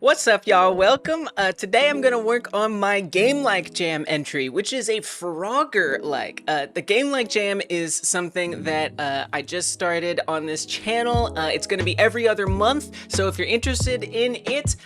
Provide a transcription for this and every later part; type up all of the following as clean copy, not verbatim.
What's up, y'all? Welcome. Today I'm gonna work on my game-like jam entry, which is a Frogger-like. The game-like jam is something that I just started on this channel. It's gonna be every other month, so if you're interested in it,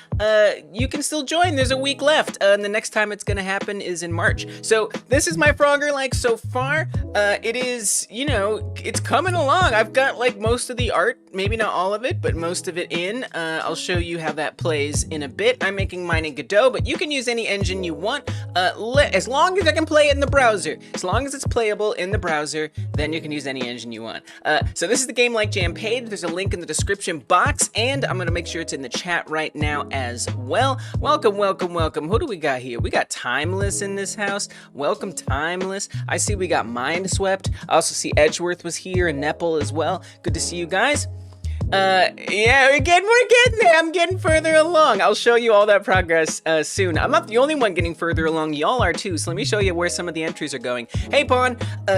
you can still join. There's a week left, and the next time it's gonna happen is in March. So this is my Frogger-like so far. It is, you know, it's coming along. I've got like most of the art, maybe not all of it, but most of it in. I'll show you how that plays in a bit. I'm making mine in Godot, but you can use any engine you want, as long as I can play it in the browser. As long as it's playable in the browser, then you can use any engine you want. So this is the Game Like Jam page. There's a link in the description box, and I'm gonna make sure it's in the chat right now as well. Welcome, welcome, welcome. Who do we got here? We got Timeless in this house. Welcome, Timeless. I see we got Mindswept. I also see Edgeworth was here and Nepal as well. Good to see you guys. Yeah, we're getting there. I'm getting further along. I'll show you all that progress soon. I'm not the only one getting further along. Y'all are too. So let me show you where some of the entries are going. Hey, Pawn.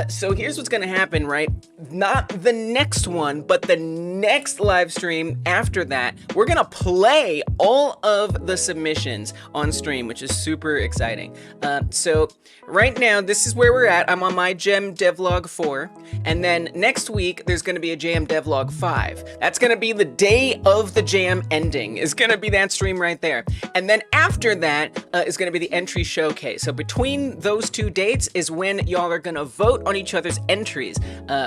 So here's what's gonna happen, right? Not the next one, but the next live stream after that, we're gonna play all of the submissions on stream, which is super exciting. So right now, this is where we're at. I'm on my Gem Devlog 4, and then next week there's gonna be a Jam Devlog 5. That's gonna be the day of the jam ending. Is gonna be that stream right there. And then after that is gonna be the entry showcase. So between those two dates is when y'all are gonna vote on each other's entries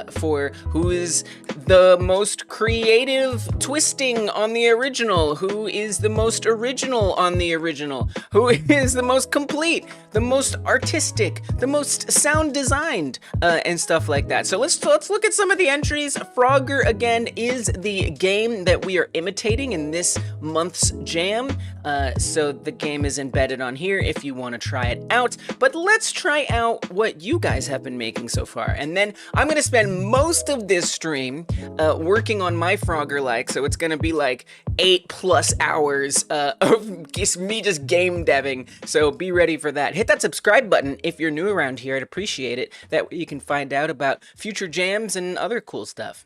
for who is the most creative twisting on the original, who is the most original on the original, who is the most complete, the most artistic, the most sound designed, and stuff like that. So let's look at some of the entries. Frogger, again, is the game that we are imitating in this month's jam. So the game is embedded on here if you want to try it out. But let's try out what you guys have been making so far. And then I'm going to spend most of this stream working on my Frogger-like. So it's going to be like 8+ hours of me just game deving. So be ready for that. Hit that subscribe button if you're new around here. I'd appreciate it. That way you can find out about future jams and other cool stuff.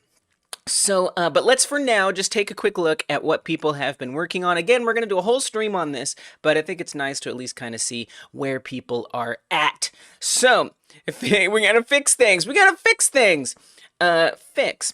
So, but let's for now just take a quick look at what people have been working on. Again, we're going to do a whole stream on this, but I think it's nice to at least kind of see where people are at. So, if we got to fix things. We got to fix things. Fix.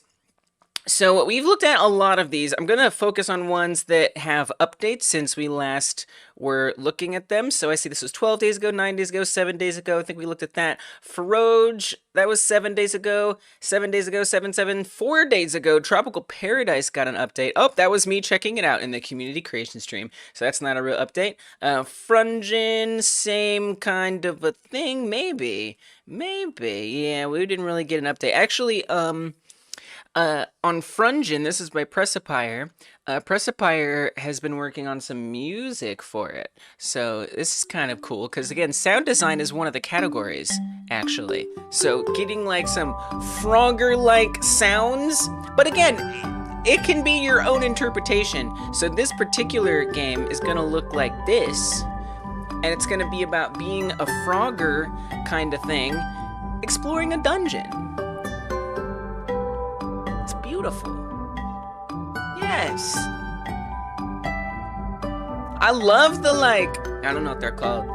So we've looked at a lot of these. I'm going to focus on ones that have updates since we last were looking at them. So I see this was 12 days ago, 9 days ago, 7 days ago. I think we looked at that. Feroge, that was 7 days ago, 7 days ago, 4 days ago. Tropical Paradise got an update. Oh, that was me checking it out in the community creation stream. So that's not a real update. Frungin, same kind of a thing. Maybe. Yeah, we didn't really get an update. Actually, on Frungin, this is by Pressipire. Pressipire has been working on some music for it. So this is kind of cool because, again, sound design is one of the categories, actually. So getting like some Frogger-like sounds. But again, it can be your own interpretation. So this particular game is going to look like this. And it's going to be about being a Frogger kind of thing, exploring a dungeon. Beautiful. Yes. I love the, like, I don't know what they're called.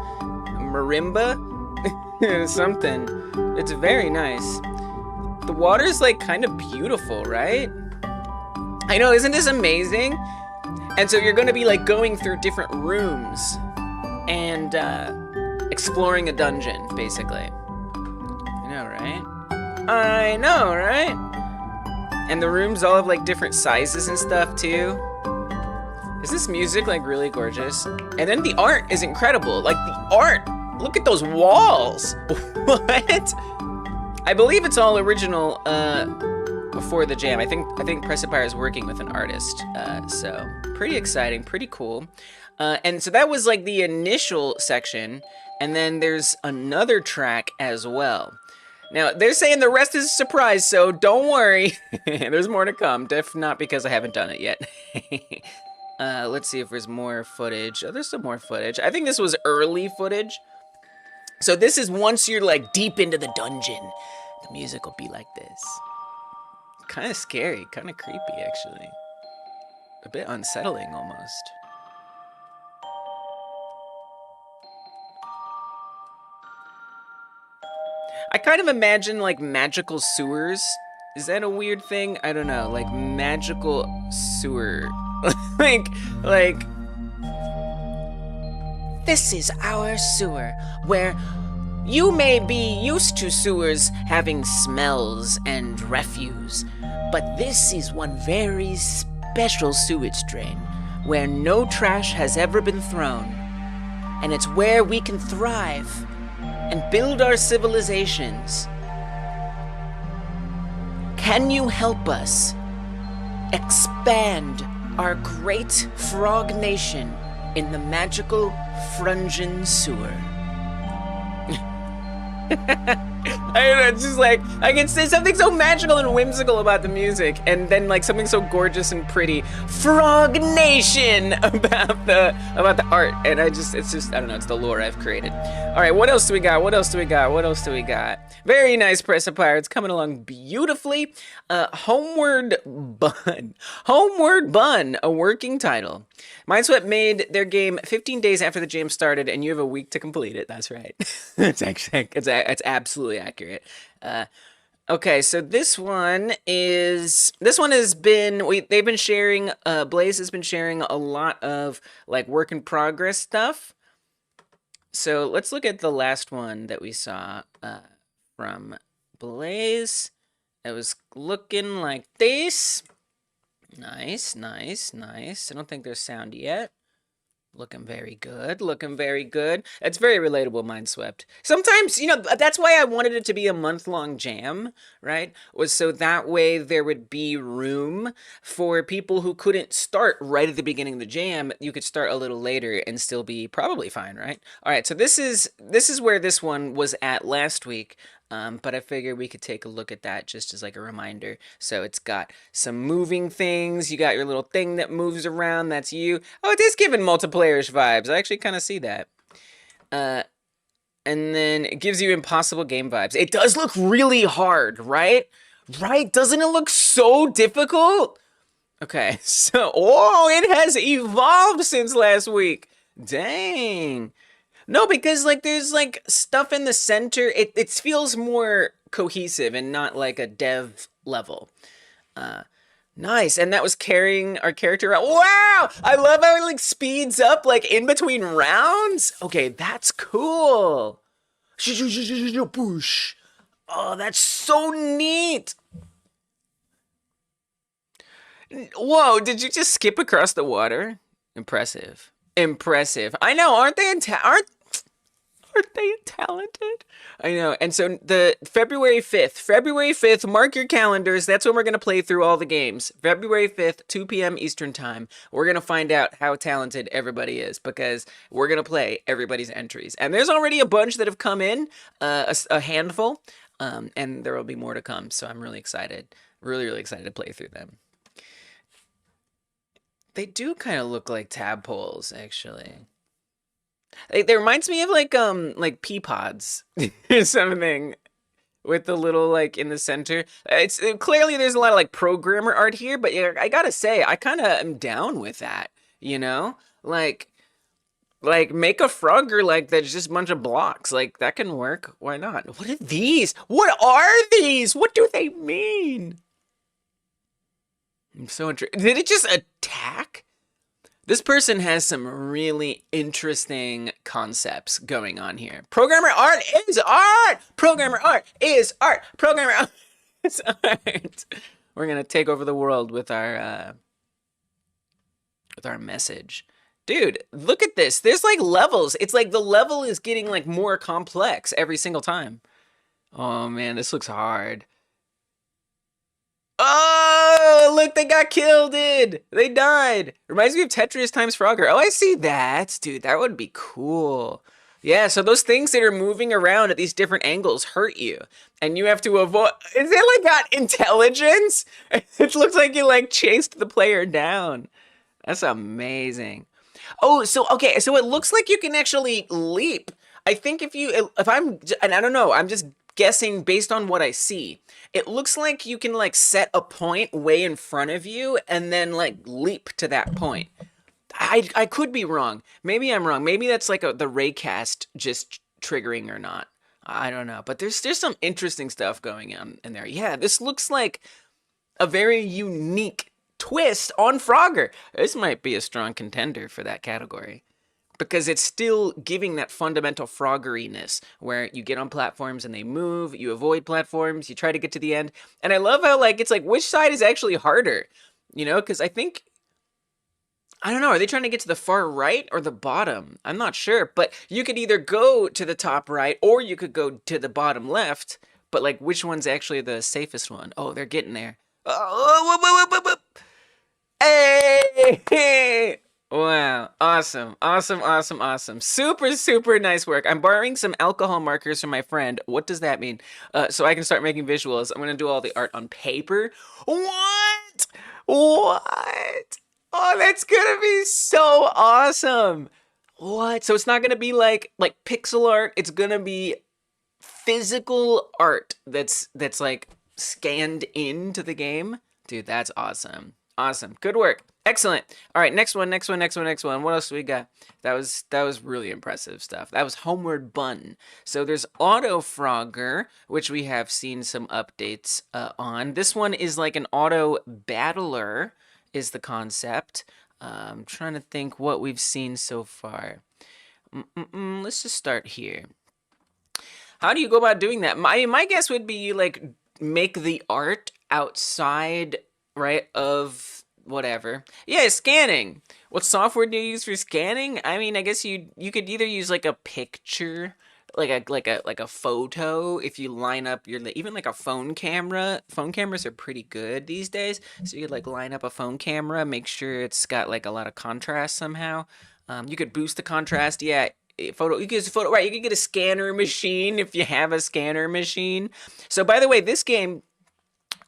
Marimba? Something. It's very nice. The water's, like, kind of beautiful, right? I know, isn't this amazing? And so you're going to be, like, going through different rooms and exploring a dungeon, basically. I know, right? I know, right? And the rooms all have like different sizes and stuff too. Is this music like really gorgeous? And then the art is incredible. Like the art, look at those walls. What? I believe it's all original before the jam. I think Pressipire is working with an artist. So pretty exciting, pretty cool. And so that was like the initial section. And then there's another track as well. Now, they're saying the rest is a surprise, so don't worry. There's more to come. If not because I haven't done it yet. Let's see if there's more footage. Oh, there's some more footage. I think this was early footage. So this is once you're, like, deep into the dungeon. The music will be like this. Kind of scary. Kind of creepy, actually. A bit unsettling, almost. I kind of imagine like magical sewers. Is that a weird thing? I don't know. Like magical sewer. like. This is our sewer, where you may be used to sewers having smells and refuse, but this is one very special sewage drain where no trash has ever been thrown. And it's where we can thrive and build our civilizations. Can you help us expand our great frog nation in the magical Frungen sewer? I don't know, it's just like, I can say something so magical and whimsical about the music, and then like something so gorgeous and pretty, Frog Nation, about the art, and it's just, I don't know, it's the lore I've created. All right, what else do we got? What else do we got? Very nice, Press of Pirates, coming along beautifully. Homeward Bun, a working title. Mindswept made their game 15 days after the jam started, and you have a week to complete it. That's right. it's absolutely accurate. Okay, so this one has been, they've been sharing, Blaze has been sharing a lot of like work in progress stuff. So let's look at the last one that we saw from Blaze. It was looking like this. Nice. I don't think there's sound yet. Looking very good. It's very relatable, Mindswept. Sometimes, that's why I wanted it to be a month-long jam, right? Was so that way there would be room for people who couldn't start right at the beginning of the jam. You could start a little later and still be probably fine, right? All right, so this is where this one was at last week. But I figured we could take a look at that just as like a reminder. So it's got some moving things. You got your little thing that moves around. That's you. Oh, it is giving multiplayer-ish vibes. I actually kind of see that. And then it gives you impossible game vibes. It does look really hard, right? Right? Doesn't it look so difficult? Okay, so, it has evolved since last week. Dang. No, because like there's like stuff in the center. It feels more cohesive and not like a dev level. Nice, and that was carrying our character out. Wow, I love how it like speeds up like in between rounds. Okay, that's cool. Oh, that's so neat. Whoa, did you just skip across the water? Impressive. I know, aren't they talented? I know. And so the February 5th, mark your calendars. That's when we're going to play through all the games. February 5th, 2 p.m. Eastern time. We're going to find out how talented everybody is because we're going to play everybody's entries. And there's already a bunch that have come in, a handful, and there will be more to come. So I'm really excited. Really excited to play through them. They do kind of look like tadpoles, actually. It reminds me of like pea pods or something with the little like in the center. It's clearly there's a lot of like programmer art here, but yeah, I gotta say I kind of am down with that. Like make a Frogger like that's just a bunch of blocks. Like that can work. Why not? What are these? What are these? What do they mean? I'm so interested. Did it just attack? This person has some really interesting concepts going on here. Programmer art is art! Programmer art is art! Programmer art is art! We're gonna take over the world with our message. Dude, look at this. There's like levels. It's like the level is getting like more complex every single time. Oh man, this looks hard. Oh, look, they got killed, dude. They died. Reminds me of Tetris times Frogger. Oh, I see that. Dude, that would be cool. Yeah, so those things that are moving around at these different angles hurt you. And you have to avoid... Is it like got intelligence? It looks like you like chased the player down. That's amazing. Oh, so, okay, so it looks like you can actually leap. I think if I'm, and I don't know, I'm just guessing based on what I see. It looks like you can like set a point way in front of you and then like leap to that point. I could be wrong. Maybe I'm wrong. Maybe that's like the raycast just triggering or not. I don't know, but there's some interesting stuff going on in there. Yeah, this looks like a very unique twist on Frogger. This might be a strong contender for that category because it's still giving that fundamental Froggeriness where you get on platforms and they move, you avoid platforms, you try to get to the end. And I love how like it's like which side is actually harder, you know? Because I think I don't know, are they trying to get to the far right or the bottom? I'm not sure, but you could either go to the top right or you could go to the bottom left, but like which one's actually the safest one? Oh, they're getting there. Oh, whoop, whoop, whoop, whoop. Hey! Wow, awesome, awesome, awesome, awesome. Super, super nice work. I'm borrowing some alcohol markers from my friend. What does that mean? So I can start making visuals. I'm gonna do all the art on paper. What? What? Oh, that's gonna be so awesome. What? So it's not gonna be like pixel art. It's gonna be physical art that's like scanned into the game. Dude, that's awesome. Awesome. Good work. Excellent. All right, next one, next one, next one, next one. What else do we got? That was really impressive stuff. That was Homeward Bun. So there's Auto Frogger, which we have seen some updates on. This one is like an auto battler is the concept. I'm trying to think what we've seen so far. Let's just start here. How do you go about doing that? My guess would be you like make the art outside, right, of whatever. Yeah, scanning. What software do you use for scanning? I mean, I guess you could either use like a picture, like a photo if you line up your even like a phone camera. Phone cameras are pretty good these days, so you could like line up a phone camera, make sure it's got like a lot of contrast somehow. You could boost the contrast. Yeah, photo. You can use a photo. Right, you can get a scanner machine if you have a scanner machine. So by the way, this game,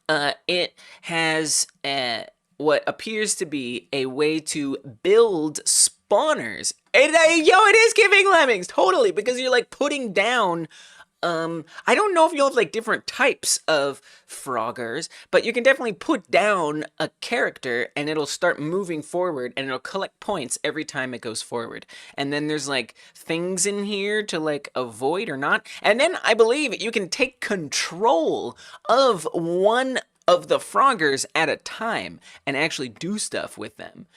it has what appears to be a way to build spawners. And it is giving Lemmings, totally, because you're like putting down, I don't know if you'll have like different types of Froggers, but you can definitely put down a character and it'll start moving forward and it'll collect points every time it goes forward. And then there's like things in here to like avoid or not. And then I believe you can take control of one of the Froggers at a time and actually do stuff with them.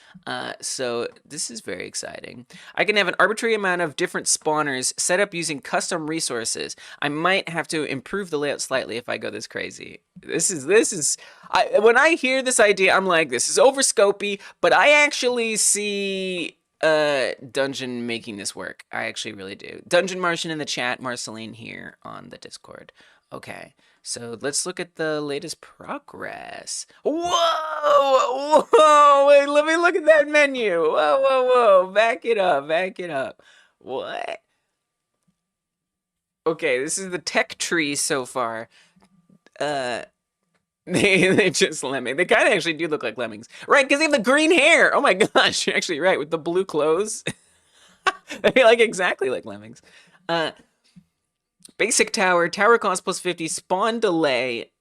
So this is very exciting. I can have an arbitrary amount of different spawners set up using custom resources. I might have to improve the layout slightly if I go this crazy. When I hear this idea, I'm like, this is overscopy, but I actually see Dungeon making this work. I actually really do. Dungeon Martian in the chat, Marceline here on the Discord. Okay, so let's look at the latest progress. Whoa! Whoa! Wait, let me look at that menu. Whoa, whoa, whoa. Back it up, back it up. What? Okay, this is the tech tree so far. They just lemming. They kind of actually do look like lemmings. Right, because they have the green hair. Oh my gosh, you're actually right, with the blue clothes. They like exactly like lemmings. Basic tower, tower cost plus 50, spawn delay,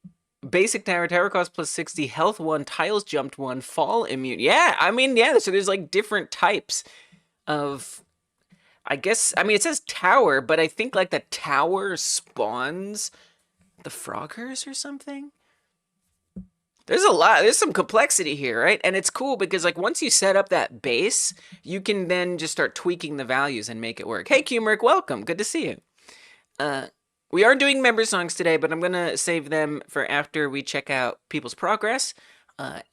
basic tower, tower cost plus 60, health 1, tiles jumped 1, fall immune. Yeah, I mean, yeah, so there's like different types of, I guess, I mean, it says tower, but I think like the tower spawns the Froggers or something. There's a lot, there's some complexity here, right? And it's cool because like once you set up that base, you can then just start tweaking the values and make it work. Hey, Qmerk, welcome, good to see you. We are doing member songs today, but I'm gonna save them for after we check out people's progress,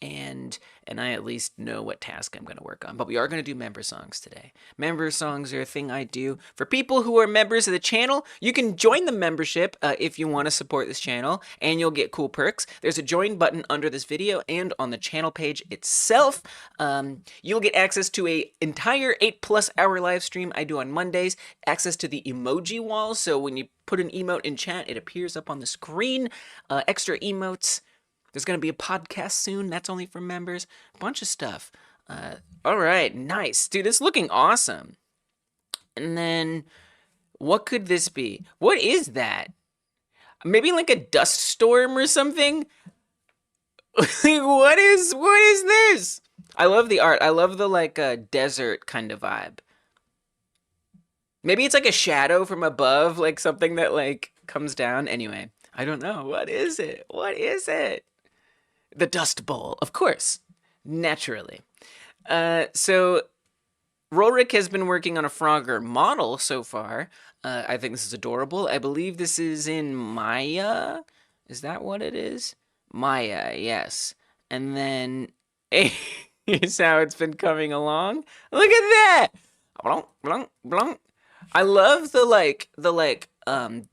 and I at least know what task I'm gonna work on. But we are gonna do member songs today. Member songs are a thing I do for people who are members of the channel. You can join the membership if you want to support this channel, and you'll get cool perks. There's a join button under this video and on the channel page itself. You'll get access to a entire 8+ hour live stream I do on Mondays, access to the emoji wall, so when you put an emote in chat, it appears up on the screen, extra emotes. There's going to be a podcast soon. That's only for members. A bunch of stuff. All right. Nice. Dude, it's looking awesome. And then, what could this be? What is that? Maybe like a dust storm or something? What is this? I love the art. I love the like desert kind of vibe. Maybe it's like a shadow from above, like something that like comes down. Anyway, I don't know. What is it? What is it? The Dust Bowl, of course, naturally. So Rolric has been working on a Frogger model so far. I think this is adorable. I believe this is in Maya. Is that what it is? Maya, yes. And then here's how it's been coming along. Look at that! Blunk, blunk, blunk. I love the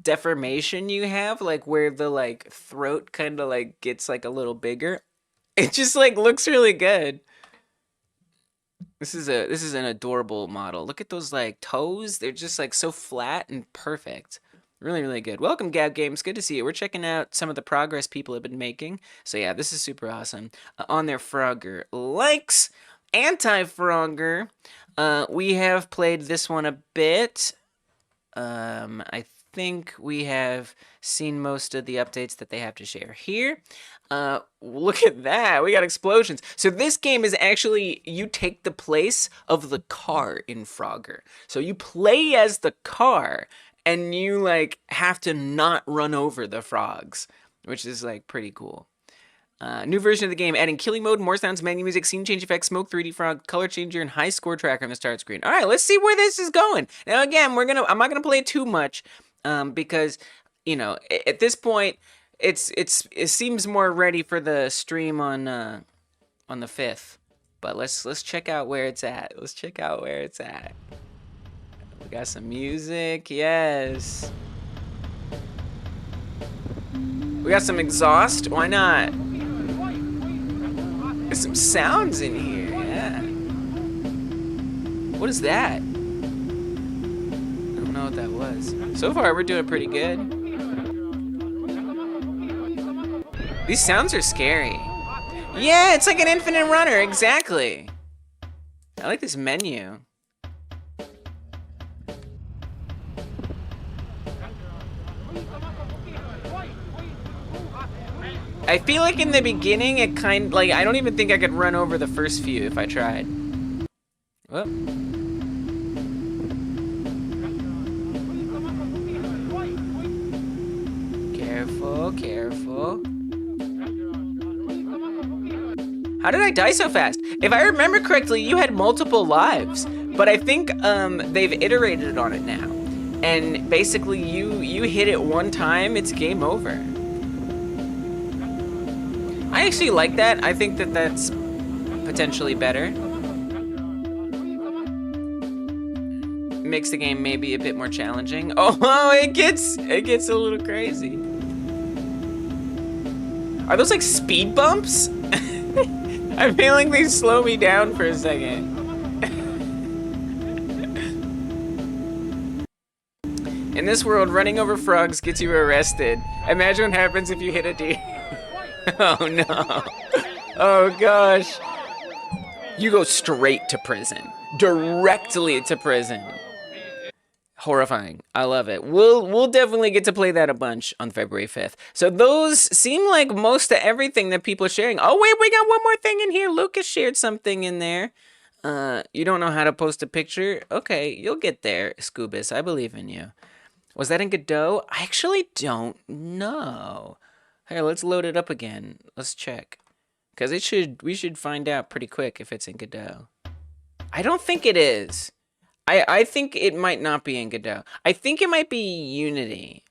deformation you have, like where the like throat kind of like gets like a little bigger. It just like looks really good. This is an adorable model. Look at those like toes. They're just like so flat and perfect. Really, really good. Welcome, Gab Games. Good to see you. We're checking out some of the progress people have been making. So yeah, this is super awesome. On their Frogger likes, anti-Frogger. We have played this one a bit. I think we have seen most of the updates that they have to share here. Look at that. We got explosions. So this game is actually, you take the place of the car in Frogger. So you play as the car and you like have to not run over the frogs, which is like pretty cool. New version of the game, adding killing mode, more sounds, menu music, scene change effects, smoke, 3D frog, color changer, and high score tracker on the start screen. All right, let's see where this is going. Now again, I'm not gonna play it too much, because, you know, at this point, it seems more ready for the stream on the 5th. But let's check out where it's at. Let's check out where it's at. We got some music, yes. We got some exhaust. Why not? There's some sounds in here, yeah. What is that? I don't know what that was. So far, we're doing pretty good. These sounds are scary. Yeah, it's like an infinite runner, exactly. I like this menu. I feel like in the beginning, it like, I don't even think I could run over the first few if I tried. Whoop. Careful, careful. How did I die so fast? If I remember correctly, you had multiple lives, but I think they've iterated on it now. And basically, you hit it one time, it's game over. I actually like that. I think that that's potentially better. Makes the game maybe a bit more challenging. Oh, it gets a little crazy. Are those like speed bumps? I feel like they slow me down for a second. In this world, running over frogs gets you arrested. Imagine what happens if you hit a deer. Oh no. Oh gosh. You go straight to prison. Directly to prison. Horrifying. I love it. We'll definitely get to play that a bunch on February 5th. So those seem like most of everything that people are sharing. Oh wait, we got one more thing in here. Lucas shared something in there. You don't know how to post a picture? Okay, you'll get there, Scoobus. I believe in you. Was that in Godot? I actually don't know. Here, let's load it up again. Let's check. Because we should find out pretty quick if it's in Godot. I don't think it is. I think it might not be in Godot. I think it might be Unity.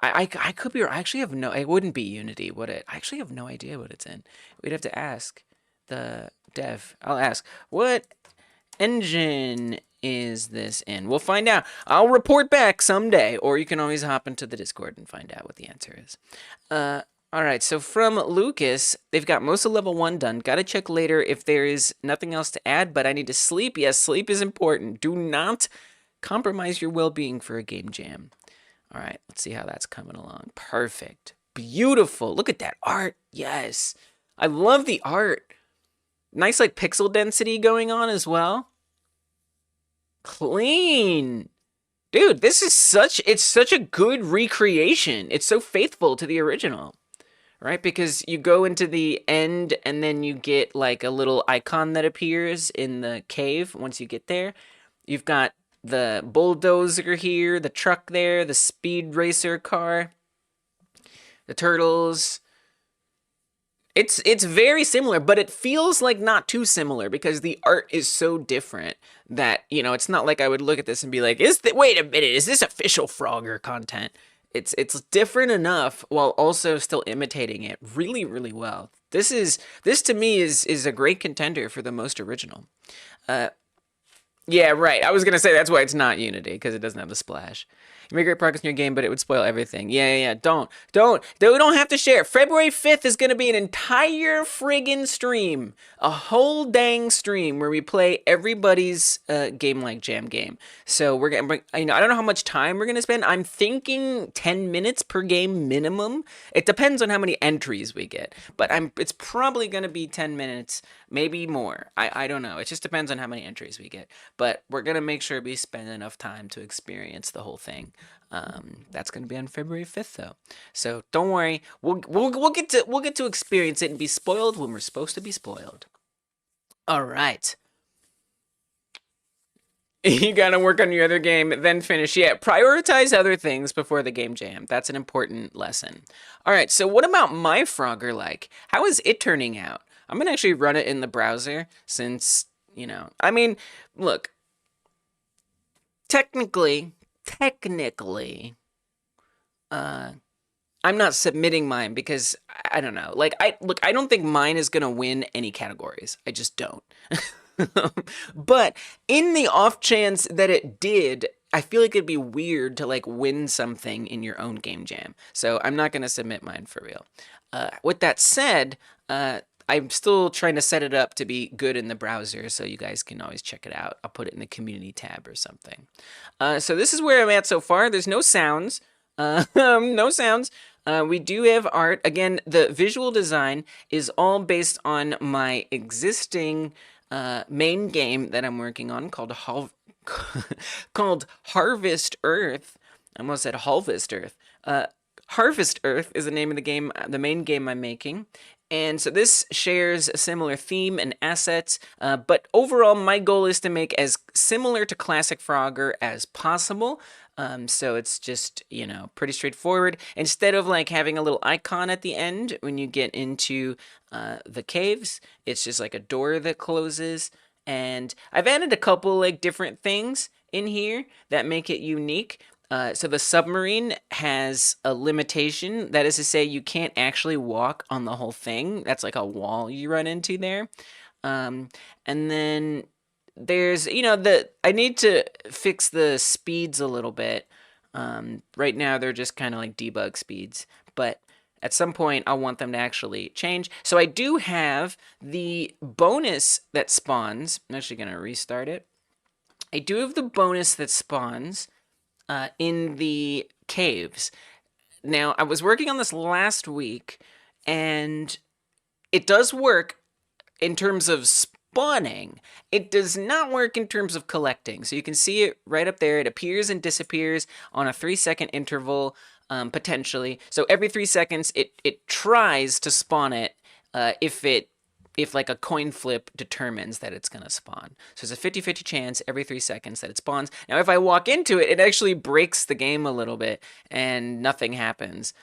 I could be, I actually have no, it wouldn't be Unity, would it? I actually have no idea what it's in. We'd have to ask the dev. I'll ask, what engine is this in? We'll find out. I'll report back someday, or you can always hop into the Discord and find out what the answer is. All right, so from Lucas, they've got most of level 1 done. Gotta check later if there is nothing else to add, but I need to sleep. Yes, sleep is important. Do not compromise your well-being for a game jam. All right, let's see how that's coming along. Perfect. Beautiful. Look at that art. Yes. I love the art. Nice, like, pixel density going on as well. Clean. Dude, this is it's such a good recreation. It's so faithful to the original. Right? Because you go into the end and then you get like a little icon that appears in the cave once you get there. You've got the bulldozer here, the truck there, the speed racer car, the turtles. It's very similar, but it feels like not too similar because the art is so different that, you know, it's not like I would look at this and be like, wait a minute, is this official Frogger content? It's different enough while also still imitating it really, really well. This to me is a great contender for the most original. Yeah, right. I was gonna say that's why it's not Unity, because it doesn't have the splash. You make great progress in your game, but it would spoil everything. Yeah. We don't have to share. February 5th is gonna be an entire friggin' stream, a whole dang stream where we play everybody's Game Like Jam game. So we're gonna, I don't know how much time we're gonna spend. I'm thinking 10 minutes per game minimum. It depends on how many entries we get, but it's probably gonna be 10 minutes, maybe more. I don't know. It just depends on how many entries we get. But we're gonna make sure we spend enough time to experience the whole thing. That's gonna be on February 5th, though. So don't worry. We'll get to experience it and be spoiled when we're supposed to be spoiled. All right. You gotta work on your other game, then finish. Yeah, prioritize other things before the game jam. That's an important lesson. All right. So what about my Frogger-like? How is it turning out? I'm gonna actually run it in the browser since, you know, I mean, look, technically, I'm not submitting mine because I don't know. Like, I don't think mine is gonna win any categories. I just don't. But in the off chance that it did, I feel like it'd be weird to like win something in your own game jam. So I'm not gonna submit mine for real. With that said, I'm still trying to set it up to be good in the browser, so you guys can always check it out. I'll put it in the community tab or something. So this is where I'm at so far. There's no sounds. No sounds. We do have art. Again, the visual design is all based on my existing main game that I'm working on called called Harvest Earth. I almost said Harvest Earth. Harvest Earth is the name of the game, the main game I'm making. And so this shares a similar theme and assets, but overall my goal is to make as similar to classic Frogger as possible. So it's just, you know, pretty straightforward. Instead of like having a little icon at the end when you get into the caves, it's just like a door that closes. And I've added a couple like different things in here that make it unique. So the submarine has a limitation. That is to say, you can't actually walk on the whole thing. That's like a wall you run into there. And then there's, you know, I need to fix the speeds a little bit. Right now, they're just kind of like debug speeds. But at some point, I'll want them to actually change. So I do have the bonus that spawns. I'm actually going to restart it. I do have the bonus that spawns in the caves. Now, I was working on this last week, and it does work in terms of spawning. It does not work in terms of collecting. So you can see it right up there. It appears and disappears on a 3-second interval, potentially. So every 3 seconds, it tries to spawn it if like a coin flip determines that it's going to spawn. So there's a 50-50 chance every 3 seconds that it spawns. Now, if I walk into it, it actually breaks the game a little bit and nothing happens,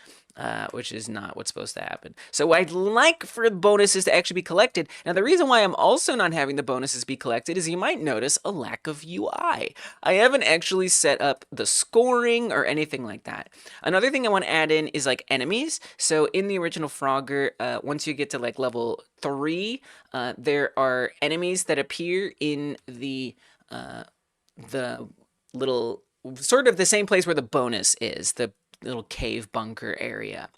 which is not what's supposed to happen. So what I'd like for bonuses to actually be collected. Now, the reason why I'm also not having the bonuses be collected is you might notice a lack of UI. I haven't actually set up the scoring or anything like that. Another thing I want to add in is like enemies. So in the original Frogger, once you get to like level 3, there are enemies that appear in the little, sort of the same place where the bonus is, the little cave bunker area.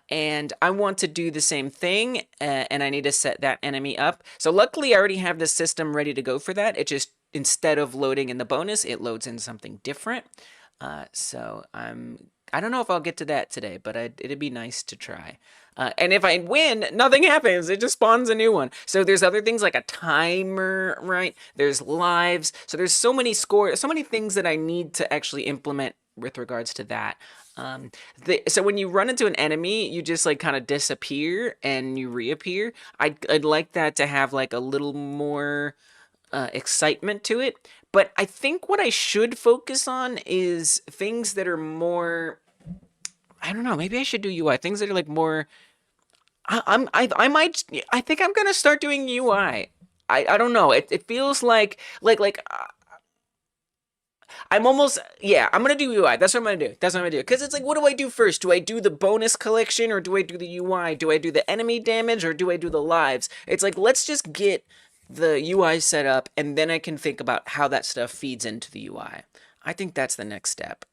And I want to do the same thing, and I need to set that enemy up. So luckily, I already have the system ready to go for that. It just, instead of loading in the bonus, it loads in something different. So I don't know if I'll get to that today, but it'd be nice to try. And if I win, nothing happens. It just spawns a new one. So there's other things like a timer, right? There's lives. So there's so many things that I need to actually implement with regards to that. So when you run into an enemy, you just like kind of disappear and you reappear. I'd like that to have like a little more excitement to it. But I think what I should focus on is things that are more, I don't know, maybe I should do UI, things that are like more, I think I'm gonna start doing UI. I don't know, it feels like I'm almost, yeah, I'm gonna do UI. That's what I'm gonna do. That's what I'm gonna do. Because it's like, what do I do first? Do I do the bonus collection or do I do the UI? Do I do the enemy damage or do I do the lives? It's like, let's just get the UI set up and then I can think about how that stuff feeds into the UI. I think that's the next step.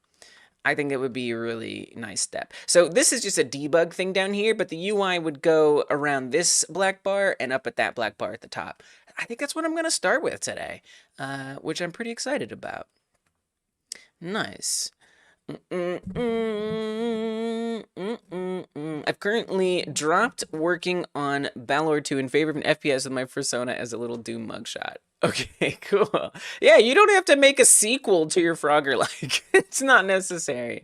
I think it would be a really nice step. So this is just a debug thing down here, but the UI would go around this black bar and up at that black bar at the top. I think that's what I'm gonna start with today, which I'm pretty excited about. Nice. I've currently dropped working on Balor 2 in favor of an FPS with my persona as a little Doom mugshot. Okay, cool. Yeah, you don't have to make a sequel to your Frogger-like. It's not necessary.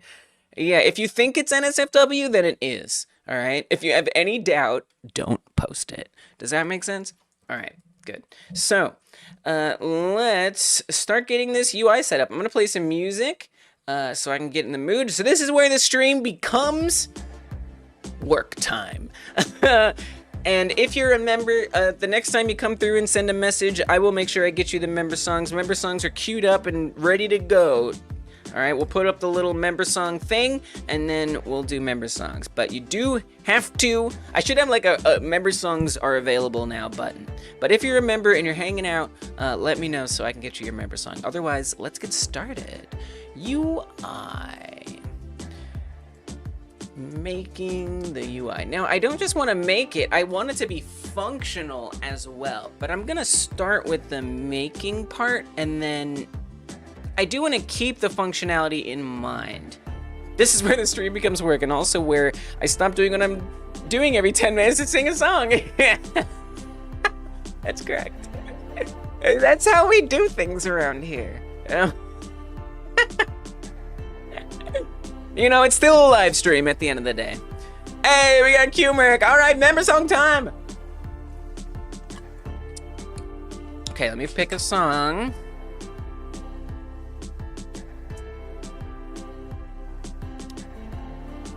Yeah, if you think it's NSFW, then it is. All right? If you have any doubt, don't post it. Does that make sense? All right, good. So, let's start getting this UI set up. I'm going to play some music so I can get in the mood. So this is where the stream becomes work time. And if you're a member, the next time you come through and send a message, I will make sure I get you the member songs. Member songs are queued up and ready to go. All right, we'll put up the little member song thing, and then we'll do member songs. But you do have to, I should have like a member songs are available now button. But if you're a member and you're hanging out, let me know so I can get you your member song. Otherwise, let's get started. UI. Making the UI. Now, I don't just want to make it, I want it to be functional as well. But I'm gonna start with the making part, and then I do want to keep the functionality in mind. This is where the stream becomes work, and also where I stop doing what I'm doing every 10 minutes to sing a song. That's correct. That's how we do things around here. You know, it's still a live stream at the end of the day. Hey, we got Q-Merc. All right, member song time. Okay, let me pick a song.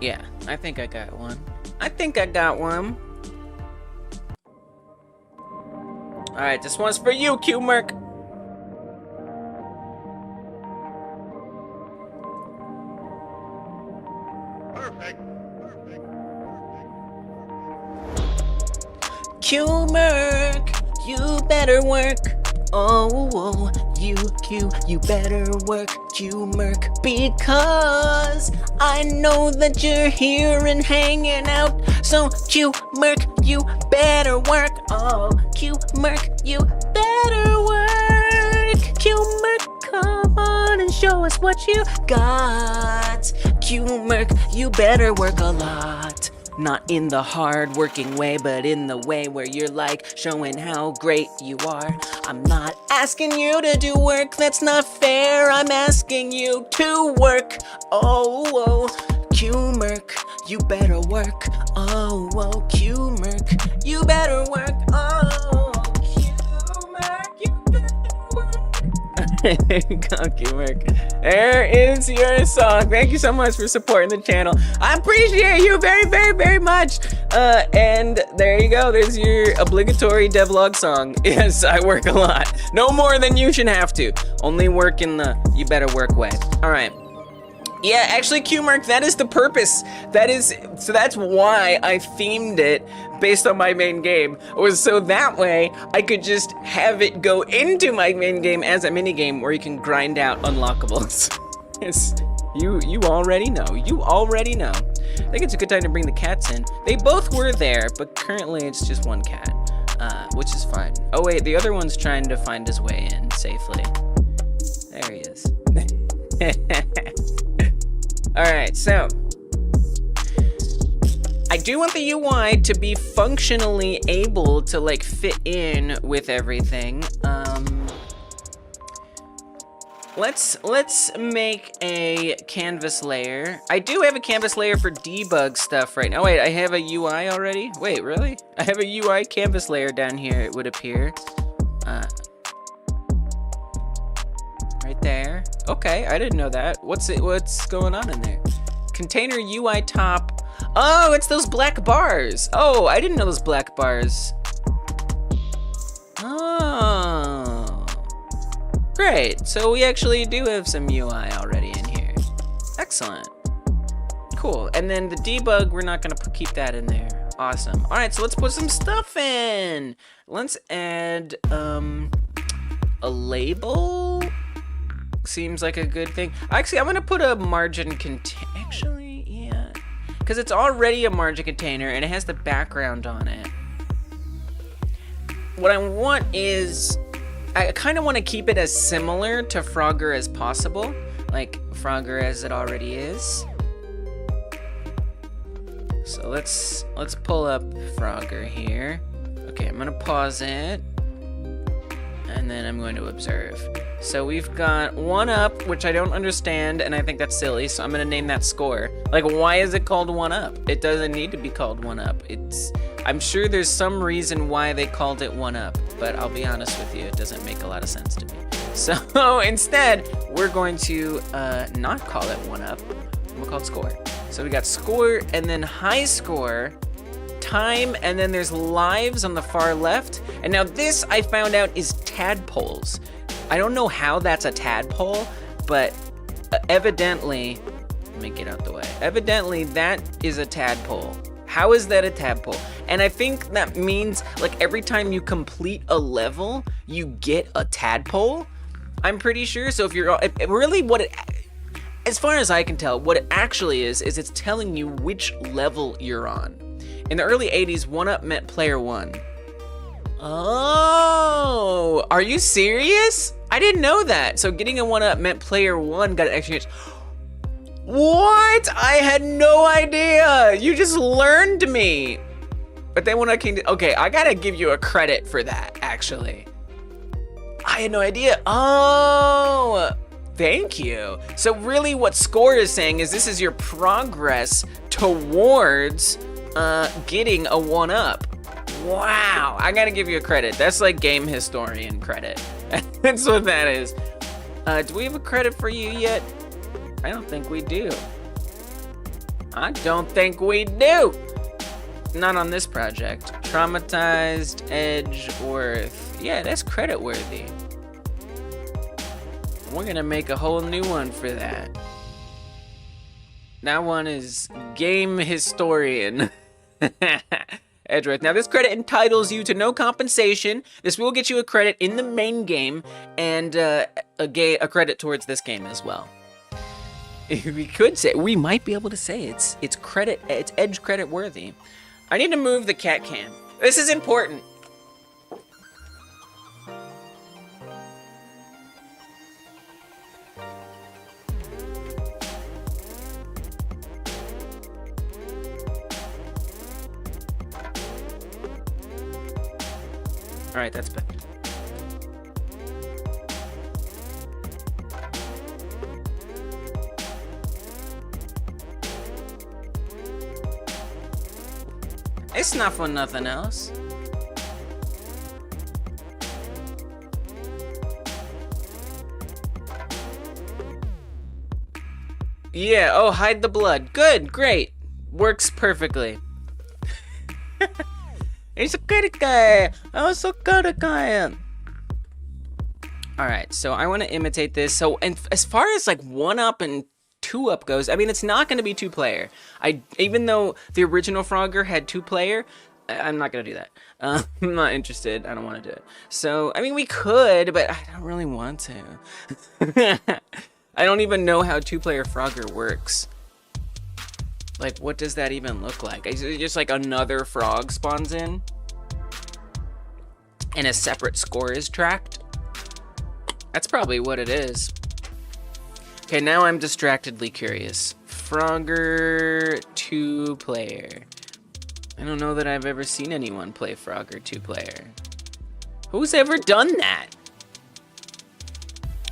Yeah, I think I got one. I think I got one. All right, this one's for you, Q-Merc. Perfect. Q-Merc, you better work. Oh, you better work, Q-Merc, because I know that you're here and hanging out. So Q-Merc, you better work. Oh, Q-Merc, you better work. Q-Merc, come on and show us what you got. Q-Merc, you better work a lot. Not in the hard-working way, but in the way where you're like showing how great you are. I'm not asking you to do work that's not fair. I'm asking you to work. Oh, Q-Merc, you better work. Oh, Q-Merc, you better work. Oh, Q-Merc, you better work. There you go, Q-Merc. There is your song. Thank you so much for supporting the channel. I appreciate you very, very, very much. And there you go. There's your obligatory devlog song. Yes, I work a lot. No more than you should have to. Only work in the you better work way. All right. Yeah, actually, Q-Merc, that is the purpose. So that's why I themed it based on my main game, was so that way I could just have it go into my main game as a mini game where you can grind out unlockables. Yes, you already know. You already know. I think it's a good time to bring the cats in. They both were there, but currently it's just one cat, which is fine. Oh wait, the other one's trying to find his way in safely. There he is. All right, so I do want the UI to be functionally able to like fit in with everything. Let's make a canvas layer. I do have a canvas layer for debug stuff right now. Wait, I have a UI already? Wait, really? I have a UI canvas layer down here, it would appear. right there. Okay, I didn't know that. What's going on in there? Container UI top. Oh, it's those black bars. Oh, I didn't know those black bars. Oh, great. So we actually do have some UI already in here. Excellent. Cool. And then the debug, we're not gonna keep that in there. Awesome. All right, so let's put some stuff in. Let's add a label. Seems like a good thing. Actually, I'm gonna put a margin container. Actually, yeah, because it's already a margin container and it has the background on it. What I want is, I kind of want to keep it as similar to Frogger as possible, like Frogger as it already is. So let's pull up Frogger here. Okay, I'm gonna pause it, and then I'm going to observe. So we've got 1UP, which I don't understand, and I think that's silly, so I'm gonna name that score. Like, why is it called 1UP? It doesn't need to be called 1UP. I'm sure there's some reason why they called it 1UP, but I'll be honest with you, it doesn't make a lot of sense to me. So instead, we're going to not call it 1UP, we'll call it score. So we got score, and then high score, time, and then there's lives on the far left. And now this, I found out, is tadpoles. I don't know how that's a tadpole, but evidently, let me get out the way. Evidently, that is a tadpole. How is that a tadpole? And I think that means, like, every time you complete a level, you get a tadpole. I'm pretty sure. So if you're really as far as I can tell, what it actually is it's telling you which level you're on. In the early 80s, 1UP meant player 1. Oh, are you serious? I didn't know that. So getting a 1UP meant player 1 got an extra chance. What? I had no idea. You just learned me. But then when I came to, okay, I gotta give you a credit for that, actually. I had no idea. Oh, thank you. So really what score is saying is this is your progress towards getting a 1UP. Wow, I gotta give you a credit. That's like game historian credit. That's what that is. Do we have a credit for you yet? I don't think we do. I don't think we do. Not on this project. Traumatized, Edgeworth. Yeah, that's credit worthy. We're gonna make a whole new one for that. That one is game historian. Edgeworth. Now this credit entitles you to no compensation. This will get you a credit in the main game and a credit towards this game as well. We could say, we might be able to say it's edge credit worthy. I need to move the cat cam. This is important. All right, that's better. It's not for nothing else. Yeah, oh, hide the blood. Good, great. Works perfectly. It's a good guy. Oh, so good guy. Alright, so I want to imitate this. So, and as far as like 1UP and 2UP goes, I mean, it's not going to be 2-player. Even though the original Frogger had 2-player, I'm not going to do that. I'm not interested. I don't want to do it. So, I mean, we could, but I don't really want to. I don't even know how 2-player Frogger works. Like, what does that even look like? Is it just like another frog spawns in? And a separate score is tracked? That's probably what it is. Okay, now I'm distractedly curious. Frogger 2-player. I don't know that I've ever seen anyone play Frogger 2-player. Who's ever done that?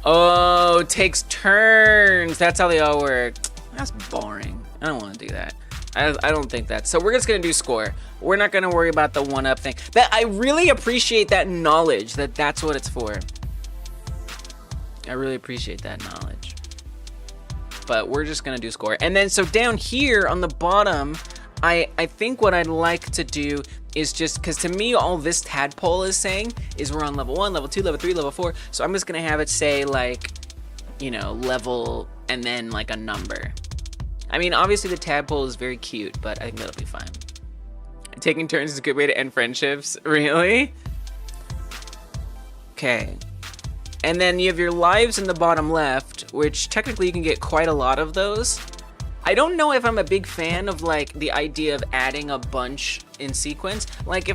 Oh, takes turns. That's how they all work. That's boring. I don't want to do that. I don't think that. So we're just going to do score. We're not going to worry about the 1UP thing. That I really appreciate that knowledge that that's what it's for. I really appreciate that knowledge. But we're just gonna do score. And then so down here on the bottom, I think what I'd like to do is just, because to me all this tadpole is saying is we're on level 1, level 2, level 3, level 4. So I'm just gonna have it say like, you know, level and then like a number. I mean, obviously the tadpole is very cute, but I think that'll be fine. Taking turns is a good way to end friendships. Really? Okay. And then you have your lives in the bottom left, which technically you can get quite a lot of those. I don't know if I'm a big fan of like the idea of adding a bunch in sequence. Like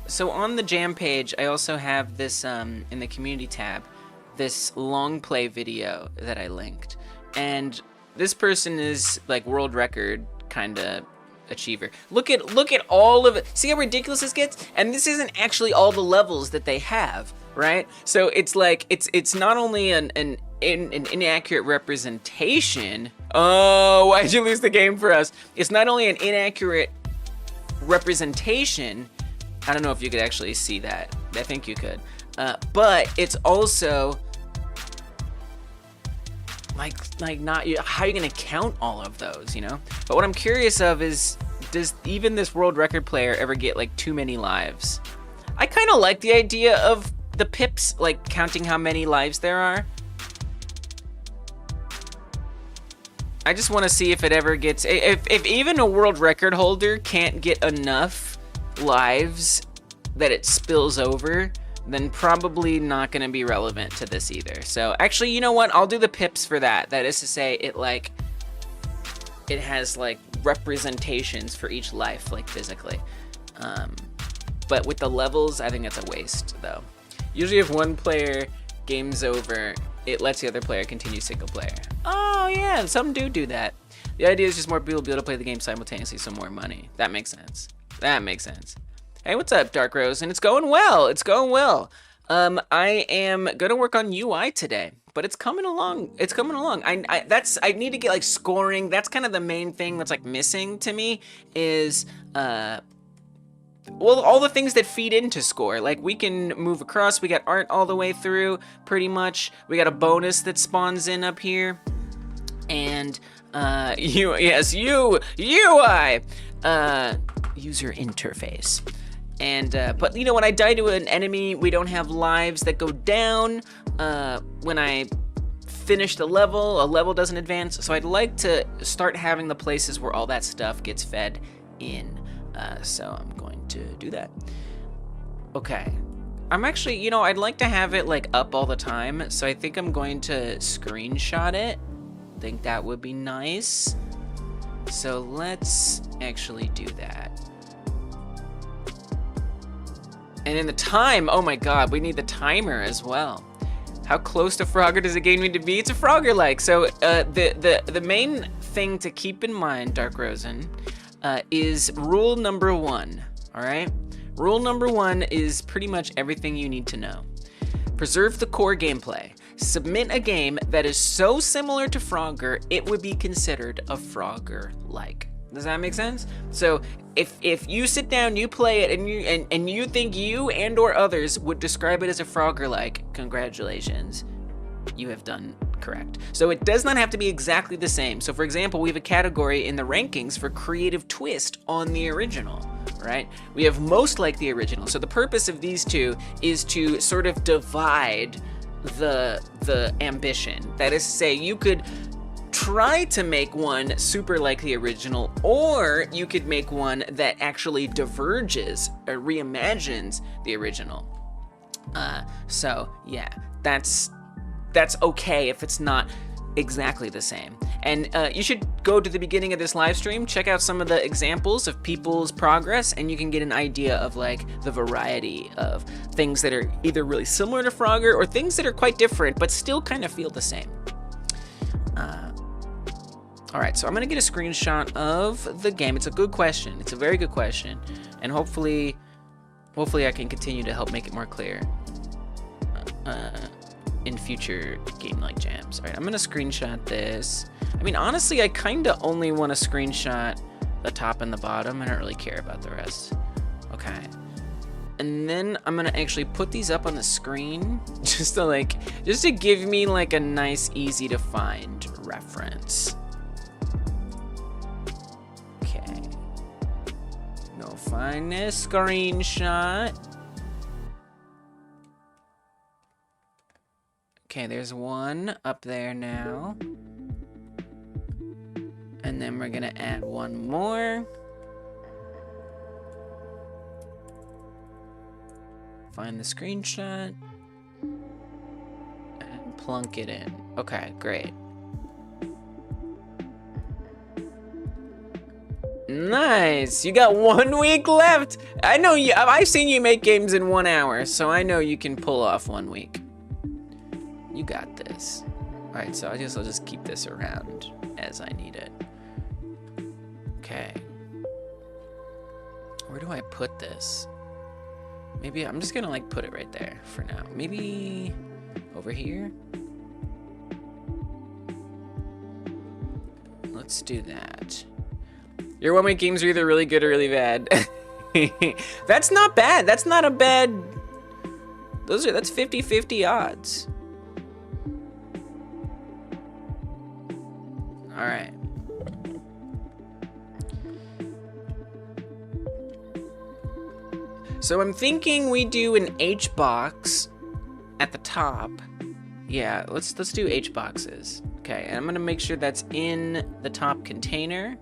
so on the jam page, I also have this in the community tab, this long play video that I linked. And this person is like world record kind of achiever. Look at all of it. See how ridiculous this gets? And this isn't actually all the levels that they have, right? So it's like it's not only an inaccurate representation. Oh, why'd you lose the game for us? It's not only an inaccurate representation. I don't know if you could actually see that. I think you could. But it's also like not, how are you gonna count all of those, you know? But what I'm curious of is, does even this world record player ever get like too many lives? I kind of like the idea of the pips, like counting how many lives there are. I just want to see if it ever gets, if even a world record holder can't get enough lives that it spills over, then probably not going to be relevant to this either. So actually, you know what? I'll do the pips for that. That is to say, it has like representations for each life, like physically. But with the levels, I think that's a waste though. Usually if one player games over, it lets the other player continue single player. Oh yeah, some do that. The idea is just more people be able to play the game simultaneously, so more money. That makes sense. That makes sense. Hey, what's up, Dark Rose? And it's going well. It's going well. I am gonna work on UI today, but it's coming along. It's coming along. I need to get like scoring. That's kind of the main thing that's like missing to me is well, all the things that feed into score. Like we can move across. We got art all the way through, pretty much. We got a bonus that spawns in up here, and UI, user interface. And but you know, when I die to an enemy, we don't have lives that go down. When I finish the level, a level doesn't advance. So I'd like to start having the places where all that stuff gets fed in. So I'm going to do that. Okay. I'm actually, you know, I'd like to have it like up all the time. So I think I'm going to screenshot it. I think that would be nice. So let's actually do that. And in the time, oh my god, we need the timer as well. How close to Frogger does a game need to be? It's a Frogger-like. So the main thing to keep in mind, Dark Rosen, is rule number 1, all right? Rule number 1 is pretty much everything you need to know. Preserve the core gameplay. Submit a game that is so similar to Frogger, it would be considered a Frogger-like. Does that make sense? So if you sit down, you play it, and you think you and or others would describe it as a Frogger-like, congratulations, you have done correct. So it does not have to be exactly the same. So for example, we have a category in the rankings for creative twist on the original, right? We have most like the original. So the purpose of these two is to sort of divide the ambition. That is to say, you could try to make one super like the original, or you could make one that actually diverges or reimagines the original. So yeah, that's okay if it's not exactly the same. And you should go to the beginning of this live stream, check out some of the examples of people's progress, and you can get an idea of like the variety of things that are either really similar to Frogger or things that are quite different but still kind of feel the same. All right, so I'm gonna get a screenshot of the game. It's a good question. It's a very good question, and hopefully I can continue to help make it more clear in future game-like jams. All right, I'm gonna screenshot this. I mean, honestly, I kinda only want to screenshot the top and the bottom. I don't really care about the rest. Okay. And then I'm gonna actually put these up on the screen just to give me like a nice, easy to find reference. Okay. Go find this screenshot. Okay, there's one up there now. And then we're gonna add one more. Find the screenshot and plunk it in. Okay, great. Nice, you got 1 week left. I know you, I've seen you make games in 1 hour, so I know you can pull off 1 week. You got this. All right, so I guess I'll just keep this around as I need it. Okay. Where do I put this? Maybe I'm just gonna like put it right there for now. Maybe over here. Let's do that. Your 1 week games are either really good or really bad. That's not bad. That's not a bad. That's 50-50 odds. All right. So I'm thinking we do an H box at the top. Yeah, let's do H boxes. Okay, and I'm gonna make sure that's in the top container.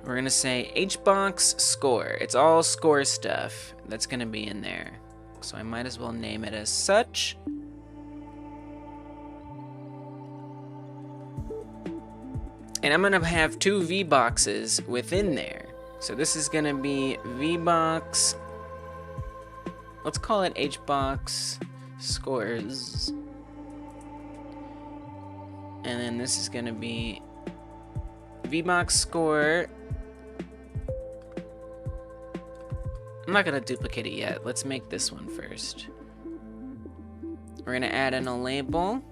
We're gonna say HBox score. It's all score stuff that's gonna be in there. So I might as well name it as such. And I'm gonna have 2 V boxes within there. So this is gonna be VBox. Let's call it HBox scores. And then this is gonna be VBox score. I'm not gonna duplicate it yet. Let's make this one first. We're gonna add in a label.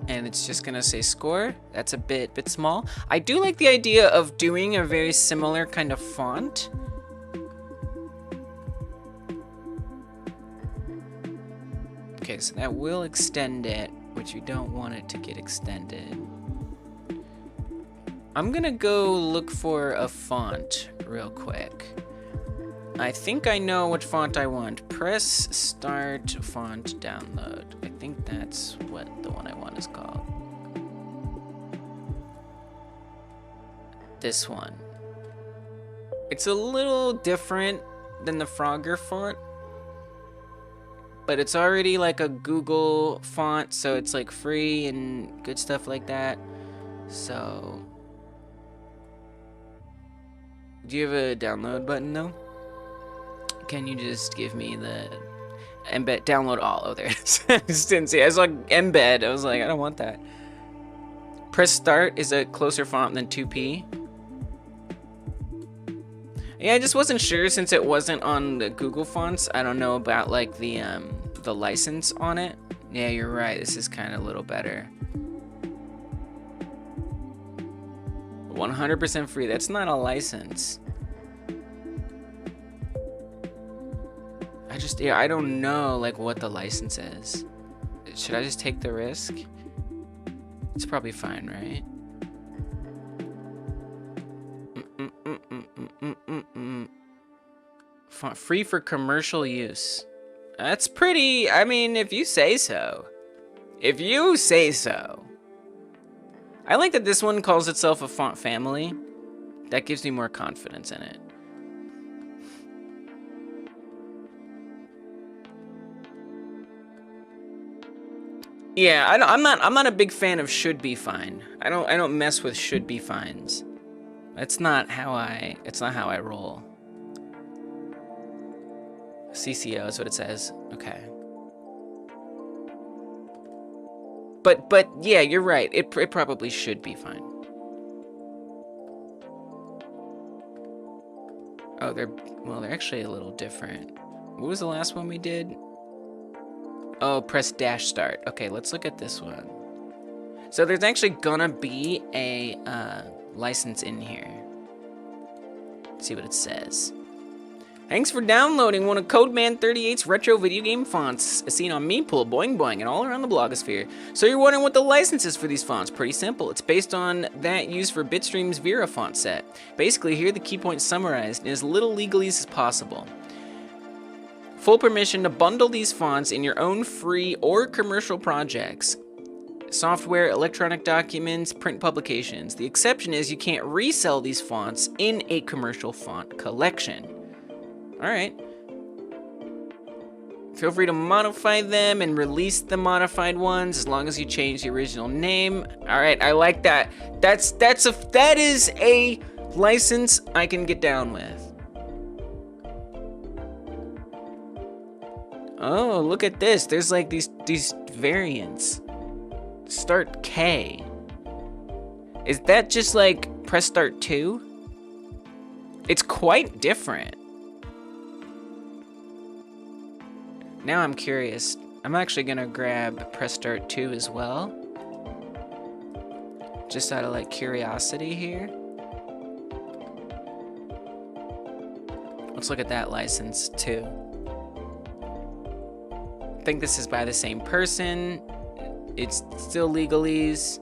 And it's just gonna say score. That's a bit small. I do like the idea of doing a very similar kind of font. Okay, so that will extend it, which you don't want it to get extended. I'm gonna go look for a font real quick. I think I know what font I want. Press start font download. I think that's what the one I want is called. This one. It's a little different than the Frogger font, but it's already like a Google font, so it's like free and good stuff like that. So, do you have a download button though? Can you just give me the embed, download all? Oh, there it is. I just didn't see it. I saw embed. I was like, I don't want that. Press start is a closer font than 2P. Yeah, I just wasn't sure since it wasn't on the Google fonts. I don't know about like the license on it. Yeah, you're right. This is kind of a little better. 100% free. That's not a license. I don't know like what the license is. Should I just take the risk? It's probably fine, right? Font free for commercial use. That's pretty, I mean, if you say so. If you say so. I like that this one calls itself a font family. That gives me more confidence in it. Yeah, I'm not a big fan of should be fine. I don't mess with should be fines. It's not how I roll. CCO is what it says. Okay. But yeah, you're right. It probably should be fine. Oh, they're actually a little different. What was the last one we did? Oh, press dash start. Okay, let's look at this one. So there's actually gonna be a license in here. see what it says. Thanks for downloading one of Codeman38's retro video game fonts, as seen on Meeple, Boing Boing, and all around the blogosphere. So you're wondering what the license is for these fonts? Pretty simple. It's based on that used for Bitstream's Vera font set. Basically, here are the key points summarized in as little legalese as possible. Full permission to bundle these fonts in your own free or commercial projects. Software, electronic documents, print publications. The exception is you can't resell these fonts in a commercial font collection. Alright. Feel free to modify them and release the modified ones as long as you change the original name. Alright, I like that. That is a license I can get down with. Oh, look at this. There's like these variants. Start K. Is that just like press start 2? It's quite different. Now I'm curious. I'm actually gonna grab press start 2 as well. Just out of like curiosity here. Let's look at that license too. I think this is by the same person. It's still legalese.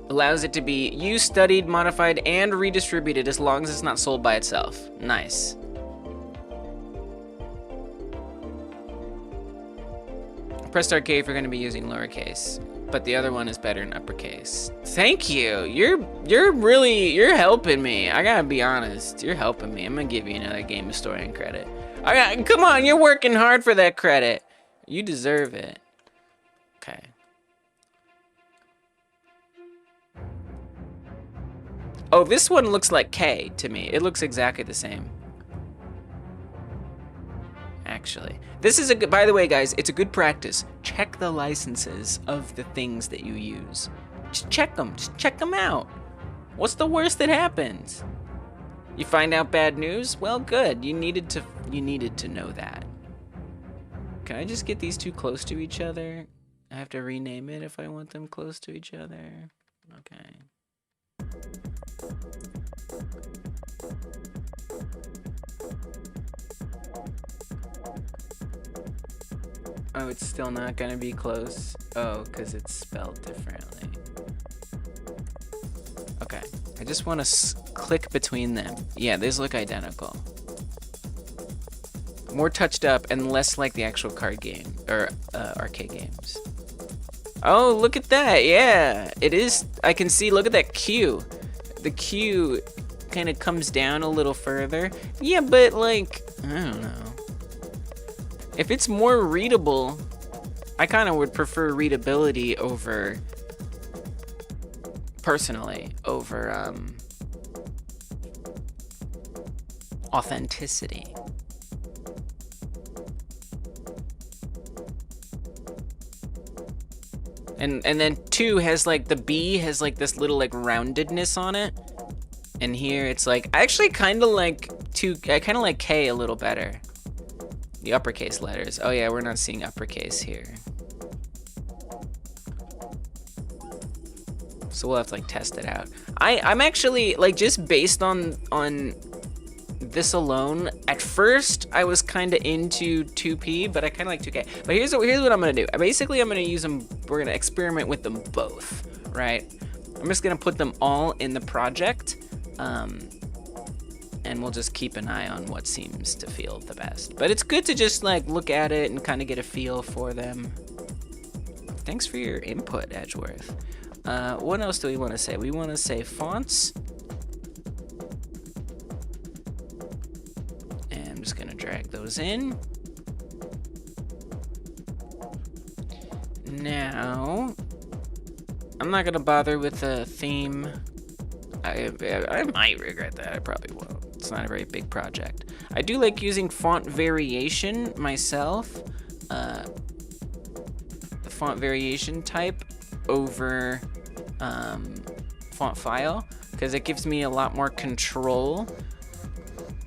Allows it to be used, studied, modified, and redistributed as long as it's not sold by itself. Nice. Press start K if you're going to be using lowercase, but the other one is better in uppercase. Thank you. You're helping me. I gotta be honest. You're helping me. I'm gonna give you another game historian credit. Come on, you're working hard for that credit. You deserve it. Okay. Oh, this one looks like K to me. It looks exactly the same. Actually, this is a good, by the way, guys, it's a good practice. Check the licenses of the things that you use. Just check them. Just check them out. What's the worst that happens? You find out bad news? Well, good. You needed to know that. Can I just get these two close to each other? I have to rename it if I want them close to each other. Okay. Oh, it's still not gonna be close. Oh, because it's spelled differently. Okay, I just want to click between them. Yeah, these look identical. More touched up and less like the actual card game, or arcade games. Oh, look at that, yeah. It is, I can see, look at that Q. The Q kind of comes down a little further. Yeah, but like, I don't know. If it's more readable, I kind of would prefer readability over, personally, over authenticity. And then 2 has like, the B has like this little like roundedness on it. And here it's like, I actually kind of like I kind of like K a little better. The uppercase letters. Oh yeah, we're not seeing uppercase here. So we'll have to like test it out. I'm actually like, just based on this alone, at first I was kind of into 2P, but I kind of like 2K. But here's what I'm gonna do. Basically, I'm gonna use them. We're gonna experiment with them both, right? I'm just gonna put them all in the project, and we'll just keep an eye on what seems to feel the best. But it's good to just like look at it and kind of get a feel for them. Thanks for your input, Edgeworth. What else do we want to say? We want to say fonts. And I'm just gonna drag those in. Now, I'm not gonna bother with the theme. I might regret that. I probably won't. It's not a very big project. I do like using font variation myself. The font variation type over font file, because it gives me a lot more control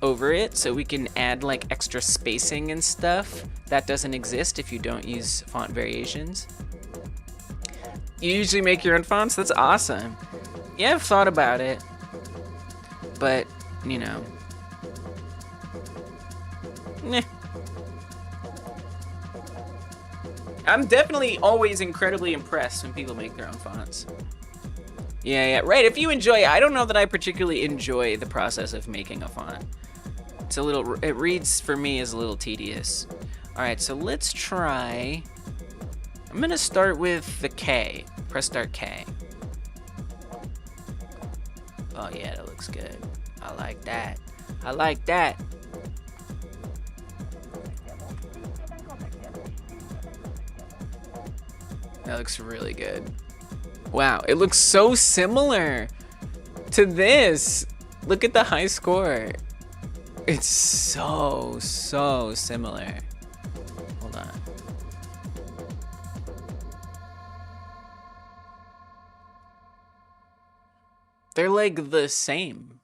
over it, so we can add like extra spacing and stuff that doesn't exist if you don't use font variations. You usually make your own fonts? That's awesome. Yeah, I've thought about it. But, you know. Meh. I'm definitely always incredibly impressed when people make their own fonts. Yeah, right. If you enjoy it, I don't know that I particularly enjoy the process of making a font. It's a little, it reads for me as a little tedious. All right, so let's try. I'm gonna start with the K. Press start K. Oh yeah, that looks good. I like that. I like that. That looks really good. Wow, it looks so similar to this. Look at the high score. It's so similar. Hold on. They're like the same.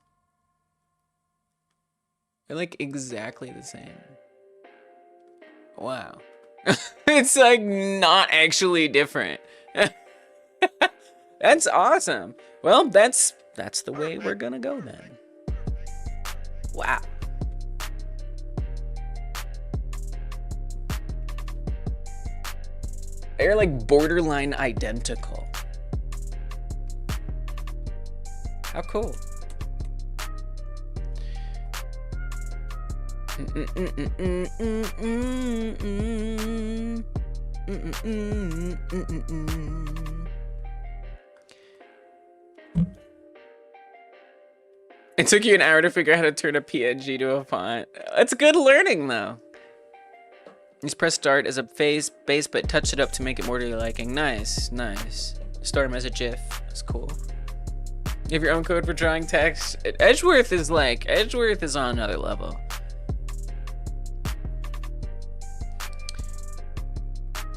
They're like exactly the same. Wow. It's like not actually different. That's awesome. Well, that's the way we're gonna go then. Wow. They're like borderline identical. How cool. It took you an hour to figure out how to turn a PNG to a font. It's good learning though. Just press start as a base, but touch it up to make it more to your liking. Nice, nice. Start them as a GIF. That's cool. You have your own code for drawing text. Edgeworth is on another level.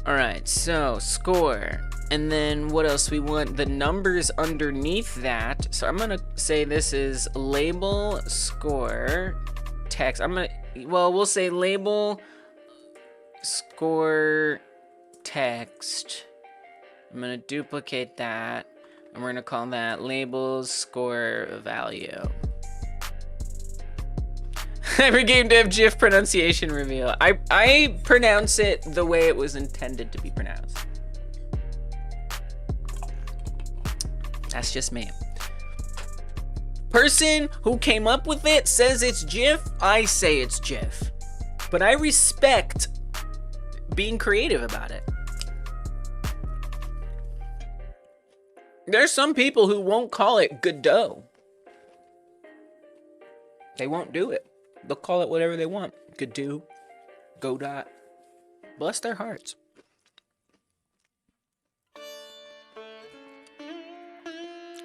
All right, so score. And then what else? We want the numbers underneath that. So I'm gonna say this is label score text. We'll say label score text. I'm gonna duplicate that. And we're gonna call that labels score value. Every game dev GIF pronunciation reveal. I pronounce it the way it was intended to be pronounced. That's just me. Person who came up with it says it's GIF, I say it's GIF. But I respect being creative about it. There's some people who won't call it Godot. They won't do it. They'll call it whatever they want. Godot, godot. Bless their hearts.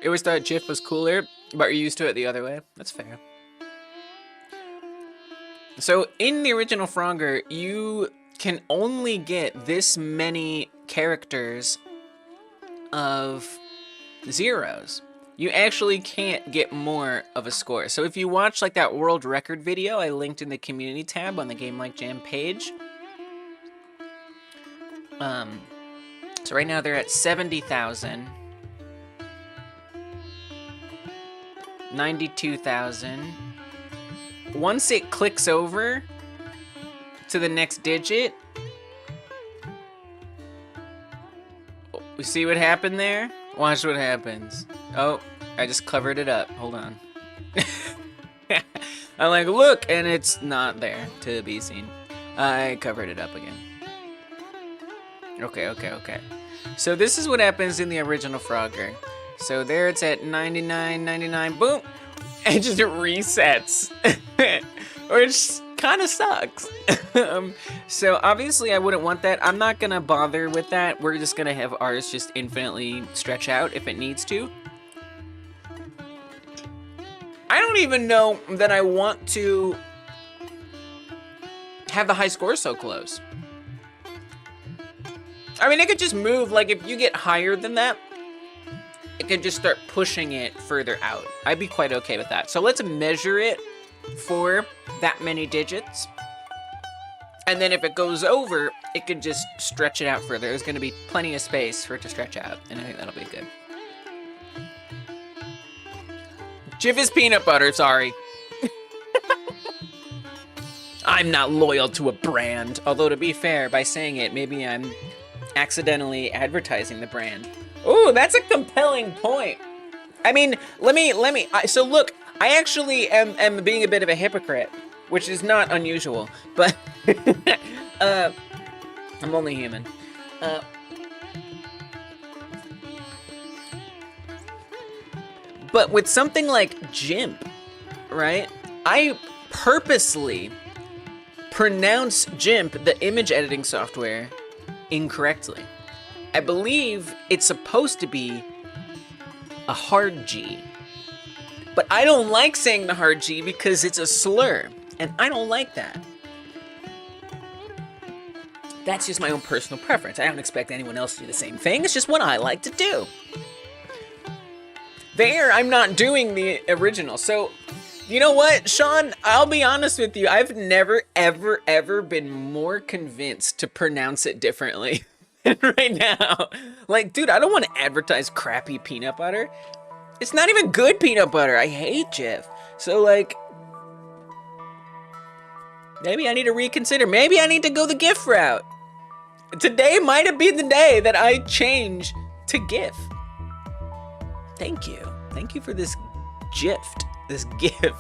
I always thought GIF was cooler, but you're used to it the other way. That's fair. So in the original Frogger, you can only get this many characters of zeros. You actually can't get more of a score. So if you watch like that world record video I linked in the community tab on the Game Like Jam page. So right now they're at 70,000. 92,000. Once it clicks over to the next digit, we see what happened there? Watch what happens. Oh, I just covered it up. Hold on. I'm like, look, and it's not there to be seen. I covered it up again. Okay. So this is what happens in the original Frogger. So there it's at 99, 99, boom. It just resets. Which kind of sucks. So obviously I wouldn't want that. I'm not gonna bother with that. We're just gonna have ours just infinitely stretch out if it needs to. I don't even know that I want to have the high score so close. I mean, it could just move, like if you get higher than that, it could just start pushing it further out. I'd be quite okay with that. So let's measure it for that many digits. And then if it goes over, it could just stretch it out further. There's gonna be plenty of space for it to stretch out, and I think that'll be good. Jif is peanut butter, sorry. I'm not loyal to a brand. Although to be fair, by saying it, maybe I'm accidentally advertising the brand. Ooh, that's a compelling point. I mean, so look, I actually am being a bit of a hypocrite, which is not unusual, but I'm only human. But with something like GIMP, right? I purposely pronounce GIMP, the image editing software, incorrectly. I believe it's supposed to be a hard G. But I don't like saying the hard G because it's a slur, and I don't like that. That's just my own personal preference. I don't expect anyone else to do the same thing. It's just what I like to do. There, I'm not doing the original. So, you know what, Sean? I'll be honest with you. I've never, ever, ever been more convinced to pronounce it differently than right now. Like, dude, I don't want to advertise crappy peanut butter. It's not even good peanut butter. I hate Jif. So, like, maybe I need to reconsider. Maybe I need to go the GIF route. Today might have been the day that I change to GIF. Thank you. Thank you for this gift. This gift.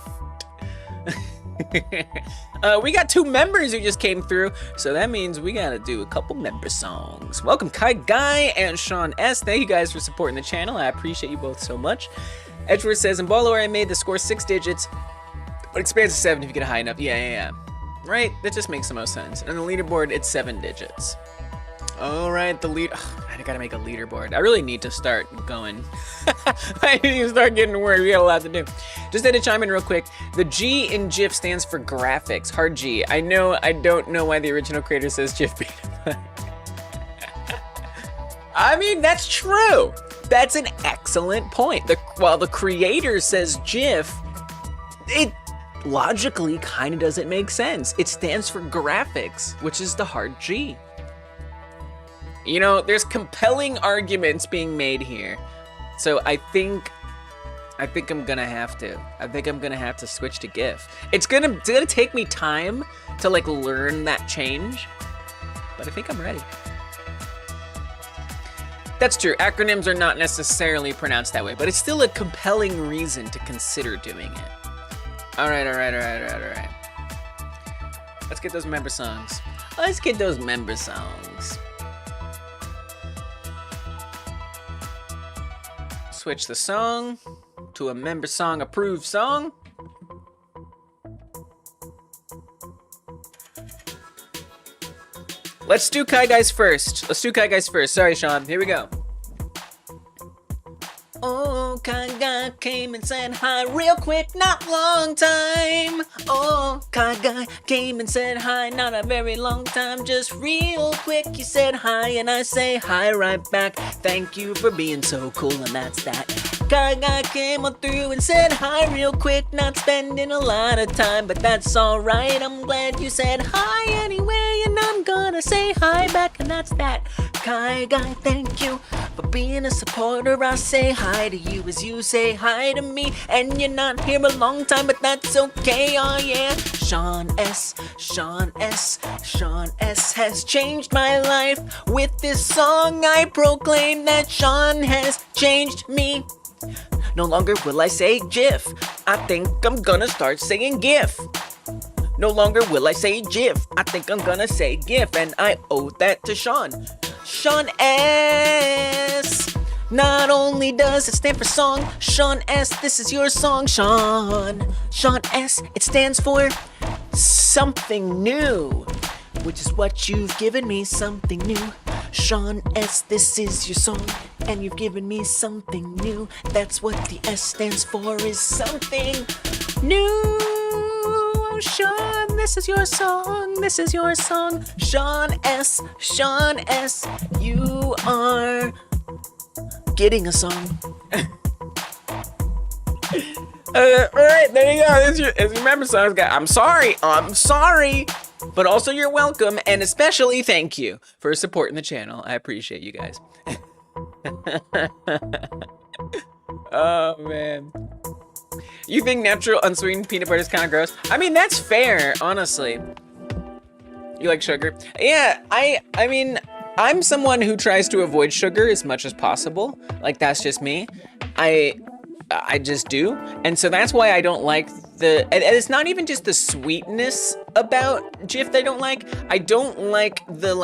We got 2 members who just came through, so that means we gotta do a couple member songs. Welcome Kai Guy and Sean S. Thank you guys for supporting the channel. I appreciate you both so much. Edgeworth says, in Ballaware I made the score 6 digits, but expands to 7 if you get high enough. Yeah. Right? That just makes the most sense. And the leaderboard, it's 7 digits. All right, the lead. Oh, I gotta make a leaderboard. I really need to start going. I need to start getting to work. We got a lot to do. Just had to chime in real quick. The G in GIF stands for graphics. Hard G. I know. I don't know why the original creator says GIF peanut butter. I mean, that's true. That's an excellent point. While the creator says GIF, it logically kind of doesn't make sense. It stands for graphics, which is the hard G. You know, there's compelling arguments being made here. So I think I'm gonna have to. I think I'm gonna have to switch to GIF. It's gonna take me time to like learn that change, but I think I'm ready. That's true. Acronyms are not necessarily pronounced that way, but it's still a compelling reason to consider doing it. All right. Let's get those member songs. Switch the song to a member song approved song. Let's do Kai Guys first. Sorry, Sean. Here we go. Oh, Kai Guy came and said hi real quick, not long time. Oh, Kai Guy came and said hi, not a very long time, just real quick. You said hi and I say hi right back. Thank you for being so cool, and that's that. Kai Guy came on through and said hi real quick, not spending a lot of time, but that's alright. I'm glad you said hi anyway, and I'm gonna say hi back, and that's that. Kai Guy, thank you for being a supporter. I say hi to you as you say hi to me, and you're not here a long time, but that's okay. Oh yeah, Sean S has changed my life. With this song I proclaim that Sean has changed me. No longer will I say GIF. I think I'm gonna start saying GIF. No longer will I say GIF. I think I'm gonna say GIF, and I owe that to Sean. Sean S. Not only does it stand for song, Sean S, this is your song, Sean. Sean S, it stands for something new, which is what you've given me, something new. Sean S, this is your song, and you've given me something new. That's what the S stands for, is something new. Sean, this is your song, this is your song. Sean S, you are getting a song. All right, there you go. It's your member songs, guy. I'm sorry, but also you're welcome, and especially thank you for supporting the channel. I appreciate you guys. Oh man. You think natural unsweetened peanut butter is kind of gross? I mean, that's fair, honestly. You like sugar? Yeah, I mean, I'm someone who tries to avoid sugar as much as possible. Like, that's just me. I just do. And so that's why I don't like and it's not even just the sweetness about Jif that I don't like. I don't like the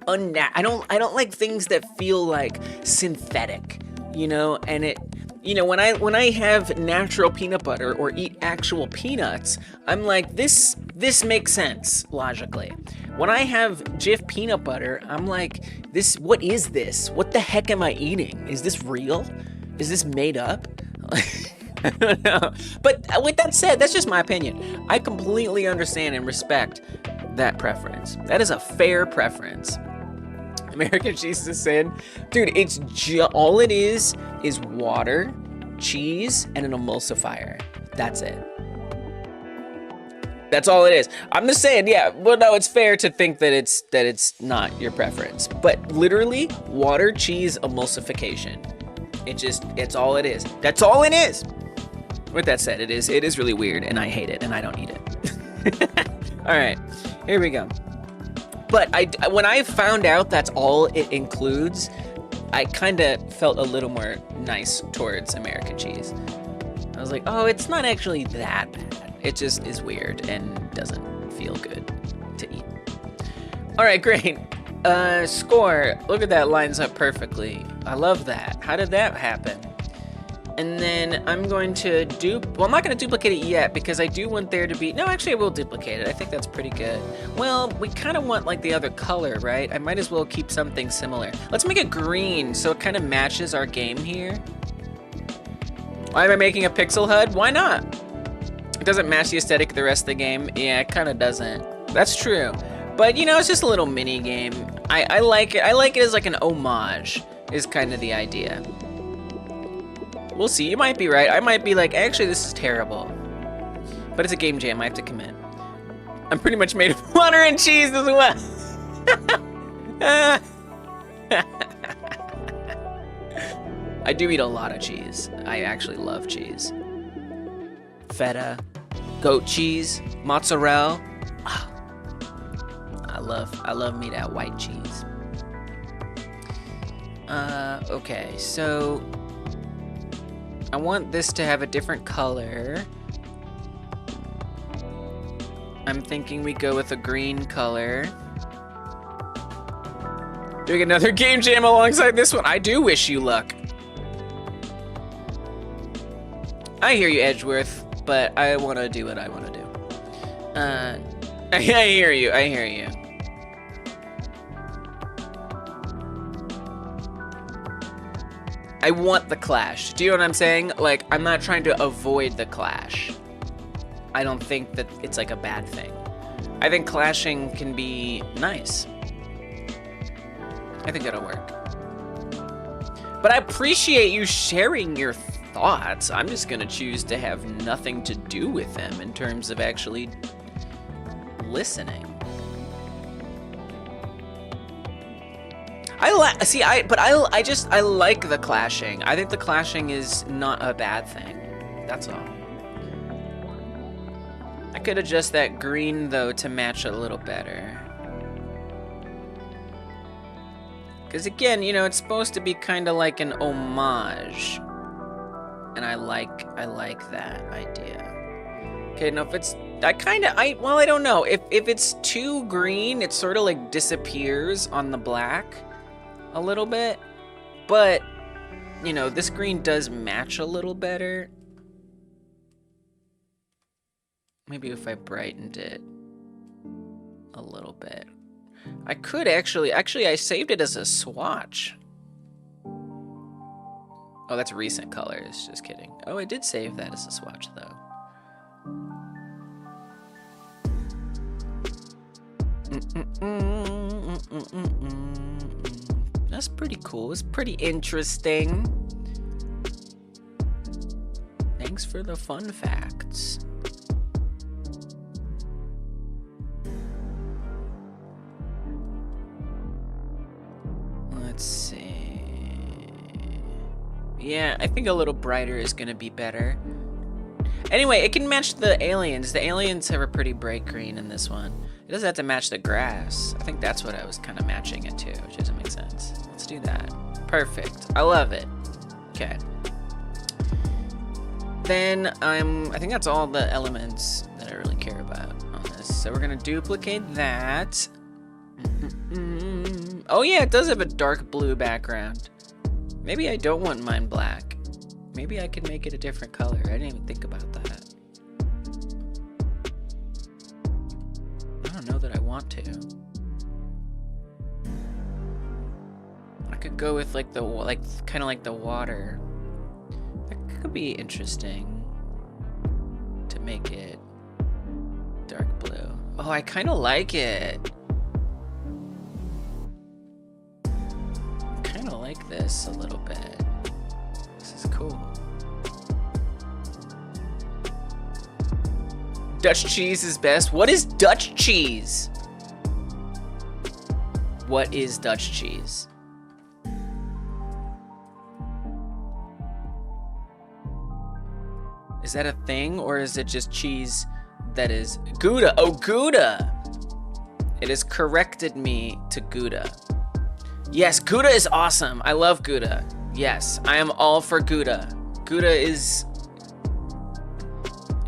I don't like things that feel like synthetic, you know, and when I have natural peanut butter or eat actual peanuts, I'm like, this makes sense logically. When I have Jif peanut butter, I'm like, what is this? What the heck am I eating? Is this real? Is this made up? I don't know. But with that said, that's just my opinion. I completely understand and respect that preference. That is a fair preference. American cheese is saying, dude, it's all it is water, cheese, and an emulsifier. That's it. That's all it is. I'm just saying, yeah, well, no, it's fair to think that it's not your preference. But literally, water, cheese, emulsification. It's all it is. That's all it is. With that said, it is really weird, and I hate it, and I don't eat it. All right, here we go. But when I found out that's all it includes, I kind of felt a little more nice towards American cheese. I was like, oh, it's not actually that bad. It just is weird and doesn't feel good to eat. All right, great. Score. Look at that, lines up perfectly. I love that. How did that happen? And then I'm going to well, I'm not going to duplicate it yet because I do want there to be, no, actually I will duplicate it. I think that's pretty good. Well, we kind of want like the other color, right? I might as well keep something similar. Let's make it green so it kind of matches our game here. Why am I making a pixel HUD? Why not? It doesn't match the aesthetic of the rest of the game. Yeah, it kind of doesn't. That's true. But you know, it's just a little mini game. I like it. I like it as like an homage is kind of the idea. We'll see, you might be right. I might be like, actually, this is terrible. But it's a game jam, I have to commit. I'm pretty much made of water and cheese as well. I do eat a lot of cheese. I actually love cheese. Feta, goat cheese, mozzarella. Oh, I love me that white cheese. Okay, so I want this to have a different color. I'm thinking we go with a green color. Doing another game jam alongside this one. I do wish you luck. I hear you, Edgeworth, but I want to do what I want to do. I hear you. I hear you. I want the clash. Do you know what I'm saying? Like, I'm not trying to avoid the clash. I don't think that it's like a bad thing. I think clashing can be nice. I think that'll work. But I appreciate you sharing your thoughts. I'm just gonna choose to have nothing to do with them in terms of actually listening. I like the clashing. I think the clashing is not a bad thing. That's all. I could adjust that green though to match a little better. Because again, you know, it's supposed to be kind of like an homage. And I like that idea. Okay, now if it's, well, I don't know. If it's too green, it sort of like disappears on the black a little bit. But, you know, this green does match a little better. Maybe if I brightened it a little bit. I could actually I saved it as a swatch. Oh, that's recent colors, just kidding. Oh, I did save that as a swatch though. That's pretty cool, it's pretty interesting. Thanks Thanks for the fun facts. Let's see. Yeah, I think a little brighter is gonna be better. Anyway, it can match the aliens. The aliens have a pretty bright green in this one. It doesn't have to match the grass. I think that's what I was kind of matching it to, which doesn't make sense. Let's do that. Perfect. I love it. Okay. Then I think that's all the elements that I really care about on this. So we're gonna duplicate that. Oh yeah, it does have a dark blue background. Maybe I don't want mine black. Maybe I could make it a different color. I didn't even think about that. I don't know that I want to. I could go with like the kind of like the water. That could be interesting to make it dark blue. Oh, I kind of like it. I kind of like this a little bit. This is cool. Dutch cheese is best. What is Dutch cheese? What is Dutch cheese? Is that a thing, or is it just cheese that is Gouda? Oh, Gouda! It has corrected me to Gouda. Yes, Gouda is awesome. I love Gouda. Yes, I am all for Gouda. Gouda is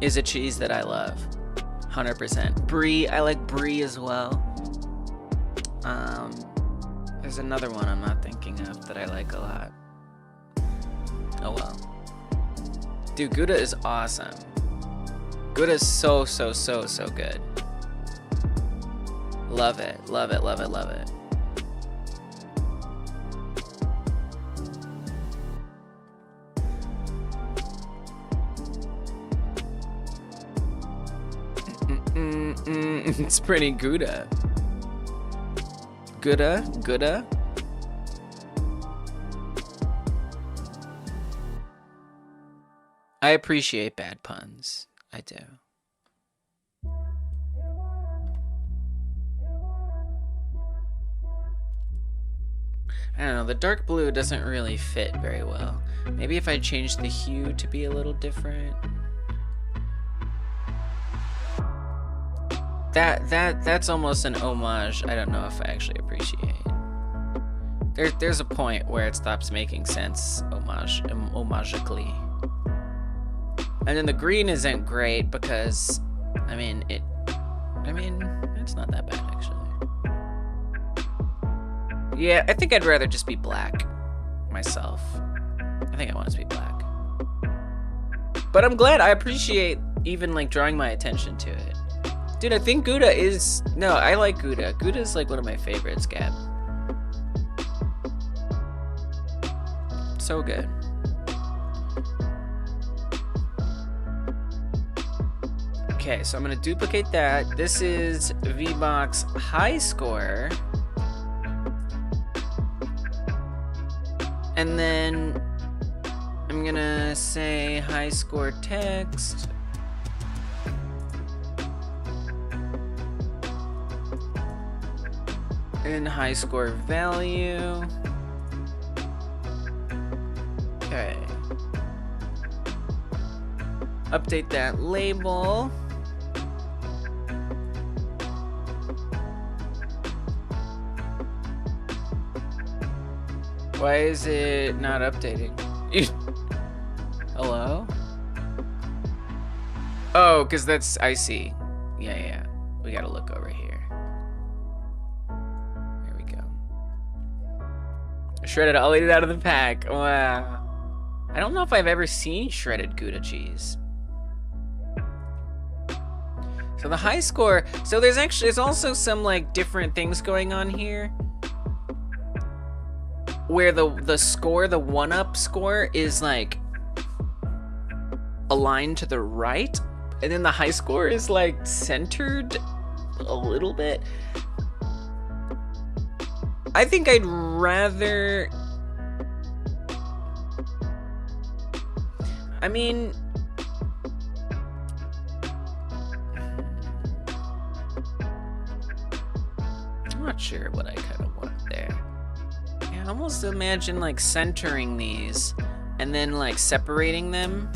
a cheese that I love. 100%. Brie, I like brie as well. There's another one I'm not thinking of that I like a lot. Oh well. Dude, Gouda is awesome. Gouda is so good. Love it, love it, love it, love it. It's pretty Gouda. Gouda. I appreciate bad puns. I do. I don't know, the dark blue doesn't really fit very well. Maybe if I change the hue to be a little different. That's almost an homage I don't know if I actually appreciate. There's a point where it stops making sense homagically. And then the green isn't great because it's not that bad actually. Yeah, I think I'd rather just be black myself. I think I want it to be black. But I'm glad, I appreciate even like drawing my attention to it. Dude, I think Gouda is... No, I like Gouda. Gouda is like one of my favorites, Gab. So good. Okay, so I'm gonna duplicate that. This is VBox high score. And then I'm gonna say high score text. And high score value. Okay. Update that label. Why is it not updating? Hello? Oh, because that's, I see. Yeah. We gotta look over here. There we go. Shredded, I'll eat it out of the pack. Wow. I don't know if I've ever seen shredded Gouda cheese. So the high score, so there's also some like different things going on here. Where the score, the 1-up score is like aligned to the right, and then the high score is like centered a little bit. I think I'd rather, not sure what I kind of want there. Yeah, I almost imagine like centering these and then like separating them.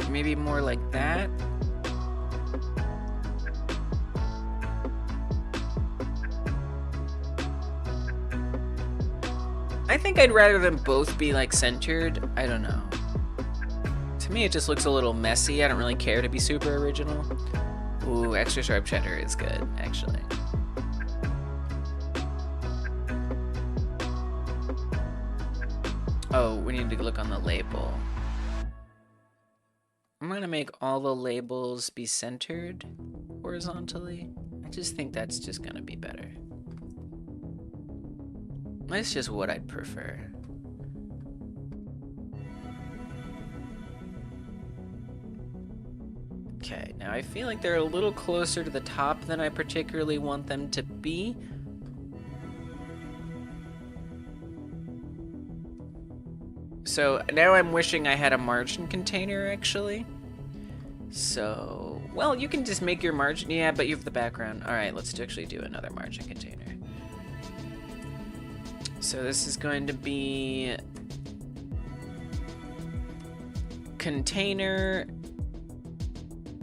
Maybe more like that. I think I'd rather them both be like centered. I don't know. To me, it just looks a little messy. I don't really care to be super original. Ooh, extra sharp cheddar is good, actually. Oh, we need to look on the label. I'm gonna make all the labels be centered horizontally. I just think that's just gonna be better. That's just what I'd prefer. Okay, now I feel like they're a little closer to the top than I particularly want them to be. So now I'm wishing I had a margin container, actually. So, well, you can just make your margin. Yeah, but you have the background. All right, let's actually do another margin container. So this is going to be container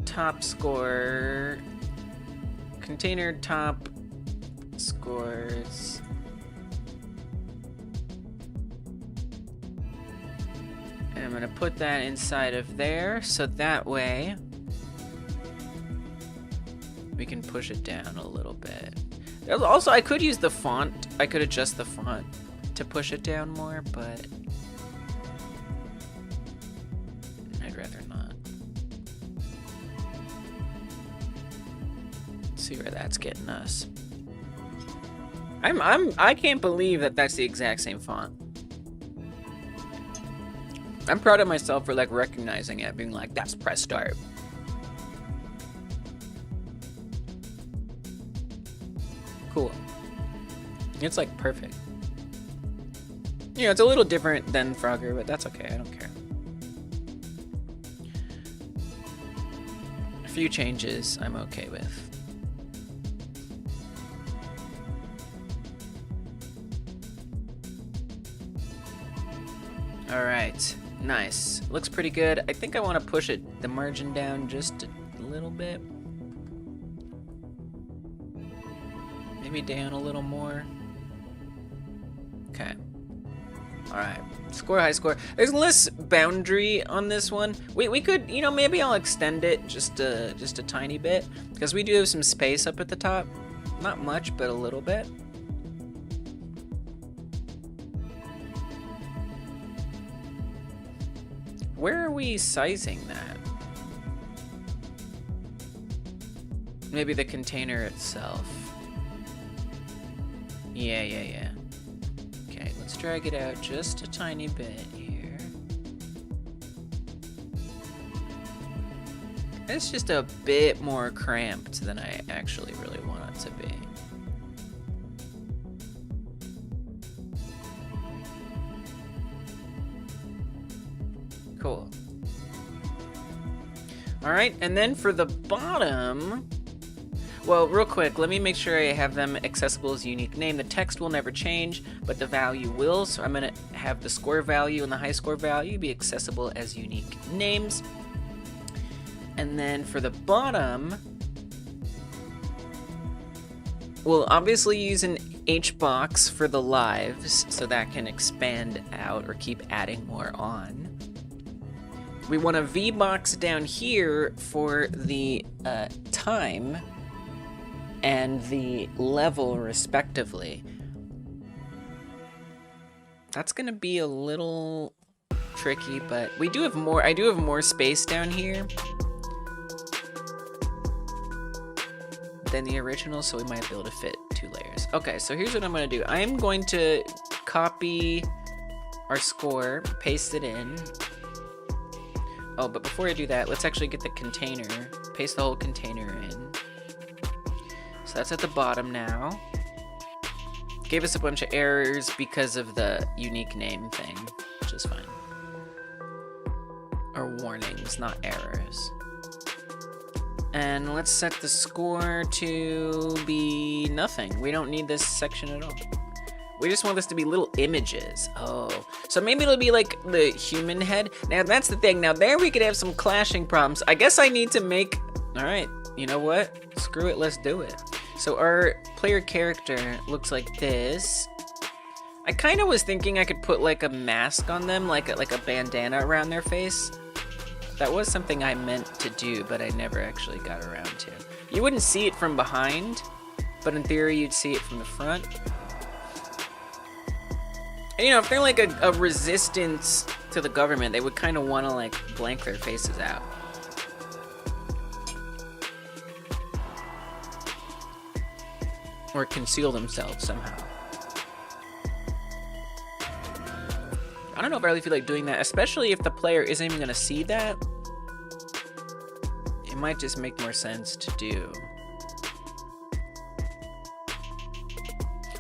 top score, container top scores. And I'm gonna put that inside of there, so that way we can push it down a little bit. Also, I could use the font. I could adjust the font to push it down more, but I'd rather not. Let's see where that's getting us. I can't believe that that's the exact same font. I'm proud of myself for like recognizing it, being like, that's press start. Cool. It's like perfect. You know, it's a little different than Frogger, but that's okay. I don't care. A few changes I'm okay with. All right, nice. Looks pretty good. I think I want to push the margin down just a little bit. Maybe down a little more. Okay. All right. Score, high score. There's less boundary on this one. We could, you know, maybe I'll extend it just a tiny bit because we do have some space up at the top. Not much, but a little bit. Where are we sizing that? Maybe the container itself. Yeah. Okay, let's drag it out just a tiny bit here. It's just a bit more cramped than I actually really want it to be. Cool. All right, and then for the bottom, well, real quick, let me make sure I have them accessible as unique name. The text will never change, but the value will. So I'm gonna have the score value and the high score value be accessible as unique names. And then for the bottom, we'll obviously use an HBox for the lives, so that can expand out or keep adding more on. We want a VBox down here for the time and the level respectively. That's gonna be a little tricky, but we do have more. I do have more space down here than the original, so we might be able to fit 2 layers. Okay, so here's what I'm gonna do. I'm going to copy our score, paste it in. Oh, but before I do that, let's actually get the container, paste the whole container in. So that's at the bottom now. Gave us a bunch of errors because of the unique name thing, which is fine. Or warnings, not errors. And let's set the score to be nothing. We don't need this section at all. We just want this to be little images. Oh, so maybe it'll be like the human head. Now that's the thing. Now there we could have some clashing problems. I guess I need to make, all right, you know what? Screw it, let's do it. So our player character looks like this. I kind of was thinking I could put like a mask on them, like a bandana around their face. That was something I meant to do, but I never actually got around to. You wouldn't see it from behind, but in theory you'd see it from the front. And, you know, if they're like a resistance to the government, they would kind of want to like blank their faces out. Or conceal themselves somehow. I don't know if I really feel like doing that, especially if the player isn't even gonna see that. It might just make more sense to do.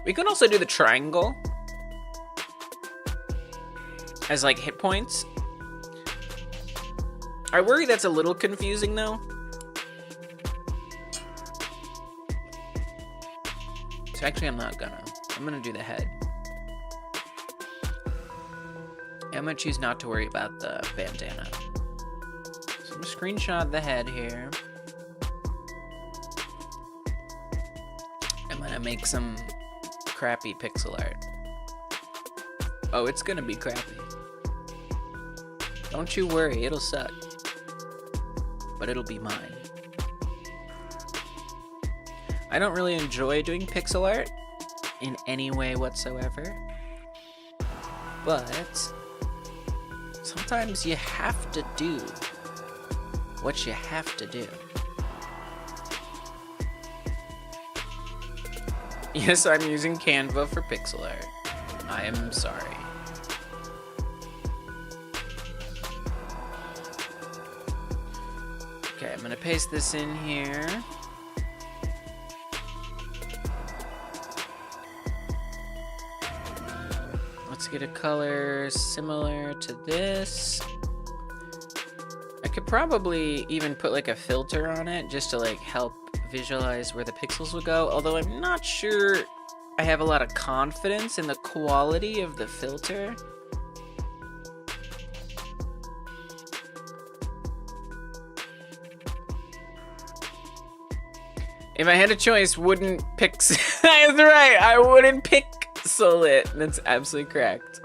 We could also do the triangle as like hit points. I worry that's a little confusing though. So actually I'm gonna do the head. I'm gonna choose not to worry about the bandana. So I'm gonna screenshot the head here. I'm gonna make some crappy pixel art. Oh, it's gonna be crappy. Don't you worry, it'll suck. But it'll be mine. I don't really enjoy doing pixel art in any way whatsoever. But sometimes you have to do what you have to do. Yes, I'm using Canva for pixel art. I am sorry. Okay, I'm gonna paste this in here. Let's get a color similar to this. I could probably even put like a filter on it just to like help visualize where the pixels will go, although I'm not sure I have a lot of confidence in the quality of the filter. If I had a choice, wouldn't pixel. That's right, I wouldn't pixel it. That's absolutely correct.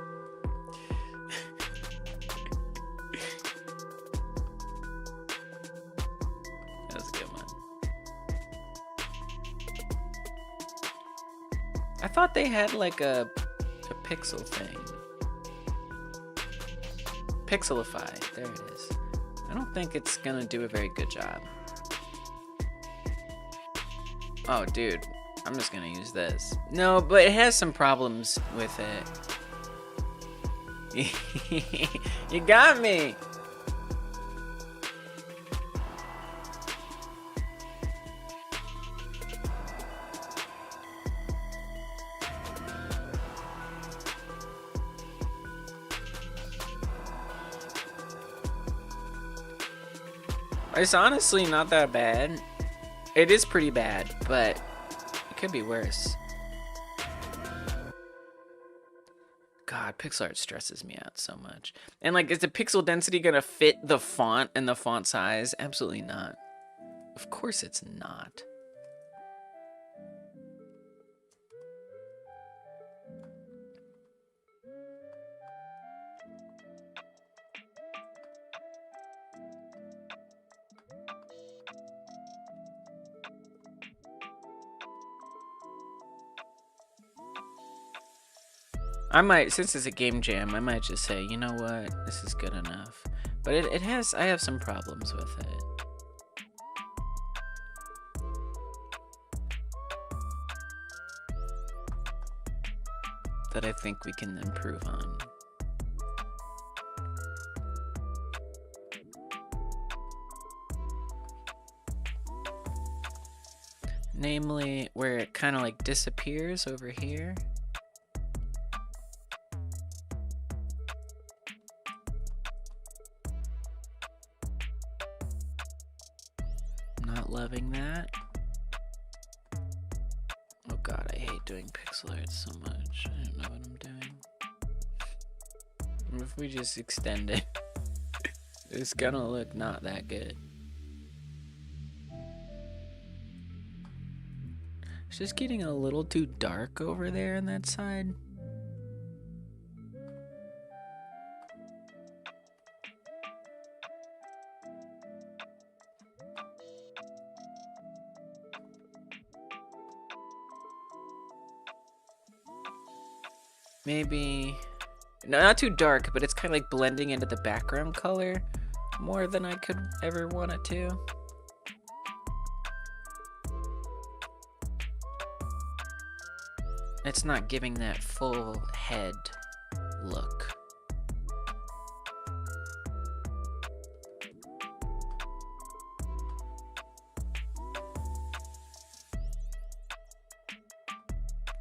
That was a good one. I thought they had like a pixel thing. Pixelify, there it is. I don't think it's gonna do a very good job. Oh, dude, I'm just gonna use this. No, but it has some problems with it. You got me! It's honestly not that bad. It is pretty bad, but it could be worse. God, pixel art stresses me out so much. And like, is the pixel density gonna fit the font and the font size? Absolutely not. Of course it's not. I might, since it's a game jam, I might just say, you know what, this is good enough. But it has, I have some problems with it. That I think we can improve on. Namely, where it kind of like disappears over here. loving that. Oh god, I hate doing pixel art so much. I don't know what I'm doing. What if we just extend it? It's gonna look not that good. It's just getting a little too dark over there on that side. Maybe, no, not too dark, but it's kind of like blending into the background color more than I could ever want it to. It's not giving that full head look.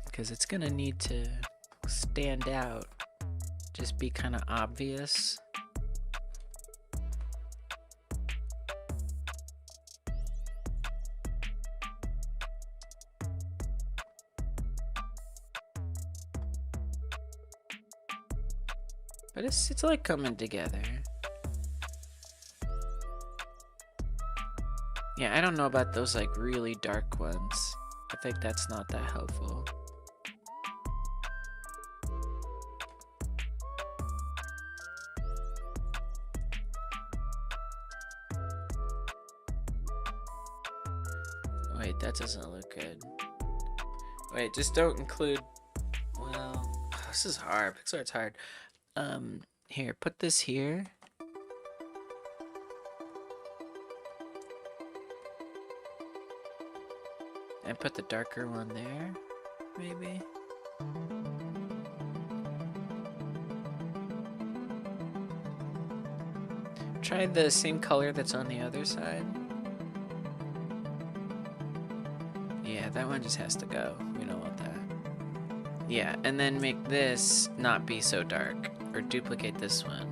Because it's gonna need to stand out, just be kind of obvious. But it's like coming together. Yeah, I don't know about those like really dark ones. I think that's not that helpful. Wait, that doesn't look good. Wait, just don't include, well, this is hard. Pixel art's hard. Here, put this here. And put the darker one there, maybe. Try the same color that's on the other side. Yeah, that one just has to go. We don't want that. Yeah, and then make this not be so dark. Or duplicate this one.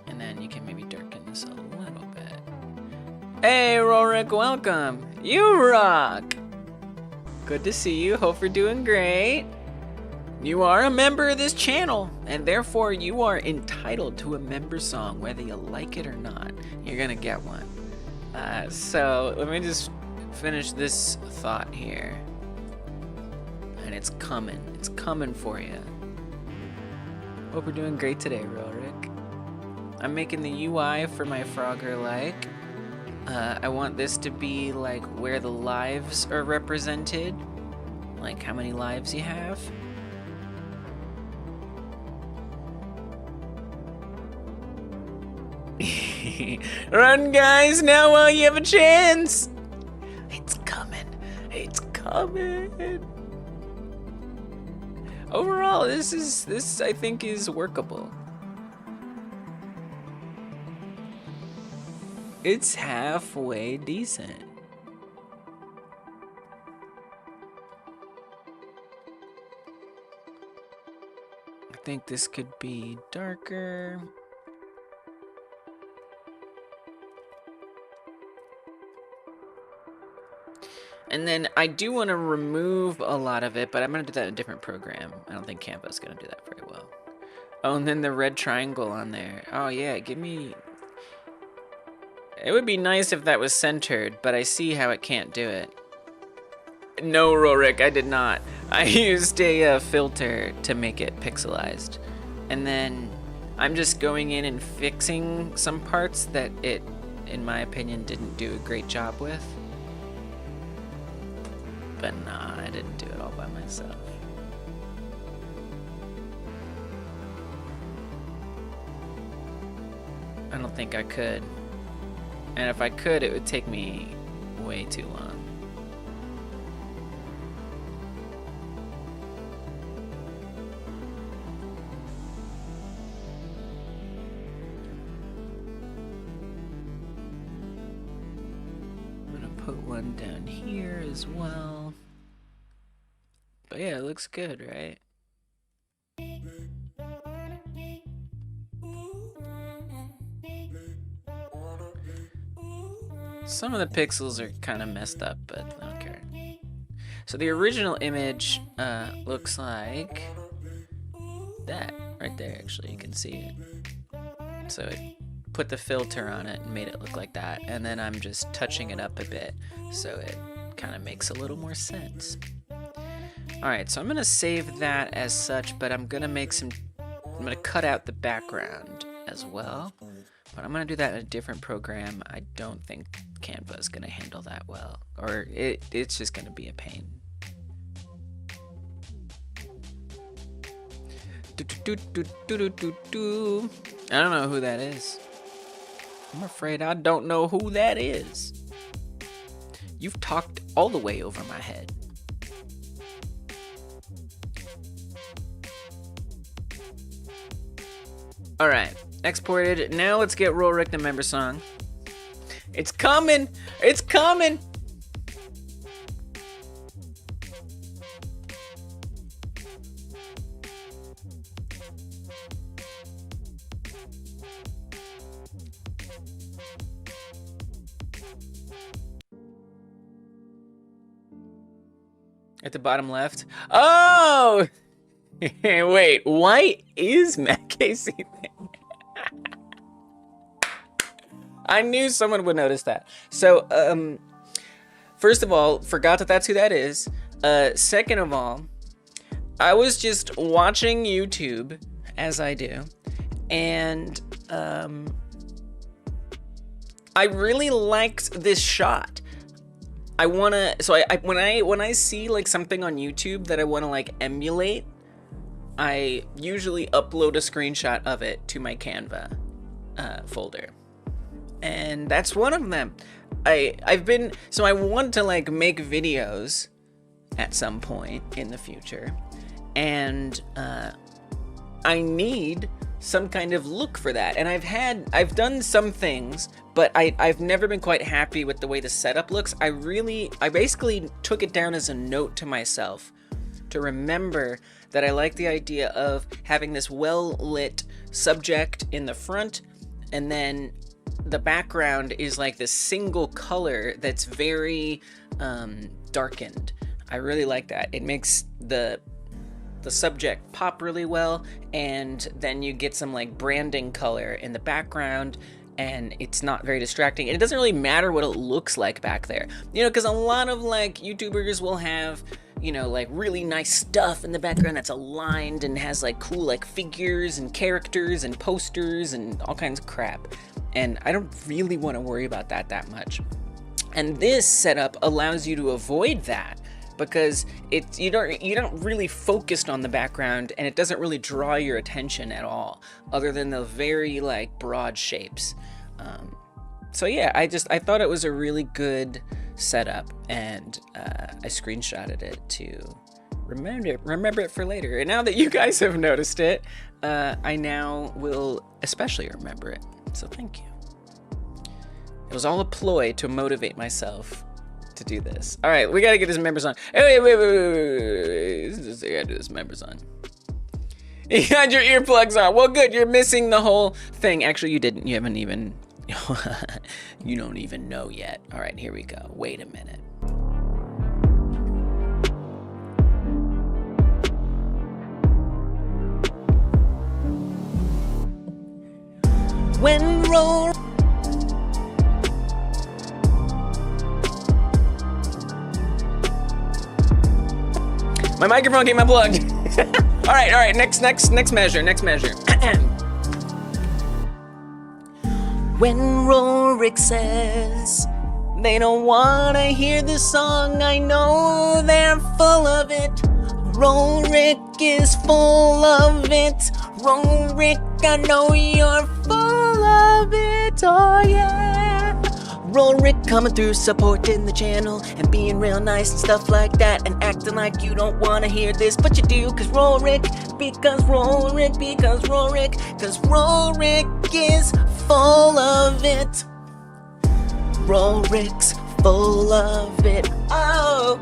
And then you can maybe darken this a little bit. Hey, Rorik, welcome! You rock! Good to see you. Hope you're doing great. You are a member of this channel, and therefore you are entitled to a member song, whether you like it or not. You're gonna get one. So let me just finish this thought here. And it's coming. It's coming for you. Hope we're doing great today, Rorik. I'm making the UI for my Frogger-like. I want this to be like where the lives are represented. Like how many lives you have. Run, guys, now while you have a chance! It's coming. It's coming. Overall, this I think is workable. It's halfway decent. I think this could be darker. And then I do want to remove a lot of it, but I'm going to do that in a different program. I don't think Canva's going to do that very well. Oh, and then the red triangle on there. Oh, yeah, give me... It would be nice if that was centered, but I see how it can't do it. No, Rorik, I did not. I used a filter to make it pixelized. And then I'm just going in and fixing some parts that it, in my opinion, didn't do a great job with. But nah, I didn't do it all by myself. I don't think I could. And if I could, it would take me way too long. I'm gonna put one down here as well. But yeah, it looks good, right? Some of the pixels are kind of messed up, but I don't care. So the original image looks like that right there. Actually, you can see it. So it put the filter on it and made it look like that, and then I'm just touching it up a bit so it kind of makes a little more sense. Alright, so I'm gonna save that as such, but I'm gonna cut out the background as well, but I'm gonna do that in a different program. I don't think Canva is gonna handle that well, or it's just gonna be a pain. I don't know who that is. I'm afraid I don't know who that is. You've talked all the way over my head. Alright, exported. Now let's get Rollrick the member song. It's coming! It's coming! At the bottom left. Oh! Wait, why is Matt Casey there? I knew someone would notice that. So, first of all, forgot that that's who that is. Second of all, I was just watching YouTube, as I do, and I really liked this shot. I wanna, so when I see like something on YouTube that I wanna like emulate, I usually upload a screenshot of it to my Canva folder, and that's one of them. I want to like make videos at some point in the future, and I need some kind of look for that. And I've done some things, but I've never been quite happy with the way the setup looks. I basically took it down as a note to myself to remember that I like the idea of having this well-lit subject in the front, and then the background is like this single color that's very darkened. I really like that. It makes the subject pop really well, and then you get some like branding color in the background, and it's not very distracting. And it doesn't really matter what it looks like back there, you know, because a lot of like YouTubers will have, you know, like really nice stuff in the background that's aligned and has like cool like figures and characters and posters and all kinds of crap. And I don't really want to worry about that much. And this setup allows you to avoid that, because you don't really focus on the background, and it doesn't really draw your attention at all, other than the very like broad shapes. So yeah, I thought it was a really good setup, and I screenshotted it to remember it for later. And now that you guys have noticed it, I now will especially remember it. So thank you. It was all a ploy to motivate myself to do this. All right, we gotta get this member song. Hey, wait. I gotta do this member song. You had your earplugs on. Well, good. You're missing the whole thing. Actually, you didn't. You haven't even. You don't even know yet. All right, here we go. Wait a minute. When roll. My microphone came unplugged. All right. Next measure. When Rorik says they don't wanna hear this song, I know they're full of it. Rorik is full of it. Rorik, I know you're full of it. Oh yeah. Rorik coming through, supporting the channel and being real nice and stuff like that, and acting like you don't want to hear this, but you do, because Rorik is full of it. Rorik's full of it. Oh,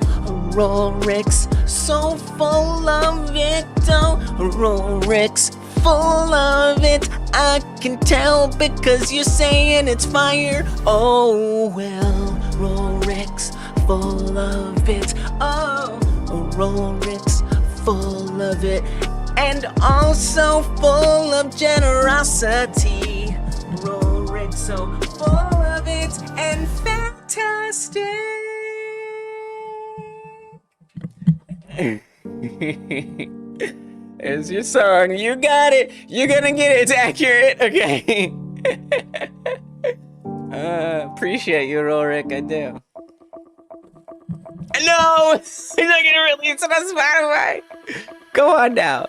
Rorik's so full of it. Oh, Rorik's full of it. I can tell because you're saying it's fire. Oh well, Rorik's full of it. Oh, Rorik's full of it. And also full of generosity. Rorik's so full of it and fantastic. There's your song. You got it. You're gonna get it. It's accurate. Okay. Appreciate you, Rorik. I do. No! He's not gonna release it on Spotify. Go on now.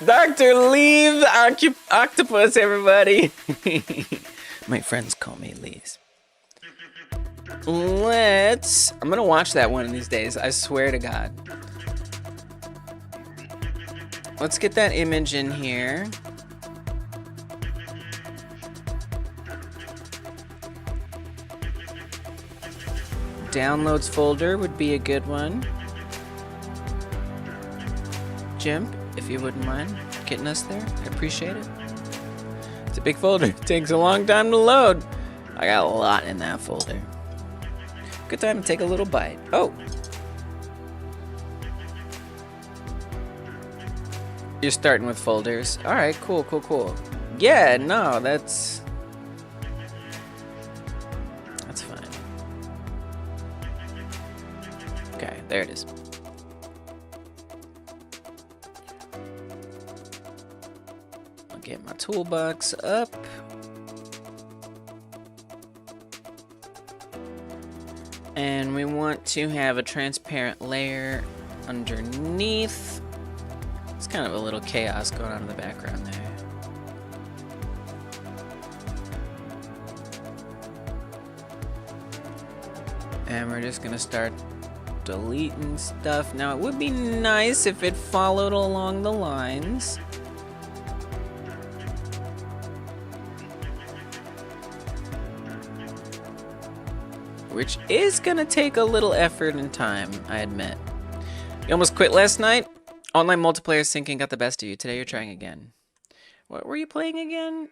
Doctor, leave the octopus, everybody. My friends call me Lise. I'm gonna watch that one of these days, I swear to God. Let's get that image in here. Downloads folder would be a good one. Jim, if you wouldn't mind getting us there, I appreciate it. It's a big folder, it takes a long time to load. I got a lot in that folder. Good time to take a little bite. Oh! You're starting with folders. Alright, cool, cool, cool. Yeah, no, that's fine. Okay, there it is. I'll get my toolbox up. And we want to have a transparent layer underneath. It's kind of a little chaos going on in the background there. And we're just gonna start deleting stuff. Now it would be nice if it followed along the lines. Which is gonna take a little effort and time, I admit. You almost quit last night? Online multiplayer syncing got the best of you. Today you're trying again. What were you playing again?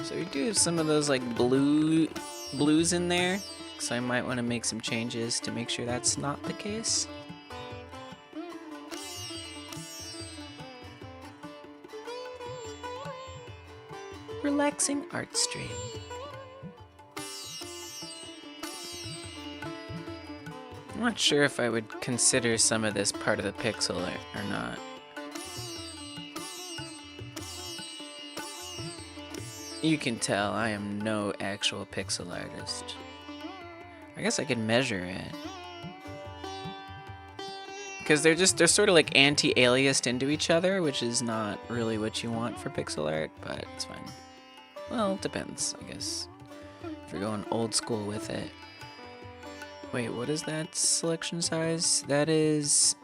So we do have some of those like blues in there. So I might want to make some changes to make sure that's not the case. Relaxing art stream. I'm not sure if I would consider some of this part of the pixel art or not. You can tell I am no actual pixel artist. I guess I could measure it. Because they're sort of like anti-aliased into each other, which is not really what you want for pixel art, but it's fine. Well, it depends, I guess. If you're going old school with it. Wait, what is that selection size? That is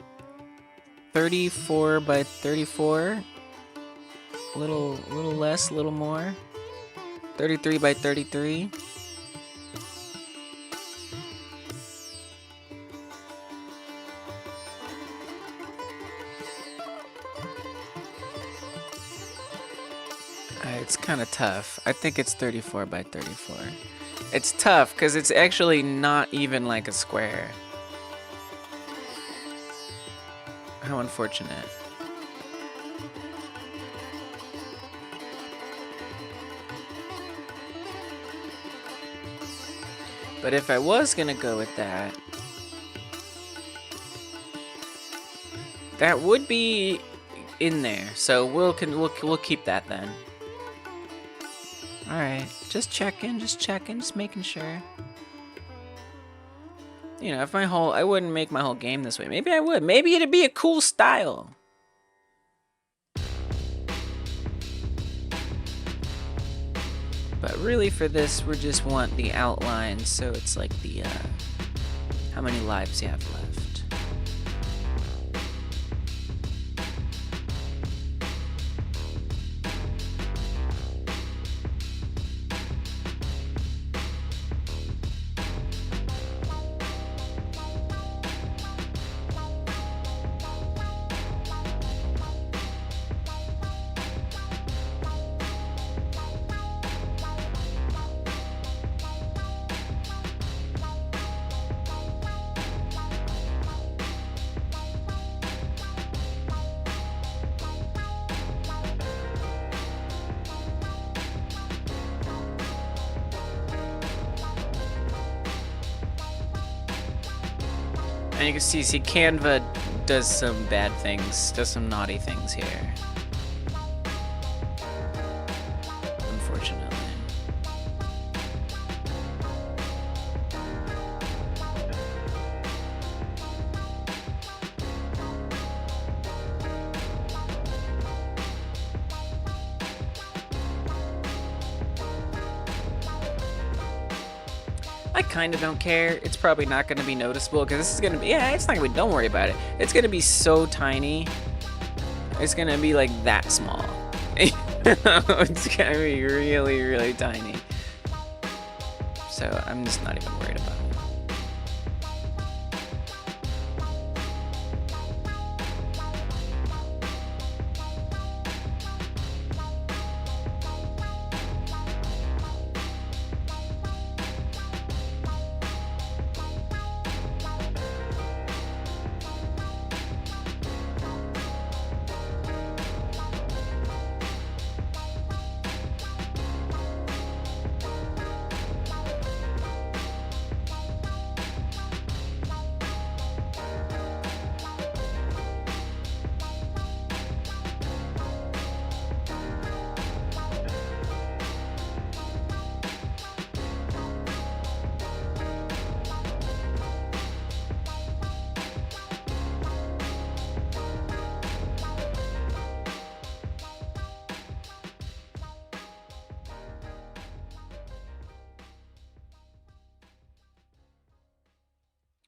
34 by 34. A little less, a little more. 33 by 33. It's kind of tough. I think it's 34 by 34. It's tough because it's actually not even like a square. How unfortunate. But if I was gonna go with that, that would be in there. So we'll keep that then. All right, just checking, just making sure. You know, if I wouldn't make my whole game this way. Maybe I would. Maybe it'd be a cool style. But really for this, we just want the outline, so it's like the, how many lives you have left. And you can see Canva does some bad things, does some naughty things here. Unfortunately. I kind of don't care. It's probably not going to be noticeable because this is going to be, yeah, it's not going to be, don't worry about it. It's going to be so tiny. It's going to be like that small. It's going to be really, really tiny. So I'm just not even worried about it.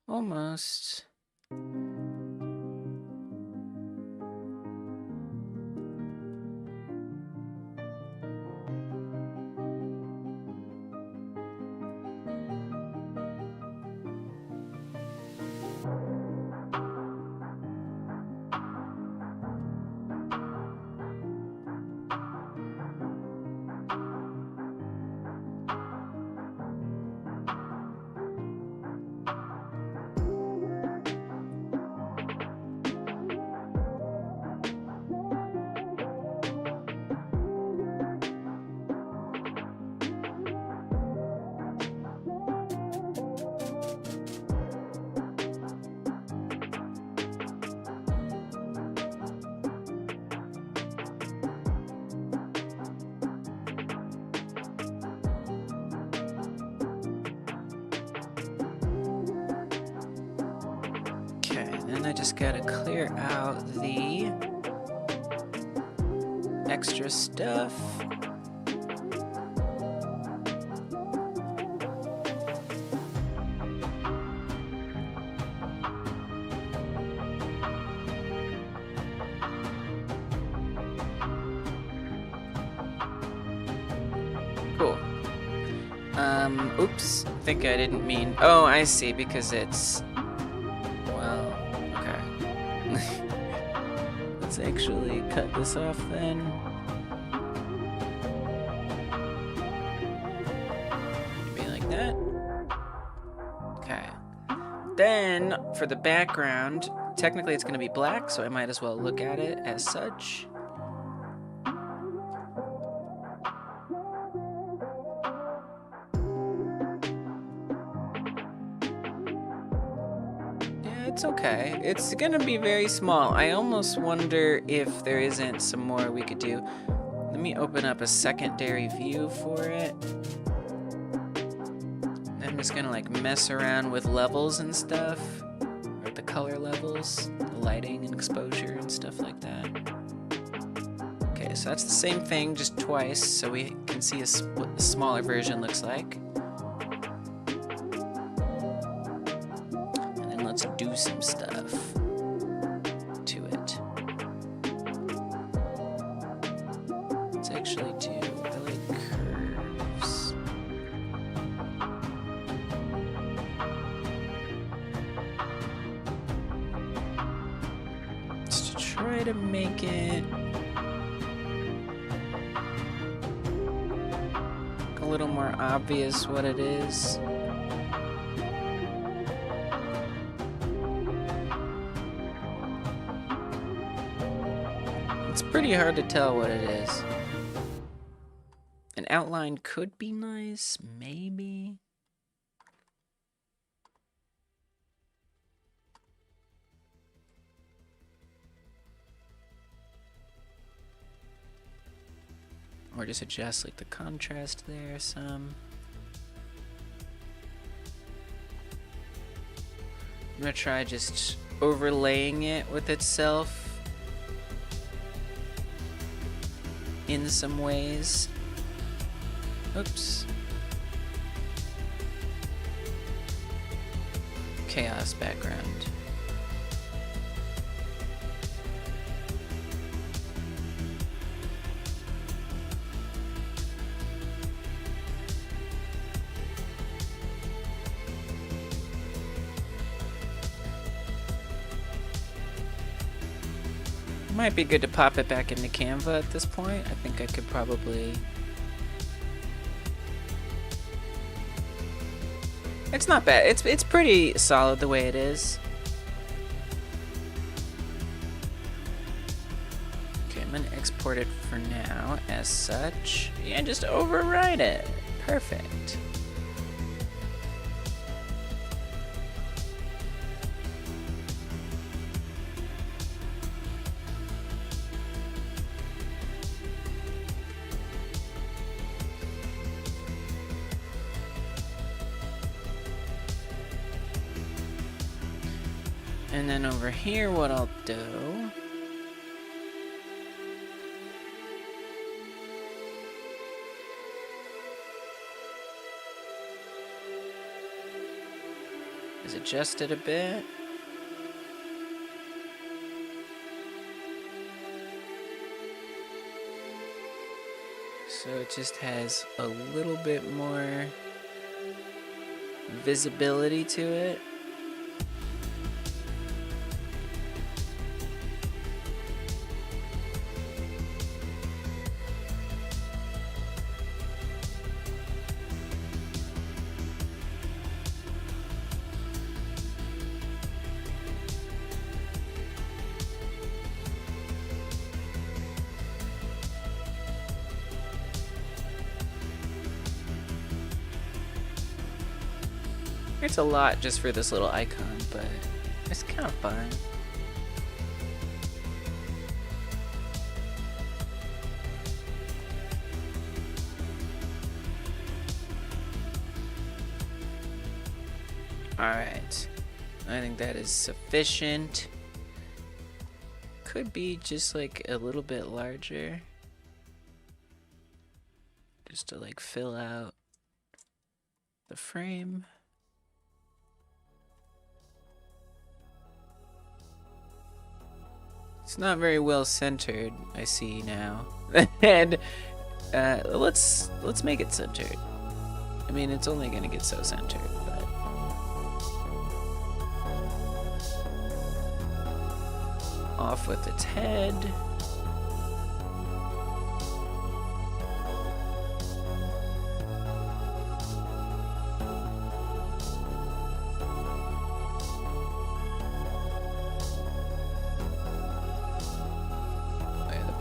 Almost. Then I just gotta clear out the extra stuff. Cool. Oops. I think I didn't mean. Oh, I see, because it's. Let's actually cut this off then. Maybe like that. Okay. Then, for the background, technically it's going to be black, so I might as well look at it as such. It's okay. It's gonna be very small. I almost wonder if there isn't some more we could do. Let me open up a secondary view for it. I'm just gonna like mess around with levels and stuff. Or the color levels, the lighting and exposure and stuff like that. Okay, so that's the same thing, just twice, so we can see what the smaller version looks like. Let's do some stuff to it. Let's actually do like curves. Just to try to make it a little more obvious what it is. It's pretty hard to tell what it is. An outline could be nice, maybe. Or just adjust like the contrast there some. I'm gonna try just overlaying it with itself in some ways. Oops. Chaos background. Might be good to pop it back into Canva at this point. I think I could probably... It's not bad. It's pretty solid the way it is. Okay, I'm gonna export it for now as such. And just override it. Perfect. And then over here, what I'll do is adjust it a bit. So it just has a little bit more visibility to it. It's a lot just for this little icon, but it's kind of fun. Alright, I think that is sufficient. Could be just like a little bit larger. Just to like fill out the frame. It's not very well centered, I see now. And let's make it centered. I mean, it's only gonna get so centered, but off with its head.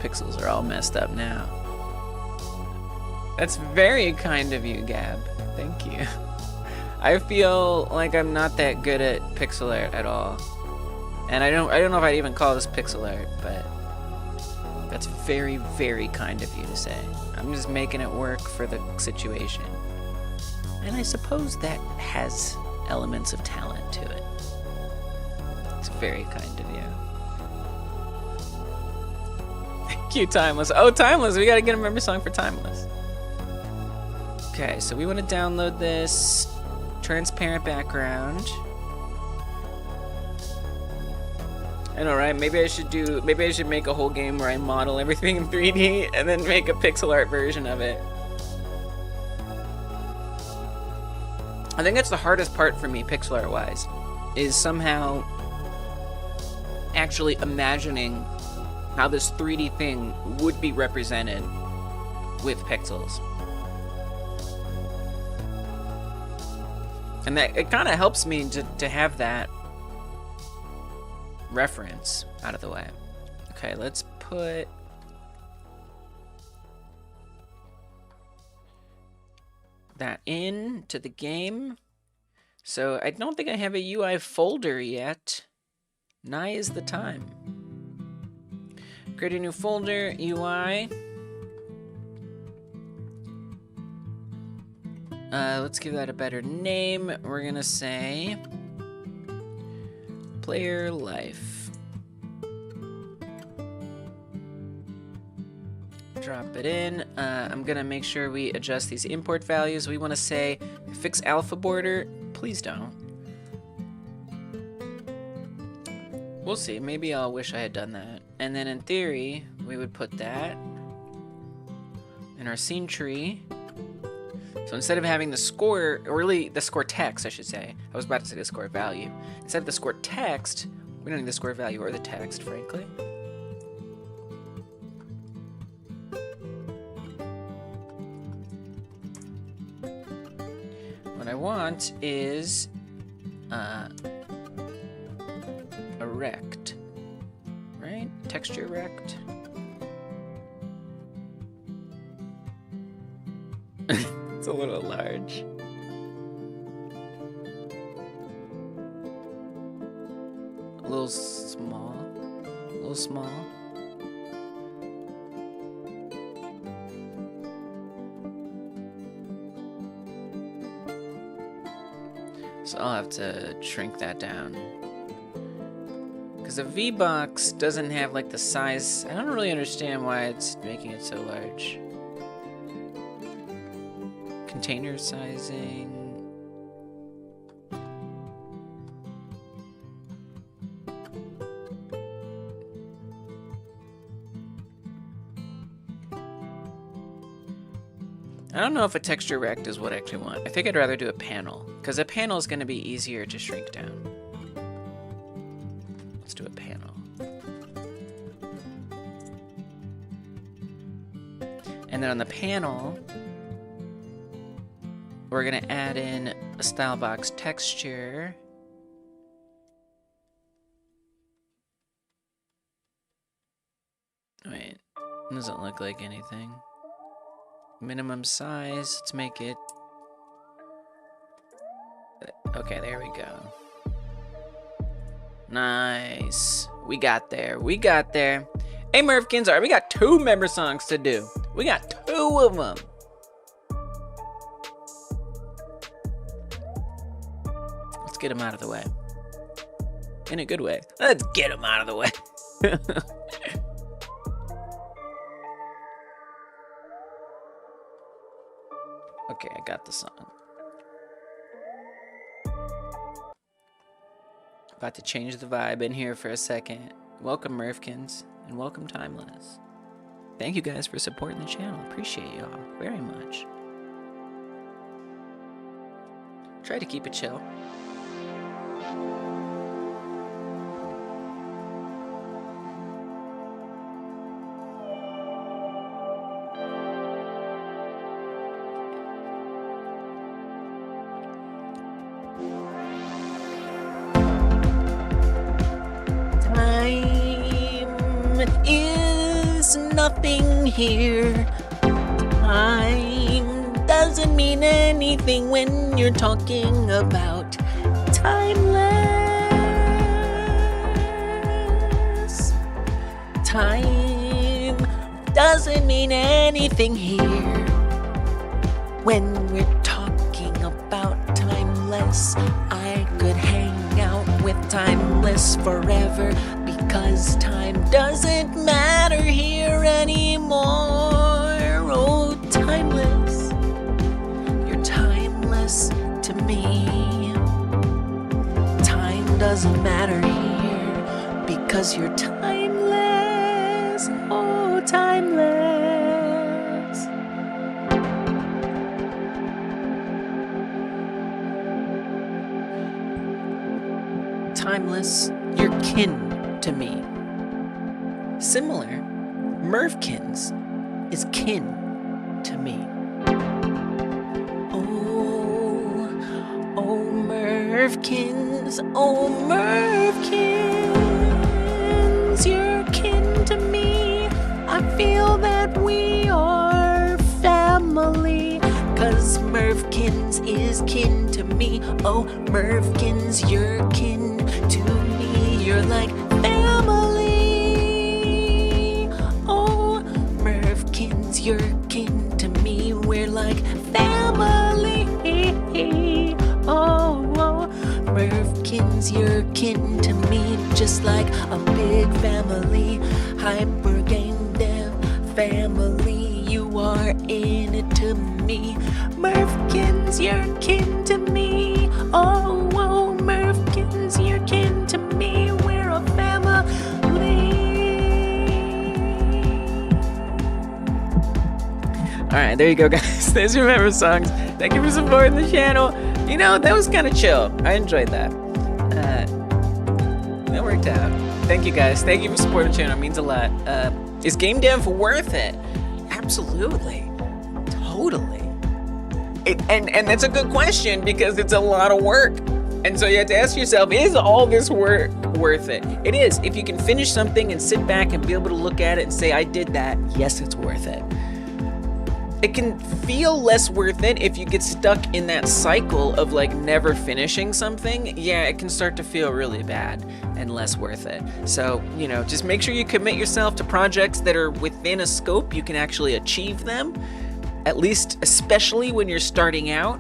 Pixels are all messed up now. That's very kind of you, Gab. Thank you. I feel like I'm not that good at pixel art at all. And I don't know if I'd even call this pixel art, but that's very, very kind of you to say. I'm just making it work for the situation. And I suppose that has elements of talent to it. It's very kind of you. Thank you, Timeless. Oh, Timeless, we gotta get a member song for Timeless. Okay, so we want to download this transparent background. I know, right? Maybe I should make a whole game where I model everything in 3D and then make a pixel art version of it. I think that's the hardest part for me, pixel art wise, is somehow actually imagining how this 3D thing would be represented with pixels. And that it kind of helps me to have that reference out of the way. Okay, let's put that into the game. So I don't think I have a UI folder yet. Nigh is the time. Create a new folder, UI. Let's give that a better name. We're gonna say player life. Drop it in. I'm gonna make sure we adjust these import values. We want to say fix alpha border. Please don't. We'll see. Maybe I'll wish I had done that. And then in theory, we would put that in our scene tree. So instead of having the score, or really the score text, I should say. I was about to say the score value. Instead of the score text, we don't need the score value or the text, frankly. What I want is a rect, right? Texture rect. It's a little large. A little small. A little small. So I'll have to shrink that down. Because a V-Box doesn't have like the size. I don't really understand why it's making it so large. Container sizing. I don't know if a texture rect is what I actually want. I think I'd rather do a panel, because a panel is going to be easier to shrink down. Let's do a panel. And then on the panel, we're going to add in a style box texture. Wait, it doesn't look like anything. Minimum size, let's make it... Okay, there we go. Nice. We got there. We got there. Hey, Murphkins, alright, we got 2 member songs to do. We got 2 of them. Let's get them out of the way. In a good way. Let's get them out of the way. Okay, I got the song. About to change the vibe in here for a second. Welcome, Murphkins, and welcome, Timeless. Thank you guys for supporting the channel. Appreciate y'all very much. Try to keep it chill. Nothing here. Time doesn't mean anything when you're talking about timeless. Time doesn't mean anything here when we're talking about timeless. I could hang out with timeless forever, because time doesn't matter here anymore. Oh, timeless, you're timeless to me. Time doesn't matter here, because you're timeless. Oh, timeless. Timeless, you're kin to me. Similar, Murphkins is kin to me. Oh, oh Murphkins, oh Murphkins, you're kin to me. I feel that we are family, 'cause Murphkins is kin to me. Oh Murphkins, you're kin to me. You're like family. Oh, Murphkins, you're kin to me. We're like family. kin to me, just like a big family. Hyper game dev family, you are in it to me. Murphkins, you're kin to me. Oh, whoa, Murphkins, you're kin to me. We're a family. Alright, there you go, guys. There's your member songs. Thank you for supporting the channel. You know, that was kind of chill. I enjoyed that. That worked out. Thank you, guys. Thank you for supporting the channel. It means a lot. Is game dev worth it? Absolutely. Totally. And that's a good question, because it's a lot of work. And so you have to ask yourself, is all this work worth it? It is. If you can finish something and sit back and be able to look at it and say, I did that, yes, it's worth it. It can feel less worth it if you get stuck in that cycle of like never finishing something. Yeah, it can start to feel really bad and less worth it. So, you know, just make sure you commit yourself to projects that are within a scope you can actually achieve them, at least especially when you're starting out.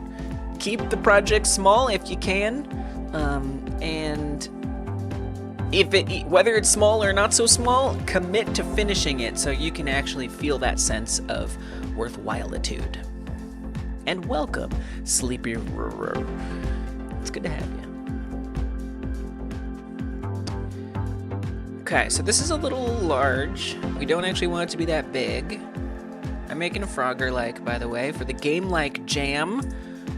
Keep the project small if you can, and whether it's small or not so small, commit to finishing it so you can actually feel that sense of worthwhilitude. And welcome, Sleepy. It's good to have you. Okay, so this is a little large. We don't actually want it to be that big. I'm making a Frogger-like, by the way, for the Game-like Jam,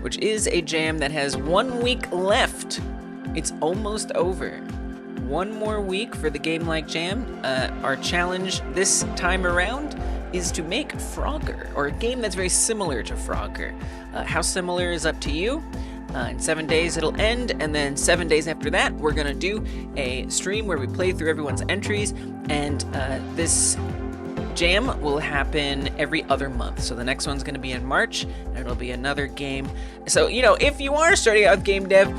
which is a jam that has 1 week left. It's almost over. 1 more week for the Game-like Jam. Our challenge this time around is to make Frogger, or a game that's very similar to Frogger. How similar is up to you. In 7 days it'll end, and then 7 days after that we're gonna do a stream where we play through everyone's entries, and this jam will happen every other month. So the next one's gonna be in March, and it'll be another game. So, you know, if you are starting out with game dev,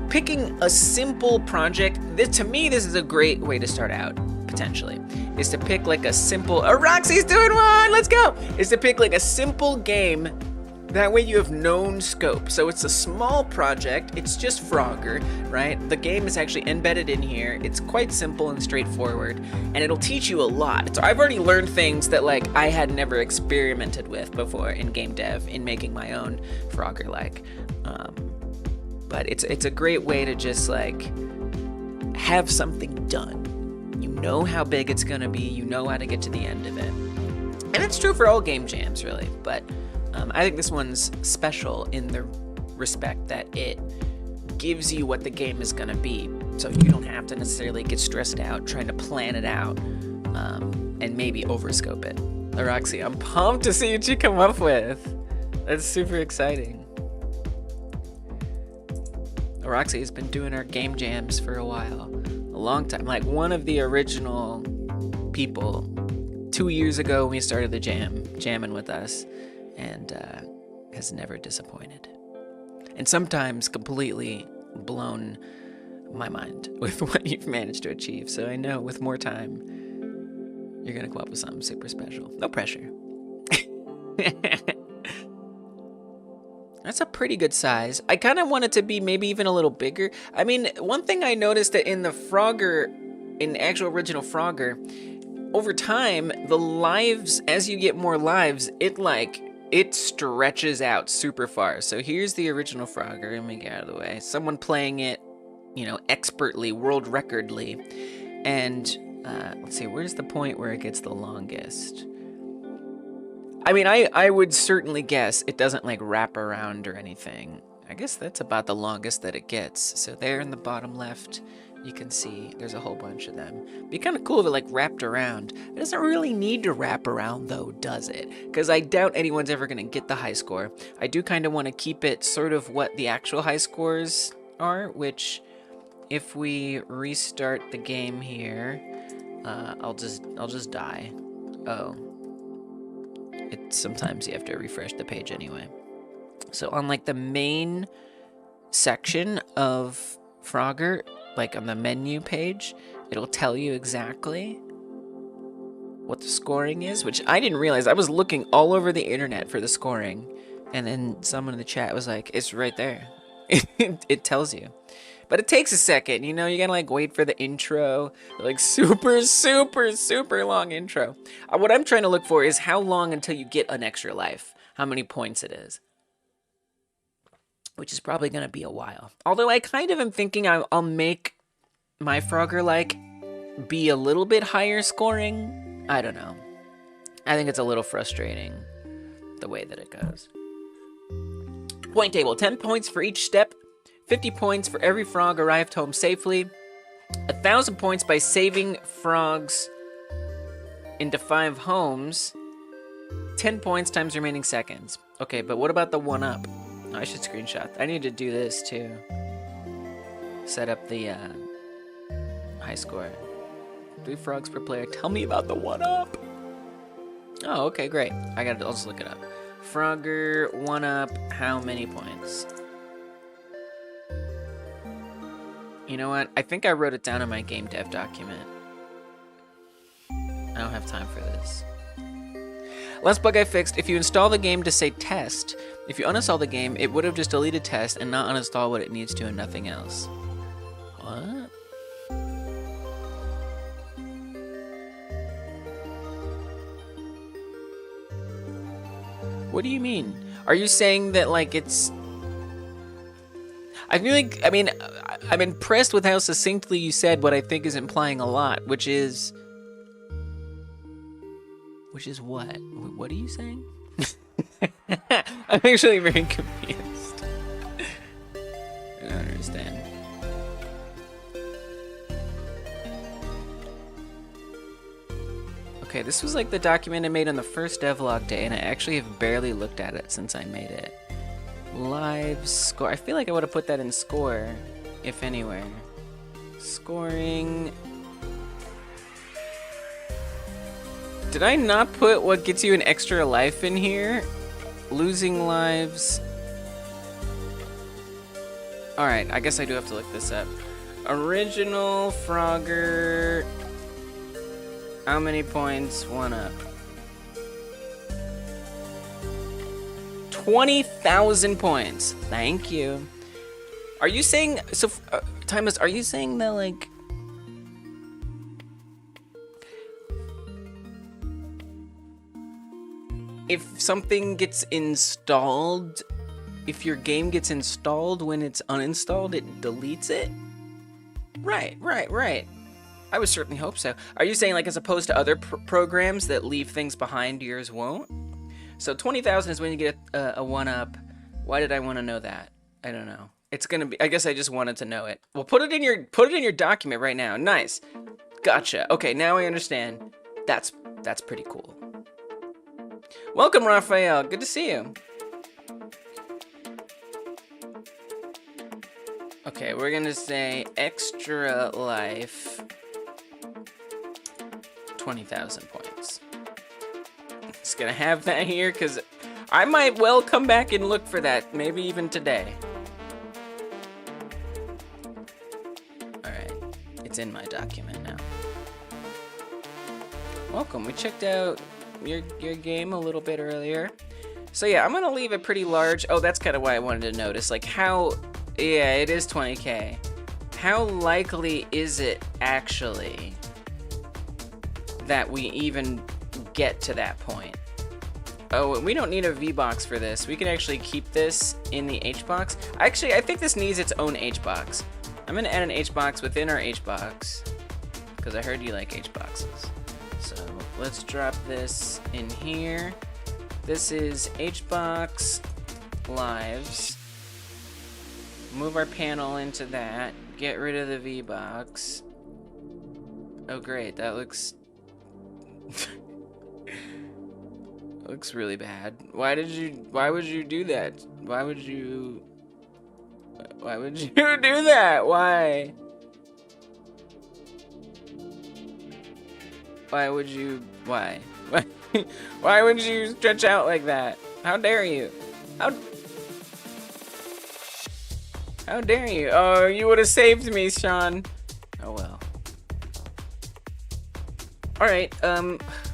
picking a simple project, to me this is a great way to start out, potentially, is to pick like a simple, Roxy's doing one, let's go! Is to pick like a simple game, that way you have known scope. So it's a small project, it's just Frogger, right? The game is actually embedded in here, it's quite simple and straightforward, and it'll teach you a lot. So I've already learned things that like I had never experimented with before in game dev, in making my own Frogger-like. But it's a great way to just like have something done. You know how big it's gonna be, you know how to get to the end of it. And it's true for all game jams, really, but I think this one's special in the respect that it gives you what the game is gonna be, so you don't have to necessarily get stressed out trying to plan it out and maybe overscope it. Roxy, I'm pumped to see what you come up with. That's super exciting. Roxy has been doing our game jams for a while, a long time, like one of the original people. 2 years ago when we started the jamming with us, and has never disappointed. And sometimes completely blown my mind with what you've managed to achieve. So I know with more time, you're gonna come up with something super special. No pressure. That's a pretty good size. I kind of want it to be maybe even a little bigger. I mean, one thing I noticed that in the Frogger, in actual original Frogger, over time, the lives, as you get more lives, it stretches out super far. So here's the original Frogger. Let me get out of the way. Someone playing it, you know, expertly, world recordly. And let's see, where's the point where it gets the longest? I mean, I would certainly guess it doesn't like wrap around or anything. I guess that's about the longest that it gets. So there in the bottom left, you can see there's a whole bunch of them. Be kind of cool if it like wrapped around. It doesn't really need to wrap around though, does it? Because I doubt anyone's ever gonna get the high score. I do kind of want to keep it sort of what the actual high scores are, which if we restart the game here, I'll just die. Oh. Sometimes you have to refresh the page anyway. So on like the main section of Frogger, like on the menu page, it'll tell you exactly what the scoring is, which I didn't realize. I was looking all over the internet for the scoring, and then someone in the chat was like, it's right there. It tells you. But it takes a second, you know, you gotta like wait for the intro, like super long intro. What I'm trying to look for is how long until you get an extra life, how many points it is. Which is probably gonna be a while. Although I kind of am thinking I'll make my Frogger-like be a little bit higher scoring. I don't know. I think it's a little frustrating the way that it goes. Point table, 10 points for each step, 50 points for every frog arrived home safely, 1,000 points by saving frogs into 5 homes, 10 points times remaining seconds. Okay, but what about the 1-up? Oh, I should screenshot. I need to do this too. Set up the high score. 3 frogs per player. Tell me about the 1-up. Oh, okay, great. I'll just look it up. Frogger 1-up, how many points? You know what? I think I wrote it down in my gamedev document. I don't have time for this. Last bug I fixed, if you install the game to say test, if you uninstall the game, it would have just deleted test and not uninstall what it needs to and nothing else. What? What do you mean? Are you saying that like it's... I feel like, I mean, I'm impressed with how succinctly you said what I think is implying a lot, which is what? What are you saying? I'm actually very confused. I don't understand. Okay, this was like the document I made on the first devlog day, and I actually have barely looked at it since I made it. Live score. I feel like I would have put that in score, if anywhere. Scoring. Did I not put what gets you an extra life in here? Losing lives. Alright, I guess I do have to look this up. Original Frogger. How many points? 1-up. 20,000 points. Thank you. Are you saying, so, Timeless, are you saying that, like, if something gets installed, if your game gets installed when it's uninstalled, it deletes it? Right. I would certainly hope so. Are you saying, like, as opposed to other programs that leave things behind, yours won't? So 20,000 is when you get a 1-up. Why did I want to know that? I don't know. It's gonna be. I guess I just wanted to know it. Well, put it in your document right now. Nice. Gotcha. Okay, now I understand. That's pretty cool. Welcome, Raphael. Good to see you. Okay, we're gonna say extra life. 20,000 points. Just gonna have that here because I might well come back and look for that, maybe even today. Alright, it's in my document now. Welcome, we checked out your game a little bit earlier. So yeah, I'm gonna leave it pretty large. Oh, that's kind of why I wanted to notice, like how, yeah, it is 20K. How likely is it actually that we even get to that point? Oh, we don't need a V-box for this. We can actually keep this in the H-box. Actually, I think this needs its own H-box. I'm gonna add an H-box within our H-box because I heard you like H-boxes. So let's drop this in here. This is H-box lives. Move our panel into that. Get rid of the V-box. Oh great, that looks looks really bad. Why would you do that? Why would you do that? Why would you why would you stretch out like that? How dare you? How dare you? Oh, you would have saved me, Sean. Oh well. Alright,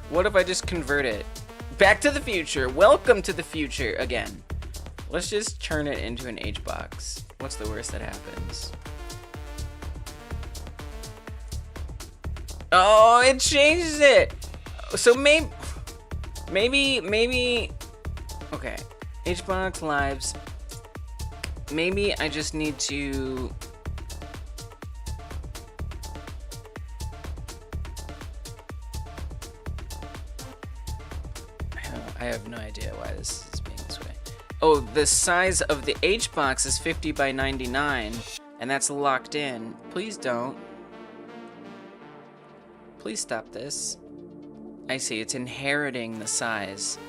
what if I just convert it? Back to the future. Welcome to the future again. Let's just turn it into an H-box. What's the worst that happens? Oh, it changes it. So maybe. Okay, HBox lives. Maybe I just need to. I have no idea why this is being this way. Oh, the size of the HBox is 50 by 99, and that's locked in. Please don't. Please stop this. I see, it's inheriting the size,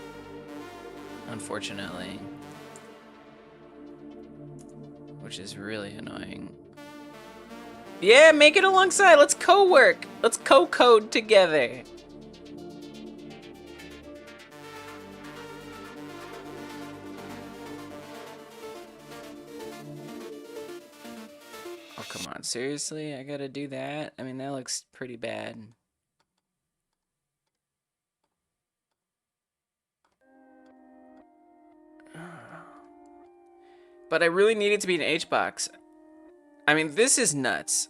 unfortunately. Which is really annoying. Yeah, make it alongside. Let's co-work. Let's co-code together. Oh, come on. Seriously? I gotta do that? I mean, that looks pretty bad. But I really need it to be an HBox. I mean, this is nuts.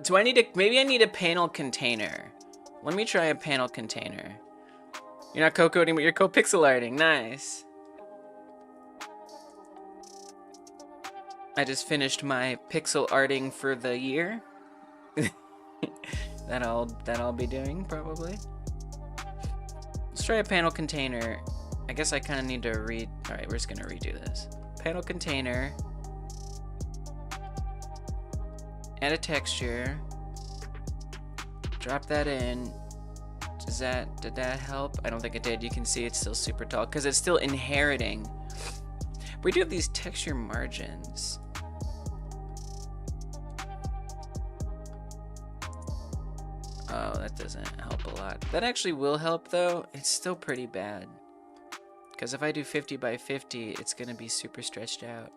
Do I need a, maybe I need a panel container. Let me try a panel container. You're not co-coding, but you're co-pixel arting. Nice. I just finished my pixel arting for the year. that I'll be doing probably. Let's try a panel container. I guess I kind of need to read. All right, we're just gonna redo this. Panel container. Add a texture. Drop that in. Did that help? I don't think it did. You can see it's still super tall because it's still inheriting. We do have these texture margins. Oh, that doesn't help a lot. That actually will help though. It's still pretty bad. Because if I do 50 by 50, it's going to be super stretched out.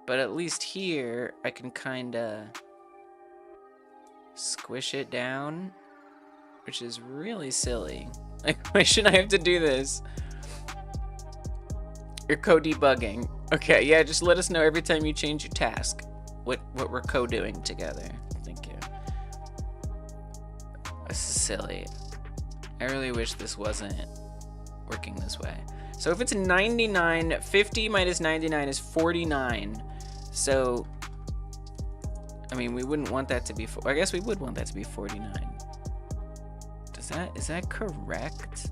But at least here, I can kind of squish it down, which is really silly. Like, why should I have to do this? You're co-debugging. Okay, yeah, just let us know every time you change your task what we're co-doing together. Thank you. This is silly. I really wish this wasn't working this way. So if it's 99, 50 minus 99 is 49. So, I mean, we wouldn't want that to be, I guess we would want that to be 49. Is that correct?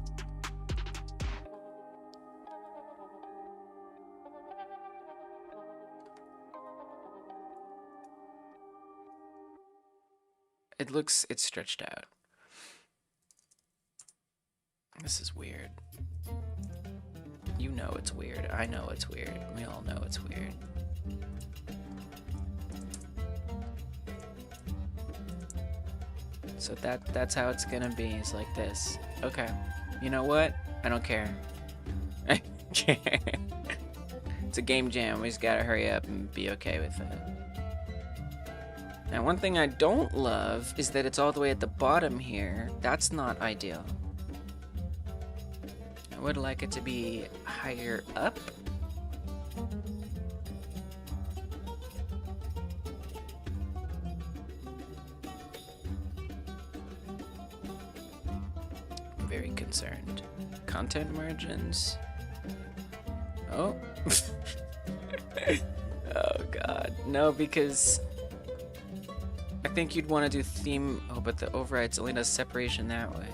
It's stretched out. This is weird. You know it's weird. I know it's weird. We all know it's weird. So that's how it's gonna be. It's like this. Okay. You know what? I don't care. It's a game jam. We just gotta hurry up and be okay with it. Now, one thing I don't love is that it's all the way at the bottom here. That's not ideal. I would like it to be higher up. I'm very concerned. Content margins. Oh. Oh god. No, because I think you'd want to do theme. Oh, but the overrides only does separation that way.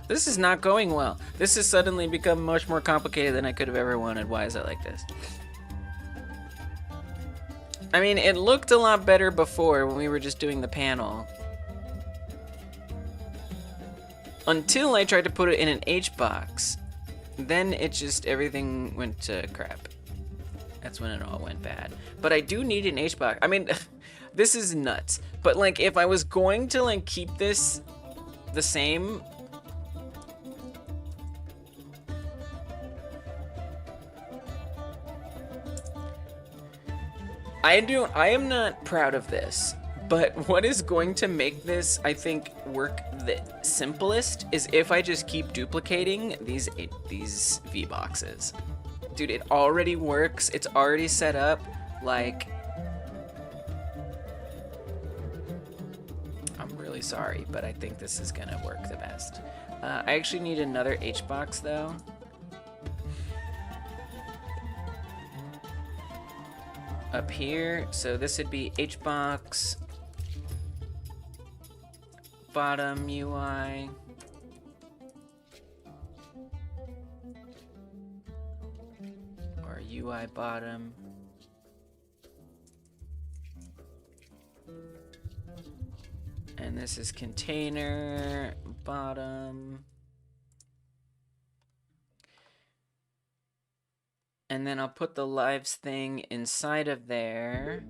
This is not going well. This has suddenly become much more complicated than I could have ever wanted. Why is it like this? I mean, it looked a lot better before when we were just doing the panel. Until I tried to put it in an HBox. Then it just, everything went to crap. That's when it all went bad. But I do need an HBox. I mean, this is nuts. But like, if I was going to like keep this the same, I am not proud of this, but what is going to make this, I think, work the simplest is if I just keep duplicating these V boxes. Dude, it already works. It's already set up. Like, I'm really sorry, but I think this is gonna work the best. I actually need another HBox though. Up here, so this would be HBox, bottom UI, or UI bottom. And this is container, bottom. And then I'll put the lives thing inside of there.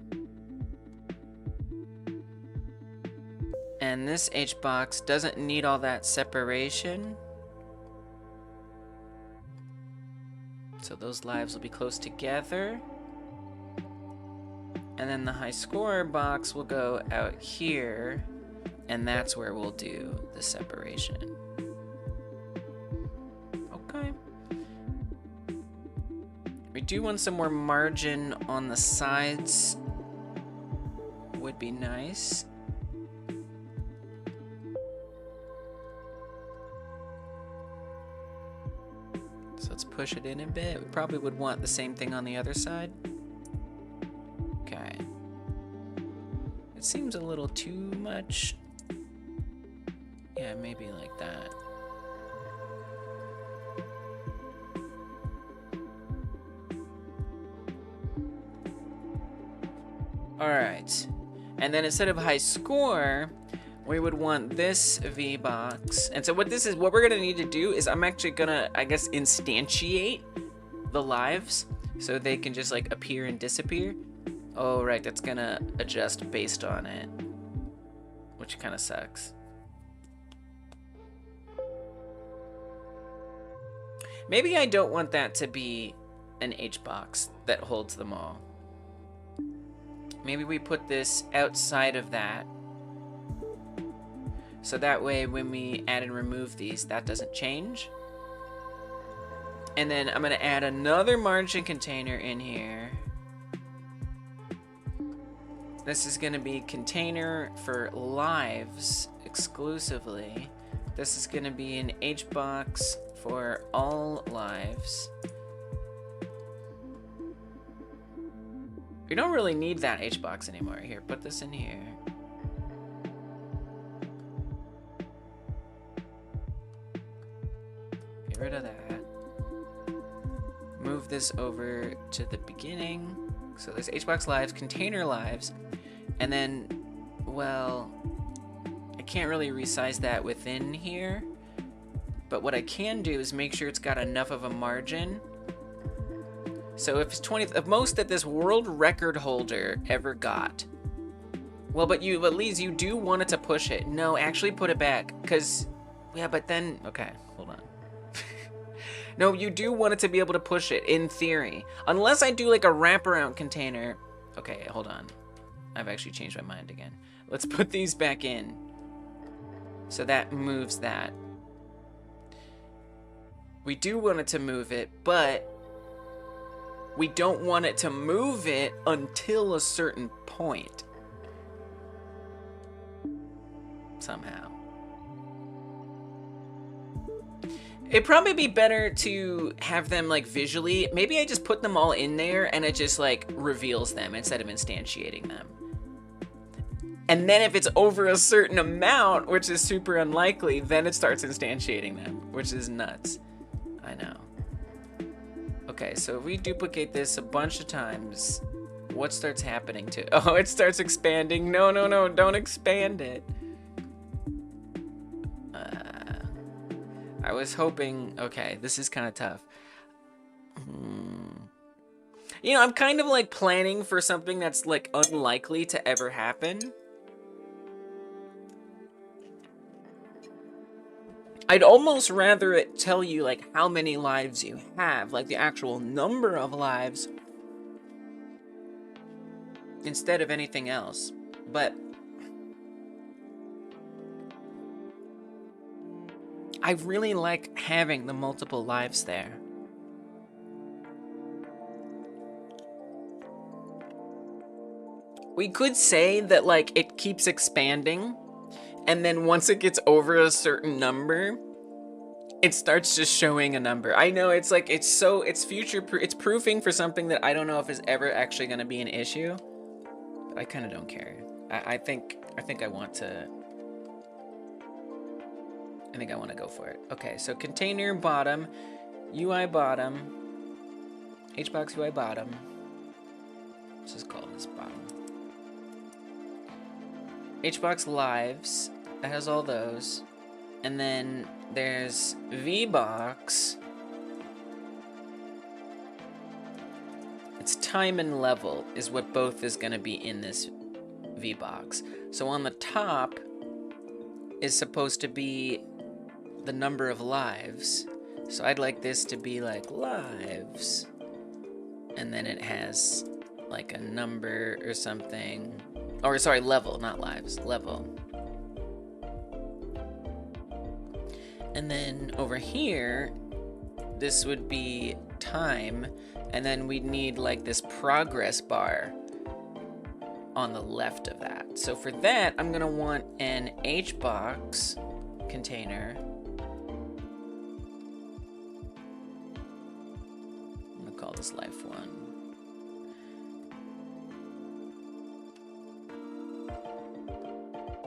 And this HBox doesn't need all that separation. So those lives will be close together. And then the high score box will go out here. And that's where we'll do the separation. Okay. We do want some more margin on the sides. Would be nice. So let's push it in a bit. We probably would want the same thing on the other side. Okay. It seems a little too much. Yeah, maybe like that. All right. And then instead of high score, we would want this VBox. And so what we're gonna need to do is I'm actually gonna, I guess, instantiate the lives so they can just like appear and disappear. Oh, right, that's gonna adjust based on it, which kind of sucks. Maybe I don't want that to be an HBox that holds them all. Maybe we put this outside of that. So that way when we add and remove these, that doesn't change. And then I'm gonna add another margin container in here. This is gonna be container for lives exclusively. This is gonna be an HBox for all lives. We don't really need that HBox anymore. Here, put this in here. Get rid of that. Move this over to the beginning. So there's HBox lives, container lives, and then, well, I can't really resize that within here. But what I can do is make sure it's got enough of a margin. So if it's 20th of most that this world record holder ever got. Well, but at least you do want it to push it. No, actually put it back. Because, yeah, but then, okay, hold on. No, you do want it to be able to push it, in theory. Unless I do like a wraparound container. Okay, hold on. I've actually changed my mind again. Let's put these back in. So that moves that. We do want it to move it, but we don't want it to move it until a certain point. Somehow. It'd probably be better to have them like visually. Maybe I just put them all in there and it just like reveals them instead of instantiating them. And then if it's over a certain amount, which is super unlikely, then it starts instantiating them, which is nuts. I know. Okay, so if we duplicate this a bunch of times, what starts happening to it? Oh, it starts expanding. No, no, no, don't expand it. I was hoping, okay, this is kind of tough. You know, I'm kind of like planning for something that's like unlikely to ever happen. I'd almost rather it tell you like how many lives you have, like the actual number of lives, instead of anything else. But I really like having the multiple lives there. We could say that like it keeps expanding, and then once it gets over a certain number, it starts just showing a number. I know it's like, it's future, it's proofing for something that I don't know if is ever actually gonna be an issue, but I kind of don't care. I think I want to go for it. Okay, so container bottom, UI bottom, HBox UI bottom. Let's just call this bottom. HBox lives, that has all those. And then there's VBox. It's time and level is what both is gonna be in this VBox. So on the top is supposed to be the number of lives. So I'd like this to be like lives. And then it has like a number or something. Or sorry, level, not lives, level. And then over here, this would be time, and then we'd need like this progress bar on the left of that. So for that, I'm gonna want an HBox container. I'm gonna call this life 1.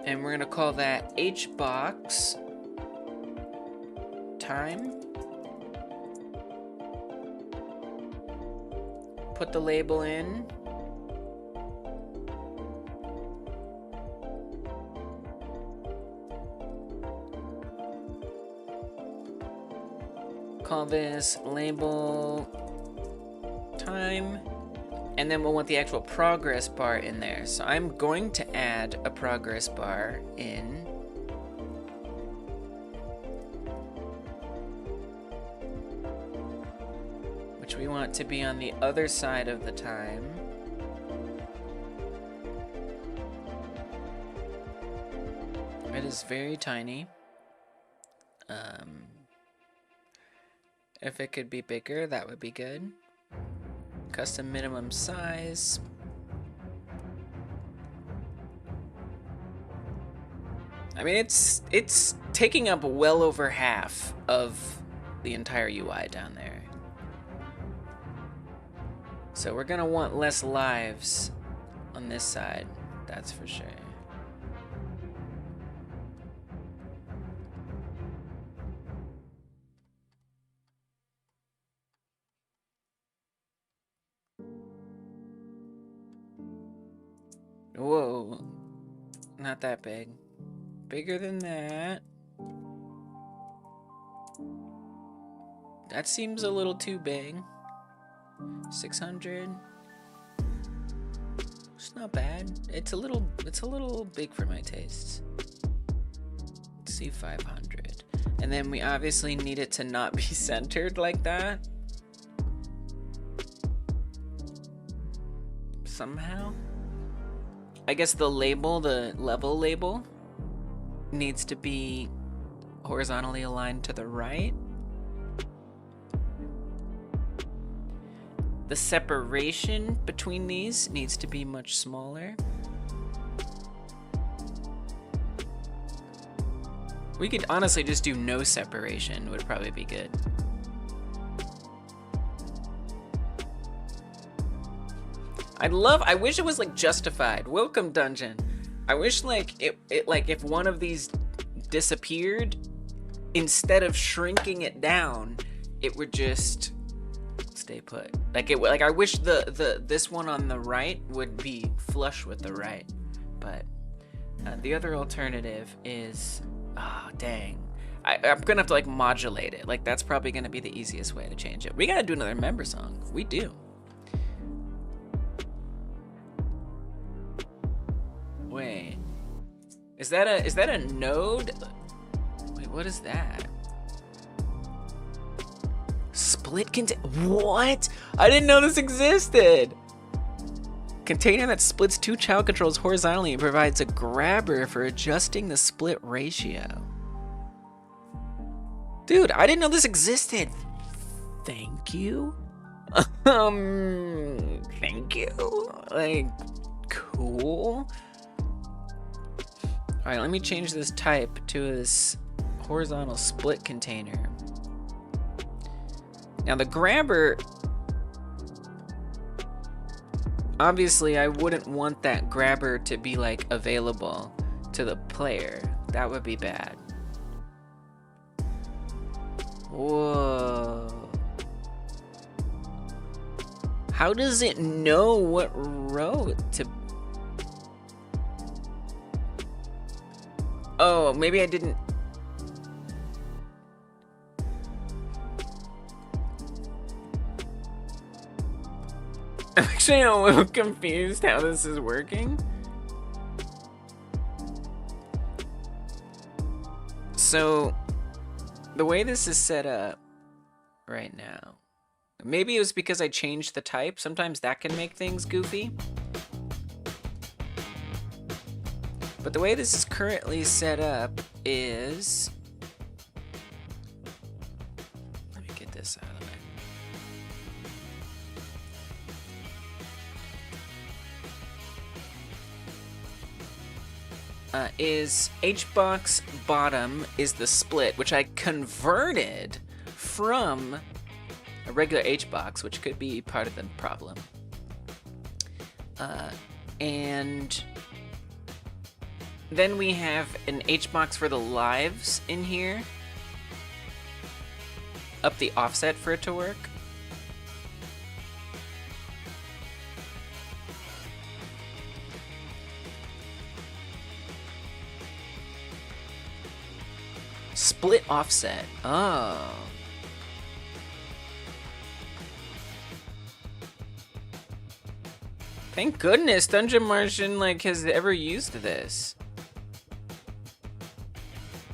And we're gonna call that HBox time. Put the label in. Call this label time. And then we'll want the actual progress bar in there. So I'm going to add a progress bar in. Which we want to be on the other side of the time. It is very tiny. If it could be bigger, that would be good. Custom minimum size. I mean, it's taking up well over half of the entire UI down there. So we're gonna want less lives on this side, that's for sure. Whoa, not that big. Bigger than that. That seems a little too big. 600. It's not bad. It's a little big for my tastes. Let's see, 500. And then we obviously need it to not be centered like that. Somehow. I guess the label, the level label, needs to be horizontally aligned to the right. The separation between these needs to be much smaller. We could honestly just do no separation, would probably be good. I wish it was like justified. Welcome, dungeon. I wish like it like if one of these disappeared, instead of shrinking it down, it would just stay put. Like I wish this one on the right would be flush with the right, but the other alternative is, oh dang, I'm gonna have to like modulate it. Like that's probably gonna be the easiest way to change it. We gotta do another member song. We do. Wait, is that a node? Wait, what is that? Split what? I didn't know this existed. Container that splits two child controls horizontally and provides a grabber for adjusting the split ratio. Dude, I didn't know this existed. Thank you. Thank you. Like, cool. cool. All right, let me change this type to this horizontal split container. Now the grabber, obviously I wouldn't want that grabber to be like available to the player. That would be bad. Whoa. How does it know what row to... Oh, maybe I didn't... I'm actually a little confused how this is working. So, the way this is set up right now, maybe it was because I changed the type. Sometimes that can make things goofy. But the way this is currently set up is... Let me get this out of the way. Is HBox bottom is the split, which I converted from a regular HBox, which could be part of the problem. And then we have an HBox for the lives in here. Up the offset for it to work. Split offset. Oh. Thank goodness Dungeon Martian like has ever used this.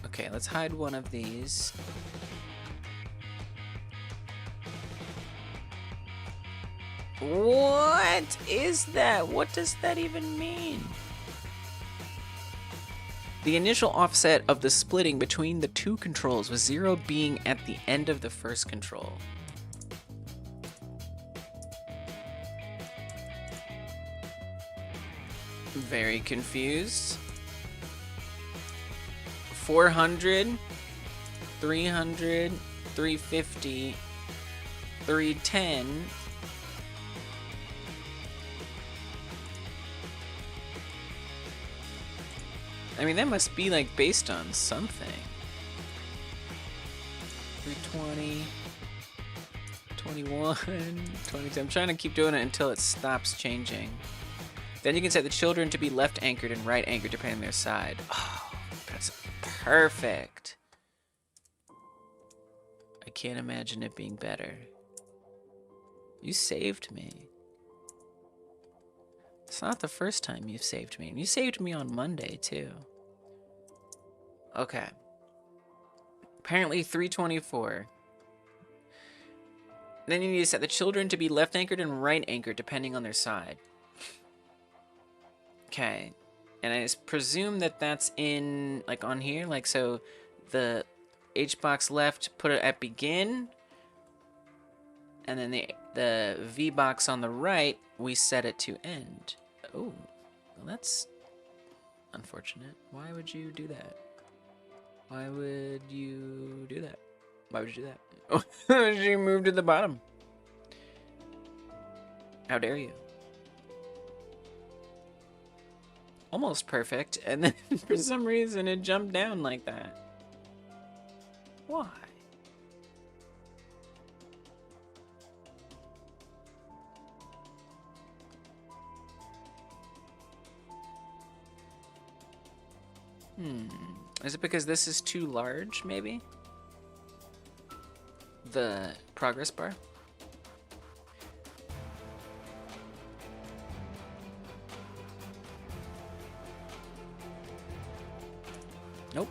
Okay, let's hide one of these. What is that? What does that even mean? The initial offset of the splitting between the two controls was 0 being at the end of the first control. Very confused. 400, 300, 350, 310. I mean, that must be like based on something. 320, 21, 22. I'm trying to keep doing it until it stops changing. Then you can set the children to be left anchored and right anchored depending on their side. Oh, that's perfect. I can't imagine it being better. You saved me. It's not the first time you've saved me. You saved me on Monday, too. Okay. Apparently 324. Then you need to set the children to be left anchored and right anchored depending on their side. Okay. And I just presume that that's in, like, on here. Like, so the HBox left, put it at begin. And then the VBox on the right, we set it to end. Oh, well, that's unfortunate. Why would you do that? Why would you do that? Why would you do that? Oh, she moved to the bottom. How dare you? Almost perfect, and then for some reason it jumped down like that. Why? Is it because this is too large, maybe? The progress bar? Nope.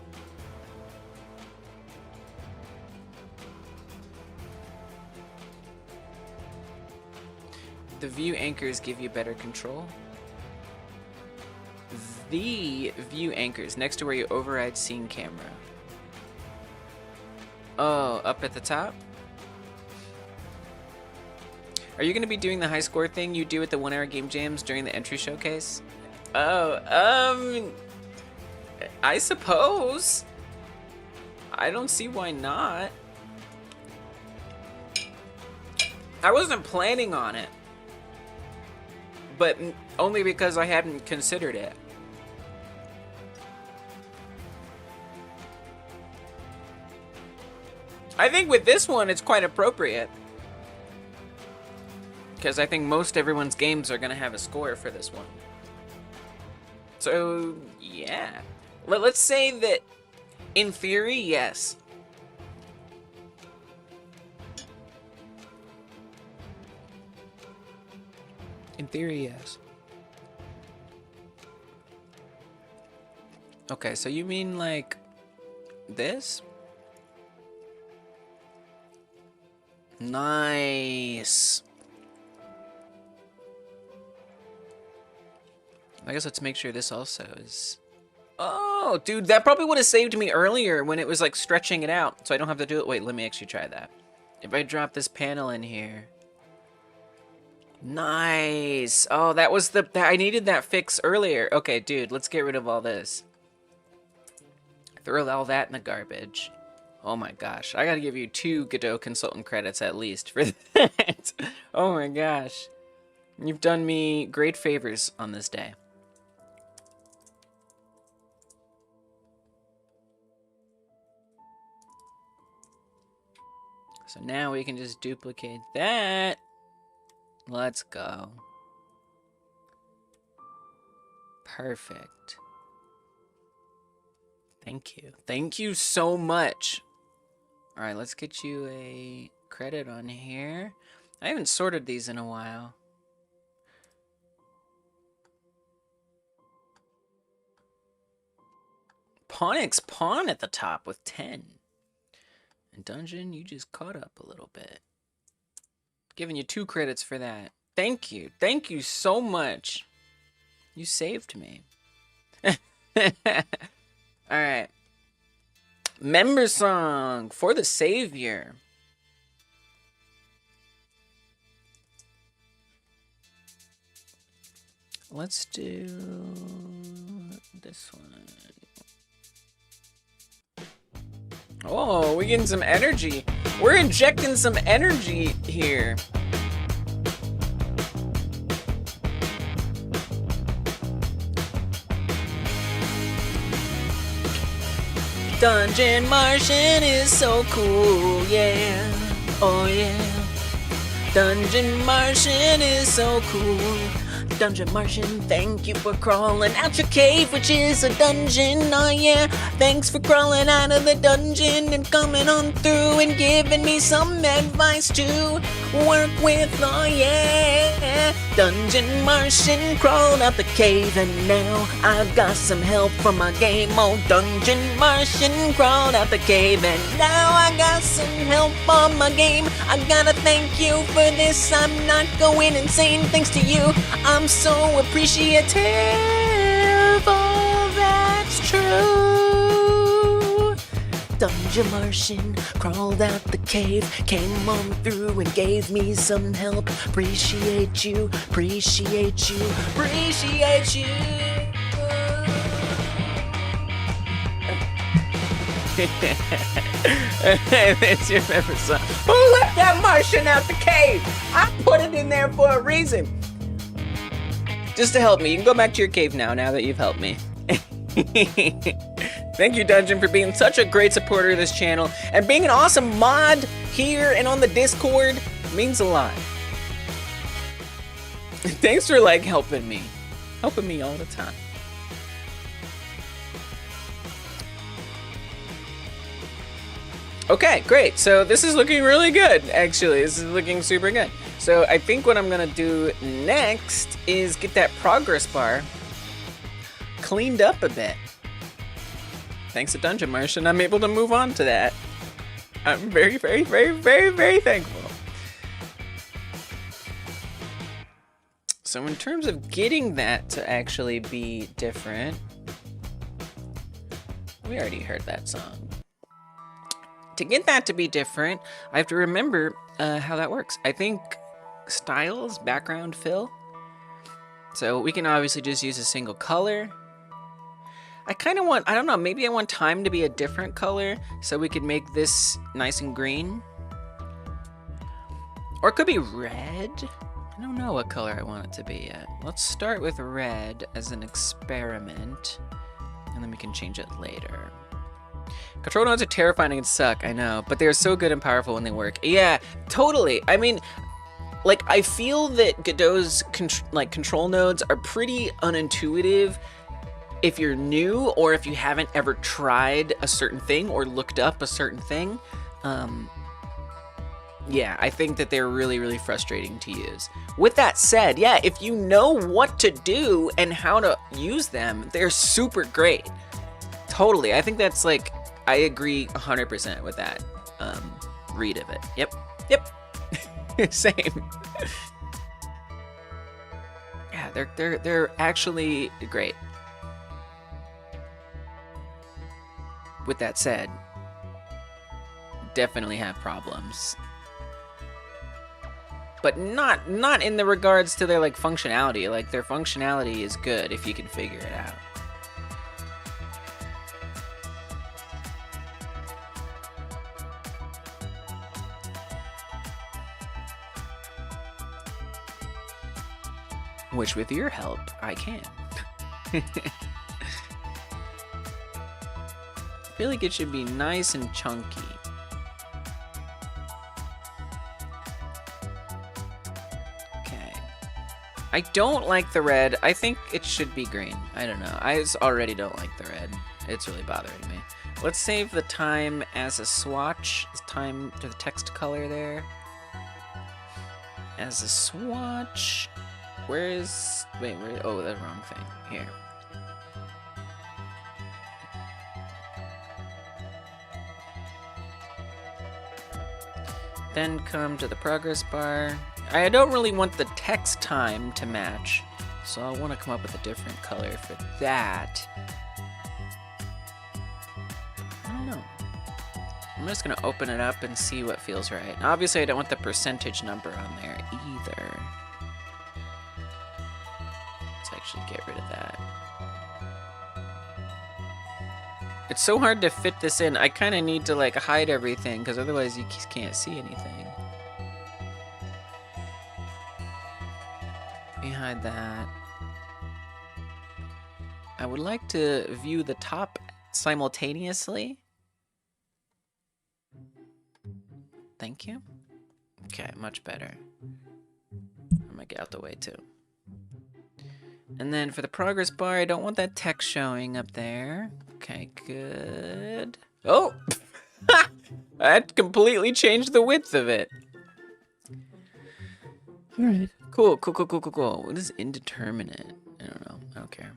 The view anchors give you better control. The view anchors next to where you override scene camera. Oh, up at the top? Are you going to be doing the high score thing you do at the 1 hour game jams during the entry showcase? Oh, I suppose. I don't see why not. I wasn't planning on it, but only because I hadn't considered it. I think with this one, it's quite appropriate. Because I think most everyone's games are going to have a score for this one. So, yeah. Let's say that, in theory, yes. In theory, yes. Okay, so you mean like this? Nice. I guess let's make sure this also is... Oh, dude, that probably would have saved me earlier when it was like stretching it out, so I don't have to do it. Wait, let me actually try that. If I drop this panel in here... Nice. Oh, that was the... I needed that fix earlier. Okay, dude, let's get rid of all this. Throw all that in the garbage. Oh my gosh. I gotta give you 2 Godot consultant credits at least for that. Oh my gosh. You've done me great favors on this day. So now we can just duplicate that. Let's go. Perfect. Thank you. Thank you so much. All right, let's get you a credit on here. I haven't sorted these in a while. Ponix Pawn at the top with 10. And Dungeon, you just caught up a little bit. Giving you 2 credits for that. Thank you. Thank you so much. You saved me. Alright. Member song for the Savior. Let's do this one. Oh, we're getting some energy. We're injecting some energy here. Dungeon Martian is so cool, yeah. Oh yeah. Dungeon Martian is so cool. Dungeon Martian, thank you for crawling out your cave, which is a dungeon, oh yeah. Thanks for crawling out of the dungeon and coming on through and giving me some advice to work with, oh yeah. Dungeon Martian crawled out the cave and now I've got some help from my game. Oh, Dungeon Martian crawled out the cave and now I got some help on my game. I gotta thank you for this, I'm not going insane thanks to you. I'm so appreciative, all that's true. Dungeon Martian crawled out the cave, came on through and gave me some help. Appreciate you, appreciate you, appreciate you. That's your favorite song. Who let that Martian out the cave? I put it in there for a reason. Just to help me. You can go back to your cave now that you've helped me. Thank you, Dungeon, for being such a great supporter of this channel and being an awesome mod here and on the Discord. It means a lot. Thanks for like helping me all the time. Okay, great. So this is looking really good, actually. This is looking super good. So I think what I'm gonna do next is get that progress bar cleaned up a bit. Thanks to Dungeon Martian, I'm able to move on to that. I'm very, very, very, very, very thankful. So in terms of getting that to actually be different, we already heard that song. To get that to be different, I have to remember how that works. I think styles, background fill. So we can obviously just use a single color. I kind of want, I don't know, maybe I want time to be a different color so we could make this nice and green. Or it could be red. I don't know what color I want it to be yet. Let's start with red as an experiment, and then we can change it later. Control nodes are terrifying and suck, I know, but they're so good and powerful when they work. Yeah, totally. I mean, like, I feel that Godot's control nodes are pretty unintuitive if you're new or if you haven't ever tried a certain thing or looked up a certain thing. Yeah, I think that they're really, really frustrating to use. With that said, yeah, if you know what to do and how to use them, they're super great. Totally. I think that's like, I agree 100% with that read of it. Yep. Same. Yeah, they're actually great. With that said, definitely have problems. But not in the regards to their like functionality. Like their functionality is good if you can figure it out. Which with your help, I can. I feel like it should be nice and chunky. Okay. I don't like the red. I think it should be green. I don't know. I already don't like the red. It's really bothering me. Let's save the time as a swatch. Time to the text color there. As a swatch. Where is... Wait, where... Oh, the wrong thing. Here. Then come to the progress bar. I don't really want the text time to match, so I want to come up with a different color for that. I don't know. I'm just going to open it up and see what feels right. Obviously, I don't want the percentage number on there either. Let's actually get rid of that. It's so hard to fit this in. I kind of need to like hide everything because otherwise you can't see anything. Let me hide that. I would like to view the top simultaneously. Thank you. Okay, much better. I'm gonna get out the way too. And then for the progress bar, I don't want that text showing up there. Okay, good. Oh! That completely changed the width of it. Alright. Cool. What is indeterminate? I don't know. I don't care.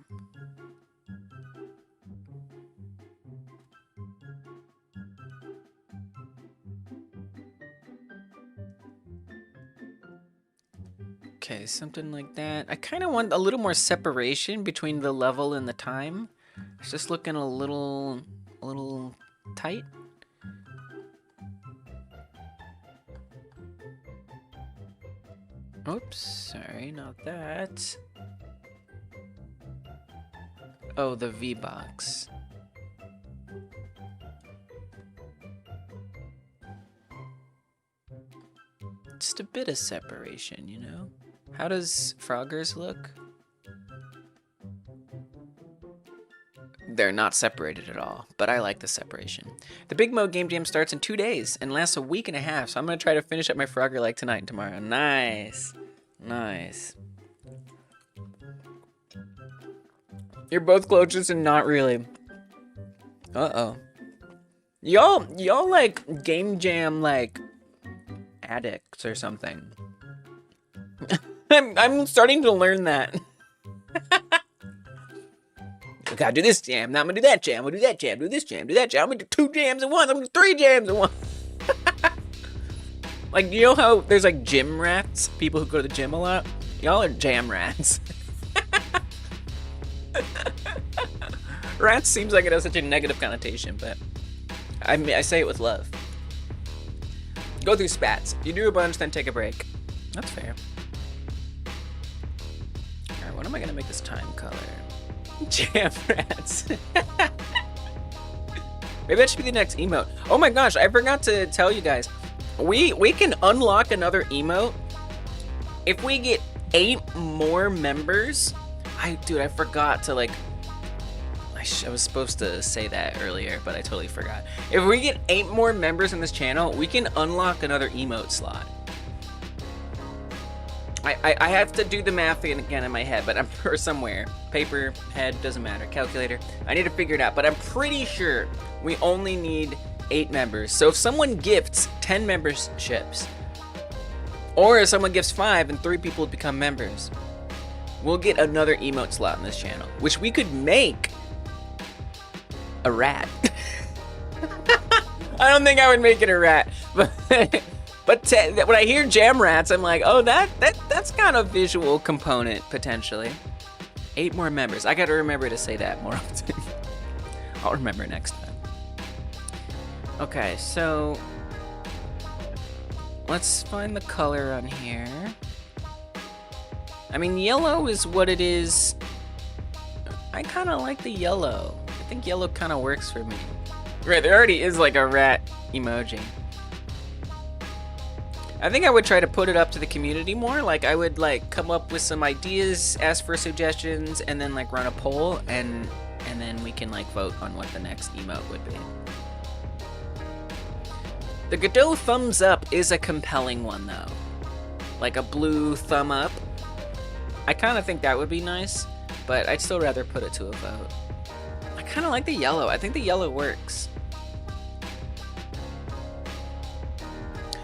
Okay, something like that. I kind of want a little more separation between the level and the time. It's just looking a little tight. Oops, sorry, not that. Oh, the V-box. Just a bit of separation, you know? How does Froggers look? They're not separated at all, but I like the separation. The Big Mode Game Jam starts in 2 days and lasts a week and a half, so I'm going to try to finish up my Frogger-like tonight and tomorrow. Nice. Nice. You're both closest and not really. Uh-oh. Y'all like Game Jam, like, addicts or something. I'm starting to learn that. I gotta do this jam, now I'm gonna do that jam, I'm gonna do that jam, do this jam, do that jam, I'm gonna do 2 jams at once, I'm gonna do 3 jams at once. Like, you know how there's like gym rats? People who go to the gym a lot? Y'all are jam rats. Rats seems like it has such a negative connotation, but I say it with love. Go through spats. If you do a bunch, then take a break. That's fair. Alright, what am I gonna make this time color? Jam rats. Maybe that should be the next emote. Oh my gosh, I forgot to tell you guys. We can unlock another emote if we get 8 more members. Dude, I forgot to like, I was supposed to say that earlier, but I totally forgot. If we get 8 more members in this channel, we can unlock another emote slot. I have to do the math again in my head, but I'm or somewhere. Paper, head, doesn't matter. Calculator. I need to figure it out, but I'm pretty sure we only need 8 members. So if someone gifts 10 memberships, or if someone gifts 5 and 3 people become members, we'll get another emote slot in this channel, which we could make a rat. I don't think I would make it a rat, but when I hear jam rats, I'm like, oh, that's kind of visual component potentially. 8 more members. I got to remember to say that more often. I'll remember next time. Okay, so let's find the color on here. I mean, yellow is what it is. I kind of like the yellow. I think yellow kind of works for me. Right, there already is like a rat emoji. I think I would try to put it up to the community more. Like I would like come up with some ideas, ask for suggestions, and then like run a poll, and then we can like vote on what the next emote would be. The Godot thumbs up is a compelling one though. Like a blue thumb up. I kind of think that would be nice, but I'd still rather put it to a vote. I kind of like the yellow. I think the yellow works.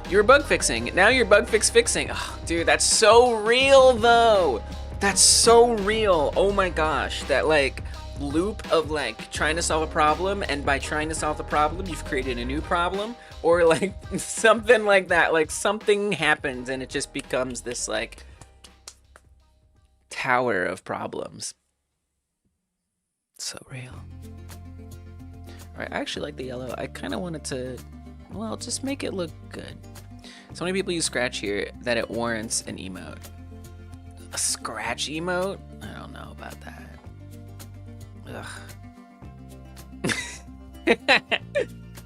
You're bug fixing. Now you're bug fixing. Oh, dude, that's so real though. That's so real. Oh my gosh. That like loop of like trying to solve a problem, and by trying to solve the problem, you've created a new problem, or like something like that. Like something happens and it just becomes this like tower of problems. So real. All right, I actually like the yellow. I kind of wanted to, well, just make it look good. So many people use Scratch here that it warrants an emote. A Scratch emote? I don't know about that. Ugh.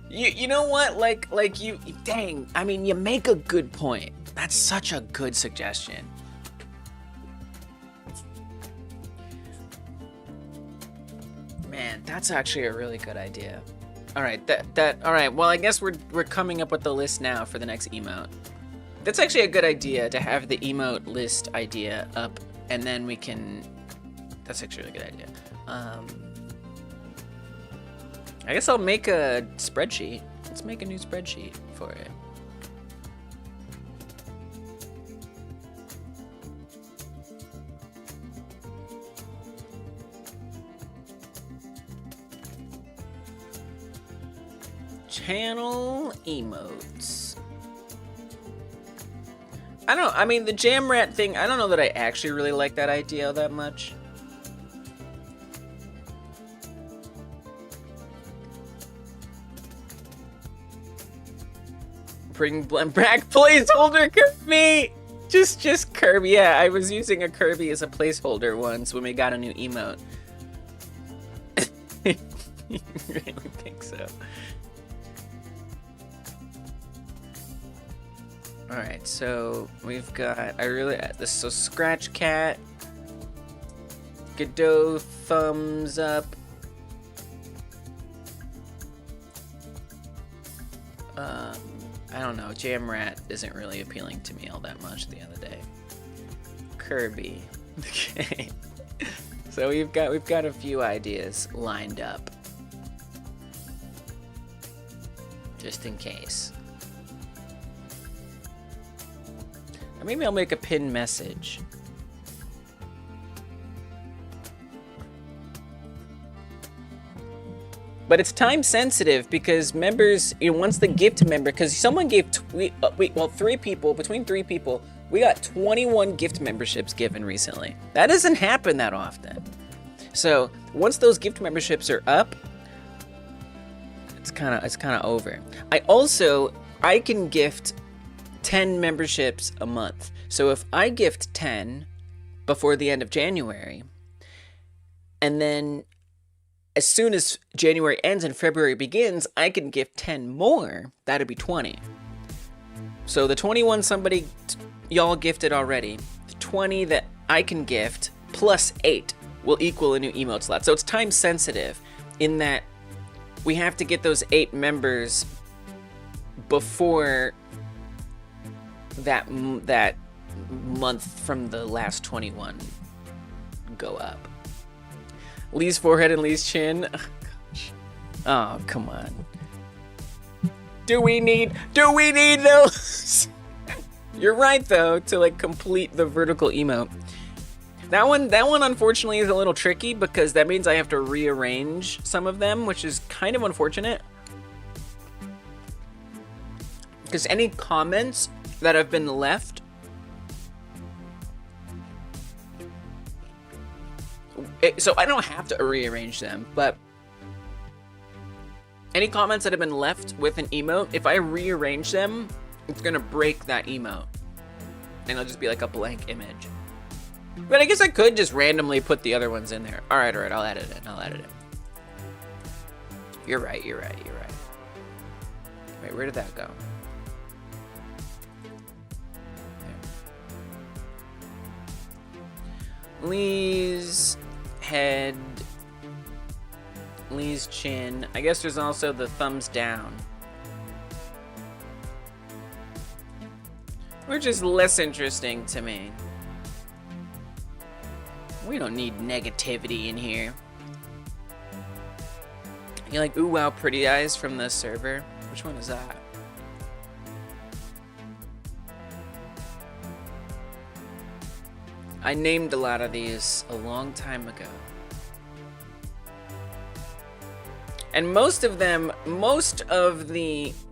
You know what? Like you, dang. I mean, you make a good point. That's such a good suggestion. Man, that's actually a really good idea. All right, all right. Well, I guess we're coming up with the list now for the next emote. That's actually a good idea to have the emote list idea up, and then we can. That's actually a really good idea. I guess I'll make a spreadsheet. Let's make a new spreadsheet for it. Channel emotes. I don't know. I mean, the jam rat thing, I don't know that I actually really like that idea that much. Bring back placeholder Kirby! Just Kirby. Yeah, I was using a Kirby as a placeholder once when we got a new emote. You really think so? All right, so we've got, so Scratch Cat, Godot thumbs up, I don't know, Jam Rat isn't really appealing to me all that much the other day. Kirby, okay. So we've got a few ideas lined up, just in case. Or maybe I'll make a pinned message. But it's time sensitive because members, once the gift member, because someone gave, between 3 people, we got 21 gift memberships given recently. That doesn't happen that often. So once those gift memberships are up, it's kind of over. I can gift 10 memberships a month. So if I gift 10 before the end of January, and then as soon as January ends and February begins, I can gift 10 more, that'd be 20. So the 21 somebody y'all gifted already, the 20 that I can gift plus 8 will equal a new emote slot. So it's time sensitive in that we have to get those 8 members before that month from the last 21 go up. Lee's forehead and Lee's chin. Oh, gosh. Oh, come on. Do we need those? You're right though, to like complete the vertical emote. That one unfortunately is a little tricky because that means I have to rearrange some of them, which is kind of unfortunate. Because any comments that have been left so I don't have to rearrange them, but any comments that have been left with an emote, if I rearrange them, it's gonna break that emote. And it'll just be like a blank image. But I guess I could just randomly put the other ones in there. All right, I'll edit it. You're right. Wait, where did that go? There. Lee's head, Lee's chin. I guess there's also the thumbs down, which is less interesting to me. We don't need negativity in here. You like ooh wow pretty eyes from the server? Which one is that? I named a lot of these a long time ago. And most of the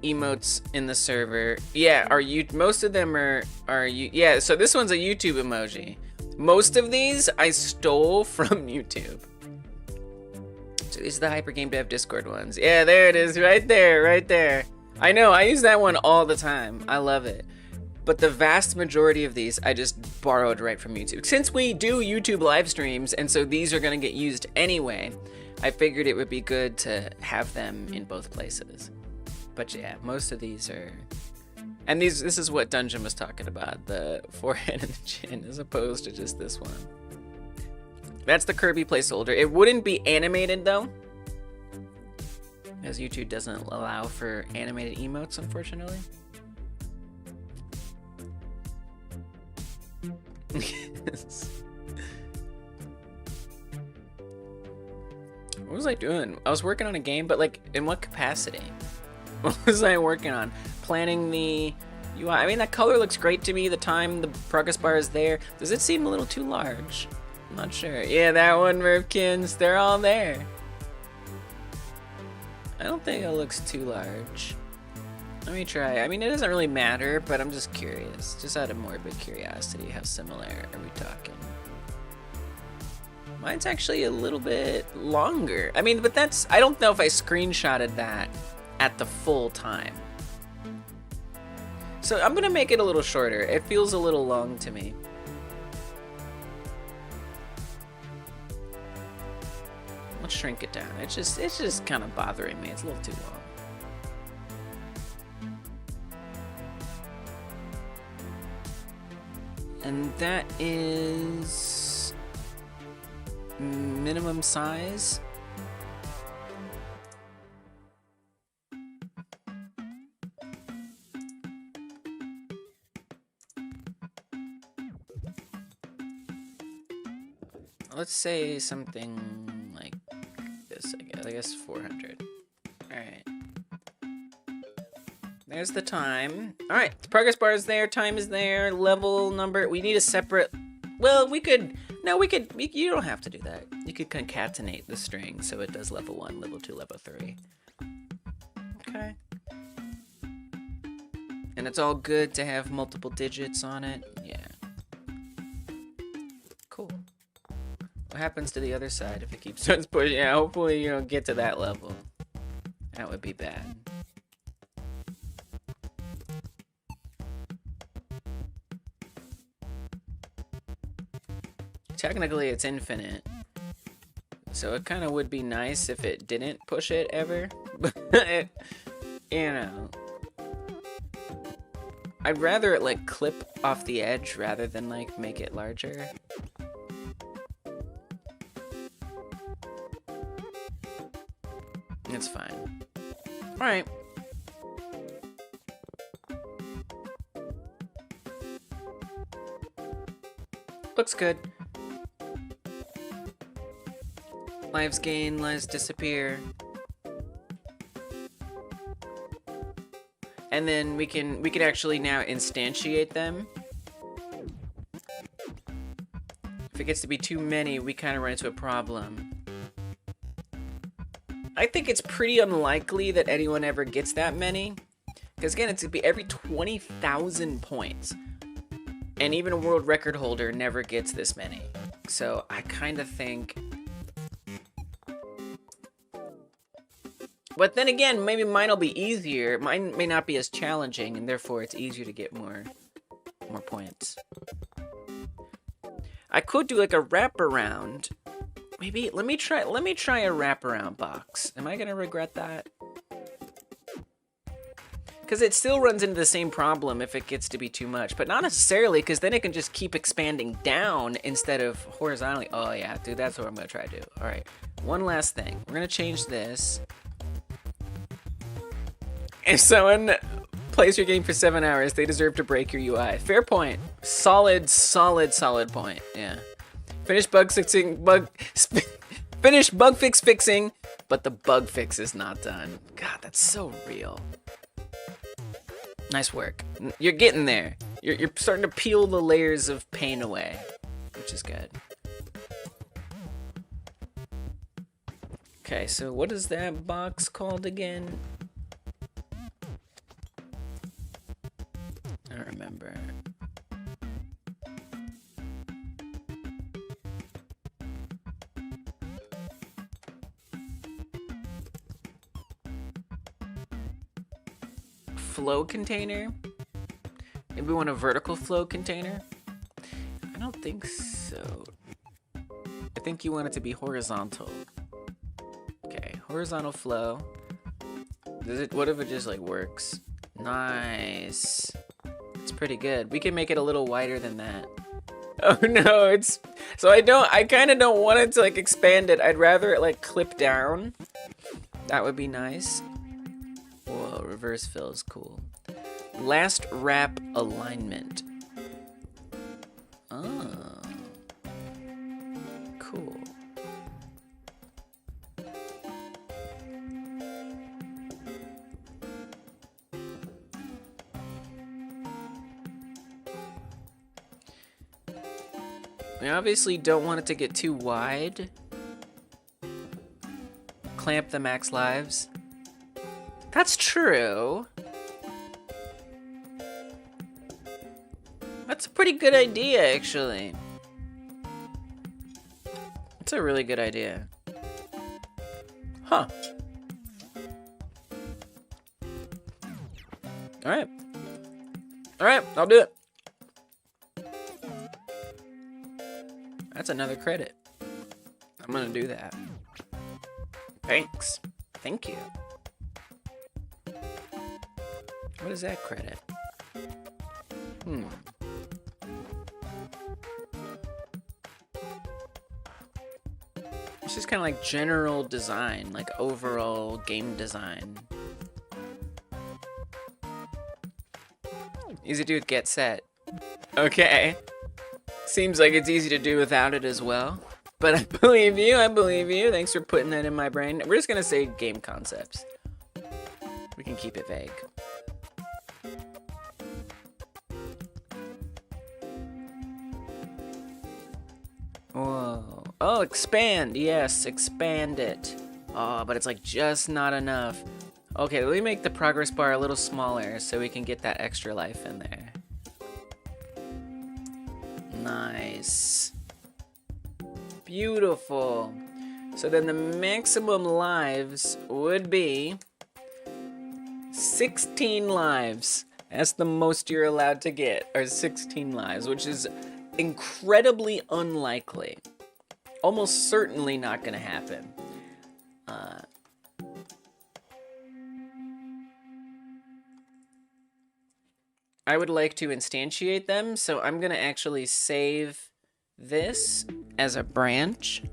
emotes in the server, yeah, most of them are yeah, so this one's a YouTube emoji. Most of these I stole from YouTube. So these are the Hyper Game Dev Discord ones. Yeah, there it is, right there. I know, I use that one all the time. I love it. But the vast majority of these I just borrowed right from YouTube. Since we do YouTube live streams, and so these are gonna get used anyway, I figured it would be good to have them in both places. But yeah, most of these are... And this is what Dungeon was talking about, the forehead and the chin, as opposed to just this one. That's the Kirby placeholder. It wouldn't be animated though, as YouTube doesn't allow for animated emotes, unfortunately. What was I doing? I was working on a game, but like, in what capacity? What was I working on? Planning the UI. I mean, that color looks great to me. The time, the progress bar is there. Does it seem a little too large? I'm not sure. Yeah, that one, Mervkins. They're all there. I don't think it looks too large. Let me try. I mean, it doesn't really matter, but I'm just curious. Just out of morbid curiosity, how similar are we talking? Mine's actually a little bit longer. I mean, but that's... I don't know if I screenshotted that at the full time. So I'm gonna make it a little shorter. It feels a little long to me. Let's shrink it down. It's just kind of bothering me. It's a little too long. And that is minimum size. Let's say something like this, I guess 400. All right. There's the time. All right, the progress bar is there, time is there, level number. We need a separate, well, we could, you don't have to do that. You could concatenate the string so it does level 1, level 2, level 3. Okay. And it's all good to have multiple digits on it. Yeah. Cool. What happens to the other side if it keeps on pushing? Yeah, hopefully you don't get to that level. That would be bad. technically it's infinite. So it kind of would be nice if it didn't push it ever. But, you know. I'd rather it like clip off the edge rather than like make it larger. It's fine. Alright. Looks good. Lives gain, lives disappear. And then we can actually now instantiate them. If it gets to be too many, we kind of run into a problem. I think it's pretty unlikely that anyone ever gets that many. Because again, it's gonna be every 20,000 points. And even a world record holder never gets this many. So I kind of think... But then again, maybe mine will be easier. Mine may not be as challenging, and therefore it's easier to get more points. I could do like a wraparound. Maybe let me try a wraparound box. Am I gonna regret that? Because it still runs into the same problem if it gets to be too much, but not necessarily, because then it can just keep expanding down instead of horizontally. Oh yeah, dude, that's what I'm gonna try to do. All right, one last thing. We're gonna change this. If someone plays your game for 7 hours, they deserve to break your UI. Fair point. Solid point. Yeah. Finish bug fixing, finish bug fixing, but the bug fix is not done. God, that's so real. Nice work. You're getting there. You're starting to peel the layers of pain away, which is good. Okay, so what is that box called again? I don't remember. Flow container? Maybe we want a vertical flow container? I don't think so. I think you want it to be horizontal. Okay, horizontal flow. What if it just like works? Nice. It's pretty good. We can make it a little wider than that. Oh no, so I kind of don't want it to like expand it. I'd rather it like clip down. That would be nice. Whoa, reverse fill is cool. Last wrap alignment. Oh. Cool. We obviously don't want it to get too wide. Clamp the max lives. That's true. That's a pretty good idea, actually. It's a really good idea. Huh. Alright. Alright, I'll do it. That's another credit. I'm gonna do that. Thanks. Thank you. What is that credit? It's just kind of like general design, like overall game design. Easy to do with get set. Okay. Seems like it's easy to do without it as well. But I believe you, Thanks for putting that in my brain. We're just gonna say game concepts. We can keep it vague. Whoa. Oh, expand. Yes, expand it. Oh, but it's like just not enough. Okay, let me make the progress bar a little smaller so we can get that extra life in there. Nice. Beautiful. So then the maximum lives would be 16 lives. That's the most you're allowed to get, or 16 lives, which is incredibly unlikely. Almost certainly not going to happen. I would like to instantiate them, so I'm going to actually save this as a branch.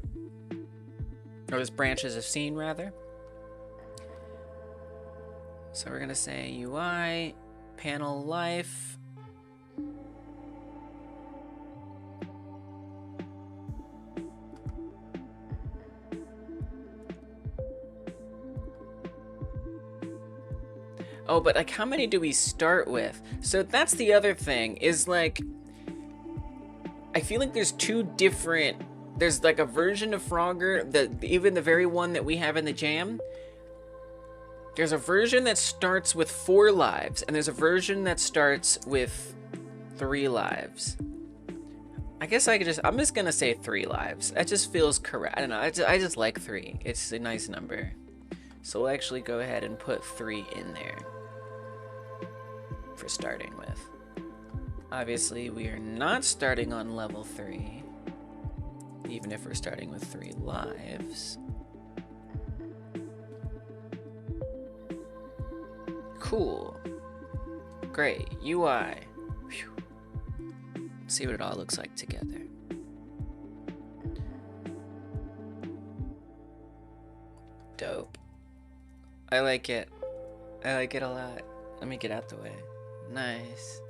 Or this branch as a scene, rather. So we're going to say UI, panel life. Oh, but like, how many do we start with? So that's the other thing, is like, I feel like there's two different, there's like a version of Frogger, even the very one that we have in the jam. There's a version that starts with 4 lives, and there's a version that starts with 3 lives. I guess I'm just gonna say 3 lives. That just feels correct. I don't know, I just like 3. It's a nice number. So we'll actually go ahead and put 3 in there for starting with. Obviously, we are not starting on level 3, even if we're starting with 3 lives. Cool. Great. UI. Whew. See what it all looks like together. Dope. I like it. I like it a lot. Let me get out the way. Nice.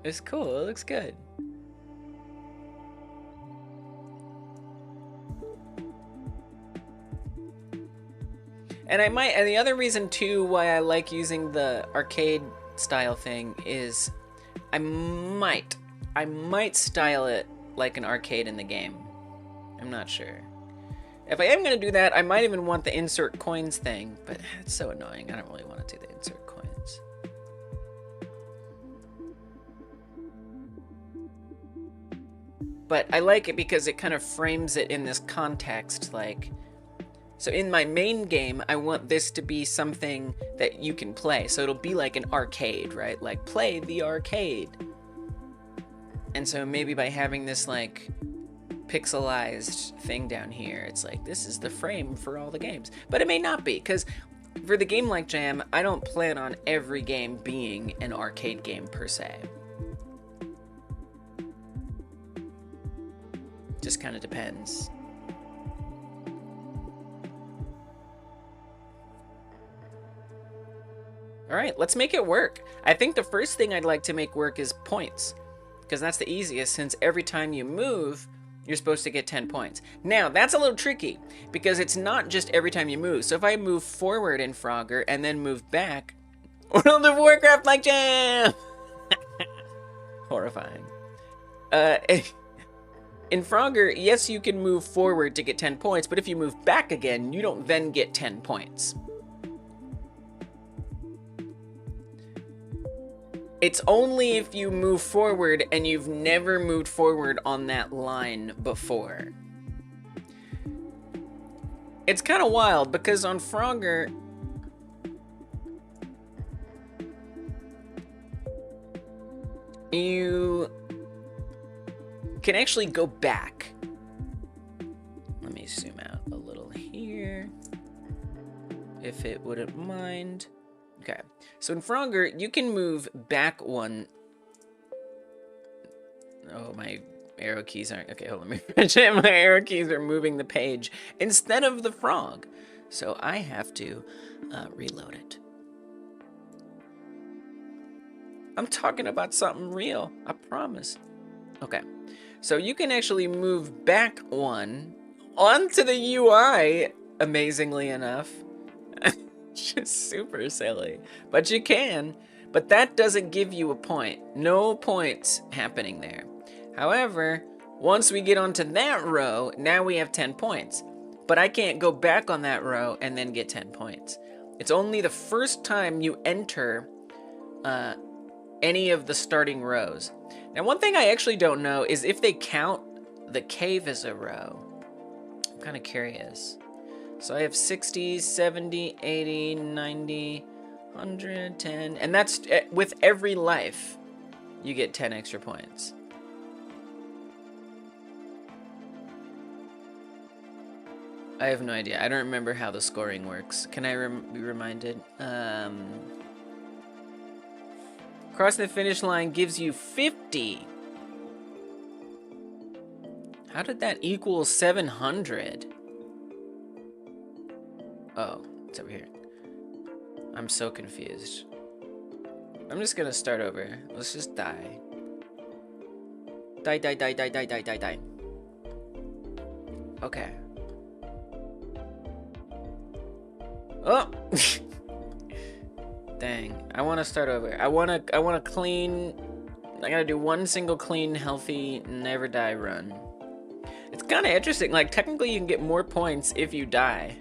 It's cool. It looks good. And the other reason too why I like using the arcade style thing is I might style it like an arcade in the game. I'm not sure. If I am going to do that, I might even want the insert coins thing, but it's so annoying. I don't really want to do the insert coins. But I like it because it kind of frames it in this context, like, so in my main game, I want this to be something that you can play. So it'll be like an arcade, right? Like, play the arcade. And so maybe by having this, like, pixelized thing down here, it's like, this is the frame for all the games. But it may not be, because for the Game Like Jam, I don't plan on every game being an arcade game per se. Just kind of depends. All right, let's make it work. I think the first thing I'd like to make work is points, because that's the easiest, since every time you move, you're supposed to get 10 points. Now, that's a little tricky, because it's not just every time you move. So if I move forward in Frogger and then move back, World of Warcraft like jam! Horrifying. In Frogger, yes, you can move forward to get 10 points, but if you move back again, you don't then get 10 points. It's only if you move forward and you've never moved forward on that line before. It's kind of wild because on Frogger, you can actually go back. Let me zoom out a little here, if it wouldn't mind. Okay, so in Frogger, you can move back one. Oh, my arrow keys aren't, okay, hold on, let me my arrow keys are moving the page instead of the frog. So I have to reload it. I'm talking about something real, I promise. Okay, so you can actually move back one onto the UI, amazingly enough. Just super silly, but you can. But that doesn't give you a point. No points happening there. However, once we get onto that row, now we have 10 points. But I can't go back on that row and then get 10 points. It's only the first time you enter any of the starting rows. Now, one thing I actually don't know is if they count the cave as a row. I'm kind of curious. So I have 60, 70, 80, 90, 110, and that's with every life. you get 10 extra points. I have no idea. I don't remember how the scoring works. Can I be reminded? Crossing the finish line gives you 50. How did that equal 700? Oh, it's over here. I'm so confused. I'm just gonna start over. Let's just die. Die, die, die, die, die, die, die, die. Okay. Oh! Dang. I want to start over. I want to clean. I gotta do one single clean, healthy, never die run. It's kind of interesting. Like, technically you can get more points if you die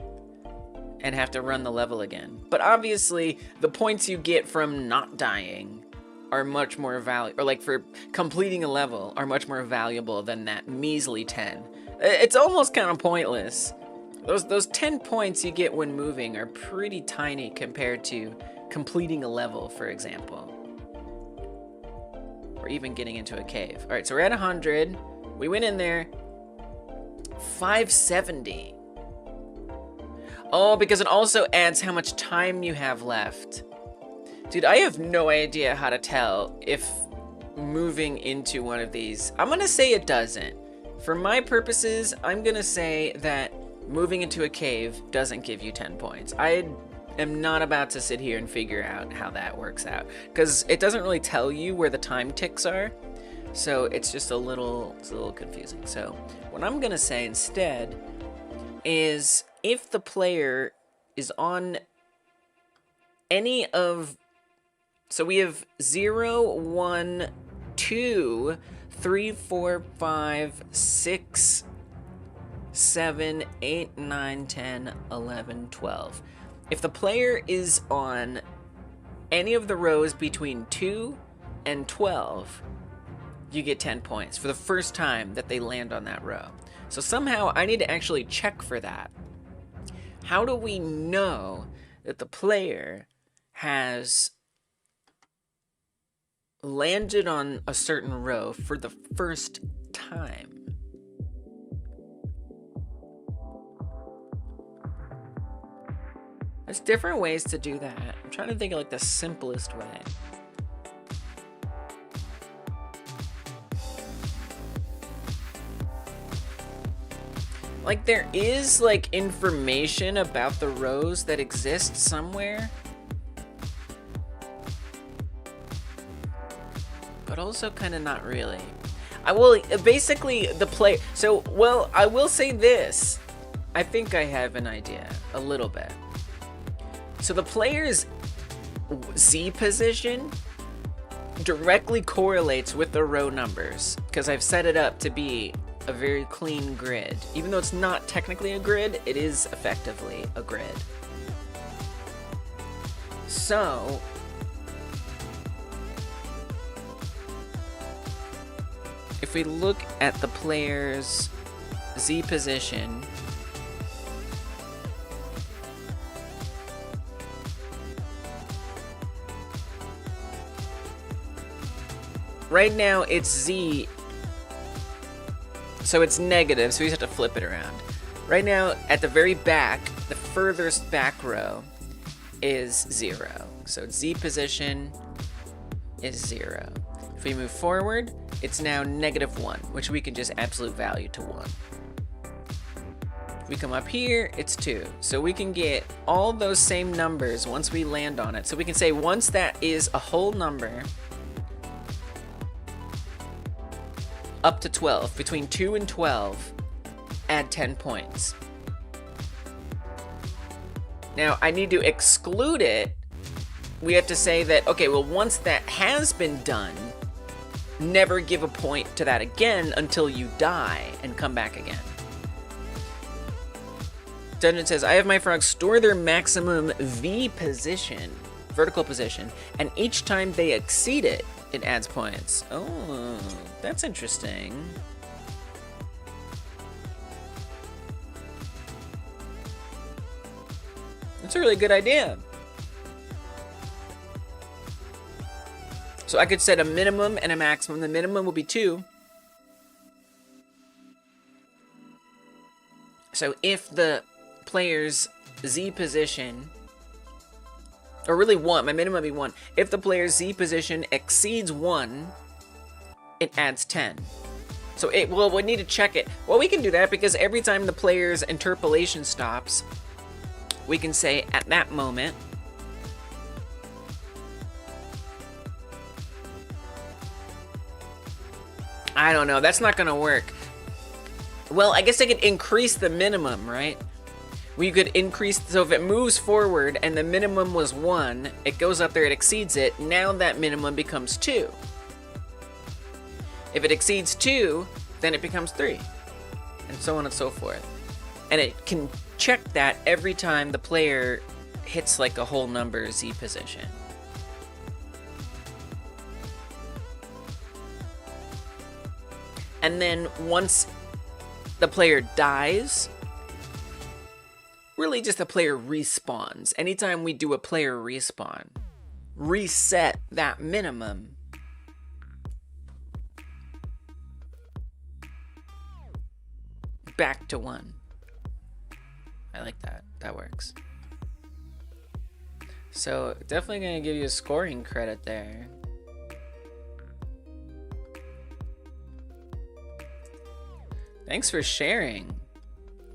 and have to run the level again. But obviously, the points you get from not dying are much more valuable, or like for completing a level, are much more valuable than that measly 10. It's almost kind of pointless. Those 10 points you get when moving are pretty tiny compared to completing a level, for example. Or even getting into a cave. All right, so we're at 100. We went in there. 570. Oh, because it also adds how much time you have left. Dude, I have no idea how to tell if moving into one of these... I'm gonna say it doesn't. For my purposes, I'm gonna say that moving into a cave doesn't give you 10 points. I am not about to sit here and figure out how that works out, because it doesn't really tell you where the time ticks are, so it's just a little confusing. So what I'm gonna say instead is if the player is on any of, so we have 0, 1, 2, 3, 4, 5, 6, 7, 8, 9, 10, 11, 12. If the player is on any of the rows between 2 and 12, you get 10 points for the first time that they land on that row. So somehow I need to actually check for that. How do we know that the player has landed on a certain row for the first time? There's different ways to do that. I'm trying to think of like the simplest way. Like, there is like information about the rows that exist somewhere, but also kind of not really. I will basically the play. So, well, I will say this. I think I have an idea a little bit. So the player's Z position directly correlates with the row numbers, because I've set it up to be a very clean grid. Even though it's not technically a grid, it is effectively a grid. So if we look at the player's Z position, right now it's Z, so it's negative, so we just have to flip it around. Right now, at the very back, the furthest back row is 0. So Z position is 0. If we move forward, it's now -1, which we can just absolute value to 1. If we come up here, it's 2. So we can get all those same numbers once we land on it. So we can say once that is a whole number, up to 12, between 2 and 12, add 10 points. Now, I need to exclude it. We have to say that, okay, well, once that has been done, never give a point to that again until you die and come back again. Dungeon says, I have my frogs store their maximum V position, vertical position, and each time they exceed it, it adds points. Oh, that's interesting. That's a really good idea. So I could set a minimum and a maximum. The minimum will be 2. So if the player's Z position, or really 1, my minimum would be 1. If the player's Z position exceeds 1, it adds 10. So we need to check it. Well, we can do that because every time the player's interpolation stops, we can say at that moment, I don't know, that's not gonna work. Well, I guess I could increase the minimum, right? We could increase, so if it moves forward and the minimum was 1, it goes up there, it exceeds it, now that minimum becomes 2. If it exceeds 2, then it becomes 3, and so on and so forth. And it can check that every time the player hits like a whole number Z position. And then once the player dies, really just the player respawns. Anytime we do a player respawn, reset that minimum back to 1. I like that. That works. So definitely gonna give you a scoring credit there. Thanks for sharing.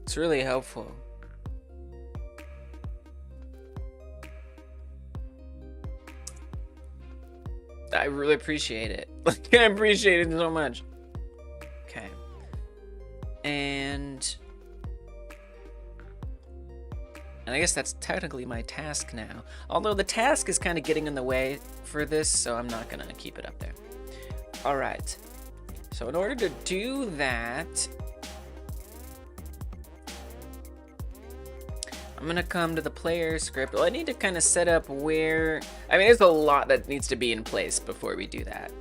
It's really helpful. I really appreciate it. I appreciate it so much. Okay. And I guess that's technically my task now. Although the task is kind of getting in the way for this, so I'm not gonna keep it up there. All right. So in order to do that, I'm gonna come to the player script. Well, I need to kind of set up where, I mean, there's a lot that needs to be in place before we do that.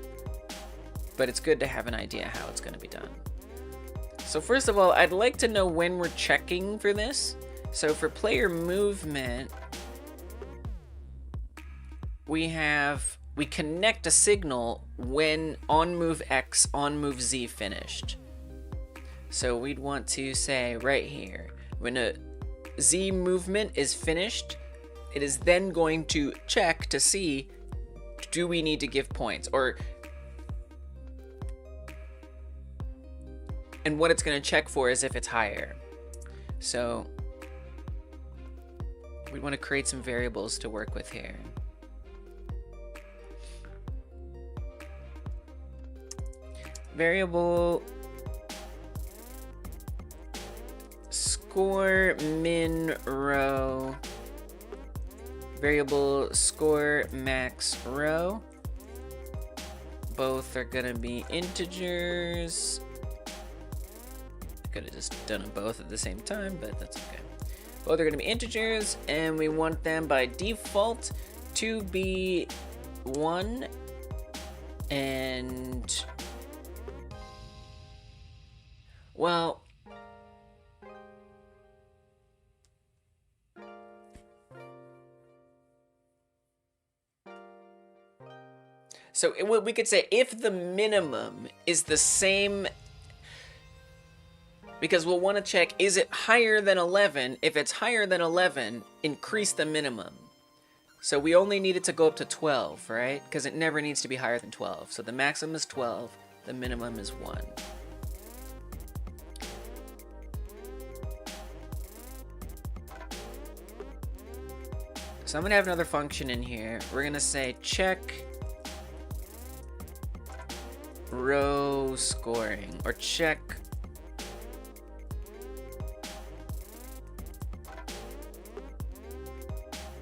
But it's good to have an idea how it's gonna be done. So first of all, I'd like to know when we're checking for this. So for player movement, we connect a signal when on move X, on move Z finished. So we'd want to say right here, when a Z movement is finished, it is then going to check to see, do we need to give points? And what it's going to check for is if it's higher. So we want to create some variables to work with here. Variable score min row, variable score max row. Both are gonna be integers. Could have just done them both at the same time, but that's okay. Both are gonna be integers, and we want them by default to be 1 and, well, so we could say if the minimum is the same, because we'll want to check, is it higher than 11? If it's higher than 11, increase the minimum. So we only need it to go up to 12, right? Because it never needs to be higher than 12. So the maximum is 12, the minimum is 1. So I'm gonna have another function in here. We're gonna say check row scoring, or check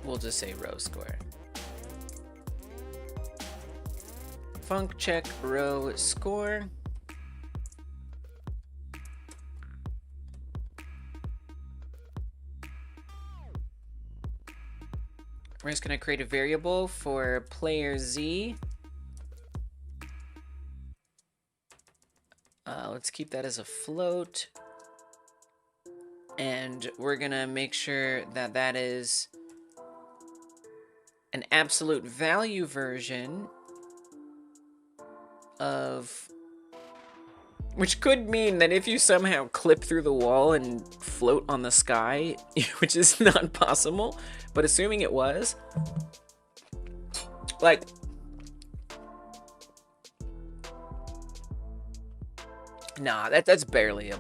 we'll just say row score. Func check row score. We're just gonna create a variable for player Z. Let's keep that as a float. And we're gonna make sure that that is an absolute value version of... Which could mean that if you somehow clip through the wall and float on the sky, which is not possible, but assuming it was, like, nah, that's barely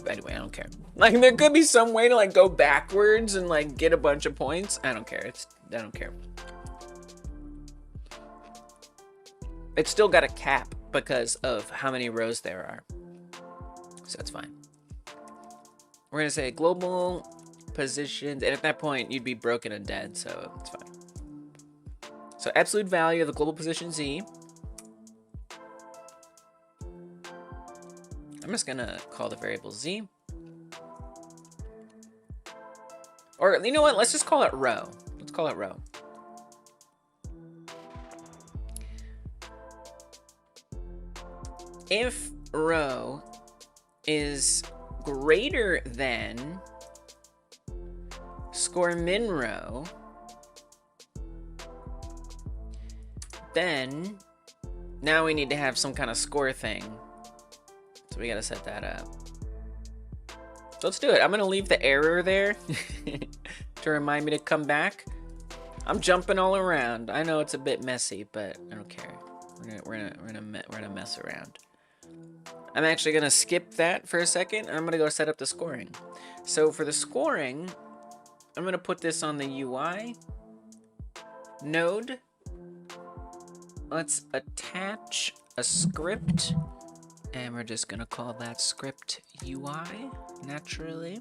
anyway, I don't care. Like, there could be some way to, like, go backwards and, like, get a bunch of points. I don't care. I don't care. It's still got a cap because of how many rows there are. So that's fine. We're gonna say global positions, and at that point you'd be broken and dead, so it's fine. So absolute value of the global position Z. I'm just gonna call the variable Z. Or you know what? Let's just call it row. Let's call it row. If row is greater than score min row, then now we need to have some kind of score thing. So we gotta set that up. So let's do it. I'm gonna leave the error there to remind me to come back. I'm jumping all around. I know it's a bit messy, but I don't care. We're gonna mess around. I'm actually gonna skip that for a second, and I'm gonna go set up the scoring. So for the scoring, I'm gonna put this on the UI node. Let's attach a script, and we're just gonna call that script UI naturally.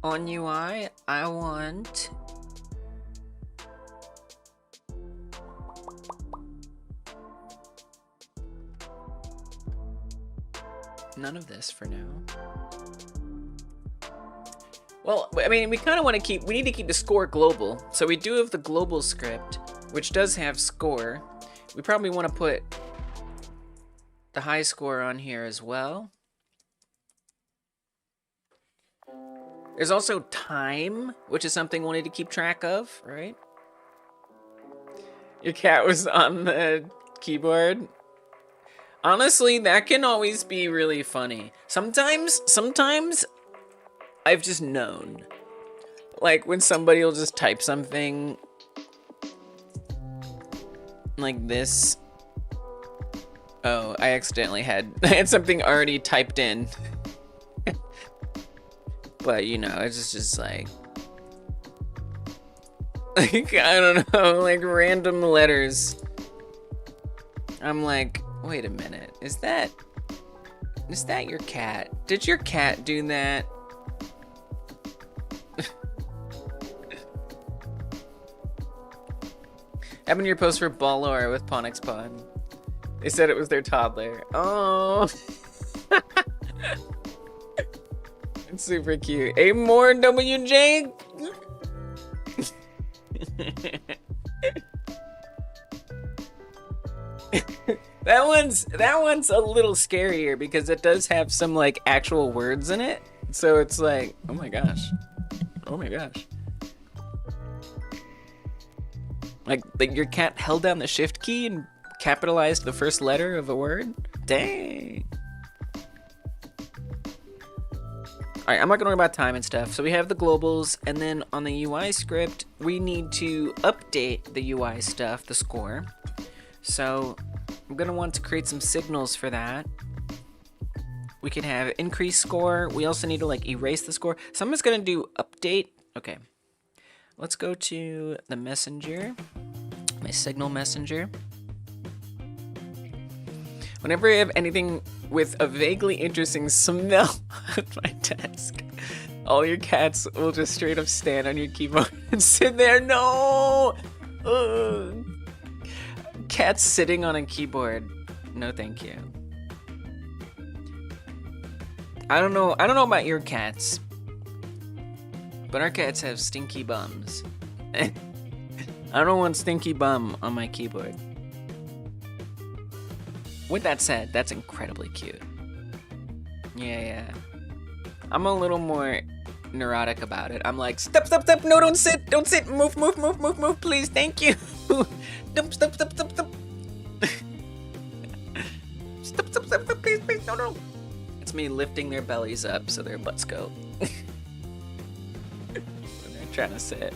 On UI, I want none of this for now. Well, I mean, we kind of want to keep, we need to keep the score global. So we do have the global script, which does have score. We probably want to put the high score on here as well. There's also time, which is something we'll need to keep track of, right? Your cat was on the keyboard. Honestly, that can always be really funny. Sometimes I've just known. Like when somebody will just type something like this. Oh, I accidentally had something already typed in. But you know, it's just like I don't know, like random letters. I'm like, wait a minute, is that your cat? Did your cat do that? Happened to your post for Ballor with PonixPod. They said it was their toddler. Oh. It's super cute. A more WJ. That one's a little scarier because it does have some like actual words in it. So it's like, oh my gosh. Oh my gosh. Like your cat held down the shift key and capitalized the first letter of a word? Dang. Alright, I'm not gonna worry about time and stuff. So we have the globals, and then on the UI script, we need to update the UI stuff, the score. So I'm gonna want to create some signals for that. We can have increase score. We also need to like erase the score. So I'm just gonna do update. Okay. Let's go to the messenger, my signal messenger. Whenever I have anything with a vaguely interesting smell at my desk, all your cats will just straight up stand on your keyboard and sit there. No! Ugh. Cats sitting on a keyboard. No, thank you. I don't know about your cats, but our cats have stinky bums. I don't want stinky bum on my keyboard. With that said, that's incredibly cute. Yeah. I'm a little more neurotic about it. I'm like, stop, no, don't sit, move, please, thank you. Stop. Stop, please, no. It's me lifting their bellies up so their butts go. When they're trying to sit.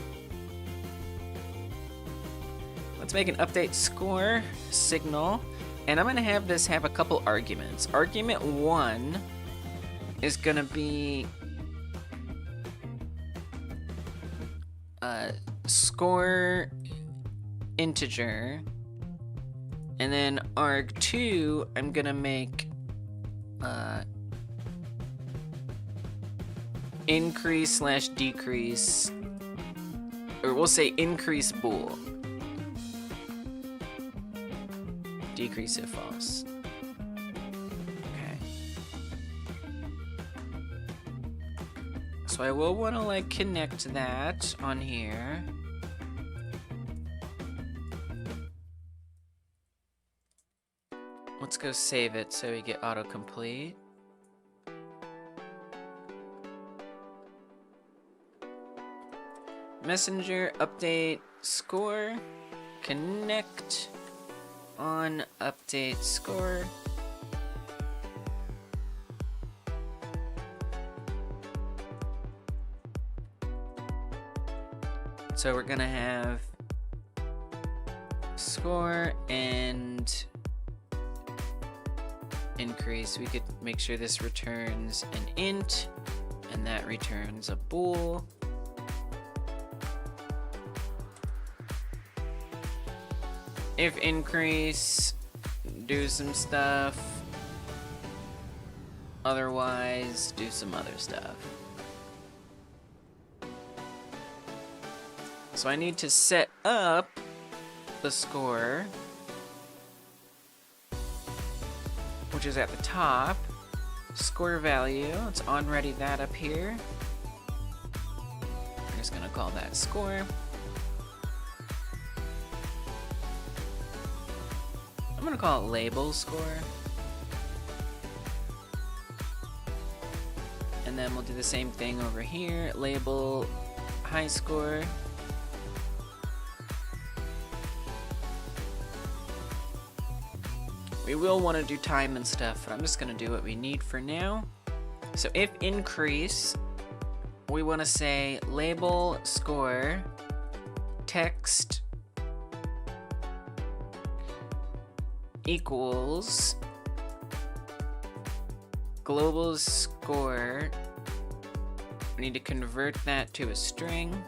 Let's make an update score signal, and I'm gonna have this have a couple arguments. Argument 1 is gonna be score integer, and then arg2 I'm gonna make increase / decrease, or we'll say increase bool. Decrease if false. Okay. So I will want to like connect that on here. Let's go save it so we get autocomplete. Messenger update score, connect on update score. So we're gonna have score and increase. We could make sure this returns an int and that returns a bool. If increase, do some stuff. Otherwise, do some other stuff. So I need to set up the score, which is at the top. Score value, let's on-ready that up here. I'm just gonna call that score. I'm gonna call it label score. And then we'll do the same thing over here. Label high score. We will want to do time and stuff, but I'm just gonna do what we need for now. So if increase, we want to say label score text equals global score. We need to convert that to a string.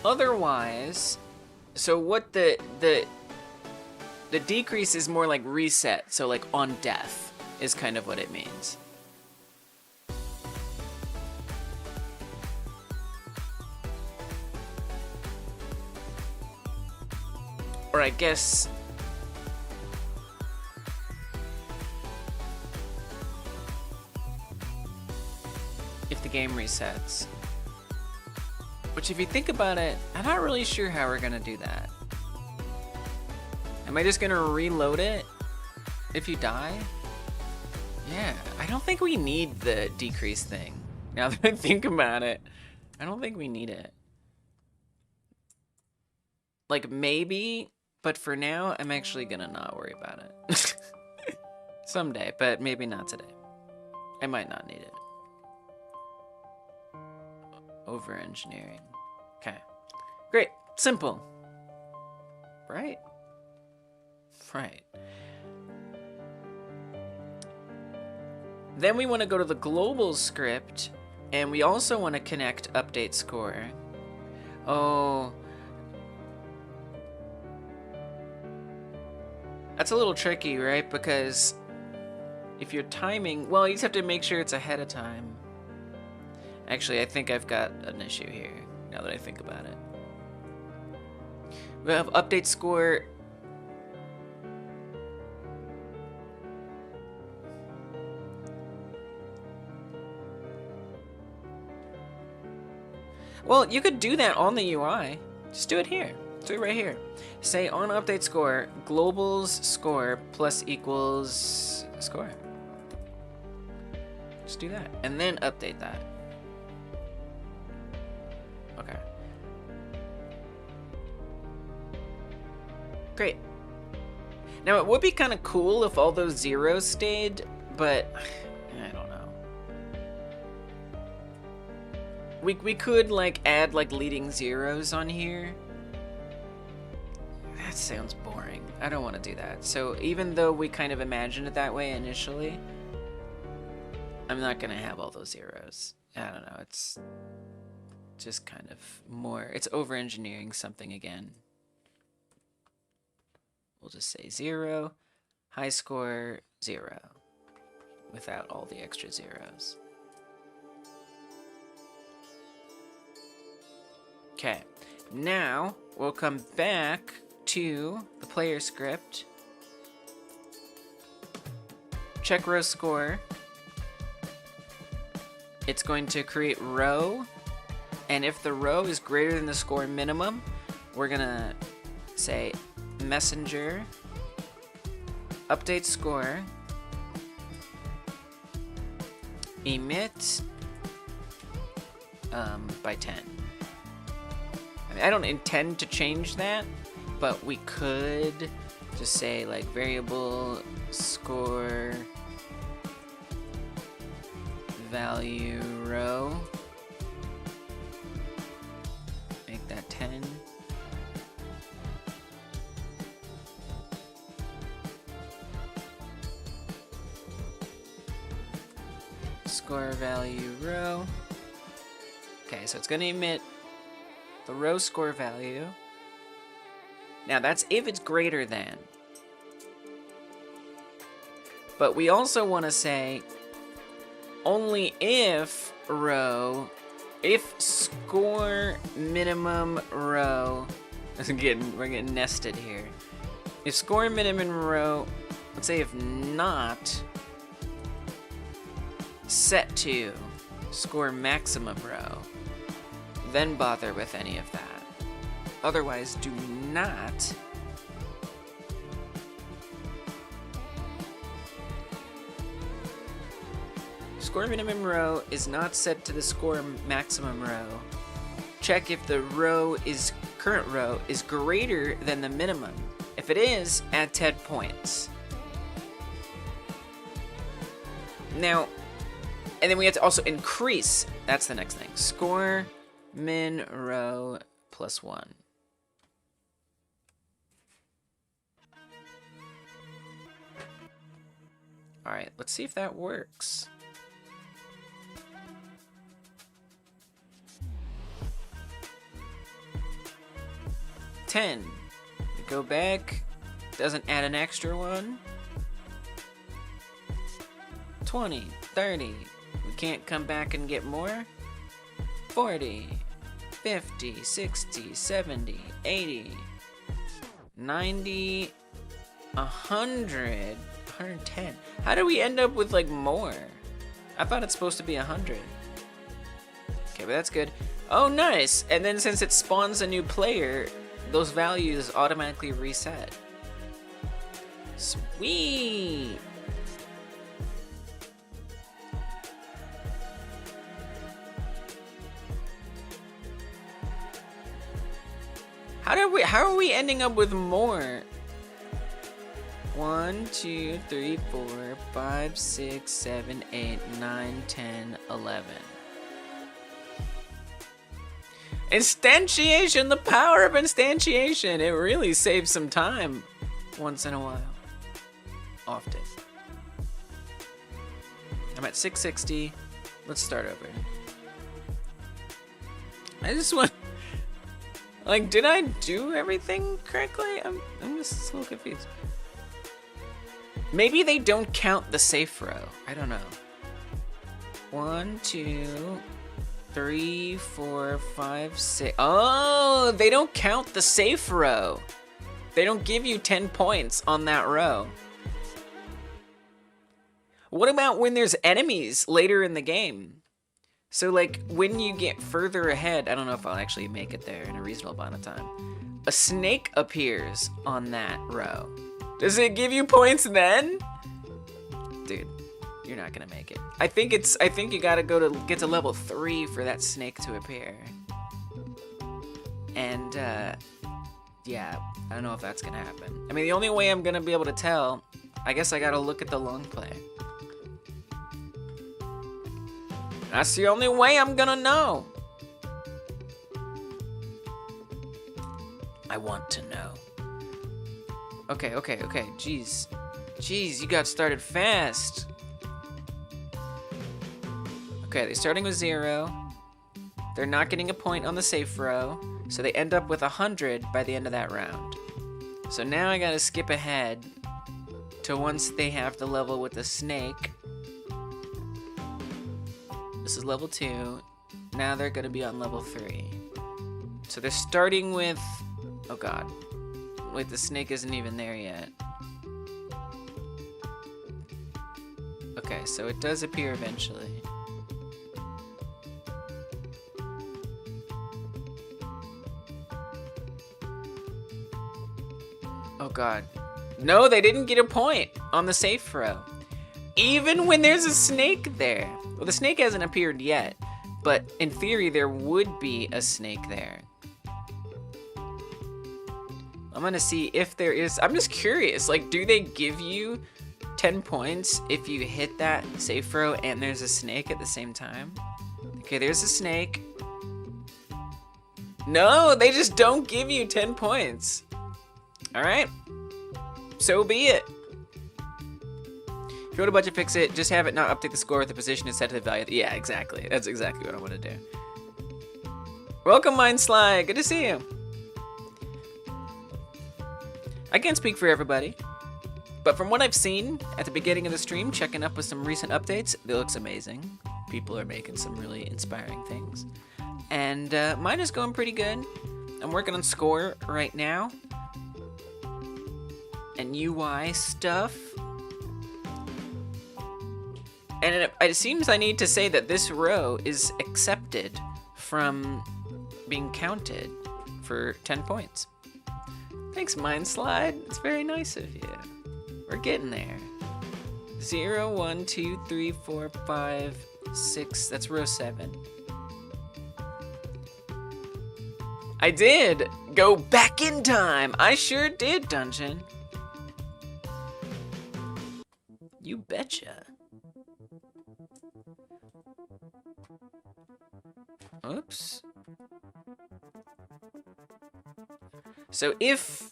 Otherwise, so what the decrease is more like reset, so like on death is kind of what it means. Or I guess if the game resets. Which if you think about it, I'm not really sure how we're gonna do that. Am I just gonna reload it if you die? Yeah, I don't think we need the decrease thing. Now that I think about it, I don't think we need it. Like maybe, but for now, I'm actually gonna not worry about it. Someday, but maybe not today. I might not need it. Over engineering. Okay. Great. Simple. Right? Right. Then we want to go to the global script, and we also want to connect update score. Oh. That's a little tricky, right? Because if you're timing, well, you just have to make sure it's ahead of time. Actually, I think I've got an issue here, now that I think about it. We have update score. Well, you could do that on the UI. Just do it here. So right here, say on update score, global's score plus equals score. Just do that, and then update that. Okay. Great. Now it would be kind of cool if all those zeros stayed, but I don't know. We could like add like leading zeros on here. That sounds boring. I don't want to do that. So even though we kind of imagined it that way initially, I'm not gonna have all those zeros. I don't know, it's just kind of more, it's over-engineering something again. We'll just say 0, high score 0, without all the extra zeros. Okay, now we'll come back to the player script, check row score. It's going to create row, and if the row is greater than the score minimum, we're gonna say messenger update score emit by 10. I mean, I don't intend to change that, but we could just say like variable score value row, make that 10. Score value row. Okay, so it's going to emit the row score value. Now that's if it's greater than. But we also want to say only if row, if score minimum row, we're getting nested here. If score minimum row, let's say if not set to score maximum row, then bother with any of that. Otherwise, do not. Score minimum row is not set to the score maximum row. Check if the current row is greater than the minimum. If it is, add 10 points. Now, and then we have to also increase, that's the next thing. Score min row plus 1. All right, let's see if that works. $10. We go back, doesn't add an extra one. 20, 30. We can't come back and get more. 40, 50, 60, 70, 80, 90, 100, 110. How do we end up with like more? I thought it's supposed to be 100. Okay, but that's good. Oh, nice. And then since it spawns a new player, those values automatically reset. Sweet. How are we ending up with more? 1, 2, 3, 4, 5, 6, 7, 8, 9, 10, 11. Instantiation, the power of instantiation. It really saves some time once in a while. Often. I'm at 660. Let's start over. I just want... Like, did I do everything correctly? I'm just a little confused. Maybe they don't count the safe row. I don't know. 1, 2, 3, 4, 5, 6. Oh, they don't count the safe row. They don't give you 10 points on that row. What about when there's enemies later in the game? So like when you get further ahead, I don't know if I'll actually make it there in a reasonable amount of time. a snake appears on that row. Does it give you points then? Dude, you're not gonna make it. I think you gotta get to level 3 for that snake to appear. And yeah, I don't know if that's gonna happen. I mean, the only way I'm gonna be able to tell, I guess I gotta look at the long play. That's the only way I'm gonna know. I want to know. Okay. Jeez, you got started fast. Okay, they're starting with 0. They're not getting a point on the safe row, so they end up with 100 by the end of that round. So now I gotta skip ahead to once they have the level with the snake. This is level 2. Now they're gonna be on level 3. So they're starting with, oh god. Wait, the snake isn't even there yet. Okay, so it does appear eventually. Oh god. No, they didn't get a point on the safe row. Even when there's a snake there. Well, the snake hasn't appeared yet, but in theory there would be a snake there. I'm gonna see if there is. I'm just curious, like, do they give you 10 points if you hit that safe row and there's a snake at the same time? Okay, there's a snake. No, they just don't give you 10 points. All right, so be it. If you want a budget fix it, just have it not update the score with the position is set to the value. Yeah, exactly. That's exactly what I want to do. Welcome, Mindsly. Good to see you. I can't speak for everybody, but from what I've seen at the beginning of the stream, checking up with some recent updates, it looks amazing. People are making some really inspiring things. And mine is going pretty good. I'm working on score right now. And UI stuff. And it seems I need to say that this row is accepted from being counted for 10 points. Thanks, Mindslide. It's very nice of you. We're getting there. 0, 1, 2, 3, 4, 5, 6. That's row 7. I did go back in time. I sure did, Dungeon. You betcha. Oops. So if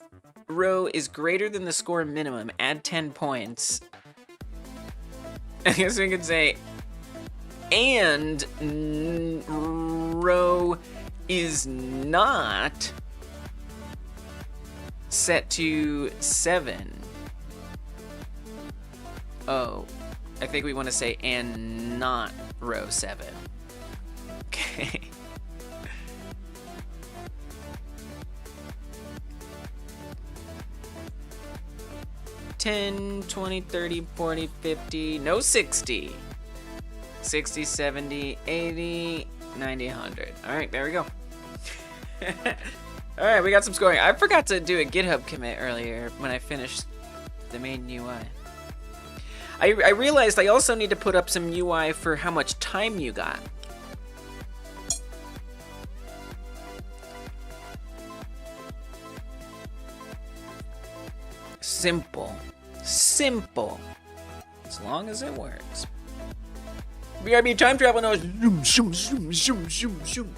row is greater than the score minimum, add 10 points. I guess we could say, and row is not set to 7. Oh, I think we want to say and not row 7. Okay. 10, 20, 30, 40, 50, no 60. 60, 70, 80, 90, 100. All right, there we go. All right, we got some scoring. I forgot to do a GitHub commit earlier when I finished the main UI. I realized I also need to put up some UI for how much time you got. Simple. Simple. As long as it works. BRB time travel noise. Zoom, zoom, zoom, zoom, zoom, zoom.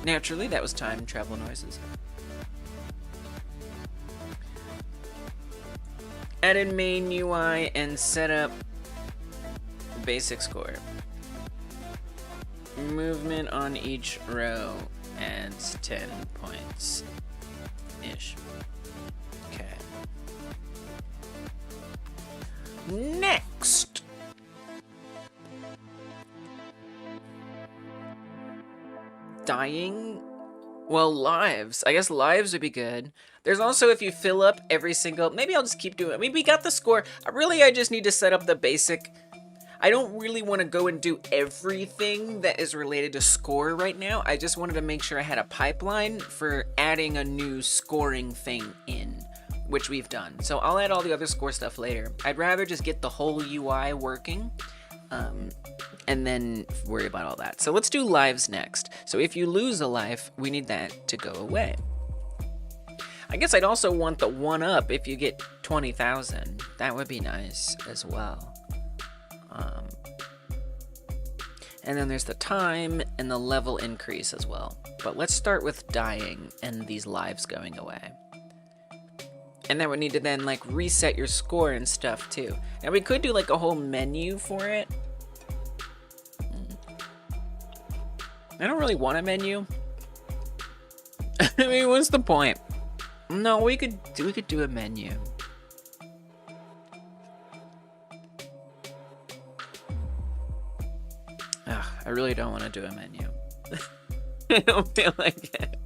Naturally, that was time travel noises. Add in main UI and set up basic score. Movement on each row adds 10 points ish. Okay. Next. Dying? Well, lives. I guess lives would be good. There's also if you fill up every single... Maybe I'll just keep doing it. I mean, we got the score. I just need to set up the basic... I don't really want to go and do everything that is related to score right now. I just wanted to make sure I had a pipeline for adding a new scoring thing in, which we've done. So I'll add all the other score stuff later. I'd rather just get the whole UI working, and then worry about all that. So let's do lives next. So if you lose a life, we need that to go away. I guess I'd also want the 1-up if you get 20,000. That would be nice as well. And then there's the time and the level increase as well. But let's start with dying and these lives going away. And then we need to then like reset your score and stuff too. Now we could do like a whole menu for it. I don't really want a menu. I mean, what's the point? No, we could do a menu. Ugh, I really don't want to do a menu. I don't feel like it.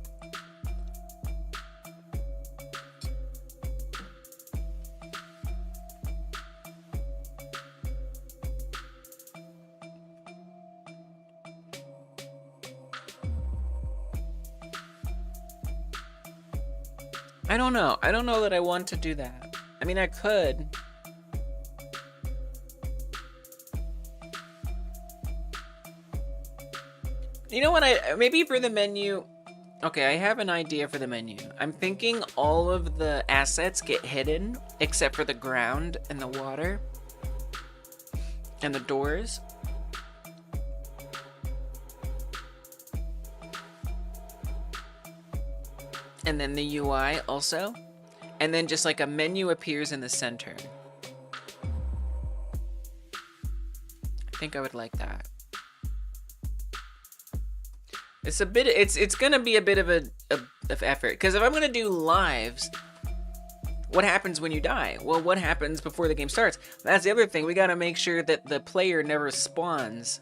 I don't know. I don't know that I want to do that. I mean, I could. You know what? Maybe for the menu. Okay, I have an idea for the menu. I'm thinking all of the assets get hidden except for the ground and the water and the doors. And then the UI also. And then just like a menu appears in the center. I think I would like that. It's a bit, it's gonna be a bit of of effort. Because if I'm gonna do lives, what happens when you die? Well, what happens before the game starts? That's the other thing. We gotta make sure that the player never spawns.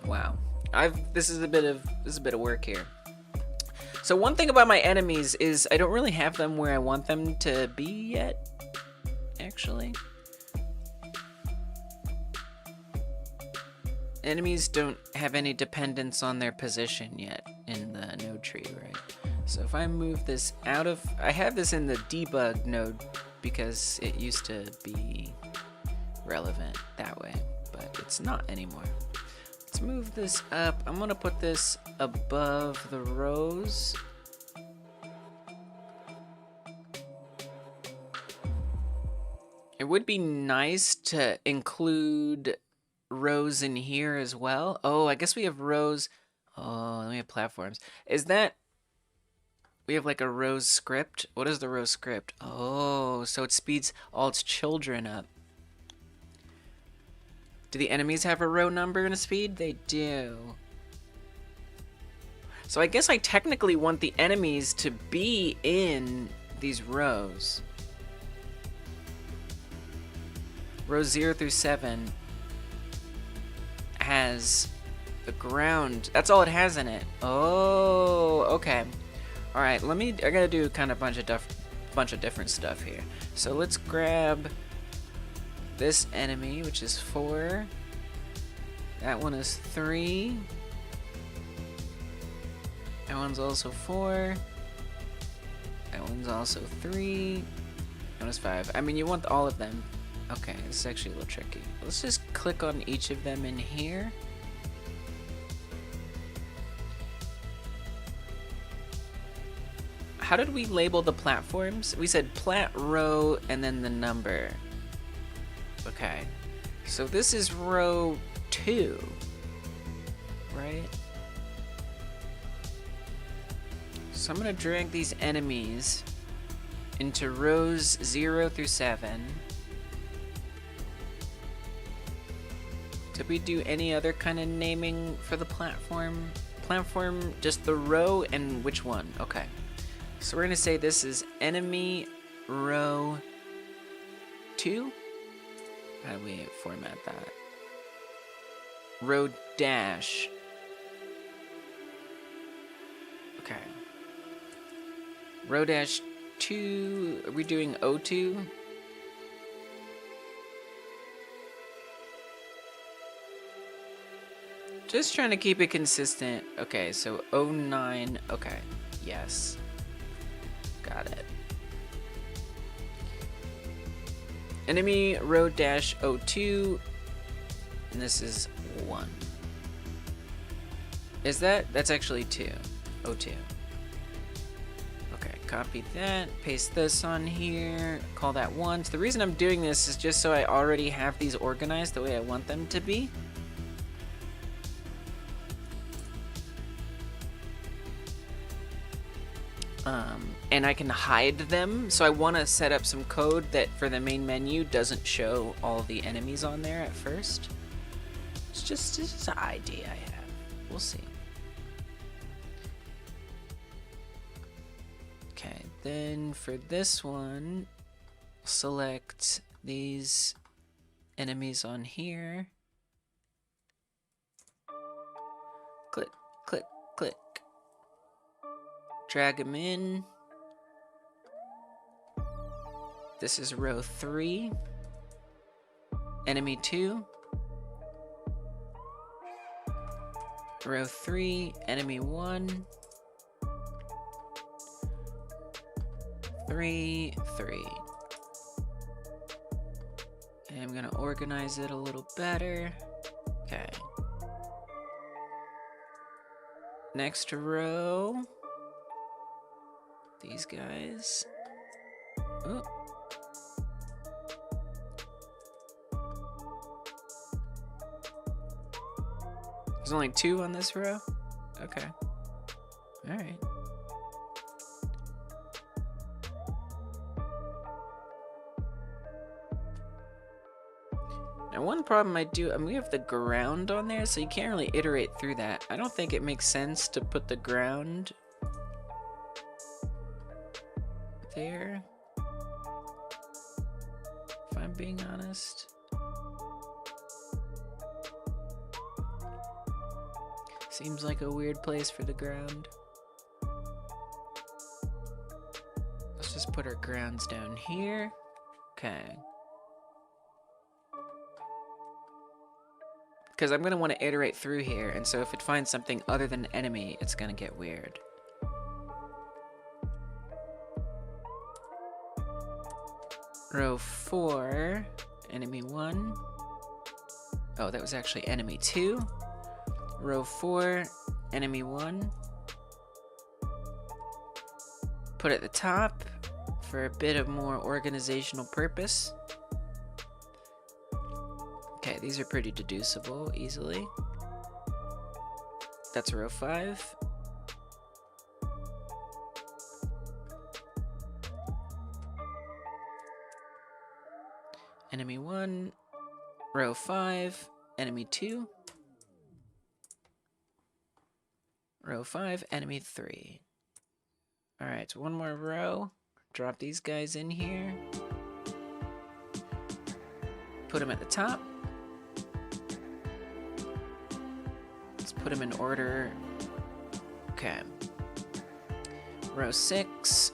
Wow. This is a bit of work here. So one thing about my enemies is I don't really have them where I want them to be yet, actually. Enemies don't have any dependence on their position yet in the node tree, right? So if I move this out of, I have this in the debug node because it used to be relevant that way, but it's not anymore. Let's move this up. I'm gonna put this above the rows. It would be nice to include rows in here as well. Oh, I guess we have rows. Oh, then we have platforms. Is that, we have like a rows script? What is the rows script? Oh, so it speeds all its children up. Do the enemies have a row number and a speed? They do. So I guess I technically want the enemies to be in these rows. Rows 0 through 7 has the ground. That's all it has in it. Oh, okay. All right, I gotta do kind of bunch of different stuff here. So let's grab this enemy, which is 4. That one is 3. That one's also 4. That one's also 3. That one's 5. I mean, you want all of them. Okay, this is actually a little tricky. Let's just click on each of them in here. How did we label the platforms? We said plat row and then the number. Okay, so this is row 2, right? So I'm gonna drag these enemies into rows 0 through 7. Did we do any other kind of naming for the platform? Platform, just the row and which one? Okay. So we're gonna say this is enemy row 2. How do we format that? Row dash. Okay. Row dash 2. Are we doing O2? Just trying to keep it consistent. Okay, so 09. Okay, yes. Got it. Enemy row dash 02. And this is 1. Is that? That's actually 2. 02. Okay, copy that. Paste this on here. Call that 1. So the reason I'm doing this is just so I already have these organized the way I want them to be. And I can hide them, so I want to set up some code that for the main menu doesn't show all the enemies on there at first. It's just an idea I have. We'll see. Okay, then for this one, select these enemies on here. Click, click, click. Drag them in. This is row 3. Enemy 2. Row 3, enemy 1. 3, 3. And I'm gonna organize it a little better. Okay. Next row. These guys. Oh. There's only 2 on this row? Okay. Alright. Now one problem I do, we have the ground on there, so you can't really iterate through that. I don't think it makes sense to put the ground there, if I'm being honest. Seems like a weird place for the ground. Let's just put our grounds down here. Okay. Because I'm going to want to iterate through here, and so if it finds something other than enemy, it's going to get weird. Row 4, enemy 1. Oh, that was actually enemy 2. Row 4, enemy 1. Put at the top for a bit of more organizational purpose. Okay, these are pretty deducible easily. That's row 5. Enemy 1, row 5, enemy 2. Row 5, enemy 3. Alright, so one more row. Drop these guys in here. Put them at the top. Let's put them in order. Okay. Row 6.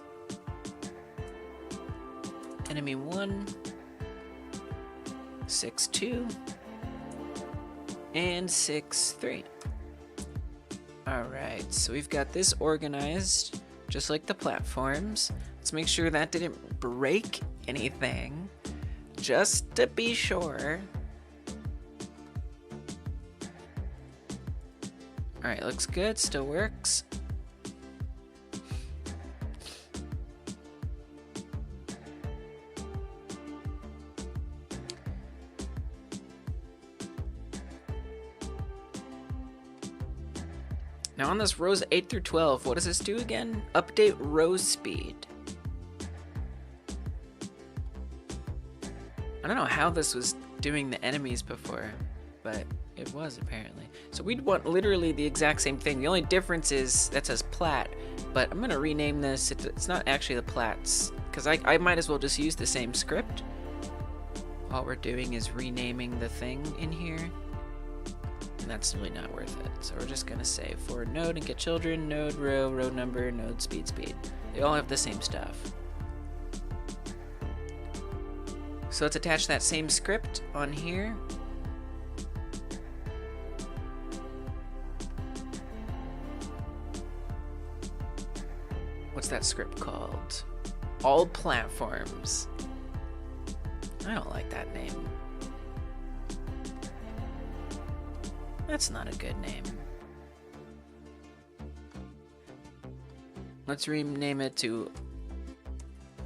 Enemy 1. 6, 2. And 6, 3. Alright, so we've got this organized, just like the platforms. Let's make sure that didn't break anything, just to be sure. Alright, looks good, still works. Now on this rows 8 through 12, what does this do again? Update row speed. I don't know how this was doing the enemies before, but it was apparently. So we'd want literally the exact same thing. The only difference is that says plat, but I'm gonna rename this. It's not actually the plats, because I might as well just use the same script. All we're doing is renaming the thing in here. And that's really not worth it. So we're just gonna say for node and get children, node row, row number, node speed, speed. They all have the same stuff. So let's attach that same script on here. that script called? All platforms. I don't like that name. That's not a good name. Let's rename it to,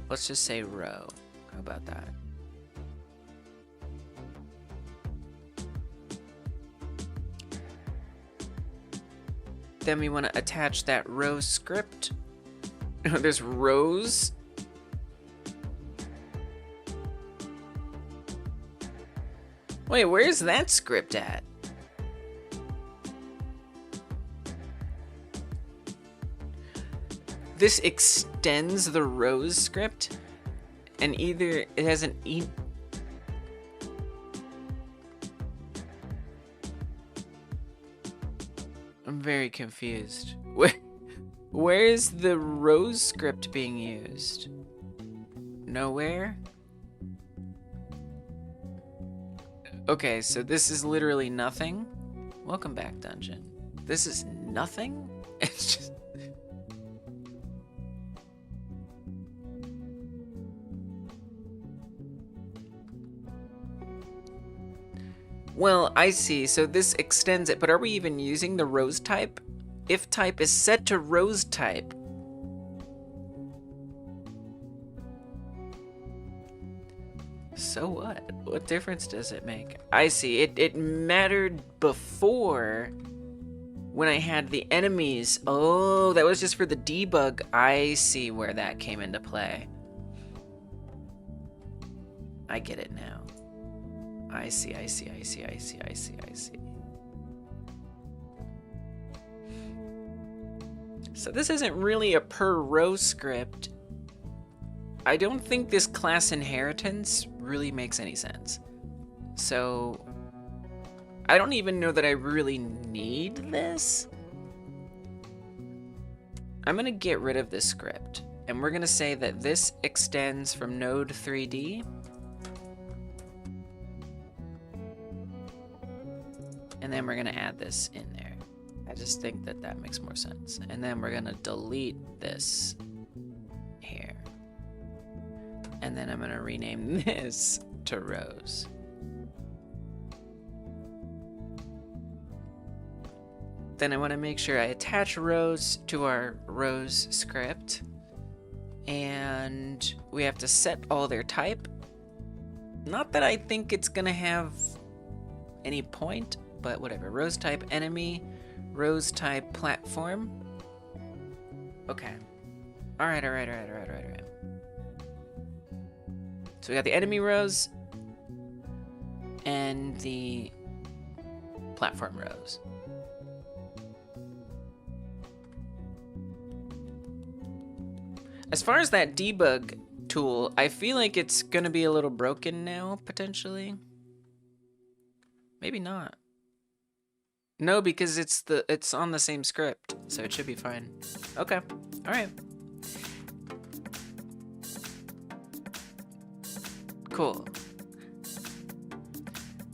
let's just say row. How about that? Then we want to attach that row script. There's rows. Wait, where's that script at? This extends the rows script, and either it has an I'm very confused. Where is the rows script being used? Nowhere? Okay, so this is literally nothing. Welcome back, dungeon. This is nothing? It's just... Well, I see. So this extends it, but are we even using the rows type? If type is set to rows type. So what? What difference does it make? I see. It mattered before when I had the enemies. Oh, that was just for the debug. I see where that came into play. I get it now. I see. So this isn't really a per row script. I don't think this class inheritance really makes any sense. So I don't even know that I really need this. I'm gonna get rid of this script, and we're gonna say that this extends from node 3D. And then we're gonna add this in there. I just think that that makes more sense. And then we're gonna delete this here. And then I'm gonna rename this to rows. Then I wanna make sure I attach rows to our rows script. And we have to set all their type. Not that I think it's gonna have any point, but whatever. Rows type enemy, rows type platform. Okay. All right. So we got the enemy rows and the platform rows. As far as that debug tool, I feel like it's gonna be a little broken now, potentially. Maybe not. No, because it's on the same script, so it should be fine. Okay, all right. Cool.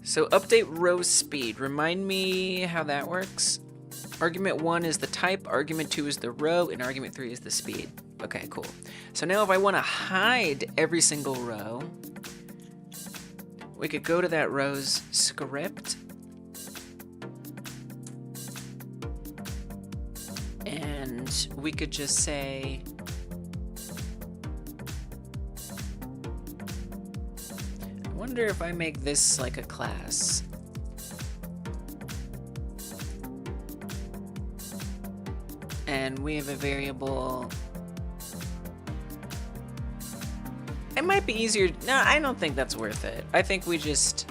So update row speed. Remind me how that works. Argument 1 is the type, argument 2 is the row, and argument 3 is the speed. Okay, cool. So now if I want to hide every single row, we could go to that rows script. And we could just say, I wonder if I make this like a class. And we have a variable. It might be easier. No, I don't think that's worth it. I think we just,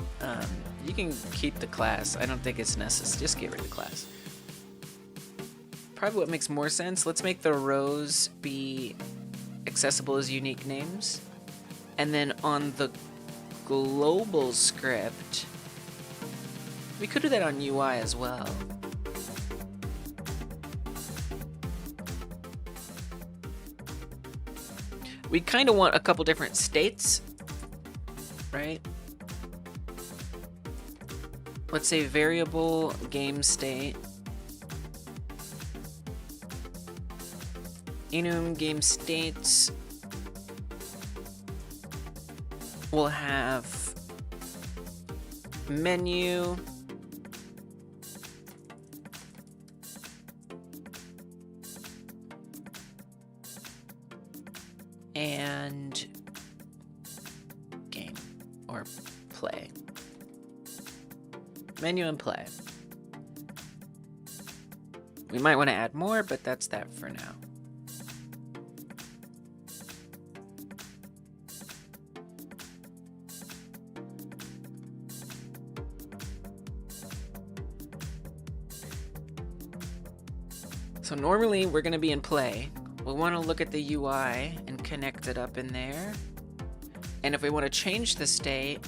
you can keep the class. I don't think it's necessary. Just get rid of the class. Probably what makes more sense. Let's make the rows be accessible as unique names. And then on the global script, we could do that on UI as well. We kind of want a couple different states, right? Let's say variable game state. enum game states will have menu, and game or play. Menu and play. We might want to add more, but that's that for now. So normally we're going to be in play. We want to look at the UI and connect it up in there. And if we want to change the state,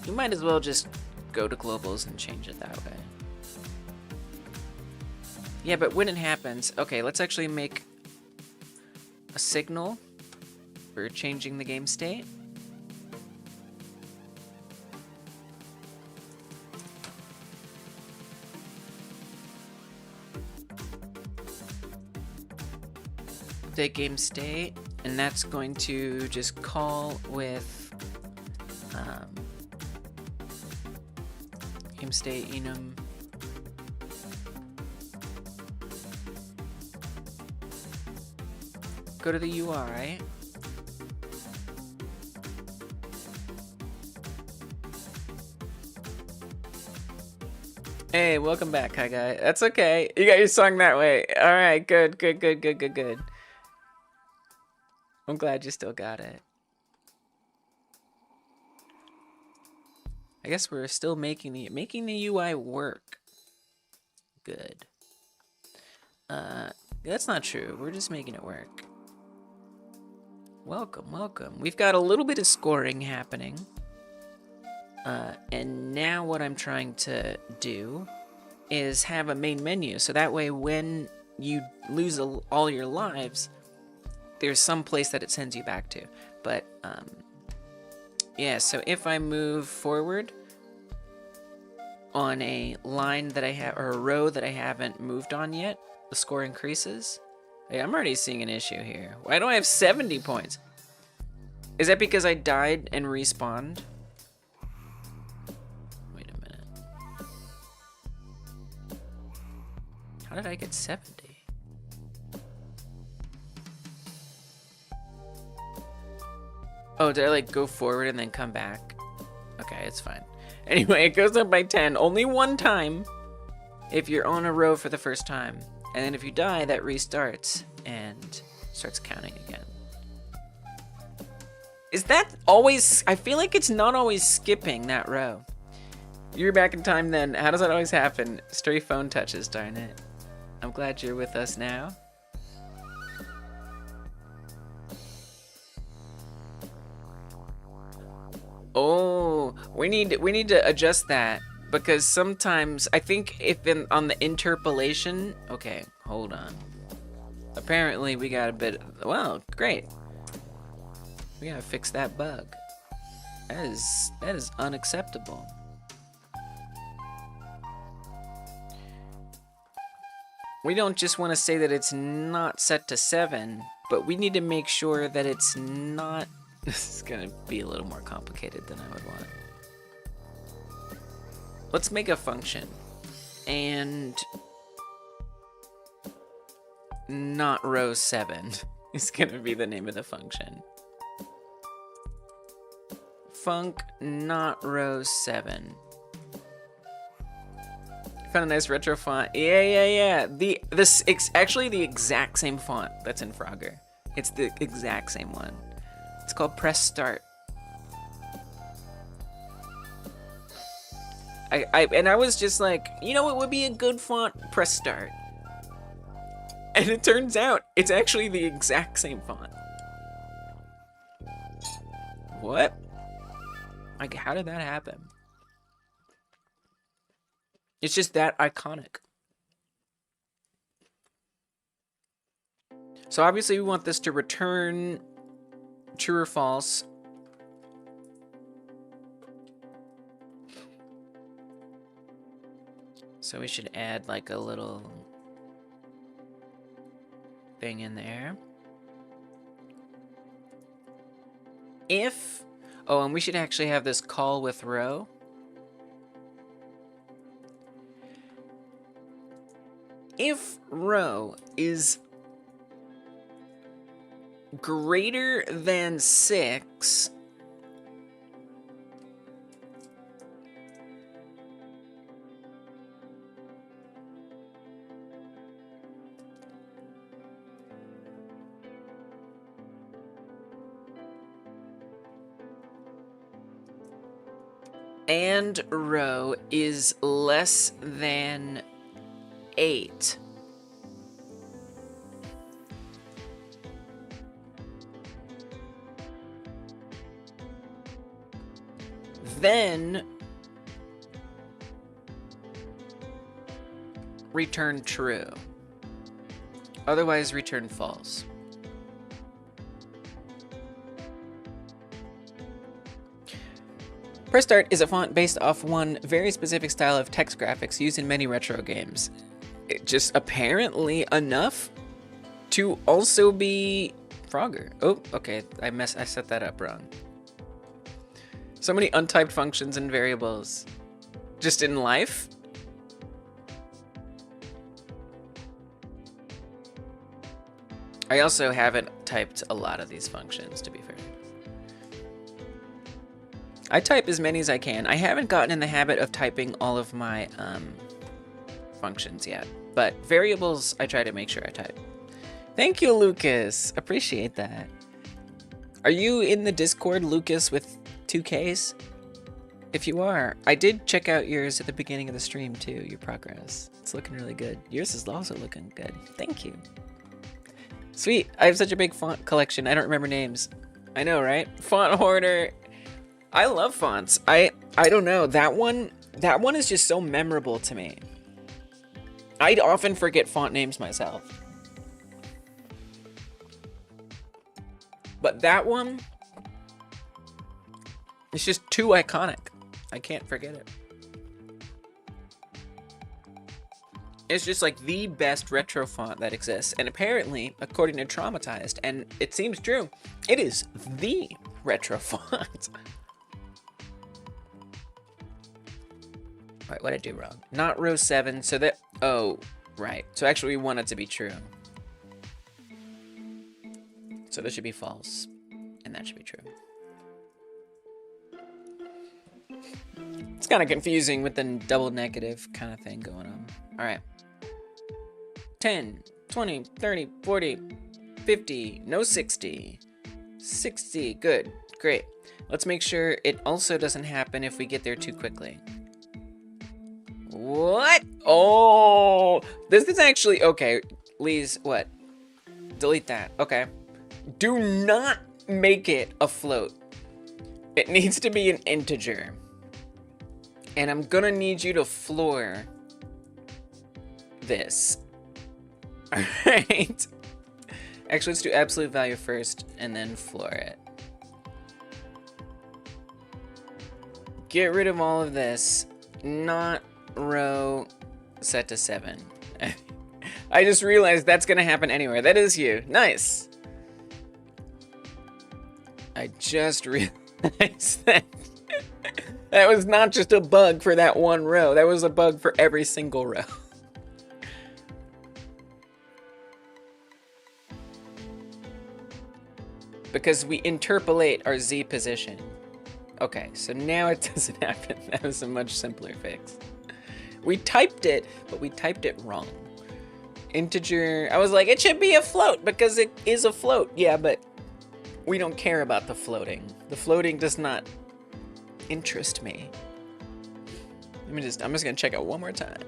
you might as well just go to globals and change it that way. Yeah, but when it happens, okay, let's actually make a signal for changing the game state. Update game state, and that's going to just call with game state enum go to the UI. Hey, welcome back, hi guy. That's okay. You got your song that way. All right, good. I'm glad you still got it. I guess we're still making the UI work. Good. That's not true. We're just making it work. Welcome. We've got a little bit of scoring happening. And now what I'm trying to do is have a main menu. So that way when you lose all your lives, there's some place that it sends you back to. But, yeah, so if I move forward on a line that I have, or a row that I haven't moved on yet, the score increases. Hey, I'm already seeing an issue here. Why do I have 70 points? Is that because I died and respawned? Wait a minute. How did I get 70? Oh, did I like go forward and then come back? Okay, it's fine. Anyway, it goes up by 10 only one time if you're on a row for the first time. And then if you die, that restarts and starts counting again. Is that always... I feel like it's not always skipping that row. You're back in time then. How does that always happen? Stray phone touches, darn it. I'm glad you're with us now. Oh, we need to adjust that because sometimes I think if on the interpolation, okay, hold on. Apparently we got a bit, well, great. We gotta fix that bug. That is unacceptable. We don't just want to say that it's not set to 7, but we need to make sure that it's not. This is gonna be a little more complicated than I would want. Let's make a function and not row 7 is gonna be the name of the function. Func not row 7. Found a nice retro font. Yeah. This actually the exact same font that's in Frogger. It's the exact same one. It's called Press Start. I was just like, you know what would be a good font? Press Start. And it turns out it's actually the exact same font. What? Like, how did that happen? It's just that iconic. So obviously we want this to return true or false. So we should add like a little thing in there. If, oh, and we should actually have this call with row. If row is greater than 6, and row is less than 8, then return true. Otherwise, return false. Press Start is a font based off one very specific style of text graphics used in many retro games. It just apparently enough to also be Frogger. Oh, okay, I set that up wrong. So many untyped functions and variables. Just in life? I also haven't typed a lot of these functions, to be fair. I type as many as I can. I haven't gotten in the habit of typing all of my functions yet, but variables I try to make sure I type. Thank you, Lucas. Appreciate that. Are you in the Discord, Lucas, with 2Ks? If you are, I did check out yours at the beginning of the stream too, your progress. It's looking really good. Yours is also looking good. Thank you. Sweet. I have such a big font collection. I don't remember names. I know, right? Font hoarder. I love fonts. I don't know. That one is just so memorable to me. I'd often forget font names myself. But that one, it's just too iconic. I can't forget it. It's just like the best retro font that exists. And apparently, according to Traumatized, and it seems true, it is the retro font. Right, what did I do wrong? Not row 7, so that, oh, right. So actually we want it to be true. So this should be false, and that should be true. It's kind of confusing with the double negative kind of thing going on. All right. 10, 20, 30, 40, 50, no 60. 60, good, great. Let's make sure it also doesn't happen if we get there too quickly. What? Oh, this is actually, okay, Lee's, what? Delete that, okay. Do not make it a float. It needs to be an integer. And I'm gonna need you to floor this. All right. Actually, let's do absolute value first and then floor it. Get rid of all of this. Not row set to 7. I just realized that's gonna happen anywhere. That is you. Nice. I just realized that that was not just a bug for that one row. That was a bug for every single row. Because we interpolate our Z position. Okay, so now it doesn't happen. That was a much simpler fix. We typed it, but we typed it wrong. Integer, I was like, it should be a float because it is a float. Yeah, but we don't care about the floating. The floating does not interest me. I'm just gonna check it one more time.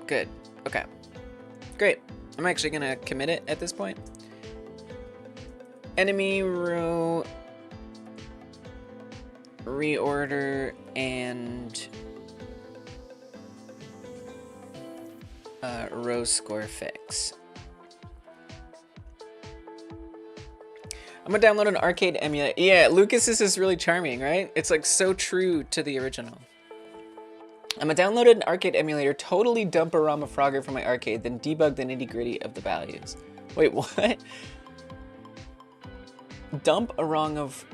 Good, okay, great. I'm actually gonna commit it at this point. Enemy row reorder and row score fix. I'm I'm gonna download an arcade emulator. Yeah, Lucas's is really charming, right? It's like so true to the original. I'm gonna download an arcade emulator, totally dump a ROM of Frogger from my arcade, then debug the nitty-gritty of the values. Wait, what? Dump a ROM of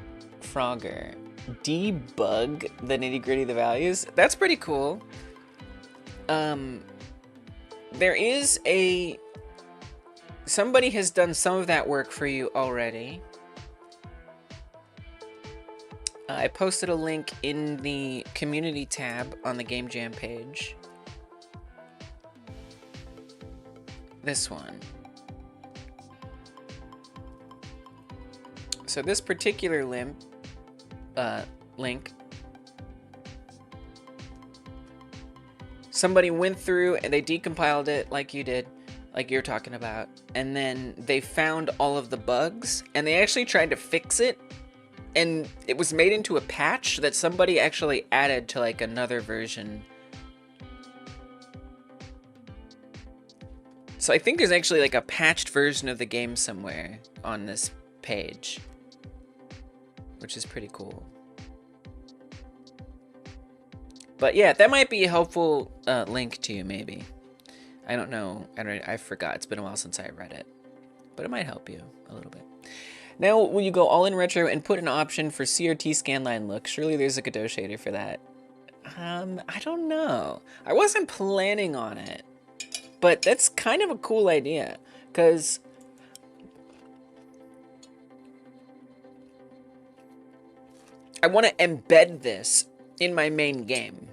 Frogger, debug the nitty-gritty of the values? That's pretty cool. There is a... Somebody has done some of that work for you already. I posted a link in the community tab on the Game Jam page. This one. So this particular link, somebody went through and they decompiled it like you did, like you're talking about, and then they found all of the bugs, and they actually tried to fix it, and it was made into a patch that somebody actually added to like another version. So I think there's actually like a patched version of the game somewhere on this page, which is pretty cool. But yeah, that might be a helpful link to you, maybe. I don't know. I forgot. It's been a while since I read it. But it might help you a little bit. Now, will you go all in retro and put an option for CRT scanline look? Surely there's a Godot shader for that. I don't know. I wasn't planning on it. But that's kind of a cool idea. Because... I want to embed this in my main game.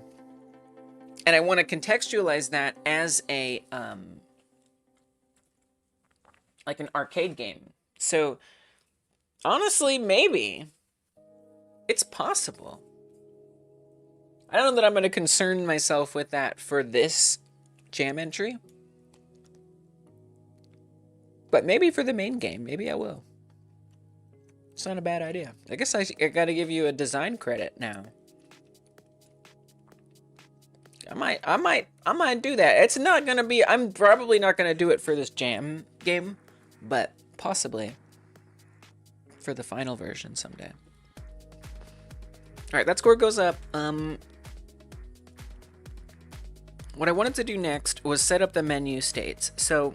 And I want to contextualize that as a, like an arcade game. So, honestly, maybe it's possible. I don't know that I'm going to concern myself with that for this jam entry. But maybe for the main game, maybe I will. It's not a bad idea. I guess I got to give you a design credit now. I might do that. It's not gonna be, I'm probably not gonna do it for this jam game, but possibly for the final version someday. Alright, that score goes up. What I wanted to do next was set up the menu states. So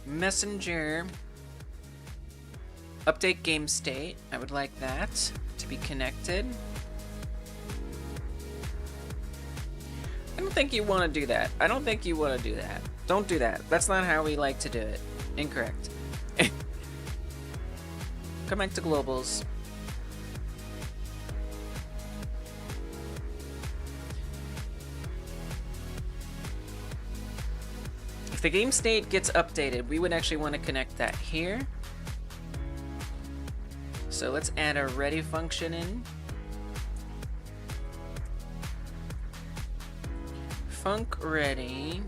Messenger update game state. I would like that to be connected. I don't think you want to do that. I don't think you want to do that. Don't do that. That's not how we like to do it. Incorrect. Connect to globals. If the game state gets updated, we would actually want to connect that here. So let's add a ready function in. Func ready.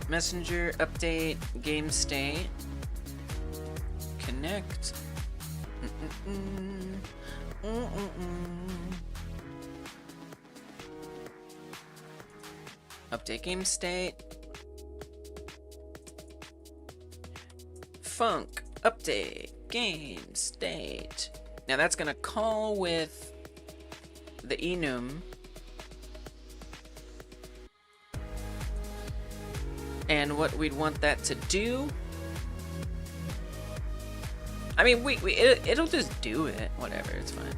Messenger update game state. Connect. Update game state. Func update game state. Now that's gonna call with the enum, and what we'd want that to do. I mean, it'll just do it. Whatever, it's fine.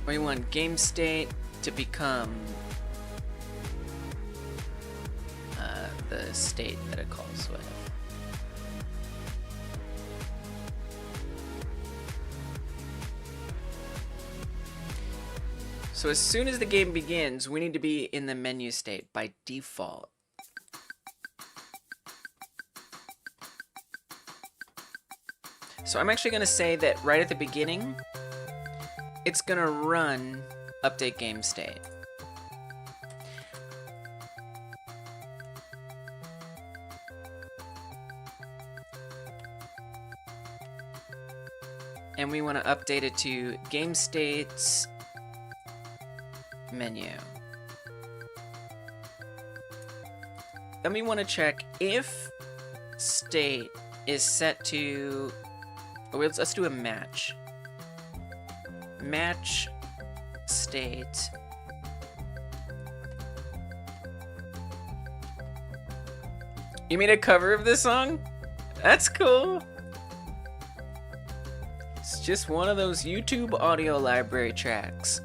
We want game state to become the state that it calls with. So as soon as the game begins, we need to be in the menu state by default. So I'm actually going to say that right at the beginning, it's going to run update game state. And we want to update it to game states menu. Then we want to check if state is set to, or let's do a match. Match state. You made a cover of this song? That's cool. It's just one of those YouTube audio library tracks.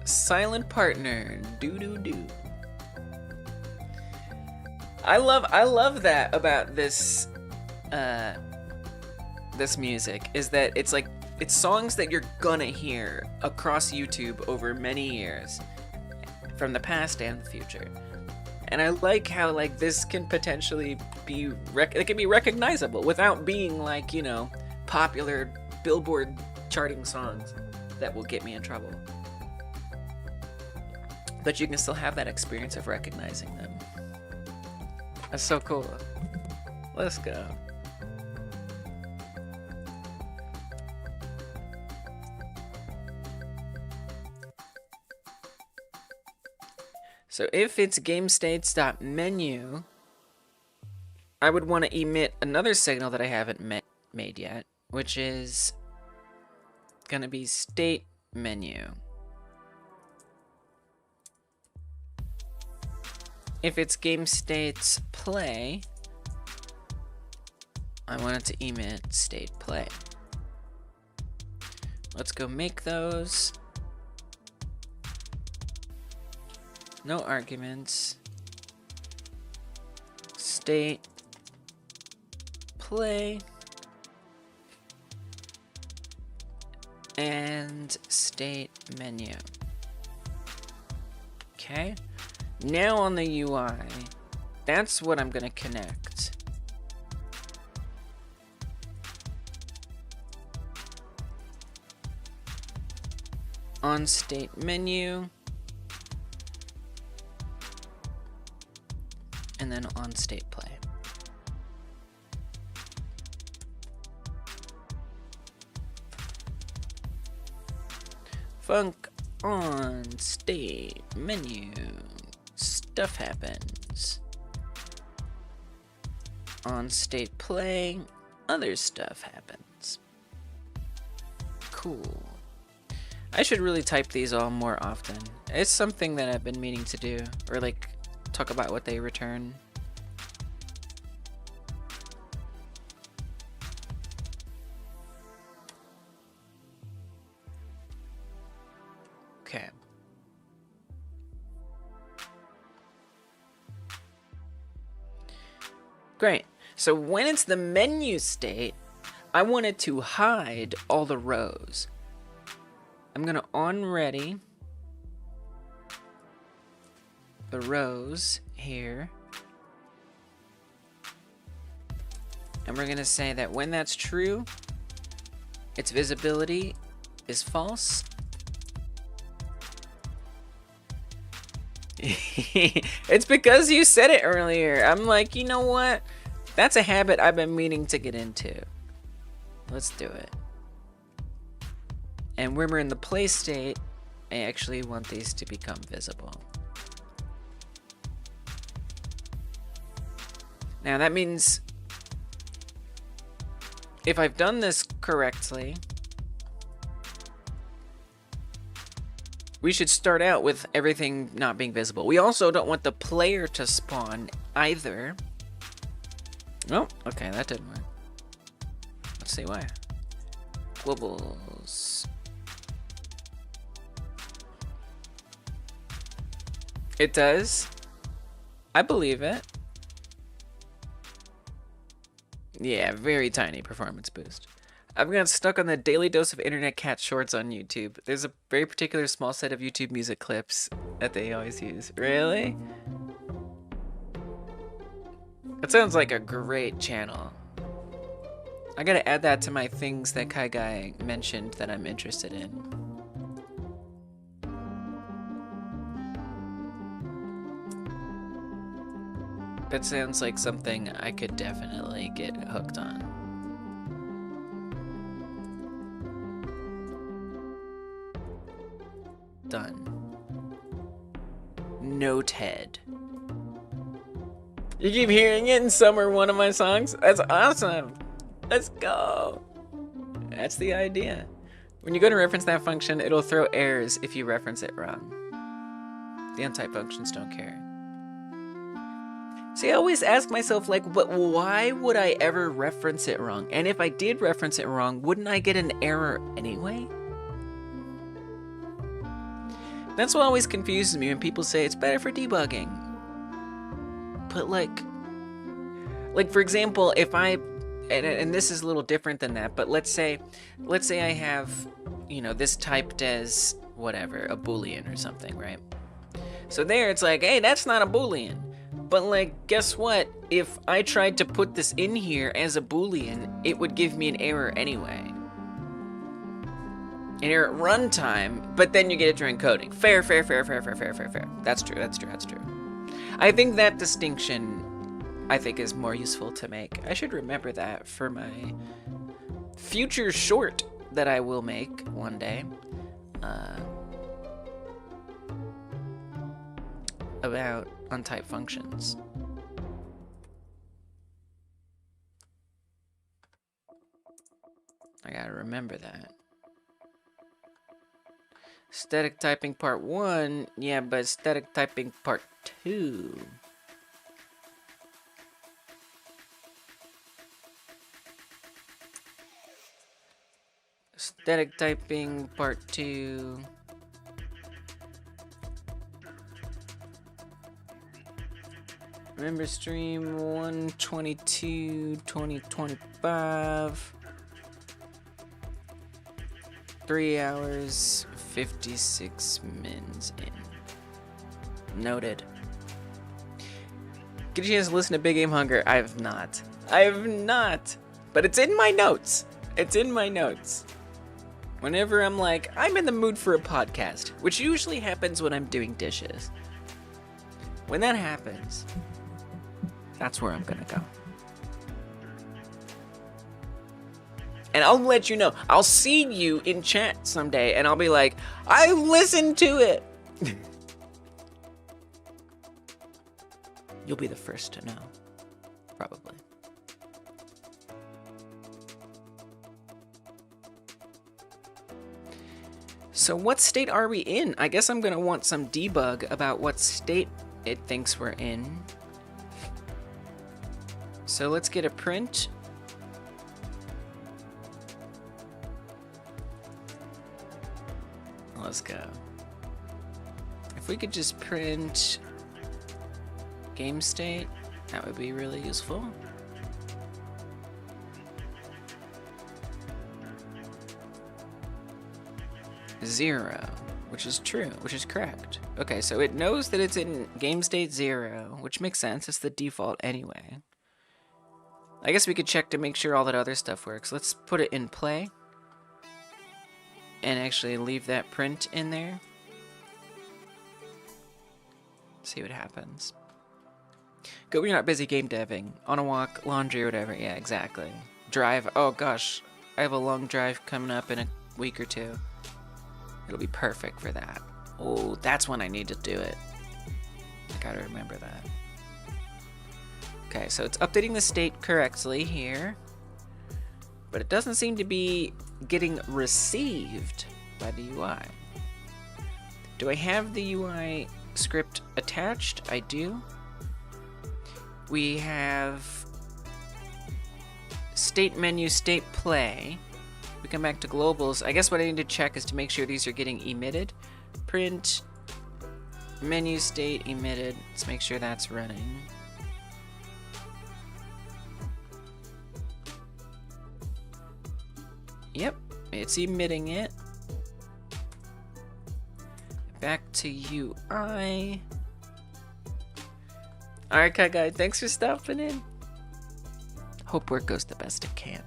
Silent partner, doo-doo-doo. I love that about this this music, is that it's like, it's songs that you're gonna hear across YouTube over many years, from the past and the future. And I like how, like, this can potentially be it can be recognizable without being, like, you know, popular Billboard charting songs that will get me in trouble. But you can still have that experience of recognizing them. That's so cool. Let's go. So if it's gamestates.menu, I would want to emit another signal that I haven't made yet, which is going to be state menu. If it's gamestates play, I want it to emit state play. Let's go make those. No arguments. State play and state menu. Okay. Now on the UI, that's what I'm gonna connect. On state menu. And then on state play. Func on state menu. Stuff happens. On state play, other stuff happens. Cool. I should really type these all more often. It's something that I've been meaning to do, or like talk about what they return. Okay. Great. So when it's the menu state, I want it to hide all the rows. I'm gonna onReady the rows here. And we're gonna say that when that's true, its visibility is false. It's because you said it earlier. I'm like, you know what? That's a habit I've been meaning to get into. Let's do it. And when we're in the play state, I actually want these to become visible. Now that means if I've done this correctly, we should start out with everything not being visible. We also don't want the player to spawn either. Oh, okay, that didn't work. Let's see why. Globals. It does. I believe it. Yeah, very tiny performance boost. I've got stuck on the daily dose of internet cat shorts on YouTube. There's a very particular small set of YouTube music clips that they always use. Really? That sounds like a great channel. I gotta add that to my things that Kai Guy mentioned that I'm interested in. That sounds like something I could definitely get hooked on. noted. You keep hearing it in summer, one of my songs? That's awesome. Let's go. That's the idea. When you go to reference that function, it'll throw errors if you reference it wrong. The untyped functions don't care. See, I always ask myself, like, but why would I ever reference it wrong? And if I did reference it wrong, wouldn't I get an error anyway? That's what always confuses me when people say it's better for debugging. But like for example, if I, and this is a little different than that, but let's say I have, you know, this typed as whatever, a Boolean or something, right? So there it's like, hey, that's not a Boolean. But like, guess what? If I tried to put this in here as a Boolean, it would give me an error anyway. An error at runtime, but then you get it during coding. Fair. That's true. I think that distinction, is more useful to make. I should remember that for my future short that I will make one day. About untyped functions. I gotta remember that. Static typing part 1, yeah, but static typing part 2. Static typing part 2. Remember stream 1/22/2025. 3 hours 56 mins in. Noted. Get a chance to listen to Big Game Hunger? I have not. But it's in my notes. Whenever I'm like, I'm in the mood for a podcast, which usually happens when I'm doing dishes. When that happens, that's where I'm gonna go. And I'll let you know. I'll see you in chat someday, and I'll be like, I listened to it. You'll be the first to know, probably. So what state are we in? I guess I'm gonna want some debug about what state it thinks we're in. So let's get a print. Let's go. If we could just print game state, that would be really useful. Zero, which is true, which is correct. Okay, so it knows that it's in game state 0, which makes sense. It's the default anyway. I guess we could check to make sure all that other stuff works. Let's put it in play. And actually leave that print in there. See what happens. Go, you're not busy game deving. On a walk, laundry, or whatever. Yeah, exactly. Drive. Oh gosh, I have a long drive coming up in a week or two. It'll be perfect for that. Oh, that's when I need to do it. I gotta remember that. Okay, so it's updating the state correctly here. But it doesn't seem to be getting received by the UI. Do I have the UI script attached? I do. We have state menu, state play. We come back to globals. I guess what I need to check is to make sure these are getting emitted. Print, menu state emitted. Let's make sure that's running. Yep, it's emitting it. Back to UI. Alright, guys, thanks for stopping in. Hope work goes the best it can.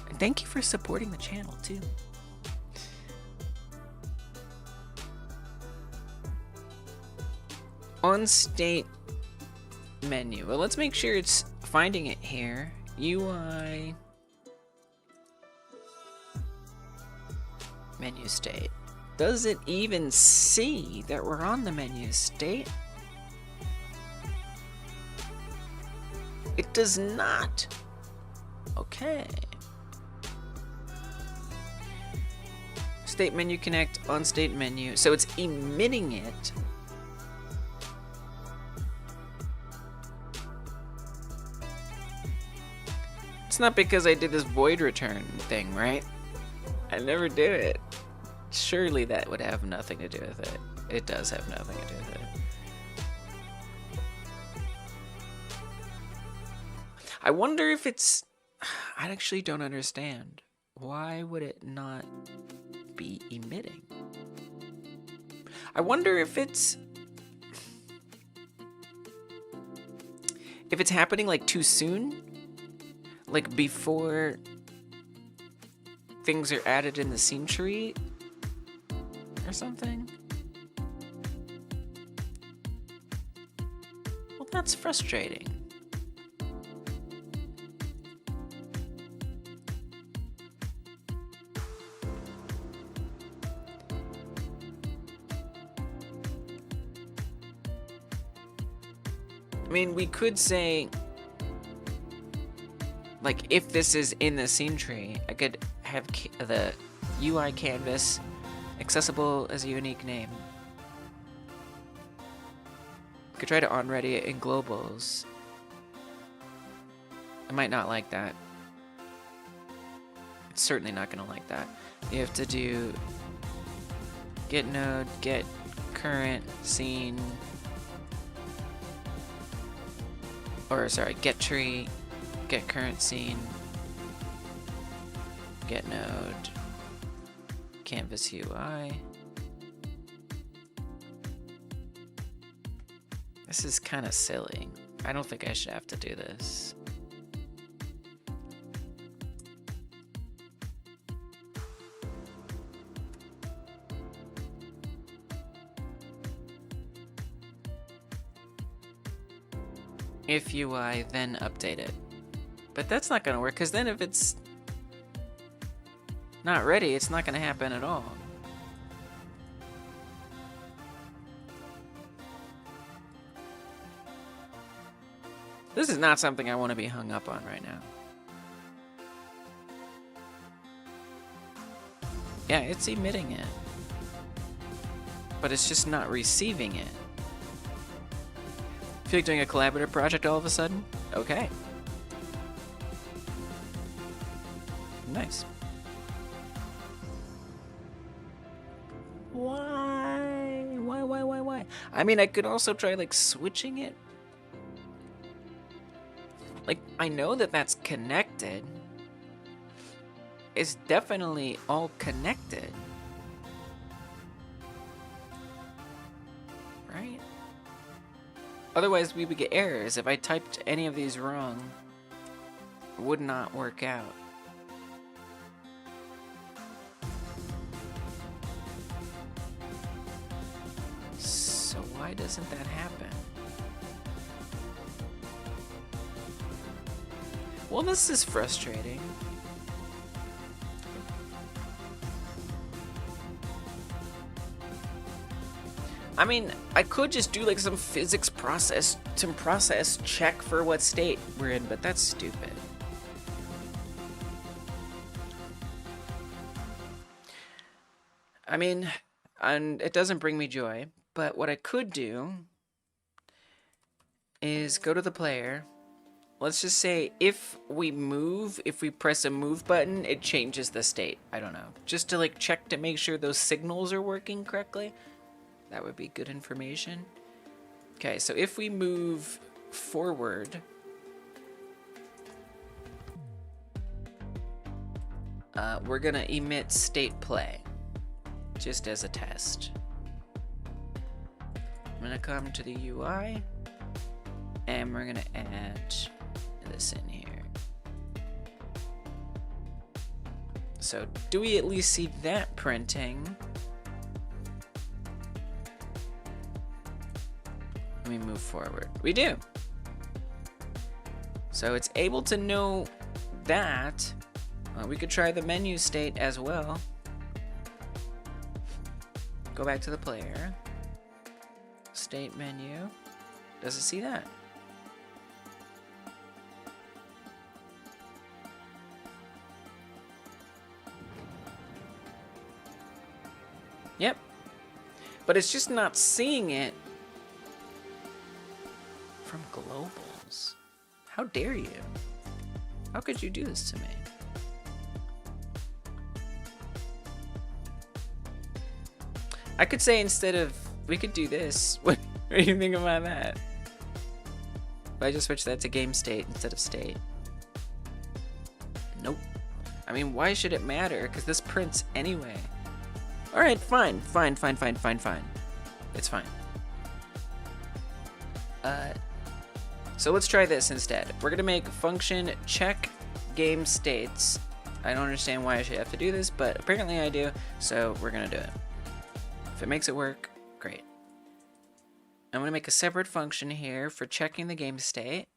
And thank you for supporting the channel, too. On state menu. Well, let's make sure it's finding it here. UI. menu state. Does it even see that we're on the menu state? It does not. Okay. State menu connect on state menu. So it's emitting it. It's not because I did this void return thing, right? I never do it. Surely that would have nothing to do with it. It does have nothing to do with it. I wonder if it's... I actually don't understand. Why would it not be emitting? I wonder if it's happening like too soon, like before things are added in the scene tree or something. Well, that's frustrating. I mean, we could say, like, if this is in the scene tree, I could have the UI canvas accessible as a unique name. I could try to on-ready it in globals. I might not like that. It's certainly not going to like that. You have to do get node, get current scene, or sorry, get tree, get current scene, get node, canvas UI. This is kind of silly. I don't think I should have to do this. If UI, then update it. But that's not going to work, because then if it's not ready, it's not going to happen at all. This is not something I want to be hung up on right now. Yeah, it's emitting it. But it's just not receiving it. Feel like doing a collaborative project all of a sudden? Okay. Nice. Why? Why? I mean, I could also try, like, switching it. Like, I know that that's connected. It's definitely all connected. Right? Otherwise, we would get errors. If I typed any of these wrong, it would not work out. So why doesn't that happen? Well, this is frustrating. I mean, I could just do like some physics process, some process check for what state we're in, but that's stupid. I mean, and it doesn't bring me joy, but what I could do is go to the player. Let's just say if we press a move button, it changes the state. I don't know. Just to like check to make sure those signals are working correctly. That would be good information. Okay, so if we move forward, we're gonna emit state play, just as a test. I'm gonna come to the UI, and we're gonna add this in here. So do we at least see that printing? We move forward. We do. So it's able to know that. We could try the menu state as well. Go back to the player. State menu. Does it see that? Yep. But it's just not seeing it from globals. How dare you? How could you do this to me? I could say instead of, we could do this. What do you think about that? If I just switch that to game state instead of state. Nope. I mean, why should it matter? Because this prints anyway. Alright, fine. It's fine. So let's try this instead. We're gonna make function check game states. I don't understand why I should have to do this, but apparently I do, so we're gonna do it. If it makes it work, great. I'm gonna make a separate function here for checking the game state,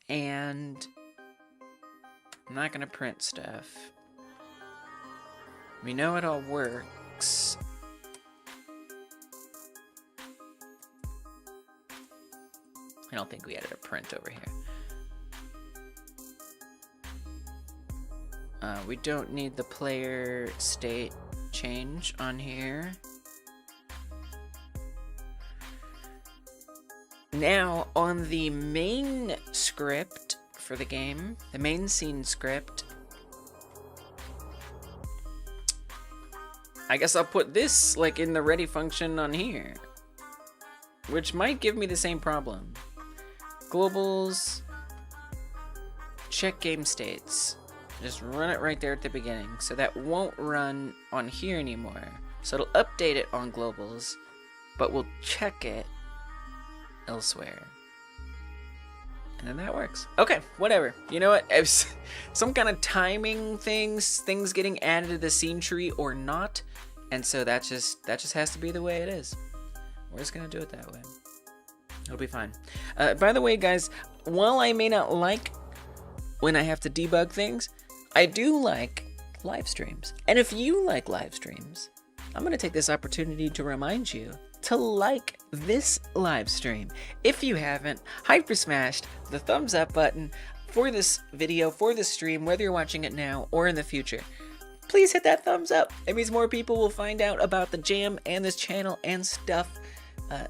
and I'm not gonna print stuff. We know it all works. I don't think we added a print over here. We don't need the player state change on here. Now, on the main script for the game, the main scene script, I guess I'll put this like in the ready function on here, which might give me the same problem. Globals, check game states. Just run it right there at the beginning. So that won't run on here anymore. So it'll update it on globals, but we'll check it elsewhere. And then that works. Okay, whatever. You know what? If some kind of timing things getting added to the scene tree or not. And so that just has to be the way it is. We're just gonna do it that way. It'll be fine. By the way, guys, while I may not like when I have to debug things, I do like live streams. And if you like live streams, I'm going to take this opportunity to remind you to like this live stream. If you haven't, hyper smashed the thumbs up button for this video, for this stream, whether you're watching it now or in the future. Please hit that thumbs up. It means more people will find out about the jam and this channel and stuff.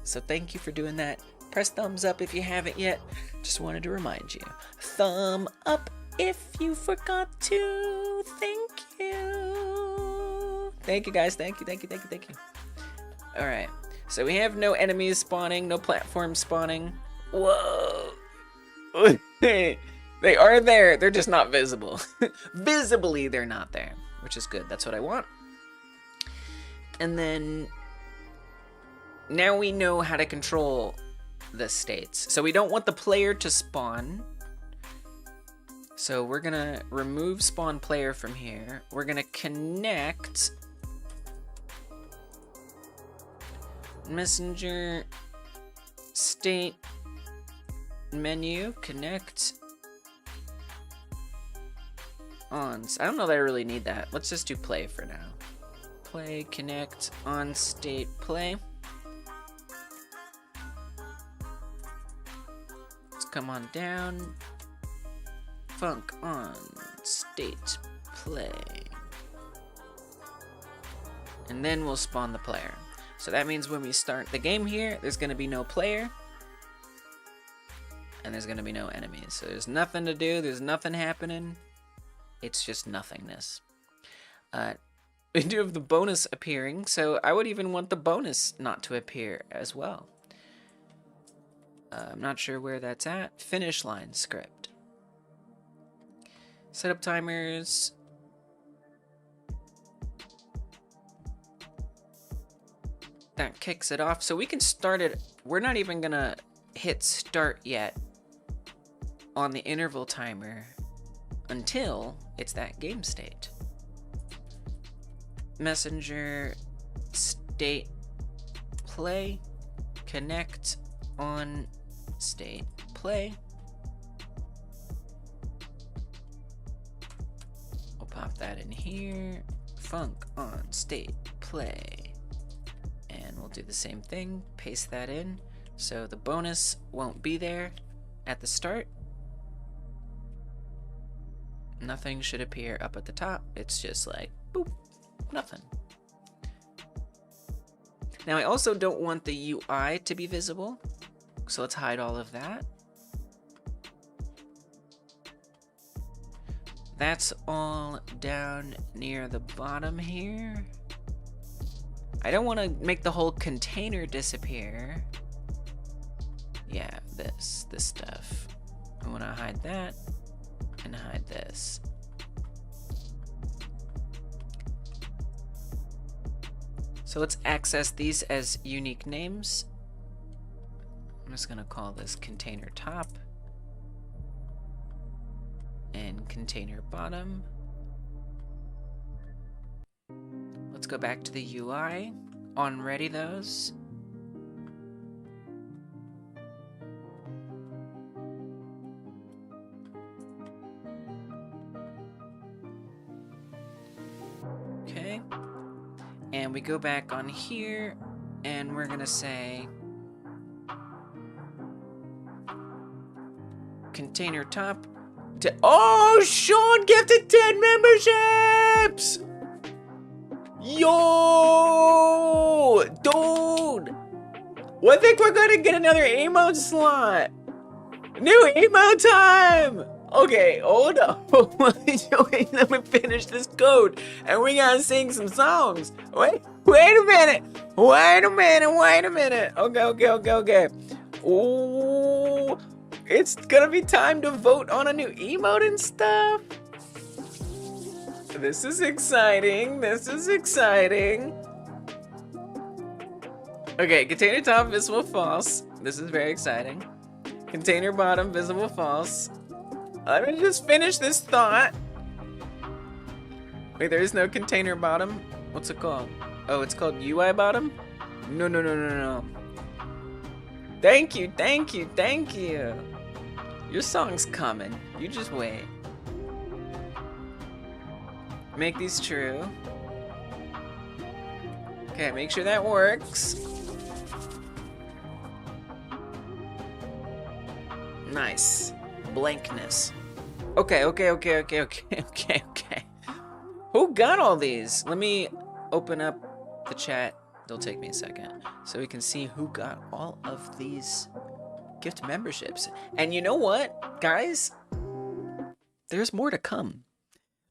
So thank you for doing that. Press thumbs up if you haven't yet. Just wanted to remind you. Thumb up if you forgot to. Thank you. Thank you, guys. Thank you. All right. So we have no enemies spawning, no platforms spawning. Whoa. They are there. They're just not visible. Visibly, they're not there, which is good. That's what I want. And then now we know how to control the states. So we don't want the player to spawn. So we're gonna remove spawn player from here. We're gonna connect messenger state menu, connect on. I don't know that I really need that. Let's just do play for now. Play, connect, on state, play. Let's come on down. Func on state, play. And then we'll spawn the player. So that means when we start the game here, there's going to be no player. And there's going to be no enemies. So there's nothing to do. There's nothing happening. It's just nothingness. We do have the bonus appearing. So I would even want the bonus not to appear as well. I'm not sure where that's at. Finish line script. Set up timers. That kicks it off. So we can start it. We're not even going to hit start yet on the interval timer until it's that game state. Messenger state play, connect on state play. We'll pop that in here. Func on state play. do the same thing, paste that in. So the bonus won't be there at the start. Nothing should appear up at the top. It's just like, boop, nothing. Now I also don't want the UI to be visible, so let's hide all of that. That's all down near the bottom here. I don't want to make the whole container disappear. Yeah, this stuff. I want to hide that and hide this. So let's access these as unique names. I'm just gonna call this container top and container bottom. Let's go back to the UI, on-ready those. Okay, and we go back on here, and we're gonna say container top. Oh, Sean gifted 10 memberships! Yo! Dude! I think we're gonna get another emote slot! New emote time! Okay, hold up. Wait, let me finish this code and we gotta sing some songs. Wait a minute! Wait a minute! Okay. Ooh, it's gonna be time to vote on a new emote and stuff. This is exciting. Okay, container top, visible false. This is very exciting. Container bottom, visible false. Let me just finish this thought. Wait, there is no container bottom. What's it called? Oh, it's called UI bottom? No. Thank you. Your song's coming. You just wait. Make these true. Okay, make sure that works. Nice. Blankness. Okay. Who got all these? Let me open up the chat. It'll take me a second so we can see who got all of these gift memberships. And you know what, guys? There's more to come.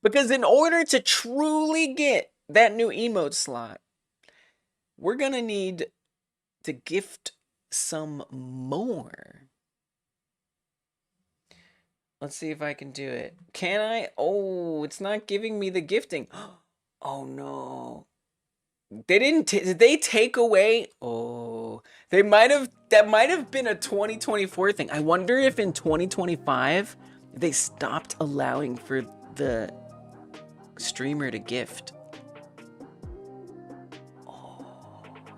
Because in order to truly get that new emote slot, we're gonna need to gift some more. Let's see if I can do it. Can I? Oh, it's not giving me the gifting. Oh no. They didn't, did they take away? Oh, they might have, that might have been a 2024 thing. I wonder if in 2025, they stopped allowing for the streamer to gift. Oh,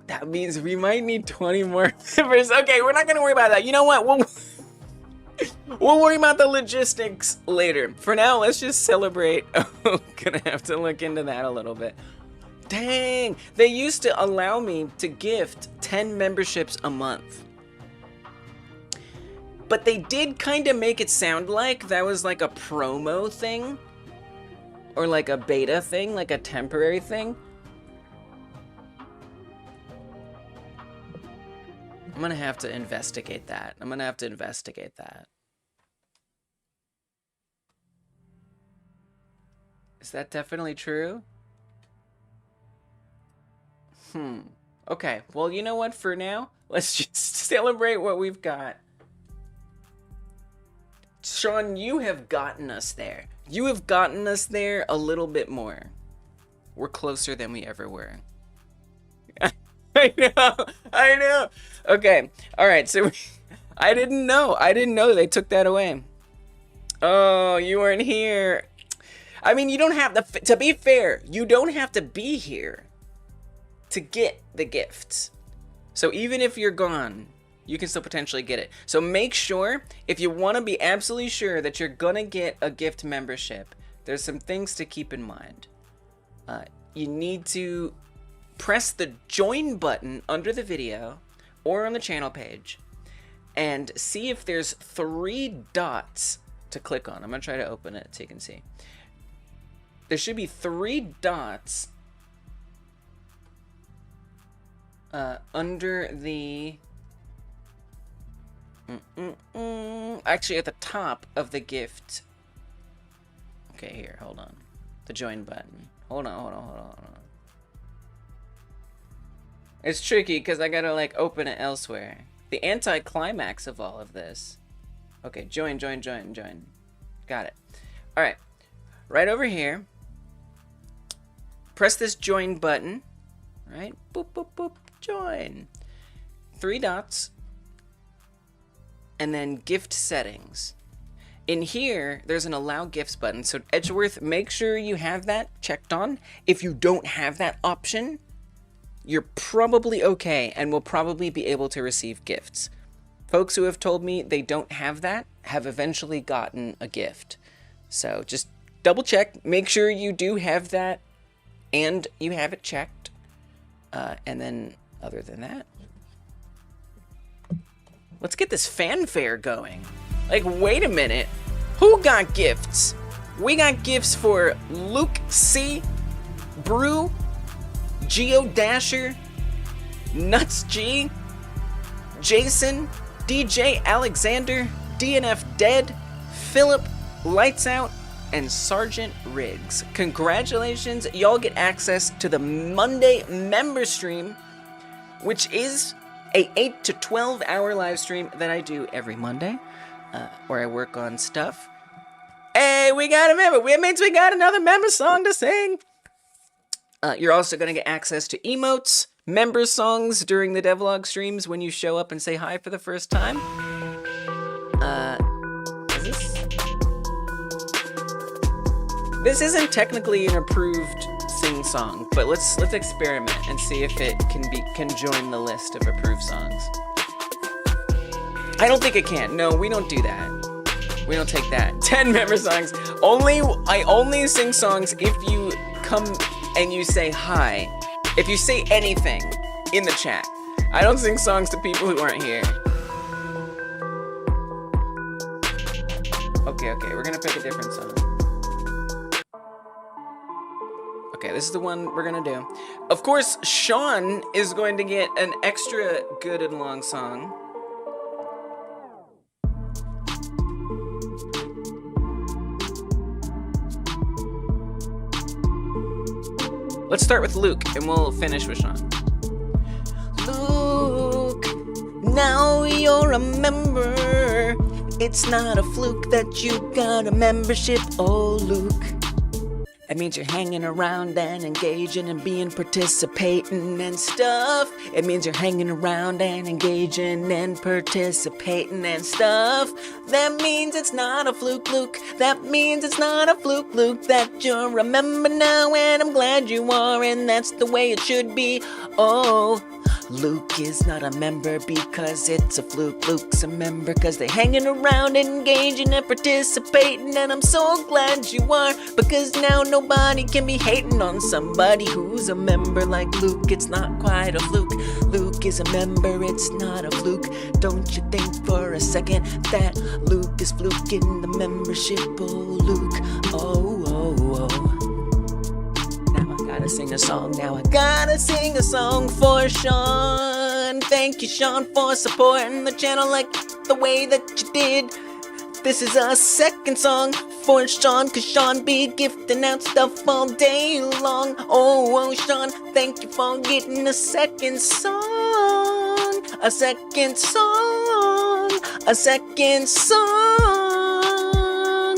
that means we might need 20 more members. Okay, we're not gonna worry about that. You know what? We'll worry about the logistics later. For now, let's just celebrate. Oh, gonna have to look into that a little bit. Dang, they used to allow me to gift 10 memberships a month. But they did kind of make it sound like that was like a promo thing. Or like a beta thing, like a temporary thing. I'm gonna have to investigate that. Is that definitely true? Okay, well, you know what, for now, let's just celebrate what we've got. Sean, you have gotten us there. You have gotten us there a little bit more. We're closer than we ever were. I know. Okay, all right, so I didn't know they took that away. Oh, you weren't here. I mean, you don't have to be fair, you don't have to be here to get the gifts. So even if you're gone, you can still potentially get it. So make sure, if you want to be absolutely sure that you're gonna get a gift membership, there's some things to keep in mind. You need to press the join button under the video or on the channel page and see if there's 3 dots to click on. I'm gonna try to open it so you can see. There should be 3 dots under the actually at the top of the gift. Okay, here, hold on. The join button. Hold on. It's tricky because I gotta like open it elsewhere. The anticlimax of all of this. Okay, join. Got it. All right, right over here. Press this join button. Right, boop, boop, boop, join. 3 dots. And then gift settings. In here, there's an allow gifts button. So Edgeworth, make sure you have that checked on. If you don't have that option, you're probably okay and will probably be able to receive gifts. Folks who have told me they don't have that have eventually gotten a gift. So just double check, make sure you do have that and you have it checked. And then other than that, let's get this fanfare going. Like, wait a minute. Who got gifts? We got gifts for Luke C, Brew, Geodasher, Nuts G, Jason, DJ Alexander, DNF Dead, Philip, Lights Out, and Sergeant Riggs. Congratulations, y'all get access to the Monday member stream, which is a 8 to 12 hour live stream that I do every Monday, where I work on stuff. Hey, we got a member. It means we got another member song to sing. You're also going to get access to emotes, member songs during the Devlog streams when you show up and say hi for the first time. This isn't technically an approved sing song, but let's experiment and see if it can join the list of approved songs. I don't think it can. No, we don't do that. We don't take that. 10 member songs. I only sing songs if you come and you say hi. If you say anything in the chat. I don't sing songs to people who aren't here. Okay, we're gonna pick a different song. Okay, this is the one we're gonna do. Of course, Sean is going to get an extra good and long song. Let's start with Luke, and we'll finish with Sean. Luke, now you're a member. It's not a fluke that you got a membership, oh Luke. That means you're hanging around and engaging and participating and stuff. It means you're hanging around and engaging and participating and stuff. That means it's not a fluke, Luke. That means it's not a fluke, Luke, that you're a member now, and I'm glad you are, and that's the way it should be. Oh, Luke is not a member because it's a fluke. Luke's a member because they're hanging around and engaging and participating, and I'm so glad you are, because now nobody can be hating on somebody who's a member like Luke. It's not quite a fluke. Luke is a member, it's not a fluke. Don't you think for a second that Luke is fluking the membership, oh Luke, oh. Now I gotta sing a song, for Sean. Thank you, Sean, for supporting the channel like the way that you did. This is a second song for Sean, cause Sean be gifting out stuff all day long. Oh, Sean, thank you for getting a second song. A second song.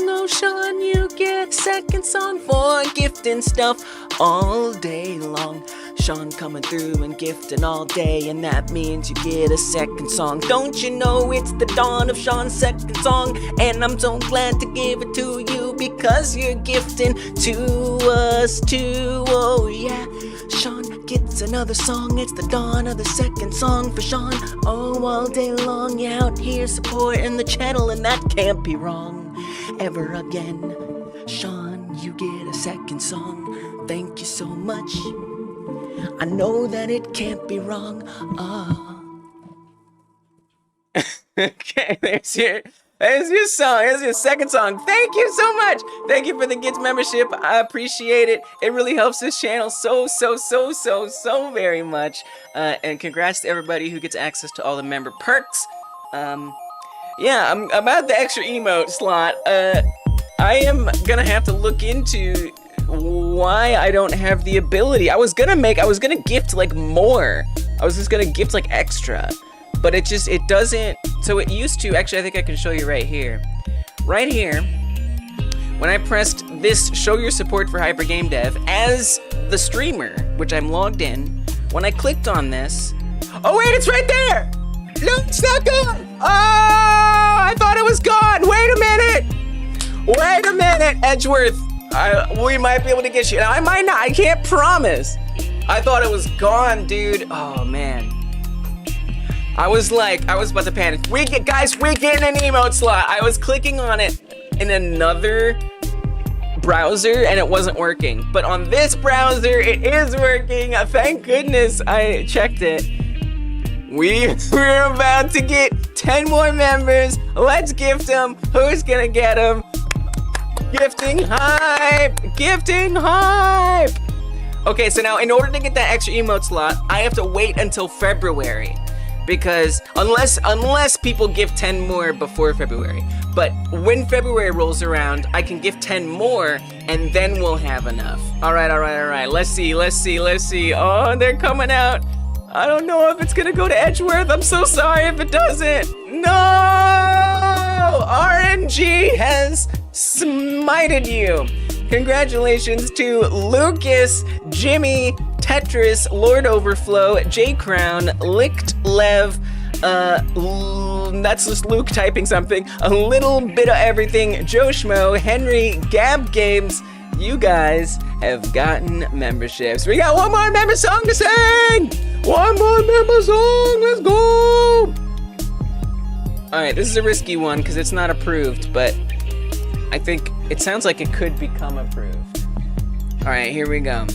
Oh, Sean, you get a second song for gifting stuff all day long. Sean coming through and gifting all day, and that means you get a second song. Don't you know it's the dawn of Sean's second song, and I'm so glad to give it to you because you're gifting to us too. Oh yeah, Sean gets another song. It's the dawn of the second song for Sean. Oh, all day long you out here supporting the channel, and that can't be wrong ever again. Sean, you get a second song. Thank you so much. I know that it can't be wrong. Okay, there's your song. There's your second song. Thank you so much. Thank you for the Git membership. I appreciate it. It really helps this channel so very much. And congrats to everybody who gets access to all the member perks. Yeah, I'm about the extra emote slot. I am gonna have to look into why I don't have the ability. I was gonna gift like more. I was just gonna gift like extra, but it doesn't. So it used to, actually I think I can show you right here. Right here, when I pressed this show your support for Hyper Game Dev as the streamer, which I'm logged in, when I clicked on this, oh wait, it's right there! No, it's not gone! Oh, I thought it was gone! Wait a minute! Wait a minute, Edgeworth. We might be able to get you. Now, I might not. I can't promise. I thought it was gone, dude. Oh, man. I was about to panic. Guys, we get an emote slot. I was clicking on it in another browser, and it wasn't working. But on this browser, it is working. Thank goodness I checked it. We're about to get 10 more members. Let's gift them. Who's gonna get them? Gifting hype! Gifting hype! Okay, so now in order to get that extra emote slot, I have to wait until February. Because unless people give 10 more before February. But when February rolls around, I can give 10 more and then we'll have enough. Alright. Let's see. Oh, they're coming out. I don't know if it's gonna go to Edgeworth. I'm so sorry if it doesn't. No! RNG has smited you. Congratulations to Lucas, Jimmy, Tetris, Lord Overflow, J Crown, Licked Lev, that's just Luke typing something, a little bit of everything, Joe Schmo, Henry, Gab Games. You guys have gotten memberships. We got one more member song to sing! One more member song, let's go! Alright, this is a risky one because it's not approved, but I think it sounds like it could become approved. Alright, here we go.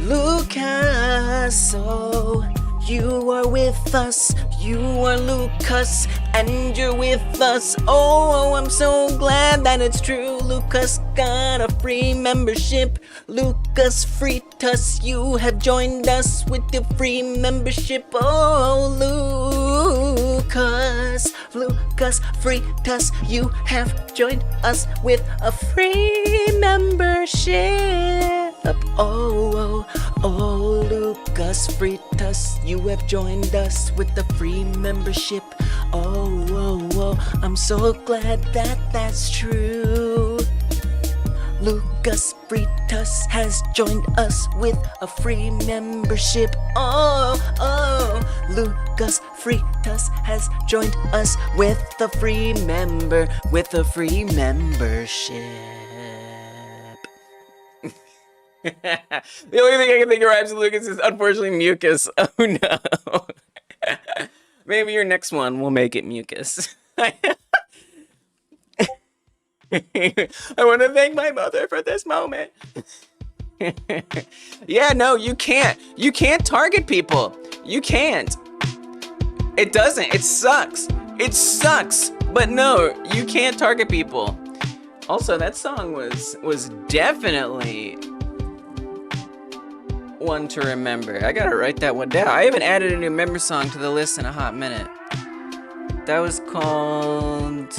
Lucas, oh, you are with us. You are Lucas, and you're with us. Oh, I'm so glad that it's true. Lucas got a free membership. Lucas Fritas, you have joined us with your free membership. Oh, Lucas Fritas, you have joined us with a free membership. Oh, Lucas Fritas, you have joined us with the free membership. Oh, I'm so glad that that's true. Lucas Fritas has joined us with a free membership. Oh, Lucas Fritas has joined us with a free membership. The only thing I can think of rhymes with Lucas is unfortunately mucus. Oh no. Maybe your next one will make it mucus. I want to thank my mother for this moment. Yeah, no, you can't. You can't target people. You can't. It doesn't. It sucks. It sucks. But no, you can't target people. Also, that song was definitely one to remember. I gotta write that one down. I haven't added a new member song to the list in a hot minute. That was called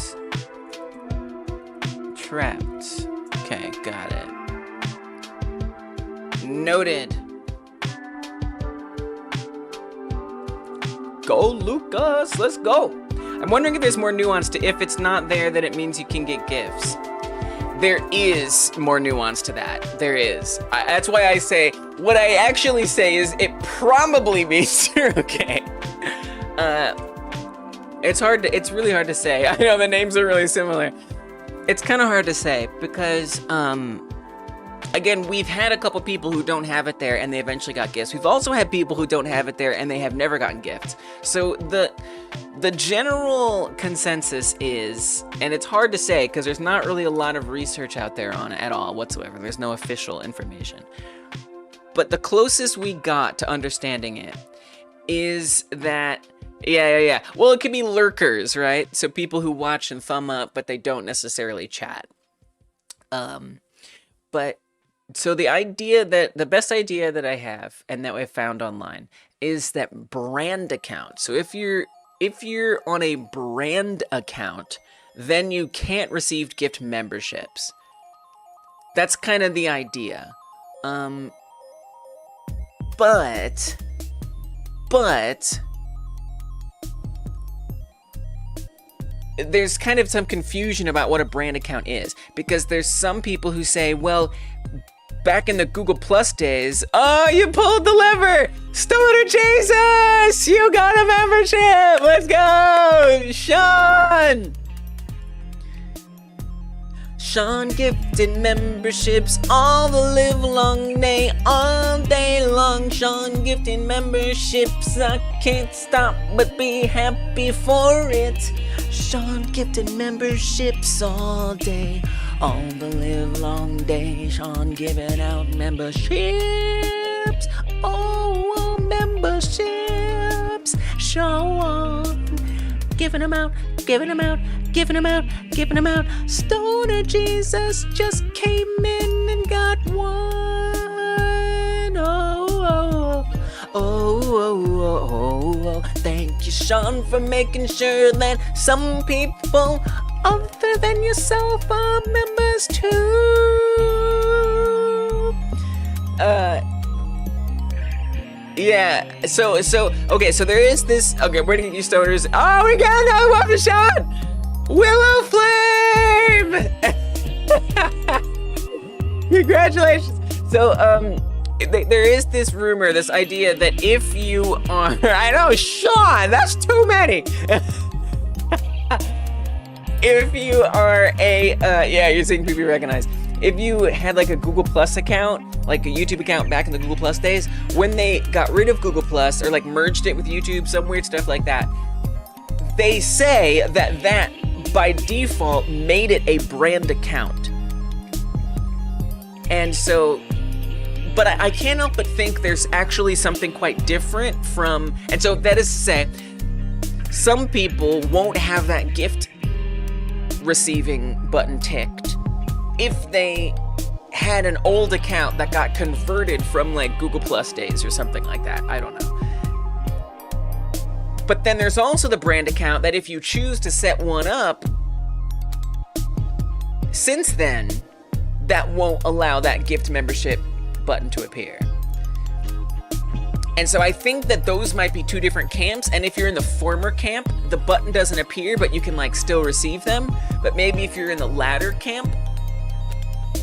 Trapped. Okay, got it. Noted. Go, Lucas, let's go. I'm wondering if there's more nuance to if it's not there, that it means you can get gifts. There is more nuance to that. There is. That's why I say, what I actually say is it probably means you're okay. It's really hard to say. I know the names are really similar. It's kind of hard to say because, again, we've had a couple people who don't have it there and they eventually got gifts. We've also had people who don't have it there and they have never gotten gifts. So the general consensus is, and it's hard to say because there's not really a lot of research out there on it at all whatsoever. There's no official information. But the closest we got to understanding it is that, yeah. Well, it could be lurkers, right? So people who watch and thumb up, but they don't necessarily chat. But so the best idea that I have and that I found online is that brand account. So if you're on a brand account, then you can't receive gift memberships. That's kind of the idea. But there's kind of some confusion about what a brand account is, because there's some people who say, well, back in the Google Plus days, oh, you pulled the lever! Stoner Jesus! You got a membership! Let's go! Sean! Sean gifted memberships all the live long day, all day long. Sean gifted memberships, I can't stop but be happy for it. Sean gifted memberships all day, all the live long day. Sean giving out memberships, oh, memberships. Sean giving them out, giving them out, giving them out, giving them out. Stoner Jesus just came in and got one. Oh. Thank you, Sean, for making sure that some people other than yourself are members too. Yeah, so okay, so there is this, okay, we're gonna get you stoners. Oh, we got another one for Sean! Willow Flame! Congratulations! So, there is this rumor, this idea that if you are, I know, Sean, that's too many! If you are a, yeah, you're seeing people you recognize. If you had like a Google Plus account, like a YouTube account back in the Google Plus days, when they got rid of Google Plus or like merged it with YouTube, some weird stuff like that, they say that by default made it a brand account. And so, but I can't help but think there's actually something quite different from, and so that is to say, some people won't have that gift receiving button ticked if they had an old account that got converted from like Google Plus days or something like that. I don't know. But then there's also the brand account that if you choose to set one up, since then, that won't allow that gift membership button to appear. And so I think that those might be two different camps, and if you're in the former camp, the button doesn't appear, but you can like still receive them. But maybe if you're in the latter camp,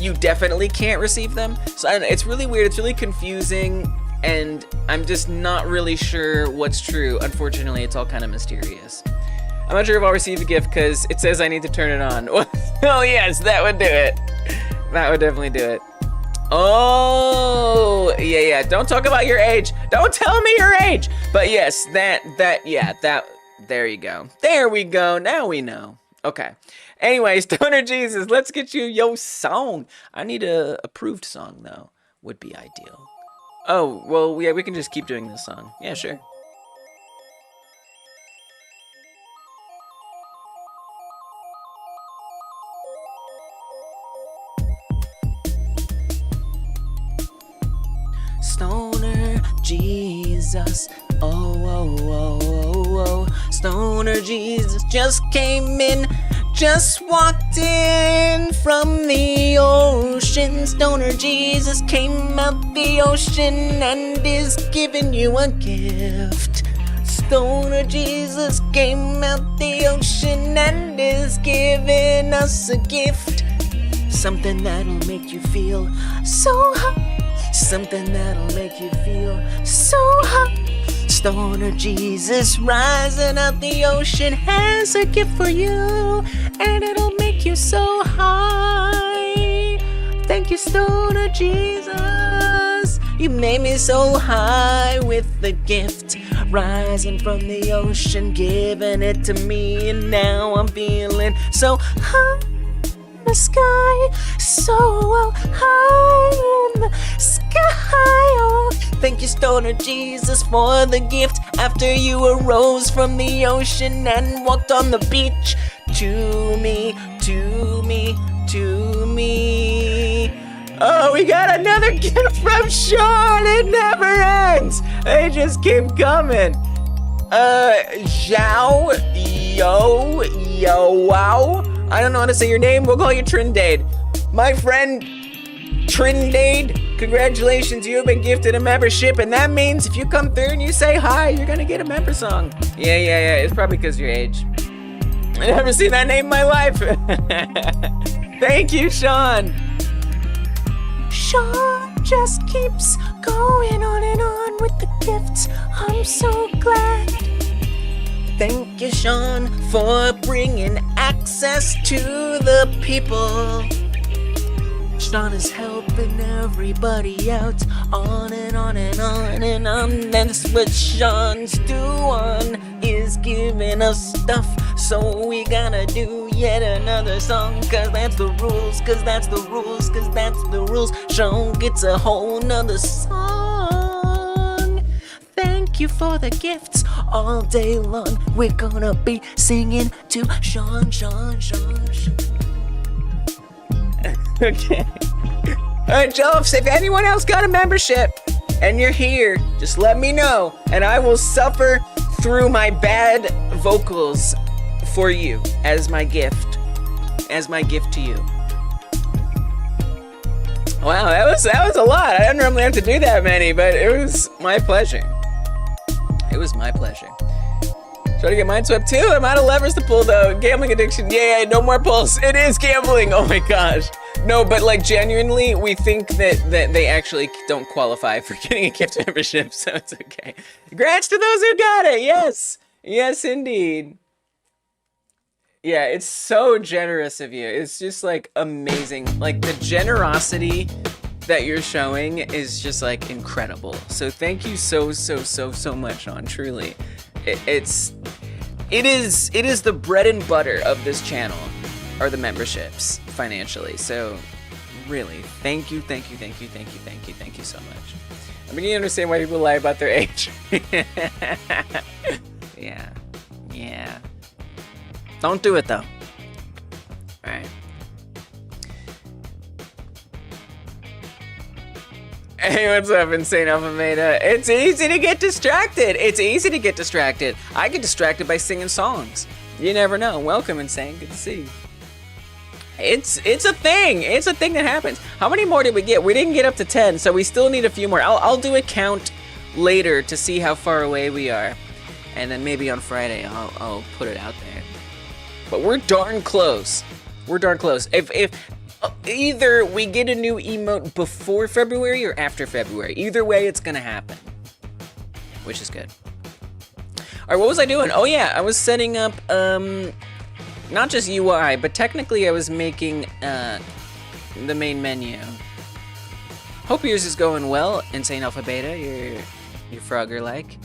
you definitely can't receive them. So I don't know, it's really weird, it's really confusing, and I'm just not really sure what's true. Unfortunately, it's all kind of mysterious. I'm not sure if I'll receive a gift because it says I need to turn it on. Oh yes, that would do it. That would definitely do it. Oh, yeah, don't talk about your age. Don't tell me your age. But yes, that, there you go. There we go, now we know. Okay. Anyway, Stoner Jesus, let's get you your song. I need a approved song, though. Would be ideal. Oh, well, yeah, we can just keep doing this song. Yeah, sure. Stoner Jesus, oh. Stoner Jesus just came in, just walked in from the ocean. Stoner Jesus came out the ocean and is giving you a gift. Stoner Jesus came out the ocean and is giving us a gift. Something that'll make you feel so hot. Something that'll make you feel so hot. Stoner Jesus rising out the ocean has a gift for you, and it'll make you so high. Thank you, Stoner Jesus. You made me so high with the gift. rising from the ocean, giving it to me, and now I'm feeling so high in the sky, so high in the sky. Oh, thank you, Stoner Jesus, for the gift after you arose from the ocean and walked on the beach. To me, to me, to me. Oh, we got another gift from Sean. It never ends. They just keep coming. Zhao, yo, wow. I don't know how to say your name. We'll call you Trindade. My friend Trindade, congratulations. You have been gifted a membership, and that means if you come through and you say hi, you're gonna get a member song. Yeah. It's probably because of your age. I never seen that name in my life. Thank you, Sean. Sean just keeps going on and on with the gifts. I'm so glad. Thank you, Sean, for bringing access to the people. Sean is helping everybody out, on and on and on and on. That's what Sean's doing, is giving us stuff. So we gotta do yet another song, cause that's the rules, cause that's the rules, cause that's the rules. Sean gets a whole nother song. Thank you for the gifts all day long. We're gonna be singing to Sean. Okay. Alright, Jolfs, if anyone else got a membership and you're here, just let me know and I will suffer through my bad vocals for you as my gift to you. Wow, that was a lot. I don't normally have to do that many, but it was my pleasure. It was my pleasure. Try to get mine swept too. I'm out of levers to pull though. Gambling addiction. Yeah, no more pulls. It is gambling. Oh my gosh. No, but like genuinely, we think that they actually don't qualify for getting a gift membership, so it's okay. Congrats to those who got it. Yes. Yes, indeed. Yeah, it's so generous of you. It's just like amazing. Like the generosity that you're showing is just like incredible. So thank you so much, Sean. Truly. It is the bread and butter of this channel are the memberships financially. So really, thank you so much. I'm beginning to understand why people lie about their age. Yeah. Don't do it though. All right. Hey, what's up, Insane Alpha Meta? It's easy to get distracted. I get distracted by singing songs. You never know. Welcome, Insane. Good to see you. It's a thing. It's a thing that happens. How many more did we get? We didn't get up to 10, so we still need a few more. I'll do a count later to see how far away we are. And then maybe on Friday, I'll put it out there. But we're darn close. If either we get a new emote before February or after February. Either way, it's gonna happen. Which is good. Alright, what was I doing? Oh yeah, I was setting up, not just UI, but technically I was making, the main menu. Hope yours is going well, Insane Alpha Beta, you're Frogger-like.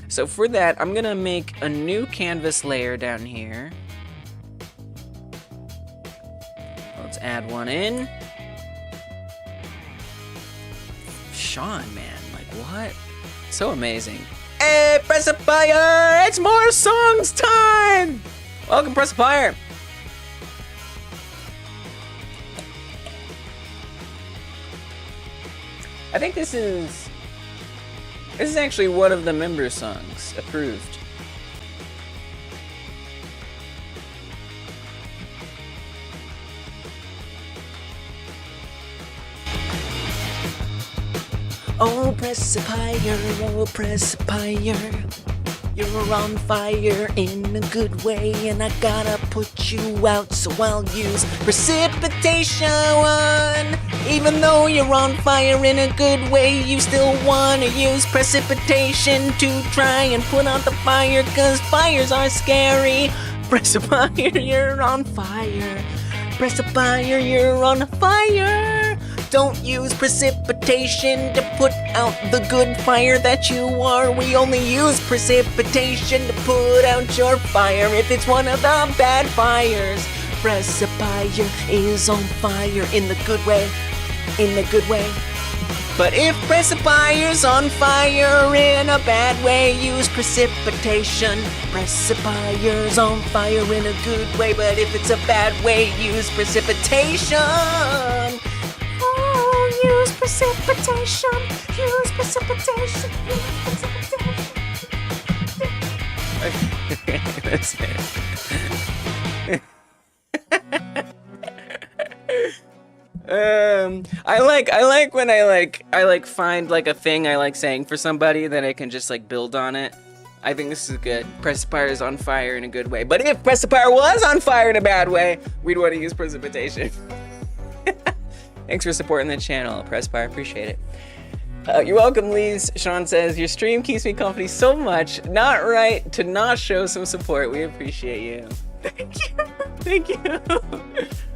So for that, I'm gonna make a new canvas layer down here. Let's add one in. Sean, man, like what? So amazing. Hey, Precipier! It's more songs time! Welcome, Precipier! I think this is actually one of the member songs approved. Oh, Precipier, you're on fire in a good way, and I gotta put you out, so I'll use precipitation. Even though you're on fire in a good way, you still wanna use precipitation to try and put out the fire, cause fires are scary. Precipier, you're on fire. Precipier, you're on fire. don't use precipitation to put out the good fire that you are. We only use precipitation to put out your fire if it's one of the bad fires. Precipitation is on fire in the good way, in the good way. But if precipier's on fire in a bad way, use precipitation. Precipier's on fire in a good way, but if it's a bad way, use precipitation. Oh, use precipitation. Use precipitation. Use precipitation. That's it. I like when I find like a thing I like saying for somebody that I can just like build on it. I think this is good. Precipier is on fire in a good way. But if Precipier was on fire in a bad way, we'd want to use precipitation. Thanks for supporting the channel, Precipier. Appreciate it. You're welcome, Lise. Sean says, your stream keeps me company so much. Not right to not show some support. We appreciate you. Thank you. Thank you.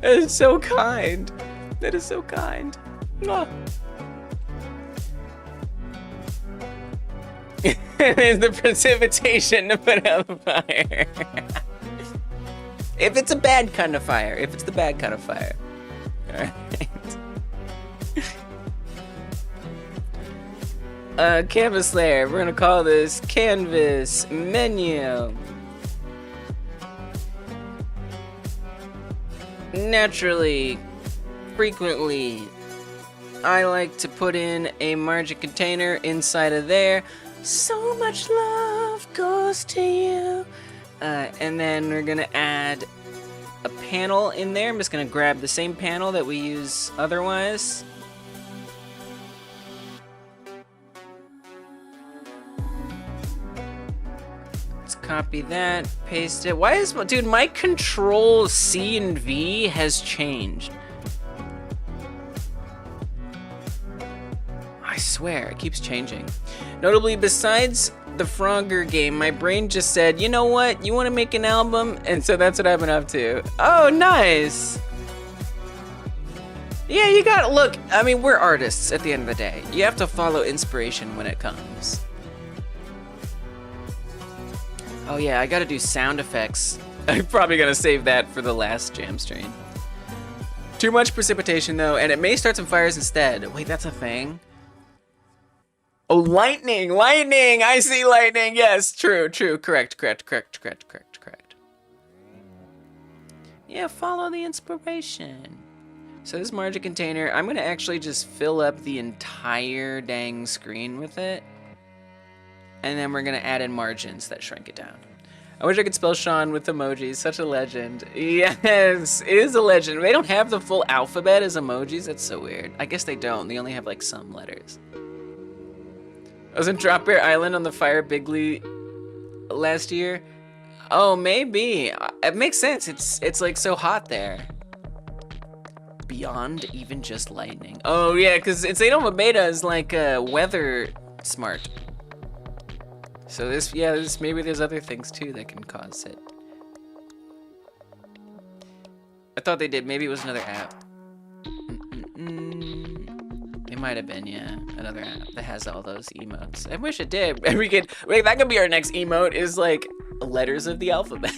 That is so kind. That is so kind. Oh. There's the precipitation to put out the fire. If it's a bad kind of fire. If it's the bad kind of fire. Alright. Canvas layer. We're gonna call this canvas menu. Naturally, frequently, I like to put in a margin container inside of there. So much love goes to you. And then we're gonna add a panel in there. I'm just gonna grab the same panel that we use otherwise. Let's copy that, paste it. Why is, dude, my control C and V has changed. I swear, it keeps changing. Notably, besides the Frogger game, my brain just said, you know what, you want to make an album? And so that's what I've been up to. Oh, nice. Yeah, you gotta, look, I mean, we're artists at the end of the day. You have to follow inspiration when it comes. Oh yeah, I gotta do sound effects. I'm probably gonna save that for the last jam stream. Too much precipitation though, and it may start some fires instead. Wait, that's a thing? Oh, lightning, lightning, I see lightning, yes, true, correct. Yeah, follow the inspiration. So this margin container, I'm gonna actually just fill up the entire dang screen with it. And then we're gonna add in margins that shrink it down. I wish I could spell Sean with emojis, such a legend. Yes, it is a legend. They don't have the full alphabet as emojis, that's so weird. I guess they don't, they only have like some letters. I was in Drop Bear Island on the Fire Bigley last year. Oh, maybe. It makes sense. It's like so hot there. Beyond even just lightning. Oh yeah, because Insane Beta is like weather smart. So this, yeah, maybe there's other things too that can cause it. I thought they did. Maybe it was another app. It might have been, yeah, another app that has all those emotes. I wish it did. We could, wait, that could be our next emote, is like letters of the alphabet.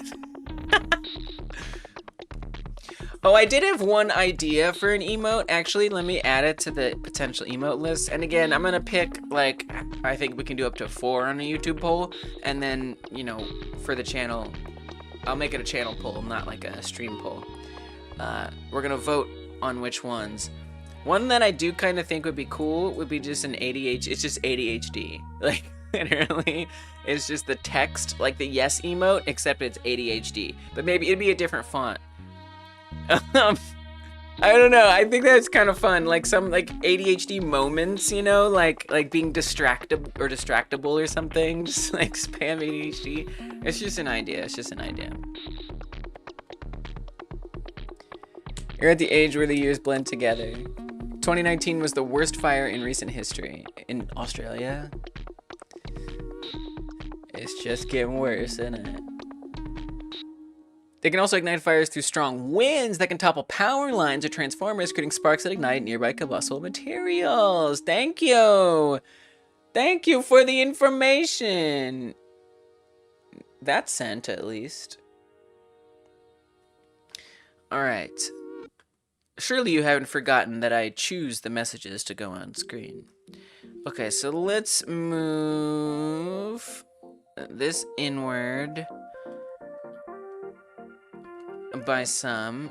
Oh, I did have one idea for an emote. Actually, let me add it to the potential emote list. And again, I'm gonna pick, like, I think we can do up to 4 on a YouTube poll. And then, you know, for the channel, I'll make it a channel poll, not like a stream poll. We're gonna vote on which ones. One that I do kind of think would be cool would be just an ADHD, it's just ADHD. Like, literally, it's just the text, like the yes emote, except it's ADHD. But maybe it'd be a different font. I don't know, I think that's kind of fun. Like some like ADHD moments, you know, like being distractible or something. Just like spam ADHD. It's just an idea, it's just an idea. You're at the age where the years blend together. 2019 was the worst fire in recent history. In Australia? It's just getting worse, isn't it? They can also ignite fires through strong winds that can topple power lines or transformers, creating sparks that ignite nearby combustible materials. Thank you! Thank you for the information! That's sent, at least. Alright. Surely you haven't forgotten that I choose the messages to go on screen. Okay, so let's move this inward by some.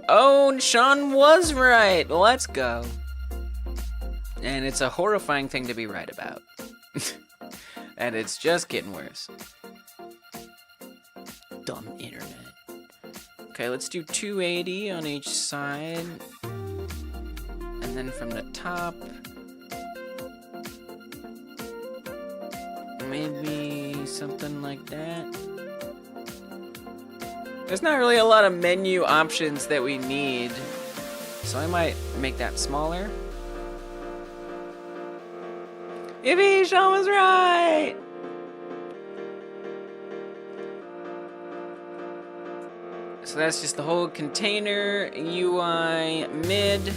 Oh, Sean was right. Let's go. And it's a horrifying thing to be right about. And it's just getting worse. Dumb internet. Okay, let's do 280 on each side. And then from the top, maybe something like that. There's not really a lot of menu options that we need, so I might make that smaller. Yippee, Sean was right! So that's just the whole container UI mid.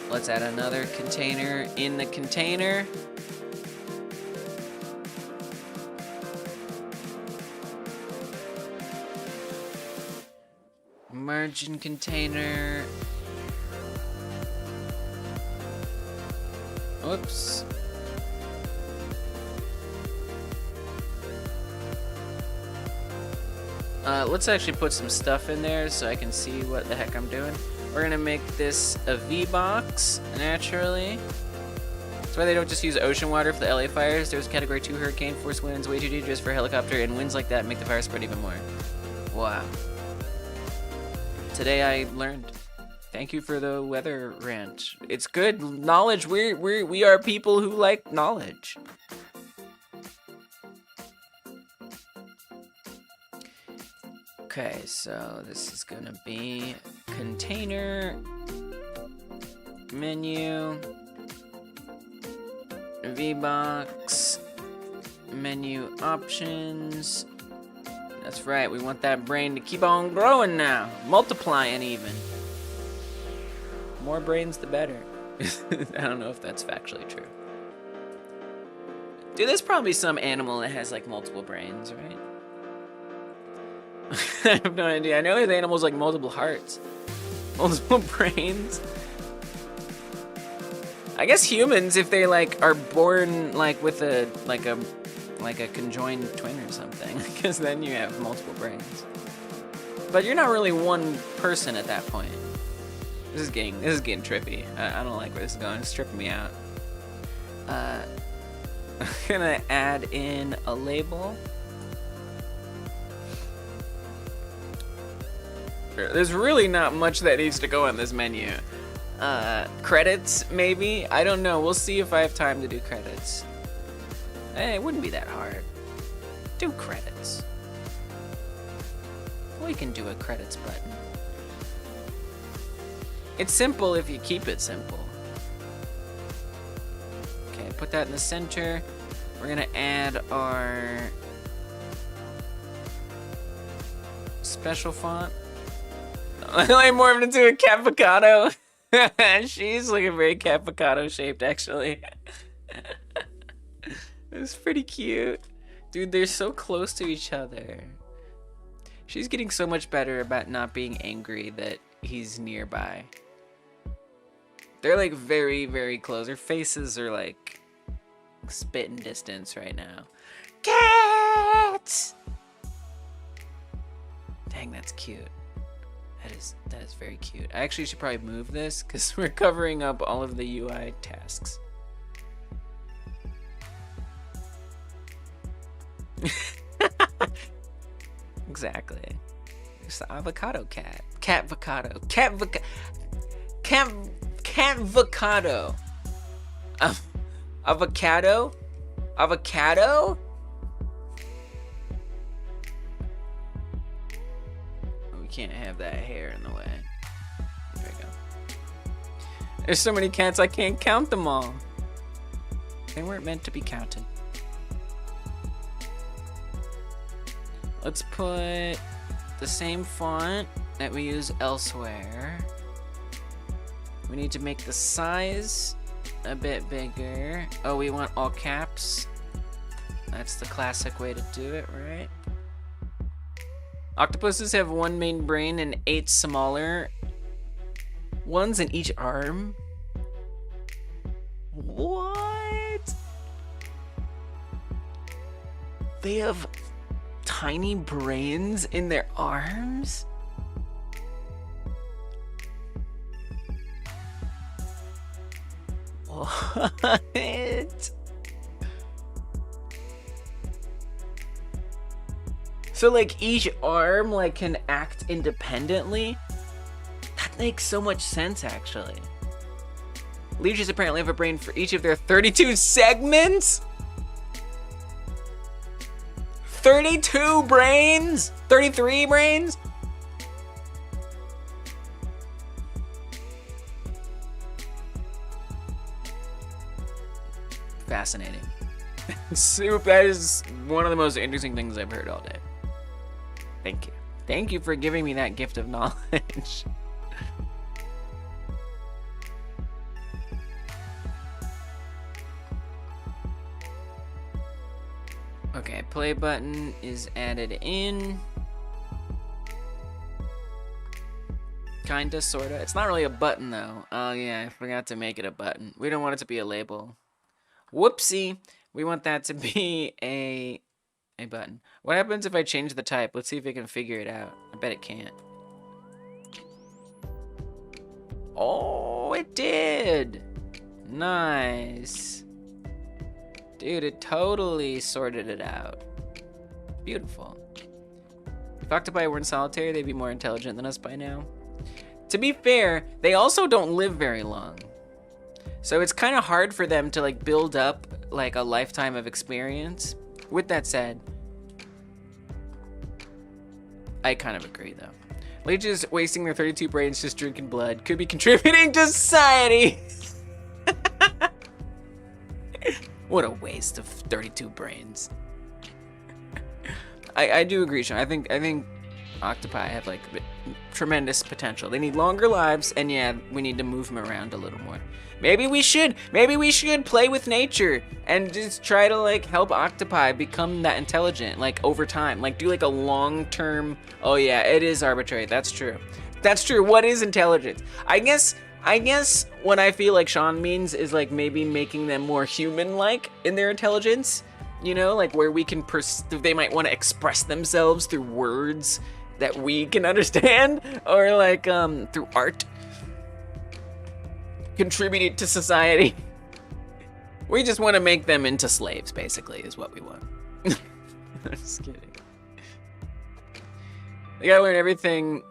Let's add another container in the container. Margin container. Oops. Let's actually put some stuff in there so I can see what the heck I'm doing. We're gonna make this a V-box, naturally. That's why they don't just use ocean water for the LA fires. There's Category 2 hurricane force winds, way too dangerous for a helicopter, and winds like that make the fire spread even more. Wow. Today I learned. Thank you for the weather rant. It's good knowledge. We are people who like knowledge. Okay, so this is gonna be container, menu, V-box, menu options. That's right, we want that brain to keep on growing now, multiplying even. More brains, the better. I don't know if that's factually true. Dude, there's probably some animal that has like multiple brains, right? I have no idea. I know there's animals like multiple hearts, multiple brains. I guess humans, if they like are born like with a conjoined twin or something, because then you have multiple brains. But you're not really one person at that point. This is getting trippy. I don't like where this is going. It's tripping me out. I'm gonna add in a label. There's really not much that needs to go on this menu. Credits, maybe? I don't know. We'll see if I have time to do credits. It wouldn't be that hard. Do credits. We can do a credits button. It's simple if you keep it simple. Okay, put that in the center. We're gonna add our special font. I like morphed into a Capicado. She's looking very Capicado shaped, actually. It's pretty cute. Dude, they're so close to each other. She's getting so much better about not being angry that he's nearby. They're like very, very close. Their faces are like spitting distance right now. Cats! Dang, that's cute. That is very cute. I actually should probably move this because we're covering up all of the UI tasks. Exactly. It's the avocado cat. Cat-vocado. Cat-vocado. Avocado? Avocado? We can't have that hair in the way. There we go. There's so many cats I can't count them all. They weren't meant to be counted. Let's put the same font that we use elsewhere. We need to make the size a bit bigger. Oh, we want all caps. That's the classic way to do it, right? Octopuses have one main brain and 8 smaller ones in each arm. What? They have tiny brains in their arms? What? So like each arm like can act independently? That makes so much sense actually. Leeches apparently have a brain for each of their 32 segments? 32 brains? 33 brains? Fascinating. Soup, that is one of the most interesting things I've heard all day. Thank you. Thank you for giving me that gift of knowledge. Okay, play button is added in. Kinda, sorta. It's not really a button though. Oh yeah, I forgot to make it a button. We don't want it to be a label. Whoopsie. We want that to be a button. What happens if I change the type? Let's see if it can figure it out. I bet it can't. Oh, it did. Nice. Dude, it totally sorted it out. Beautiful. If octopi were in solitary, they'd be more intelligent than us by now. To be fair, they also don't live very long. So it's kind of hard for them to like build up like a lifetime of experience. With that said, I kind of agree though. Leeches wasting their 32 brains just drinking blood could be contributing to society. What a waste of 32 brains. I do agree, Sean. I think octopi have like tremendous potential. They need longer lives, and yeah, we need to move them around a little more. Maybe we should play with nature and just try to like help octopi become that intelligent, like over time. Like do like a long-term, oh yeah, it is arbitrary. That's true. That's true. What is intelligence? I guess what I feel like Sean means is like maybe making them more human-like in their intelligence. You know, like where we can, they might want to express themselves through words that we can understand, or like through art. Contributed to society. We just want to make them into slaves, basically, is what we want. I'm just kidding. They gotta learn everything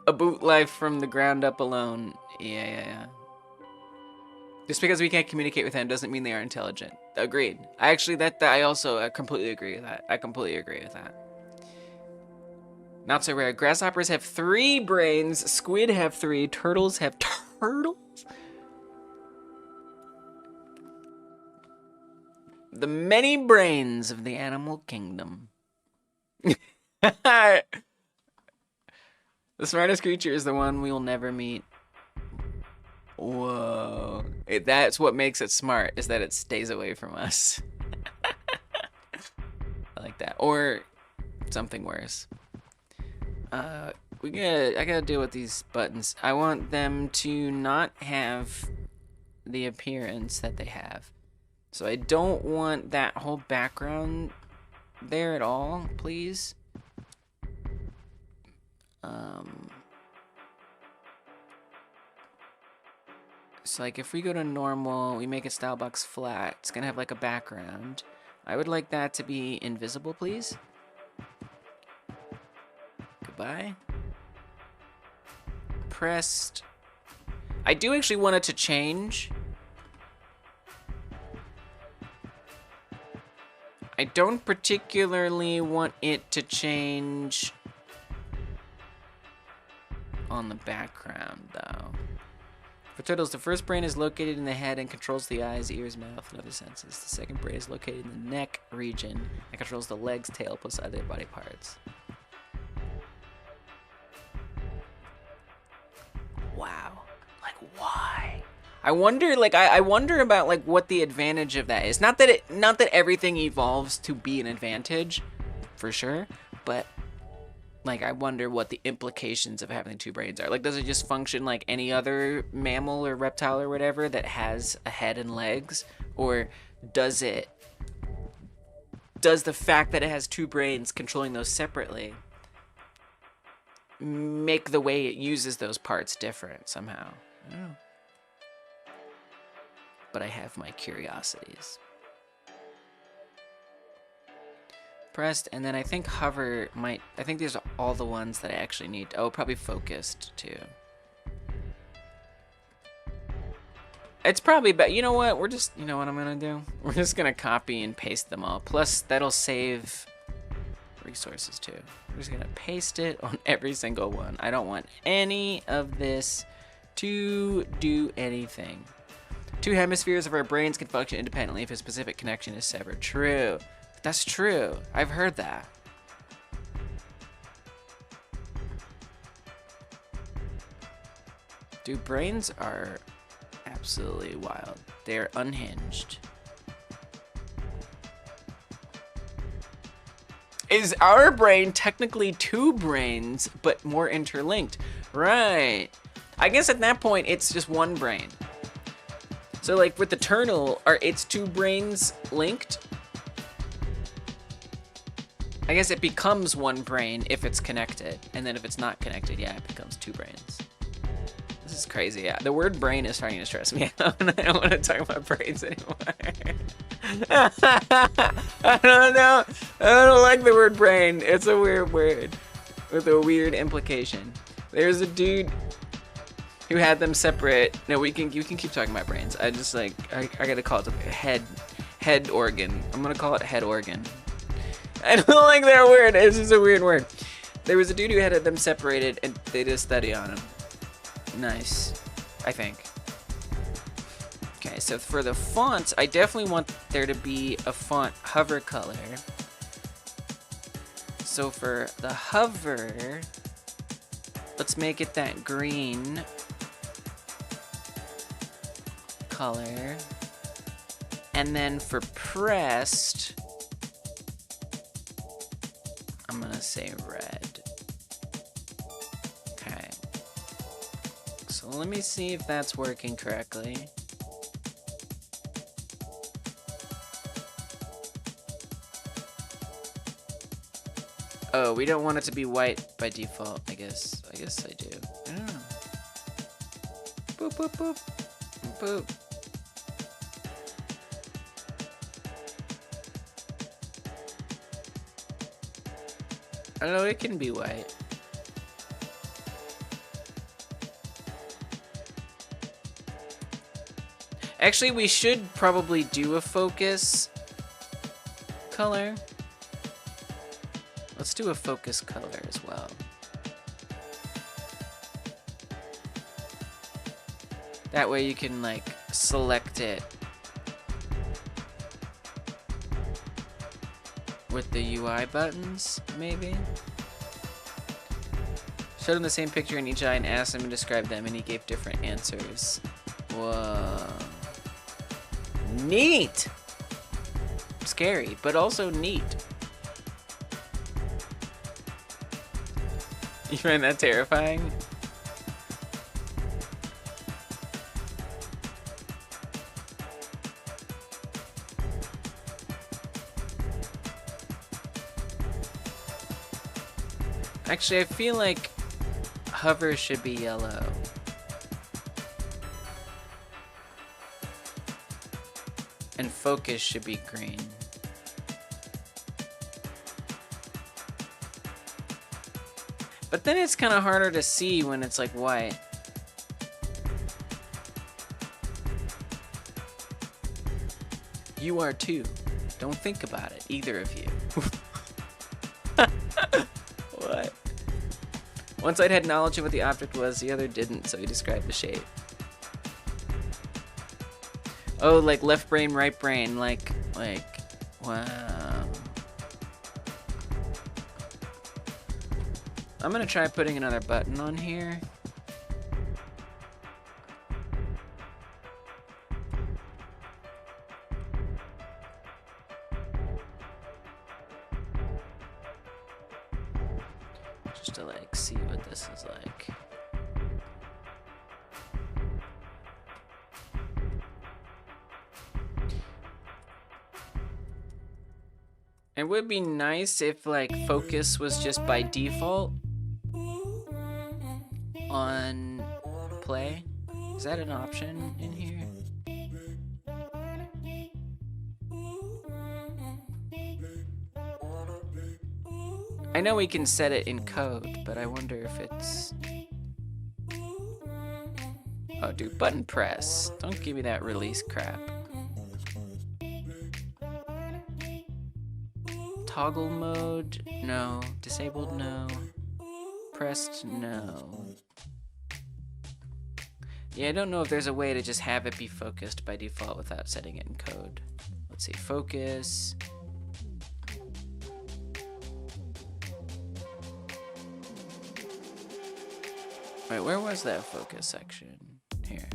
about life from the ground up alone. Yeah. Just because we can't communicate with them doesn't mean they are intelligent. Agreed. I also completely agree with that. I completely agree with that. Not so rare. Grasshoppers have 3 brains. Squid have 3. Turtles have turtles? The many brains of the animal kingdom. The smartest creature is the one we will never meet. Whoa. That's what makes it smart, is that it stays away from us. I like that. Or something worse. I gotta deal with these buttons. I want them to not have the appearance that they have. So I don't want that whole background there at all, please. So like if we go to normal, we make a style box flat, it's gonna have like a background. I would like that to be invisible, please. Goodbye. Pressed. I do actually want it to change. I don't particularly want it to change on the background though. For turtles, the first brain is located in the head and controls the eyes, ears, mouth, and other senses. The second brain is located in the neck region and controls the legs, tail, plus other body parts. Wow. Like, why? I wonder, like, I wonder about, like, what the advantage of that is. Not that everything evolves to be an advantage, for sure, but like, I wonder what the implications of having two brains are. Like, does it just function like any other mammal or reptile or whatever that has a head and legs? Or does the fact that it has two brains controlling those separately make the way it uses those parts different somehow? I don't know. But I have my curiosities. Pressed, and then I think hover might, I think these are all the ones that I actually need. Oh, probably focused too. It's probably, but you know what? You know what I'm gonna do? We're just gonna copy and paste them all. Plus, that'll save resources too. We're just gonna paste it on every single one. I don't want any of this to do anything. Two hemispheres of our brains can function independently if a specific connection is severed. True. That's true. I've heard that. Dude, brains are absolutely wild. They're unhinged. Is our brain technically two brains, but more interlinked? Right. I guess at that point, it's just one brain. So like with the turtle, are its two brains linked? I guess it becomes one brain if it's connected, and then if it's not connected, yeah, it becomes two brains. This is crazy, yeah. The word brain is starting to stress me out, and I don't want to talk about brains anymore. I don't know. I don't like the word brain. It's a weird word with a weird implication. There's a dude who had them separate. No, you can keep talking about brains. I just like, I gotta call it head organ. I'm gonna call it head organ. I don't like that word. It's just a weird word. There was a dude who had them separated, and they did a study on him. Nice, I think. Okay, so for the fonts, I definitely want there to be a font hover color. So for the hover, let's make it that green color. And then for pressed, I'm gonna say red. Okay. So let me see if that's working correctly. Oh, we don't want it to be white by default, I guess. I guess I do. I don't know. Boop, boop, boop. Boop. I don't know, it can be white. Actually, we should probably do a focus color. Let's do a focus color as well. That way you can like select it with the UI buttons, maybe? Showed him the same picture in each eye and asked him to describe them, and he gave different answers. Whoa. Neat! Scary, but also neat. You find that terrifying? Actually, I feel like hover should be yellow. And focus should be green. But then it's kind of harder to see when it's like white. You are too. Don't think about it, either of you. What? One side had knowledge of what the object was, the other didn't, so he described the shape. Oh, like left brain, right brain, like, wow. I'm gonna try putting another button on here. Just to like see what this is like. It would be nice if like focus was just by default on play. Is that an option in here? I know we can set it in code, but I wonder if it's... Oh, dude, button press. Don't give me that release crap. Toggle mode, no. Disabled, no. Pressed, no. Yeah, I don't know if there's a way to just have it be focused by default without setting it in code. Let's see, focus. Wait, where was that focus section? Here.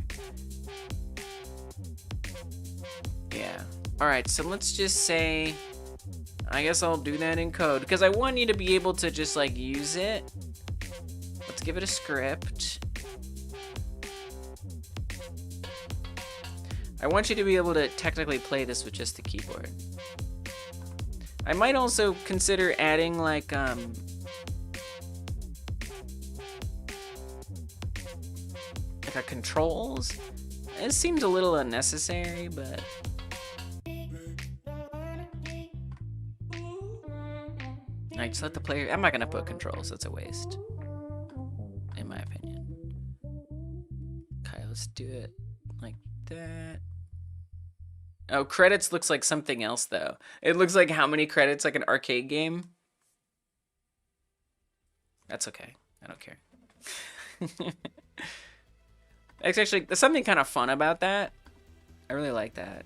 Yeah. Alright, so let's just say... I guess I'll do that in code, because I want you to be able to just, like, use it. Let's give it a script. I want you to be able to technically play this with just the keyboard. I might also consider adding, like, a controls. It seems a little unnecessary, but... I just let the player... I'm not gonna put controls, that's a waste. In my opinion. Okay, let's do it like that. Oh, credits looks like something else, though. It looks like how many credits, like an arcade game. That's okay. I don't care. It's actually, there's something kind of fun about that. I really like that.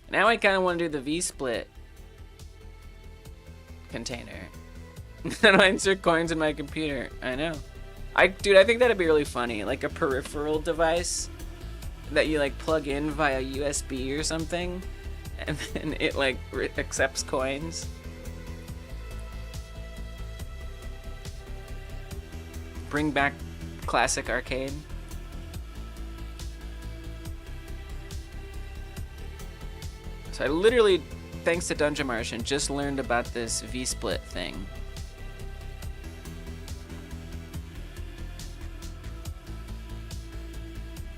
Now I kind of want to do the V-split container. Then I insert coins in my computer. I know. Dude, I think that'd be really funny. Like a peripheral device that you like plug in via USB or something, and then it like accepts coins. Bring back classic arcade. So I literally, thanks to Dungeon Martian, just learned about this V-split thing.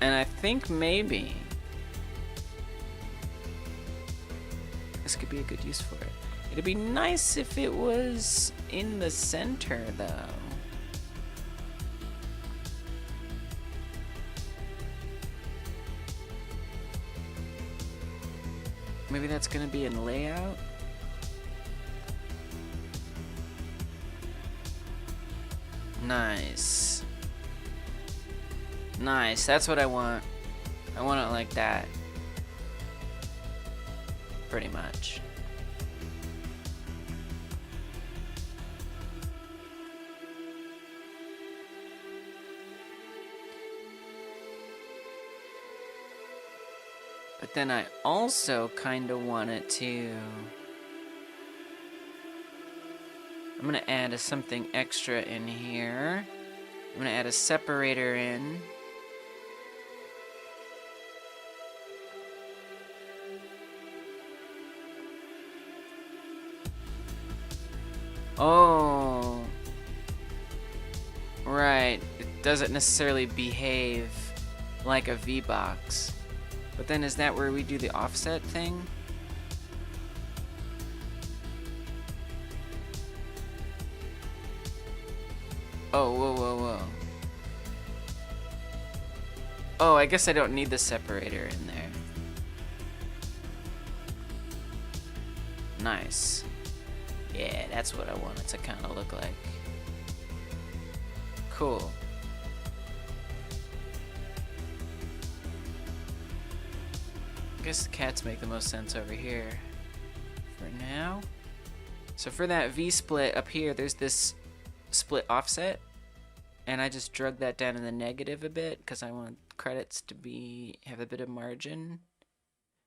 And I think maybe this could be a good use for it. It'd be nice if it was in the center, though. Maybe that's gonna be in layout. Nice. Nice, that's what I want. I want it like that. Pretty much. But then I also kind of want it to... I'm going to add something extra in here. I'm going to add a separator in. Oh. Right. It doesn't necessarily behave like a V-box. But then is that where we do the offset thing? Oh, whoa, whoa, whoa. Oh, I guess I don't need the separator in there. Nice. Yeah, that's what I want it to kind of look like. Cool. guess the cats make the most sense over here for now. So for that V-split up here, there's this split offset, and I just drug that down in the negative a bit because I want credits to have a bit of margin.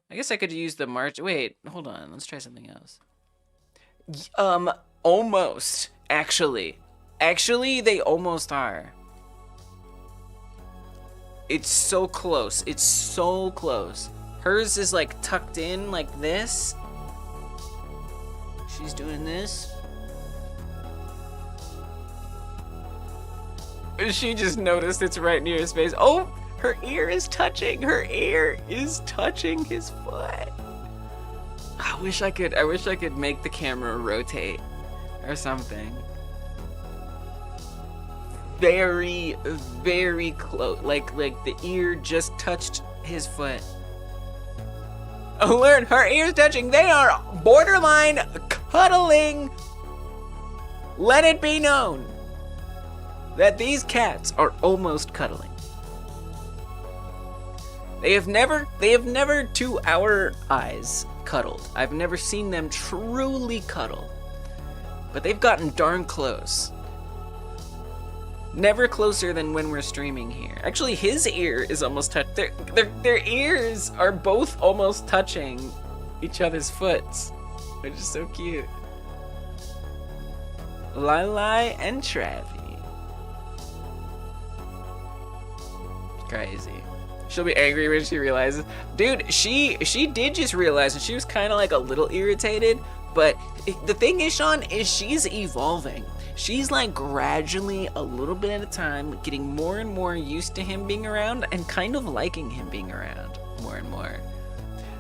I guess I could use the margin. Wait, hold on. Let's try something else. Almost, actually. Actually, they almost are. It's so close. It's so close. Hers is like tucked in like this. She's doing this. She just noticed it's right near his face. Oh, her ear is touching. Her ear is touching his foot. I wish I could make the camera rotate or something. Very, very close. Like the ear just touched his foot. Alert, her ear's touching. They are borderline cuddling. Let it be known that these cats are almost cuddling. They have never to our eyes cuddled. I've never seen them truly cuddle. But they've gotten darn close. Never closer than when we're streaming here. Actually, his ear is almost touched. Their ears are both almost touching each other's foots, which is so cute. Lili and Travi. Crazy. She'll be angry when she realizes. Dude, she did just realize, and she was kind of like a little irritated. But the thing is, Sean, is she's evolving. She's like gradually, a little bit at a time, getting more and more used to him being around and kind of liking him being around more and more.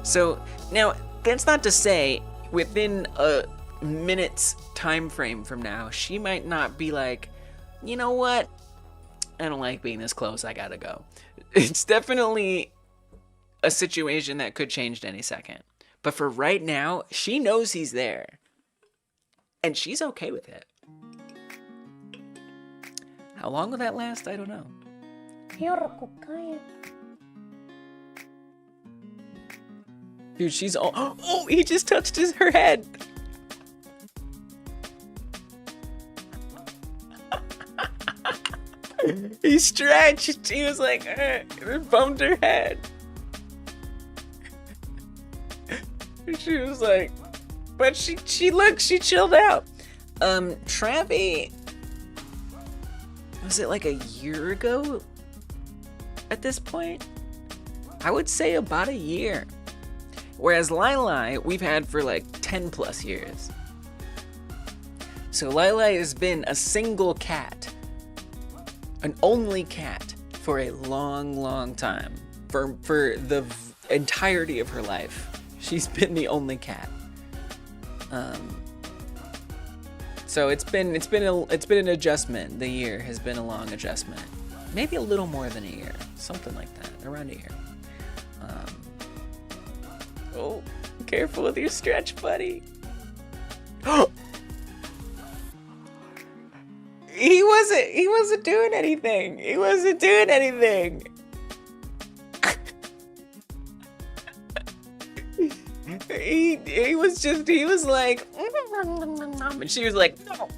So now, that's not to say within a minute's time frame from now, she might not be like, you know what? I don't like being this close. I gotta go. It's definitely a situation that could change any second. But for right now, she knows he's there. And she's okay with it. How long will that last? I don't know. Dude, she's all... Oh, he just touched her head. He stretched. He was like, bumped her head. She was like, but she chilled out. Travi, was it like a year ago at this point? I would say about a year. Whereas Lili, we've had for like 10 plus years. So Lili has been a single cat, an only cat for a long, long time. For the entirety of her life. She's been the only cat. So it's been an adjustment. The year has been a long adjustment. Maybe a little more than a year. Something like that. Around a year. Oh, careful with your stretch, buddy. He wasn't doing anything. He wasn't doing anything. He was like, and she was like, no.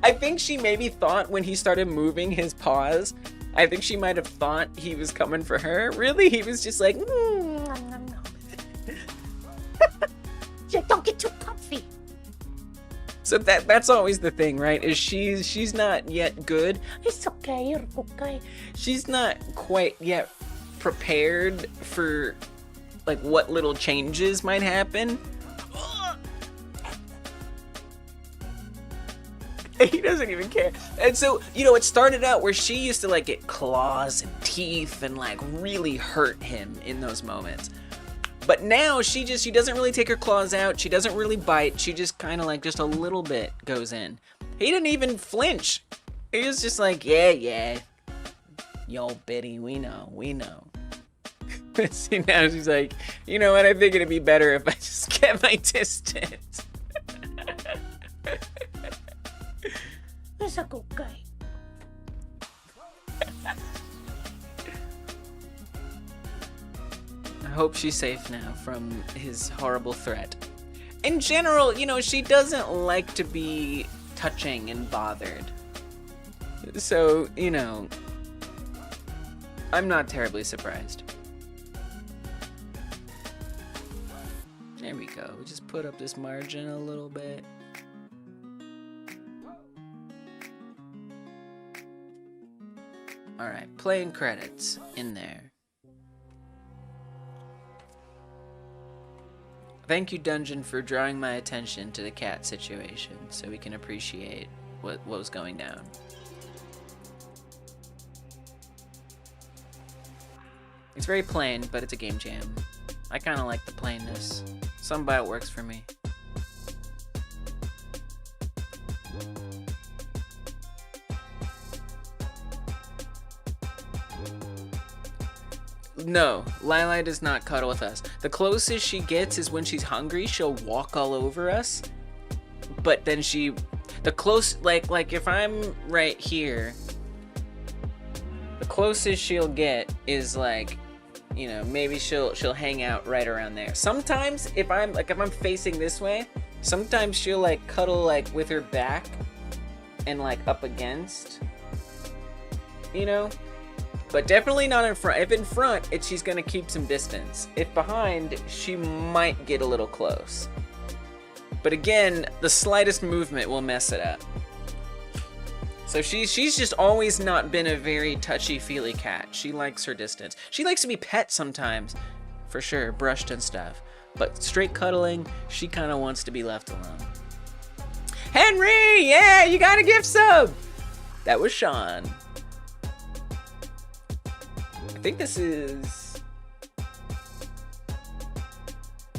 I think she maybe thought when he started moving his paws, I think she might have thought he was coming for her. Really, he was just like, don't get too comfy. So that's always the thing, right? Is she's not yet good. It's okay, you're okay. She's not quite yet prepared for like what little changes might happen. He doesn't even care. And so, it started out where she used to like get claws and teeth and like really hurt him in those moments. But now she doesn't really take her claws out. She doesn't really bite. She just kind of like just a little bit goes in. He didn't even flinch. He was just like, yeah. Yo, Biddy, we know. See, now she's like, you know what? I think it'd be better if I just kept my distance. He's a good guy. hope she's safe now from his horrible threat. In general, you know, she doesn't like to be touching and bothered. So, you know, I'm not terribly surprised. There we go. We just put up this margin a little bit. Alright, playing credits in there. Thank you, Dungeon, for drawing my attention to the cat situation so we can appreciate what was going down. It's very plain, but it's a game jam. I kind of like the plainness. Some about it works for me. No, Lili does not cuddle with us. The closest she gets is when she's hungry, she'll walk all over us. But then like if I'm right here, the closest she'll get is like, you know, maybe she'll hang out right around there. Sometimes if I'm facing this way, sometimes she'll like cuddle like with her back and like up against, you know. But definitely not in front. If in front, she's gonna keep some distance. If behind, she might get a little close. But again, the slightest movement will mess it up. So she's just always not been a very touchy-feely cat. She likes her distance. She likes to be pet sometimes, for sure, brushed and stuff. But straight cuddling, she kind of wants to be left alone. Henry, yeah, you got a gift sub. That was Sean. I think this is...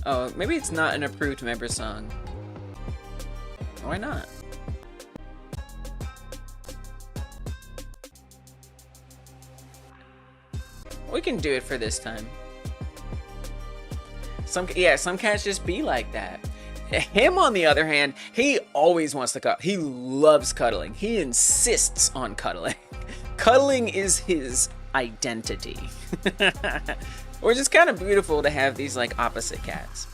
Oh, maybe it's not an approved member song. Why not? We can do it for this time. Some cats just be like that. Him, on the other hand, he always wants to cuddle. He loves cuddling. He insists on cuddling. Cuddling is his identity. Which is kind of beautiful to have these like opposite cats.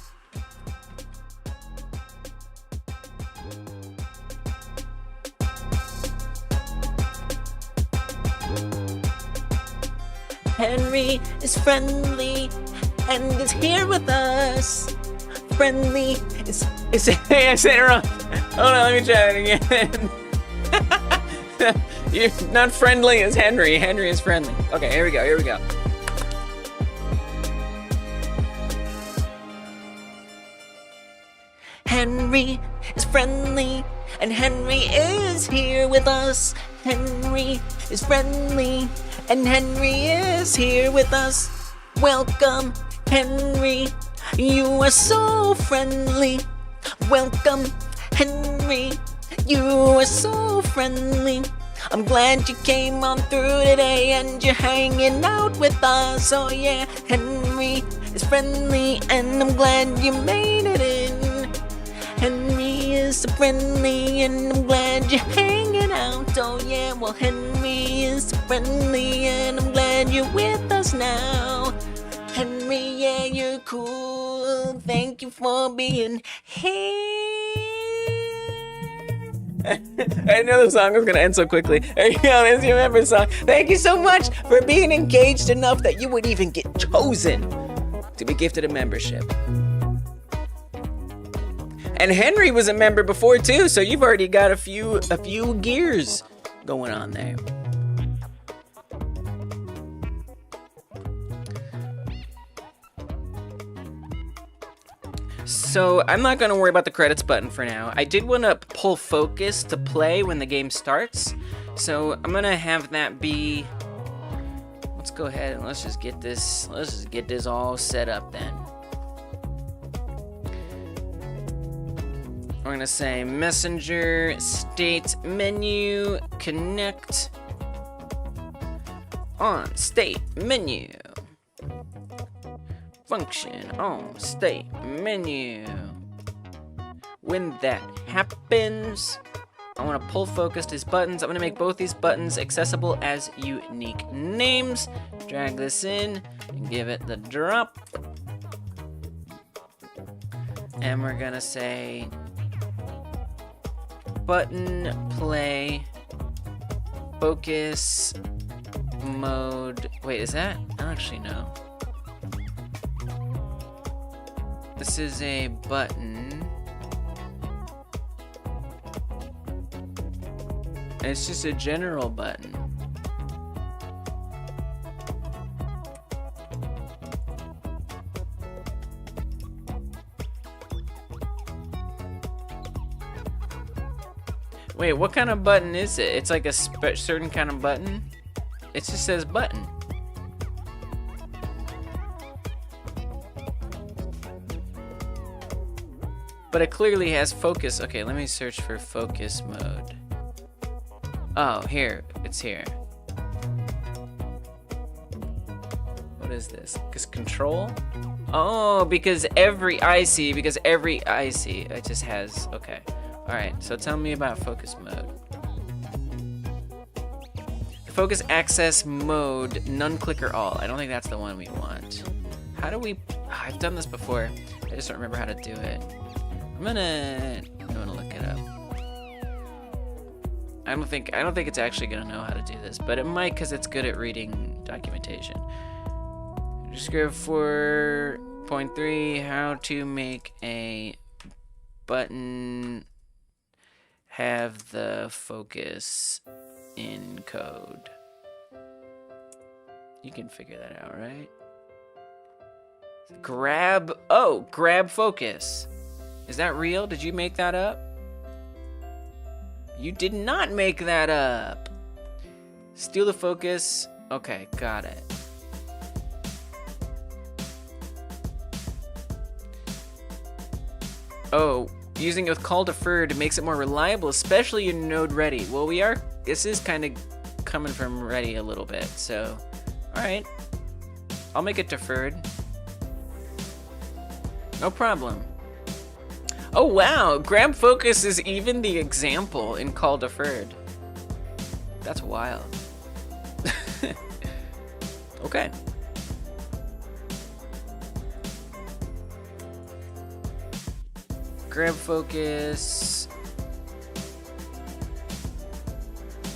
Henry is friendly and is here with us. Friendly is Hey, I said it wrong. Hold on, let me try it again. You're not friendly as Henry. Henry is friendly. Okay, here we go. Here we go. Henry is friendly and Henry is here with us. Henry is friendly and Henry is here with us. Welcome, Henry. You are so friendly. Welcome, Henry. You are so friendly. I'm glad you came on through today and you're hanging out with us. Oh yeah, Henry is friendly and I'm glad you made it in. Henry is so friendly and I'm glad you're hanging out. Oh yeah, well Henry is so friendly and I'm glad you're with us now. Henry, yeah, you're cool. Thank you for being here. I know the song was gonna end so quickly. There you go, there's your member song. Thank you so much for being engaged enough that you would even get chosen to be gifted a membership. And Henry was a member before too, so you've already got a few gears going on there. So I'm not gonna worry about the credits button for now. I did want to pull focus to play when the game starts, so I'm gonna have that be. Let's go ahead and let's just get this all set up then. We're gonna say messenger state menu connect on state menu. Function on state menu. When that happens, I want to pull focus to these buttons. I'm going to make both these buttons accessible as unique names. Drag this in and give it the drop. And we're gonna say button play focus mode. Wait, is that? I don't actually know. This is a button. And it's just a general button. Wait, what kind of button is it? It's like a certain kind of button? It just says button. But it clearly has focus. Okay, let me search for focus mode. Oh, here. It's here. What is this? Because control? Oh, because every IC, it just has, okay. Alright, so tell me about focus mode. Focus access mode, none clicker all. I don't think that's the one we want. How do we, I've done this before. I just don't remember how to do it. I'm gonna look it up. I don't think it's actually gonna know how to do this, but it might because it's good at reading documentation. Script 4.3, how to make a button have the focus in code. You can figure that out, right? Grab focus. Is that real? Did you make that up? You did not make that up. Steal the focus. Okay, got it. Oh, using it with call deferred makes it more reliable, especially in node ready. Well, this is kind of coming from ready a little bit, so, all right. I'll make it deferred. No problem. Oh, wow, grab focus is even the example in call deferred. That's wild. Okay. Grab focus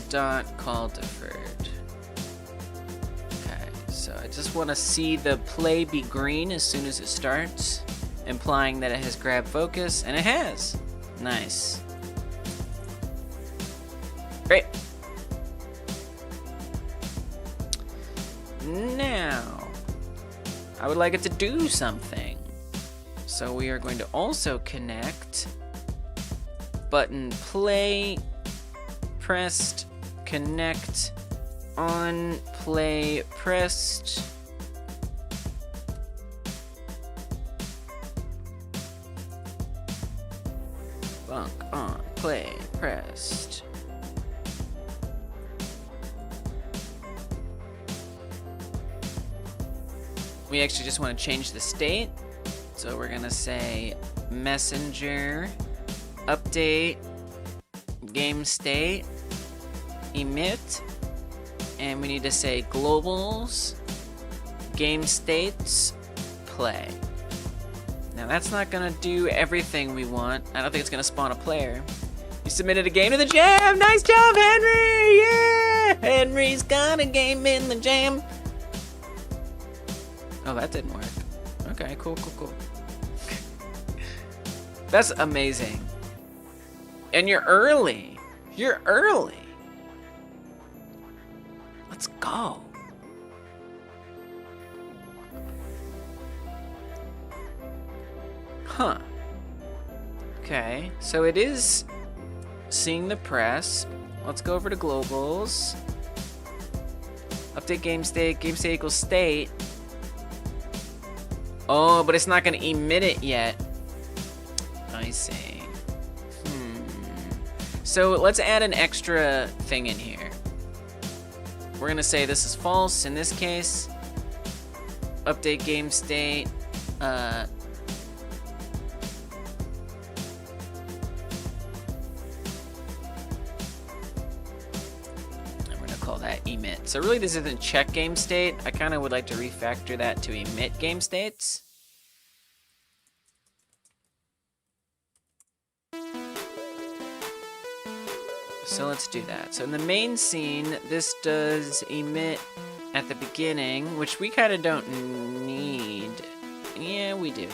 dot call deferred. Okay, so I just want to see the play be green as soon as it starts, implying that it has grab focus, and it has. Nice. Great. Now, I would like it to do something. So we are going to also connect button play pressed connect on play pressed bunk on play pressed. We actually just want to change the state. So we're gonna say messenger update game state emit, and we need to say globals game states play. Now that's not gonna do everything we want. I don't think it's gonna spawn a player. You submitted a game to the jam. Nice job, Henry. Yeah, Henry's got a game in the jam. Oh, that didn't work. Okay, cool. That's amazing. And you're early. You're early. Let's go. Huh. Okay, so it is seeing the press. Let's go over to globals. Update game state equals state. Oh, but it's not gonna emit it yet. I see. So let's add an extra thing in here. We're gonna say this is false in this case. Update game state. And we're gonna call that emit. So really this isn't check game state. I kind of would like to refactor that to emit game states. so let's do that. So in the main scene, this does emit at the beginning, which we kind of don't need. Yeah, we do.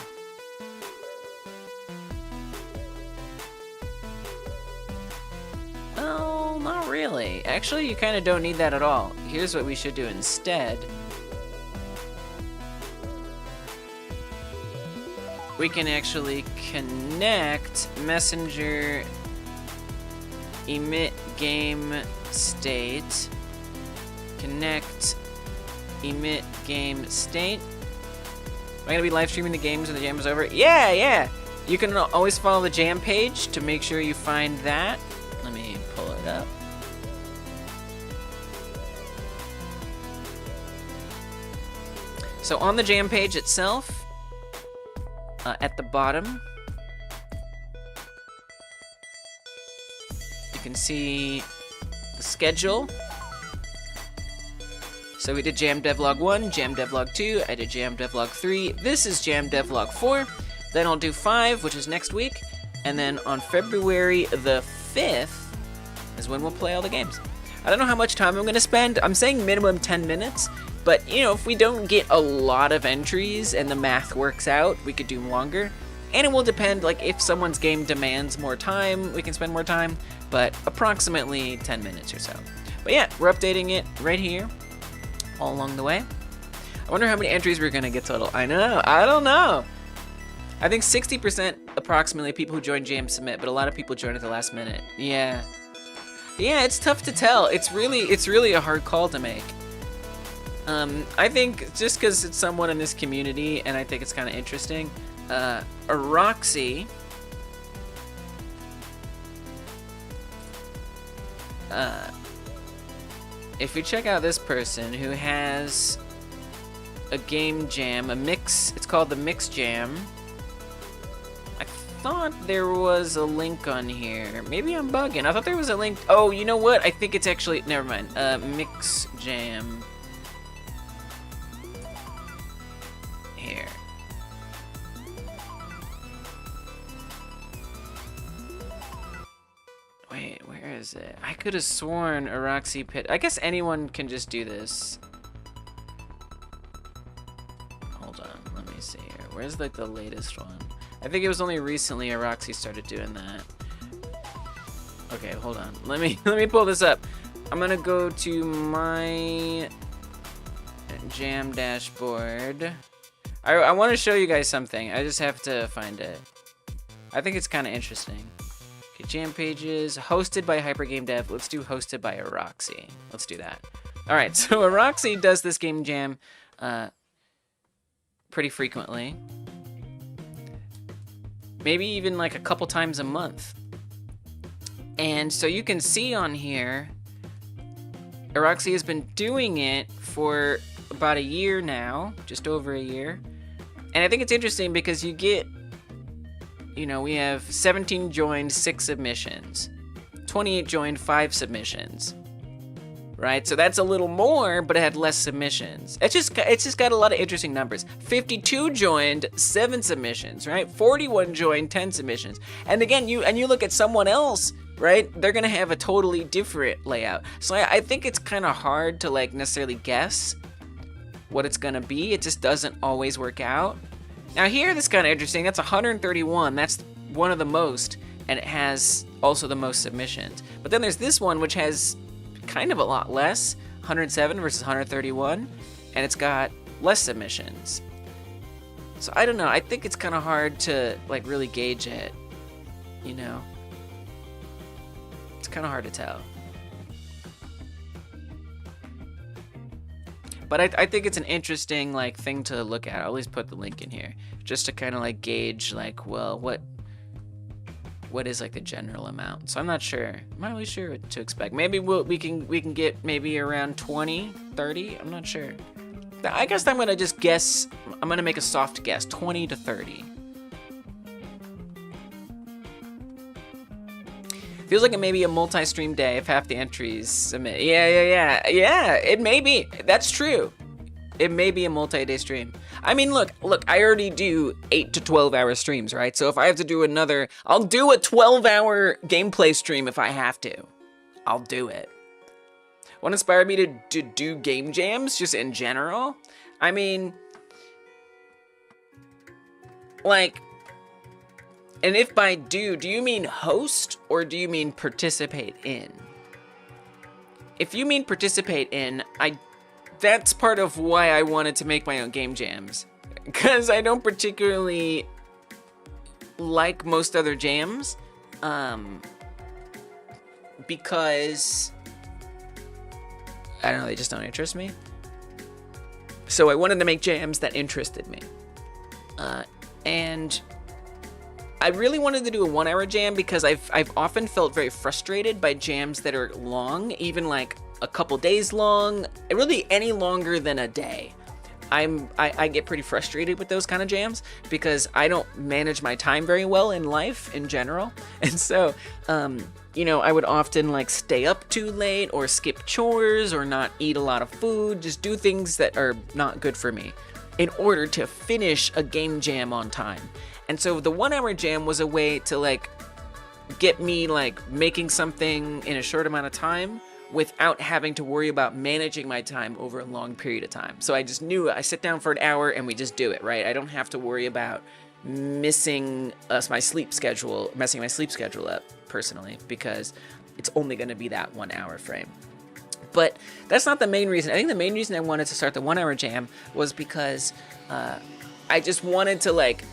Well, not really. Actually, you kind of don't need that at all. Here's what we should do instead. We can actually connect messenger emit game state, connect emit game state. Am I gonna be live streaming the games when the jam is over? Yeah. You can always follow the jam page to make sure you find that. Let me pull it up. So on the jam page itself, at the bottom, you can see the schedule. So we did Jam Devlog 1, Jam Devlog 2, I did Jam Devlog 3, this is Jam Devlog 4, then I'll do 5, which is next week, and then on February the 5th is when we'll play all the games. I don't know how much time I'm gonna spend. I'm saying minimum 10 minutes, but you know, if we don't get a lot of entries and the math works out, we could do longer. And it will depend, like if someone's game demands more time, we can spend more time, but approximately 10 minutes or so. But yeah, we're updating it right here, all along the way. I wonder how many entries we're gonna get total. I don't know. I think 60% approximately people who join Jam submit, but a lot of people join at the last minute. Yeah, it's tough to tell. It's really a hard call to make. I think just because it's someone in this community, and I think it's kind of interesting, Roxy, if you check out this person who has a game jam, a mix, it's called the Mix Jam. I thought there was a link on here. Maybe I'm bugging. I thought there was a link. Oh, you know what? I think it's actually, never mind. Mix Jam. Here. Wait, where is it? I could have sworn a Roxy Pit. I guess anyone can just do this. Hold on, let me see here. Where's like the latest one? I think it was only recently a Roxy started doing that. Okay, hold on. Let me pull this up. I'm gonna go to my Jam dashboard. I want to show you guys something. I just have to find it. I think it's kind of interesting. Okay, jam pages, hosted by gamedev. Let's do hosted by a Roxy. Let's do that. All right, so a Roxy does this game jam pretty frequently. Maybe even like a couple times a month. And so you can see on here, Roxy has been doing it for about a year now, just over a year. And I think it's interesting because you get, you know, we have 17 joined, 6 submissions. 28 joined, 5 submissions. Right? So that's a little more, but it had less submissions. It's just got a lot of interesting numbers. 52 joined, 7 submissions, right? 41 joined, 10 submissions. And again, you look at someone else, right? They're gonna have a totally different layout. So I think it's kind of hard to like necessarily guess what it's gonna be. It just doesn't always work out. Now here, this is kind of interesting. That's 131. That's one of the most, and it has also the most submissions. But then there's this one which has kind of a lot less, 107 versus 131, and it's got less submissions. So I don't know. I think it's kind of hard to like really gauge it. You know, it's kind of hard to tell. But I think it's an interesting like thing to look at. I'll at least put the link in here just to kind of like gauge like, well, what is like the general amount. So I'm not sure. I'm not really sure what to expect. Maybe we can get maybe around 20, 30. I'm not sure. I guess I'm gonna just guess. I'm gonna make a soft guess, 20 to 30. Feels like it may be a multi-stream day if half the entries submit. Yeah. It may be. That's true. It may be a multi-day stream. I mean, look, I already do 8 to 12 hour streams, right? So if I have to do another, I'll do a 12-hour gameplay stream if I have to. I'll do it. What inspired me to do game jams, just in general? I mean, like, and if by do you mean host or do you mean participate in? If you mean participate in, that's part of why I wanted to make my own game jams. Because I don't particularly like most other jams. Because, I don't know, they just don't interest me. So I wanted to make jams that interested me. And I really wanted to do a 1 hour jam because I've often felt very frustrated by jams that are long, even like a couple days long, really any longer than a day. I get pretty frustrated with those kind of jams because I don't manage my time very well in life in general. And so, you know, I would often like stay up too late or skip chores or not eat a lot of food, just do things that are not good for me in order to finish a game jam on time. And so the 1 hour jam was a way to like get me like making something in a short amount of time without having to worry about managing my time over a long period of time. So I just knew I sit down for an hour and we just do it, right? I don't have to worry about messing my sleep schedule up personally, because it's only going to be that 1 hour frame. But that's not the main reason. I think the main reason I wanted to start the 1 hour jam was because I just wanted to like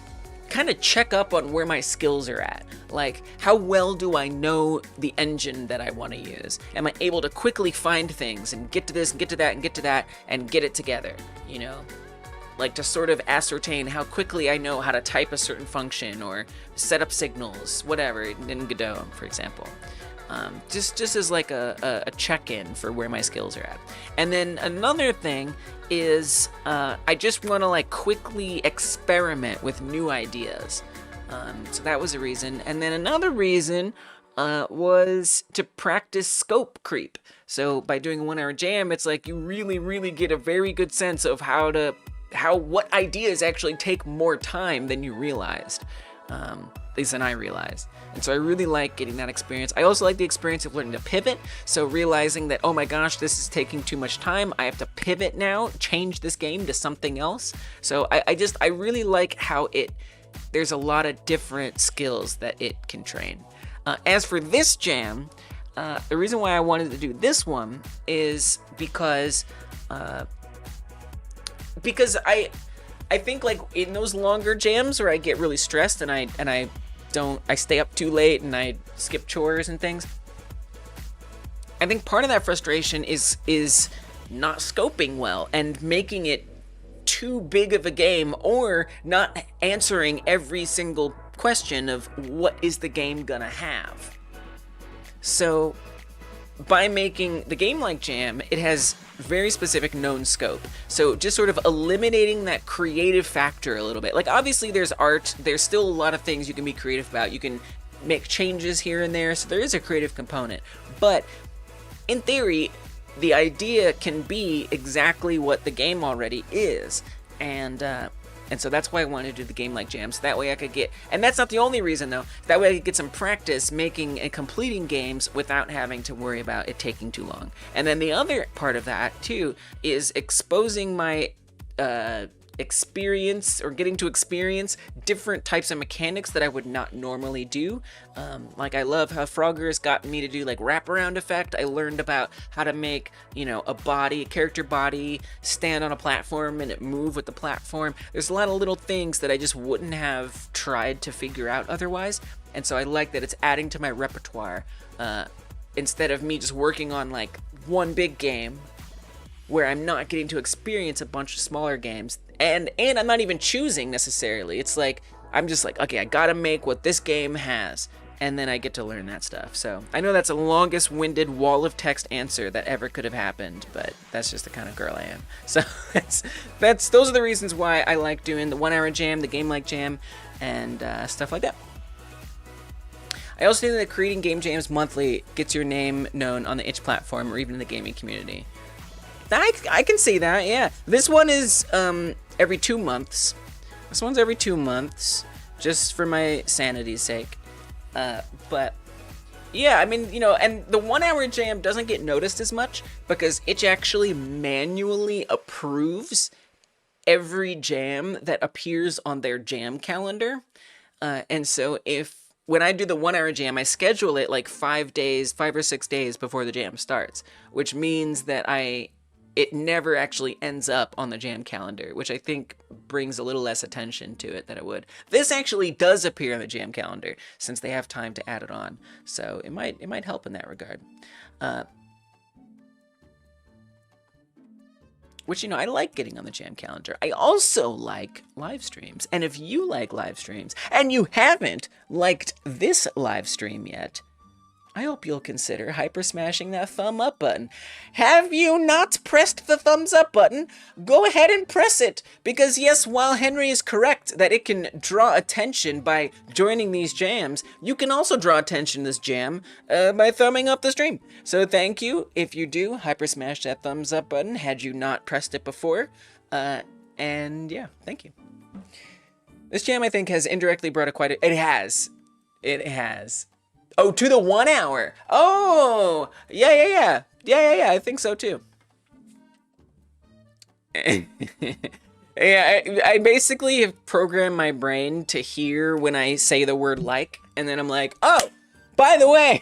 kind of check up on where my skills are at. Like, how well do I know the engine that I want to use? Am I able to quickly find things and get to this and get to that and get to that and get it together, you know? Like, to sort of ascertain how quickly I know how to type a certain function or set up signals, whatever, in Godot, for example. Just as like a check-in for where my skills are at. And then another thing is I just want to like quickly experiment with new ideas. So that was a reason. And then another reason was to practice scope creep. So by doing a 1 hour jam, it's like you really get a very good sense of what ideas actually take more time than you realized. At least than I realized. And so I really like getting that experience. I also like the experience of learning to pivot. So realizing that, oh my gosh, this is taking too much time. I have to pivot now, change this game to something else. So I really like how there's a lot of different skills that it can train. As for this jam, the reason why I wanted to do this one is because I think like in those longer jams where I get really stressed and I stay up too late and I skip chores and things. I think part of that frustration is not scoping well and making it too big of a game, or not answering every single question of what is the game gonna have. So by making the game like jam, it has very specific known scope. So just sort of eliminating that creative factor a little bit. Like, obviously there's art, there's still a lot of things you can be creative about. You can make changes here and there, so there is a creative component. But in theory, the idea can be exactly what the game already is. And so that's why I wanted to do the game like jam, so that way I could get, and that's not the only reason though, that way I could get some practice making and completing games without having to worry about it taking too long. And then the other part of that too is exposing my experience, or getting to experience different types of mechanics that I would not normally do. Like, I love how Frogger's got me to do like wraparound effect. I learned about how to make, you know, a character body stand on a platform and it move with the platform. There's a lot of little things that I just wouldn't have tried to figure out otherwise. And so I like that it's adding to my repertoire, instead of me just working on like one big game where I'm not getting to experience a bunch of smaller games. And I'm not even choosing necessarily. It's like, I'm just like, okay, I gotta make what this game has. And then I get to learn that stuff. So I know that's the longest winded wall of text answer that ever could have happened, but that's just the kind of girl I am. So those are the reasons why I like doing the 1 hour jam, the game like jam, and stuff like that. I also think that creating game jams monthly gets your name known on the itch platform or even in the gaming community. I can see that, yeah. This one is every 2 months. This one's every 2 months, just for my sanity's sake. But Yeah, I mean, you know, and the 1 hour jam doesn't get noticed as much because it actually manually approves every jam that appears on their jam calendar. And so when I do the 1 hour jam, I schedule it like 5 or 6 days before the jam starts, which means that it never actually ends up on the jam calendar, which I think brings a little less attention to it than it would. This actually does appear on the jam calendar since they have time to add it on, so it might help in that regard. Which, you know, I like getting on the jam calendar. I also like live streams, and if you like live streams and you haven't liked this live stream yet, I hope you'll consider hyper smashing that thumb up button. Have you not pressed the thumbs up button? Go ahead and press it, because yes, while Henry is correct that it can draw attention by joining these jams, you can also draw attention to this jam by thumbing up the stream. So thank you if you do hyper smash that thumbs up button had you not pressed it before. And yeah, thank you. This jam I think has indirectly brought it has. Oh, to the 1 hour. Oh, yeah, I think so too. Yeah, I basically have programmed my brain to hear when I say the word like, and then I'm like, oh, by the way.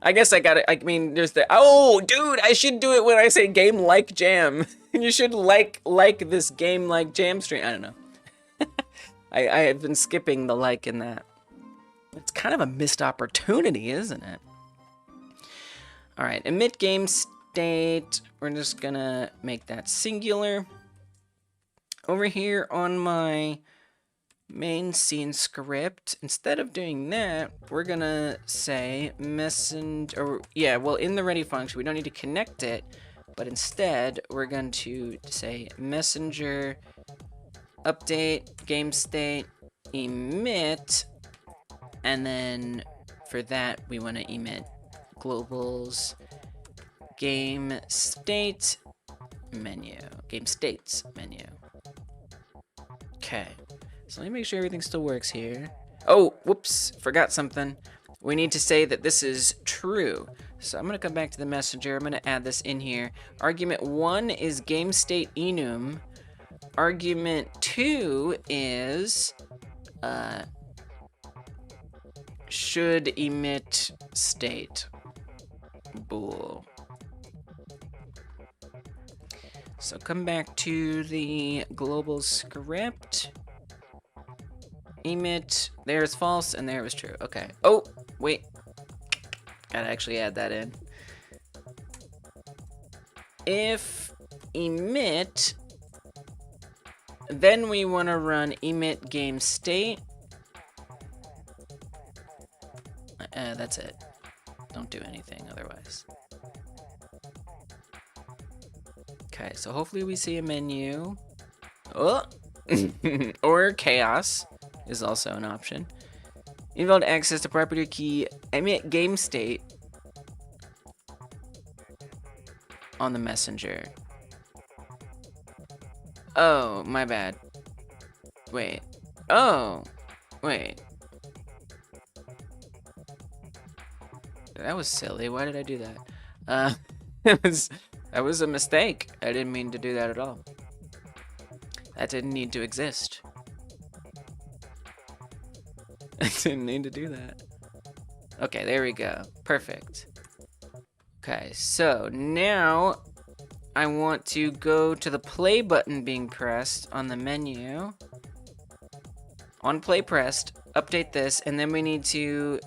I guess I got it. I mean, there's oh, dude, I should do it when I say game like jam. You should like this game like jam stream. I don't know. I have been skipping the like in that. It's kind of a missed opportunity, isn't it? All right, emit game state. We're just gonna make that singular. Over here on my main scene script, instead of doing that, we're gonna say messenger, or yeah, well, in the ready function, we don't need to connect it, but instead, we're going to say messenger update game state emit, and then for that we want to emit globals game state menu, game states menu. Okay, so let me make sure everything still works here. Oh, whoops, forgot something. We need to say that this is true. So I'm going to come back to the messenger. I'm going to add this in here. Argument 1 is game state enum. Argument 2 is should emit state bool. So come back to the global script. Emit, there's false and there was true. Okay. Oh, wait. Gotta actually add that in. If emit, then we want to run emit game state. That's it. Don't do anything otherwise. Okay, so hopefully we see a menu. Oh! Or chaos is also an option. Invalid access to property key emit game state on the messenger. Oh, my bad. Wait. Oh, wait. That was silly. Why did I do that? That was a mistake. I didn't mean to do that at all. That didn't need to exist. I didn't need to do that. Okay, there we go. Perfect. Okay, so now I want to go to the play button being pressed on the menu. On play pressed, update this, and then we need to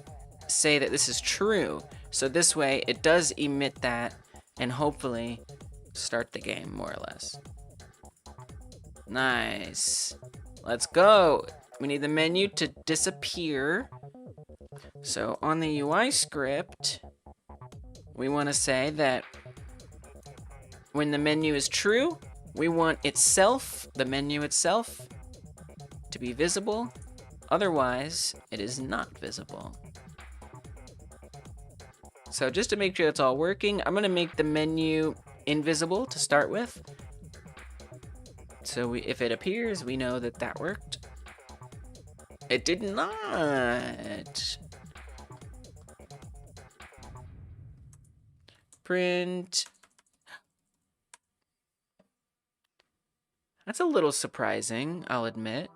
say that this is true. So this way it does emit that and hopefully start the game more or less. Nice. Let's go. We need the menu to disappear. So on the UI script, we want to say that when the menu is true, we want itself, the menu itself, to be visible. Otherwise, it is not visible. So just to make sure it's all working, I'm going to make the menu invisible to start with. So if it appears, we know that that worked. It did not. Print. That's a little surprising, I'll admit.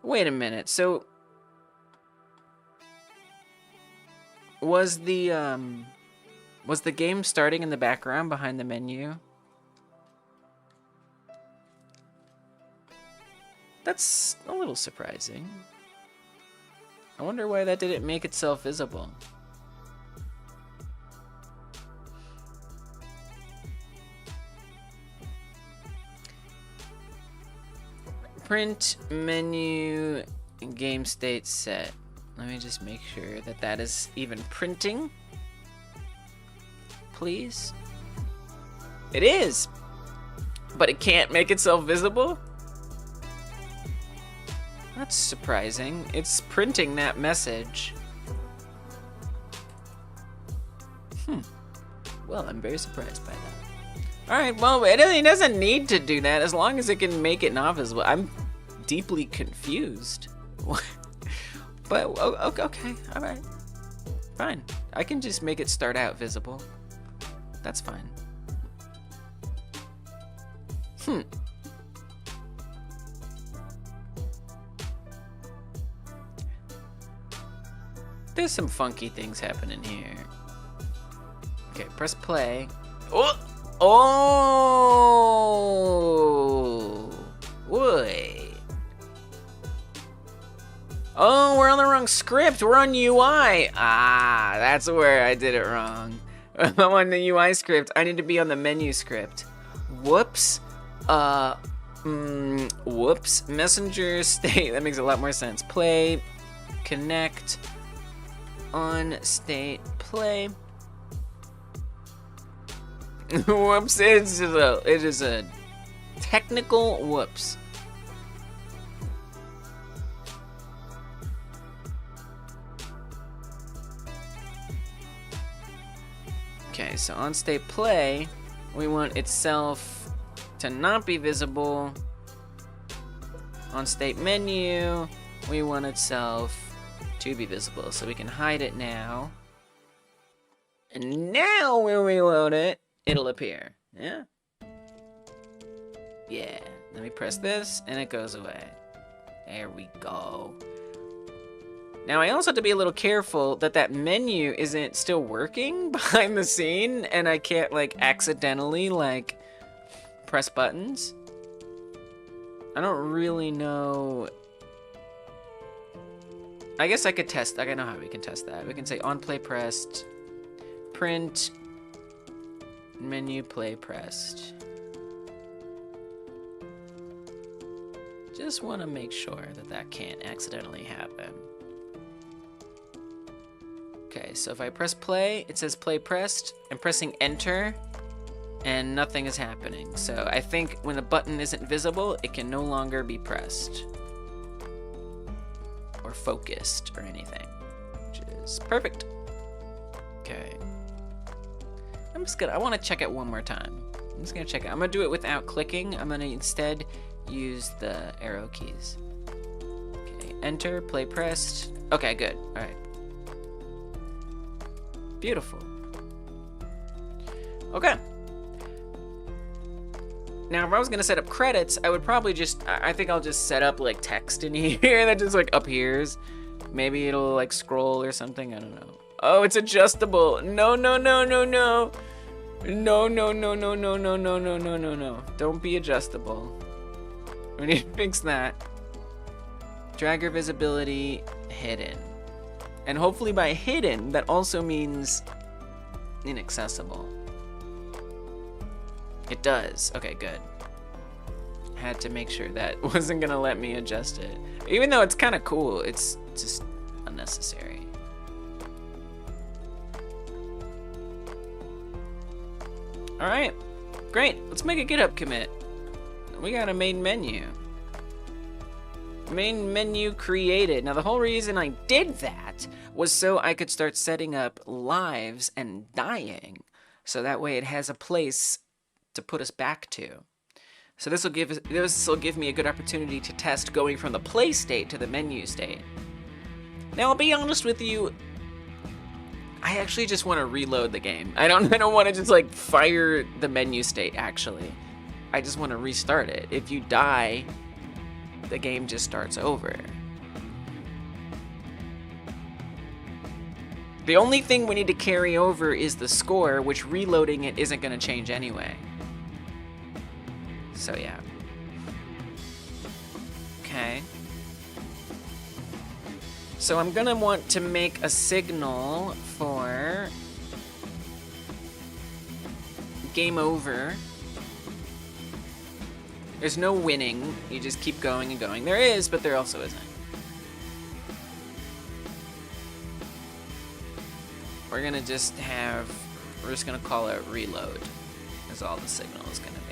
Wait a minute, so was the game starting in the background behind the menu? That's a little surprising. I wonder why that didn't make itself visible. Print menu game state set. Let me just make sure that that is even printing. Please. It is, but it can't make itself visible? That's surprising. It's printing that message. Well, I'm very surprised by that. Alright, well, it doesn't need to do that as long as it can make it not visible. I'm deeply confused. But, okay, alright. Fine. I can just make it start out visible. That's fine. There's some funky things happening here. Okay, press play. Oh! Oh! Wait. Oh, we're on the wrong script. We're on UI. Ah, that's where I did it wrong. I'm on the UI script. I need to be on the menu script. Whoops. Whoops. Messenger state. That makes a lot more sense. Play. Connect. On state. Play. Whoops. It is a technical whoops. Okay, so on state play, we want itself to not be visible. On state menu, we want itself to be visible. So we can hide it now. And now when we load it, it'll appear. Yeah? Yeah. Let me press this, and it goes away. There we go. Now, I also have to be a little careful that that menu isn't still working behind the scene, and I can't, like, accidentally, like, press buttons. I don't really know. I guess I could test. I know how we can test that. We can say on play pressed, print, menu play pressed. Just want to make sure that that can't accidentally happen. Okay, so if I press play, it says play pressed. I'm pressing enter, and nothing is happening. So I think when the button isn't visible, it can no longer be pressed or focused or anything, which is perfect. Okay. I want to check it one more time. I'm just gonna check it. I'm gonna do it without clicking. I'm gonna instead use the arrow keys. Okay, enter, play pressed. Okay, good, all right. Beautiful. Okay. Now, if I was gonna set up credits, I would probably I think I'll just set up like text in here that just like appears. Maybe it'll like scroll or something, I don't know. Oh, it's adjustable. No, no, no, no, no. No, no, no, no, no, no, no, no, no, no, no. Don't be adjustable. We need to fix that. Dragger visibility hidden. And hopefully by hidden, that also means inaccessible. It does. Okay, good. Had to make sure that wasn't gonna let me adjust it. Even though it's kind of cool, it's just unnecessary. All right, great. Let's make a GitHub commit. We got a main menu. Main menu created. Now the whole reason I did that was so I could start setting up lives and dying. So that way it has a place to put us back to. So this will give me a good opportunity to test going from the play state to the menu state. Now I'll be honest with you, I actually just want to reload the game. I don't want to just like fire the menu state actually. I just want to restart it. If you die, the game just starts over. The only thing we need to carry over is the score, which reloading it isn't going to change anyway. So yeah. Okay. So I'm gonna want to make a signal for game over. There's no winning, you just keep going and going. There is, but there also isn't. We're just gonna call it reload, is all the signal is gonna be.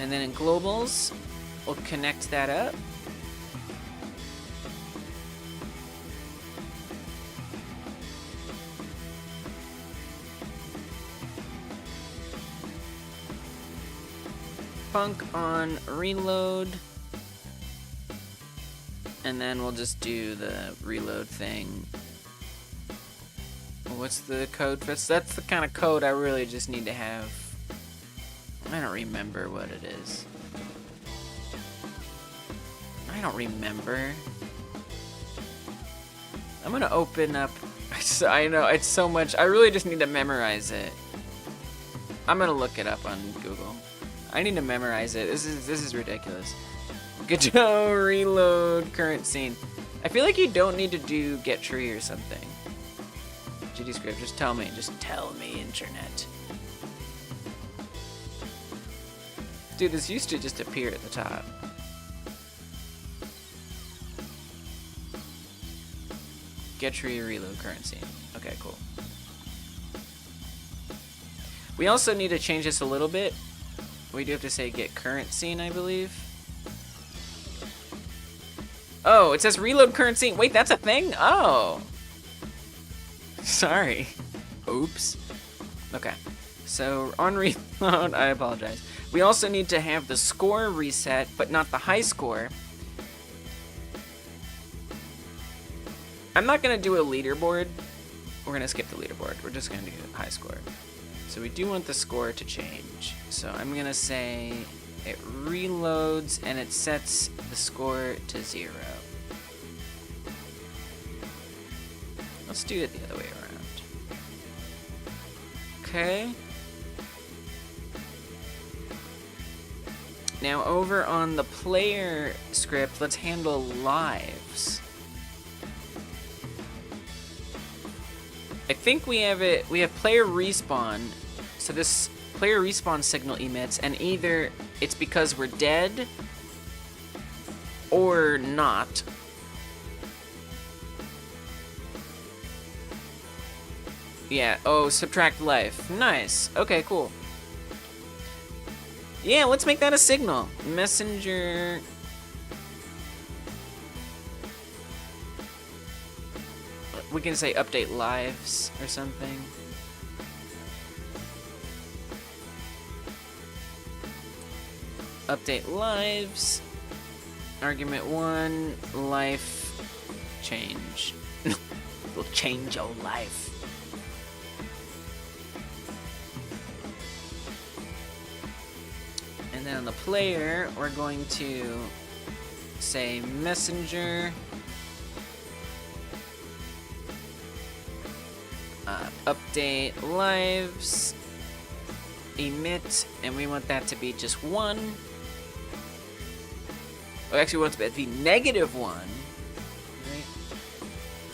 And then in globals, we'll connect that up. Func on reload. And then we'll just do the reload thing. What's the code for this? That's the kind of code I really just need to have. I don't remember what it is. I don't remember. I'm gonna open up. I know, it's so much. I really just need to memorize it. I'm gonna look it up on Google. I need to memorize it. This is ridiculous. Godot reload current scene. I feel like you don't need to do get tree or something. GD script, just tell me. Just tell me, internet. Dude, this used to just appear at the top. Get tree reload current scene. Okay, cool. We also need to change this a little bit. We do have to say get current scene, I believe. Oh, it says reload current scene. Wait, that's a thing? Oh. Sorry. Oops. Okay. So on reload, I apologize. We also need to have the score reset, but not the high score. I'm not going to do a leaderboard. We're going to skip the leaderboard. We're just going to do high score. So we do want the score to change. So I'm going to say it reloads and it sets the score to 0. Let's do it the other way around. Okay. Now over on the player script, let's handle lives. I think we have player respawn. So this player respawn signal emits, and either it's because we're dead or not. Yeah, oh, subtract life. Nice. Okay, cool. Yeah, let's make that a signal. Messenger. We can say update lives or something. Update lives. Argument 1, life change. We'll change your life. And then on the player, we're going to say messenger. Update lives. Emit, and we want that to be just 1. Oh, actually, we want it to be -1. Right?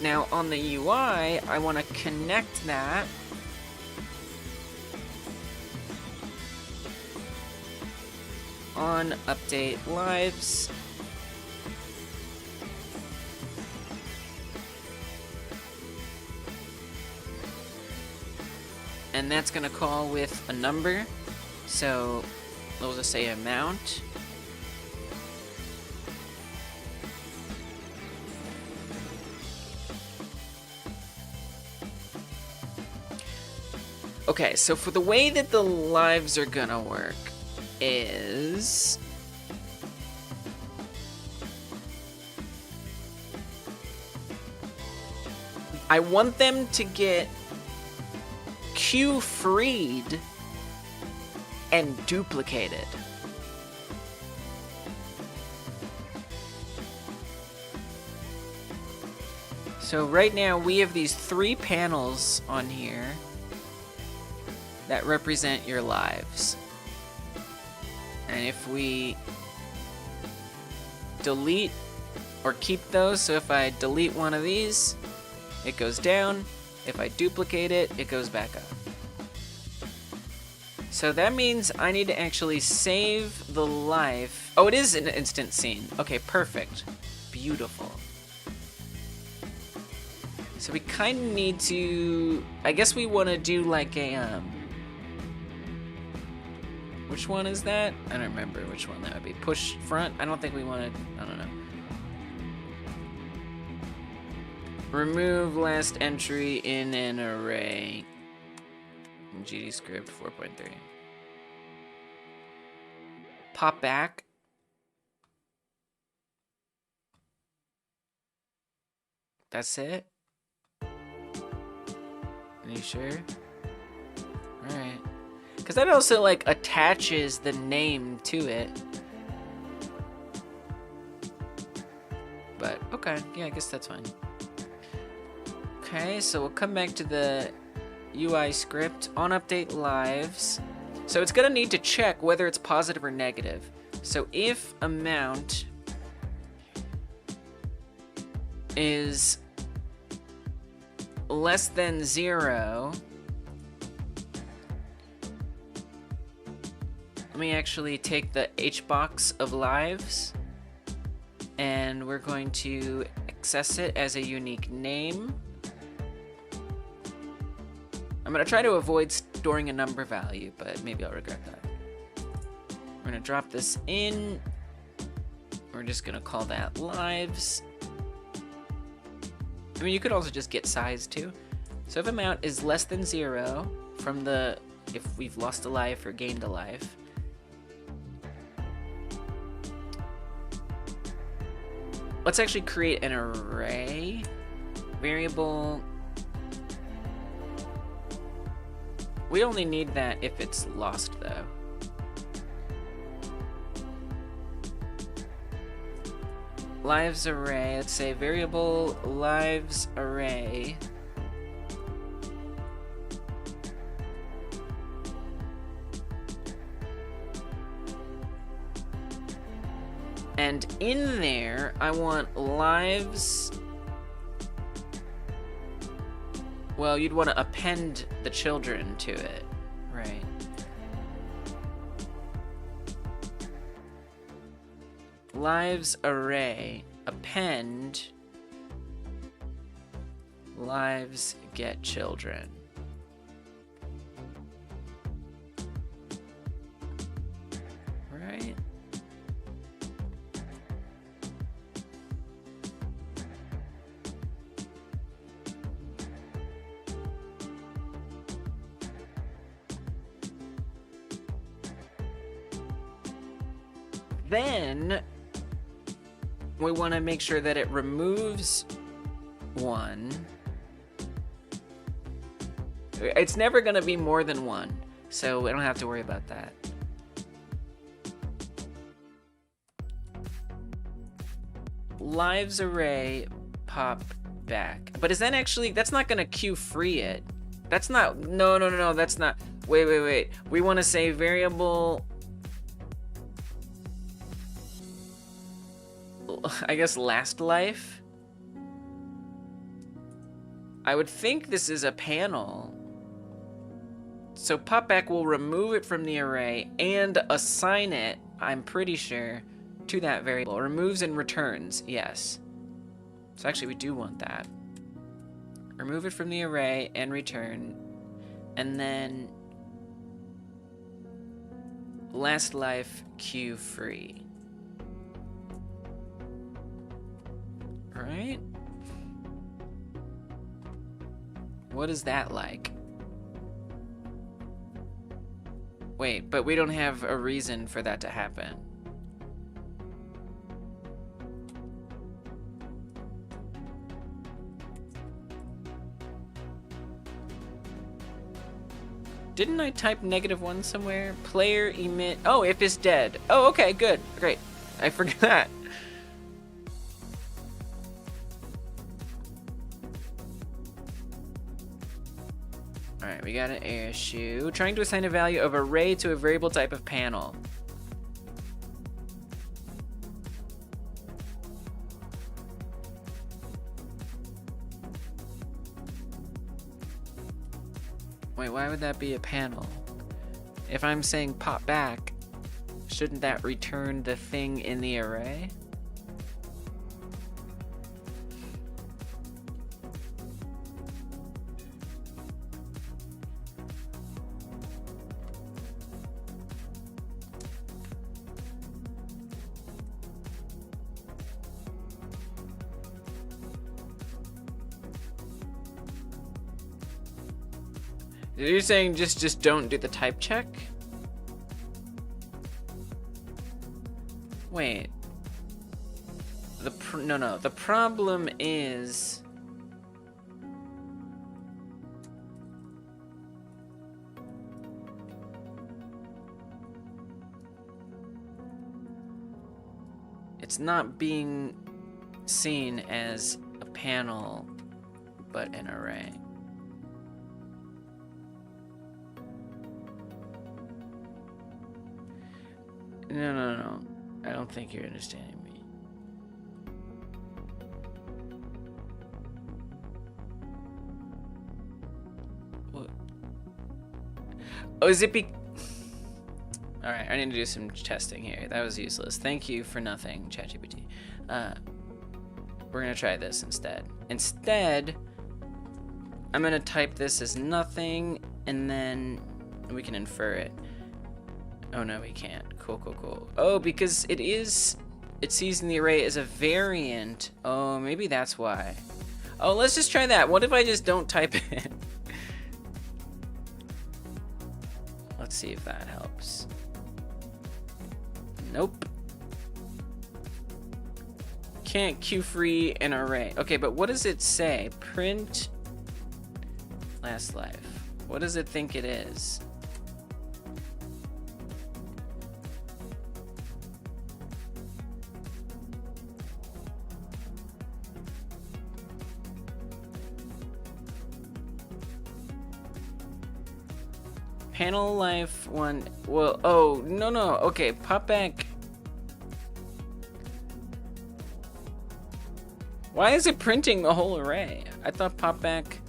Now, on the UI, I want to connect that on update lives. And that's gonna call with a number. So we'll just say amount. Okay, so for the way that the lives are gonna work is... I want them to get queue freed and duplicated. So right now we have these 3 panels on here that represent your lives. And if we delete or keep those, so if I delete one of these, it goes down. If I duplicate it, it goes back up. So that means I need to actually save the life. Oh, it is an instant scene. Okay, perfect. Beautiful. So we kind of need to... I guess we want to do like a... Which one is that? I don't remember which one that would be. Push front? I don't think we want to... I don't know. Remove last entry in an array. GD script 4.3. Pop back. That's it? Are you sure? Alright. Because that also, like, attaches the name to it. But, okay. Yeah, I guess that's fine. Okay, so we'll come back to the UI script on update lives. So it's gonna need to check whether it's positive or negative. So if amount is less than 0, let me actually take the hbox of lives and we're going to access it as a unique name. I'm gonna try to avoid storing a number value, but maybe I'll regret that. We're gonna drop this in. We're just gonna call that lives. I mean, you could also just get size too. So if amount is less than 0 from the, if we've lost a life or gained a life, let's actually create an array variable. We only need that if it's lost, though. Lives array, let's say variable lives array. And in there, I want lives. Well, you'd want to append the children to it, right? Lives array, append, lives get children. Right? Then we want to make sure that it removes 1. It's never going to be more than 1, so we don't have to worry about that. Lives array pop back. But is that actually, that's not going to queue free it. That's not, no, that's not, wait. We want to say variable, I guess last life. I would think this is a panel. So popback will remove it from the array and assign it, I'm pretty sure, to that variable. Removes and returns, yes. So actually we do want that. Remove it from the array and return. And then last life queue free. Right? What is that like? Wait, but we don't have a reason for that to happen. Didn't I type -1 somewhere? Player emit. Oh, if is dead. Oh, okay, good. Great. I forgot. Alright, we got an issue. Trying to assign a value of array to a variable type of panel. Wait, why would that be a panel? If I'm saying pop back, shouldn't that return the thing in the array? You're saying just don't do the type check? Wait. No. The problem is it's not being seen as a panel, but an array. No. I don't think you're understanding me. What? Oh, is it Alright, I need to do some testing here. That was useless. Thank you for nothing, ChatGPT. We're gonna try this instead. Instead, I'm gonna type this as nothing, and then we can infer it. Oh no, we can't. Cool. Oh, because it sees in the array as a variant. Oh, maybe that's why. Oh, let's just try that. What if I just don't type it? Let's see if that helps. Nope. Can't queue free an array. Okay, but what does it say? Print last life. What does it think it is? Panel life 1. Well, oh, no. Okay, pop back. Why is it printing the whole array? I thought pop back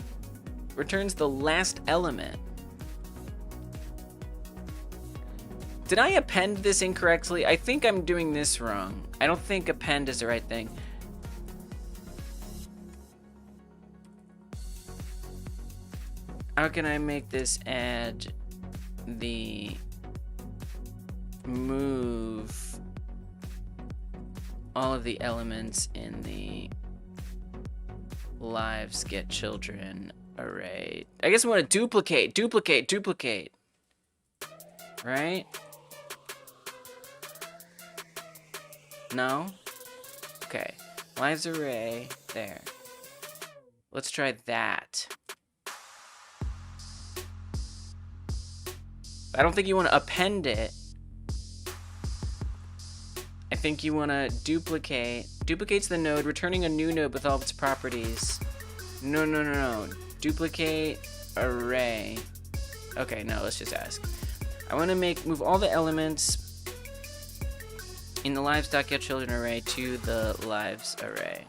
returns the last element. Did I append this incorrectly? I think I'm doing this wrong. I don't think append is the right thing. How can I make this add the move all of the elements in the lives get children array? I guess I want to duplicate. Right? No? Okay. Lives array. There. Let's try that. I don't think you want to append it. I think you want to duplicate. Duplicates the node, returning a new node with all of its properties. No. Duplicate array. Okay, no, let's just ask. I want to move all the elements in the lives.getChildren array to the lives array.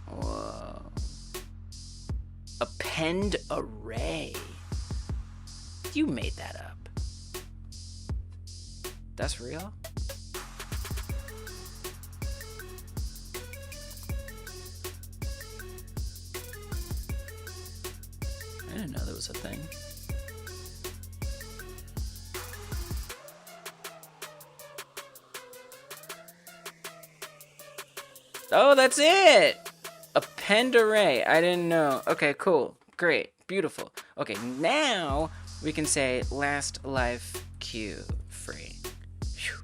Whoa. Append array. You made that up. That's real? I didn't know there was a thing. Oh, that's it! Append array. I didn't know. Okay, cool. Great. Beautiful. Okay, now we can say last life queue free. Whew.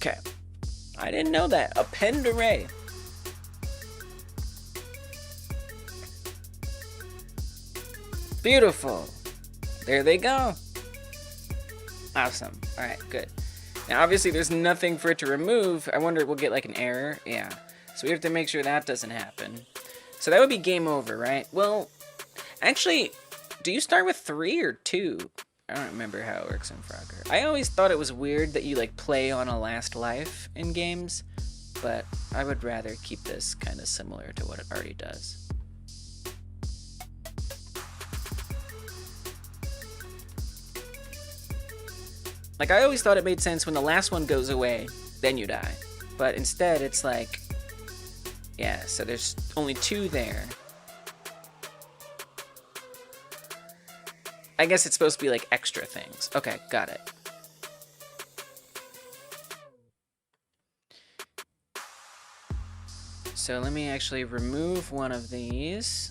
Okay. I didn't know that. Append array. Beautiful. There they go. Awesome. All right, good. Now, obviously, there's nothing for it to remove. I wonder, we'll get like an error. Yeah. So we have to make sure that doesn't happen. So that would be game over, right? Well, actually, do you start with 3 or 2? I don't remember how it works in Frogger. I always thought it was weird that you like play on a last life in games, but I would rather keep this kind of similar to what it already does. Like, I always thought it made sense when the last one goes away, then you die. But instead, it's like, yeah, so there's only 2 there. I guess it's supposed to be like extra things. Okay, got it. So let me actually remove one of these.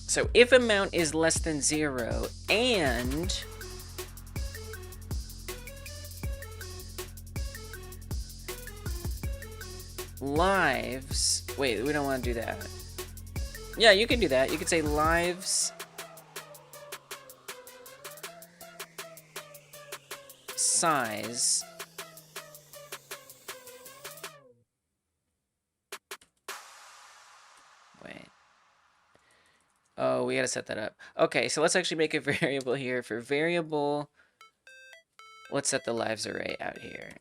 So if amount is less than 0 and lives, wait, we don't want to do that. Yeah, you can do that. You could say lives size Oh, we gotta set that up. Okay, so let's actually make a variable here. For variable, let's set the lives array out here.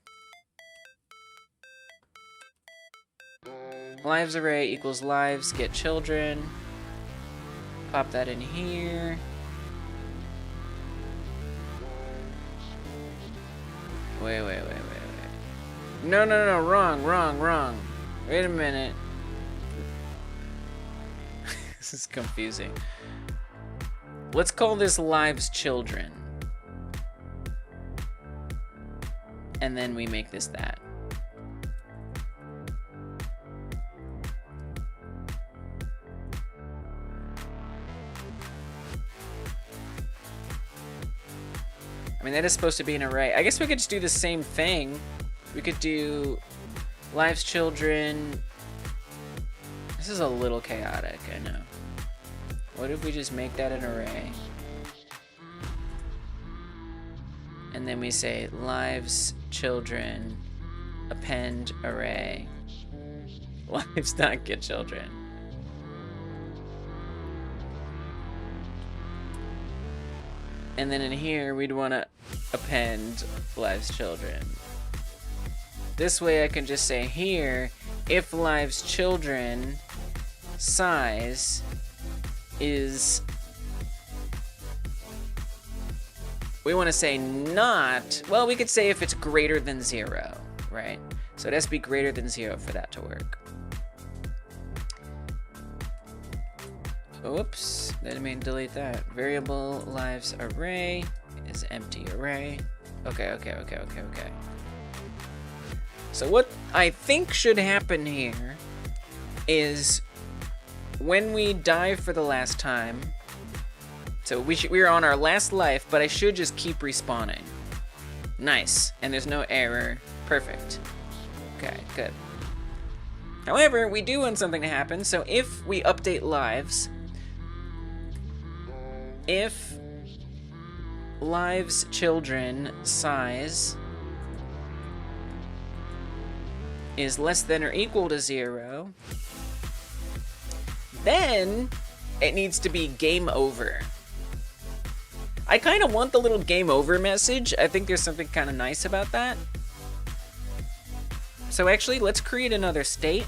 Lives array equals lives, get children. Pop that in here. Wait. No, wrong. Wait a minute. This is confusing. Let's call this lives children. And then we make this that. I mean, that is supposed to be an array. I guess we could just do the same thing. We could do lives children. This is a little chaotic, I know. What if we just make that an array? And then we say lives children append array. Lives not get children. And then in here, we'd want to append lives children. This way I can just say here, if lives children size is, we want to say not, well, we could say if it's greater than 0, right? So it has to be greater than 0 for that to work. Oops, didn't mean to delete that. Variable lives array is empty array. Okay. So what I think should happen here is when we die for the last time, so we're on our last life, but I should just keep respawning. Nice, and there's no error. Perfect. Okay, good. However, we do want something to happen, so if we update lives, if lives children size is less than or equal to 0, then it needs to be game over. I kind of want the little game over message. I think there's something kind of nice about that. So actually, let's create another state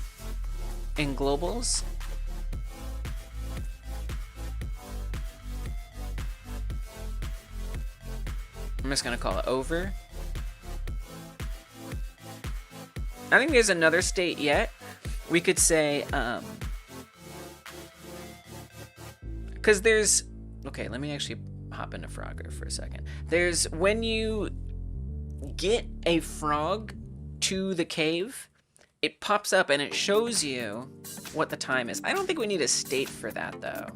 in globals. I'm just gonna call it over. I think there's another state yet. We could say, because there's, okay, let me actually hop into Frogger for a second. There's when you get a frog to the cave, it pops up and it shows you what the time is. I don't think we need a state for that, though.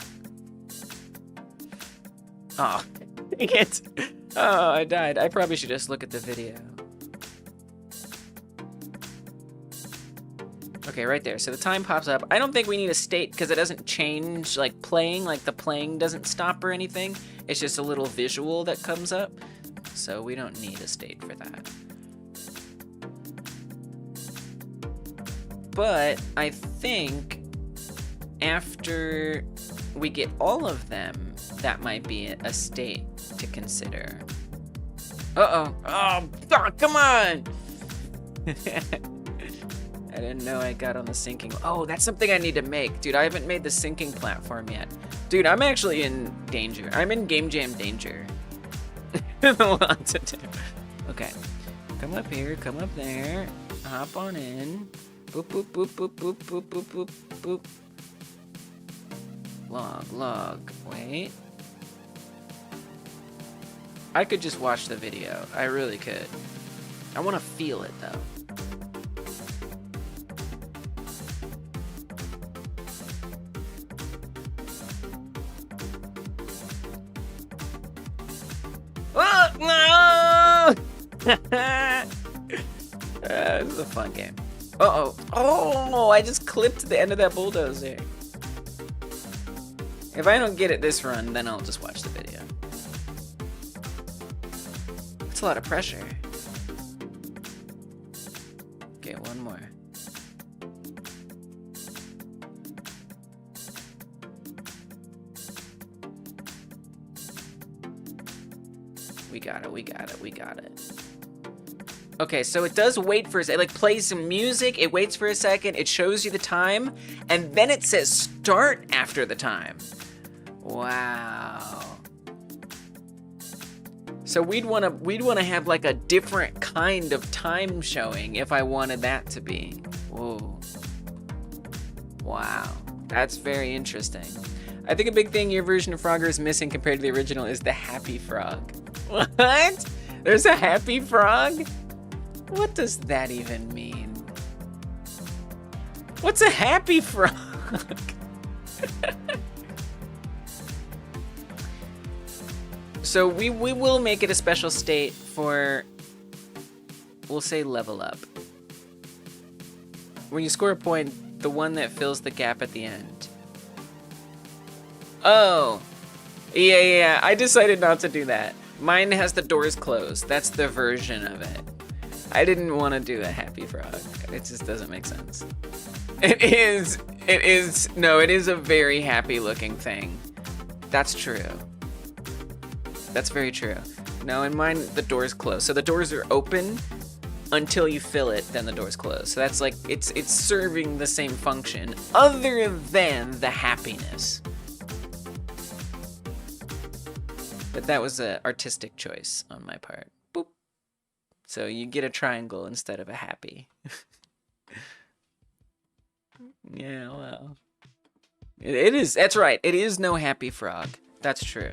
Oh, dang it. Oh, I died. I probably should just look at the video. Okay, right there. So the time pops up. I don't think we need a state because it doesn't change like playing, like the playing doesn't stop or anything. It's just a little visual that comes up. So we don't need a state for that. But I think after we get all of them, that might be a state to consider. Uh-oh. Oh, come on! I didn't know I got on the syncing. Oh, that's something I need to make. Dude, I haven't made the syncing platform yet. Dude, I'm actually in danger. I'm in game jam danger. What to do. Okay. Come up here, come up there. Hop on in. Boop, boop, boop, boop, boop, boop, boop, boop, boop. Log. Wait. I could just watch the video. I really could. I want to feel it, though. Oh, no! This is a fun game. Uh-oh. Oh, I just clipped the end of that bulldozer. If I don't get it this run, then I'll just watch the video. That's a lot of pressure. Okay, one more. We got it. Okay, so it does wait for a second. It like plays some music, it waits for a second, it shows you the time, and then it says start after the time. Wow. So we'd wanna have like a different kind of time showing if I wanted that to be. Whoa. Wow. That's very interesting. I think a big thing your version of Frogger is missing compared to the original is the happy frog. What? There's a happy frog? What does that even mean? What's a happy frog? So we will make it a special state for, we'll say level up. When you score a point, the one that fills the gap at the end. Oh, yeah, I decided not to do that. Mine has the doors closed. That's the version of it. I didn't want to do a happy frog. It just doesn't make sense. It is a very happy looking thing. That's true. That's very true. No, in mine, the door's closed. So the doors are open until you fill it, then the door's closed. So that's like, it's serving the same function other than the happiness. But that was an artistic choice on my part. Boop. So you get a triangle instead of a happy. Yeah, well. It is, that's right. It is no happy frog. That's true.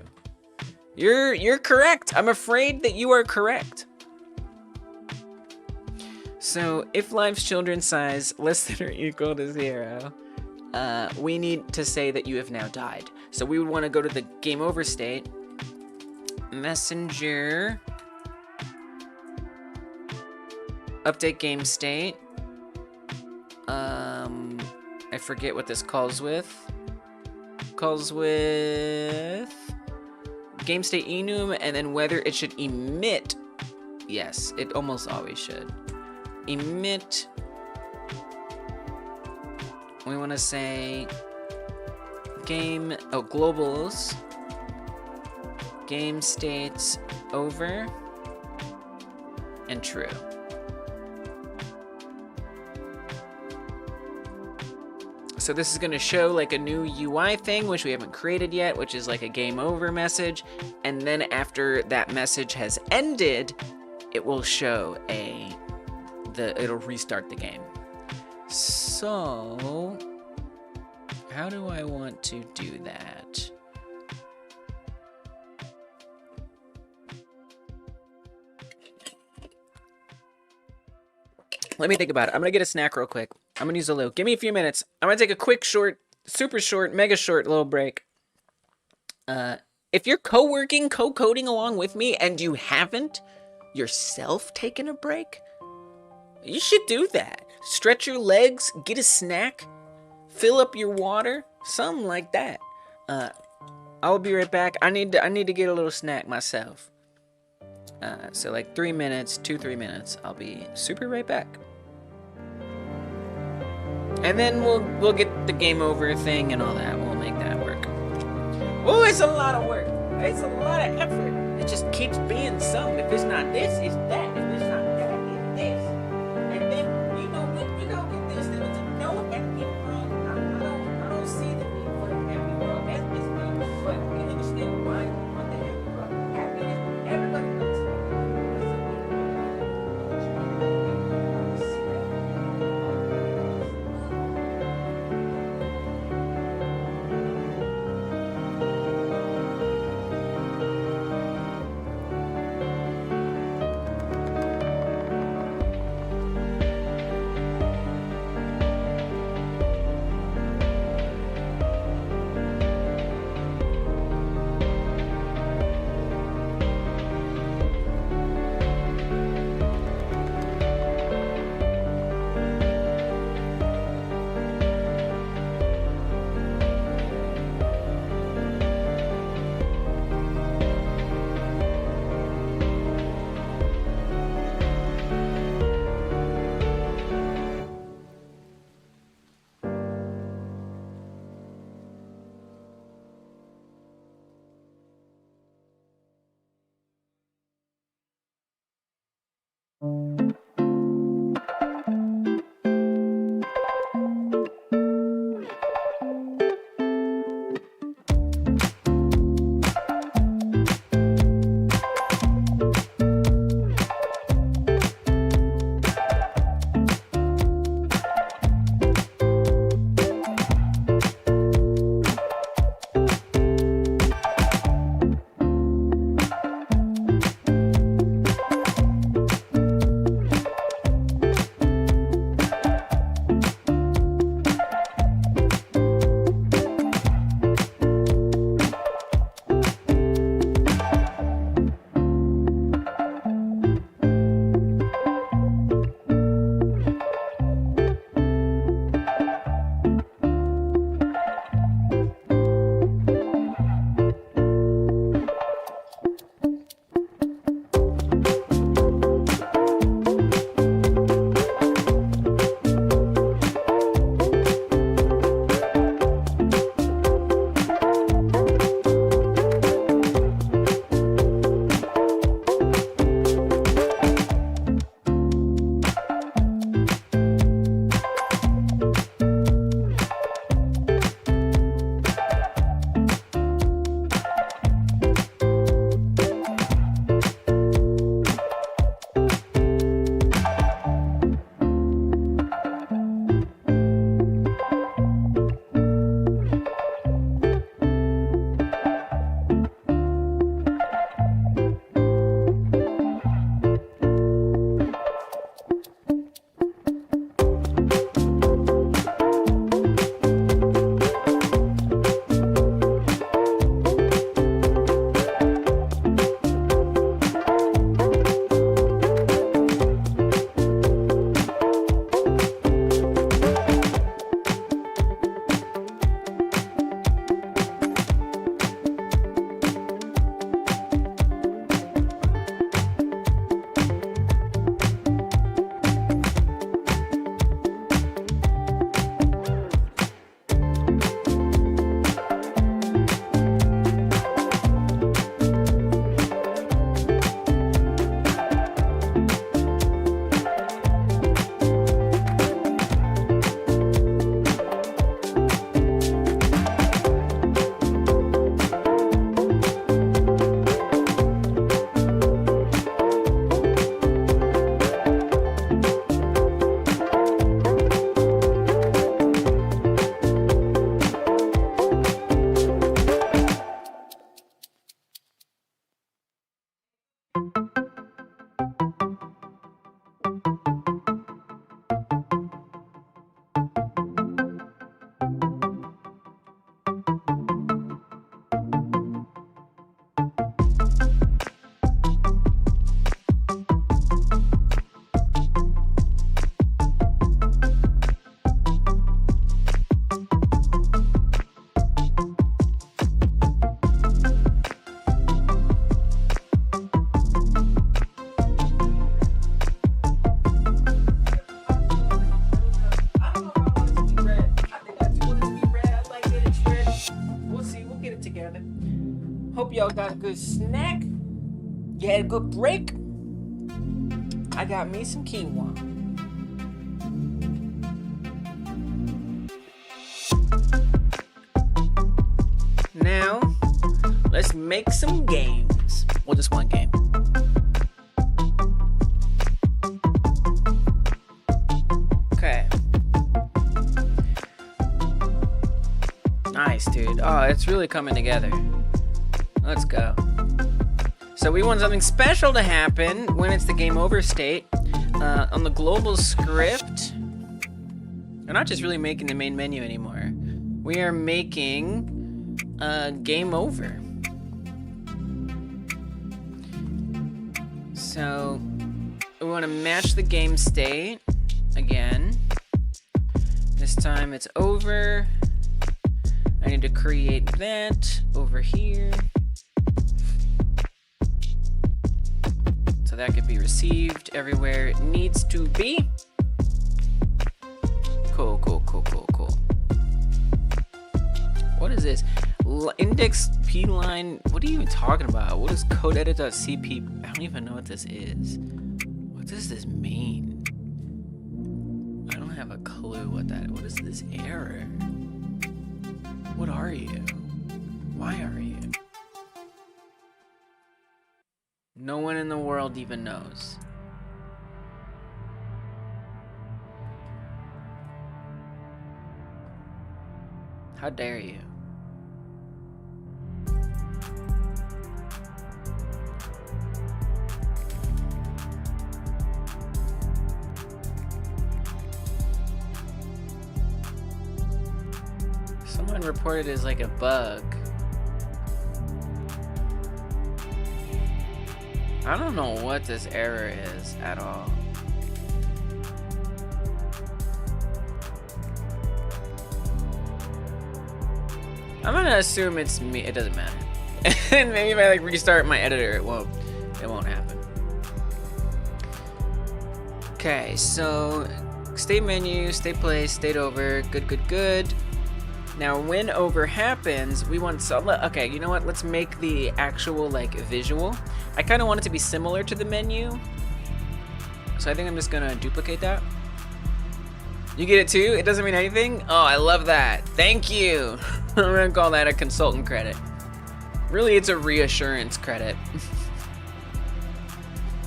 You're correct. I'm afraid that you are correct. So if life's children's size less than or equal to 0, we need to say that you have now died. So we would want to go to the game over state. Messenger. Update game state. I forget what this calls with. Calls with game state enum, and then whether it should emit. Yes, it almost always should. Emit. We want to say game, globals. Game states over and true. So this is going to show like a new UI thing, which we haven't created yet, which is like a game over message. And then after that message has ended, it will show it'll restart the game. So how do I want to do that? Let me think about it. I'm gonna get a snack real quick. I'm gonna use a loo. Give me a few minutes. I'm gonna take a quick, short, super short, mega short little break. If you're co-working, co-coding along with me, and you haven't yourself taken a break, you should do that. Stretch your legs, get a snack, fill up your water, something like that. I'll be right back. I need to get a little snack myself. So like 3 minutes, 2-3 minutes. I'll be super right back. And then we'll get the game over thing and all that. We'll make that work. Oh, it's a lot of work. It's a lot of effort. It just keeps being some. If it's not this, it's that. If it's not that, it's this. And then you know when you go get this, then it's a no happy world. I don't see the need for a happy world as this thing, but I understand why you want the happy world. Happiness, everybody wants it. Hope y'all got a good snack. You had a good break. I got me some quinoa. Now, let's make some games. Well, just one game. Okay. Nice, dude. Oh, it's really coming together. Let's go. So we want something special to happen when it's the game over state. On the global script, we're not just really making the main menu anymore. We are making game over. So we want to match the game state again. This time it's over. I need to create that over here. So that could be received everywhere it needs to be. Cool, cool, cool, cool, cool. What is this? Index P line? What are you even talking about? What is code-edit.cp? I don't even know what this is. What does this mean? I don't have a clue what is this error? What are you? Why are you? No one in the world even knows. How dare you? Someone reported it as like a bug. I don't know what this error is at all. I'm gonna assume it's me. It doesn't matter. And maybe if I like restart my editor, it won't happen. Okay, so state menu, state place, state over, good, good, good. Now when over happens, we want okay, you know what? Let's make the actual like visual. I kind of want it to be similar to the menu. So I think I'm just gonna duplicate that. You get it too? It doesn't mean anything? Oh, I love that. Thank you. I'm gonna call that a consultant credit. Really, it's a reassurance credit.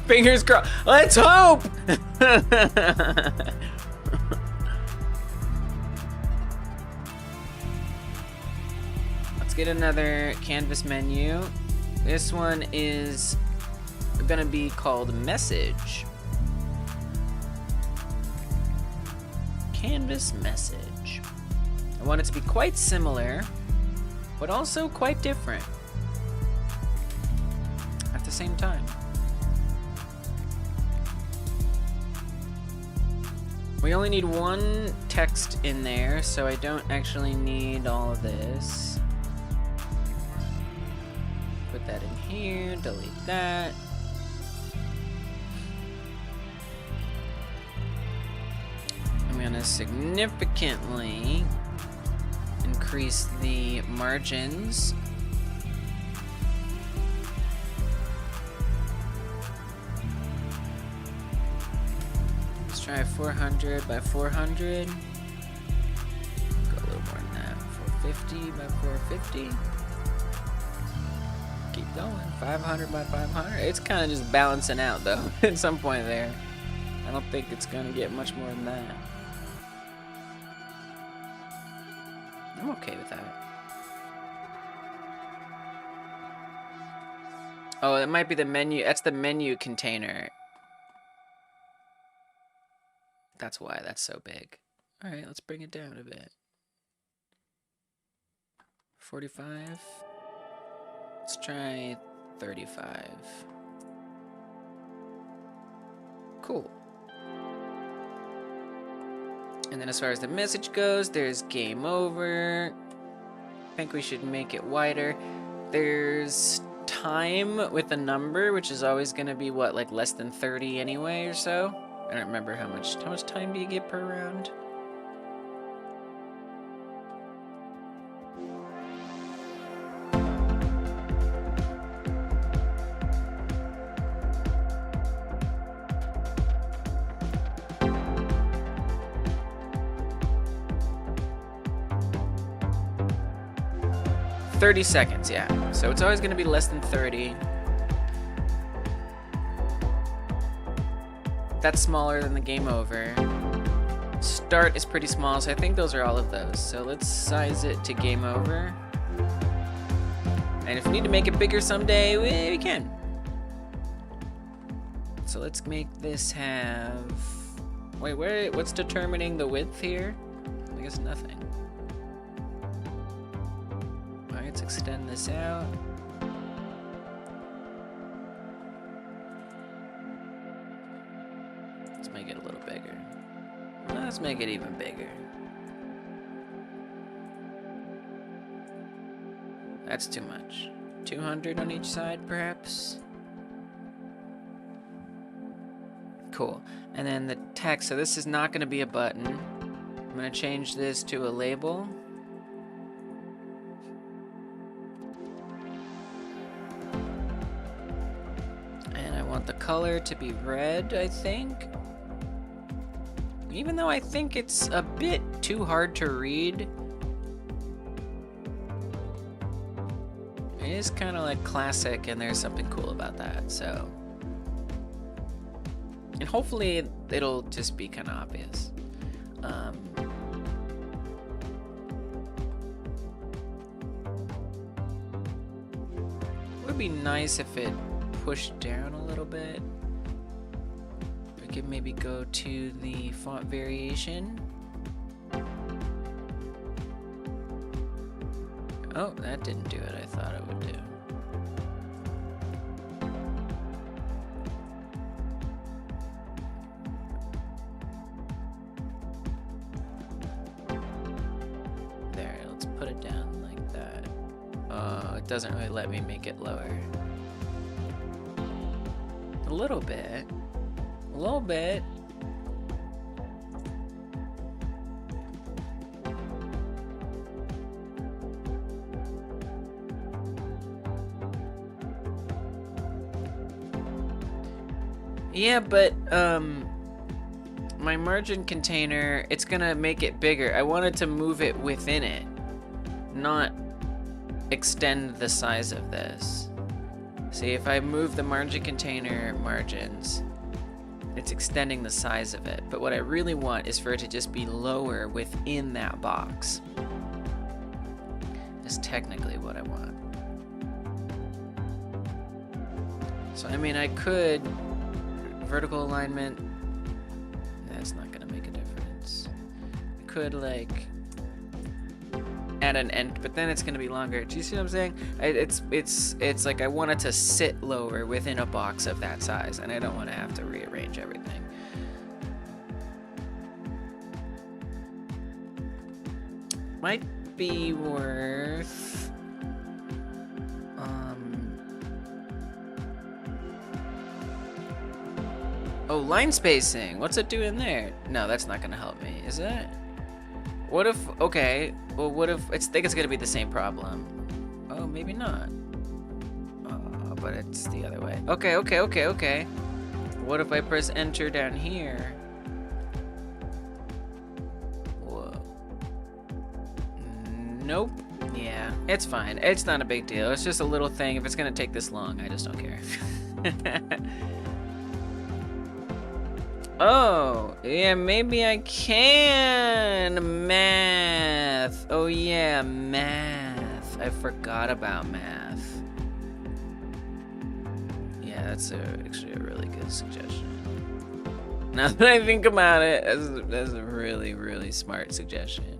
Fingers crossed. Let's hope! Let's get another canvas menu. This one is gonna be called message. Canvas message. I want it to be quite similar, but also quite different at the same time. We only need one text in there, so I don't actually need all of this. Put that in here, delete that. I'm gonna significantly increase the margins. Let's try 400 by 400. Go a little more than that. 450 by 450. Keep going. 500 by 500. It's kind of just balancing out though at some point there. I don't think it's gonna get much more than that. I'm okay with that. Oh, it might be the menu. That's the menu container. That's why that's so big. All right, let's bring it down a bit. 45. Let's try 35. Cool. And then as far as the message goes, there's game over. I think we should make it wider. There's time with a number, which is always going to be what, like less than 30 anyway or so? I don't remember how much time do you get per round? 30 seconds, yeah. So it's always gonna be less than 30. That's smaller than the game over. Start is pretty small, so I think those are all of those. So let's size it to game over. And if we need to make it bigger someday, we can. So let's make this have... Wait, what's determining the width here? I guess nothing. Alright, let's extend this out. Let's make it a little bigger. Let's make it even bigger. That's too much. 200 on each side, perhaps? Cool. And then the text, so this is not going to be a button. I'm going to change this to a label. And I want the color to be red, I think. Even though I think it's a bit too hard to read. It is kind of like classic, and there's something cool about that, so. And hopefully it'll just be kind of obvious. It would be nice if it pushed down a little bit. We could maybe go to the font variation. Oh, that didn't do it. I thought it would do. There, let's put it down like that. Oh, it doesn't really let me make it lower. A little bit. A little bit. Yeah, but my margin container, it's gonna make it bigger. I wanted to move it within it, not extend the size of this. See, if I move the margin container margins, it's extending the size of it. But what I really want is for it to just be lower within that box. That's technically what I want. So, I mean, I could... vertical alignment, that's not gonna make a difference. I could like add an end, but then it's gonna be longer. Do you see what I'm saying? It's like I want it to sit lower within a box of that size, and I don't want to have to rearrange everything. Might be worth oh, line spacing. What's it doing there? No, that's not gonna help me, is it? What if, okay, well, what if, I think it's gonna be the same problem. Oh, maybe not. Oh, but it's the other way. Okay. What if I press enter down here? Whoa. Nope. Yeah, it's fine. It's not a big deal. It's just a little thing. If it's gonna take this long, I just don't care. Oh, yeah, maybe I can. Math. Oh, yeah, math. I forgot about math. Yeah, that's actually a really good suggestion. Now that I think about it, that's a really, really smart suggestion.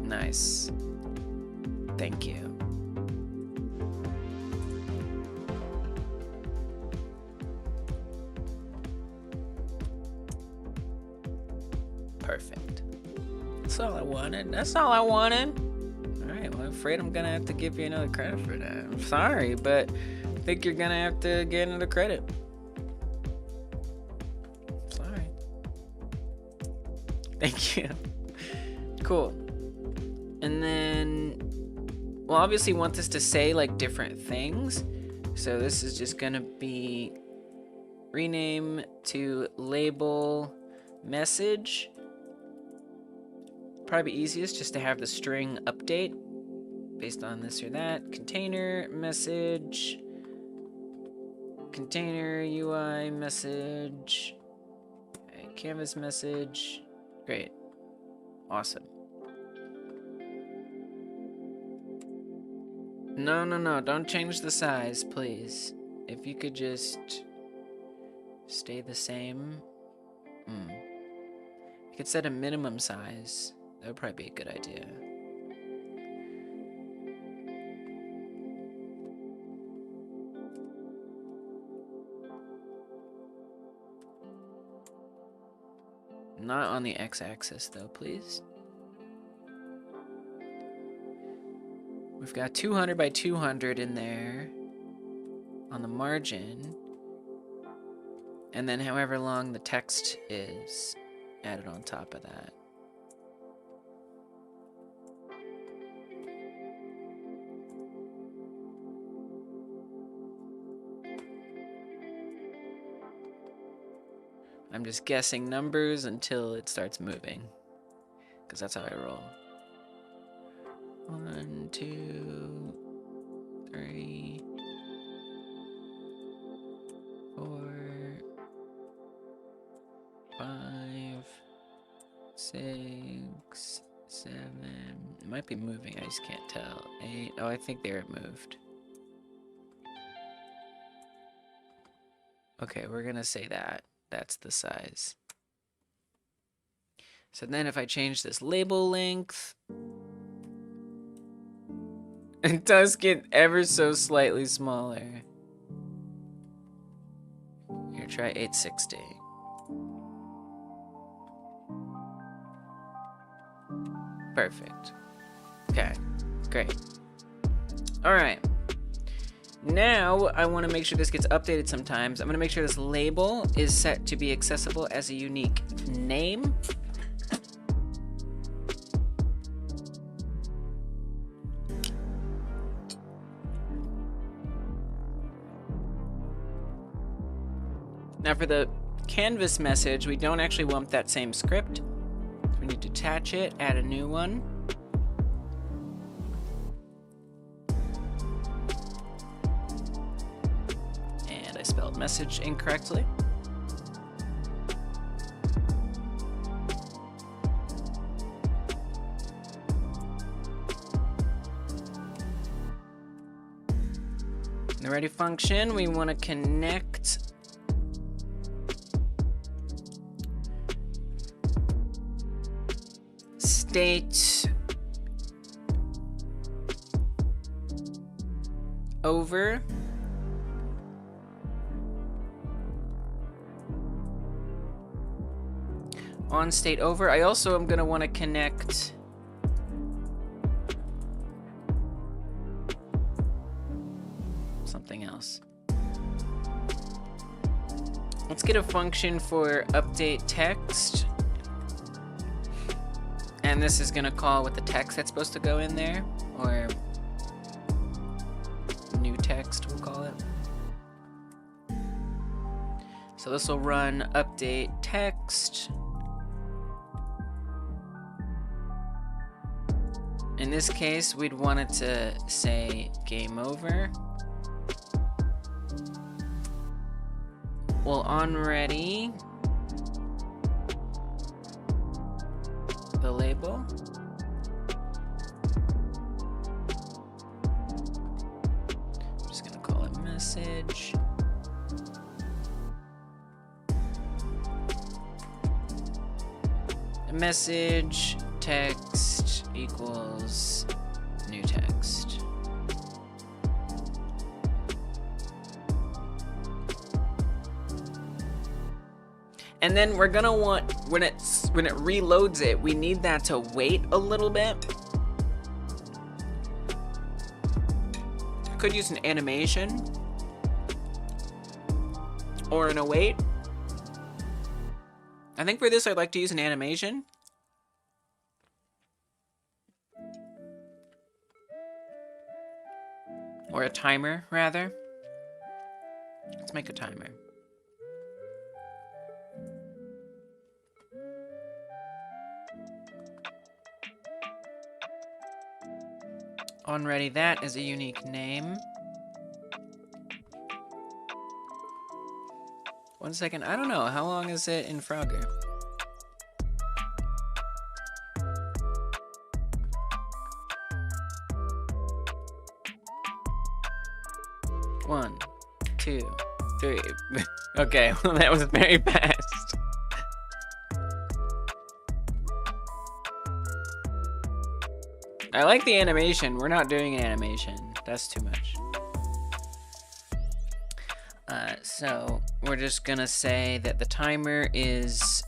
Nice. Thank you. Perfect. That's all I wanted. That's all I wanted. Alright, well, I'm afraid I'm gonna have to give you another credit for that. I'm sorry, but I think you're gonna have to get another credit. Sorry. Thank you. Cool. And then, well, obviously want this to say like different things. So this is just gonna be rename to label message. probably easiest just to have the string update based on this or that. Container, message, container, UI, message, okay, canvas message. Great. Awesome. No, no, no, don't change the size, please. If you could just stay the same. You could set a minimum size. That would probably be a good idea. Not on the x-axis, though, please. We've got 200 by 200 in there on the margin. And then however long the text is added on top of that. I'm just guessing numbers until it starts moving, because that's how I roll. 1, 2, 3, 4, 5, 6, 7. It might be moving, I just can't tell. 8. Oh, I think there it moved. Okay, we're gonna say that. That's the size. So then if I change this label length, it does get ever so slightly smaller. Here, try 860. Perfect. Okay, great. All right. Now, I want to make sure this gets updated sometimes. I'm going to make sure this label is set to be accessible as a unique name. Now for the canvas message, we don't actually want that same script. We need to attach it, add a new one. And I spelled message incorrectly. In the ready function, we want to connect state over on state over. I also am going to want to connect something else. Let's get a function for update text. And this is going to call with the text that's supposed to go in there, or new text, we'll call it. So this will run update text. In this case, we'd want it to say game over. We'll on ready the label. I'm just gonna call it message. Message text equals new text. And then we're gonna want, when it reloads it, we need that to wait a little bit. Could use an animation or an await. I think for this I'd like to use an animation. Or a timer, rather. Let's make a timer. Already that is a unique name. 1 second, I don't know, how long is it in Frogger? One, 2, 3. Okay, well that was very fast. I like the animation. We're not doing an animation. That's too much. So we're just gonna say that the timer is,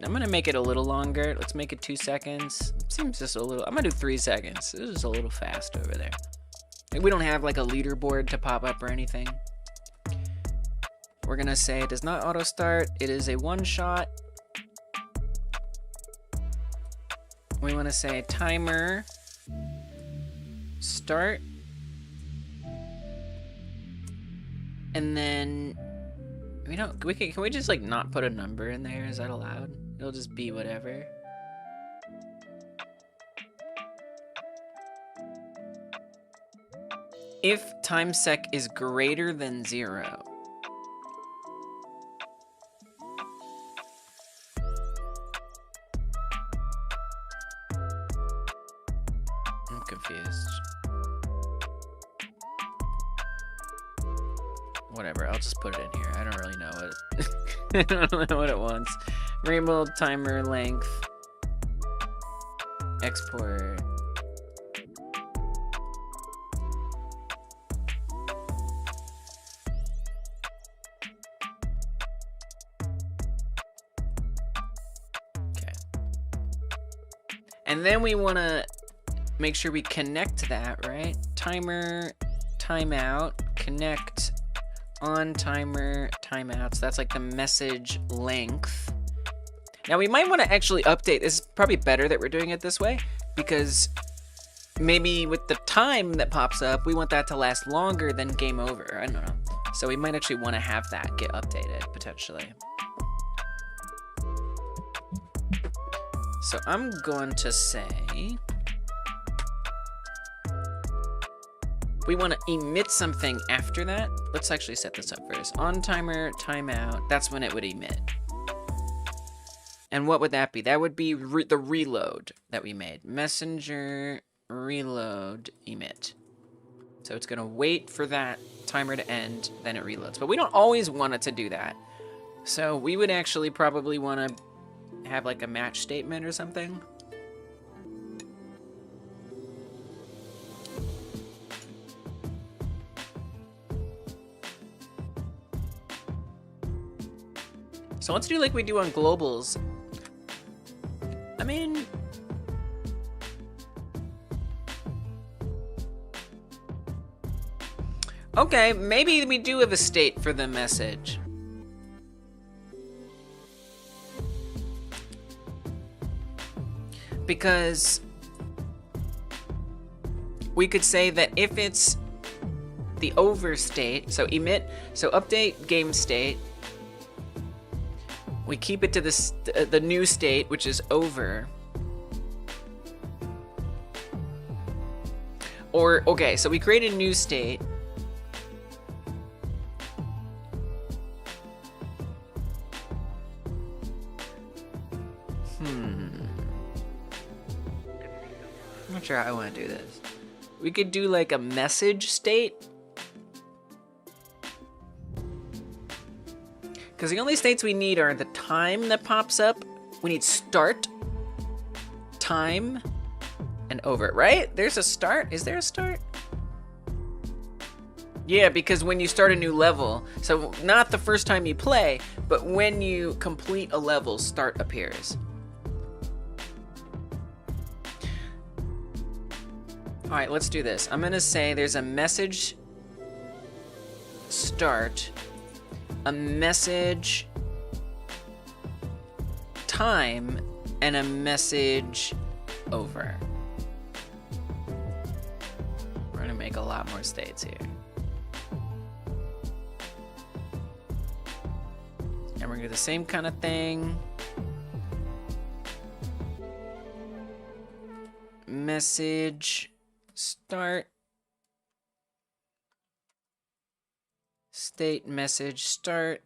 I'm gonna make it a little longer. Let's make it 2 seconds. Seems just a little, I'm gonna do 3 seconds. This is a little fast over there. We don't have like a leaderboard to pop up or anything. We're gonna say it does not auto start. It is a one shot. We wanna say timer start. And then can we just like not put a number in there? Is that allowed? It'll just be whatever. If timesec is greater than 0. I'm confused. Whatever, I'll just put it in here. I don't really know what I don't know what it wants. Variable timer length. Export. Okay. And then we want to make sure we connect that, right? Timer, timeout, connect on timer, timeout. So that's like the message length. Now we might want to actually update. This is probably better that we're doing it this way, because maybe with the time that pops up, we want that to last longer than game over. I don't know. So we might actually want to have that get updated potentially. So I'm going to say we want to emit something after that. Let's actually set this up first. On timer, timeout, that's when it would emit. And what would that be? That would be the reload that we made. Messenger, reload, emit. So it's gonna wait for that timer to end, then it reloads. But we don't always want it to do that. So we would actually probably want to have like a match statement or something. So let's do like we do on globals. I mean, okay, maybe we do have a state for the message. Because we could say that if it's the over state, so emit, so update game state, we keep it to the new state, which is over. Or, okay, so we create a new state. I'm not sure how I want to do this. We could do like a message state. Because the only states we need are the time that pops up. We need start, time, and over, right? There's a start. Is there a start? Yeah, because when you start a new level, so not the first time you play, but when you complete a level, start appears. All right, let's do this. I'm gonna say there's a message start, a message time, and a message over. We're gonna make a lot more states here. And we're gonna do the same kind of thing. Message start. State message start.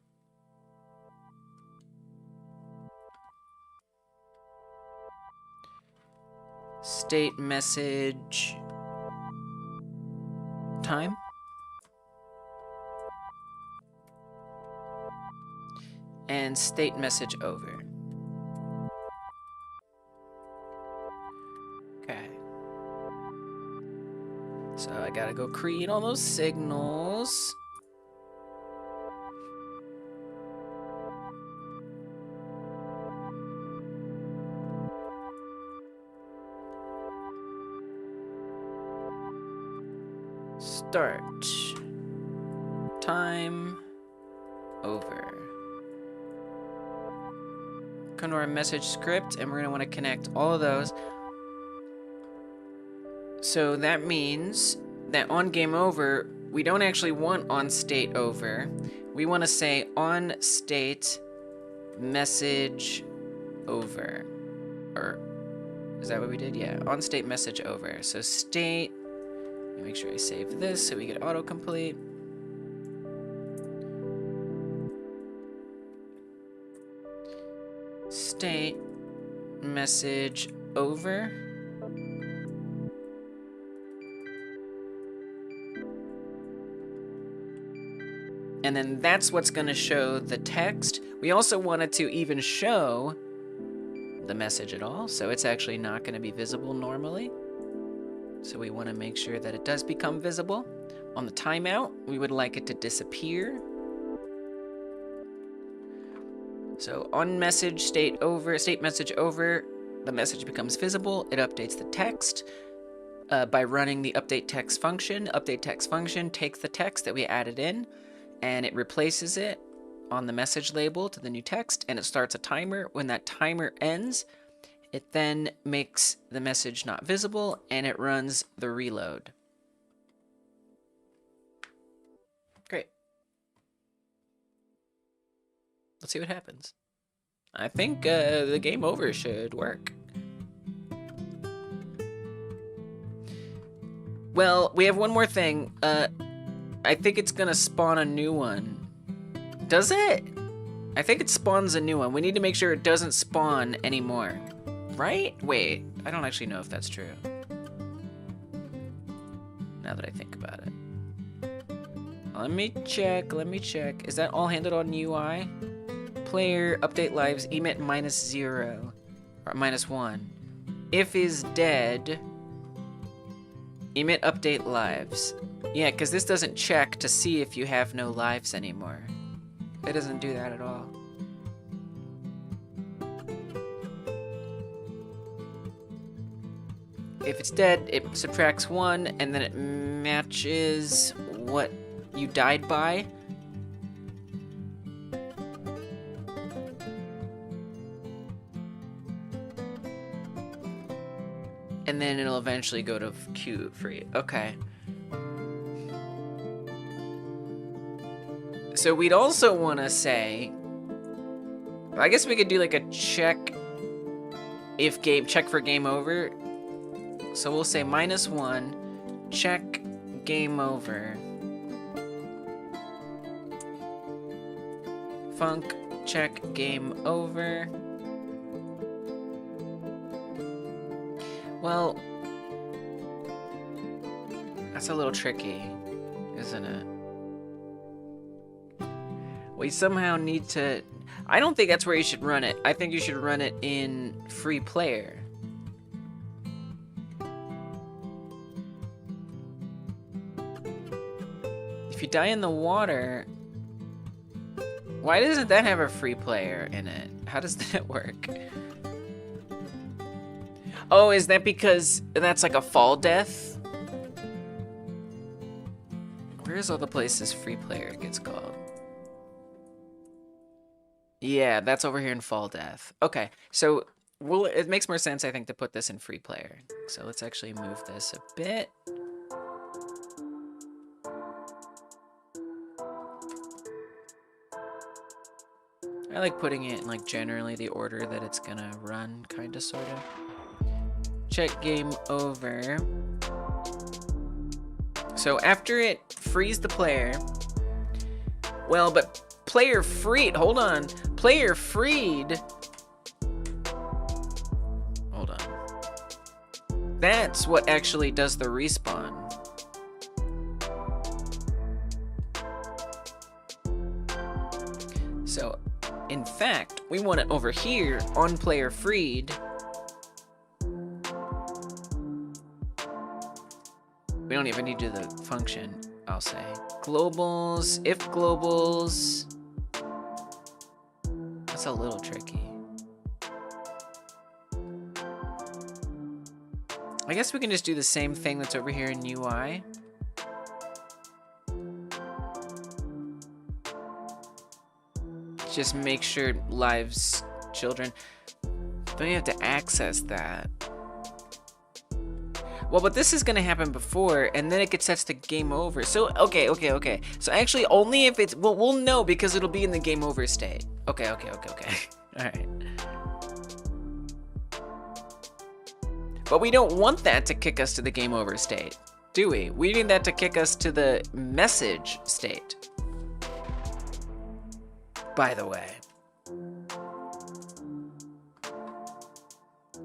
State message time. And state message over. Okay. So I gotta go create all those signals. Start. Time. Over. Come to our message script, and we're going to want to connect all of those. So that means that on game over, we don't actually want on state over. We want to say on state message over. Or is that what we did? Yeah, on state message over. So state, let me make sure I save this so we get autocomplete. State message over. And then that's what's going to show the text. We also wanted to even show the message at all, so it's actually not going to be visible normally. So we want to make sure that it does become visible. On the timeout, we would like it to disappear. So on message state over, state message over, the message becomes visible. It updates the text by running the update text function. Update text function takes the text that we added in and it replaces it on the message label to the new text, and it starts a timer. When that timer ends, it then makes the message not visible and it runs the reload. Great. Let's see what happens. I think the game over should work. Well, we have one more thing. I think it's gonna spawn a new one. Does it? I think it spawns a new one. We need to make sure it doesn't spawn anymore. Right? Wait, I don't actually know if that's true. Now that I think about it. Let me check. Is that all handled on UI? Player, update lives, emit -0, or -1. If is dead, emit update lives. Yeah, because this doesn't check to see if you have no lives anymore. It doesn't do that at all. If it's dead, it subtracts 1, and then it matches what you died by. And then it'll eventually go to queue for you. Okay. So we'd also want to say, I guess we could do like a check for game over. So we'll say -1, check game over. Func, check game over. Well, that's a little tricky, isn't it? We somehow need to... I don't think that's where you should run it. I think you should run it in free player. If you die in the water... Why doesn't that have a free player in it? How does that work? Oh, is that because that's like a fall death? Where's all the places free player gets called? Yeah, that's over here in fall death. Okay, so it makes more sense, I think, to put this in free player. So let's actually move this a bit. I like putting it in like generally the order that it's gonna run, kinda, sorta. Check game over. So after it frees the player, well, but player freed, hold on. Player freed, hold on. That's what actually does the respawn. So, in fact, we want it over here on player freed. We don't even need to do the function, I'll say. Globals, if globals. That's a little tricky. I guess we can just do the same thing that's over here in UI. Just make sure lives children. Don't you have to access that? Well, but this is gonna happen before, and then it gets set to game over. So, okay. So actually, only if it's, well, we'll know because it'll be in the game over state. Okay. All right. But we don't want that to kick us to the game over state, do we? We need that to kick us to the message state. By the way.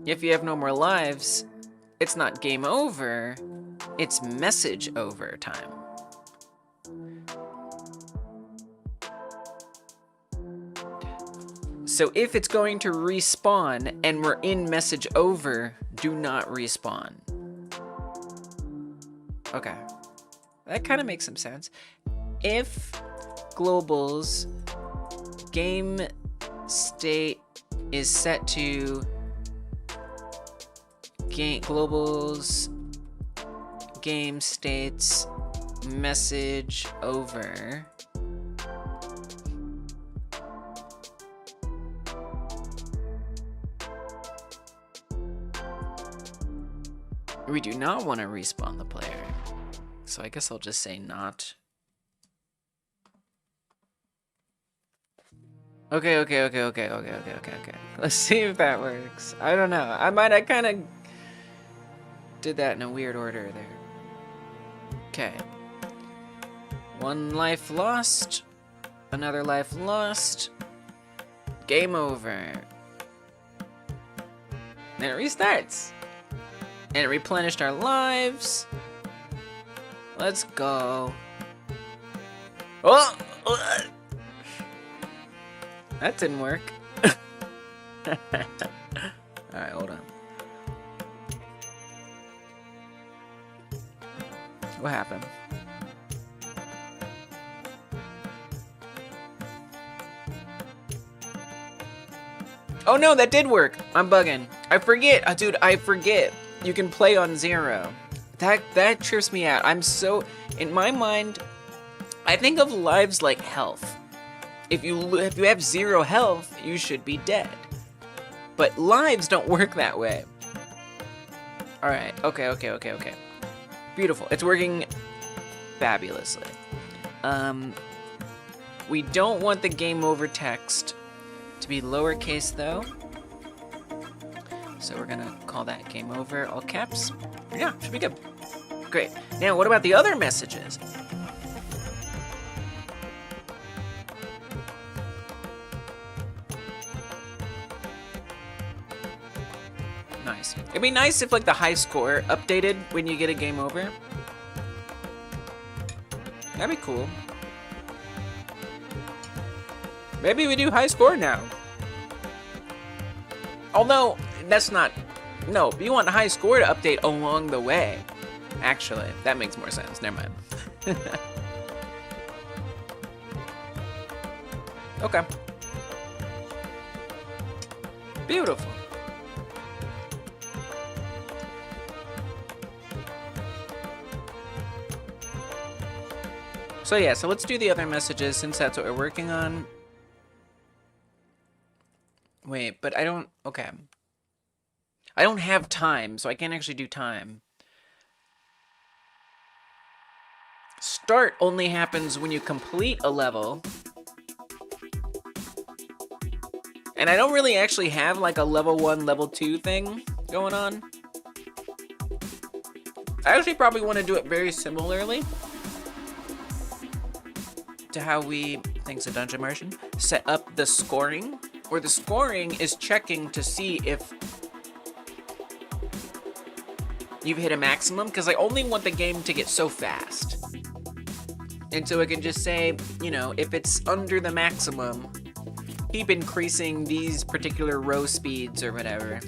If you have no more lives, it's not game over, it's message over time. So if it's going to respawn and we're in message over, do not respawn. Okay, that kind of makes some sense. If globals game state is set to globals game states message over, we do not want to respawn the player, so I guess I'll just say not. Okay. Let's see if that works. I don't know. I kind of did that in a weird order there. Okay. One life lost. Another life lost. Game over. Then it restarts. And it replenished our lives. Let's go. Oh! That didn't work. Alright, hold on. What happened? Oh no, that did work. I'm bugging. I forget. Dude, I forget. You can play on 0. That trips me out. I'm so... In my mind, I think of lives like health. If you have 0 health, you should be dead. But lives don't work that way. Alright, okay. Beautiful. It's working fabulously. We don't want the game over text to be lowercase though. So we're gonna call that game over, all caps. Yeah, should be good. Great. Now, what about the other messages? Nice. It'd be nice if like the high score updated when you get a game over. That'd be cool. Maybe we do high score now. Although, that's not... No, you want high score to update along the way. Actually, that makes more sense. Never mind. Okay. Beautiful. So yeah, so let's do the other messages since that's what we're working on. Wait, but I don't... Okay. I don't have time, so I can't actually do time. Start only happens when you complete a level. And I don't really actually have like a level 1, level 2 thing going on. I actually probably want to do it very similarly to how we, thanks to Dungeon Martian, set up the scoring, where the scoring is checking to see if you've hit a maximum, because I only want the game to get so fast. And so it can just say, you know, if it's under the maximum, keep increasing these particular row speeds or whatever.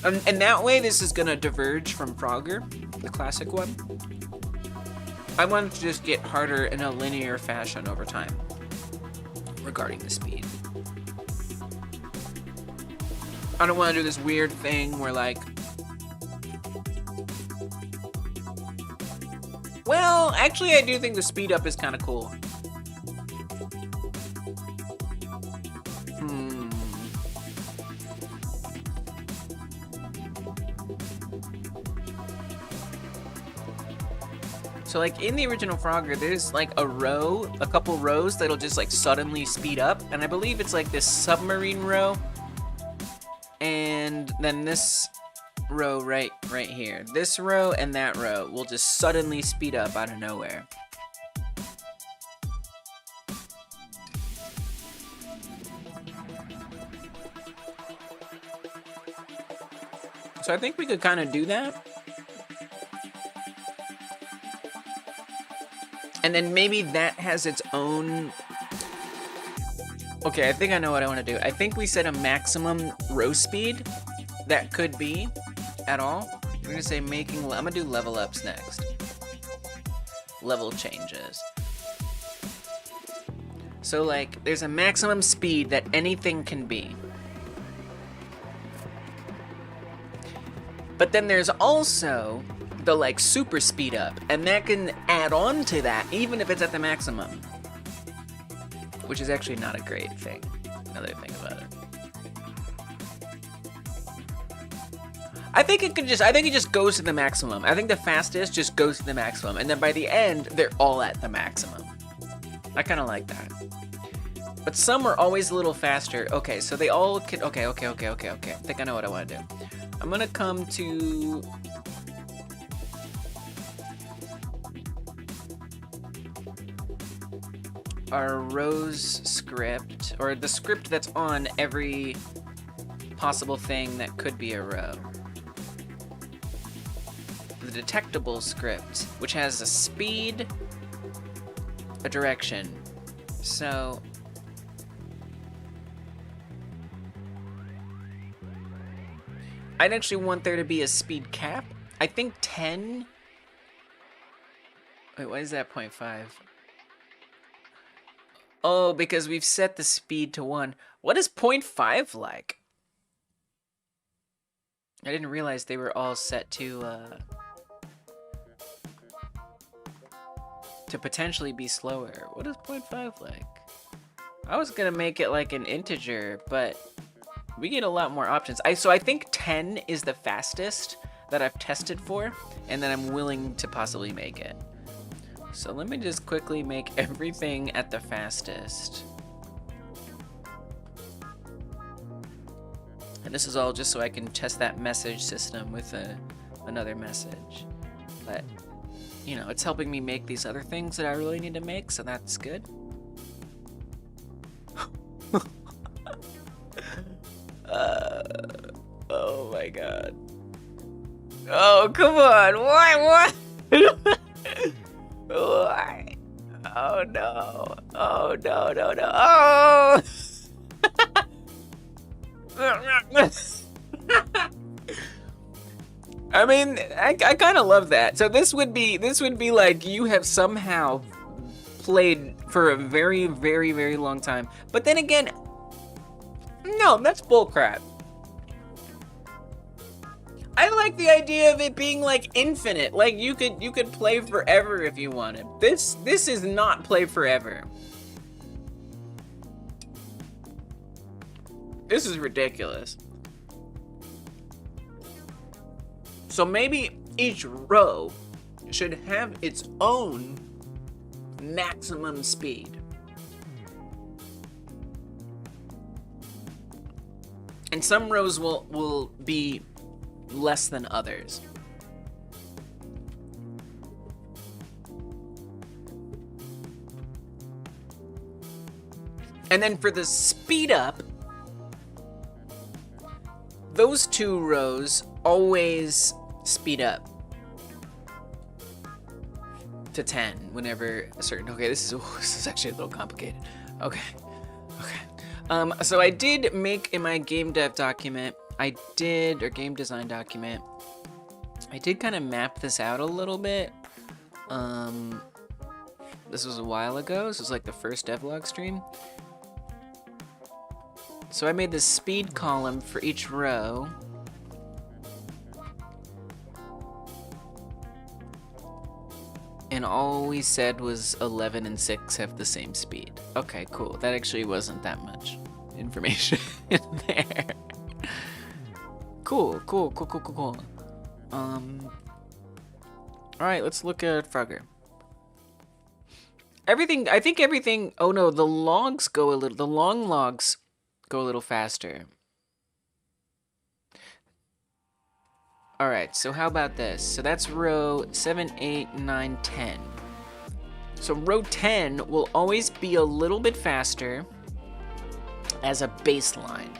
And that way, this is gonna diverge from Frogger, the classic one. I want it to just get harder in a linear fashion over time regarding the speed. I don't want to do this weird thing where, like, well, actually, I do think the speed up is kind of cool. So, like, in the original Frogger, there's, like, a couple rows that'll just, like, suddenly speed up. And I believe it's, like, this submarine row. And then this row right here. This row and that row will just suddenly speed up out of nowhere. So I think we could kind of do that. And then maybe that has its own... Okay, I think I know what I want to do. I think we set a maximum row speed that could be at all. We're going to say making... I'm going to do level ups next. Level changes. So, like, there's a maximum speed that anything can be. But then there's also the, like, super speed up, and that can add on to that even if it's at the maximum, which is actually not a great thing, now that I think about it. I think it just goes to the maximum. I think the fastest just goes to the maximum, and then by the end they're all at the maximum. I kind of like that. But some are always a little faster. Okay, so they all can... Okay. I think I know what I want to do. I'm gonna come to... our rows script, or the script that's on every possible thing that could be a row. The detectable script, which has a speed, a direction. So I'd actually want there to be a speed cap. I think 10. Wait, why is that 0.5? Oh, because we've set the speed to 1. What is 0.5 like? I didn't realize they were all set to potentially be slower. What is 0.5 like? I was gonna make it like an integer, but we get a lot more options. So I think 10 is the fastest that I've tested for, and then I'm willing to possibly make it. So let me just quickly make everything at the fastest. And this is all just so I can test that message system with another message. But, you know, it's helping me make these other things that I really need to make, so that's good. Oh my god. Oh, come on. What? Why? Oh no. Oh no. Oh! I mean, I kind of love that. So this would be like you have somehow played for a very, very, very long time. But then again, no, that's bullcrap. I like the idea of it being like infinite. Like you could play forever if you wanted. This is not play forever. This is ridiculous. So maybe each row should have its own maximum speed. And some rows will be less than others. And then for the speed up, those two rows always speed up to 10 whenever a certain, okay, this is actually a little complicated. Okay. So I did make in my game dev document, or game design document, I did kind of map this out a little bit. This was a while ago. This was like the first Devlog stream. So I made the speed column for each row. And all we said was 11 and 6 have the same speed. Okay, cool. That actually wasn't that much information in there. Cool. Alright, let's look at Frogger. I think everything, oh no, the long logs go a little faster. Alright, so how about this? So that's row 7, 8, 9, 10. So row 10 will always be a little bit faster as a baseline.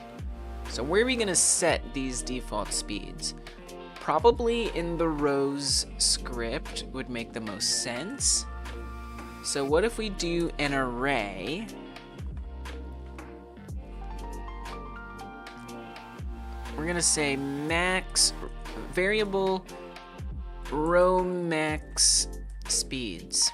So where are we gonna set these default speeds? Probably in the rows script would make the most sense. So what if we do an array? We're gonna say max variable row max speeds.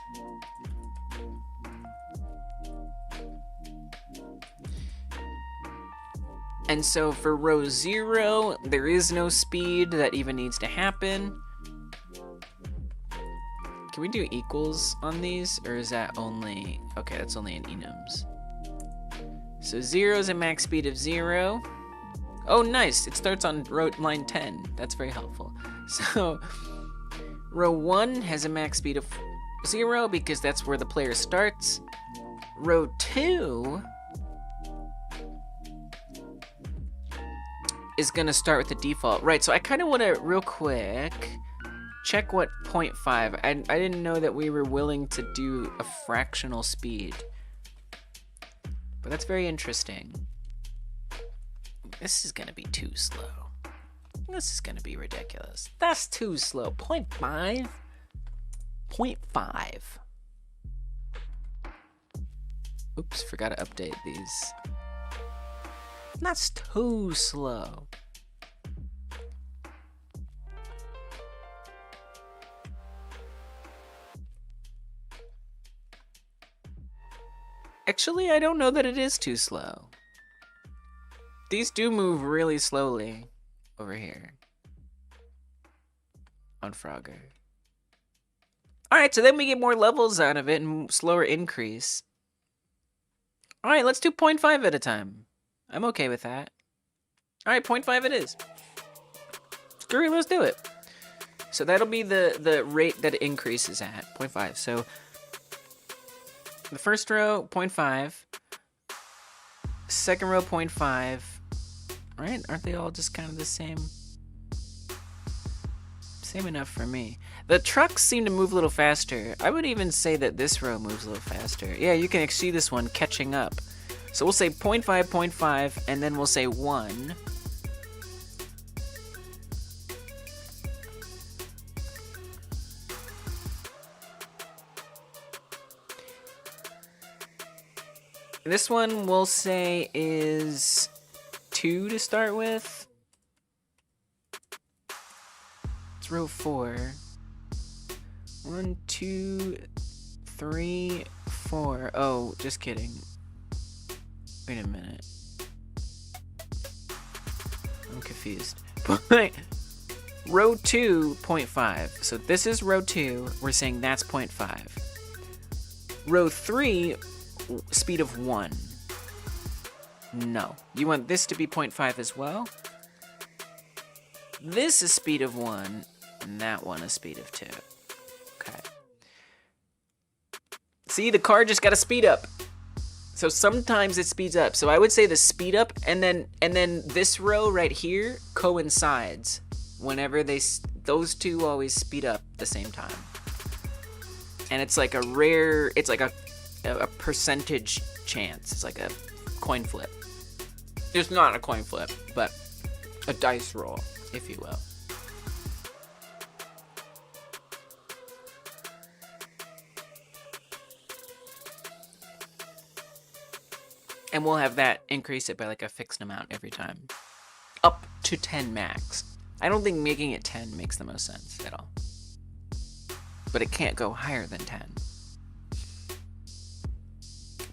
And so for row 0, there is no speed that even needs to happen. Can we do equals on these, or is that only, okay, that's only in enums. So 0 is a max speed of 0. Oh, nice, it starts on line 10. That's very helpful. So row 1 has a max speed of 0 because that's where the player starts. Row 2 is gonna start with the default. Right, so I kinda wanna, real quick, check what 0.5, I didn't know that we were willing to do a fractional speed. But that's very interesting. This is gonna be too slow. This is gonna be ridiculous. That's too slow. 0.5? 0.5. Oops, forgot to update these. That's too slow. Actually, I don't know that it is too slow. These do move really slowly over here on Frogger. Alright, so then we get more levels out of it and slower increase. Alright, let's do 0.5 at a time. I'm okay with that. Alright, 0.5 it is. Screw it, let's do it. So that'll be the rate that it increases at, 0.5. So the first row, 0.5. Second row, 0.5. Right? Aren't they all just kind of the same? Same enough for me. The trucks seem to move a little faster. I would even say that this row moves a little faster. Yeah, you can see this one catching up. So we'll say 0.5, 0.5, and then we'll say 1. This one we'll say is 2 to start with. It's row 4. 1, 2, 3, 4. Oh, just kidding. Wait a minute. I'm confused. Row 2, 0.5. So this is row 2. We're saying that's 0.5. Row 3, speed of 1. No. You want this to be 0.5 as well? This is speed of 1, and that one is speed of 2. Okay. See, the car just got to speed up. So sometimes it speeds up. So I would say the speed up, and then this row right here coincides whenever those two always speed up at the same time. And it's like a rare, it's like a percentage chance. It's like a coin flip. It's not a coin flip, but a dice roll, if you will. And we'll have that increase it by like a fixed amount every time. Up to 10 max. I don't think making it 10 makes the most sense at all. But it can't go higher than 10.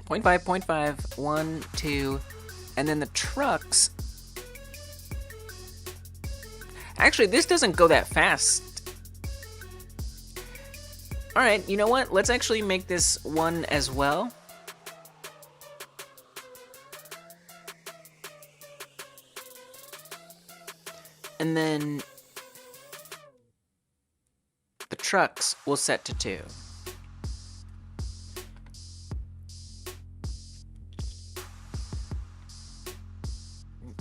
0.5, 0.5, 1, 2, and then the trucks. Actually, this doesn't go that fast. All right, you know what? Let's actually make this 1 as well. And then the trucks will set to 2.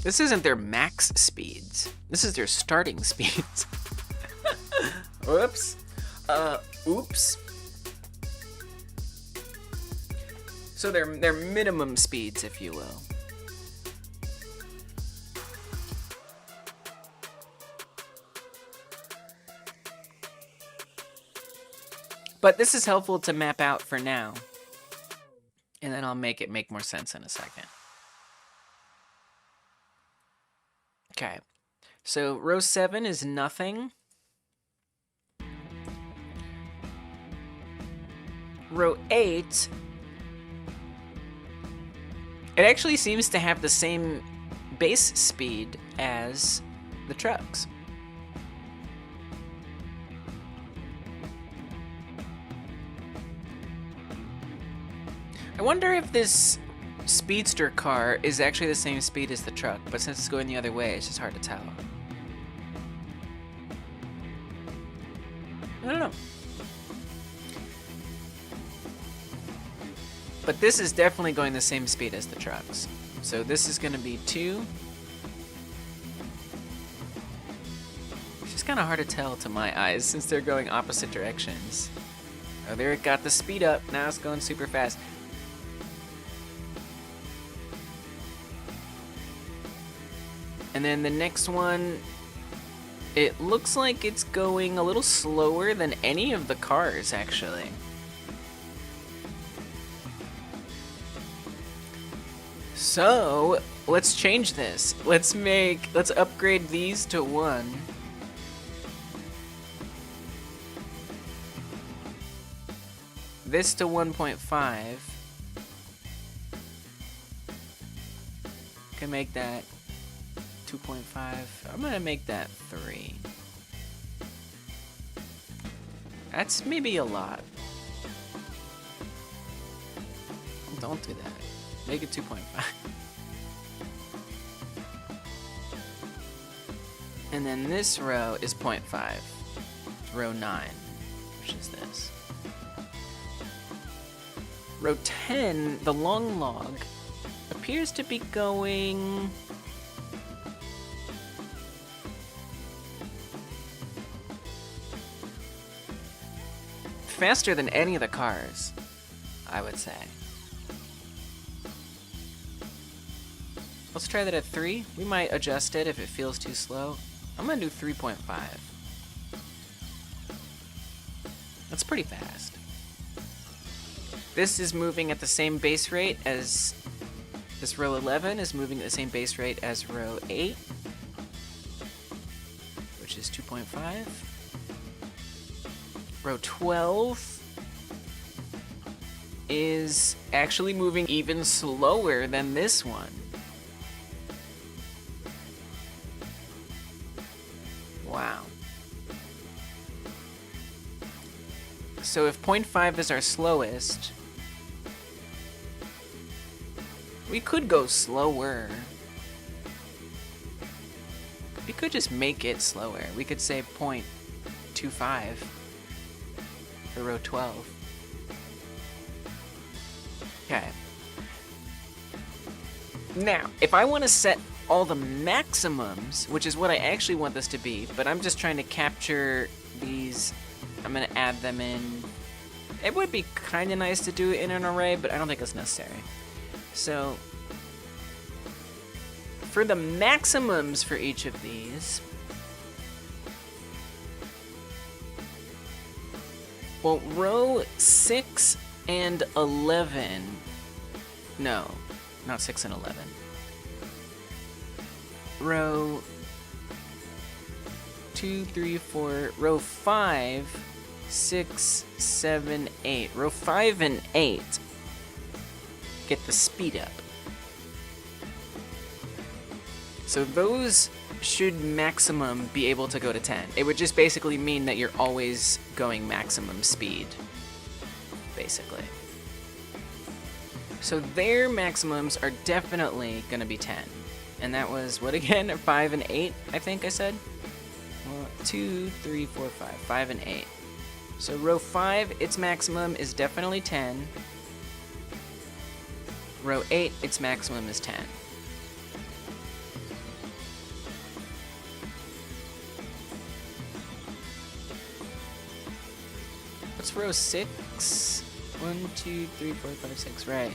This isn't their max speeds. This is their starting speeds. Whoops. Oops. So they're minimum speeds, if you will. But this is helpful to map out for now. And then I'll make it make more sense in a second. Okay. So row 7 is nothing. Row 8, it actually seems to have the same base speed as the trucks. I wonder if this speedster car is actually the same speed as the truck, but since it's going the other way, it's just hard to tell. I don't know. But this is definitely going the same speed as the trucks. So this is going to be 2. It's just kind of hard to tell to my eyes since they're going opposite directions. Oh, there it got the speed up. Now it's going super fast. And then the next one, it looks like it's going a little slower than any of the cars, actually. So, let's change this. Let's upgrade these to 1. This to 1.5. Can make that 2.5. I'm gonna make that 3. That's maybe a lot. Don't do that. Make it 2.5. And then this row is 0.5. Row 9, which is this. Row 10, the long log, appears to be going faster than any of the cars, I would say. Let's try that at 3. We might adjust it if it feels too slow. I'm gonna do 3.5. That's pretty fast. This is moving at the same base rate as this row 11 is moving at the same base rate as row 8, which is 2.5. Row 12 is actually moving even slower than this one. Wow. So if 0.5 is our slowest, we could go slower. We could just make it slower. We could say 0.25 for row 12. Okay. Now, if I want to set all the maximums, which is what I actually want this to be, but I'm just trying to capture these. I'm gonna add them in. It would be kind of nice to do it in an array, but I don't think it's necessary. So for the maximums for each of these, well, row 6 and 11, no, not 6 and 11. Row 2, 3, 4, row 5, 6, 7, 8. Row 5 and 8 get the speed up. So those should maximum be able to go to 10. It would just basically mean that you're always going maximum speed, basically. So their maximums are definitely going to be 10. And that was, what again? 5 and 8, I think I said? 2, 3, 4, 5. 5 and 8. So row 5, its maximum is definitely 10. Row 8, its maximum is 10. What's row 6? 1, 2, 3, 4, 5, 6, right.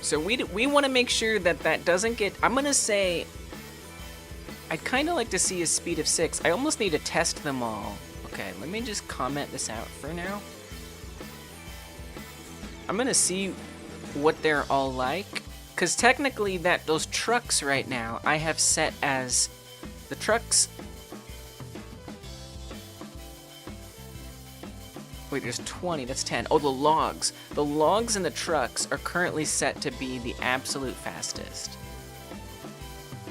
So we want to make sure that that doesn't get, I'm going to say, I'd kind of like to see a speed of 6. I almost need to test them all. Okay, let me just comment this out for now. I'm going to see what they're all like. Because technically those trucks right now, I have set as the trucks. Wait, there's 20, that's 10. Oh, the logs. The logs and the trucks are currently set to be the absolute fastest.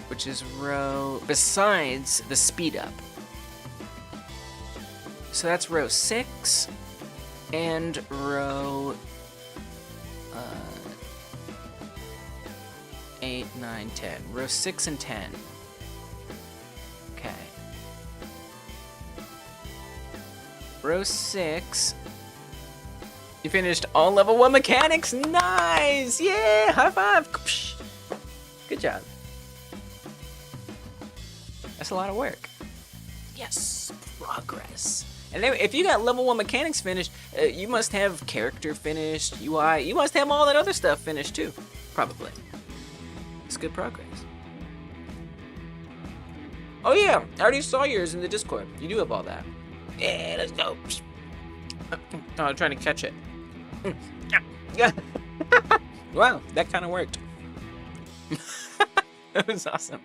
Which is row, besides the speed up. So that's row 6 and row 8, 9, 10. Row 6 and 10. Okay. Row 6. You finished all level 1 mechanics. Nice! Yeah! High five! Good job. That's a lot of work. Yes! Progress. And then if you got level 1 mechanics finished, you must have character finished, UI. You must have all that other stuff finished too. Probably. It's good progress. Oh yeah! I already saw yours in the Discord. You do have all that. Yeah, let's go. Oh, I'm trying to catch it. Yeah. Wow, that kind of worked. That was awesome.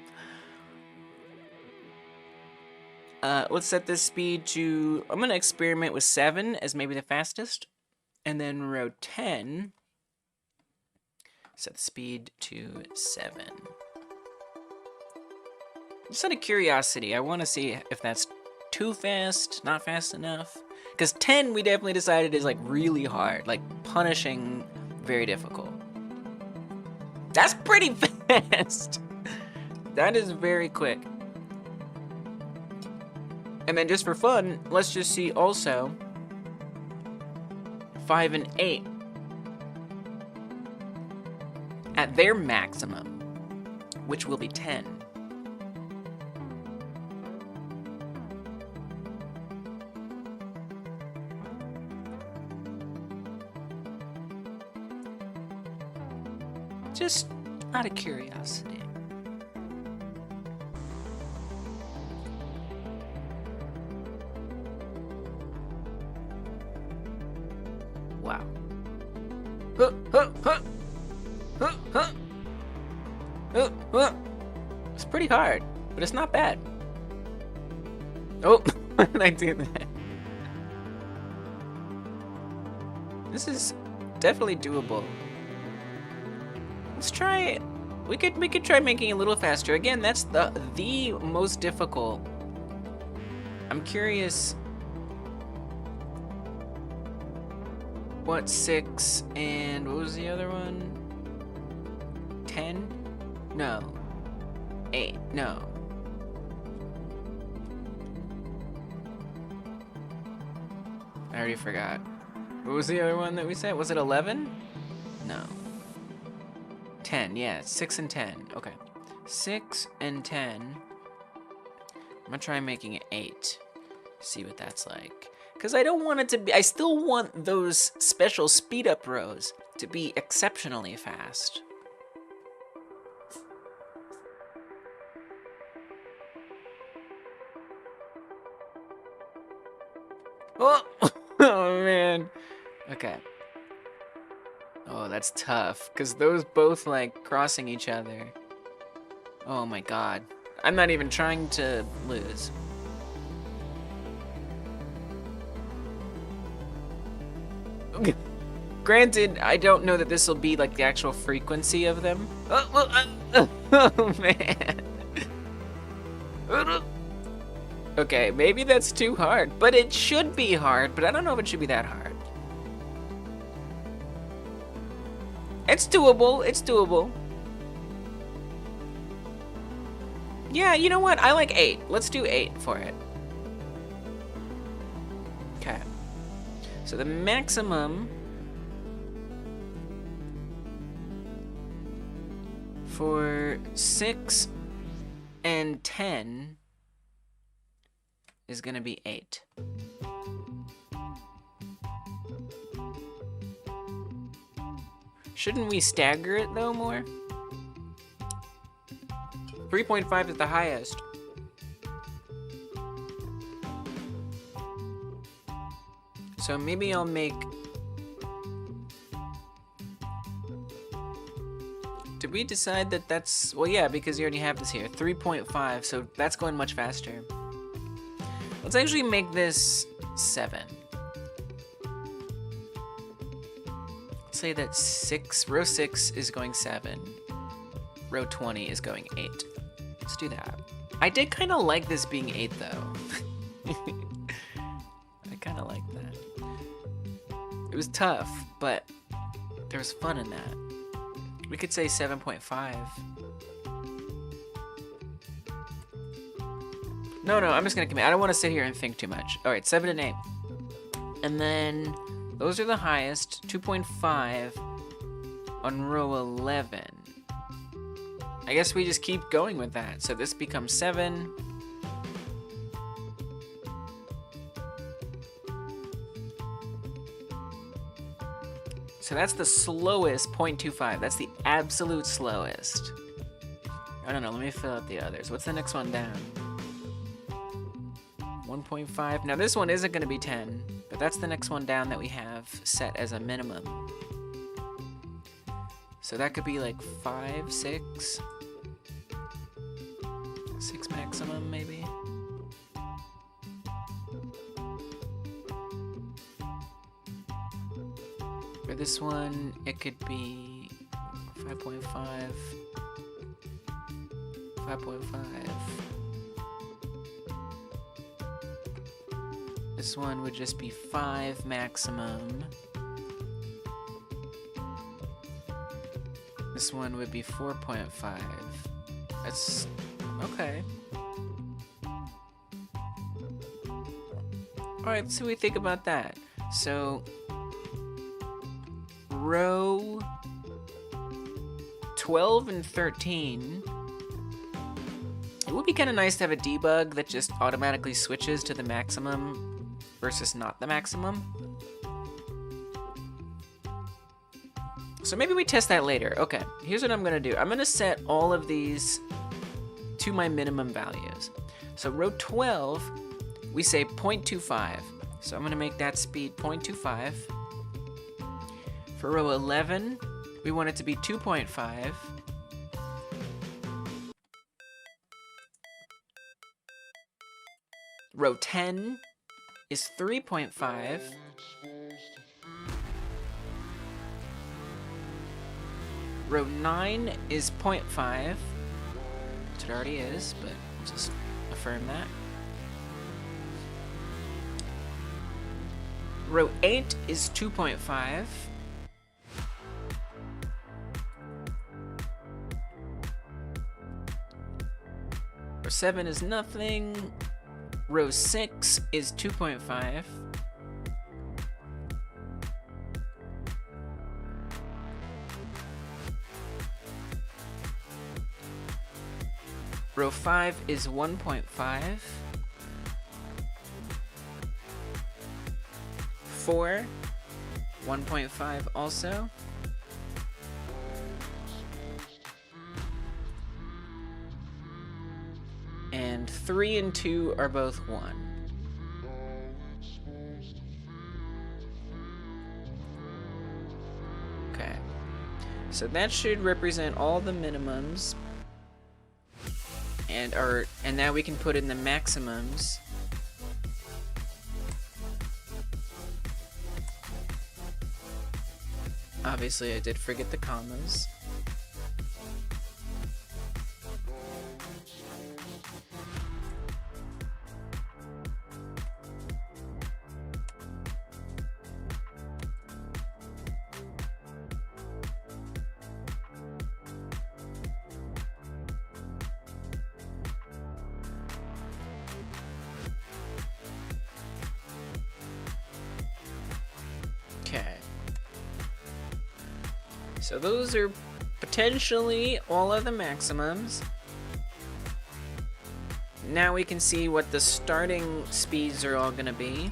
Let's set this speed to, I'm going to experiment with 7 as maybe the fastest. And then row 10, set the speed to 7. Just out of curiosity, I want to see if that's too fast, not fast enough. Because 10 we definitely decided is like really hard, like punishing, very difficult. That's pretty fast. That is very quick. And then just for fun, let's just see also 5 and 8 at their maximum, which will be 10. Just out of curiosity. Wow. Huh, huh, huh. Huh, huh. Huh, huh. It's pretty hard, but it's not bad. Oh, I do that. This is definitely doable. Let's try it. We could try making it a little faster. Again, that's the most difficult. I'm curious what 6 and what was the other one? 10? No. 8. No. I already forgot. What was the other one that we said? Was it 11? No. 10, yeah, 6 and 10. Okay. 6 and 10. I'm gonna try making it 8. See what that's like. Because I don't want it to be, I still want those special speed up rows to be exceptionally fast. Oh, oh man. Okay. Oh, that's tough, because those both, like, crossing each other. Oh my god. I'm not even trying to lose. Okay. Granted, I don't know that this will be, like, the actual frequency of them. Oh man. Okay, maybe that's too hard, but it should be hard, but I don't know if it should be that hard. It's doable, it's doable. Yeah, you know what? I like 8. Let's do 8 for it. Okay. So the maximum for 6 and 10 is gonna be 8. Shouldn't we stagger it though more? 3.5 is the highest. So maybe I'll make... Did we decide that that's... Well, yeah, because you already have this here. 3.5, so that's going much faster. Let's actually make this 7. Say that row 6 is going 7. Row 20 is going 8. Let's do that. I did kind of like this being 8 though. I kind of like that. It was tough, but there was fun in that. We could say 7.5. No, I'm just gonna commit. I don't want to sit here and think too much. All right, 7 and 8. And then those are the highest. 2.5 on row 11. I guess we just keep going with that. So this becomes 7. So that's the slowest 0.25. That's the absolute slowest. I don't know, let me fill out the others. What's the next one down? 1.5. Now this one isn't gonna be 10, but that's the next one down that we have set as a minimum. So that could be like 5, 6. 6 maximum, maybe. For this one, it could be 5.5. 5.5. This one would just be 5 maximum. This one would be 4.5. That's okay. Alright, so we think about that. So row 12 and 13. It would be kind of nice to have a debug that just automatically switches to the maximum versus not the maximum. So maybe we test that later. Okay, here's what I'm gonna do. I'm gonna set all of these to my minimum values. So row 12, we say 0.25. So I'm gonna make that speed 0.25. For row 11, we want it to be 2.5. Row 10 is 3.5. Row 9 is 0.5, which it already is, but we'll just affirm that. Row 8 is 2.5. Row 7 is nothing. Row 6 is 2.5. Row 5 is 1.5. 4, 1.5 also. And 3 and 2 are both 1. Okay. So that should represent all the minimums. And now we can put in the maximums. Obviously, I did forget the commas. Okay. So those are potentially all of the maximums. Now we can see what the starting speeds are all gonna be.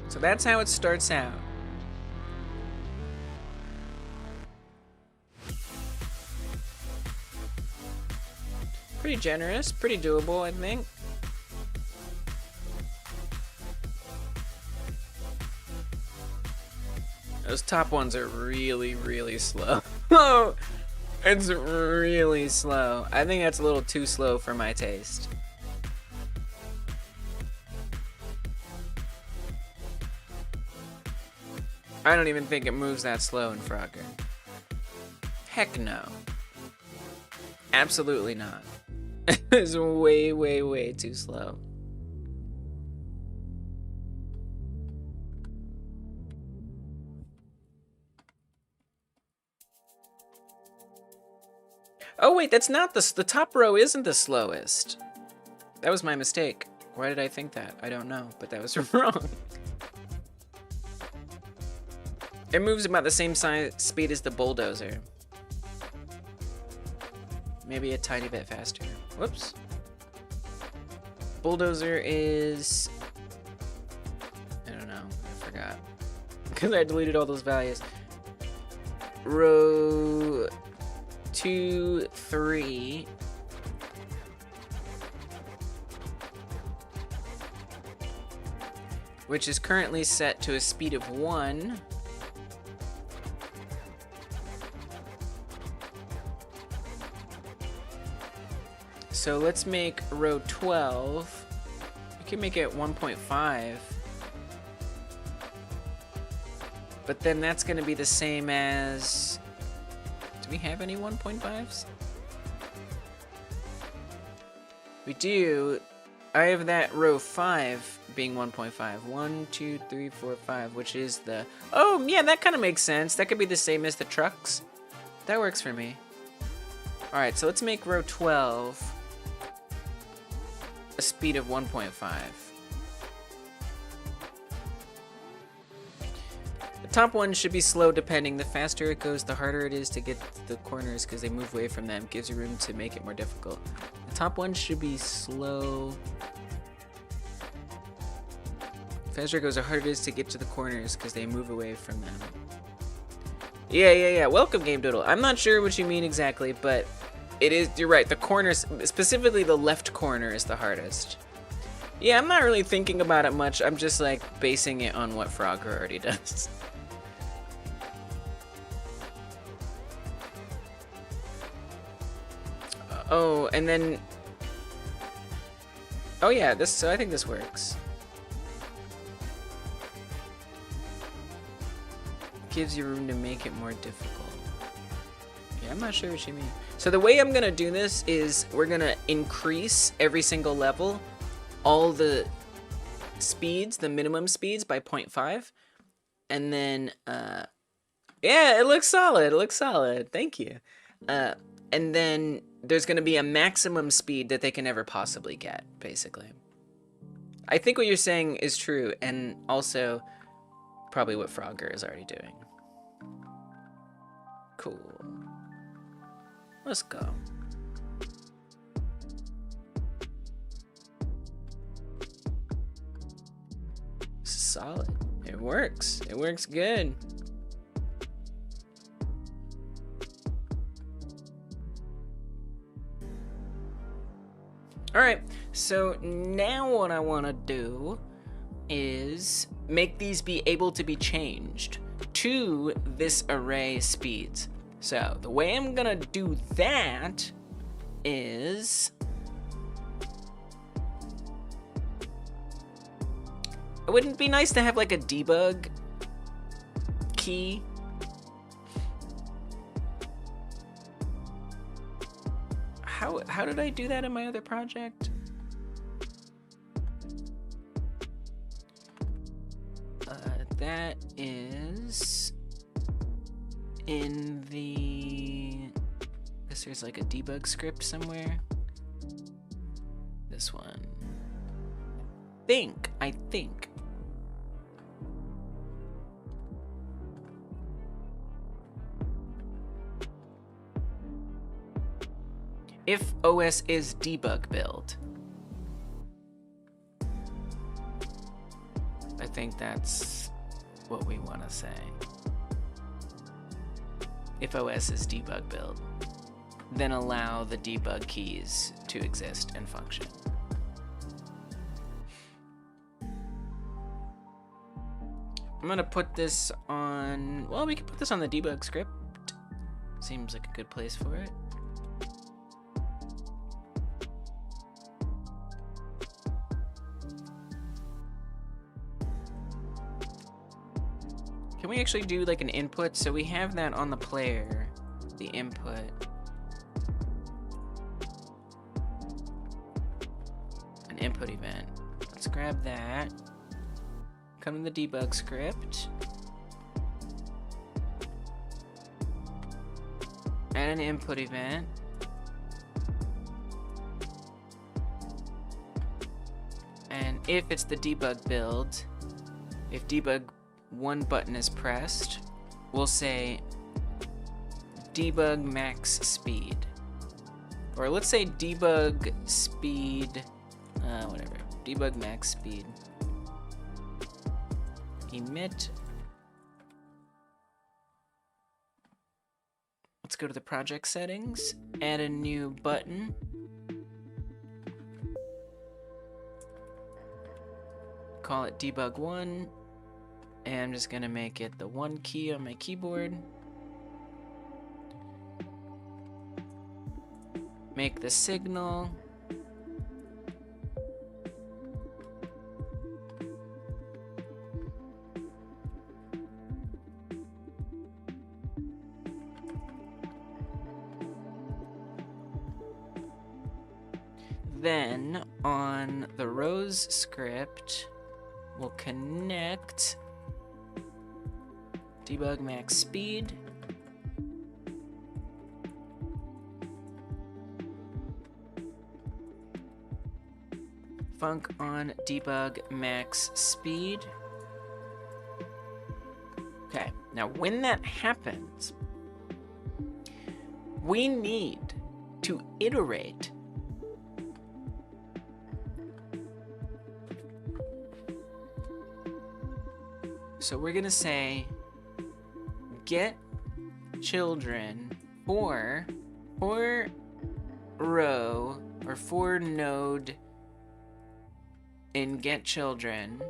So that's how it starts out. Pretty generous, pretty doable, I think. Those top ones are really, really slow. Oh, it's really slow. I think that's a little too slow for my taste. I don't even think it moves that slow in Frogger. Heck no. Absolutely not. It's way, way, way too slow. Oh wait, that's not the top row isn't the slowest. That was my mistake. Why did I think that? I don't know, but that was wrong. It moves about the same speed as the bulldozer. Maybe a tiny bit faster. Whoops. Bulldozer is... I don't know. I forgot. Because I deleted all those values. Row 2, 3. Which is currently set to a speed of 1. So let's make row 12. We can make it 1.5. But then that's going to be the same as... Do we have any 1.5s? We do. I have that row 5 being 1.5. 1, 2, 3, 4, 5, which is the... Oh, yeah, that kind of makes sense. That could be the same as the trucks. That works for me. Alright, so let's make row 12 a speed of 1.5. The top one should be slow depending. The faster it goes, the harder it is to get the corners because they move away from them. Gives you room to make it more difficult. The top one should be slow. The faster it goes, the harder it is to get to the corners because they move away from them. Yeah. Welcome, Game Doodle. I'm not sure what you mean exactly, but it is, you're right, the corners, specifically the left corner is the hardest. Yeah, I'm not really thinking about it much. I'm just like basing it on what Frogger already does. Oh, and then... Oh yeah, so I think this works. Gives you room to make it more difficult. Yeah, I'm not sure what you mean. So the way I'm gonna do this is we're gonna increase every single level, all the speeds, the minimum speeds by 0.5. And then, yeah, it looks solid, thank you. And then there's gonna be a maximum speed that they can ever possibly get, basically. I think what you're saying is true, and also probably what Frogger is already doing. Cool. Let's go. Solid. It works. It works good. All right, so now what I want to do is make these be able to be changed to this array speeds. So the way I'm gonna do that is it wouldn't be nice to have like a debug key. How did I do that in my other project? That is in the, I guess there's like a debug script somewhere. This one. I think. If OS is debug build. I think that's what we want to say. If OS is debug build, then allow the debug keys to exist and function. I'm gonna put this on, well, we can put this on the debug script. Seems like a good place for it. Can we actually do like an input? So we have that on the player, the input. An input event. Let's grab that. Come to the debug script. Add an input event. And if it's the debug build, if debug one button is pressed, we'll say debug max speed. Or let's say debug speed, whatever, debug max speed. Emit. Let's go to the project settings, add a new button. Call it debug 1. And I'm just gonna make it the 1 key on my keyboard. Make the signal. Then on the rows script, we'll connect debug max speed. Func on debug max speed. Okay, now when that happens, we need to iterate so we're gonna say get children for row or for node in get children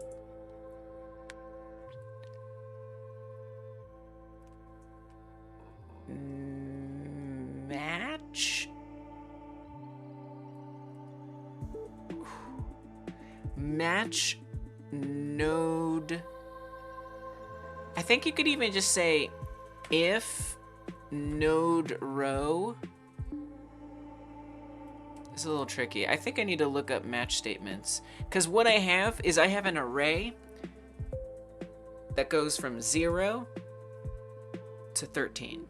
match node. I think you could even just say if node row. It's a little tricky. I think I need to look up match statements, because what I have is I have an array that goes from 0 to 13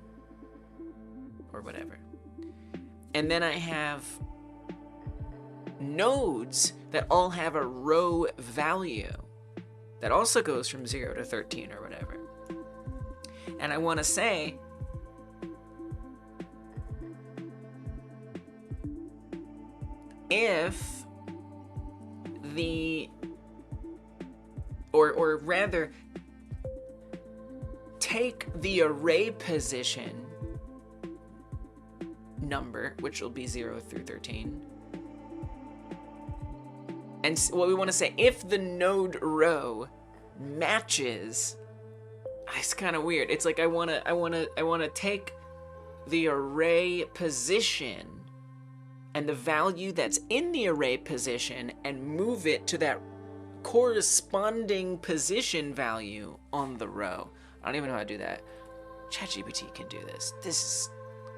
or whatever, and then I have nodes that all have a row value that also goes from 0 to 13 or whatever. And I want to say if the, or rather, take the array position number, which will be 0 through 13, and what we want to say, if the node row matches, it's kind of weird. It's like I want to take the array position and the value that's in the array position and move it to that corresponding position value on the row. I don't even know how to do that. ChatGPT can do this. This is,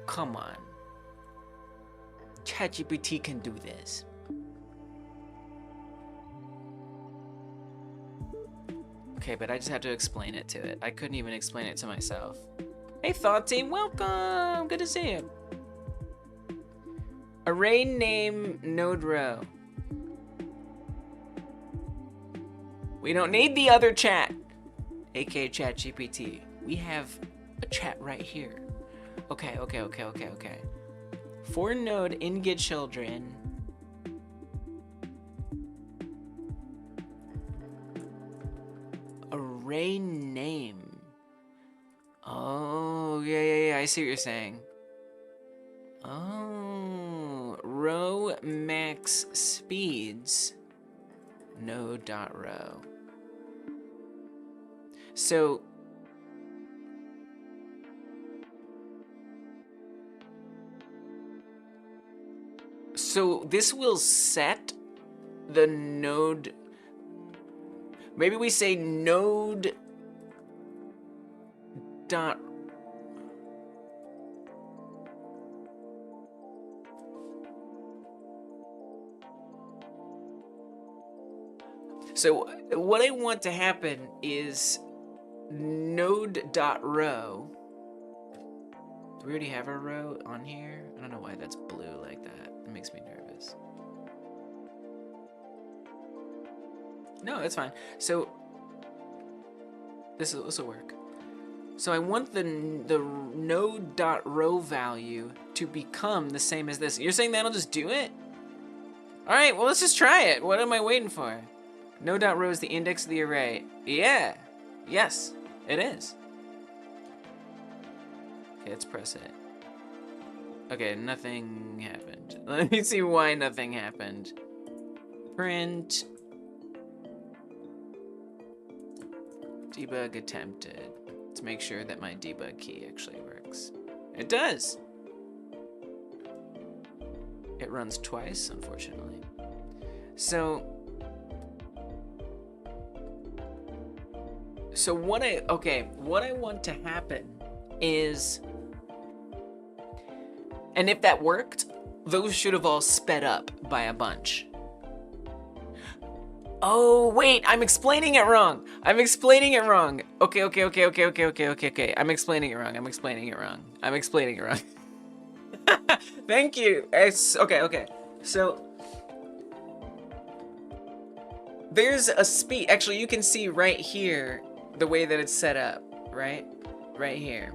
come on. ChatGPT can do this. Okay, but I just had to explain it to it. I couldn't even explain it to myself. Hey, Thought Team, welcome. Good to see you. Array name node row. We don't need the other chat, aka ChatGPT. We have a chat right here. Okay. For node in get children. Array name. Oh, yeah, I see what you're saying. Oh, row max speeds, node.row. So this will set the node. Maybe we say node dot. So what I want to happen is node.row. Do we already have a row on here? I don't know why that's blue like that. It makes me nervous. No, it's fine. So this will work. So I want the node.row value to become the same as this. You're saying that'll just do it? All right, well, let's just try it. What am I waiting for? Node.row is the index of the array. Yeah. Yes, it is. Okay, let's press it. Okay, nothing happened. Let me see why nothing happened. Print. Debug attempted. Let's make sure that my debug key actually works. It does. It runs twice, unfortunately. So what I want to happen is, and if that worked, those should have all sped up by a bunch. Oh, wait, I'm explaining it wrong. Okay. I'm explaining it wrong. Thank you. Okay. So there's a speed. Actually, you can see right here the way that it's set up, right? Right here.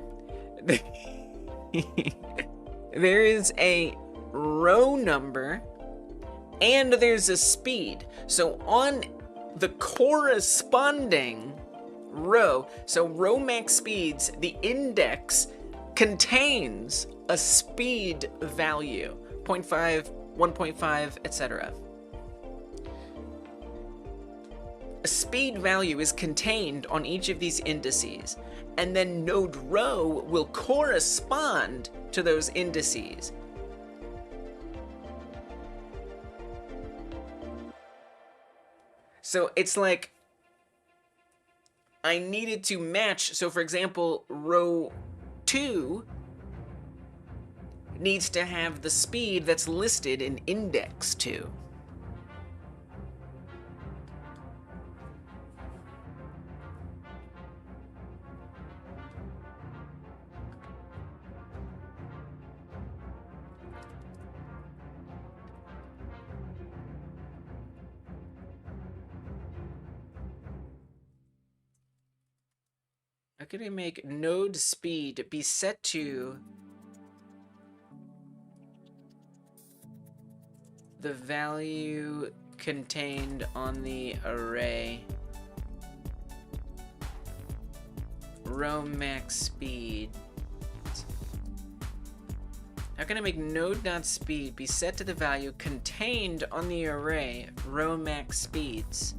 There is a row number and there's a speed. So on the corresponding row, so row max speeds, the index contains a speed value, 0.5, 1.5, etc. A speed value is contained on each of these indices, and then node row will correspond to those indices. So it's like I needed to match. So for example, row 2 needs to have the speed that's listed in index 2. can I make node speed be set to the value contained on the array row max speed? How can I make node.speed be set to the value contained on the array row max speeds?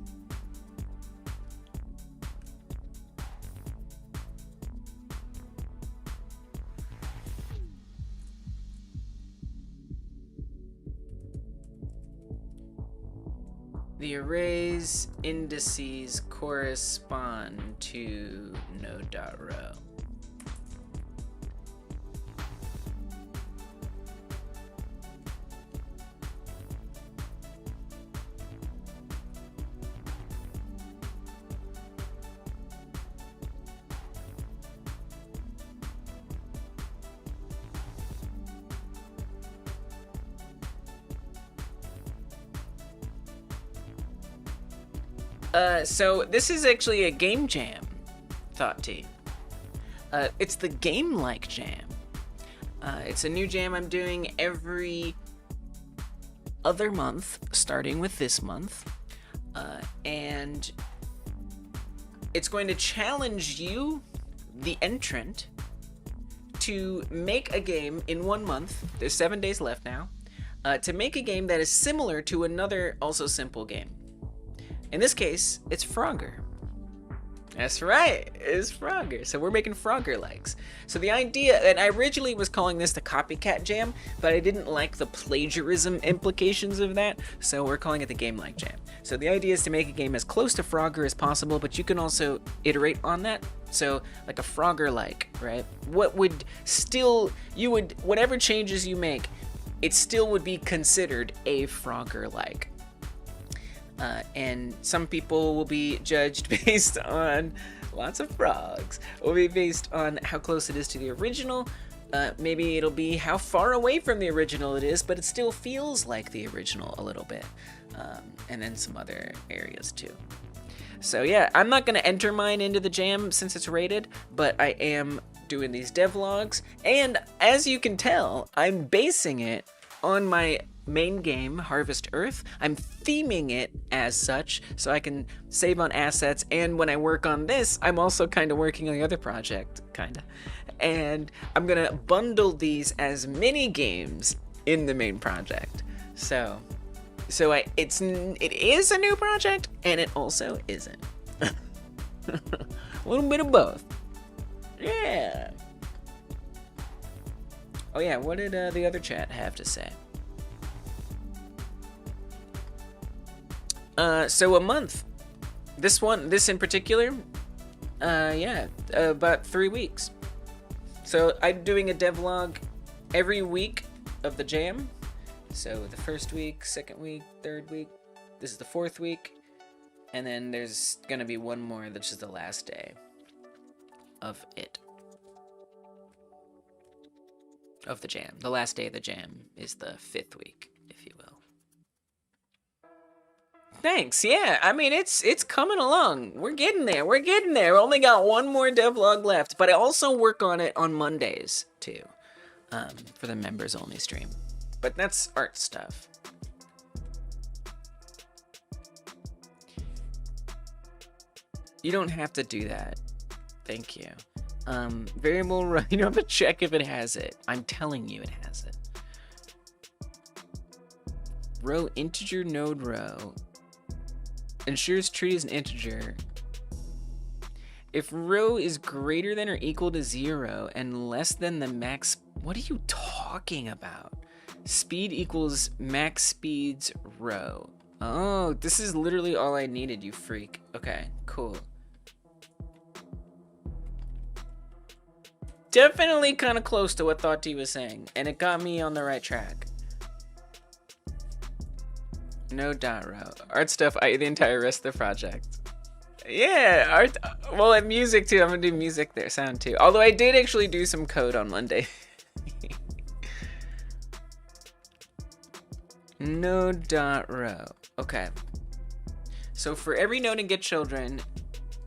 The array's indices correspond to node.row. So this is actually a game jam, thought T. It's the game-like jam. It's a new jam I'm doing every other month, starting with this month. And it's going to challenge you, the entrant, to make a game in 1 month. There's 7 days left now. To make a game that is similar to another also simple game. In this case, it's Frogger. That's right, it's Frogger. So we're making Frogger-likes. So the idea, and I originally was calling this the copycat jam, but I didn't like the plagiarism implications of that, so we're calling it the game-like jam. So the idea is to make a game as close to Frogger as possible, but you can also iterate on that. So like a Frogger-like, right? What would still, you would, whatever changes you make, it still would be considered a Frogger-like. And some people will be judged based on lots of frogs. Will be based on how close it is to the original. Maybe it'll be how far away from the original it is, but it still feels like the original a little bit. And then some other areas too. So yeah, I'm not gonna enter mine into the jam since it's rated, but I am doing these devlogs. And as you can tell, I'm basing it on my main game, Harvest Earth. I'm theming it as such so I can save on assets, and when I work on this, I'm also kind of working on the other project, and I'm gonna bundle these as mini games in the main project. So it is a new project, and it also isn't. A little bit of both. Yeah. Oh yeah, what did the other chat have to say? So a month. This in particular, yeah, about 3 weeks. So I'm doing a devlog every week of the jam. So the first week, second week, third week. This is the 4th week. And then there's gonna be one more, that's just the last day of it. Of the jam. The last day of the jam is the 5th week, if you will. Thanks, yeah, I mean, it's coming along. We're getting there, we only got one more devlog left, but I also work on it on Mondays, too, for the members-only stream. But that's art stuff. You don't have to do that. Thank you. Variable row, you don't have to check if it has it. I'm telling you it has it. Row integer node row. Ensures tree is an integer. If row is greater than or equal to 0 and less than the max, what are you talking about? Speed equals max speeds row. Oh, this is literally all I needed, you freak. Okay, cool. Definitely kind of close to what Thought T was saying, and it got me on the right track. No dot row. Art stuff, the entire rest of the project. Yeah, art, well, and music too. I'm gonna do music there, sound too. Although I did actually do some code on Monday. Node dot row. Okay. So for every node in get children,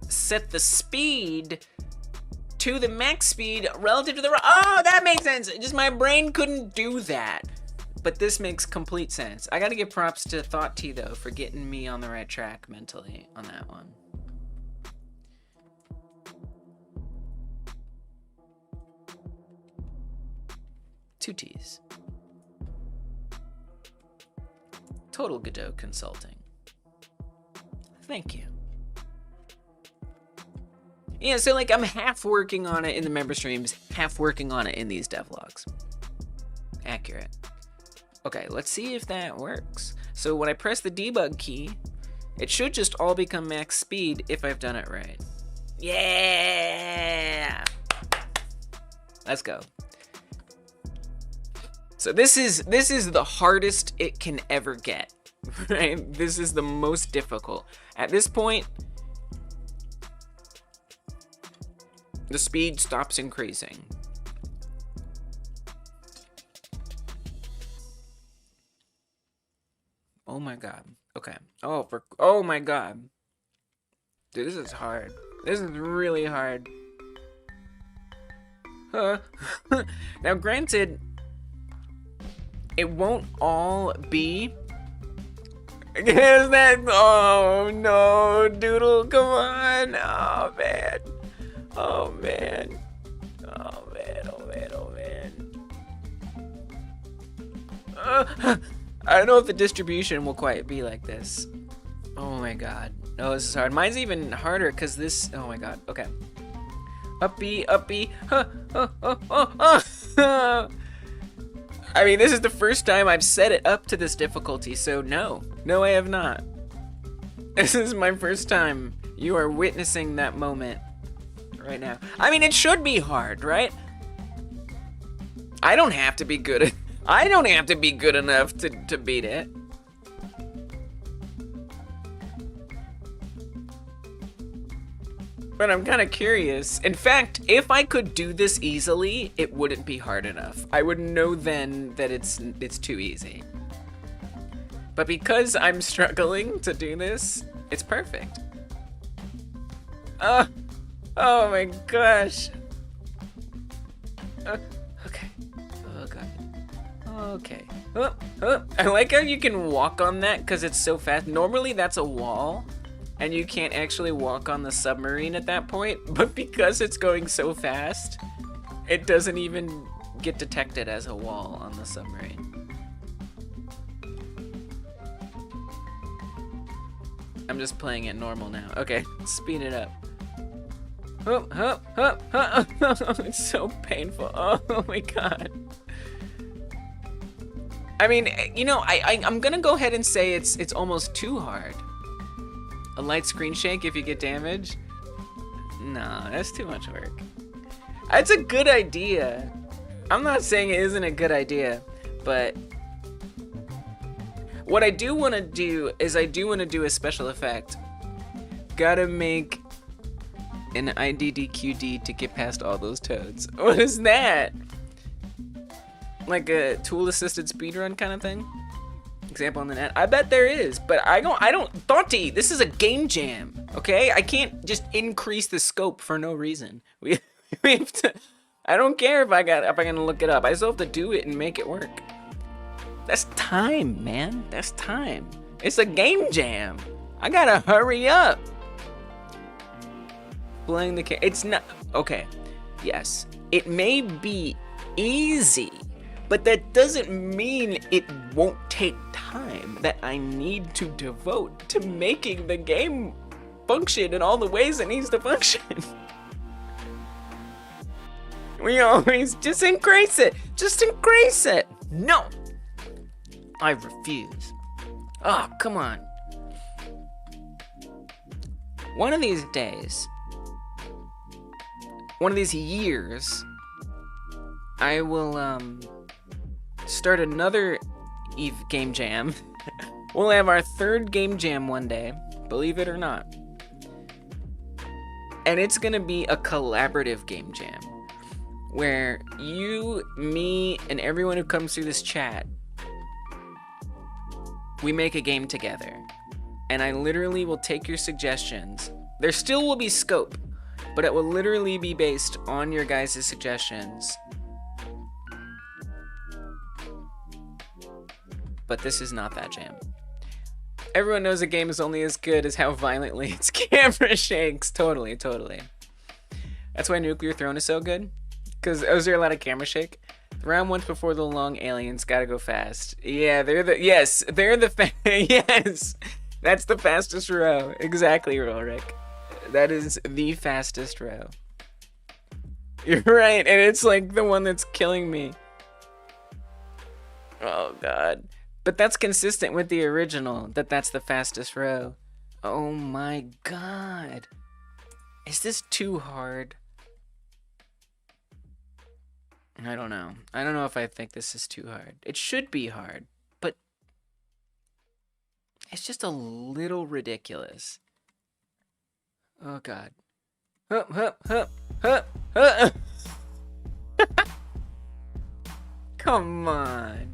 set the speed to the max speed relative to the... Oh, that makes sense. Just my brain couldn't do that. But this makes complete sense. I gotta give props to Thought T, though, for getting me on the right track mentally on that one. Two T's. Total Godot Consulting. Thank you. Yeah, so like I'm half working on it in the member streams, half working on it in these devlogs. Accurate. Okay, let's see if that works. So when I press the debug key, it should just all become max speed if I've done it right. Yeah! Let's go. So this is the hardest it can ever get, right? This is the most difficult. At this point, the speed stops increasing. Oh my god. Okay. Oh my god. Dude, this is hard. This is really hard. Huh. Now granted, it won't all be... Is that... Oh no, Doodle, come on. Oh man. Oh man. Oh man, oh man, oh man. I don't know if the distribution will quite be like this. Oh my god. No, this is hard. Mine's even harder because this... Oh my god. Okay. Up B, up B. I mean, this is the first time I've set it up to this difficulty, so no. No, I have not. This is my first time. You are witnessing that moment right now. I mean, it should be hard, right? I don't have to be good at... I don't have to be good enough to beat it. But I'm kind of curious. In fact, if I could do this easily, it wouldn't be hard enough. I would know then that it's too easy. But because I'm struggling to do this, it's perfect. Oh my gosh. Okay. Oh god. Okay. I like how you can walk on that because it's so fast. Normally that's a wall. And you can't actually walk on the submarine at that point, but because it's going so fast, it doesn't even get detected as a wall on the submarine. I'm just playing it normal now. Okay, speed it up. It's so painful. Oh my god. I mean, you know, I'm gonna go ahead and say it's almost too hard. A light screen shake if you get damaged? Nah, that's too much work. That's a good idea. I'm not saying it isn't a good idea, but what I do want to do is I do want to do a special effect. Gotta make an IDDQD to get past all those toads. What is that? Like a tool-assisted speedrun kind of thing? Example on the net. I bet there is, but I don't Thoughty, this is a game jam, okay? I can't just increase the scope for no reason. We have to, I don't care if I'm gonna look it up. I still have to do it and make it work. That's time, man. That's time. It's a game jam. I gotta hurry up. Playing the it's not okay. Yes, it may be easy, but that doesn't mean it won't take time that I need to devote to making the game function in all the ways it needs to function. We always just increase it. Just increase it. No. I refuse. Oh, come on. One of these days, one of these years, I will, start another Eve game jam. We'll have our third game jam one day, believe it or not. And it's gonna be a collaborative game jam where you, me, and everyone who comes through this chat, we make a game together. And I literally will take your suggestions. There still will be scope, but it will literally be based on your guys' suggestions. But this is not that jam. Everyone knows a game is only as good as how violently its camera shakes. Totally, totally. That's why Nuclear Throne is so good. Because, oh, is there a lot of camera shake? The round once before the long aliens, gotta go fast. Yeah, they're the, yes, they're the, yes! That's the fastest row. Exactly, Rolrick. That is the fastest row. You're right, and it's like the one that's killing me. Oh, God. But that's consistent with the original, that's the fastest row. Oh my God. Is this too hard? I don't know. I don't know if I think this is too hard. It should be hard, but it's just a little ridiculous. Oh God. Hup, hup, hup, hup, hup. Come on.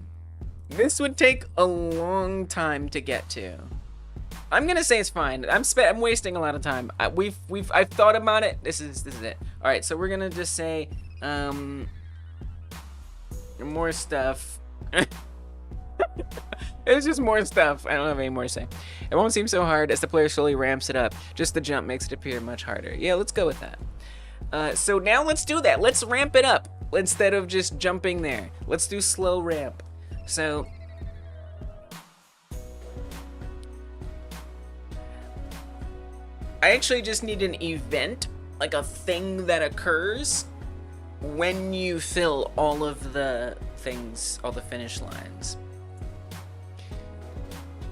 This would take a long time to get to. I'm gonna say it's fine. I'm wasting a lot of time. I've thought about it. This is it. All right, so we're gonna just say more stuff. It's just more stuff. I don't have any more to say. It won't seem so hard as the player slowly ramps it up. Just the jump makes it appear much harder. Yeah, let's go with that. So now let's do that. Let's ramp it up instead of just jumping there. Let's do slow ramp. So I actually just need an event, like a thing that occurs when you fill all of the things, all the finish lines.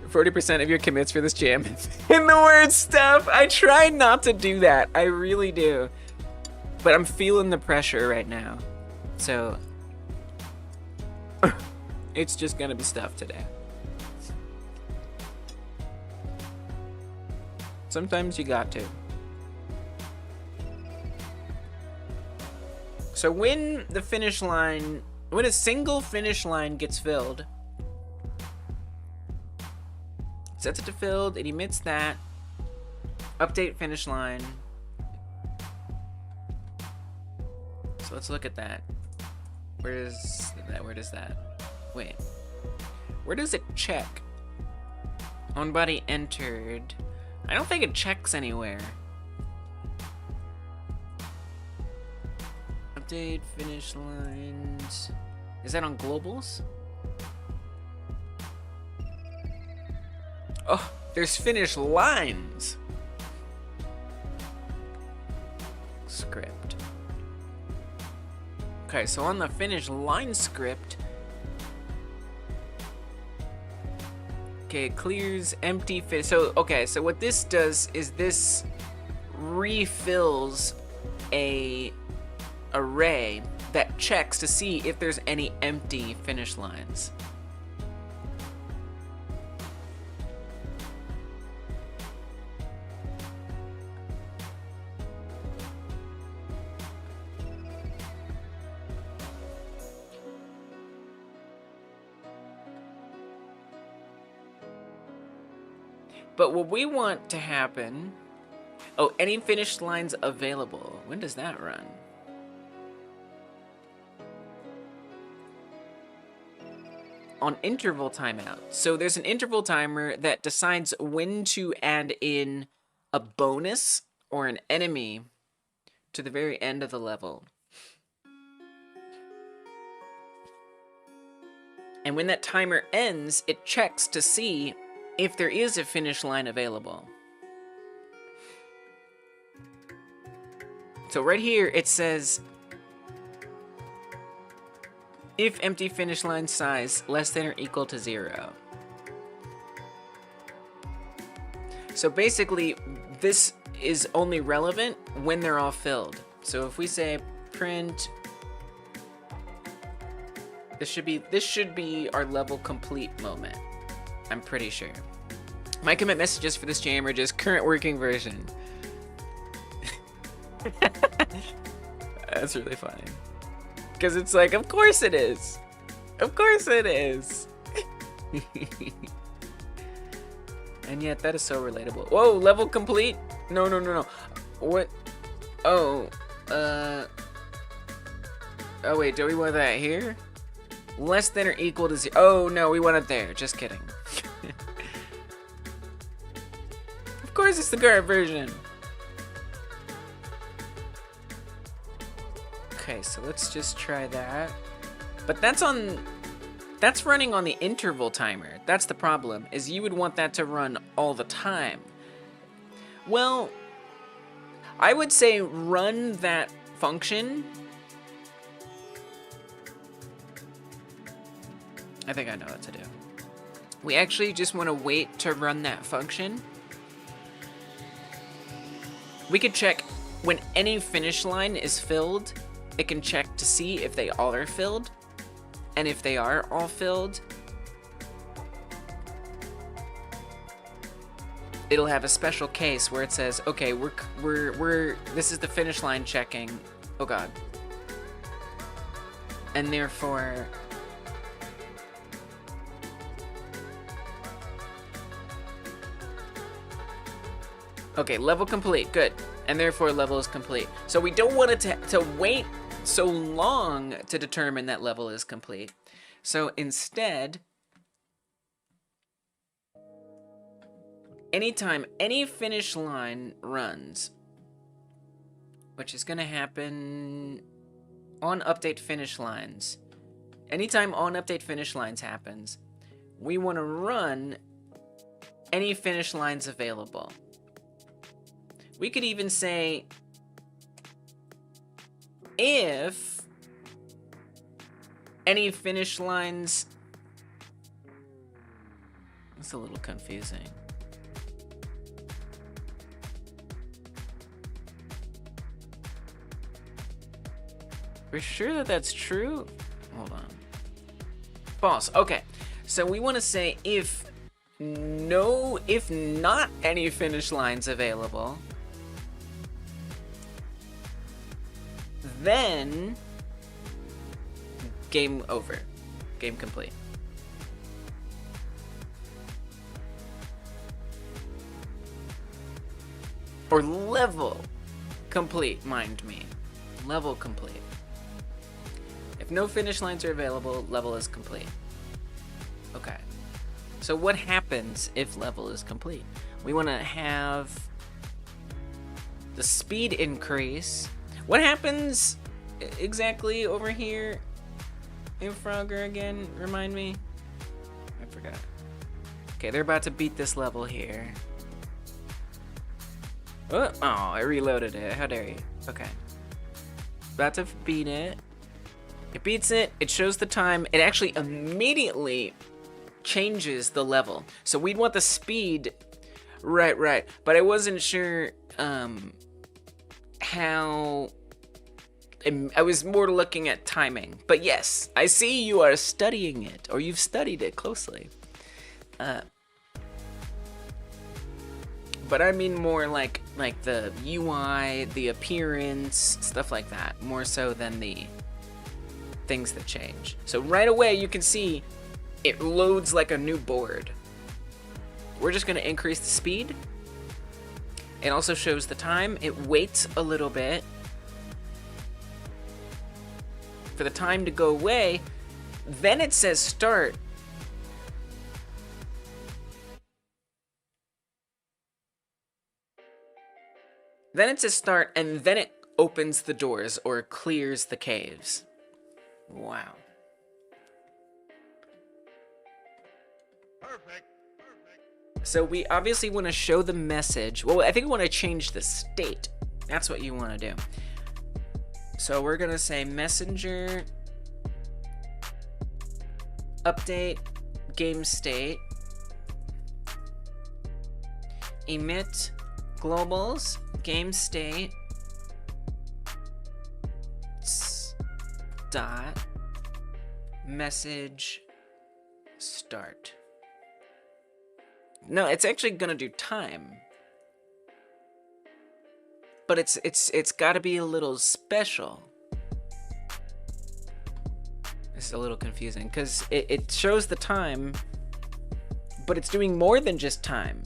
40% of your commits for this jam in the word stuff. I try not to do that. I really do. But I'm feeling the pressure right now. So it's just gonna be stuff today. Sometimes you got to. So when the finish line, when a single finish line gets filled, sets it to filled, it emits that, update finish line. So let's look at that. Where does that? Wait. Where does it check? On body entered. I don't think it checks anywhere. Update finish lines. Is that on globals? Oh, there's finish lines. Script. Okay, so on the finish line script, okay, it clears empty finish. So, okay, so what this does is this refills a array that checks to see if there's any empty finish lines. But what we want to happen, oh, any finished lines available. When does that run? On interval timeout. So there's an interval timer that decides when to add in a bonus or an enemy to the very end of the level. And when that timer ends, it checks to see if there is a finish line available. So right here it says, if empty finish line size less than or equal to 0. So basically this is only relevant when they're all filled. So if we say print, this should be our level complete moment. I'm pretty sure. My commit messages for this jam are just current working version. That's really funny. Because it's like, of course it is. Of course it is. And yet that is so relatable. Whoa, level complete? No. What? Oh, oh wait, do we want that here? Less than or equal to 0. Oh no, we want it there. Just kidding. Of course it's the current version. Okay, so let's just try that. But that's running on the interval timer. That's the problem, is you would want that to run all the time. Well, I would say run that function. I think I know what to do. We actually just want to wait to run that function. We could check when any finish line is filled, it can check to see if they all are filled. And if they are all filled, it'll have a special case where it says, okay, this is the finish line checking. Oh God. And therefore, okay, level complete, good. And therefore level is complete. So we don't want it to wait so long to determine that level is complete. So instead, anytime any finish line runs, which is gonna happen on update finish lines, anytime on update finish lines happens, we wanna run any finish lines available. We could even say, if any finish lines, it's a little confusing. We're sure that that's true? Hold on. False. Okay. So we want to say if not any finish lines available, then game over. Game complete. Or level complete, mind me. Level complete. If no finish lines are available, level is complete. Okay. So what happens if level is complete? We want to have the speed increase. What happens exactly over here in Frogger again? Remind me? I forgot. Okay, they're about to beat this level here. Oh, I reloaded it. How dare you? Okay. About to beat it. It beats it. It shows the time. It actually immediately changes the level. So we'd want the speed. Right. But I wasn't sure how... I was more looking at timing. But yes, I see you are studying it, or you've studied it closely. But I mean more like the UI, the appearance, stuff like that, more so than the things that change. So right away you can see it loads like a new board. We're just gonna increase the speed. It also shows the time. It waits a little bit for the time to go away. Then it says start. Then it says start, and then it opens the doors or clears the caves. Wow. Perfect. So we obviously want to show the message. Well, I think we want to change the state. That's what you want to do. So we're going to say messenger update game state emit globals game state dot message start. No, it's actually gonna do time, but it's got to be a little special. It's a little confusing because it shows the time, but it's doing more than just time.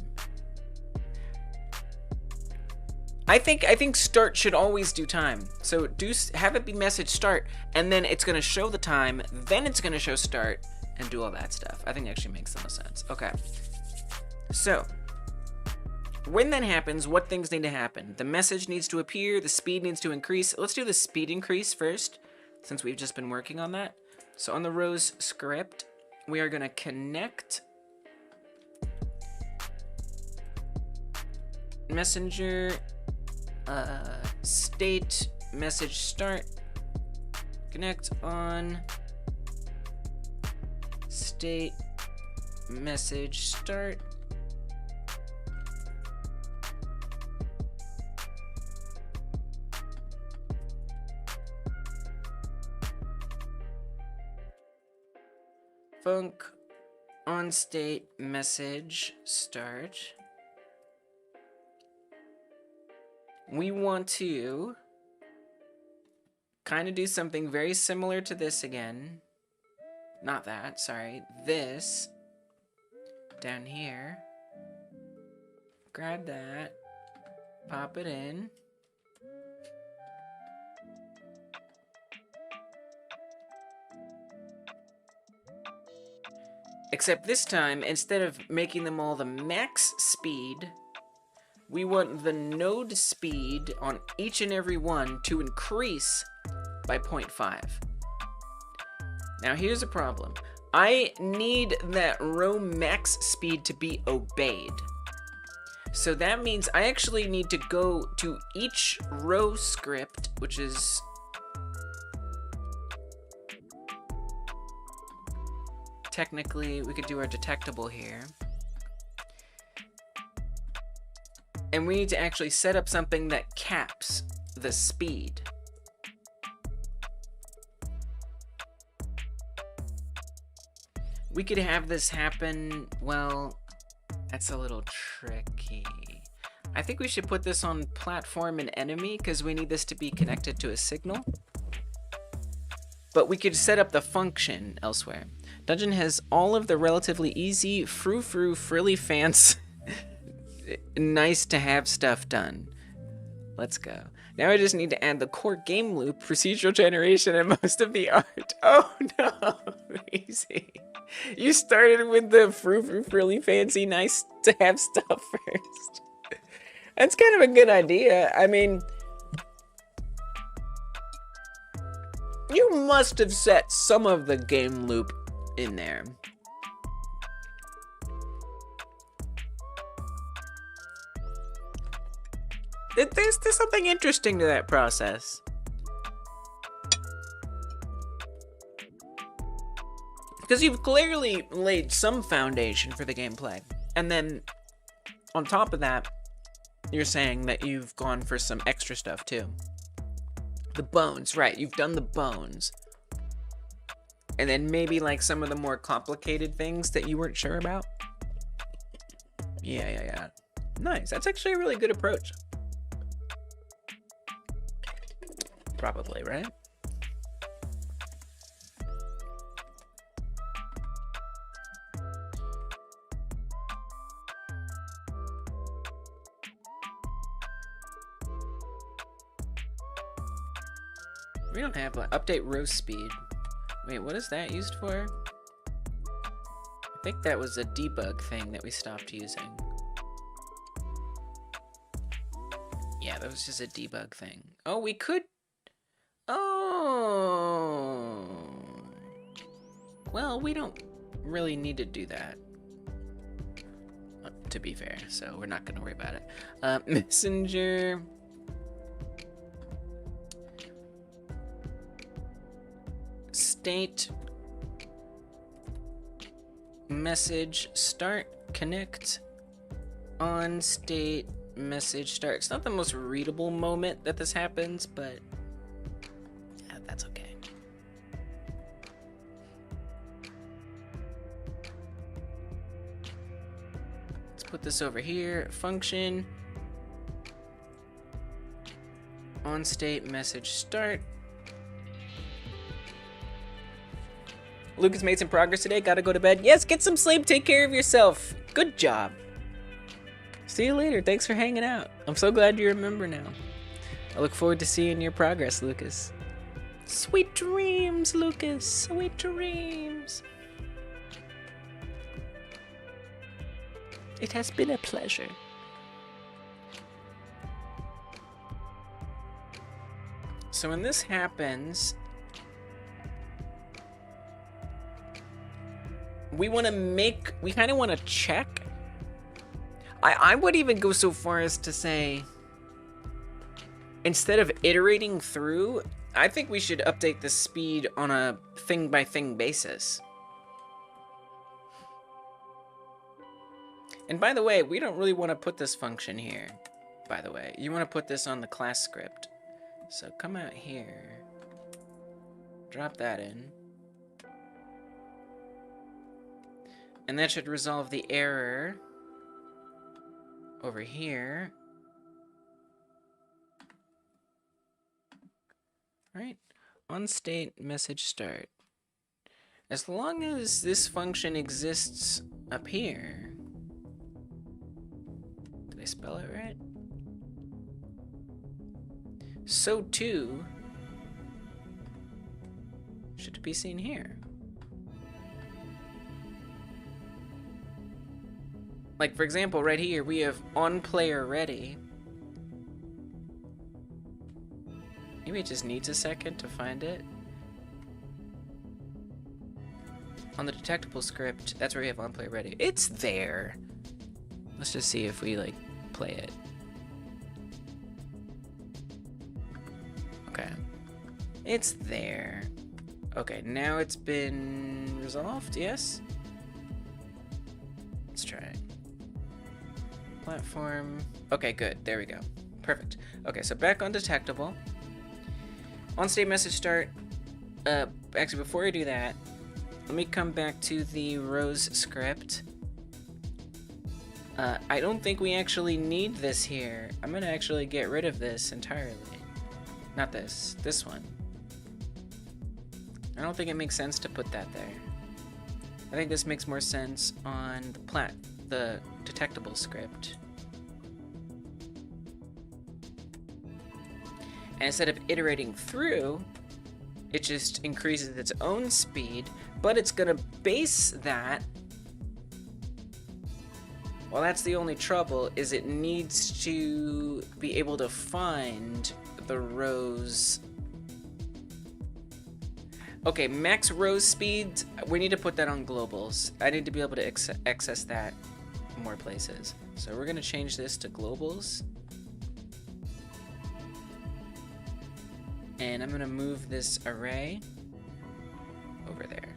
I think start should always do time. So have it be message start, and then it's gonna show the time, then it's gonna show start, and do all that stuff. I think that actually makes the most sense. Okay. So when that happens, what things need to happen? The message needs to appear, the speed needs to increase. Let's do the speed increase first, since we've just been working on that. So on the rows script, we are gonna connect messenger state message start, connect on state message start, func on state message start. We want to kind of do something very similar to this again. Not that, sorry. This down here. Grab that, pop it in. Except this time, instead of making them all the max speed, we want the node speed on each and every one to increase by 0.5. Now here's a problem. I need that row max speed to be obeyed. So that means I actually need to go to each row script, which is technically, we could do our detectable here. And we need to actually set up something that caps the speed. We could have this happen, well, that's a little tricky. I think we should put this on platform and enemy because we need this to be connected to a signal. But we could set up the function elsewhere. Dungeon has all of the relatively easy, frou-frou, frilly fans, nice to have stuff done. Let's go. Now I just need to add the core game loop, procedural generation, and most of the art. Oh no, easy. You started with the frou-frou, frilly, fancy, nice to have stuff first. That's kind of a good idea. I mean, you must have set some of the game loop in there. There's something interesting to that process. Because you've clearly laid some foundation for the gameplay. And then, on top of that, you're saying that you've gone for some extra stuff too. The bones, right, you've done the bones. And then maybe like some of the more complicated things that you weren't sure about. Yeah. Nice, that's actually a really good approach. Probably, right? We don't have like update row speed. Wait, what is that used for? I think that was a debug thing that we stopped using. Yeah, that was just a debug thing. Oh, we could. Oh. Well, we don't really need to do that, to be fair, so we're not going to worry about it. Messenger. State message start connect on state message start. It's not the most readable moment that this happens, but yeah, that's okay. Let's put this over here. Function on state message start. Lucas made some progress today. Gotta go to bed. Yes, get some sleep. Take care of yourself. Good job. See you later. Thanks for hanging out. I'm so glad you remember now. I look forward to seeing your progress, Lucas. Sweet dreams, Lucas. Sweet dreams. It has been a pleasure. So when this happens, we kind of want to check. I would even go so far as to say, instead of iterating through, I think we should update the speed on a thing-by-thing basis. And by the way, we don't really want to put this function here, by the way. You want to put this on the class script. So come out here, drop that in. And that should resolve the error over here. Right? On state message start. As long as this function exists up here. Did I spell it right? So too should it be seen here. Like, for example, right here, we have on player ready. Maybe it just needs a second to find it. On the detectable script, that's where we have on player ready. It's there. Let's just see if we, like, play it. Okay. It's there. Okay, now it's been resolved, yes? Let's try it. Platform. Okay, good. There we go. Perfect. Okay, so back on detectable. On state message start. Actually, before I do that, let me come back to the rows script. I don't think we actually need this here. I'm gonna actually get rid of this entirely. Not this. This one. I don't think it makes sense to put that there. I think this makes more sense on the detectable script. And instead of iterating through, it just increases its own speed, but it's gonna base that. Well, that's the only trouble, is it needs to be able to find the rows. Okay, max row speed, we need to put that on globals. I need to be able to access that more places. So we're gonna change this to globals. And I'm gonna move this array over there.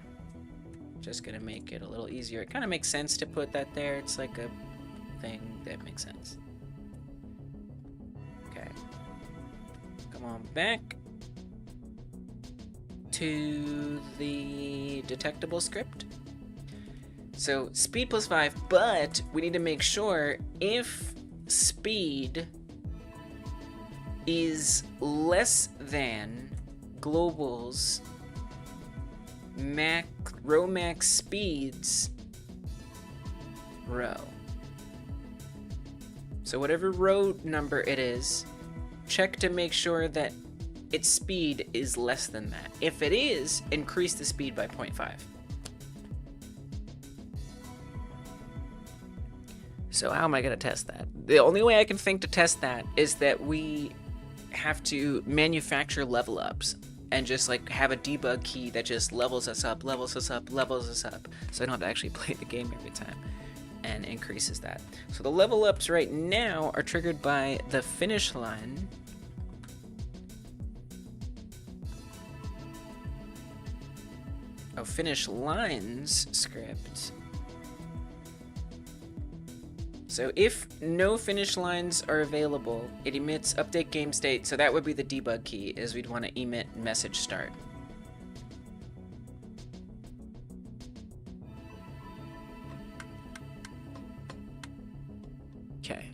Just gonna make it a little easier. It kind of makes sense to put that there. It's like a thing that makes sense. Okay. Come on back to the detectable script. So speed plus 5, but we need to make sure if speed is less than globals row max speeds row. So whatever row number it is, check to make sure that its speed is less than that. If it is, increase the speed by 0.5. So how am I going to test that? The only way I can think to test that is that we have to manufacture level ups and just like have a debug key that just levels us up, levels us up, levels us up, so I don't have to actually play the game every time, and increases that. So the level ups right now are triggered by the finish line. Oh, finish lines script. So if no finish lines are available, it emits update game state. So that would be the debug key, is we'd want to emit message start. Okay.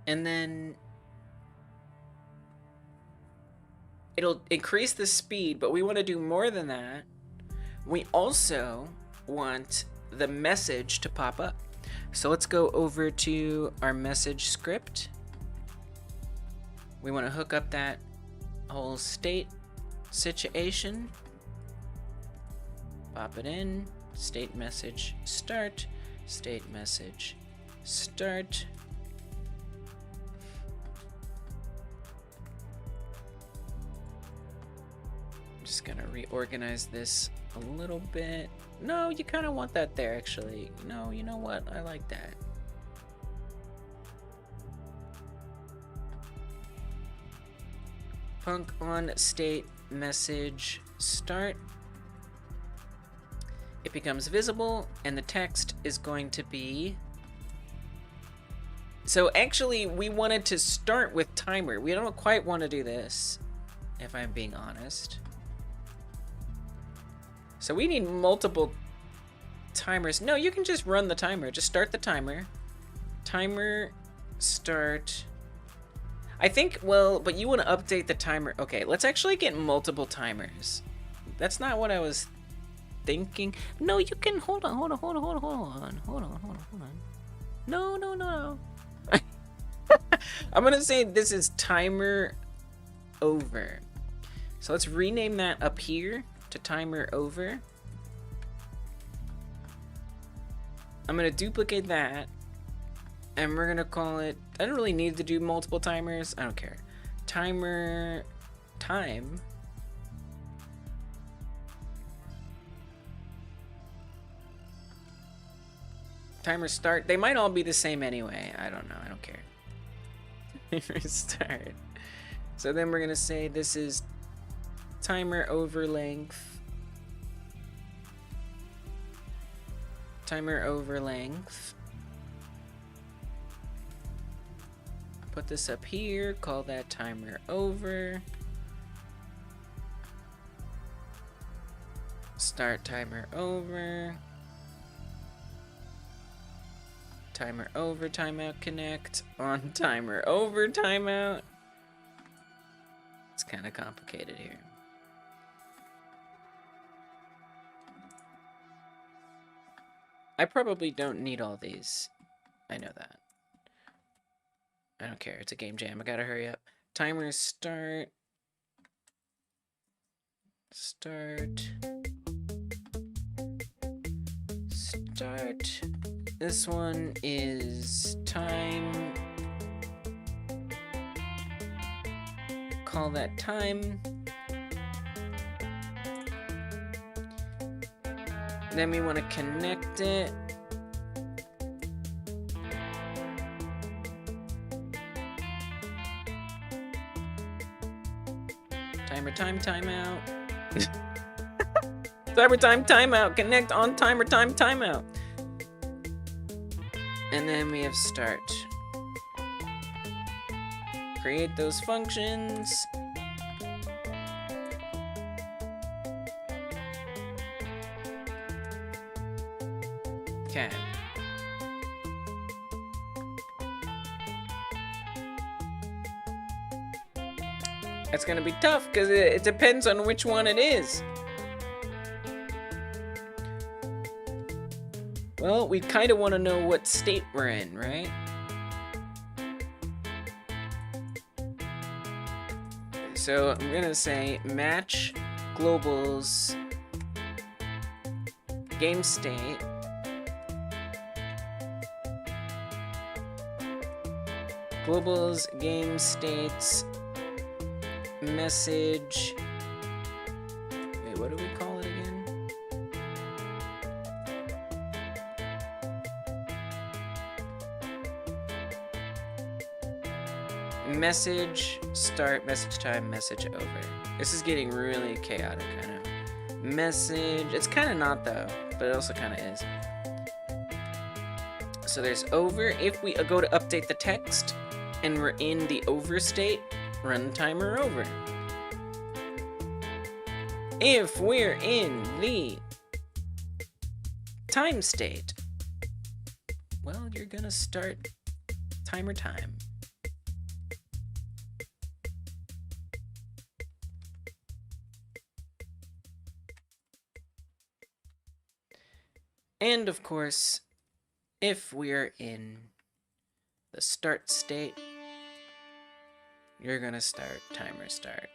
And then it'll increase the speed, but we want to do more than that. We also want the message to pop up. So let's go over to our message script. We want to hook up that whole state situation. Pop it in. State message start. State message start. I'm just gonna reorganize this a little bit. No, you kind of want that there, actually. No, you know what? I like that. Punk on state message start. It becomes visible, and the text is going to be... So actually, we wanted to start with timer. We don't quite want to do this, if I'm being honest. So we need multiple timers. No, you can just run the timer. Just start the timer. Timer, start. I think, well, but you want to update the timer. Okay, let's actually get multiple timers. That's not what I was thinking. No, you can, hold on. No. I'm gonna say this is timer over. So let's rename that up here to timer over. I'm gonna duplicate that, and we're gonna call it, I don't really need to do multiple timers, I don't care. Timer time. Timer start, they might all be the same anyway, I don't know, I don't care. Timer start. So then we're gonna say this is timer over length. Timer over length. Put this up here, call that timer over. Start timer over. Timer over, timeout connect. On timer over, timeout. It's kind of complicated here. I probably don't need all these. I know that. I don't care. It's a game jam. I gotta hurry up. Timer start. Start. Start. This one is time. Call that time. Then we want to connect it. Timer time, timeout. Timer time, timeout. Connect on timer time, timeout. And then we have start. Create those functions. Okay. That's gonna be tough because it depends on which one it is. Well, we kind of want to know what state we're in, right? So I'm gonna say match globals game state. Globals game states message. Wait, what do we call it again? Message start, message time, message over. This is getting really chaotic, I know. Message, it's kind of not though, but it also kind of is. So there's over. If we go to update the text and we're in the over state, run timer over. If we're in the time state, well, you're gonna start timer time. And of course, if we're in the start state, you're gonna start timer start.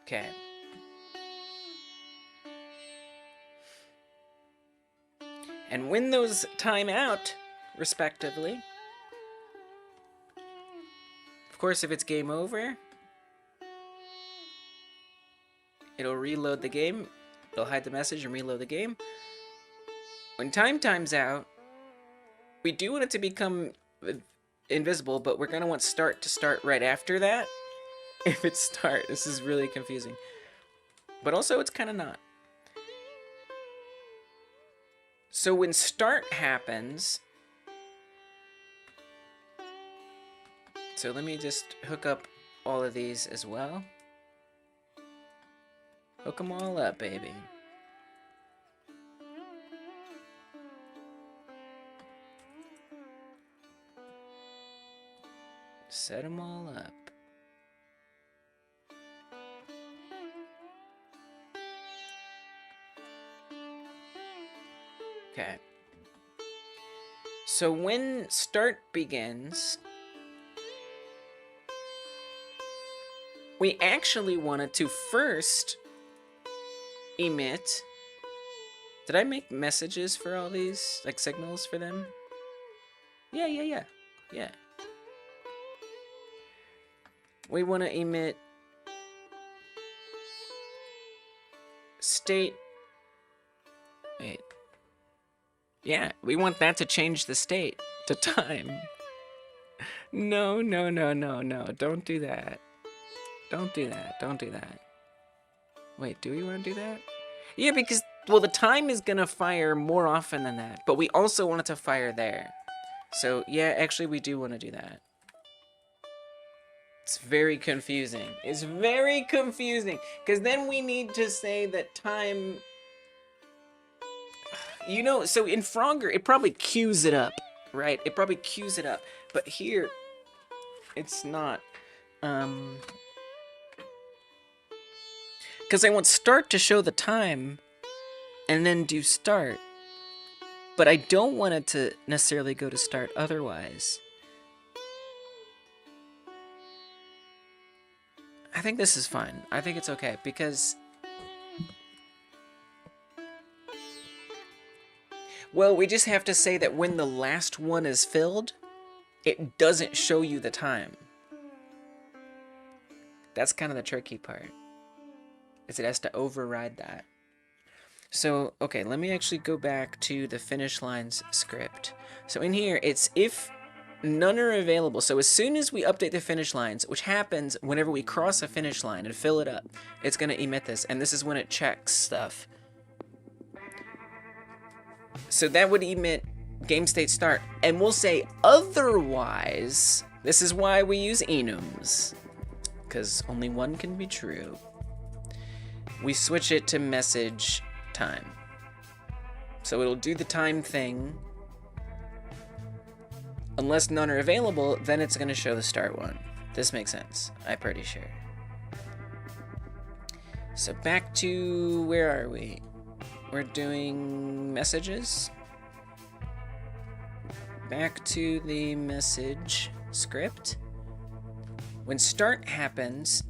Okay. And when those time out, respectively, of course, if it's game over, it'll reload the game, it'll hide the message and reload the game. When time's out, we do want it to become invisible, but we're gonna want start to start right after that. If it's start, this is really confusing. But also, it's kind of not. So when start happens, so let me just hook up all of these as well. Hook them all up, baby. Set them all up. Okay. So when start begins, we actually wanted to first emit. Did I make messages for all these, like signals for them? Yeah. We want to emit state. Wait. Yeah, we want that to change the state to time. No. Don't do that. Don't do that. Wait, do we want to do that? Yeah, because, well, the time is going to fire more often than that, but we also want it to fire there. So, yeah, actually, we do want to do that. It's very confusing. It's very confusing, because then we need to say that time... You know, so in Frogger, it probably queues it up, right? It probably queues it up. But here, it's not. Because I want start to show the time, and then do start. But I don't want it to necessarily go to start otherwise. I think this is fine. I think it's okay, because... Well, we just have to say that when the last one is filled, it doesn't show you the time. That's kind of the tricky part, is it has to override that. So, okay, let me actually go back to the finish lines script. So in here, it's if none are available. So as soon as we update the finish lines, which happens whenever we cross a finish line and fill it up, it's going to emit this, and this is when it checks stuff. So that would emit game state start, and we'll say otherwise. This is why we use enums, because only one can be true. We switch it to message time. So it'll do the time thing. Unless none are available, then it's going to show the start one. This makes sense, I'm pretty sure. So back to, where are we? We're doing messages. Back to the message script. When start happens...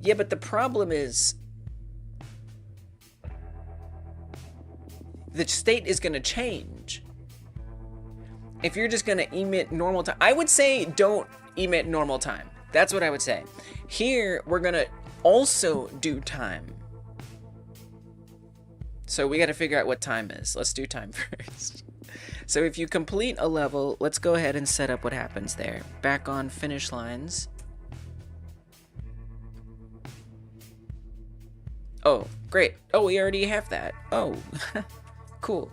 Yeah, but the problem is... the state is going to change. If you're just going to emit normal time... I would say don't emit normal time. That's what I would say. Here, we're going to also do time. So we got to figure out what time is. Let's do time first. So if you complete a level, let's go ahead and set up what happens there. Back on finish lines. Oh, great. Oh, we already have that. Oh, cool.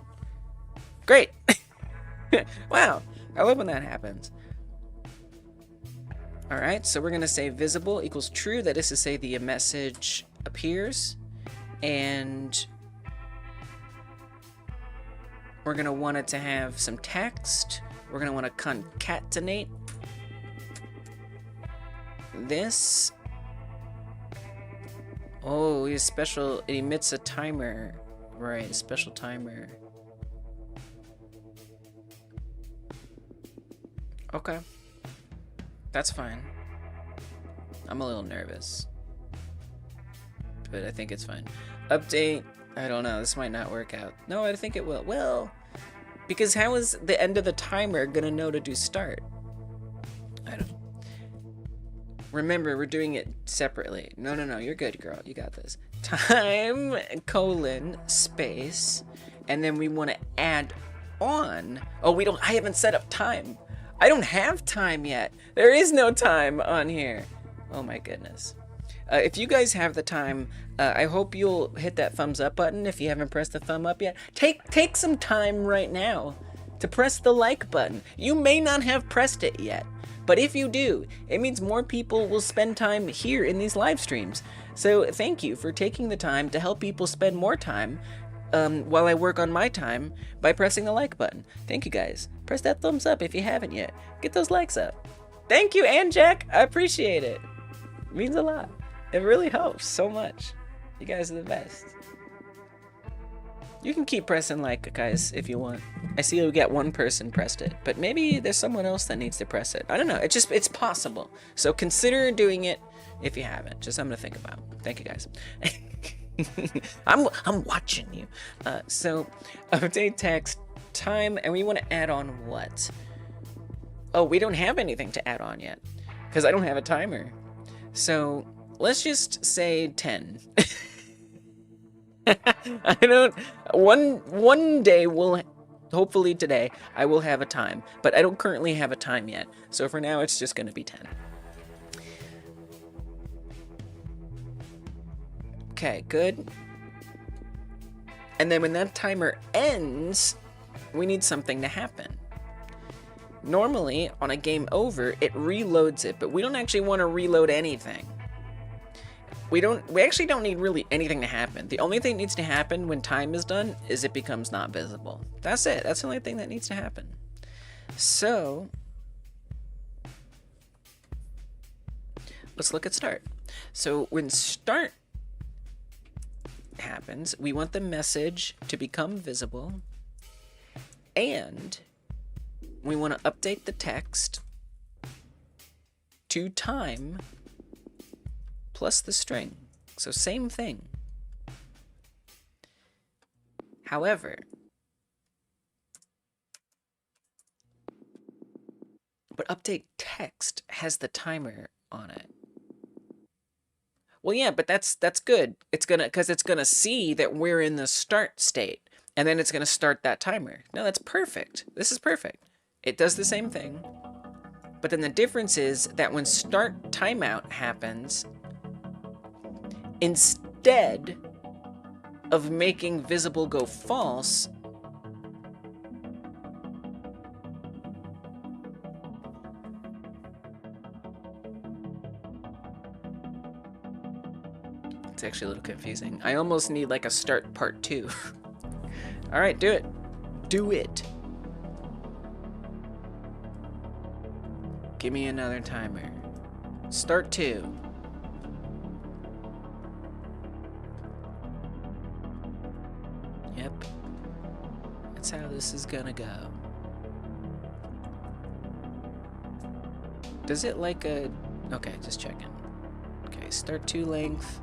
Great. Wow, I love when that happens. All right, so we're going to say visible equals true. That is to say the message appears. And... we're going to want it to have some text. We're going to want to concatenate this Oh, he's special. It emits a timer. Right, a special timer. Okay. That's fine. I'm a little nervous. But I think it's fine. Update. I don't know. This might not work out. No, I think it will. Well, because how is the end of the timer gonna know to do start? I don't know. Remember, we're doing it separately. No, you're good, girl. You got this. Time, colon, space, and then we want to add on. Oh, I haven't set up time. I don't have time yet. There is no time on here. Oh my goodness. If you guys have the time, I hope you'll hit that thumbs up button if you haven't pressed the thumb up yet. Take some time right now to press the like button. You may not have pressed it yet. But if you do, it means more people will spend time here in these live streams. So thank you for taking the time to help people spend more time while I work on my time by pressing the like button. Thank you guys. Press that thumbs up if you haven't yet. Get those likes up. Thank you, and Jack. I appreciate it. It means a lot. It really helps so much. You guys are the best. You can keep pressing like, guys, if you want. I see we got one person pressed it, but maybe there's someone else that needs to press it. I don't know. It's possible. So consider doing it if you haven't. Just something to think about. Thank you, guys. I'm watching you. So update text time, and we want to add on what? Oh, we don't have anything to add on yet because I don't have a timer. So let's just say 10. I don't. One day hopefully today I will have a time, but I don't currently have a time yet. So for now, it's just going to be 10. Okay, good. And then when that timer ends, we need something to happen. Normally, on a game over, it reloads it, but we don't actually want to reload anything. We actually don't need really anything to happen. The only thing that needs to happen when time is done is it becomes not visible. That's it. That's the only thing that needs to happen. So let's look at start. So when start happens, we want the message to become visible, and we want to update the text to time plus the string. So same thing. However, but update text has the timer on it. Well, yeah, but that's good. It's gonna see that we're in the start state, and then it's gonna start that timer. No, that's perfect. This is perfect. It does the same thing, but then the difference is that when start timeout happens, instead of making visible go false, it's actually a little confusing. I almost need like a start part 2. All right, do it. Do it. Give me another timer. Start 2. Yep. That's how this is gonna go. Does it like a... Okay, just checking. Okay, start 2 length.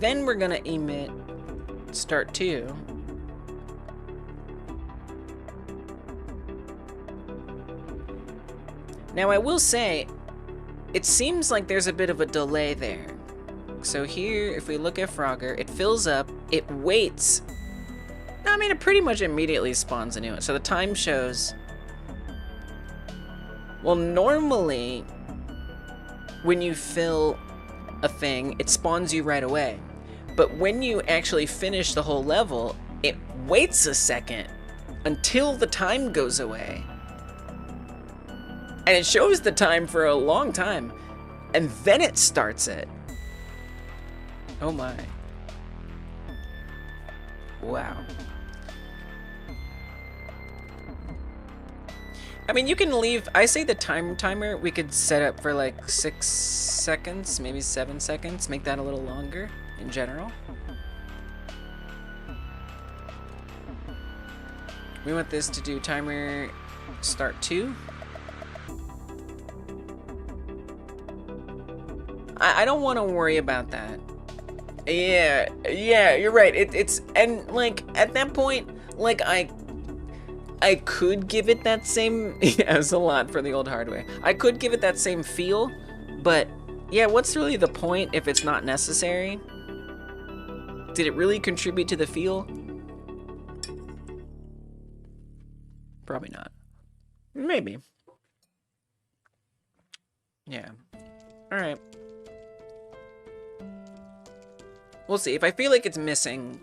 Then we're gonna emit start 2. Now I will say, it seems like there's a bit of a delay there. So here, if we look at Frogger, it fills up, it waits. I mean, it pretty much immediately spawns a new one. So the time shows, well, normally when you fill a thing, it spawns you right away. But when you actually finish the whole level, it waits a second until the time goes away. And it shows the time for a long time, and then it starts it. Oh my. Wow. I mean, you can leave, I say the timer we could set up for like 6 seconds, maybe 7 seconds, make that a little longer in general. We want this to do timer start 2. I don't want to worry about that. Yeah, you're right. It's and like at that point, like I could give it that same. Yeah, it's a lot for the old hardware. I could give it that same feel, but yeah, what's really the point if it's not necessary? Did it really contribute to the feel? Probably not. Maybe. Yeah. All right. We'll see. If I feel like it's missing,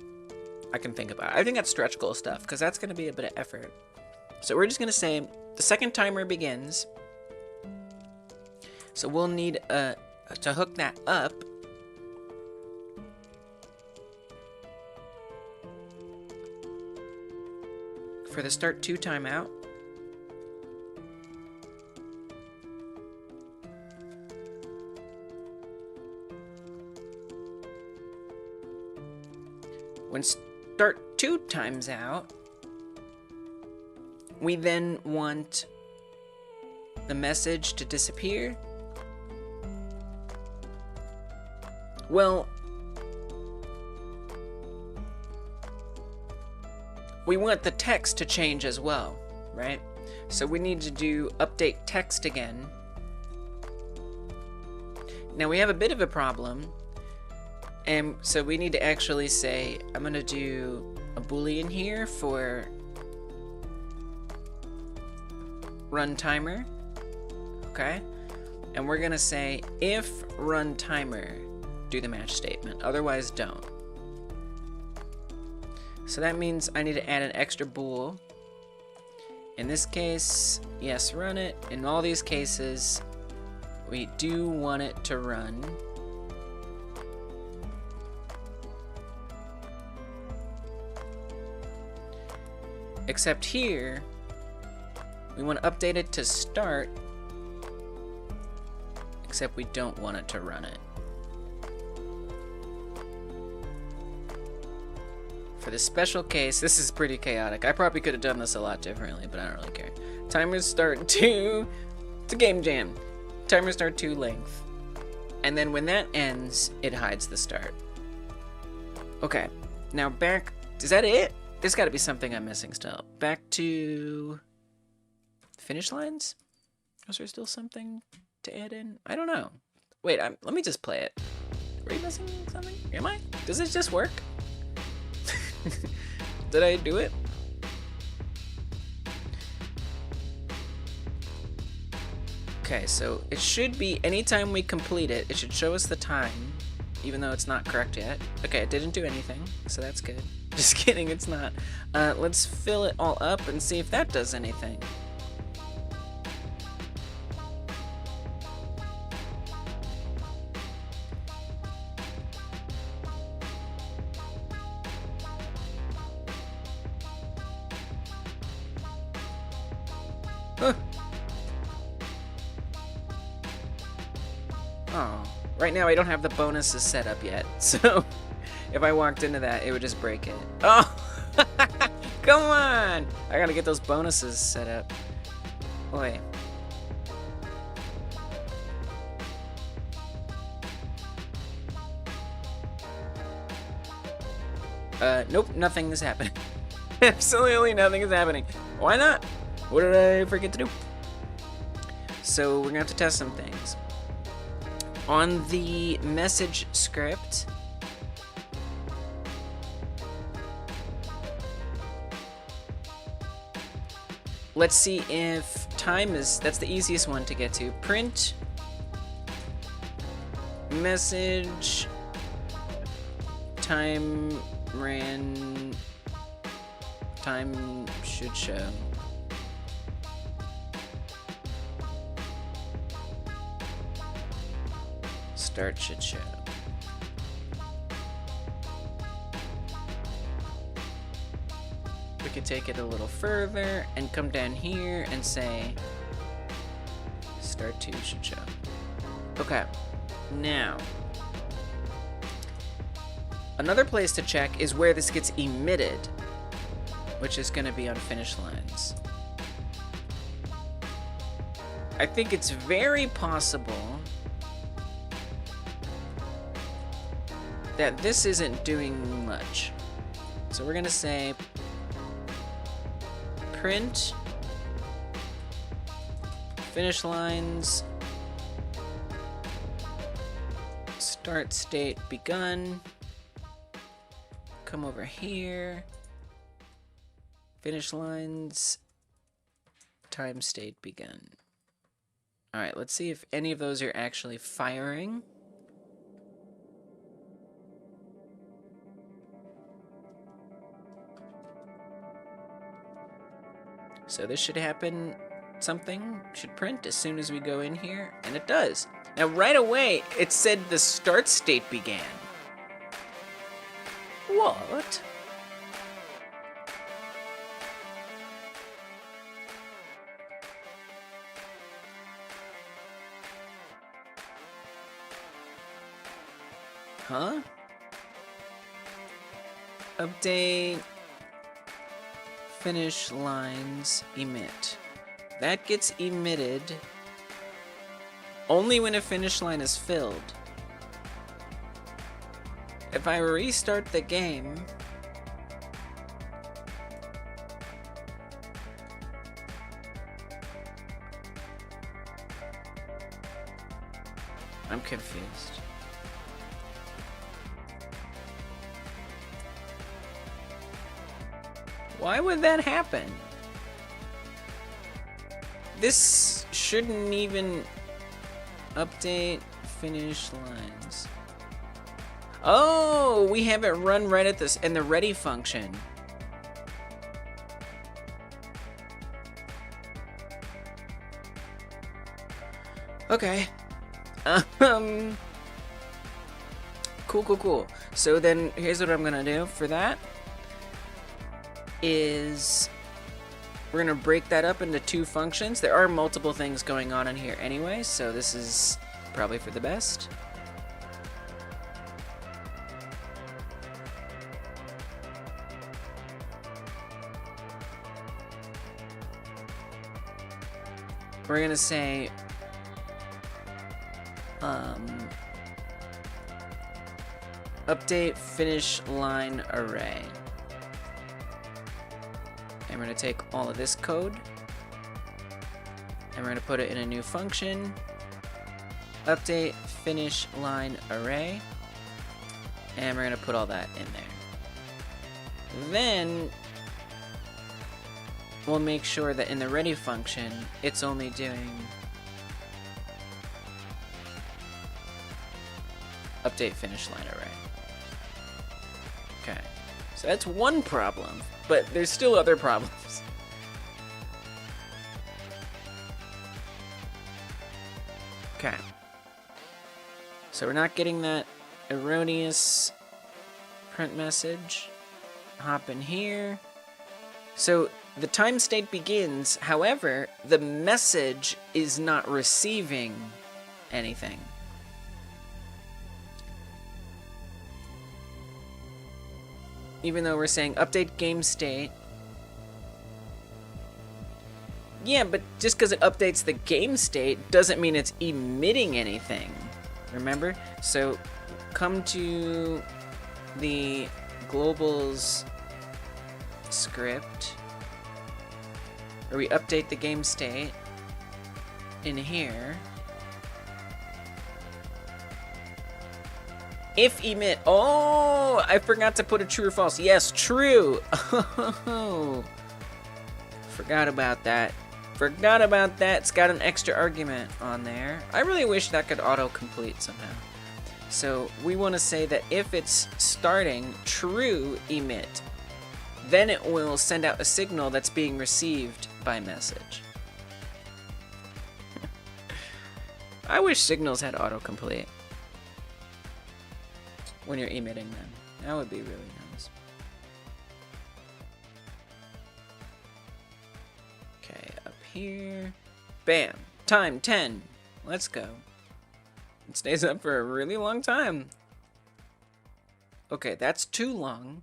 I can think about it. I think that's stretch goal stuff, because that's going to be a bit of effort. So we're just going to say the second timer begins. So we'll need to hook that up. For the start 2 timeout. When start 2 times out, we then want the message to disappear. Well, we want the text to change as well, right? So we need to do update text again. Now we have a bit of a problem. And so we need to actually say, I'm going to do a Boolean here for run timer. Okay. And we're going to say, if run timer, do the match statement. Otherwise, don't. So that means I need to add an extra bool. In this case, yes, run it. In all these cases, we do want it to run. Except here, we want to update it to start, except we don't want it to run it. For the special case, this is pretty chaotic. I probably could have done this a lot differently, but I don't really care. Timer start 2 to game jam. Timer start 2 length. And then when that ends, it hides the start. Okay, now back, is that it? There's got to be something I'm missing still. Back to finish lines? Was there still something to add in? I don't know. Wait, let me just play it. Are you missing something? Am I? Does it just work? Did I do it? Okay, so it should be anytime we complete it, it should show us the time, even though it's not correct yet. Okay, it didn't do anything, so that's good. Just kidding, it's not. Let's fill it all up and see if that does anything. Huh. Oh, right now I don't have the bonuses set up yet, so if I walked into that, it would just break it. Oh, come on! I gotta get those bonuses set up. Boy. Nope, nothing is happening. Absolutely nothing is happening. Why not? What did I forget to do? So we're gonna have to test some things. On the message script, let's see if time is, that's the easiest one to get to. Print message time ran, time should show. Start should show. could take it a little further and come down here and say start 2 should show. Okay, now another place to check is where this gets emitted, which is going to be on finish lines. I think it's very possible that this isn't doing much. So we're going to say print finish lines start state begun. Come over here. Finish lines time state begun. All right, let's see if any of those are actually firing. So this should happen, something should print as soon as we go in here, and it does. Now right away, it said the start state began. What? Huh? Update finish lines emit. That gets emitted only when a finish line is filled. If I restart the game, I'm confused. Why would that happen? This shouldn't even update finish lines. Oh, we have it run right at this in the ready function. Okay. Cool. So then here's what I'm gonna do for that. Is we're gonna break that up into 2 functions. There are multiple things going on in here anyway, so this is probably for the best. We're gonna say update finish line array. And we're going to take all of this code and we're going to put it in a new function. Update finish line array. And we're going to put all that in there. Then we'll make sure that in the ready function, it's only doing update finish line array. Okay, so that's one problem. But there's still other problems. Okay. So we're not getting that erroneous print message. Hop in here. So the time state begins, however, the message is not receiving anything. Even though we're saying update game state. Yeah, but just because it updates the game state doesn't mean it's emitting anything. Remember? So come to the globals script where we update the game state in here. If emit, oh, I forgot to put a true or false. Yes, true. Oh, forgot about that. It's got an extra argument on there. I really wish that could auto-complete somehow. So we want to say that if it's starting true emit, then it will send out a signal that's being received by message. I wish signals had autocomplete when you're emitting them. That would be really nice. here. Bam. Time 10. Let's go. It stays up for a really long time. Okay, that's too long.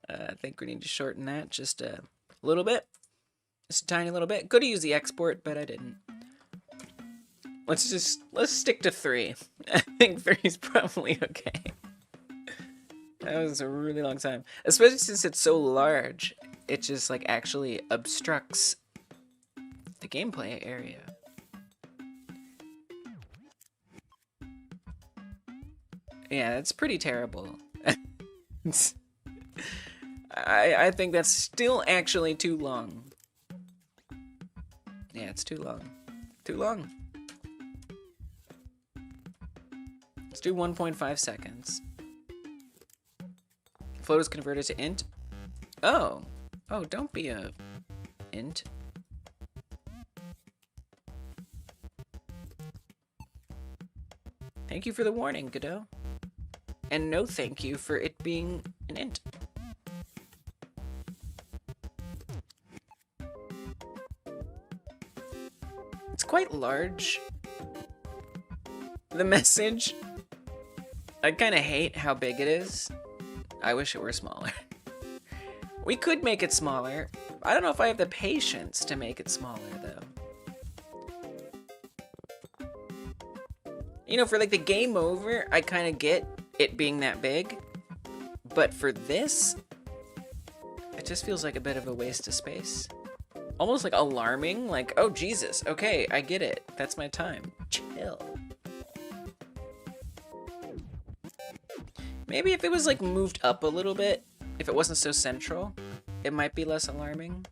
I think we need to shorten that just a little bit. Just a tiny little bit. Could have used the export, but I didn't. Let's stick to 3. I think 3 is probably okay. That was a really long time. Especially since it's so large, it just like actually obstructs the gameplay area. Yeah, that's pretty terrible. I think that's still actually too long. Yeah, it's too long. Too long. Let's do 1.5 seconds. Float is converted to int. Oh. Oh, don't be a int. Thank you for the warning, Godot. And no thank you for it being an int. It's quite large. The message, I kind of hate how big it is. I wish it were smaller. We could make it smaller. I don't know if I have the patience to make it smaller, though. You know, for like the game over, I kind of get it being that big. But for this, it just feels like a bit of a waste of space. Almost like alarming, like, oh Jesus, okay, I get it. That's my time. Chill. Maybe if it was like moved up a little bit, if it wasn't so central, it might be less alarming.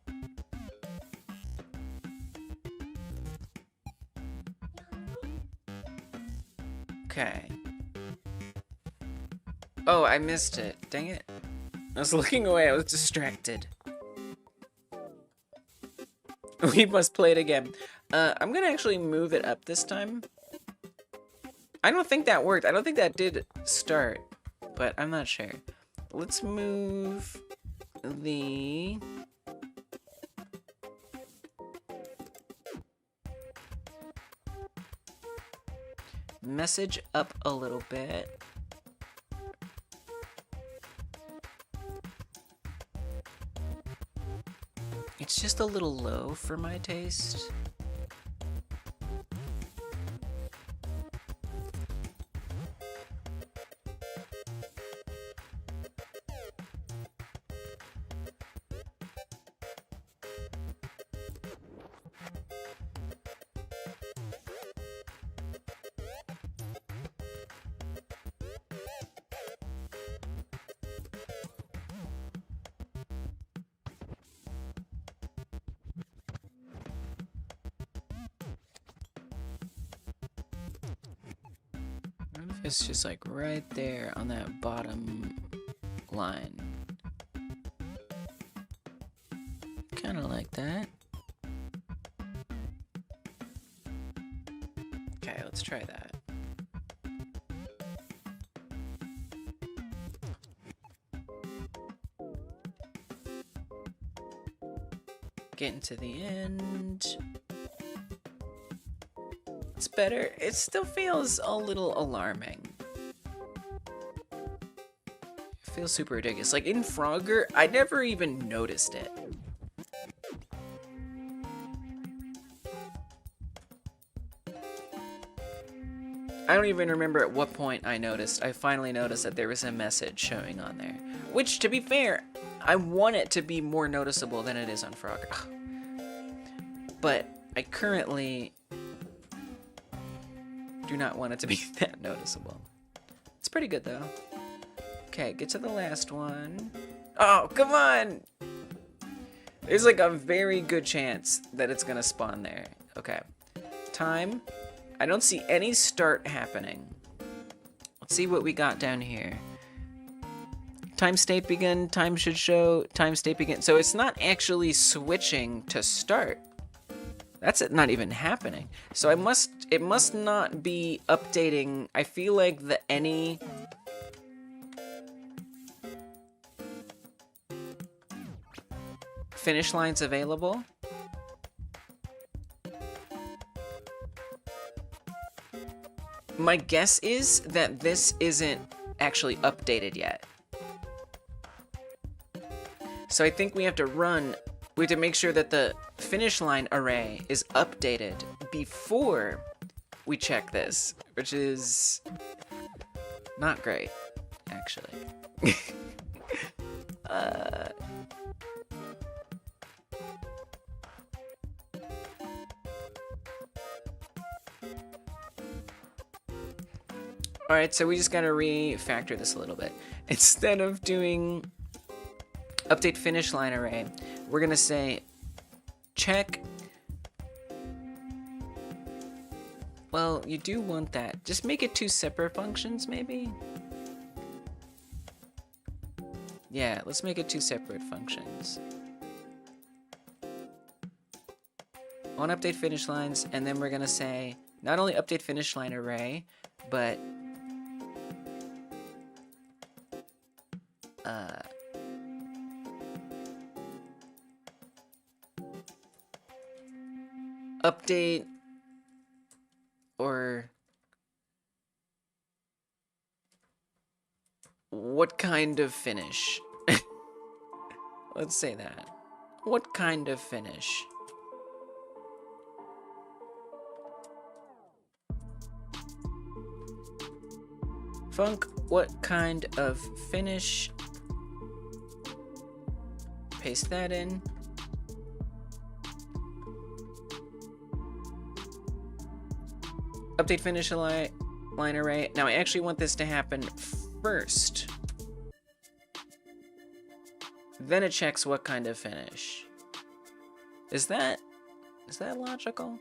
Okay. Oh, I missed it. Dang it. I was looking away, I was distracted. We must play it again. I'm gonna actually move it up this time. I don't think that worked. I don't think that did start, but I'm not sure. Let's move the... message up a little bit. It's just a little low for my taste. It's just like right there on that bottom line. Kind of like that. Okay, let's try that. Getting to the end. It's better. It still feels a little alarming. It feels super ridiculous. Like in Frogger, I never even noticed it. I don't even remember at what point I noticed. I finally noticed that there was a message showing on there. Which, to be fair, I want it to be more noticeable than it is on Frogger. But I currently do not want it to be that noticeable. It's pretty good though. Okay, get to the last one. Oh, come on! There's like a very good chance that it's gonna spawn there. Okay. Time. I don't see any start happening. Let's see what we got down here. Time state begin, time should show, time state begin. So it's not actually switching to start. That's not even happening. So it must not be updating. I feel like the any finish lines available. My guess is that this isn't actually updated yet. So I think we have to make sure that the finish line array is updated before we check this, which is not great, actually. Alright, so we just gotta refactor this a little bit. Instead of doing update finish line array, we're gonna say check. Well, you do want that. Just make it two separate functions, maybe? Yeah, let's make it two separate functions. On update finish lines, and then we're gonna say not only update finish line array, but update or what kind of finish? Let's say that. What kind of finish? Func, what kind of finish? Paste that in. Update finish line array. Now I actually want this to happen first. Then it checks what kind of finish. Is that logical?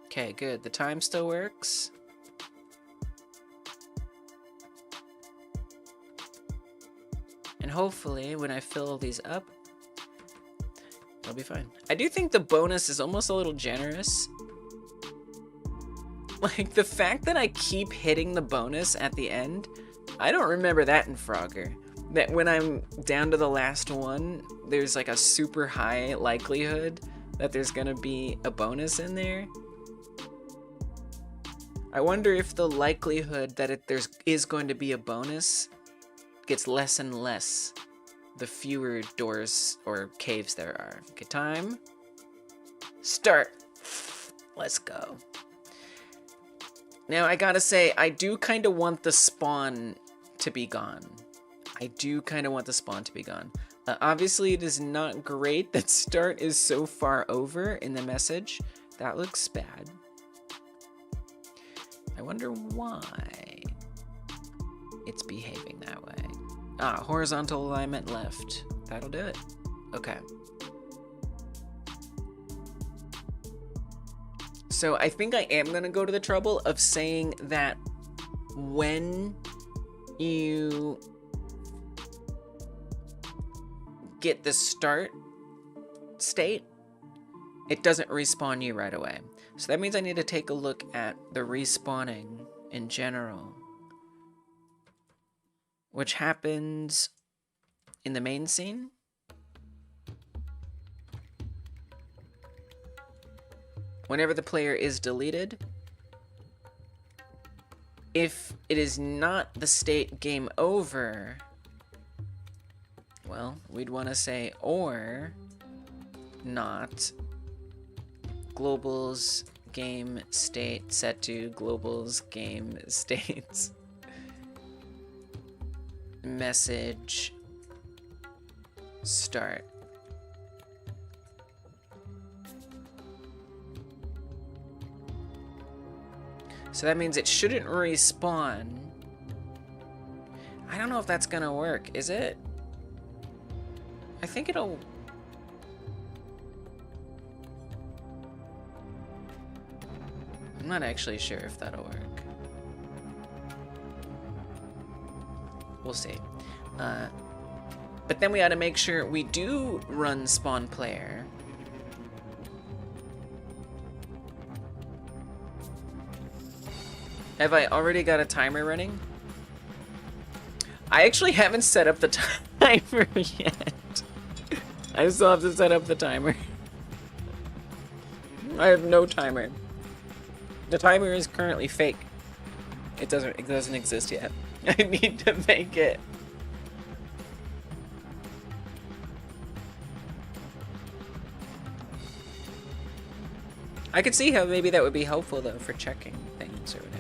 Okay, good. The time still works. And hopefully, when I fill these up, it'll be fine. I do think the bonus is almost a little generous. Like, the fact that I keep hitting the bonus at the end, I don't remember that in Frogger. That when I'm down to the last one, there's like a super high likelihood that there's gonna be a bonus in there. I wonder if the likelihood that there is going to be a bonus gets less and less the fewer doors or caves there are. Okay, time. Start. Let's go. Now I gotta say, I do kind of want the spawn to be gone. I do kind of want the spawn to be gone. Obviously, it is not great that start is so far over in the message. That looks bad. I wonder why it's behaving that way. Ah, horizontal alignment left. That'll do it. Okay. So I think I am gonna go to the trouble of saying that when you get the start state, it doesn't respawn you right away. So that means I need to take a look at the respawning in general, which happens in the main scene. Whenever the player is deleted. If it is not the state game over, well, we'd want to say or not globals game state set to globals game states message start. So that means it shouldn't respawn. I don't know if that's gonna work, is it? I think it'll... I'm not actually sure if that'll work. We'll see. But then we gotta make sure we do run spawn player. Have I already got a timer running? I actually haven't set up the timer yet. I still have to set up the timer. I have no timer. The timer is currently fake. It doesn't exist yet. I need to make it. I could see how maybe that would be helpful though for checking things or whatever.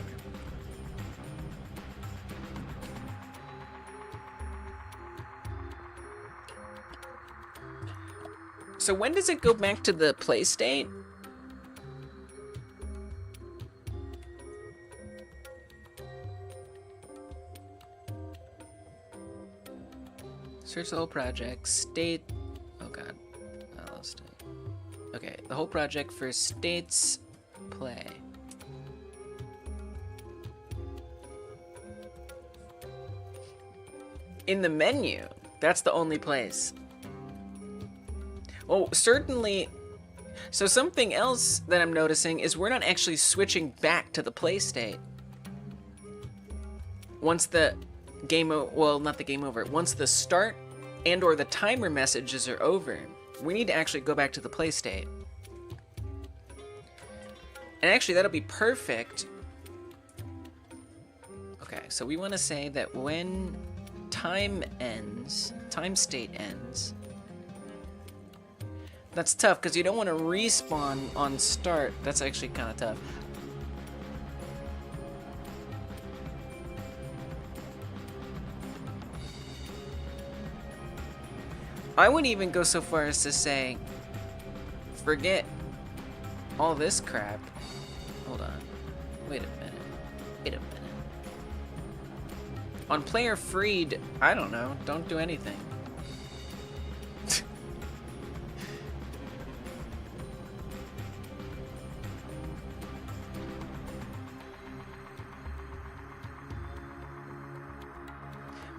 So when does it go back to the play state? Search the whole project, state, oh god, I lost it. Okay, the whole project for states play. In the menu, that's the only place. Oh, certainly. So something else that I'm noticing is we're not actually switching back to the play state. Once the well, not the game over. Once the start and or the timer messages are over, we need to actually go back to the play state. And actually, that'll be perfect. Okay, so we want to say that when time state ends. That's tough, because you don't want to respawn on start. That's actually kind of tough. I wouldn't even go so far as to say, forget all this crap. Hold on. Wait a minute. Wait a minute. On player freed, I don't know. Don't do anything.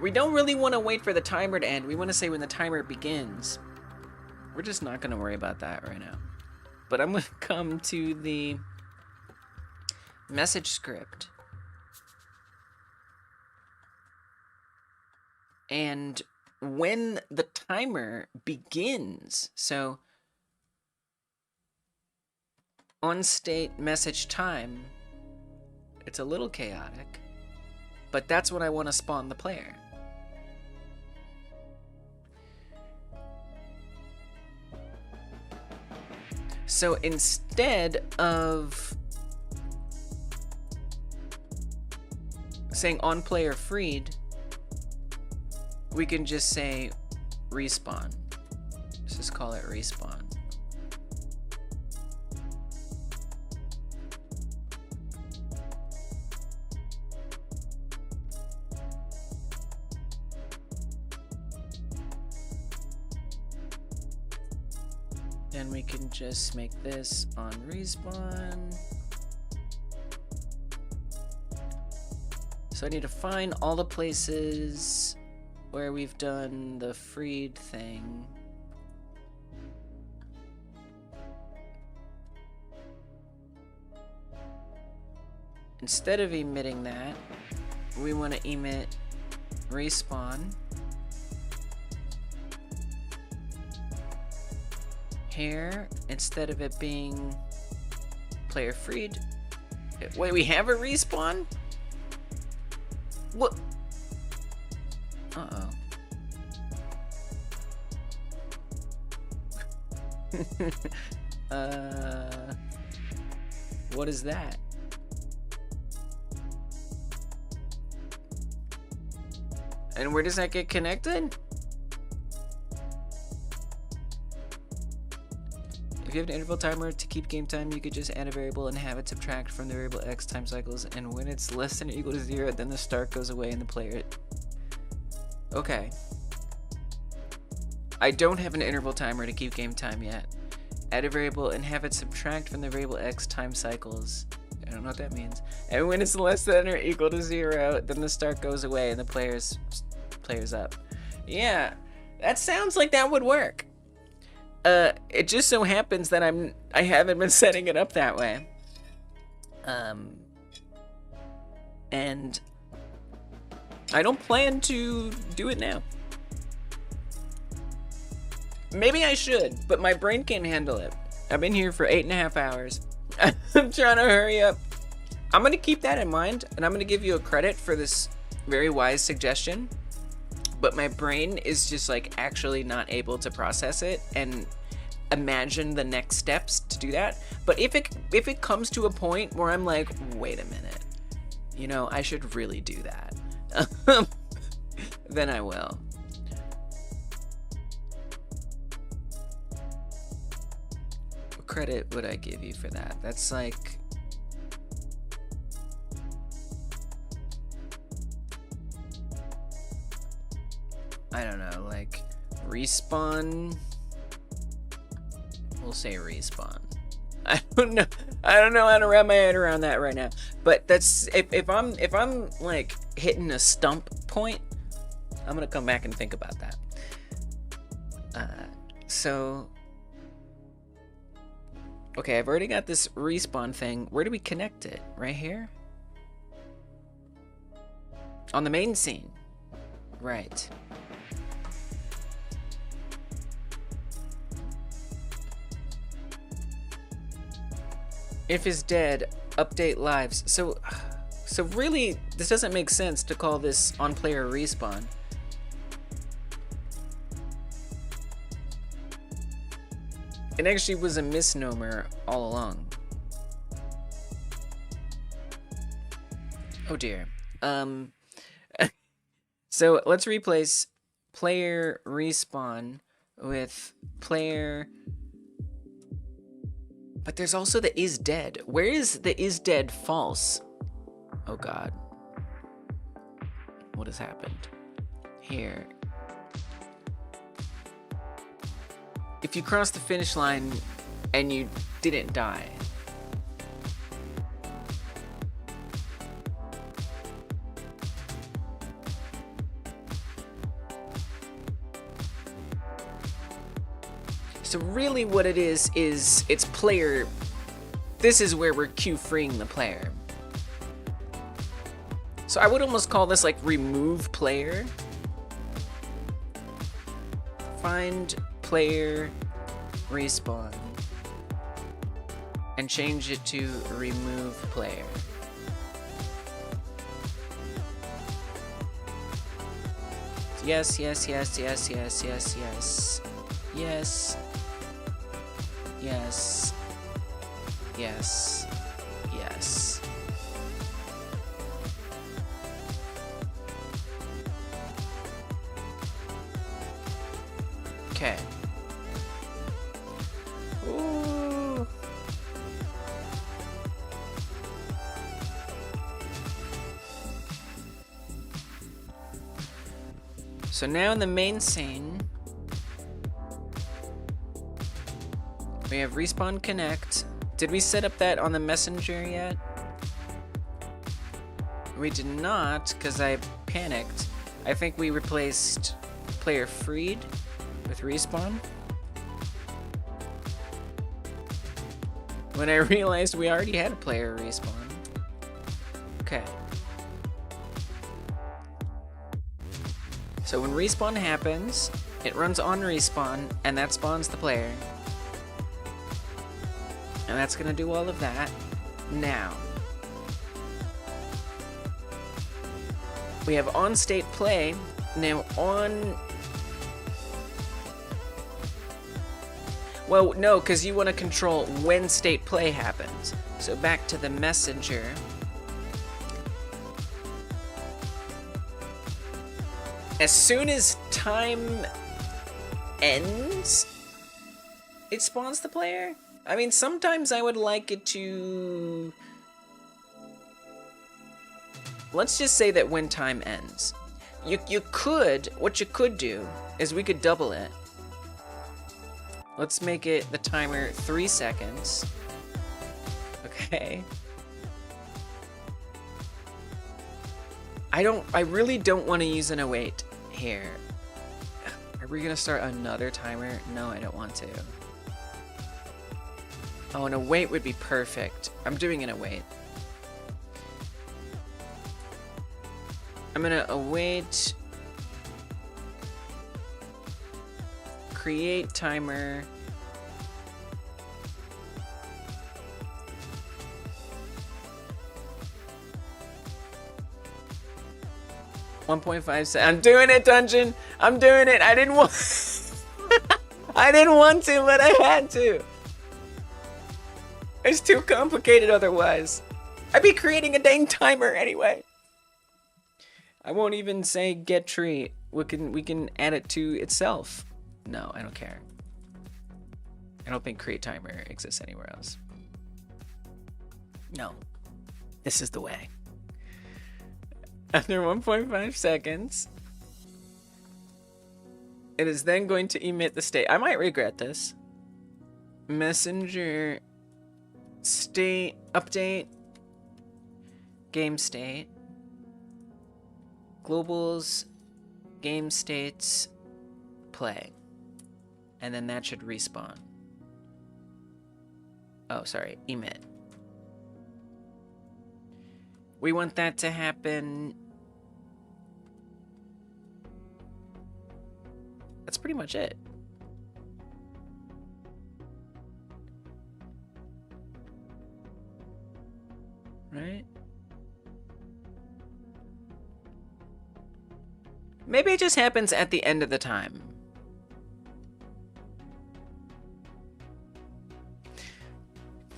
We don't really want to wait for the timer to end. We want to say when the timer begins. We're just not going to worry about that right now. But I'm going to come to the message script. And when the timer begins, so on state message time, it's a little chaotic, but that's when I want to spawn the player. So instead of saying on player freed, we can just say respawn. Let's just call it respawn. And we can just make this on respawn. So I need to find all the places where we've done the freed thing. Instead of emitting that, we want to emit respawn. Here, instead of it being player freed. Wait, we have a respawn? What? Uh-oh. What is that? And where does that get connected? If you have an interval timer to keep game time, you could just add a variable and have it subtract from the variable x time cycles, and when it's less than or equal to 0, then the start goes away and the player... Okay. I don't have an interval timer to keep game time yet. Add a variable and have it subtract from the variable x time cycles. I don't know what that means. And when it's less than or equal to 0, then the start goes away and the player's up. Yeah, that sounds like that would work. It just so happens that I haven't been setting it up that way. and I don't plan to do it now. Maybe I should, but my brain can't handle it. I've been here for 8.5 hours. I'm trying to hurry up. I'm gonna keep that in mind, and I'm gonna give you a credit for this very wise suggestion, but my brain is just like actually not able to process it and imagine the next steps to do that. But if it comes to a point where I'm like, wait a minute, you know, I should really do that, then I will. What credit would I give you for that? That's like, I don't know, like respawn. We'll say respawn. I don't know how to wrap my head around that right now. But that's if I'm like hitting a stump point, I'm gonna come back and think about that. So okay, I've already got this respawn thing. Where do we connect it? Right here? On the main scene. Right. If is dead, update lives. So really, this doesn't make sense to call this on player respawn. It actually was a misnomer all along. Oh dear. So let's replace player respawn with player. But there's also the is dead. Where is the is dead false? Oh god. What has happened? Here. If you cross the finish line and you didn't die. So really what it is it's player, this is where we're queue freeing the player. So I would almost call this like remove player. Find player respawn and change it to remove player. Yes, yes, yes, yes, yes, yes, yes. Yes. Yes. Yes. Yes. Okay. Ooh. So now in the main scene, we have respawn connect. Did we set up that on the messenger yet? We did not, because I panicked. I think we replaced player freed with respawn. When I realized we already had a player respawn. Okay. So when respawn happens, it runs on respawn, and that spawns the player. And that's gonna do all of that. Now, we have on state play. Now on, well, no, because you want to control when state play happens. So back to the messenger. As soon as time ends, it spawns the player. I mean, sometimes I would like it to... Let's just say that when time ends. What you could do is we could double it. Let's make it the timer 3 seconds. Okay. I really don't want to use an await here. Are we gonna start another timer? No, I don't want to. Oh, an await would be perfect. I'm doing an await. I'm gonna await create timer. .5 I'm doing it, Dungeon. I'm doing it. I didn't want. I didn't want to, but I had to. It's too complicated otherwise. I'd be creating a dang timer anyway. I won't even say get tree. We can add it to itself. No, I don't care. I don't think create timer exists anywhere else. No. This is the way. After 1.5 seconds, it is then going to emit the state. I might regret this. Messenger state update, game state, globals, game states, play. And then that should respawn. Oh, sorry, emit. We want that to happen. That's pretty much it. Right? Maybe it just happens at the end of the time.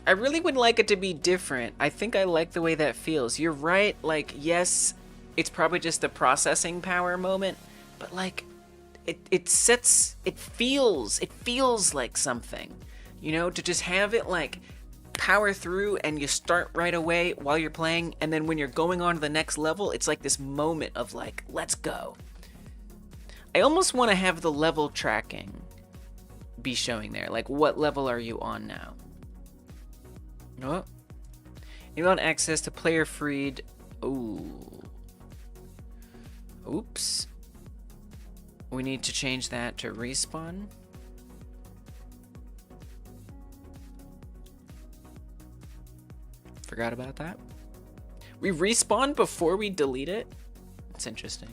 I really would like it to be different. I think I like the way that feels. You're right, like, yes, it's probably just the processing power moment, but like, it feels like something, you know, to just have it like power through and you start right away while you're playing, and then when you're going on to the next level, it's like this moment of like, let's go. I almost want to have the level tracking be showing there, like what level are you on now? Oh. You want access to player freed. Ooh. Oops. We need to change that to respawn. Forgot about that. We respawn before we delete it? It's interesting.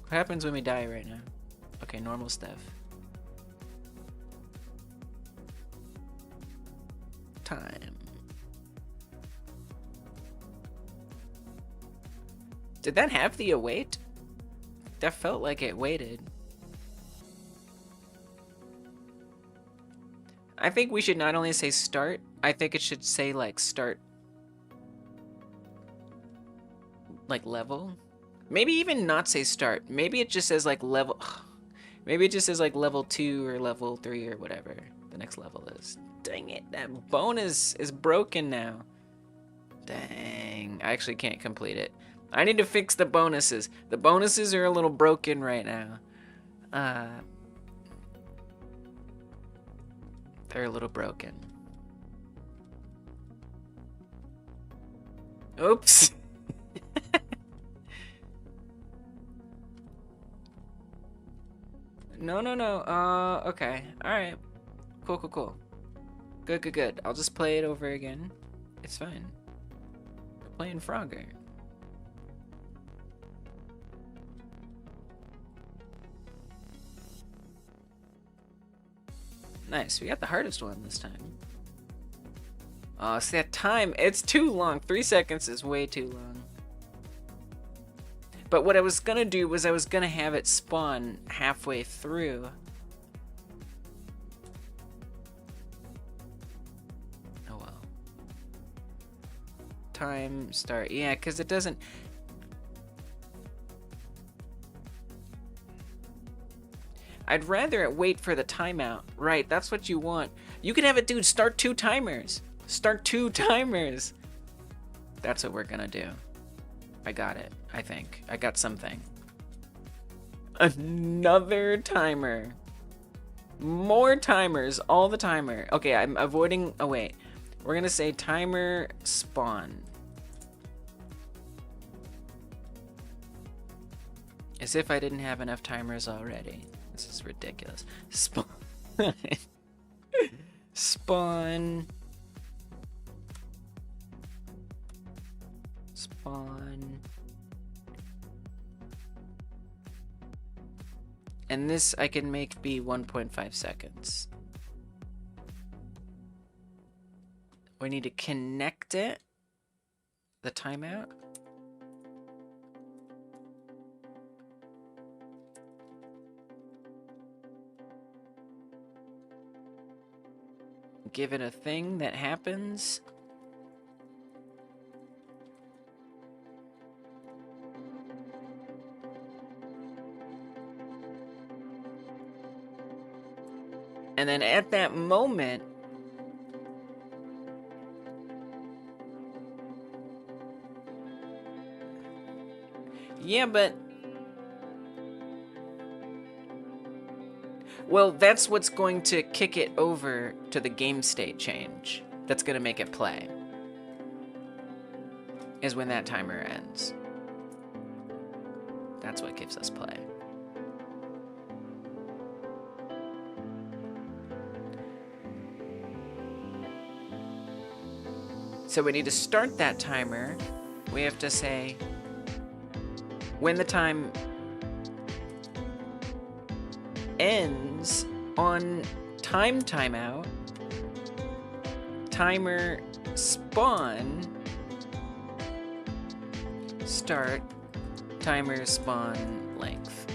What happens when we die right now? Okay, normal stuff. Time. Did that have the await? That felt like it waited. I think we should not only say start, I think it should say like start like level. Maybe even not say start. Maybe it just says like level. Maybe it just says like level 2 or level 3 or whatever the next level is. Dang it, that bonus is broken now. Dang, I actually can't complete it. I need to fix the bonuses. The bonuses are a little broken right now. They're a little broken. Oops. No. Okay. Alright. Cool. Good. I'll just play it over again. It's fine. We're playing Frogger. Nice, we got the hardest one this time. Oh, see that time, it's too long. 3 seconds is way too long. But what I was gonna do was I was gonna have it spawn halfway through. Oh well. Time start, yeah, because it doesn't. I'd rather it wait for the timeout. Right, that's what you want. You can have it, dude, start 2 timers. Start 2 timers. That's what we're gonna do. I got it, I think. I got something. Another timer. More timers, all the timer. Okay, I'm avoiding, oh wait. We're gonna say timer spawn. As if I didn't have enough timers already. This is ridiculous. Spawn. Spawn. And this I can make be 1.5 seconds. We need to connect it, the timeout. Give it a thing that happens. And then at that moment, yeah, but well, that's what's going to kick it over to the game state change. That's going to make it play. Is when that timer ends. That's what gives us play. So we need to start that timer. We have to say when the time ends on timeout, timer spawn, start, timer spawn length.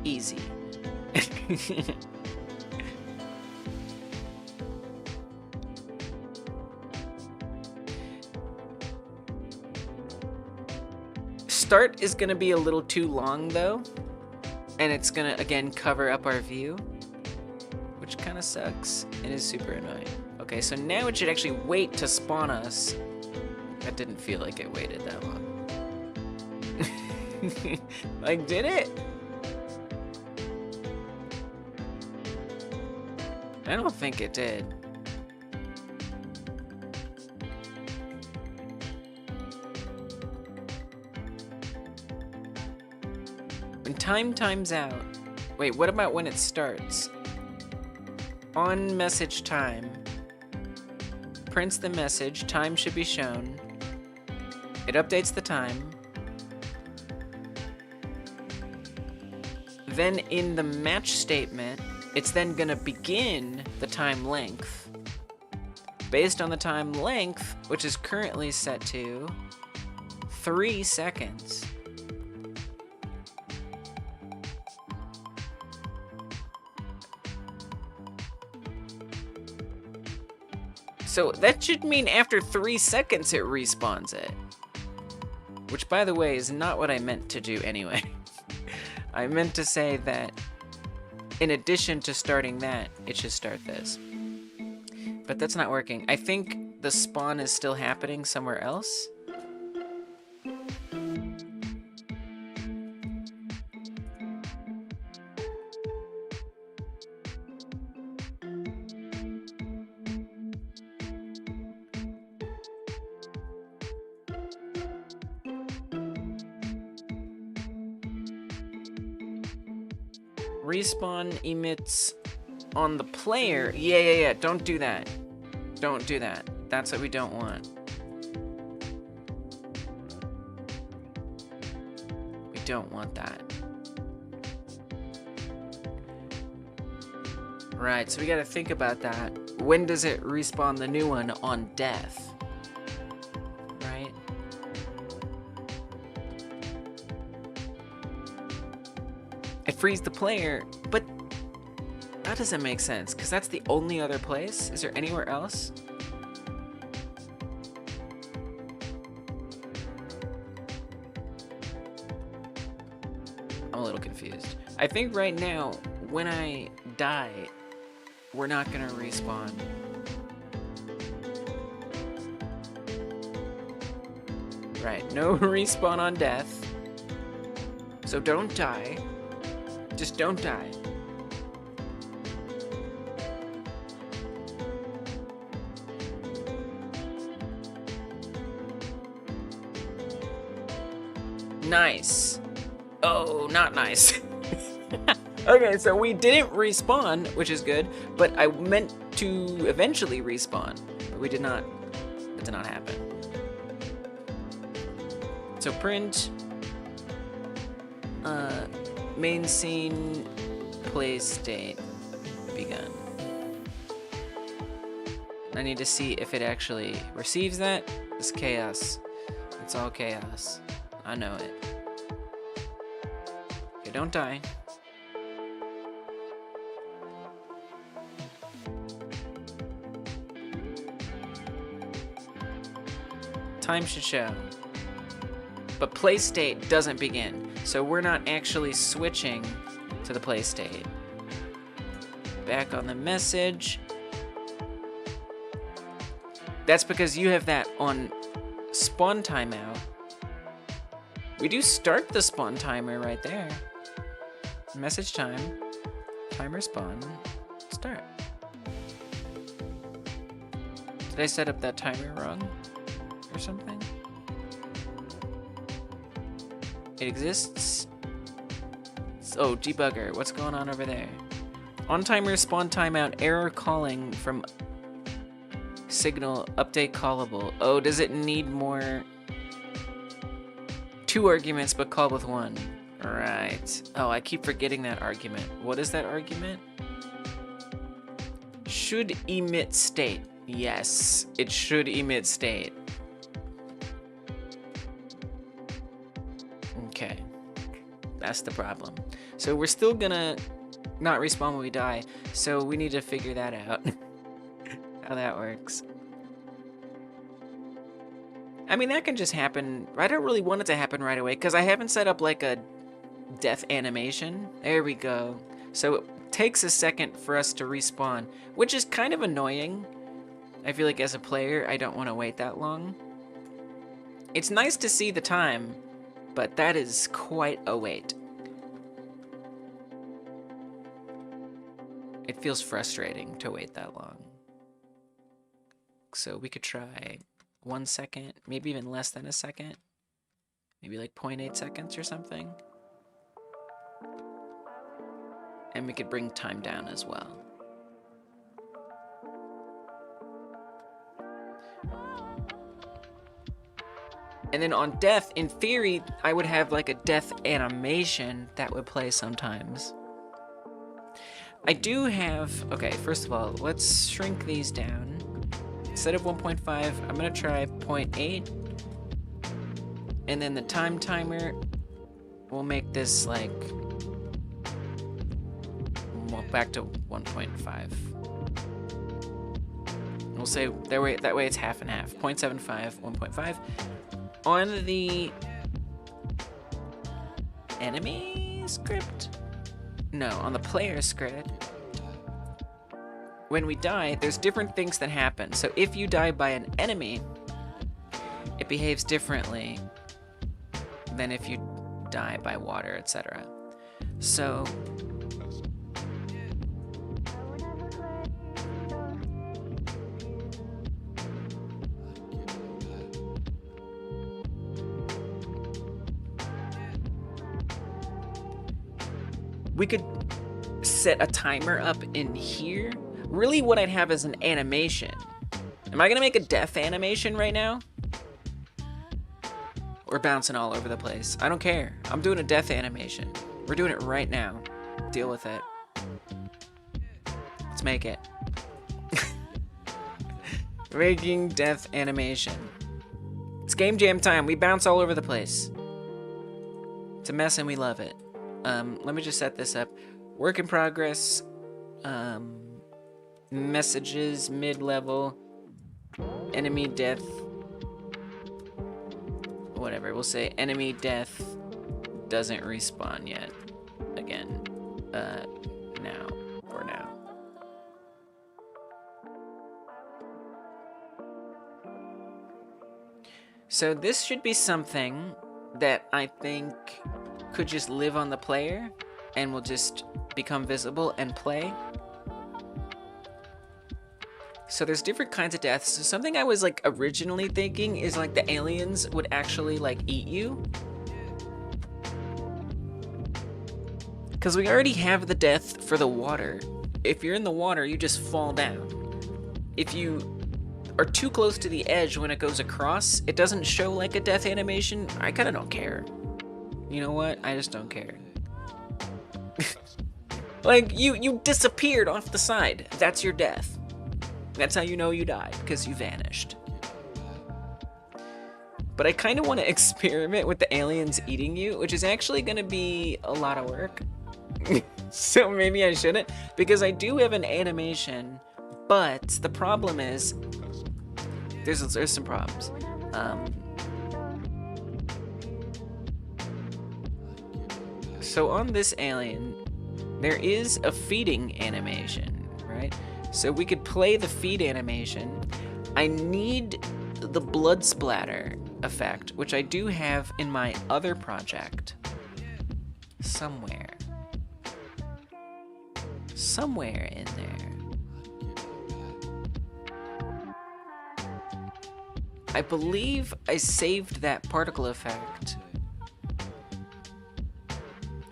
Easy. Start is gonna be a little too long though, and it's gonna again cover up our view, which kind of sucks. It is super annoying. Okay, so now it should actually wait to spawn us. That didn't feel like it waited that long. Like, did it? I don't think it did. When time times out. Wait, what about when it starts? On message time. Prints the message, time should be shown. It updates the time. Then in the match statement, it's then gonna begin the time length. Based on the time length, which is currently set to 3 seconds. So that should mean after 3 seconds it respawns it. Which, by the way, is not what I meant to do anyway. I meant to say that in addition to starting that, it should start this. But that's not working. I think the spawn is still happening somewhere else. Respawn emits on the player. Yeah. Don't do that. Don't do that. That's what we don't want. We don't want that. Right, so we gotta think about that. When does it respawn the new one on death? Right? It frees the player, but that doesn't make sense, because that's the only other place. Is there anywhere else? I'm a little confused. I think right now, when I die, we're not gonna respawn. Right, no respawn on death. So don't die. Just don't die. Nice. Oh, not nice. Okay, so we didn't respawn, which is good, but I meant to eventually respawn, but we did not. That did not happen. So print main scene play state begun. I need to see if it actually receives that. It's chaos. It's all chaos. I know it. Okay, don't die. Time should show. But play state doesn't begin. So we're not actually switching to the play state. Back on the message. That's because you have that on spawn timeout. We do start the spawn timer right there. Message time, timer spawn, start. Did I set up that timer wrong or something? It exists. Oh, debugger, what's going on over there? On timer, spawn timeout, error calling from signal, update callable. Oh, does it need more? 2 arguments, but call with 1. Right. Oh, I keep forgetting that argument. What is that argument? Should emit state. Yes, it should emit state. Okay. That's the problem. So we're still gonna not respawn when we die, so we need to figure that out. How that works. I mean, that can just happen. I don't really want it to happen right away because I haven't set up like a death animation. There we go. So it takes a second for us to respawn, which is kind of annoying. I feel like as a player, I don't want to wait that long. It's nice to see the time, but that is quite a wait. It feels frustrating to wait that long. So we could try 1 second, maybe even less than a second. Maybe like 0.8 seconds or something. And we could bring time down as well. And then on death, in theory, I would have like a death animation that would play sometimes. I do have, okay, first of all, let's shrink these down. Instead of 1.5, I'm gonna try 0.8. And then the time timer, we'll make this like, well, back to 1.5. We'll say that way it's half and half. 0.75, 1.5. On the enemy script? No, on the player script. When we die, there's different things that happen. So if you die by an enemy, it behaves differently than if you die by water, etc. So we could set a timer up in here. Really what I'd have is an animation. Am I gonna make a death animation right now? We're bouncing all over the place. I don't care. I'm doing a death animation. We're doing it right now. Deal with it. Let's make it. Making death animation. It's game jam time. We bounce all over the place. It's a mess and we love it. Let me just set this up. Work in progress. Messages, mid-level. Enemy death. Whatever, we'll say enemy death doesn't respawn yet. Again, now, for now. So this should be something that I think could just live on the player and will just become visible and play. So there's different kinds of deaths. So something I was like originally thinking is like the aliens would actually like eat you. Because we already have the death for the water. If you're in the water, you just fall down. If you are too close to the edge when it goes across, it doesn't show like a death animation. I kind of don't care. You know what? I just don't care. Like, you disappeared off the side. That's your death. That's how you know you died, because you vanished. But I kind of want to experiment with the aliens eating you, which is actually going to be a lot of work. So maybe I shouldn't, because I do have an animation, but the problem is, there's some problems. So on this alien, there is a feeding animation, right? So we could play the feed animation. I need the blood splatter effect, which I do have in my other project. Somewhere in there. I believe I saved that particle effect.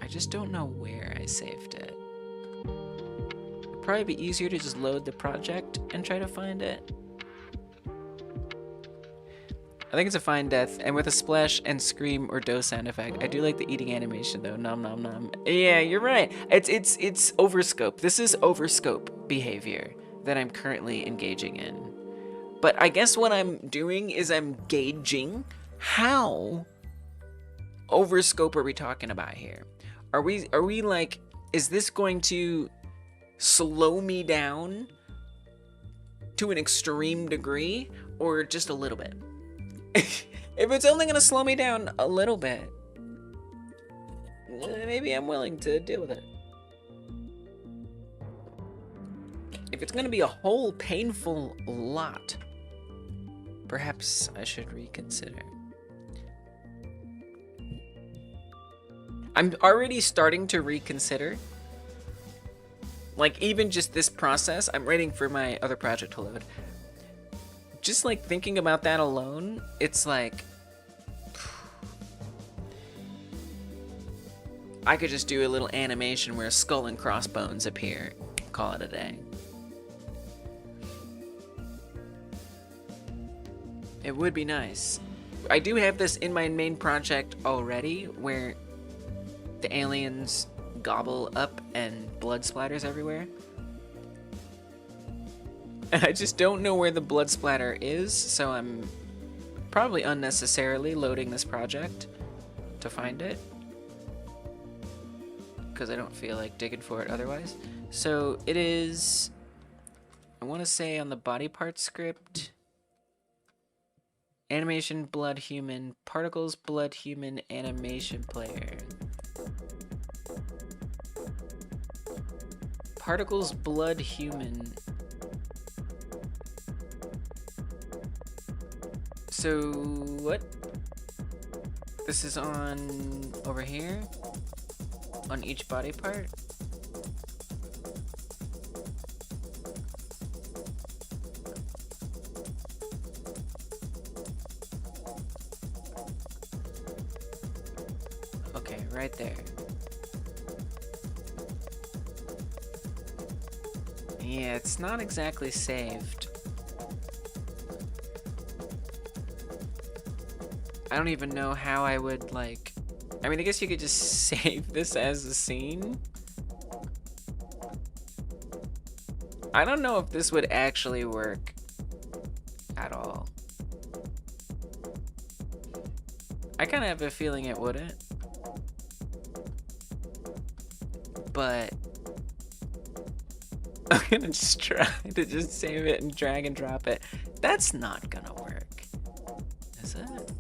I just don't know where I saved it. It'd probably be easier to just load the project and try to find it. I think it's a fine death, and with a splash and scream or doe sound effect. I do like the eating animation though. Nom nom nom. Yeah, you're right. It's overscope. This is overscope behavior that I'm currently engaging in. But I guess what I'm doing is I'm gauging how overscope are we talking about here? Are we like, is this going to slow me down to an extreme degree, or just a little bit? If it's only gonna slow me down a little bit, maybe I'm willing to deal with it. If it's gonna be a whole painful lot, perhaps I should reconsider. I'm already starting to reconsider. Like, even just this process, I'm waiting for my other project to load. Just like thinking about that alone, it's like, I could just do a little animation where a skull and crossbones appear. Call it a day. It would be nice. I do have this in my main project already, where the aliens gobble up and blood splatters everywhere. I just don't know where the blood splatter is, so I'm probably unnecessarily loading this project to find it, because I don't feel like digging for it otherwise. So it is, I want to say on the body part script, animation blood human, particles blood human animation player. Particles blood human. So what? This is on over here on each body part. Okay, right there. Yeah, it's not exactly saved. I don't even know how I would, like, I mean, I guess you could just save this as a scene. I don't know if this would actually work at all. I kind of have a feeling it wouldn't. But I'm gonna just try to just save it and drag and drop it. That's not gonna work, is it?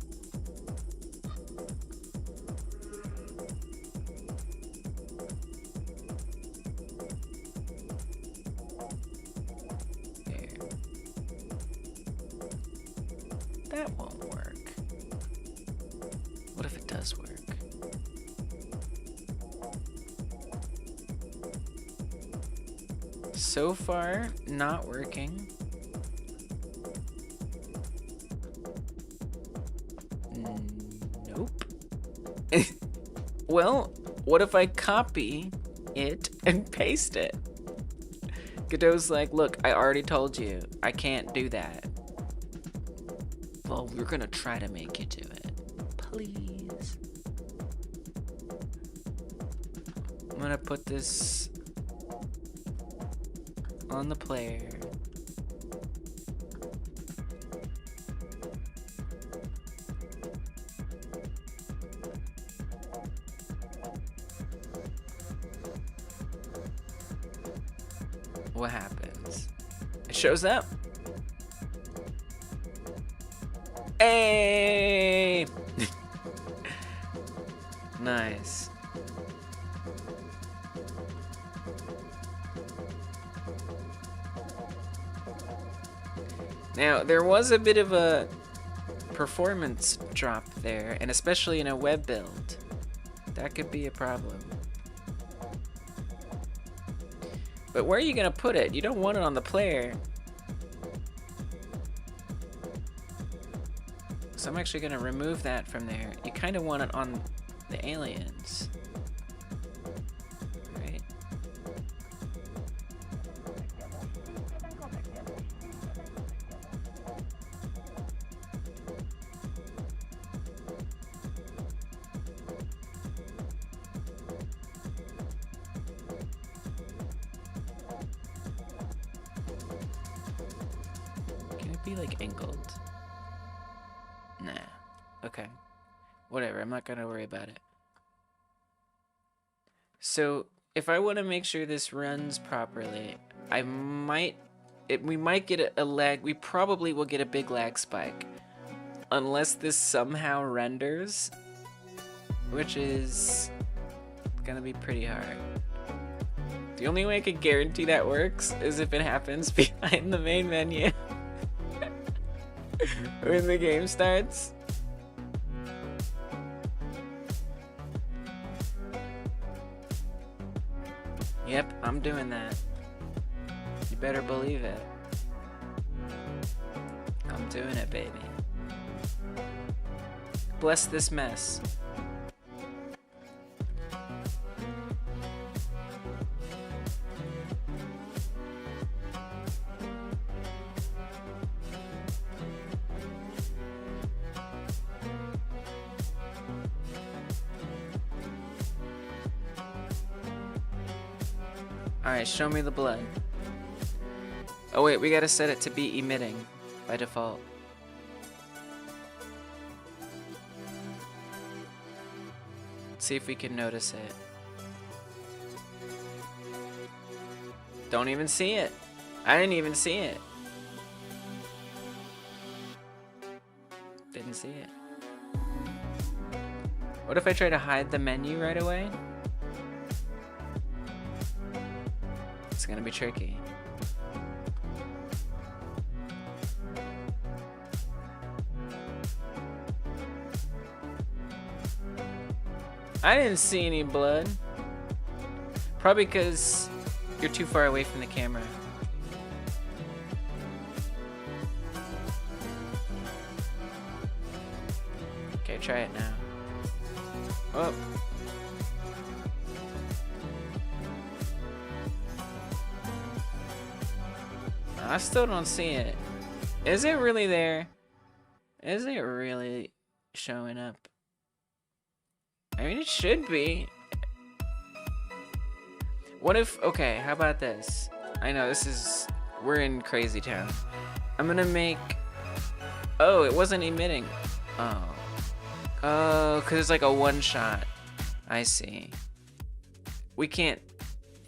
There. That won't work. What if it does work? So far, not working. Nope. Well, what if I copy it and paste it? Godot's like, look, I already told you, I can't do that. Well, we're gonna try to make you do it. Please. I'm gonna put this on the player. What happens? It shows up. Hey! Nice. Now, there was a bit of a performance drop there, and especially in a web build. That could be a problem. But where are you gonna put it? You don't want it on the player. So I'm actually gonna remove that from there. You kind of want it on the aliens. Right? Can it be like angled? Nah. Okay. Whatever, I'm not gonna worry about it. So, if I want to make sure this runs properly, we might get a lag. We probably will get a big lag spike. Unless this somehow renders, which is gonna be pretty hard. The only way I could guarantee that works is if it happens behind the main menu. When the game starts. Yep, I'm doing that. You better believe it. I'm doing it, baby. Bless this mess. Alright, show me the blood. Oh wait, we gotta set it to be emitting by default. Let's see if we can notice it. Don't even see it. I didn't even see it. Didn't see it. What if I try to hide the menu right away? It's gonna be tricky. I didn't see any blood. Probably because you're too far away from the camera. Okay, try it now. Oh. I still don't see it. Is it really there? Is it really showing up? I mean, it should be. What if, okay, how about this? I know we're in crazy town. I'm gonna make, oh, it wasn't emitting. Oh, cause it's like a one shot. I see. We can't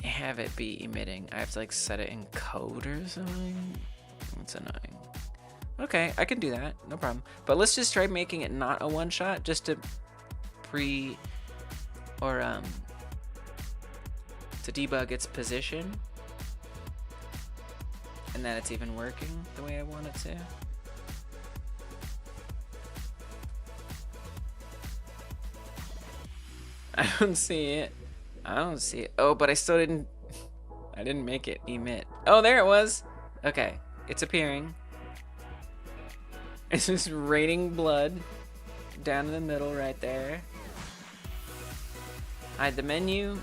have it be emitting. I have to like set it in code or something. That's annoying. Okay, I can do that, no problem. But let's just try making it not a one shot, just to to debug its position, and that it's even working the way I want it to. I don't see it. I don't see it. Oh, but I didn't make it emit. Oh, there it was. Okay, it's appearing. It's just raining blood down in the middle right there. Hide the menu.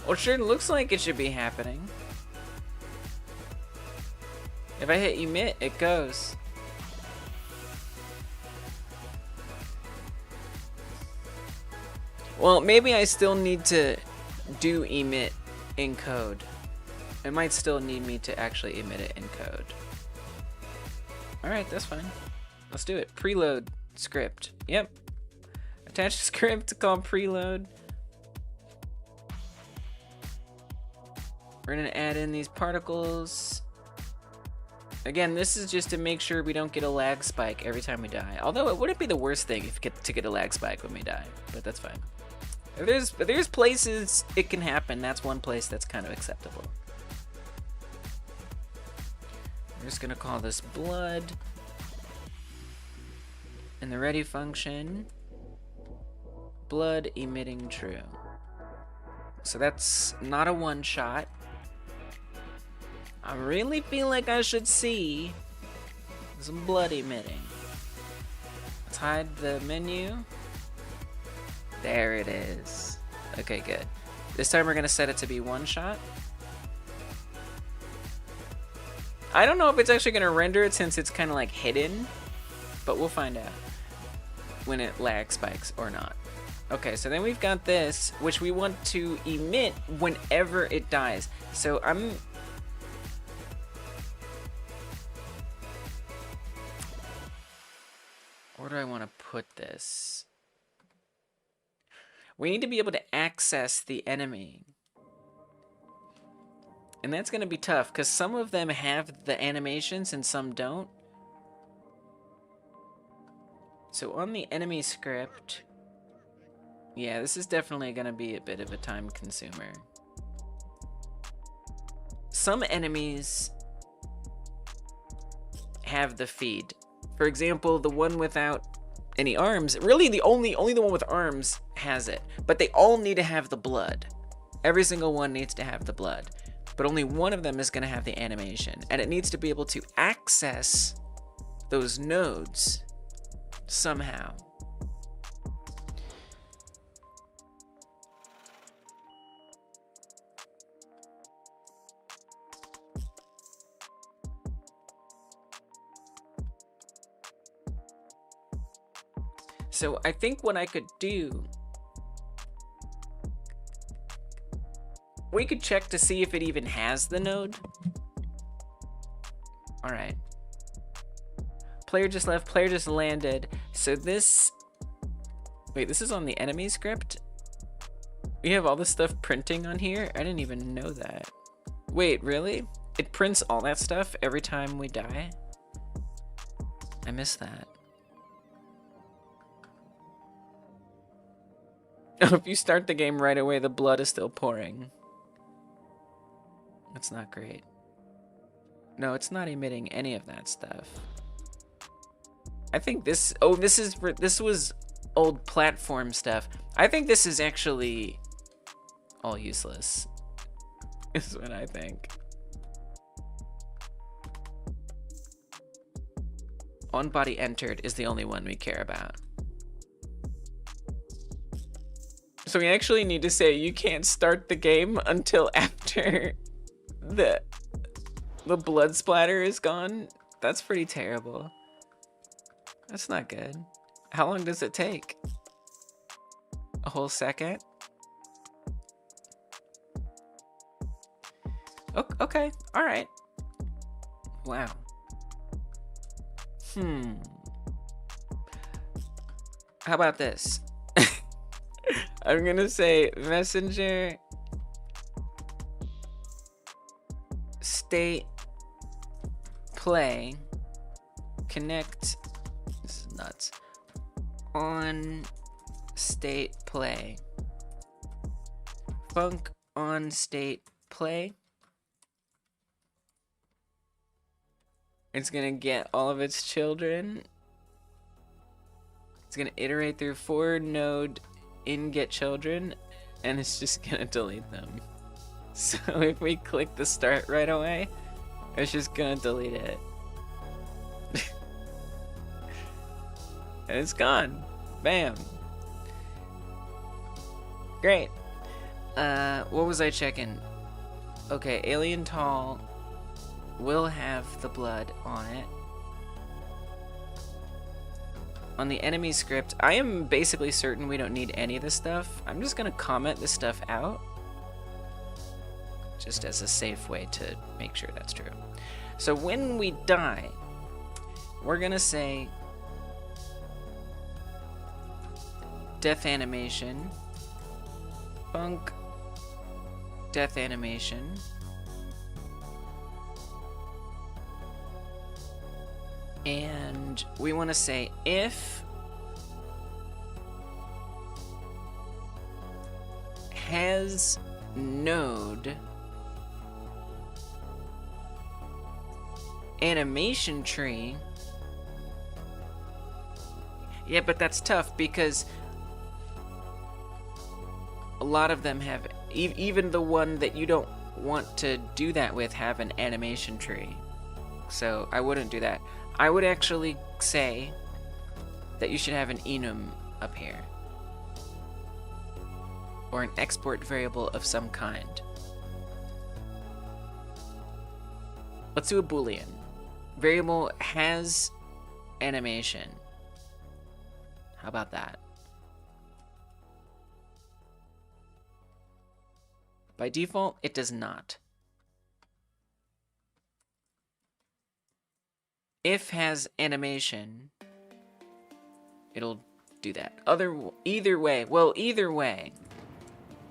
Well, sure looks like it should be happening. If I hit emit, it goes. Well, maybe I still need to do emit in code. It might still need me to actually emit it in code. Alright, that's fine. Let's do it. Preload script. Yep. Attach a script called preload. We're gonna add in these particles. Again, this is just to make sure we don't get a lag spike every time we die. Although it wouldn't be the worst thing if to get a lag spike when we die, but that's fine. If there's places it can happen, that's one place that's kind of acceptable. We're just gonna call this blood. In the ready function, blood emitting true. So that's not a one shot. I really feel like I should see some blood emitting. Let's hide the menu. There it is. Okay, good. This time we're gonna set it to be one shot. I don't know if it's actually gonna render it since it's kind of like hidden, but we'll find out when it lag spikes or not. Okay, so then we've got this, which we want to emit whenever it dies. So where do I want to put this? We need to be able to access the enemy. And that's going to be tough, because some of them have the animations and some don't. So on the enemy script, yeah, this is definitely going to be a bit of a time consumer. Some enemies have the feed. For example, the one without any arms, really only the one with arms has it, but they all need to have the blood. Every single one needs to have the blood, but only one of them is going to have the animation, and it needs to be able to access those nodes somehow. So I think what I could do, we could check to see if it even has the node. All right. Player just left, player just landed. So this, wait, this is on the enemy script? We have all this stuff printing on here? I didn't even know that. Wait, really? It prints all that stuff every time we die? I missed that. If you start the game right away, the blood is still pouring. That's not great. No, it's not emitting any of that stuff. I think this, oh, this was old platform stuff. I think this is actually all useless, is what I think. On body entered is the only one we care about. So we actually need to say you can't start the game until after the blood splatter is gone. That's pretty terrible. That's not good. How long does it take? A whole second? Okay, all right. Wow. How about this? I'm gonna say messenger state play connect, this is nuts, on state play func on state play. It's gonna get all of its children. It's gonna iterate through for node in get children, and it's just gonna delete them. So if we click the start right away, it's just gonna delete it. And it's gone. Bam. Great. What was I checking? Okay, alien tall will have the blood on it. On the enemy script, I am basically certain we don't need any of this stuff. I'm just gonna comment this stuff out, just as a safe way to make sure that's true. So when we die, we're gonna say death animation, bunk, death animation, and we want to say if has node animation tree. Yeah, but that's tough because a lot of them have, even the one that you don't want to do that with, have an animation tree. So I wouldn't do that. I would actually say that you should have an enum up here, or an export variable of some kind. Let's do a Boolean. Variable has animation. How about that? By default, it does not. If has animation, it'll do that. Either way,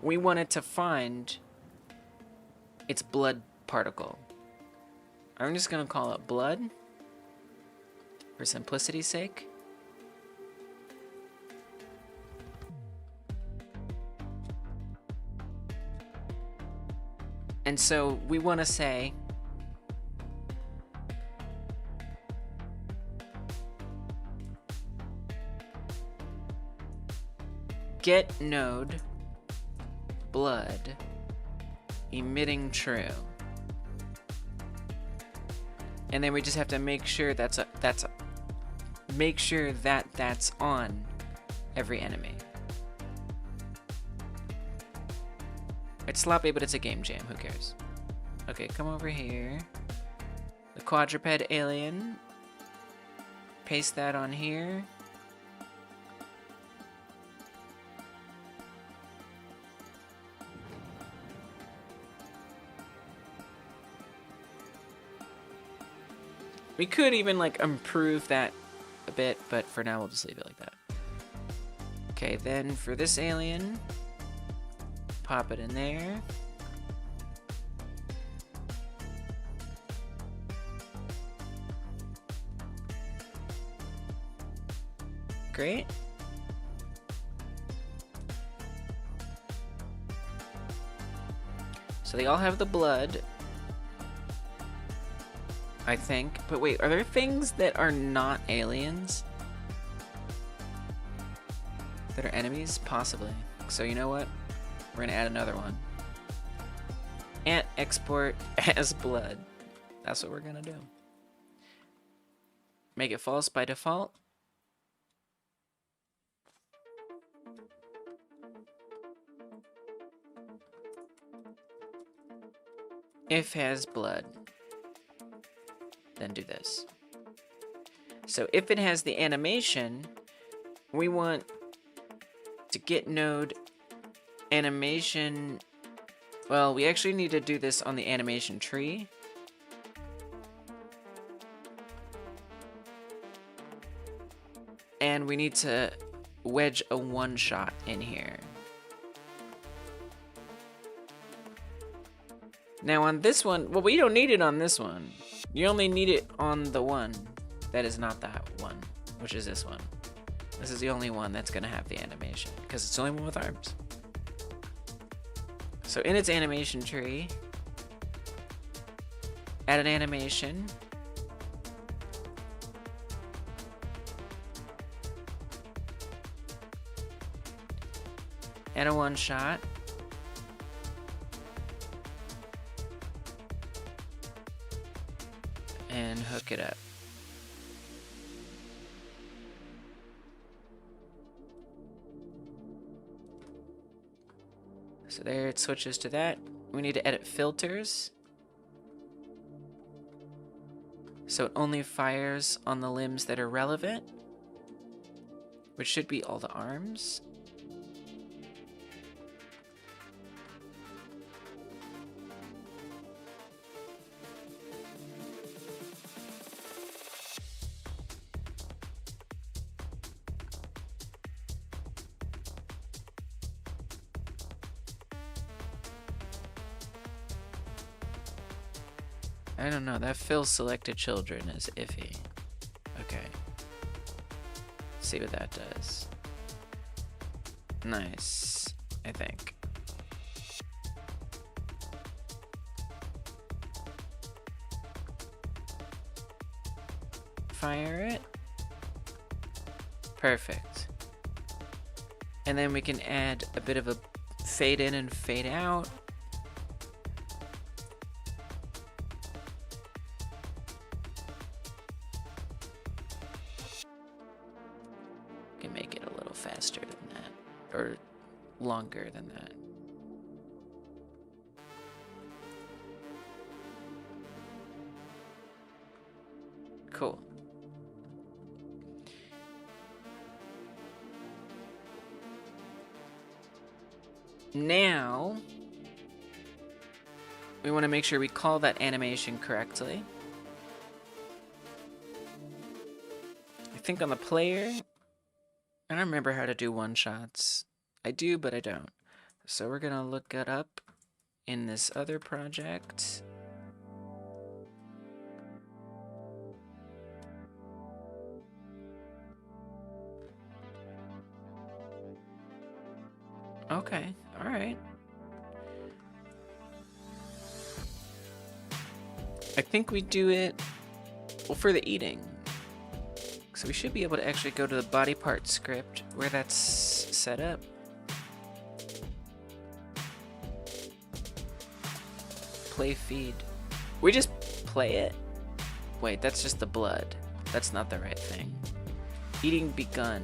we want it to find its blood particle. I'm just gonna call it blood for simplicity's sake. And so we want to say get node blood emitting true. And then we just have to make sure that's on every enemy. It's sloppy, but it's a game jam. Who cares? Okay, come over here. The quadruped alien. Paste that on here. We could even like improve that a bit, but for now we'll just leave it like that. Okay, then for this alien, pop it in there. Great. So they all have the blood, I think. But wait, are there things that are not aliens that are enemies? Possibly. So you know what? We're gonna add another one. Ant export as blood. That's what we're gonna do. Make it false by default. If has blood, then do this. So if it has the animation, we want to get node animation. Well, we actually need to do this on the animation tree. And we need to wedge a one shot in here. Now on this one, well, we don't need it on this one. You only need it on the one that is not that one, which is this one. This is the only one that's gonna have the animation, because it's the only one with arms. So in its animation tree, add an animation. Add a one shot. And hook it up. So there it switches to that. We need to edit filters. So it only fires on the limbs that are relevant, which should be all the arms. I don't know, that fill selected children is iffy. Okay. Let's see what that does. Nice, I think. Fire it. Perfect. And then we can add a bit of a fade in and fade out. Can make it a little faster than that, or longer than that. Cool. Now, we want to make sure we call that animation correctly. I think on the player, I don't remember how to do one-shots. I do, but I don't. So we're gonna look it up in this other project. Okay, all right. I think we do it, well, for the eating. So we should be able to actually go to the body part script where that's set up. Play feed. We just play it? Wait, that's just the blood. That's not the right thing. Eating begun.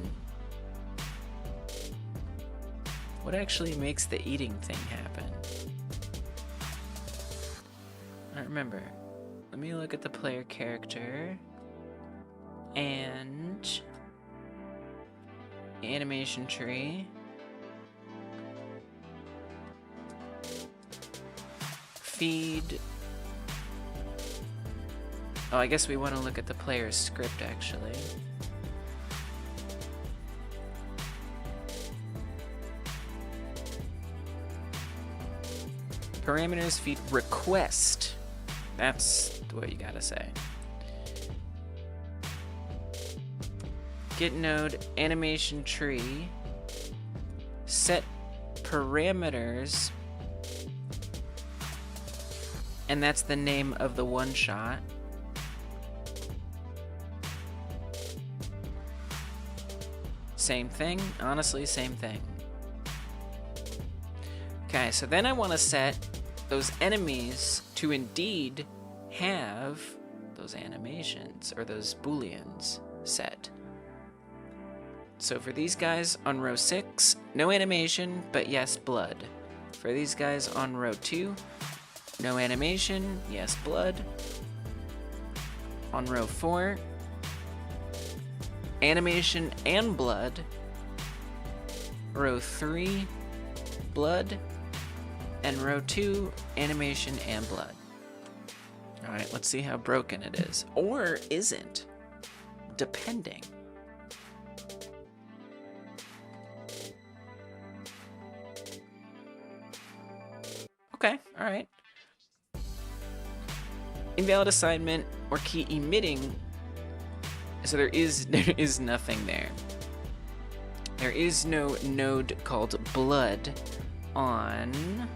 What actually makes the eating thing happen? I don't remember. Let me look at the player character. And animation tree. Feed. Oh, I guess we want to look at the player's script actually. Parameters feed request. That's what you gotta say. Get node animation tree, set parameters, and that's the name of the one shot. Same thing, honestly, same thing. Okay, so then I want to set those enemies to indeed have those animations or those booleans set. So for these guys on row 6, no animation, but yes, blood. For these guys on row 2, no animation, yes, blood. On row 4, animation and blood. Row 3, blood. And row 2, animation and blood. Alright, let's see how broken it is. Or isn't. Depending. Okay, alright. Invalid assignment or key emitting. So there is nothing there. There is no node called blood on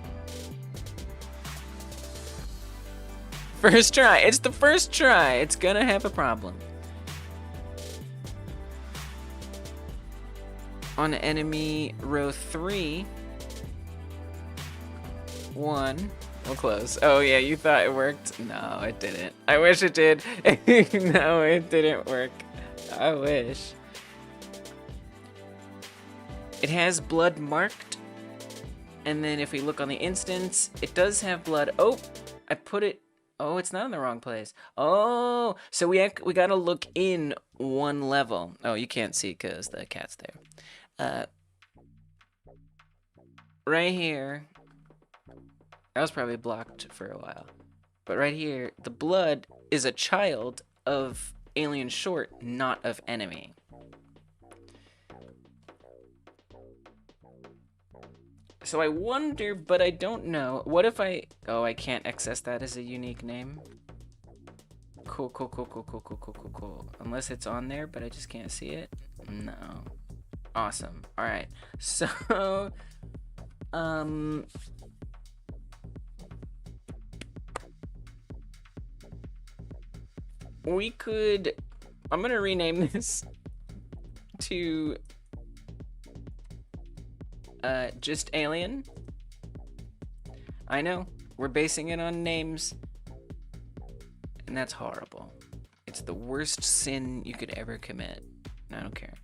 first try. It's the first try. It's gonna have a problem. On enemy row 3, 1. We'll close. Oh yeah, you thought it worked? No, it didn't. I wish it did. No, it didn't work. I wish. It has blood marked. And then if we look on the instance, it does have blood. Oh, I put it. Oh, it's not in the wrong place. Oh, so we gotta look in one level. Oh, you can't see because the cat's there. Right here. That was probably blocked for a while. But right here, the blood is a child of alien short, not of enemy. So I wonder, but I don't know. What if oh, I can't access that as a unique name? Cool. Unless it's on there, but I just can't see it. No. Awesome. All right. So, we could, I'm gonna rename this to just alien. I know, we're basing it on names, and that's horrible. It's the worst sin you could ever commit. I don't care.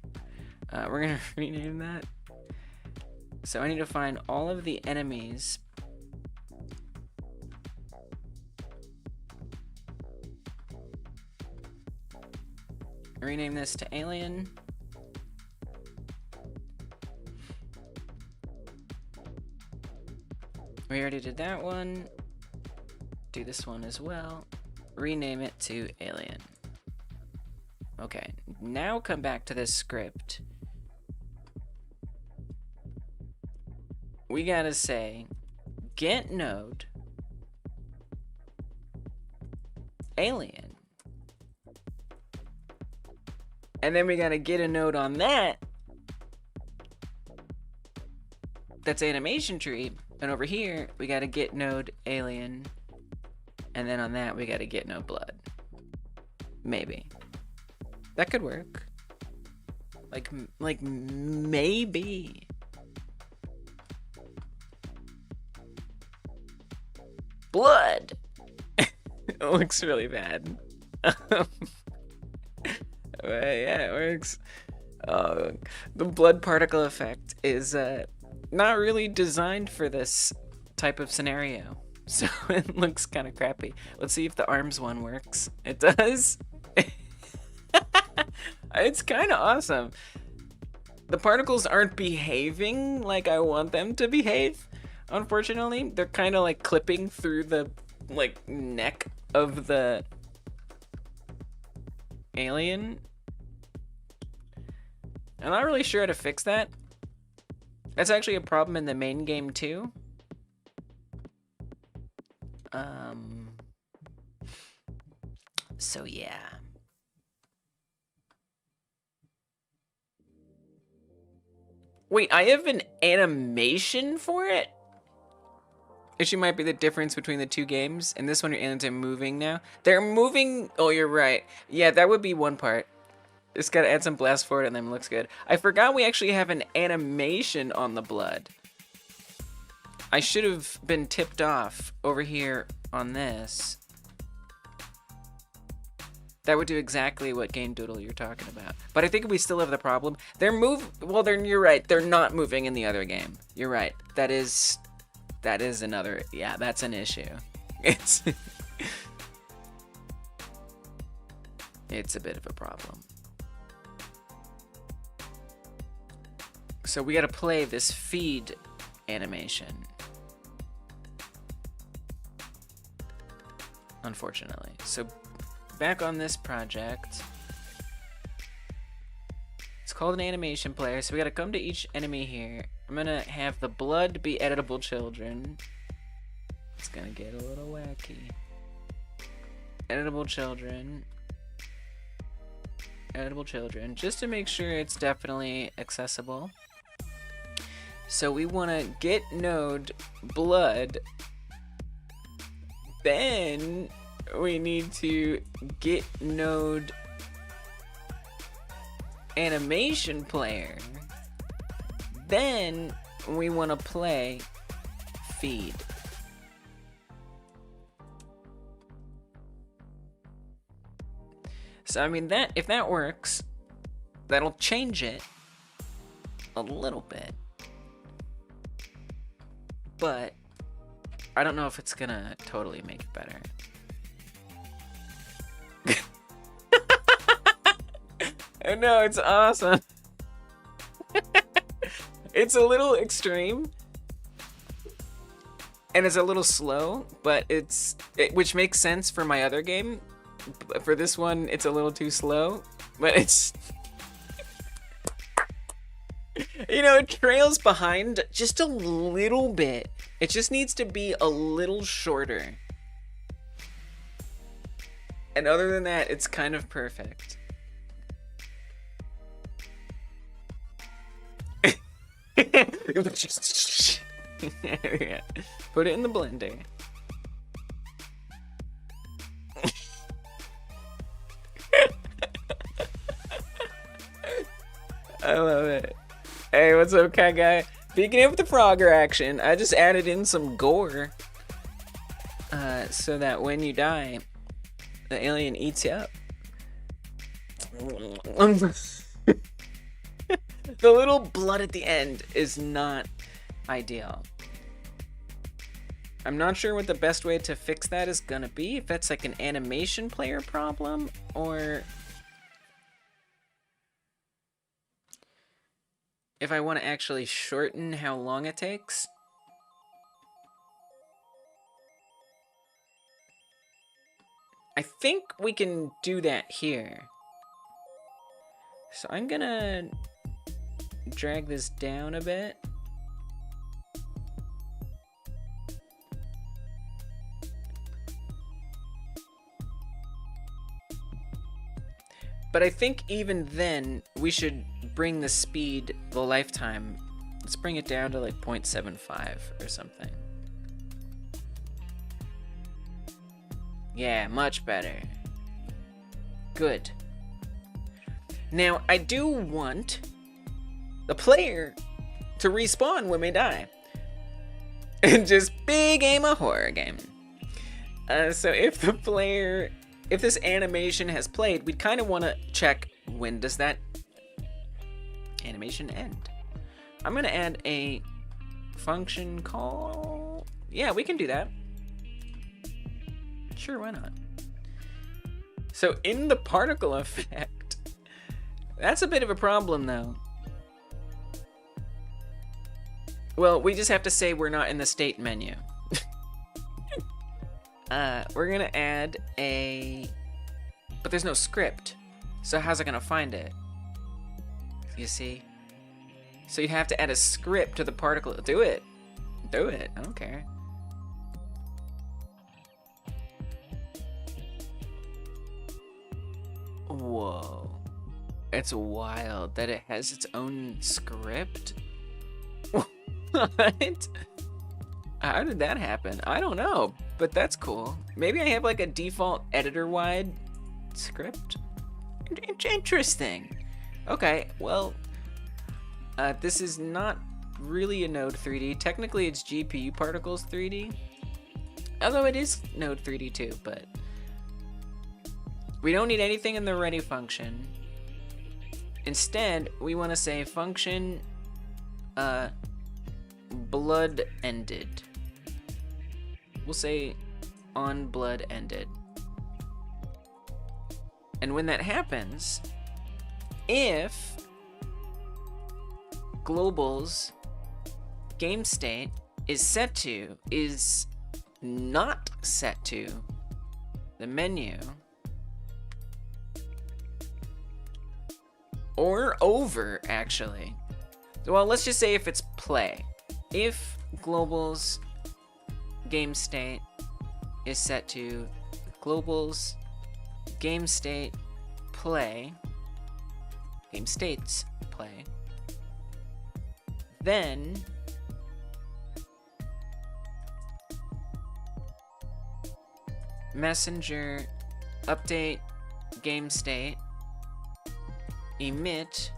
We're gonna rename that. So I need to find all of the enemies. Rename this to alien. We already did that one. Do this one as well. Rename it to alien. Okay, now come back to this script. We gotta say get node alien. And then we gotta get a node on that. That's animation tree. And over here, we gotta get node alien. And then on that, we gotta get node blood. Maybe. That could work. Like maybe. Blood! It looks really bad. Yeah, it works. The blood particle effect is not really designed for this type of scenario, so it looks kind of crappy. Let's see if the arms one works. It does. It's kind of awesome. The particles aren't behaving like I want them to behave, unfortunately. They're kind of like clipping through the neck of the alien. I'm not really sure how to fix that. That's actually a problem in the main game too. So yeah. Wait, I have an animation for it? Which might be the difference between the two games. In this one, your aliens are moving now. They're moving. Oh, you're right. Yeah, that would be one part. Just gotta add some blast for it and then it looks good. I forgot we actually have an animation on the blood. I should have been tipped off over here on this. That would do exactly what game doodle you're talking about. But I think we still have the problem. You're right. They're not moving in the other game. You're right. That is another, yeah, that's an issue. It's a bit of a problem. So we gotta play this feed animation. Unfortunately. So back on this project. It's called an animation player. So we gotta come to each enemy here. I'm gonna have the blood be editable children. It's gonna get a little wacky. Editable children. Editable children. Just to make sure it's definitely accessible. So we want to get node blood. Then we need to get node animation player. Then we want to play feed. So I mean that if that works, that'll change it a little bit. But I don't know if it's gonna totally make it better. No, it's awesome. It's a little extreme. And it's a little slow, but which makes sense for my other game. For this one, it's a little too slow, but it's, you know, it trails behind just a little bit. It just needs to be a little shorter. And other than that, it's kind of perfect. Yeah. Put it in the blender. I love it. Hey, what's up, cat guy? Speaking of the Frogger action, I just added in some gore. So that when you die, the alien eats you up. The little blood at the end is not ideal. I'm not sure what the best way to fix that is gonna be, if that's like an animation player problem, or if I want to actually shorten how long it takes. I think we can do that here. So I'm gonna drag this down a bit. But I think even then, we should bring the speed, the lifetime, let's bring it down to like 0.75 or something. Yeah, much better. Good. Now, I do want the player to respawn when we die. And just big aim a horror game. So if the player, if this animation has played, we'd kind of want to check when does that animation end. I'm going to add a function call. Yeah, we can do that. Sure, why not? So in the particle effect, that's a bit of a problem though. Well, we just have to say we're not in the state menu. We're gonna add a, but there's no script. So how's it gonna find it? You see? So you'd have to add a script to the particle. Do it. Do it. I don't care. Whoa. It's wild that it has its own script. What? How did that happen? I don't know, but that's cool. Maybe I have like a default editor-wide script? Interesting. Okay, well, this is not really a Node 3D. Technically, it's GPU particles 3D. Although it is Node 3D too, but we don't need anything in the ready function. Instead, we want to say function blood ended. We'll say on blood ended. And when that happens, if global's game state is not set to the menu or over, actually. Well, let's just say if it's play. If global's game state is set to global's game state play, game states play, then messenger update game state emit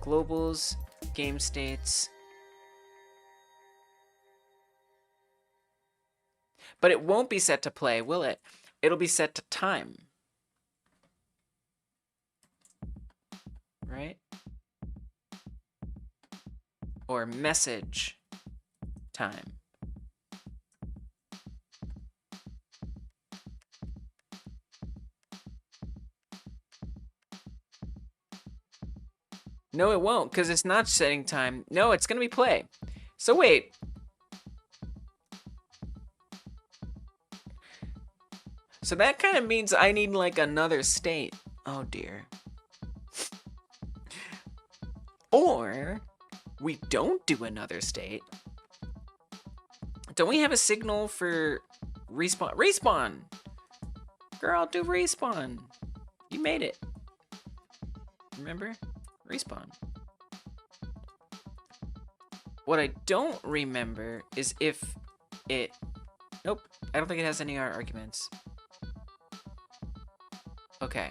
global's game states. But it won't be set to play, will it? It'll be set to time. Right? Or message time. No, it won't, because it's not setting time. No, it's gonna be play. So wait. So that kind of means I need like another state. Oh dear. Or we don't do another state. Don't we have a signal for respawn? Respawn! Girl, do respawn. You made it. Remember? Respawn. What I don't remember is if it... Nope, I don't think it has any arguments. Okay.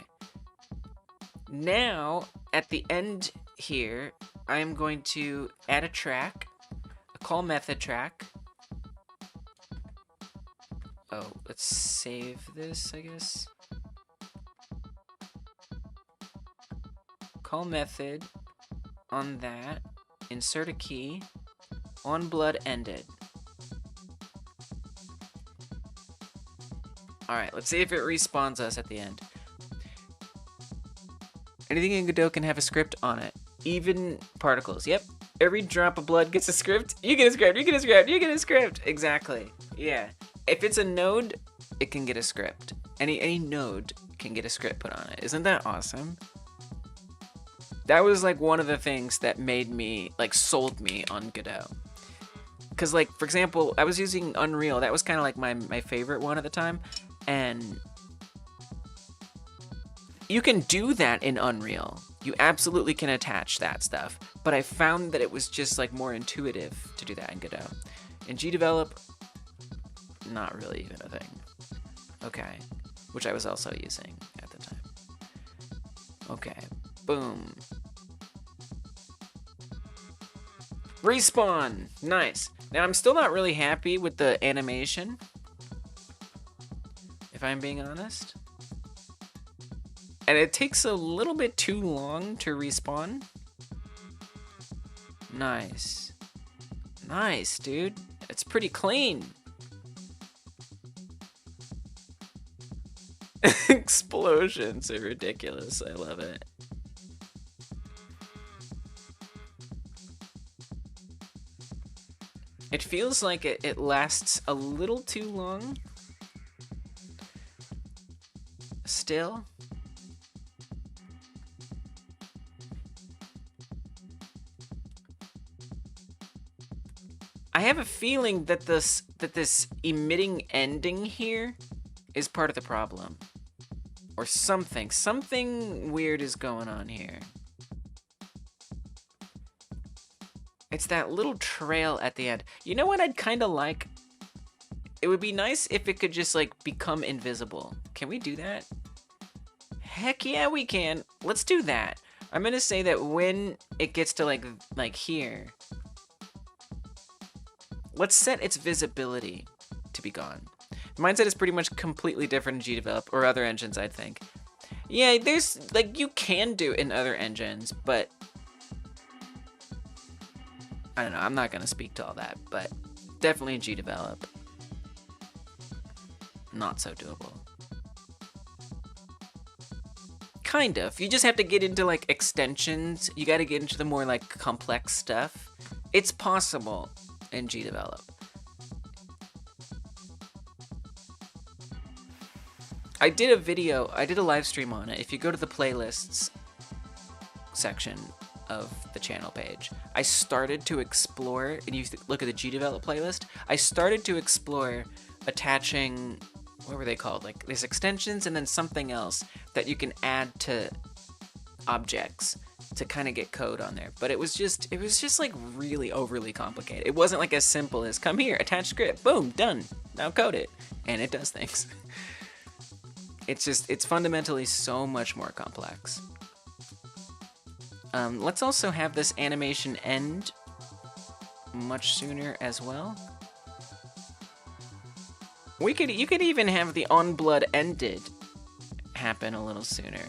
Now, at the end here, I am going to add a track, a call method track. Oh, let's save this, I guess. Call method on that, insert a key, on blood ended. Alright, let's see if it respawns us at the end. Anything in Godot can have a script on it. Even particles. Yep. Every drop of blood gets a script. You get a script, you get a script, you get a script. Exactly. Yeah. If it's a node, it can get a script. Any node can get a script put on it. Isn't that awesome? That was like one of the things that made me, like, sold me on Godot. Because, like, for example, I was using Unreal. That was kind of like my favorite one at the time. And you can do that in Unreal. You absolutely can attach that stuff. But I found that it was just, like, more intuitive to do that in Godot. In GDevelop, not really even a thing. Okay. Which I was also using at the time. Okay. Boom. Respawn! Nice. Now, I'm still not really happy with the animation, if I'm being honest. And it takes a little bit too long to respawn. Nice. Nice, dude. It's pretty clean. Explosions are ridiculous. I love it. It feels like it lasts a little too long. Still. I have a feeling that this emitting ending here is part of the problem. Or something. Something weird is going on here. It's that little trail at the end. You know what I'd kind of like? It would be nice if it could just, like, become invisible. Can we do that? Heck yeah, we can. Let's do that. I'm gonna say that when it gets to, like here, let's set its visibility to be gone. The mindset is pretty much completely different in GDevelop or other engines, I think. Yeah, there's, like, you can do it in other engines, but I don't know, I'm not gonna speak to all that, but definitely in GDevelop, not so doable. Kind of. You just have to get into, like, extensions. You gotta get into the more, like, complex stuff. It's possible in GDevelop. I did a live stream on it. If you go to the playlists section of the channel page, I started to explore, and you look at the GDevelop playlist, I started to explore attaching, what were they called? Like, there's extensions and then something else that you can add to objects to kind of get code on there. But it was just like really overly complicated. It wasn't like as simple as, come here, attach script, boom, done, now code it. And it does things. It's fundamentally so much more complex. Let's also have this animation end much sooner as well. You could even have the on blood ended happen a little sooner.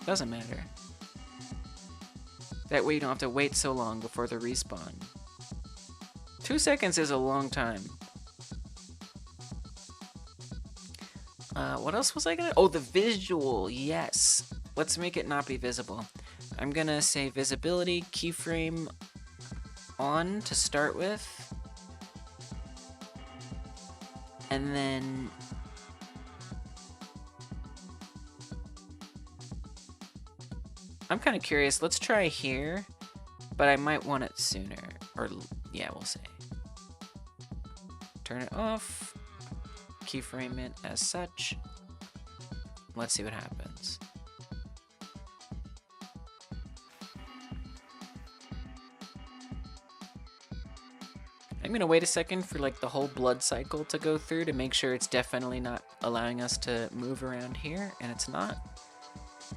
Doesn't matter. That way you don't have to wait so long before the respawn. 2 seconds is a long time. What else was I gonna? Oh, the visual, yes. Let's make it not be visible. I'm gonna say visibility keyframe on to start with. And then I'm kind of curious. Let's try here, but I might want it sooner. Or yeah, we'll see. Turn it off. Keyframe it as such. Let's see what happens. I'm gonna wait a second for like the whole blood cycle to go through to make sure it's definitely not allowing us to move around here, and it's not.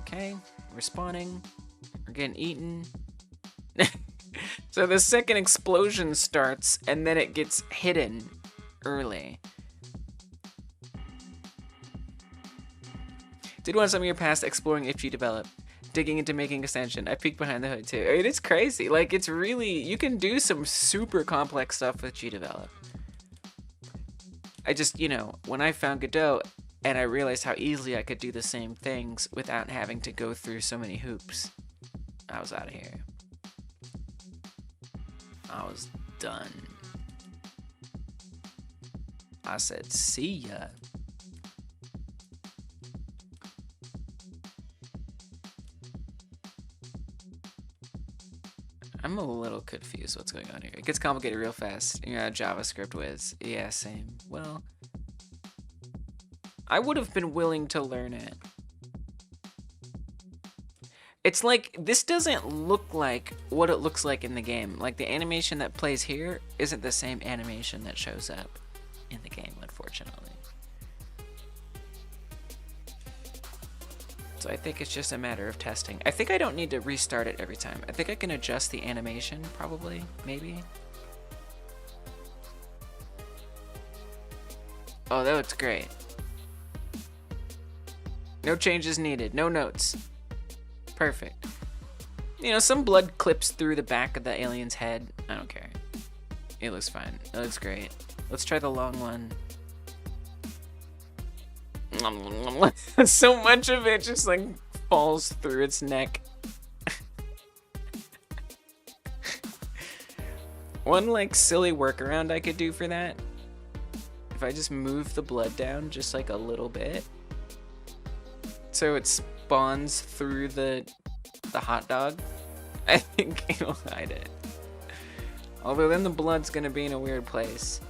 Okay, we're spawning. We're getting eaten. So the second explosion starts, and then it gets hidden early. Did want some of your past exploring if you develop. Digging into making extension. I peeked behind the hood too. It is crazy. Like, it's really, you can do some super complex stuff with GDevelop. I just, you know, when I found Godot and I realized how easily I could do the same things without having to go through so many hoops, I was out of here. I was done. I said, see ya. I'm a little confused what's going on here. It gets complicated real fast. You're a JavaScript whiz. Yeah, same. Well, I would have been willing to learn it. It's like, this doesn't look like what it looks like in the game. Like, the animation that plays here isn't the same animation that shows up in the game, unfortunately. So I think it's just a matter of testing. I think I don't need to restart it every time. I think I can adjust the animation, probably, maybe. Oh, that looks great. No changes needed, no notes. Perfect. You know, some blood clips through the back of the alien's head. I don't care. It looks fine. It looks great. Let's try the long one. So much of it just like falls through its neck. One like silly workaround I could do for that, if I just move the blood down just like a little bit, so it spawns through the hot dog, I think it'll hide it. Although then the blood's gonna be in a weird place.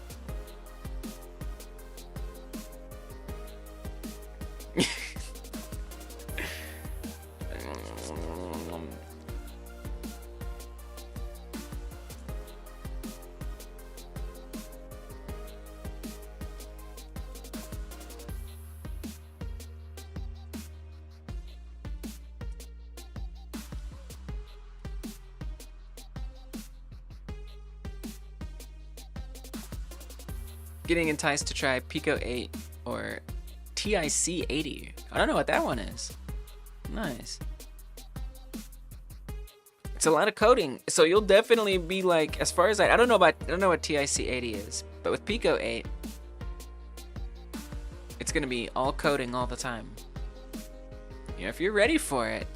Getting enticed to try Pico 8 or TIC 80. I don't know what that one is. Nice. It's a lot of coding, so you'll definitely be like, as far as I don't know what TIC 80 is, but with Pico 8, it's gonna be all coding all the time. You know, if you're ready for it,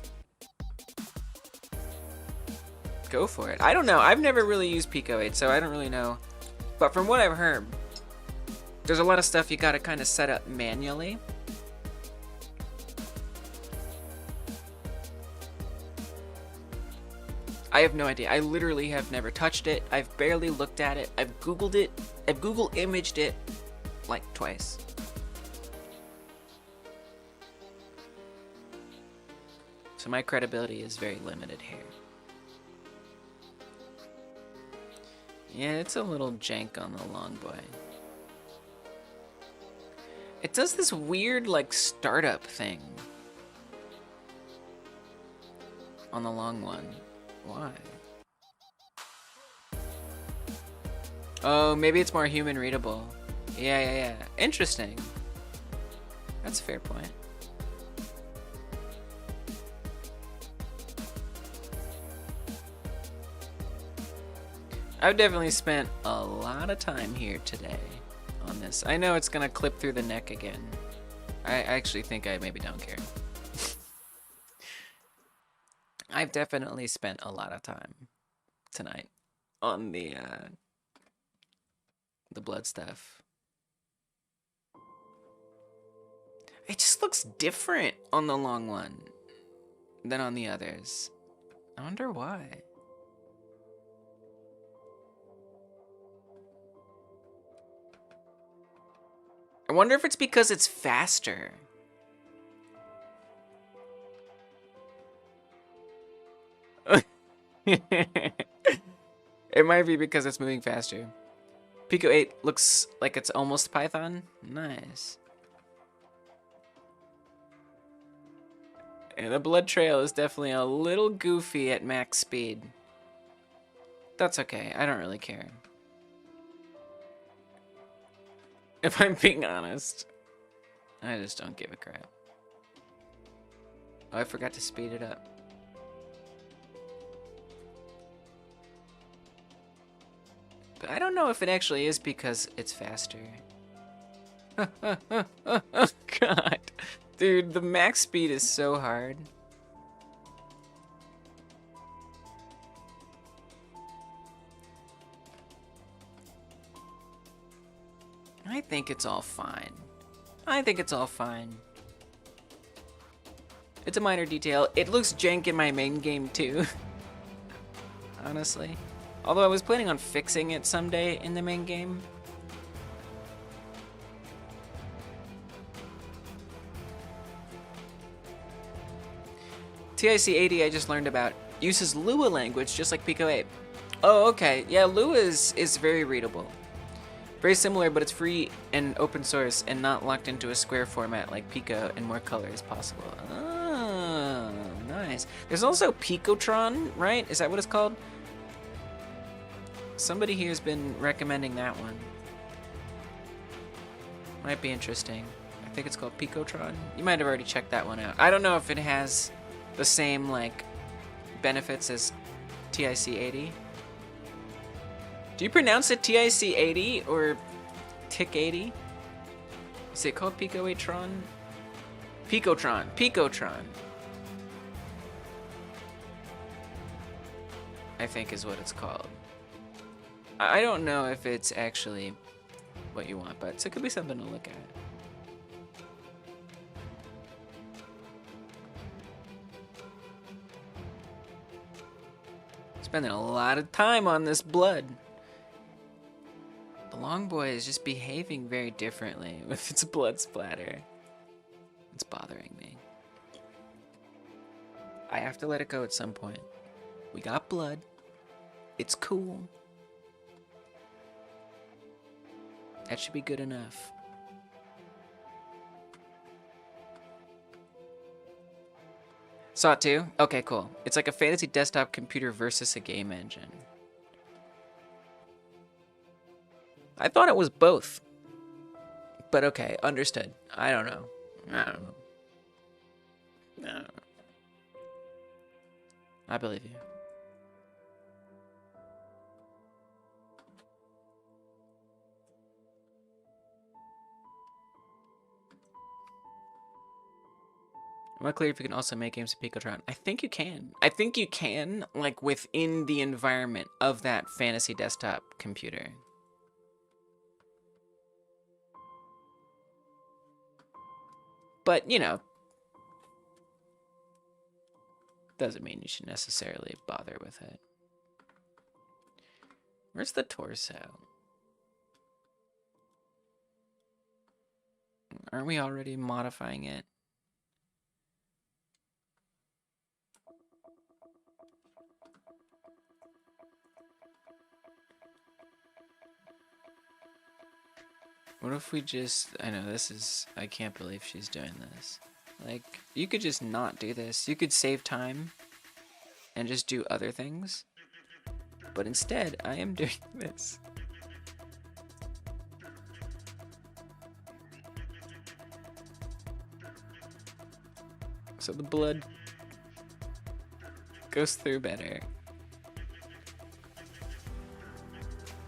go for it. I don't know. I've never really used Pico 8, so I don't really know. But from what I've heard, there's a lot of stuff you gotta kind of set up manually. I have no idea. I literally have never touched it. I've barely looked at it. I've Googled it. I've Google imaged it like twice. So my credibility is very limited here. Yeah, it's a little jank on the long boy. It does this weird, like, startup thing on the long one. Why? Oh, maybe it's more human readable. Yeah. Interesting. That's a fair point. I've definitely spent a lot of time here today on this. I know it's gonna clip through the neck again. I actually think I maybe don't care. I've definitely spent a lot of time tonight on the blood stuff. It just looks different on the long one than on the others. I wonder why. I wonder if it's because it's faster. It might be because it's moving faster. Pico 8 looks like it's almost Python. Nice. And the blood trail is definitely a little goofy at max speed. That's okay, I don't really care. If I'm being honest, I just don't give a crap. Oh, I forgot to speed it up. But I don't know if it actually is because it's faster. Oh, God. Dude, the max speed is so hard. I think it's all fine. I think it's all fine. It's a minor detail. It looks jank in my main game too. Honestly. Although I was planning on fixing it someday in the main game. TIC80 I just learned about uses Lua language just like Pico 8. Oh, okay. Yeah, Lua is very readable. Very similar, but it's free and open source and not locked into a square format like Pico and more colors possible. Oh, nice. There's also Picotron, right? Is that what it's called? Somebody here has been recommending that one. Might be interesting. I think it's called Picotron. You might have already checked that one out. I don't know if it has the same, like, benefits as TIC80. Do you pronounce it TIC80 or TIC80? Is it called Pico-8tron? Picotron. Picotron. I think is what it's called. I don't know if it's actually what you want, but it could be something to look at. Spending a lot of time on this blood. The long boy is just behaving very differently with its blood splatter. It's bothering me. I have to let it go at some point. We got blood. It's cool. That should be good enough. Saw it too? Okay, cool. It's like a fantasy desktop computer versus a game engine. I thought it was both. But okay, understood. I don't know. I believe you. I'm not clear if you can also make games in Picotron. I think you can. I think you can, like, within the environment of that fantasy desktop computer. But, you know, doesn't mean you should necessarily bother with it. Where's the torso? Aren't we already modifying it? What if we just, I know this is, I can't believe she's doing this. Like, you could just not do this. You could save time and just do other things. But instead, I am doing this. So the blood goes through better.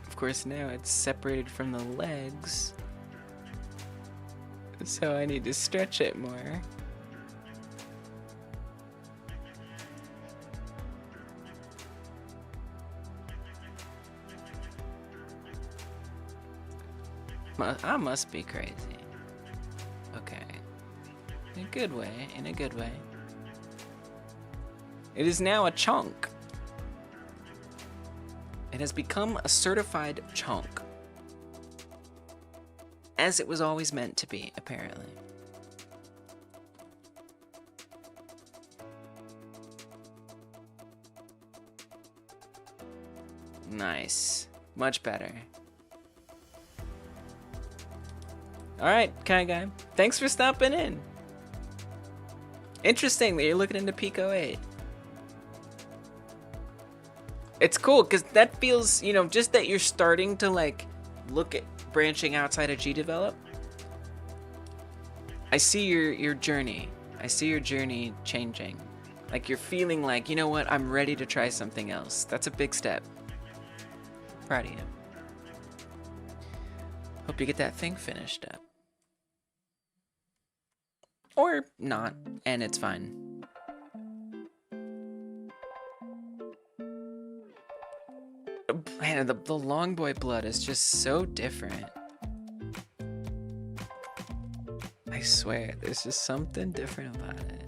Of course, now it's separated from the legs. So I need to stretch it more. I must be crazy. Okay. In a good way, in a good way. It is now a chunk. It has become a certified chunk. As it was always meant to be, apparently. Nice. Much better. Alright, Kai Guy. Thanks for stopping in. Interesting that you're looking into Pico 8. It's cool, because that feels, you know, just that you're starting to, like, look at branching outside of GDevelop. I see your journey. I see your journey changing. Like, you're feeling like, you know what, I'm ready to try something else. That's a big step. Proud of you. Hope you get that thing finished up. Or not, and it's fine. Man, the long boy blood is just so different. I swear, there's just something different about it.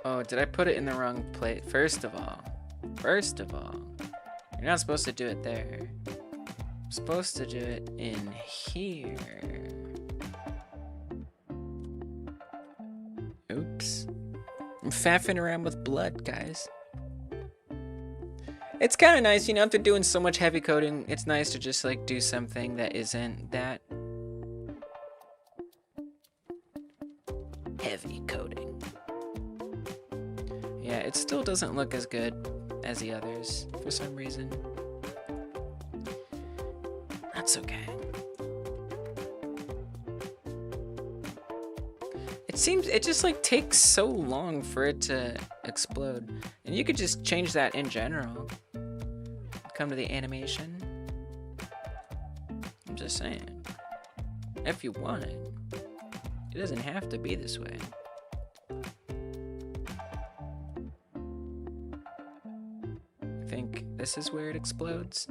Oh, did I put it in the wrong place? First of all, you're not supposed to do it there. I'm supposed to do it in here. Oops. I'm faffing around with blood, guys. It's kind of nice, you know, after doing so much heavy coding, it's nice to just, like, do something that isn't that heavy coding. Yeah, it still doesn't look as good as the others for some reason. That's okay. It just like takes so long for it to explode. And you could just change that in general. Come to the animation. I'm just saying. If you want it. It doesn't have to be this way. I think this is where it explodes.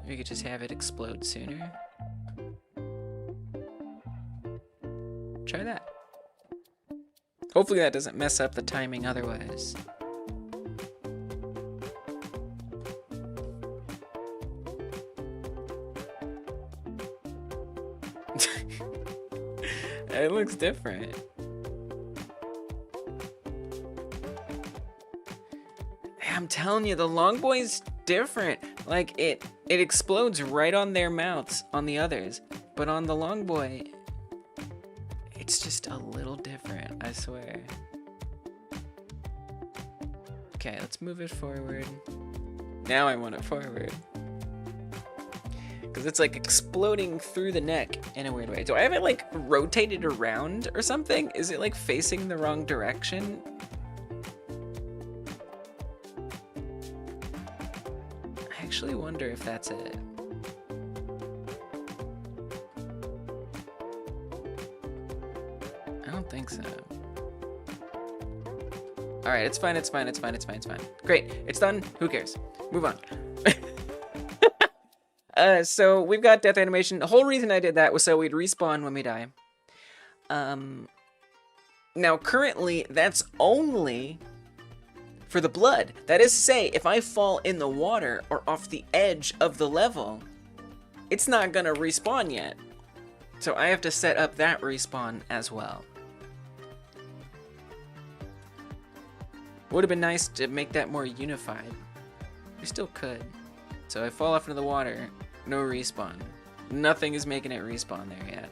We could just have it explode sooner. Try that. Hopefully that doesn't mess up the timing otherwise. It looks different. I'm telling you, the Longboy's different. Like, it explodes right on their mouths on the others. But on the Longboy, it's just a little different, I swear. Okay, let's move it forward. Now I want it forward. Because it's like exploding through the neck in a weird way. Do I have it like rotated around or something? Is it like facing the wrong direction? I actually wonder if that's it. I don't think so. All right, it's fine, it's fine, it's fine, it's fine, it's fine. Great, it's done. Who cares? Move on. So we've got death animation. The whole reason I did that was so we'd respawn when we die. Now currently that's only for the blood. That is to say, if I fall in the water or off the edge of the level, it's not gonna respawn yet. So I have to set up that respawn as well. Would have been nice to make that more unified. We still could. So I fall off into the water, no respawn. Nothing is making it respawn there yet.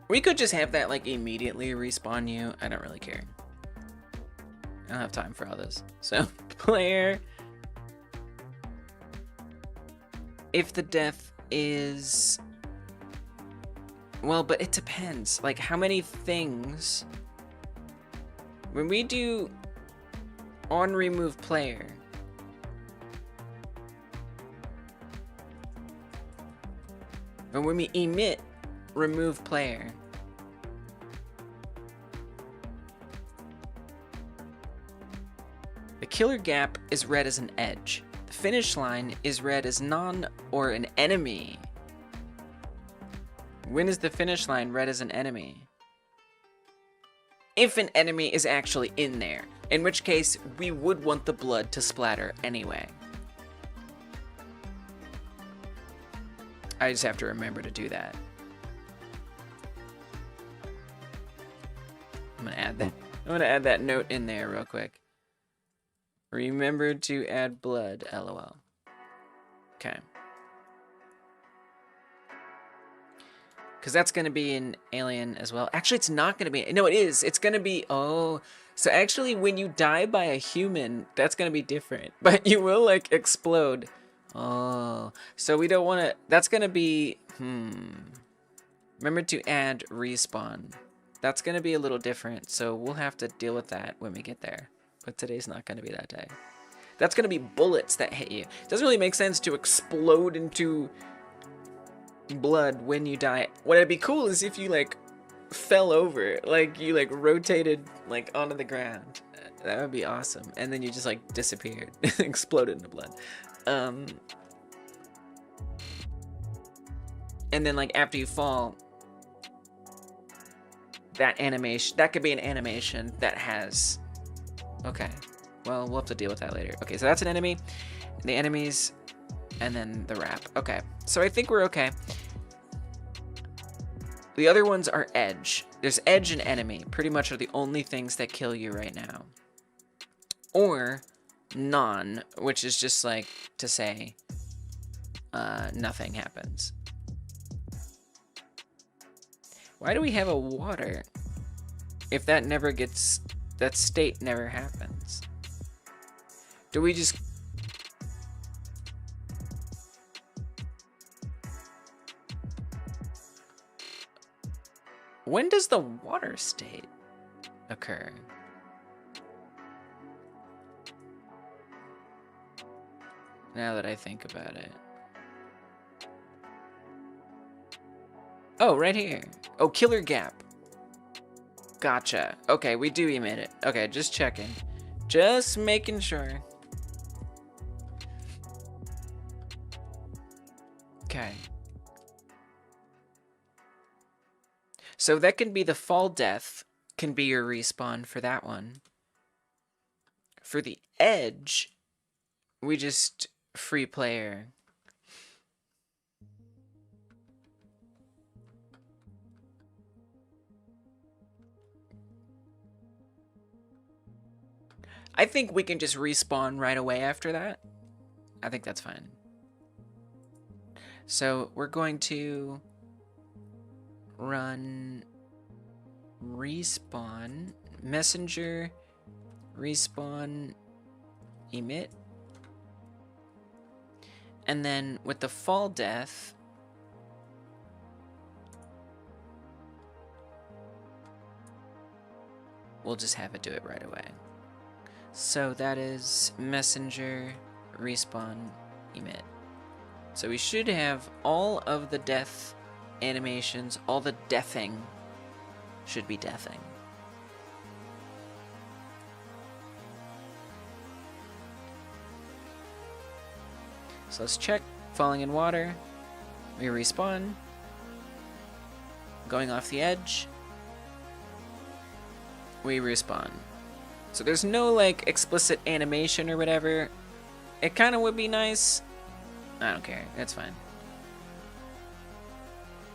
We could just have that like immediately respawn you. I don't really care. I don't have time for all this. So, player. If the death is... Well, but it depends. Like, how many things When we do on remove player, and when we emit remove player, the killer gap is read as an edge. The finish line is read as none or an enemy. When is the finish line read as an enemy? If an enemy is actually in there, in which case we would want the blood to splatter anyway. I just have to remember to do that. I'm gonna add that note in there real quick. Remember to add blood, lol. Okay. Because that's going to be an alien as well. Actually, it's not going to be. No, it is. It's going to be. Oh. So actually, when you die by a human, that's going to be different. But you will, like, explode. Oh. So we don't want to. That's going to be. Remember to add respawn. That's going to be a little different. So we'll have to deal with that when we get there. But today's not going to be that day. That's going to be bullets that hit you. It doesn't really make sense to explode into blood when you die. What'd be cool is if you like fell over, like you like rotated like onto the ground. That would be awesome. And then you just like disappeared, exploded into blood. And then like after you fall, that animation, that could be an animation that has. Okay, well we'll have to deal with that later. Okay, so that's an enemy, the enemies. And then the wrap. Okay, so I think we're okay. The other ones are edge. There's edge and enemy. Pretty much are the only things that kill you right now. Or non, which is just like to say nothing happens. Why do we have a water if that never gets, that state never happens? Do we just... When does the water state occur? Now that I think about it. Oh, right here. Oh, killer gap. Gotcha. Okay, we do emit it. Okay, just checking. Just making sure. Okay. So that can be the fall death, can be your respawn for that one. For the edge, we just free player. I think we can just respawn right away after that. I think that's fine. So we're going to run respawn, messenger, respawn, emit. And then with the fall death, we'll just have it do it right away. So that is messenger, respawn, emit. So we should have all of the death animations, all the deathing should be deathing. So let's check. Falling in water. We respawn. Going off the edge. We respawn. So there's no like explicit animation or whatever. It kind of would be nice. I don't care. It's fine.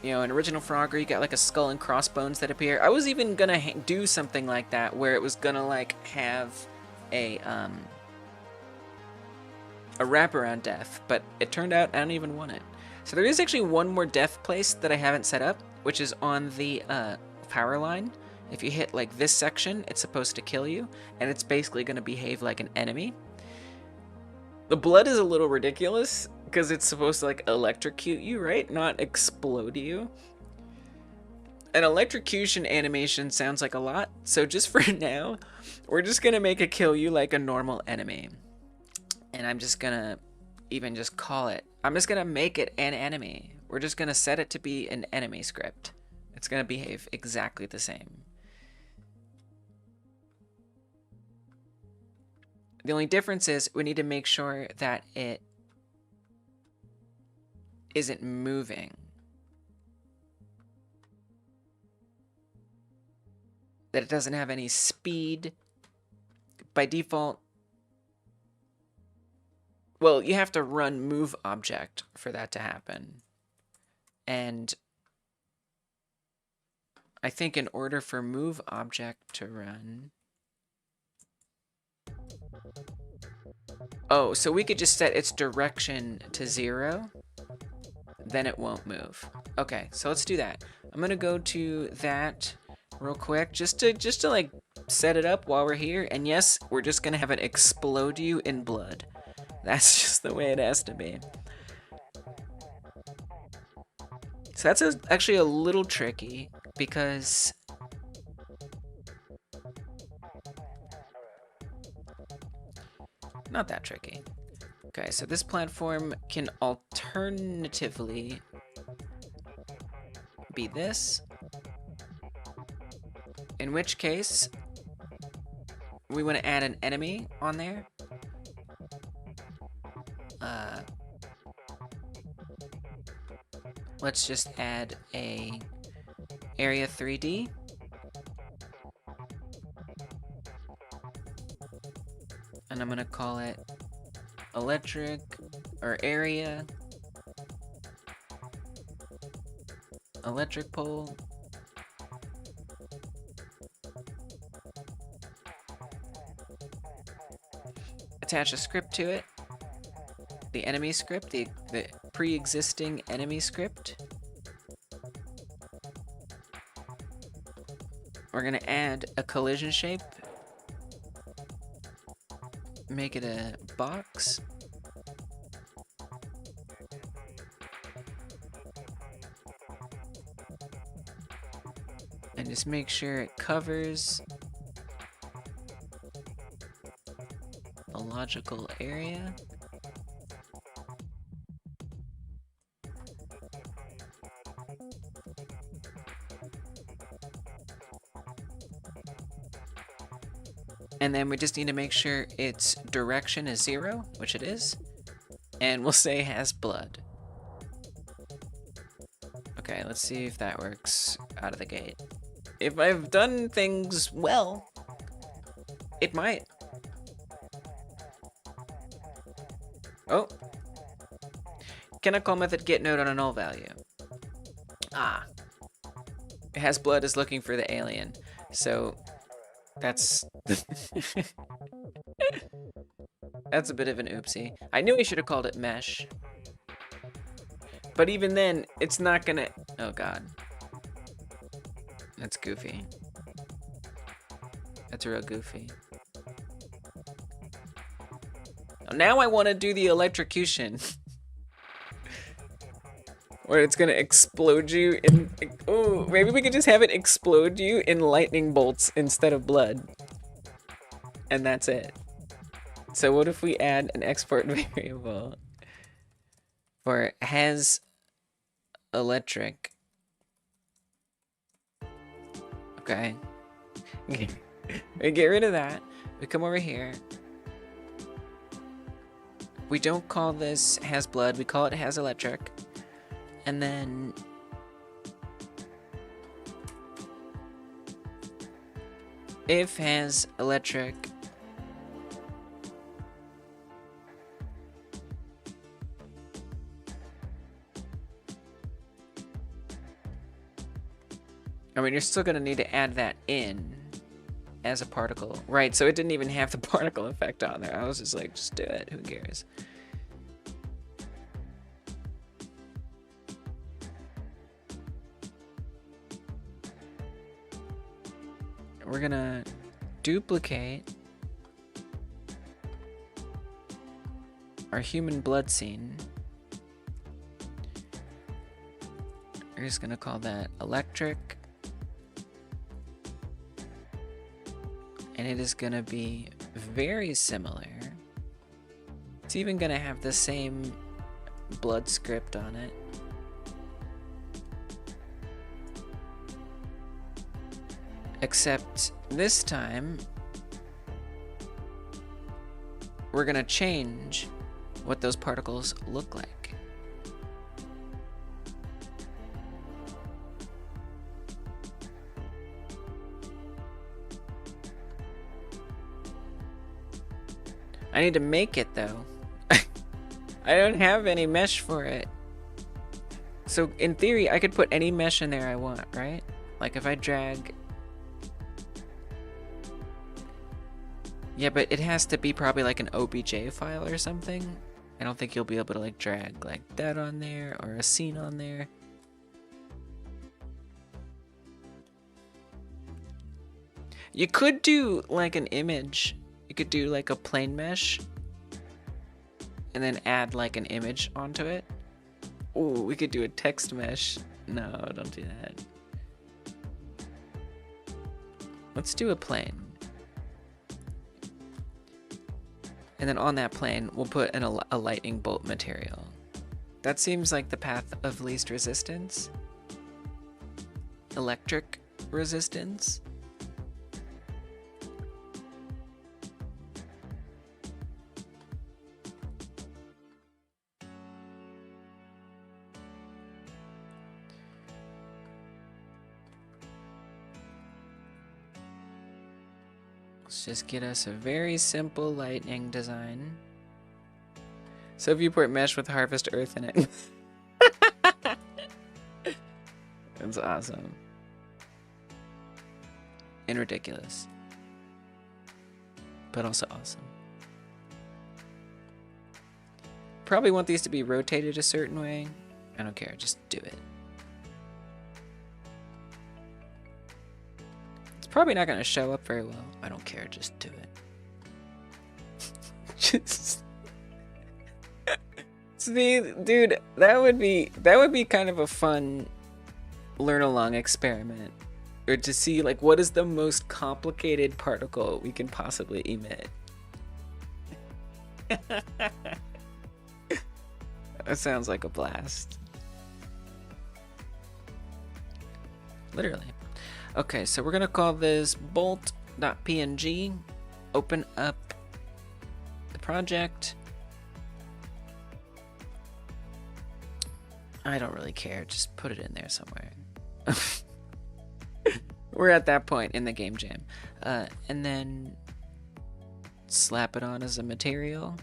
You know, in original Frogger, you got like a skull and crossbones that appear. I was even gonna do something like that, where it was gonna like have a wraparound death, but it turned out I don't even want it. So there is actually one more death place that I haven't set up, which is on the power line. If you hit like this section, it's supposed to kill you, and it's basically gonna behave like an enemy. The blood is a little ridiculous, because it's supposed to like electrocute you, right? Not explode you. An electrocution animation sounds like a lot, so just for now, we're just gonna make it kill you like a normal enemy. And I'm just gonna even just call it, I'm just gonna make it an enemy. We're just gonna set it to be an enemy script. It's gonna behave exactly the same. The only difference is we need to make sure that it isn't moving. That it doesn't have any speed. By default, well, you have to run move object for that to happen. And I think in order for move object to run, oh, so we could just set its direction to 0, then it won't move. Okay, so let's do that. I'm gonna go to that real quick, just to like set it up while we're here. And yes, we're just gonna have it explode you in blood. That's just the way it has to be. So that's actually a little tricky because not that tricky. Okay, so this platform can alternatively be this, in which case we want to add an enemy on there. Let's just add a area 3D. And I'm gonna call it electric or area electric pole. Attach a script to it. The enemy script, the pre-existing enemy script. We're gonna add a collision shape. Make it a box. And just make sure it covers a logical area. And then we just need to make sure its direction is 0, which it is. And we'll say has blood. Okay, let's see if that works out of the gate. If I've done things well, it might. Oh. Can I call method get node on a null value? Ah. It has blood is looking for the alien. So that's that's a bit of an oopsie. I knew I should have called it mesh. But even then, it's not gonna... Oh god. That's goofy. That's real goofy. Now I want to do the electrocution. Where it's gonna explode you in... Oh, maybe we could just have it explode you in lightning bolts instead of blood. And that's it. So what if we add an export variable for has electric? Okay. We get rid of that. We come over here. We don't call this has blood, we call it has electric. And then if has electric I mean, you're still gonna need to add that in as a particle. Right, so it didn't even have the particle effect on there. I was just like, just do it, who cares? We're gonna duplicate our human blood scene. We're just gonna call that electric. it is gonna be very similar. It's even gonna have the same blood script on it. Except this time, we're gonna change what those particles look like. I need to make it though. I don't have any mesh for it. So in theory, I could put any mesh in there I want, right? Like if I drag... Yeah, but it has to be probably like an OBJ file or something. I don't think you'll be able to like drag like that on there or a scene on there. You could do like an image. You could do like a plain mesh and then add like an image onto it. Oh, we could do a text mesh. No, don't do that. Let's do a plane. And then on that plane, we'll put a lightning bolt material. That seems like the path of least resistance. Electric resistance. Let's just get us a very simple lightning design. So viewport mesh with harvest earth in it. That's awesome. And ridiculous. But also awesome. Probably want these to be rotated a certain way. I don't care, just do it. Probably not gonna show up very well. I don't care, just do it. Just see, dude, that would be kind of a fun learn along experiment. Or to see like what is the most complicated particle we can possibly emit. That sounds like a blast. Literally. Okay, so we're gonna call this bolt.png, open up the project. I don't really care, just put it in there somewhere. We're at that point in the game jam. And then slap it on as a material.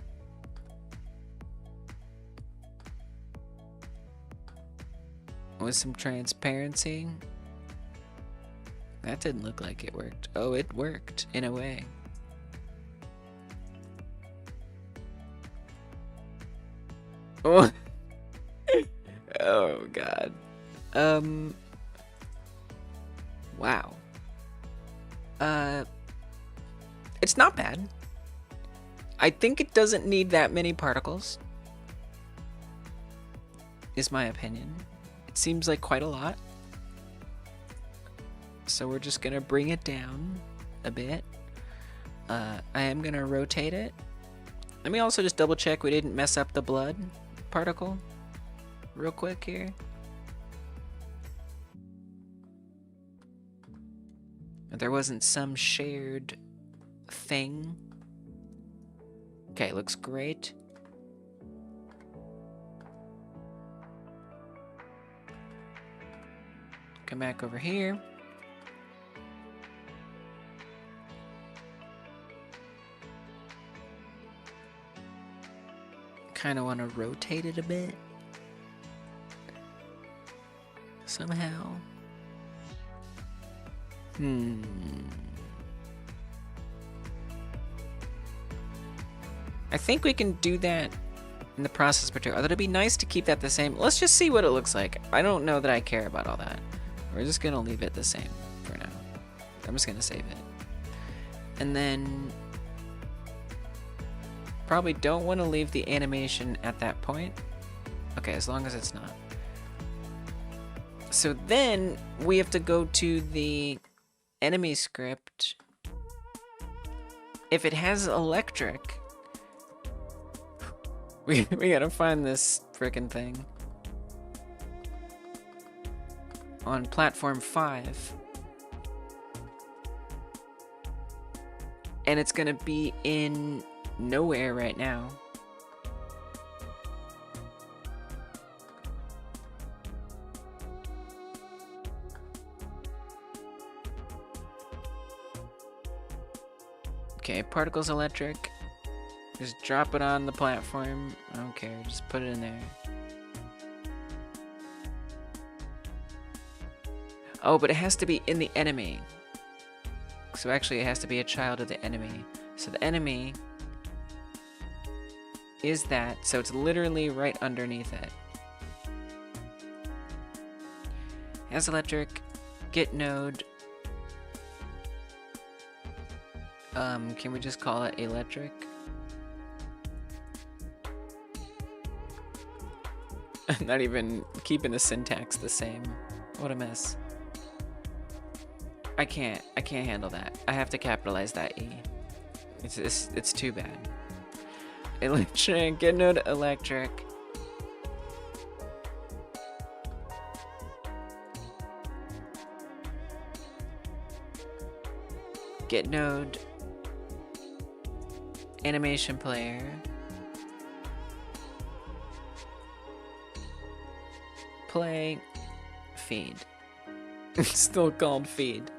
With some transparency. That didn't look like it worked. Oh, it worked in a way. Oh. Oh god. Wow. It's not bad. I think it doesn't need that many particles. Is my opinion. It seems like quite a lot. So we're just gonna bring it down a bit. I am gonna rotate it. Let me also just double check we didn't mess up the blood particle real quick here. There wasn't some shared thing. Okay, looks great. Come back over here. Kind of want to rotate it a bit somehow. I think we can do that in the process material. Although it'd be nice to keep that the same. Let's just see what it looks like. I don't know that I care about all that. We're just gonna leave it the same for now. I'm just gonna save it. And then probably don't want to leave the animation at that point. Okay, as long as it's not. So then we have to go to the enemy script if it has electric, we gotta find this frickin' thing on platform 5. And it's gonna be in nowhere right now. Okay, particles electric. Just drop it on the platform. I don't care, just put it in there. Oh, but it has to be in the enemy. So actually it has to be a child of the enemy. So the enemy is that, so it's literally right underneath it. Has electric, get node. Can we just call it electric? I'm not even keeping the syntax the same. What a mess. I can't handle that. I have to capitalize that E. It's too bad. Electric, get node electric. Get node animation player. Play feed. It's still called feed.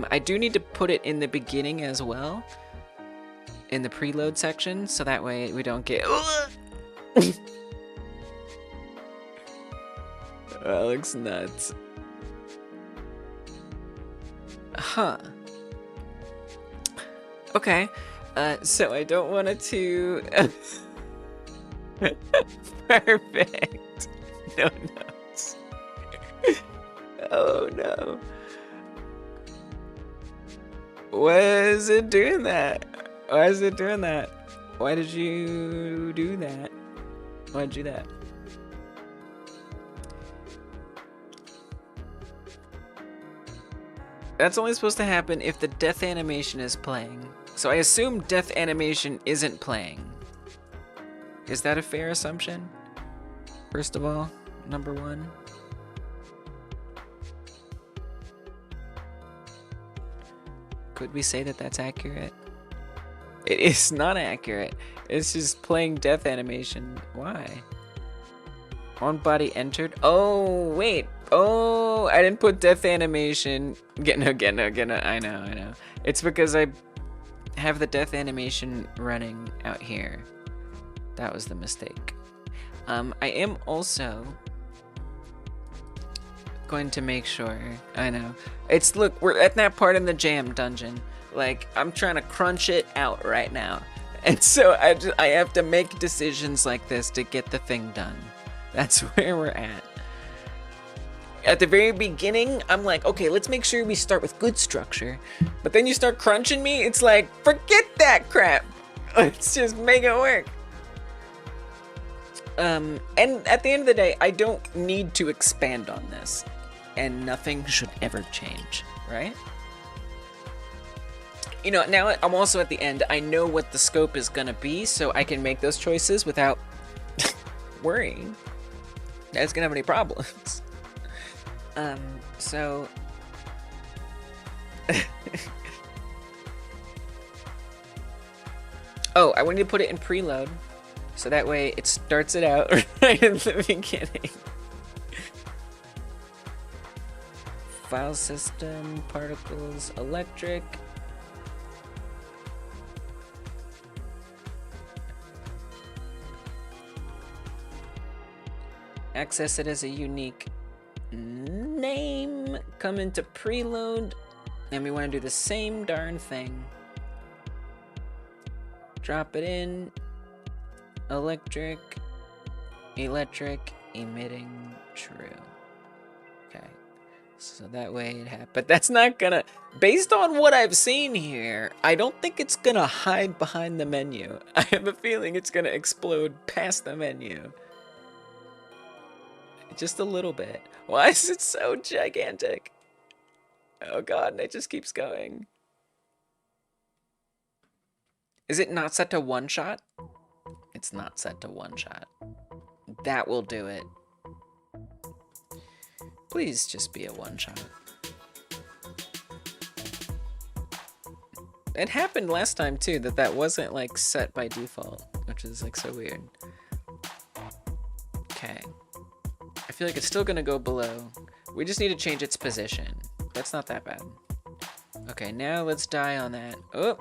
I do need to put it in the beginning as well, in the preload section, so that way we don't get. That looks nuts. Huh. Okay. So I don't want it to. Perfect. No notes. Oh no. Why is it doing that? Why is it doing that? Why did you do that? Why'd you do that? That's only supposed to happen if the death animation is playing. So I assume death animation isn't playing. Is that a fair assumption? First of all, number one. Could we say that that's accurate? It is not accurate. It's just playing death animation. Why? On body entered. Oh, wait. Oh, I didn't put death animation. Get no. I know. It's because I have the death animation running out here. That was the mistake. I am also going to make sure. I know. Look, we're at that part in the jam dungeon. Like, I'm trying to crunch it out right now. And so I have to make decisions like this to get the thing done. That's where we're at. At the very beginning, I'm like, okay, let's make sure we start with good structure. But then you start crunching me, it's like, forget that crap. Let's just make it work. And at the end of the day, I don't need to expand on this. And nothing should ever change, right? You know, now I'm also at the end. I know what the scope is gonna be, so I can make those choices without worrying that it's gonna have any problems. So... Oh, I wanted to put it in preload, so that way it starts it out right in the beginning. File system, particles, electric. Access it as a unique name. Come into preload. And we want to do the same darn thing. Drop it in. Electric, emitting, true. Okay. So that way it happens. But that's not gonna, based on what I've seen here, I don't think it's gonna hide behind the menu. I have a feeling it's gonna explode past the menu. Just a little bit. Why is it so gigantic? Oh god, and it just keeps going. Is it not set to one shot? It's not set to one shot. That will do it. Please just be a one shot. It happened last time too, that wasn't like set by default, which is like so weird. Okay. I feel like it's still gonna go below. We just need to change its position. That's not that bad. Okay, now let's die on that. Oh!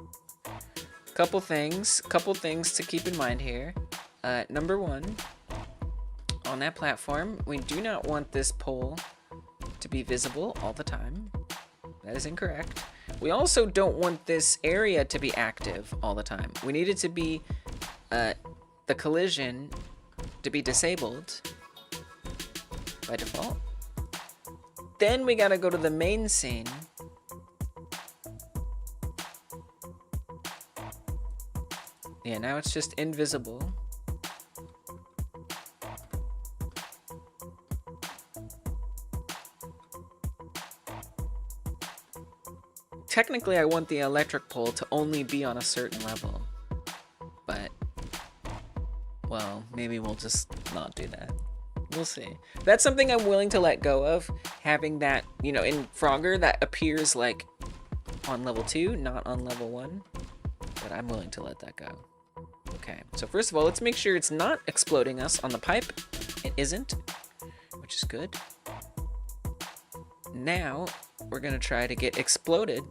Couple things to keep in mind here. Number one, on that platform, we do not want this pole to be visible all the time. That is incorrect. We also don't want this area to be active all the time. We need it to be, the collision to be disabled by default. Then we gotta go to the main scene. Yeah, now it's just invisible. Technically, I want the electric pole to only be on a certain level. But, well, maybe we'll just not do that. We'll see. That's something I'm willing to let go of. Having that, you know, in Frogger, that appears like on level 2, not on level 1. But I'm willing to let that go. Okay, so first of all, let's make sure it's not exploding us on the pipe. It isn't, which is good. Now, we're gonna try to get exploded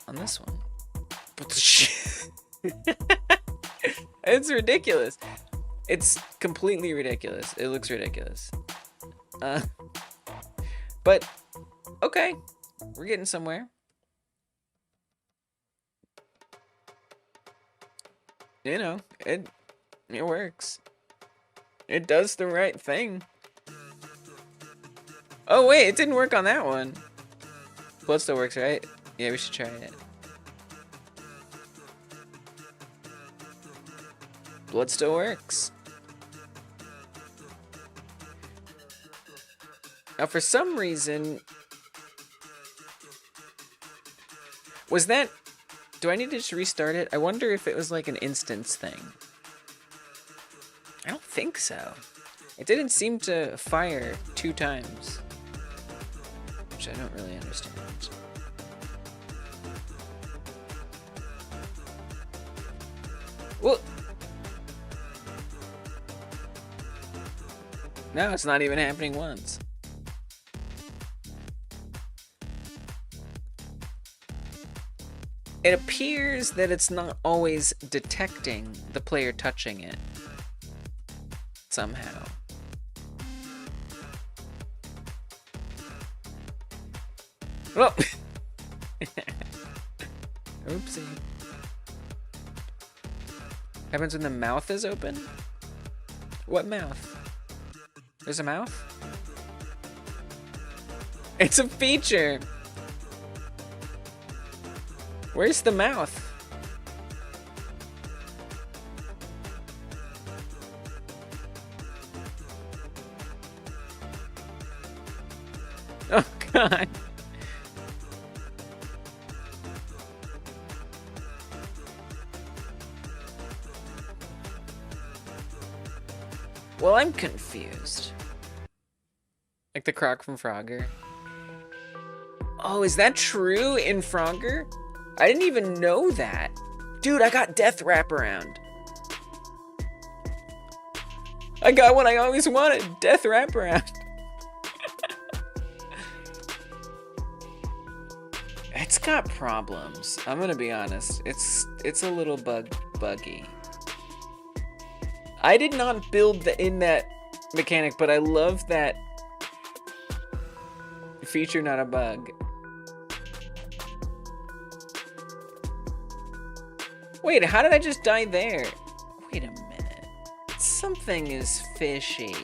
on this one. What the shit? It's ridiculous. It's completely ridiculous. It looks ridiculous. But, okay. We're getting somewhere. You know, it works. It does the right thing. Oh wait, it didn't work on that one. Blood still works, right? Yeah, we should try it. Blood still works. Now for some reason... Was that... Do I need to just restart it? I wonder if it was like an instance thing. I don't think so. It didn't seem to fire 2 times. Which I don't really understand. Well... No, it's not even happening once. It appears that it's not always detecting the player touching it. Somehow. Oh! Oopsie. Happens when the mouth is open? What mouth? There's a mouth? It's a feature! Where's the mouth? Oh god. Well, I'm confused. Like the croc from Frogger. Oh, is that true in Frogger? I didn't even know that. Dude, I got death wraparound. I got what I always wanted, death wraparound. It's got problems. I'm gonna be honest. It's a little buggy. I did not build in that mechanic, but I love that feature, not a bug. Wait, how did I just die there? Wait a minute. Something is fishy.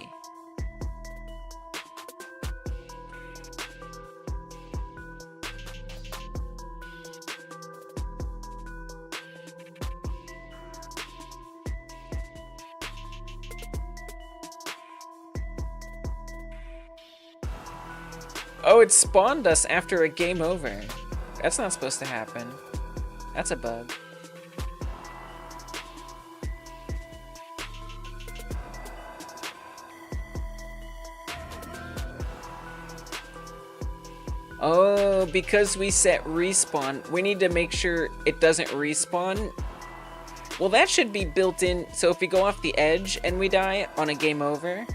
Oh, it spawned us after a game over. That's not supposed to happen. That's a bug. Oh, because we set respawn, we need to make sure it doesn't respawn. Well, that should be built in, so if we go off the edge and we die on a game over,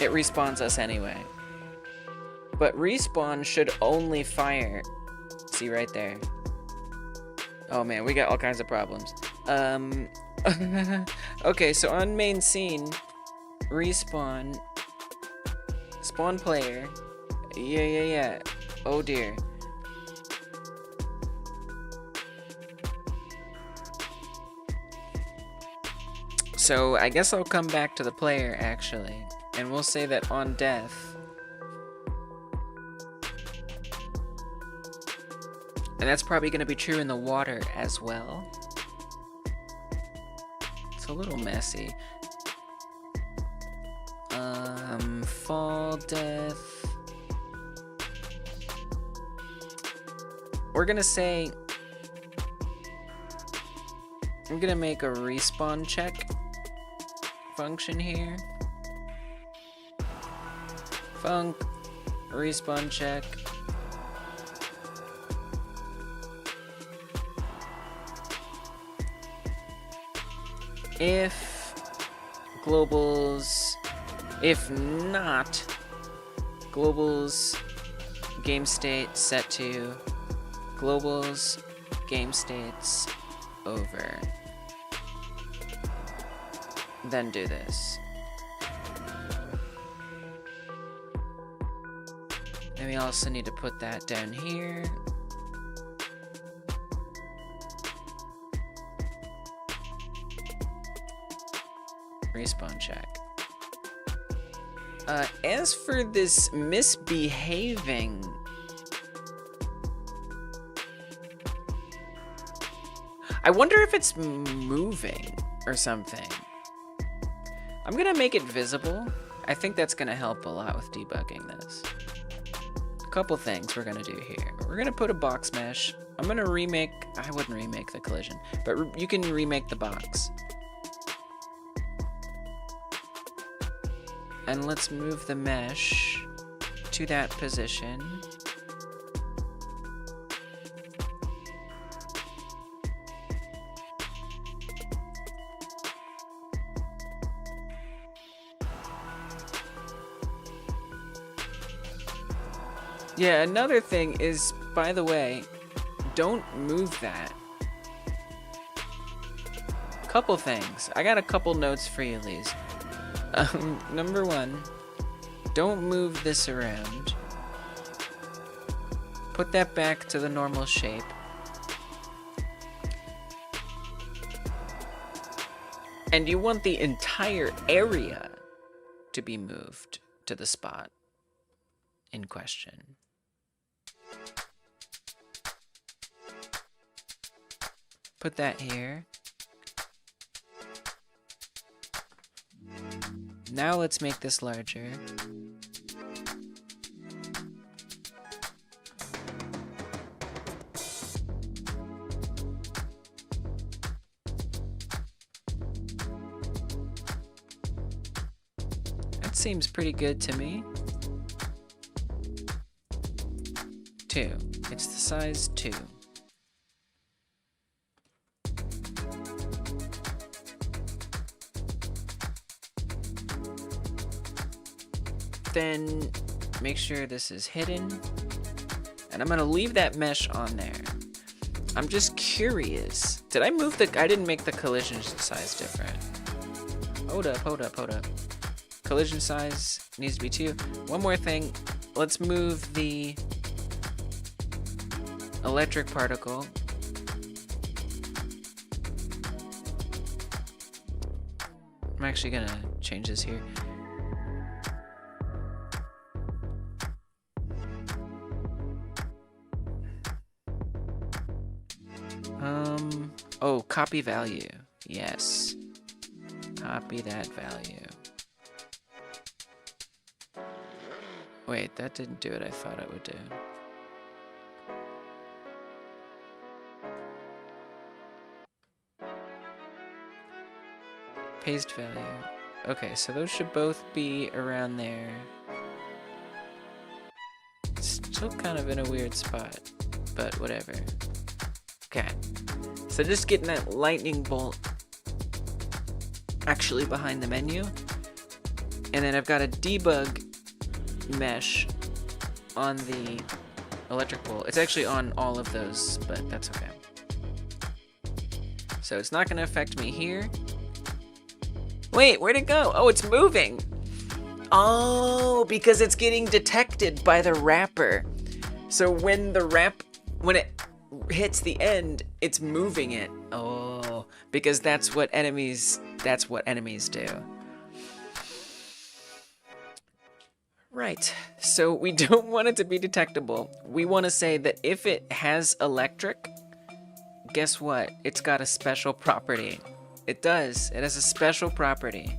it respawns us anyway. But respawn should only fire. See right there. Oh man, we got all kinds of problems. Okay, so on main scene, respawn, spawn player. Yeah. Oh dear. So I guess I'll come back to the player actually, and we'll say that on death, and that's probably going to be true in the water as well. It's a little messy. Fall death. We're gonna say, I'm gonna make a respawn check function here. Func respawn check. If globals, if not, globals game state set to globals game states over. Then do this. And we also need to put that down here. Respawn check. As for this misbehaving, I wonder if it's moving or something. I'm gonna make it visible. I think that's gonna help a lot with debugging this. A couple things we're gonna do here. We're gonna put a box mesh. I'm gonna remake, I wouldn't remake the collision, but you can remake the box. And let's move the mesh to that position. Yeah, another thing is, by the way, don't move that. Couple things. I got a couple notes for you, Lise. Number one, don't move this around. Put that back to the normal shape. And you want the entire area to be moved to the spot in question. Put that here. Now let's make this larger. That seems pretty good to me. 2. It's the size 2. Then make sure this is hidden, and I'm gonna leave that mesh on there. I'm just curious, did I move the, I didn't make the collision size different. Hold up. Collision size needs to be 2. One more thing, let's move the electric particle. I'm actually gonna change this here. Oh, copy value. Yes. Copy that value. Wait, that didn't do what I thought it would do. Paste value. Okay, so those should both be around there. still kind of in a weird spot, but whatever. Okay, so just getting that lightning bolt actually behind the menu. And then I've got a debug mesh on the electric bolt. It's actually on all of those, but that's okay. So it's not gonna affect me here. Wait, where'd it go? Oh, it's moving. Oh, because it's getting detected by the wrapper. So when it hits the end, it's moving it. Oh, because that's what enemies do. Right, so we don't want it to be detectable. We want to say that if it has electric, guess what? It's got a special property. It does. It has a special property.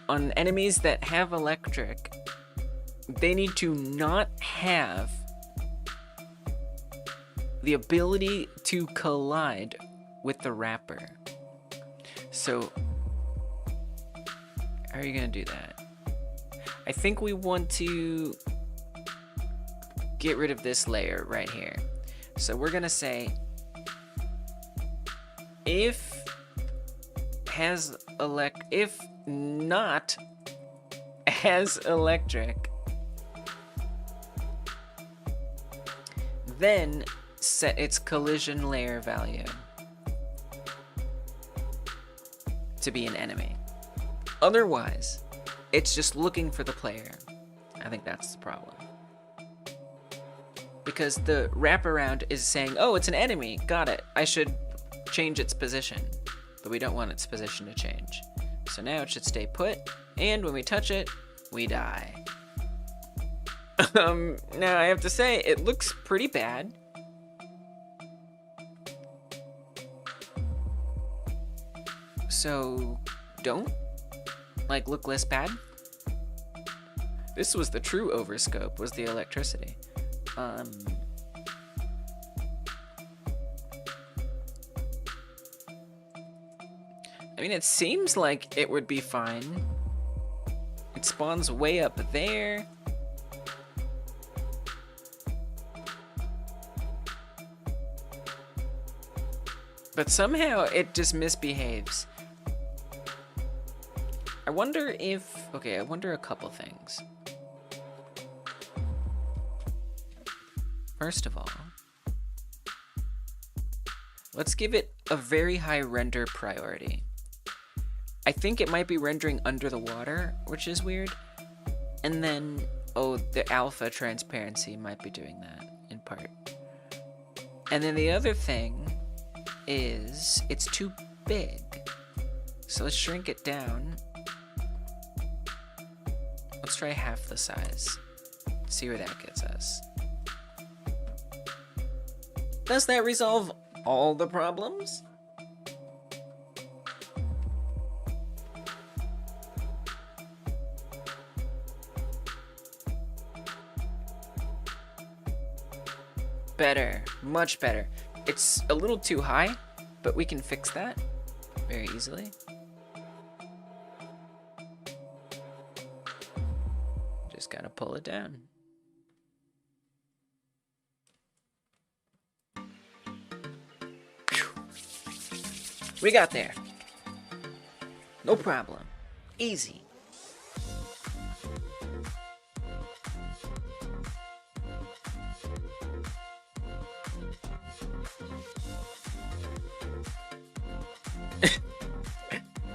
On enemies that have electric, they need to not have the ability to collide with the wrapper. So, how are you gonna do that? I think we want to get rid of this layer right here. So we're gonna say if not has electric, then set its collision layer value to be an enemy. Otherwise, it's just looking for the player. I think that's the problem. Because the wraparound is saying, oh, it's an enemy, got it. I should change its position. But we don't want its position to change. So now it should stay put, and when we touch it, we die. Now I have to say, it looks pretty bad. So, don't, look less bad. This was the true overscope, was the electricity. I mean, it seems like it would be fine. It spawns way up there. But somehow it just misbehaves. I wonder if... Okay, I wonder a couple things. First of all, let's give it a very high render priority. I think it might be rendering under the water, which is weird. And then, oh, the alpha transparency might be doing that, in part. And then the other thing is, it's too big. So let's shrink it down. Let's try half the size. See where that gets us. Does that resolve all the problems? Better, much better. It's a little too high, but we can fix that very easily. Just gotta pull it down. We got there. No problem. Easy.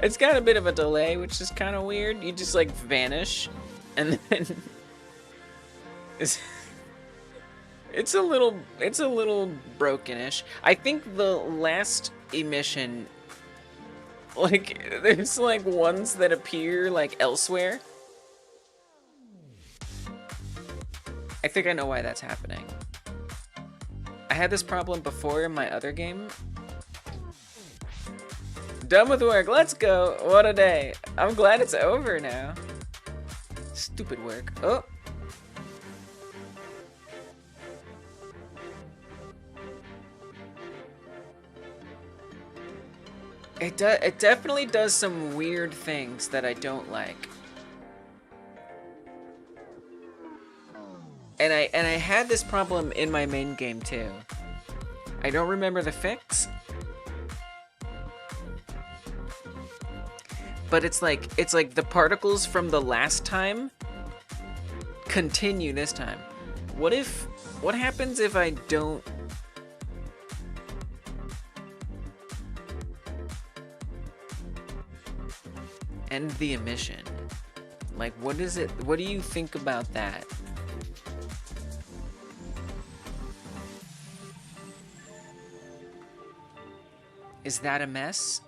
It's got a bit of a delay, which is kind of weird. You just like vanish, and then it's a little brokenish. I think the last emission, like, there's like ones that appear like elsewhere. I think I know why that's happening. I had this problem before in my other game. Done with work, let's go. What a day. I'm glad it's over now. Stupid work. Oh. It definitely does some weird things that I don't like. And I had this problem in my main game too. I don't remember the fix, but it's like the particles from the last time continue this time. What happens if I don't end the emission? Like, what do you think about that? Is that a mess?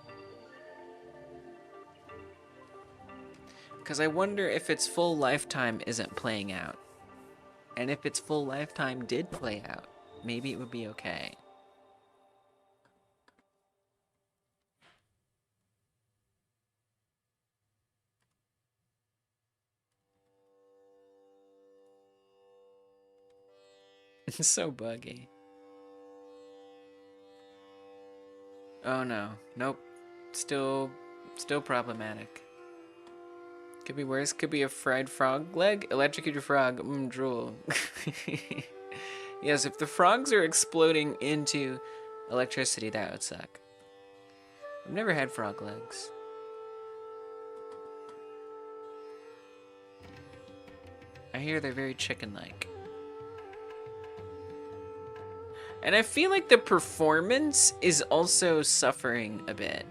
Because I wonder if its full lifetime isn't playing out. And if its full lifetime did play out, maybe it would be okay. It's so buggy. Oh no. Nope. Still problematic. Could be worse. Could be a fried frog leg. Electrocuted frog. Drool. Yes, if the frogs are exploding into electricity, that would suck. I've never had frog legs. I hear they're very chicken-like. And I feel like the performance is also suffering a bit.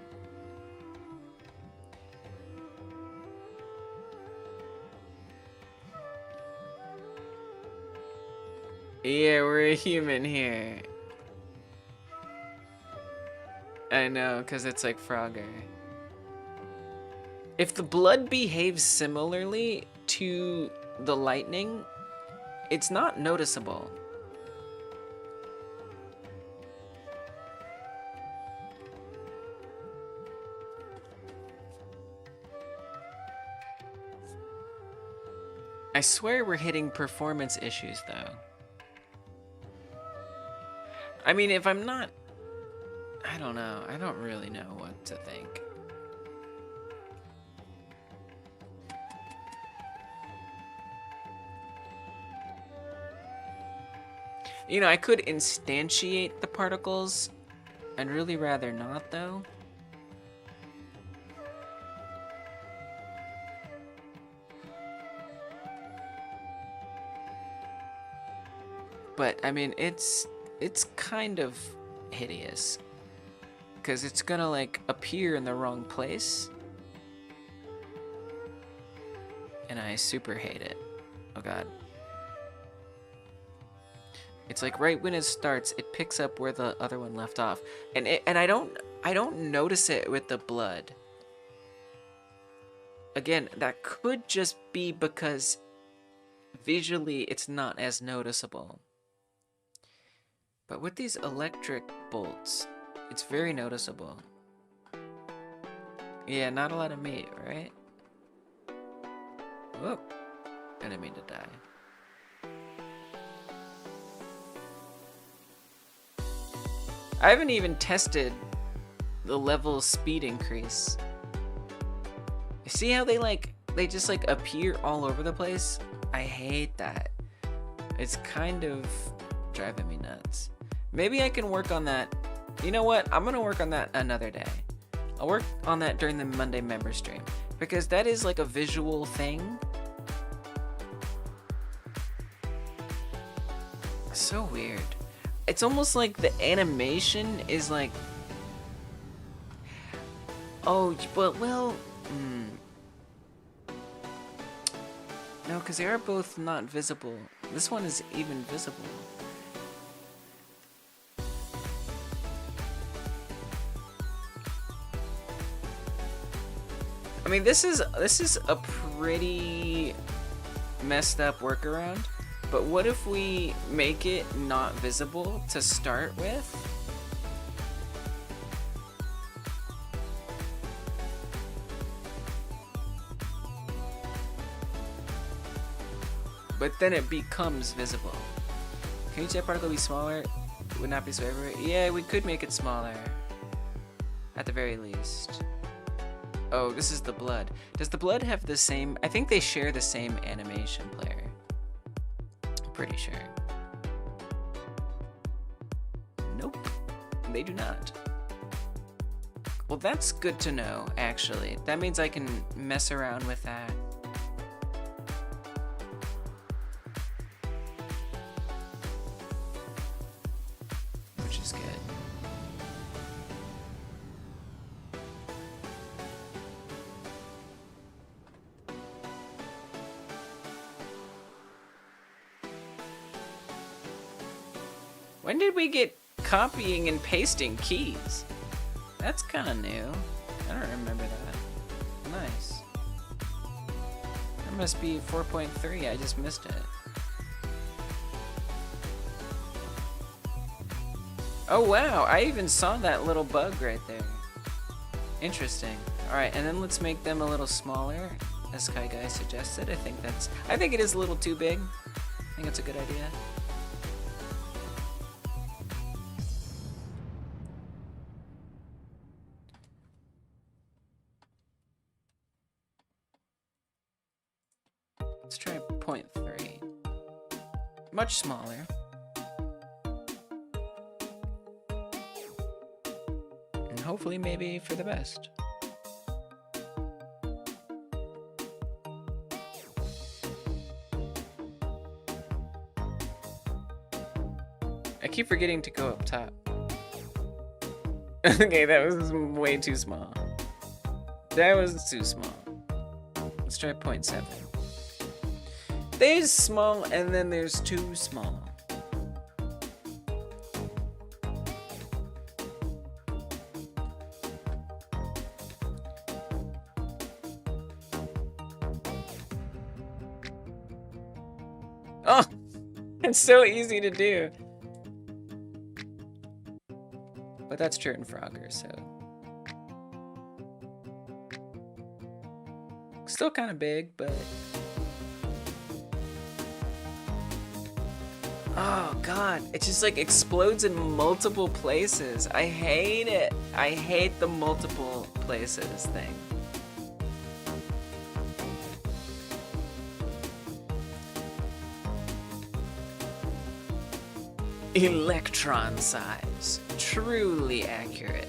Yeah, we're a human here. I know, because it's like Frogger. If the blood behaves similarly to the lightning, it's not noticeable. I swear we're hitting performance issues, though. I mean, if I'm not... I don't know. I don't really know what to think. You know, I could instantiate the particles. I'd really rather not, though. But, I mean, it's kind of hideous. Because it's gonna, like, appear in the wrong place. And I super hate it. Oh god. It's like right when it starts, it picks up where the other one left off. And I don't notice it with the blood. Again, that could just be because visually it's not as noticeable. But with these electric bolts, it's very noticeable. Yeah, not a lot of meat, right? Whoop. I didn't mean to die. I haven't even tested the level speed increase. See how they just like appear all over the place? I hate that. It's kind of driving me nuts. Maybe I can work on that. You know what? I'm gonna work on that another day. I'll work on that during the Monday member stream, because that is like a visual thing. So weird. It's almost like the animation is like... Oh, but well... No, because they are both not visible. This one is even visible. I mean, this is a pretty messed up workaround, but what if we make it not visible to start with? But then it becomes visible. Can each jet particle be smaller? It would not be so everywhere. Yeah, we could make it smaller. At the very least. Oh, this is the blood. Does the blood have the same... I think they share the same animation player. pretty sure. Nope, they do not. Well, that's good to know, actually. That means I can mess around with that. Which is good. When did we get copying and pasting keys? That's kind of new. I don't remember that. Nice. That must be 4.3. I just missed it. Oh wow, I even saw that little bug right there. Interesting. Alright, and then let's make them a little smaller, as Sky Guy suggested. I think it is a little too big. I think it's a good idea. Let's try 0.3. Much smaller. And hopefully maybe for the best. I keep forgetting to go up top. Okay, that was way too small. That was too small. Let's try 0.7. There's small, and then there's too small. Oh, it's so easy to do. But that's true in Frogger, so. Still kind of big, but. Oh god, it just like explodes in multiple places. I hate it. I hate the multiple places thing. Electron size. Truly accurate.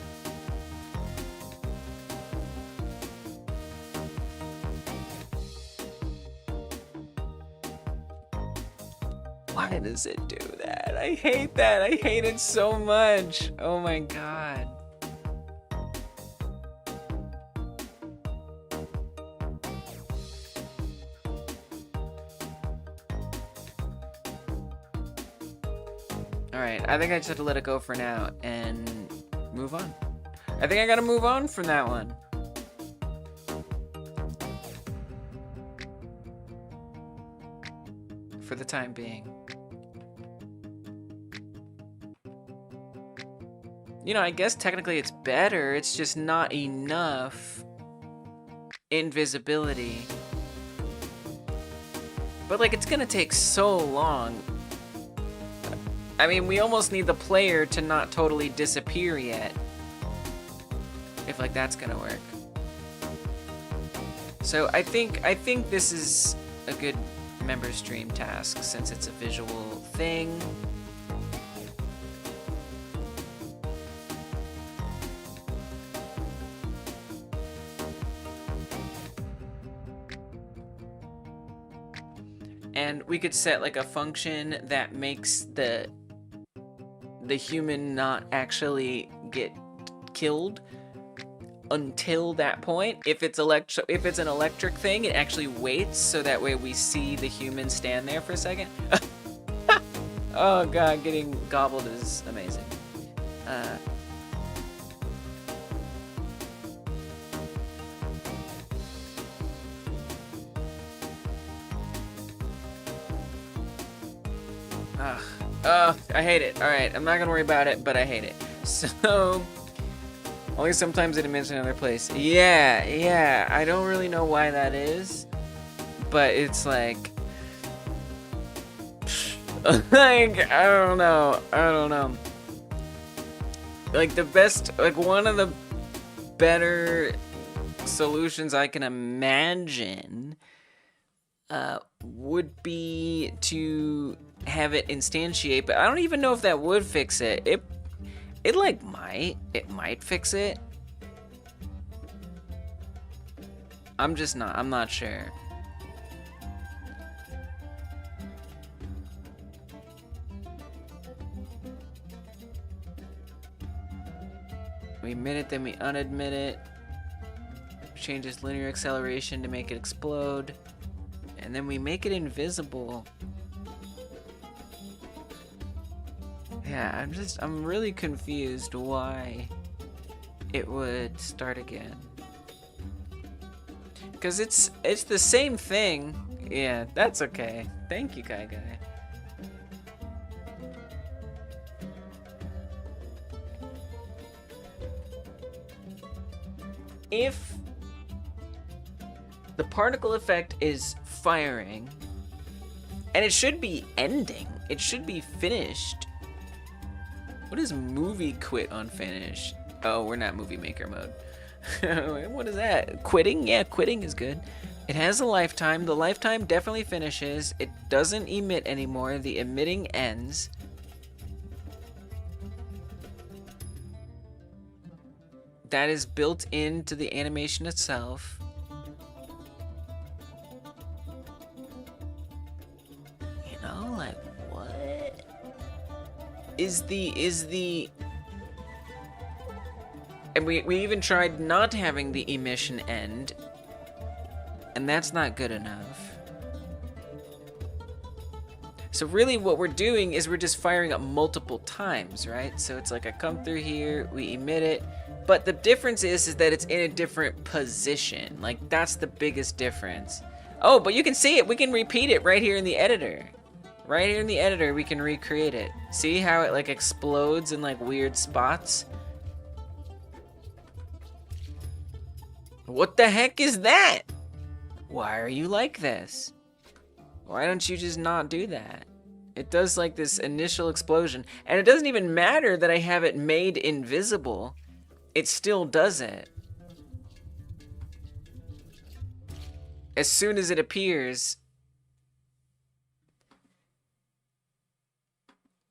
Why does it do that? I hate that. I hate it so much. Oh my god. Alright, I think I just have to let it go for now and move on. I think I gotta move on from that one. For the time being. You know, I guess technically it's better, it's just not enough invisibility. But like, it's gonna take so long. I mean, we almost need the player to not totally disappear yet. If like that's gonna work. So I think this is a good member stream task since it's a visual thing. And we could set like a function that makes the human not actually get killed until that point. If it's an electric thing, it actually waits so that way we see the human stand there for a second. Oh god, getting gobbled is amazing. I hate it. Alright, I'm not gonna worry about it, but I hate it. So, only sometimes it mentions another place. Yeah, I don't really know why that is, but it's like, like, I don't know. Like the best, like one of the better solutions I can imagine would be to have it instantiate, but I don't even know if that would fix it. It like might fix it. I'm not sure. We admit it, then we unadmit it. Changes linear acceleration to make it explode. And then we make it invisible. Yeah, I'm really confused why it would start again. Because it's the same thing. Yeah, that's okay. Thank you, Kai Guy. If the particle effect is firing, and it should be ending, it should be finished. What is movie quit on finish? Oh, we're not movie maker mode. What is that? Quitting? Yeah, quitting is good. It has a lifetime. The lifetime definitely finishes. It doesn't emit anymore. The emitting ends. That is built into the animation itself. You know, like, what? Is the... And we even tried not having the emission end, and that's not good enough. So really what we're doing is we're just firing up multiple times, right? So it's like I come through here, we emit it, but the difference is that it's in a different position. Like, that's the biggest difference. Oh, but you can see it. We can repeat it right here in the editor. Right here in the editor, we can recreate it. See how it like explodes in like weird spots? What the heck is that? Why are you like this? Why don't you just not do that? It does like this initial explosion, and it doesn't even matter that I have it made invisible. It still does it. As soon as it appears,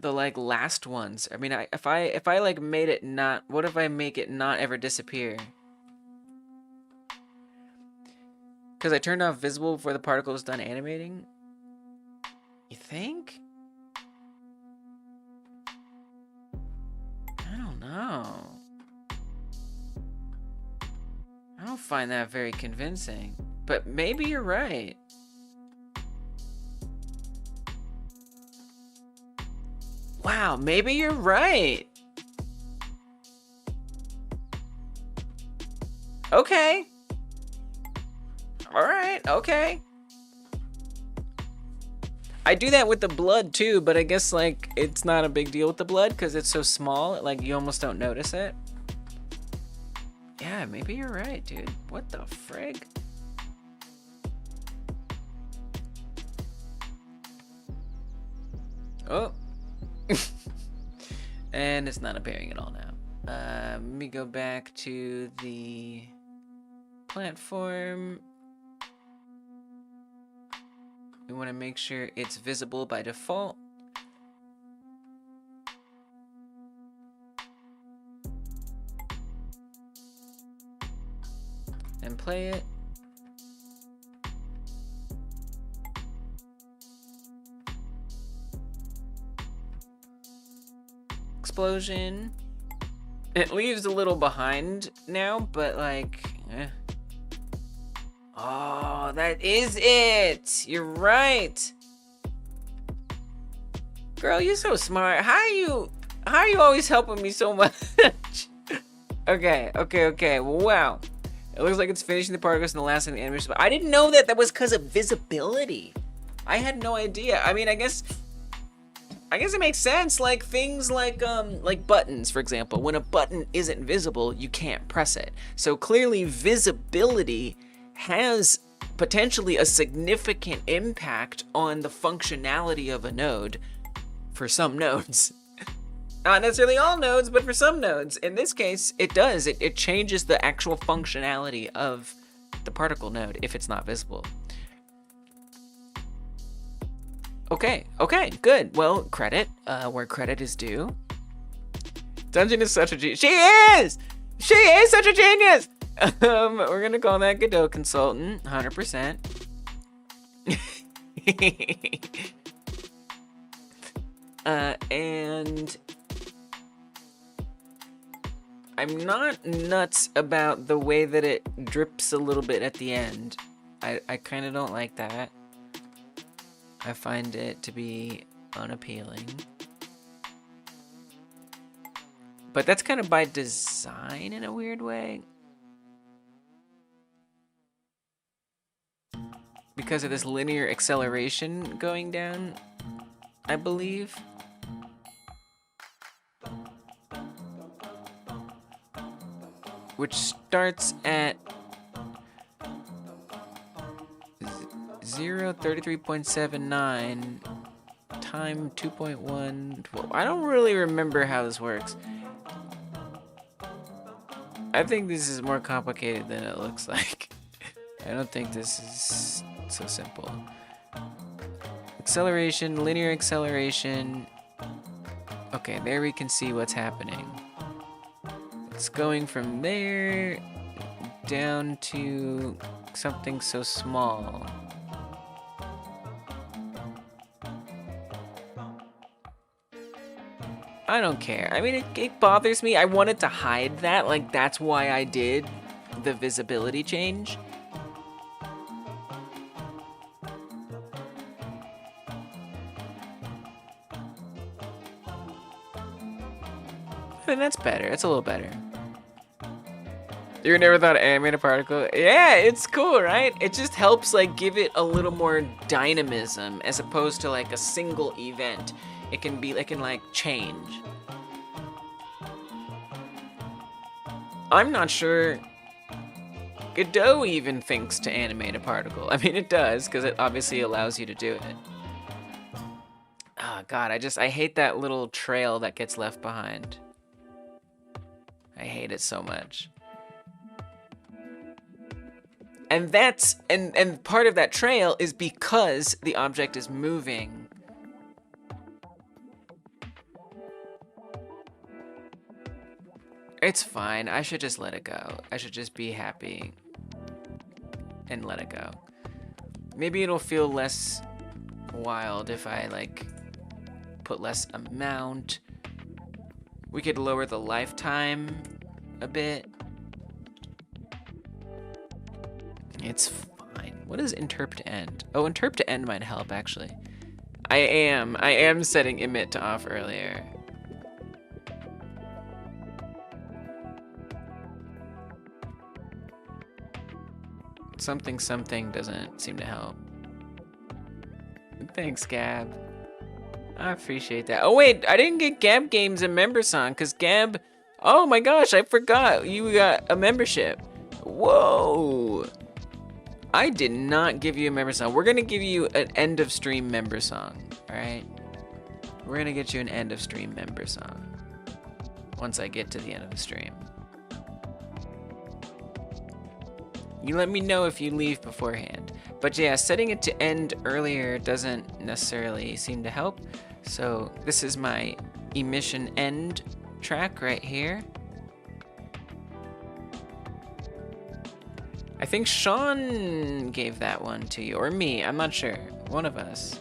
the like last ones. I mean, if I like made it not, what if I make it not ever disappear? Because I turned off visible before the particle was done animating? You think? I don't know. I don't find that very convincing. But maybe you're right. Wow, maybe you're right. Okay. Alright, okay. I do that with the blood too, but I guess like it's not a big deal with the blood because it's so small, like you almost don't notice it. Yeah, maybe you're right, dude. What the frig? Oh. And it's not appearing at all now. Let me go back to the platform. We want to make sure it's visible by default. And play it. Explosion. It leaves a little behind now, but like, eh. Oh, that is it. You're right. Girl, you're so smart. How are you always helping me so much? Okay. Wow. It looks like it's finishing the particles in the last of the animation. But I didn't know that was because of visibility. I had no idea. I mean, I guess it makes sense. Like things like buttons, for example. When a button isn't visible, you can't press it. So clearly visibility has potentially a significant impact on the functionality of a node for some nodes. Not necessarily all nodes, but for some nodes. In this case, it does. It changes the actual functionality of the particle node if it's not visible. Okay, good. Well, credit, where credit is due. Dungeon is such a genius. She is such a genius! We're gonna call that Godot Consultant, 100%. And I'm not nuts about the way that it drips a little bit at the end. I kind of don't like that. I find it to be unappealing. But that's kind of by design in a weird way. Because of this linear acceleration going down, I believe. Which starts at 0.33.79 time 2.1. I don't really remember how this works. I think this is more complicated than it looks like. I don't think this is so simple. Acceleration, linear acceleration. Okay, there we can see what's happening. It's going from there down to something so small. I don't care. I mean, it bothers me. I wanted to hide that. Like, that's why I did the visibility change. And that's better. It's a little better. You never thought of animated particle? Yeah, it's cool, right? It just helps like give it a little more dynamism as opposed to like a single event. It can like change. I'm not sure Godot even thinks to animate a particle. I mean, it does, because it obviously allows you to do it. Oh God, I hate that little trail that gets left behind. I hate it so much. And that's, and part of that trail is because the object is moving. It's fine. I should just let it go. I should just be happy and let it go. Maybe it'll feel less wild if I like put less amount. We could lower the lifetime a bit. It's fine. What is interp to end? Oh, interp to end might help actually. I am setting emit to off earlier. Something doesn't seem to help. Thanks, Gab. I appreciate that. Oh wait, I didn't get Gab Games a member song because Gab, oh my gosh, I forgot you got a membership. Whoa. I did not give you a member song. We're gonna give you an end of stream member song, all right? We're gonna get you an end of stream member song once I get to the end of the stream. You let me know if you leave beforehand. But yeah, setting it to end earlier doesn't necessarily seem to help. So this is my emission end track right here. I think Sean gave that one to you, or me, I'm not sure. One of us.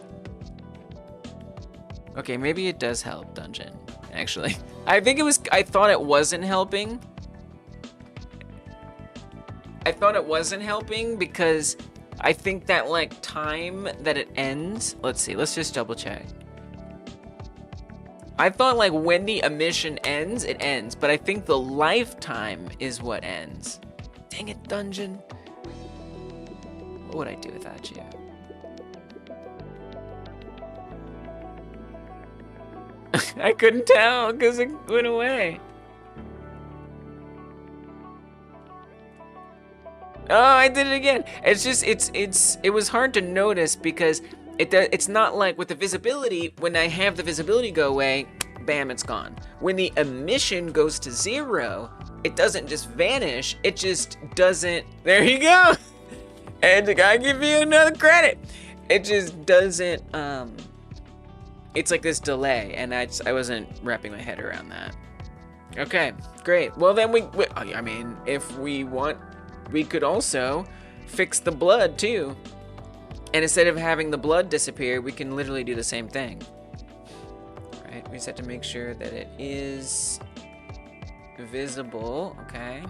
Okay, maybe it does help, Dungeon, actually. I thought it wasn't helping. I thought it wasn't helping because I think that like time that it ends, let's see, let's just double check. I thought like when the emission ends, it ends, but I think the lifetime is what ends. Dang it, Dungeon. What would I do without you? I couldn't tell because it went away. Oh, I did it again. It's just, it was hard to notice because it's not like with the visibility, when I have the visibility go away, bam, it's gone. When the emission goes to 0, it doesn't just vanish, it just doesn't, there you go. And I give you another credit. It just doesn't it's like this delay, and I wasn't wrapping my head around that. Okay, great. Well, then I mean, if we want, we could also fix the blood too. And instead of having the blood disappear, we can literally do the same thing. Right? We just have to make sure that it is visible. Okay.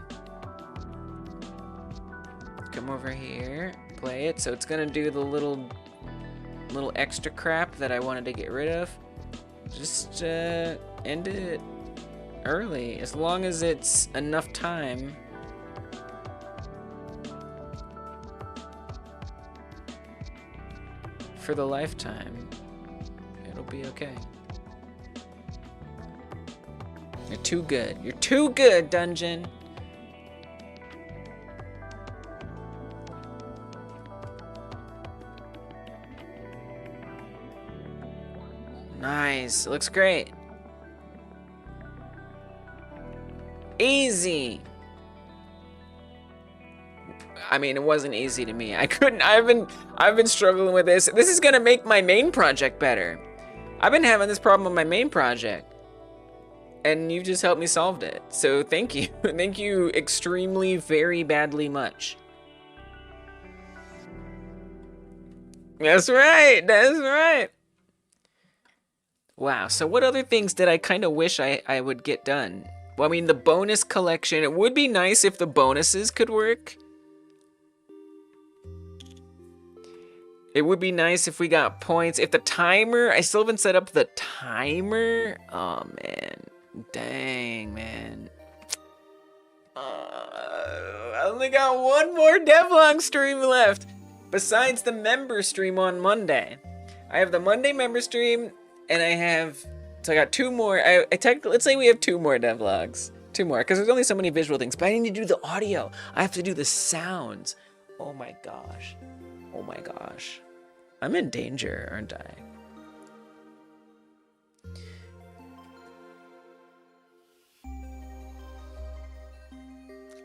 Come over here, play it. So it's gonna do the little extra crap that I wanted to get rid of. Just end it early, as long as it's enough time. For the lifetime, it'll be okay. You're too good. You're too good, Dungeon. Nice. It looks great. Easy. I mean, it wasn't easy to me. I've been struggling with this. This is gonna make my main project better. I've been having this problem on my main project, and you just helped me solve it. So thank you. Thank you extremely, very badly much. That's right. That's right. Wow. So what other things did I kind of wish I would get done? Well, I mean, the bonus collection. It would be nice if the bonuses could work. It would be nice if we got points. If the timer, I still haven't set up the timer. Oh, man. Dang, man. I only got one more Devlog stream left. Besides the member stream on Monday. I have the Monday member stream, and so I got two more. Let's say we have two more Devlogs. Two more, because there's only so many visual things. But I need to do the audio. I have to do the sounds. Oh, my gosh. Oh my gosh. I'm in danger, aren't I?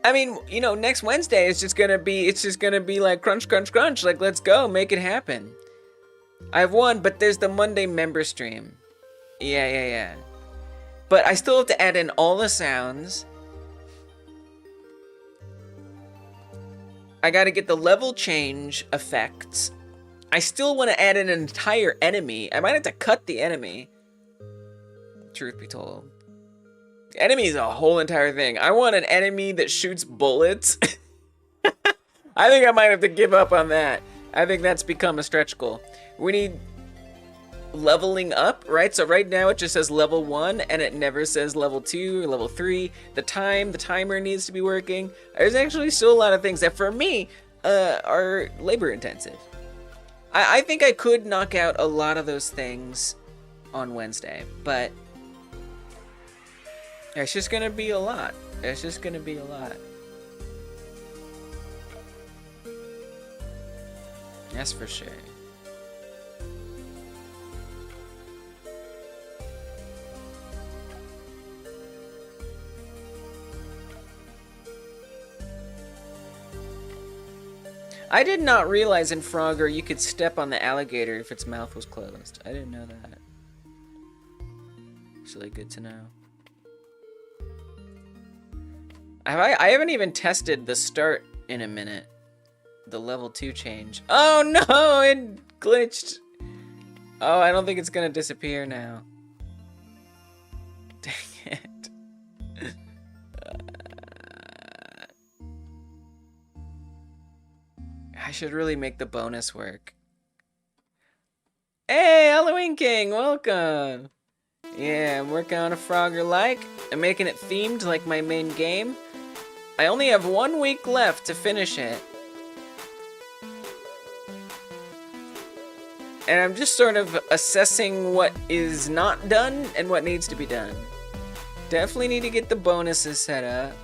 I mean, you know, next Wednesday it's just gonna be like crunch, crunch, crunch. Like, let's go, make it happen. I have one, but there's the Monday member stream. Yeah. But I still have to add in all the sounds. I gotta get the level change effects. I still want to add in an entire enemy. I might have to cut the enemy. Truth be told. The enemy is a whole entire thing. I want an enemy that shoots bullets. I think I might have to give up on that. I think that's become a stretch goal. We need leveling up, right? So right now it just says level 1 and it never says level 2 or level 3. The timer needs to be working. There's actually still a lot of things that for me are labor intensive. I think I could knock out a lot of those things on Wednesday, but it's just gonna be a lot. It's just gonna be a lot. That's for sure. I did not realize in Frogger you could step on the alligator if its mouth was closed. I didn't know that. It's really good to know. I haven't even tested the start in a minute. The level 2 change. Oh no, it glitched. Oh, I don't think it's gonna disappear now. Dang it. I should really make the bonus work. Hey, Halloween King, welcome. Yeah, I'm working on a Frogger-like. I'm making it themed like my main game. I only have 1 week left to finish it. And I'm just sort of assessing what is not done and what needs to be done. Definitely need to get the bonuses set up.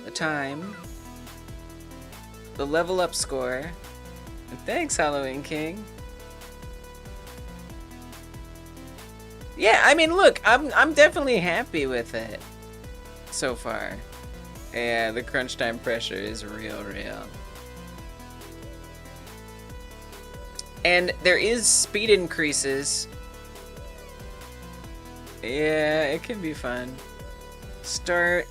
The time. The level up score. And thanks, Halloween King. Yeah, I mean, look, I'm definitely happy with it so far. Yeah, the crunch time pressure is real. And there is speed increases. Yeah, it can be fun. Start.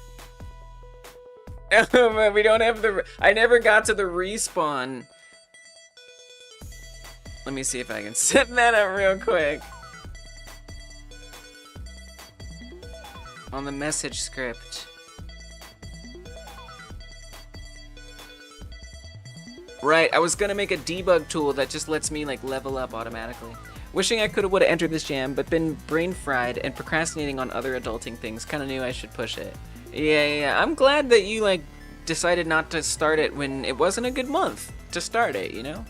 Oh, man, we don't have the. I never got to the respawn. Let me see if I can set that up real quick. On the message script. Right, I was gonna make a debug tool that just lets me like level up automatically. Wishing I would've entered this jam, but been brain fried and procrastinating on other adulting things. Kinda knew I should push it. Yeah. I'm glad that you like decided not to start it when it wasn't a good month to start it, you know?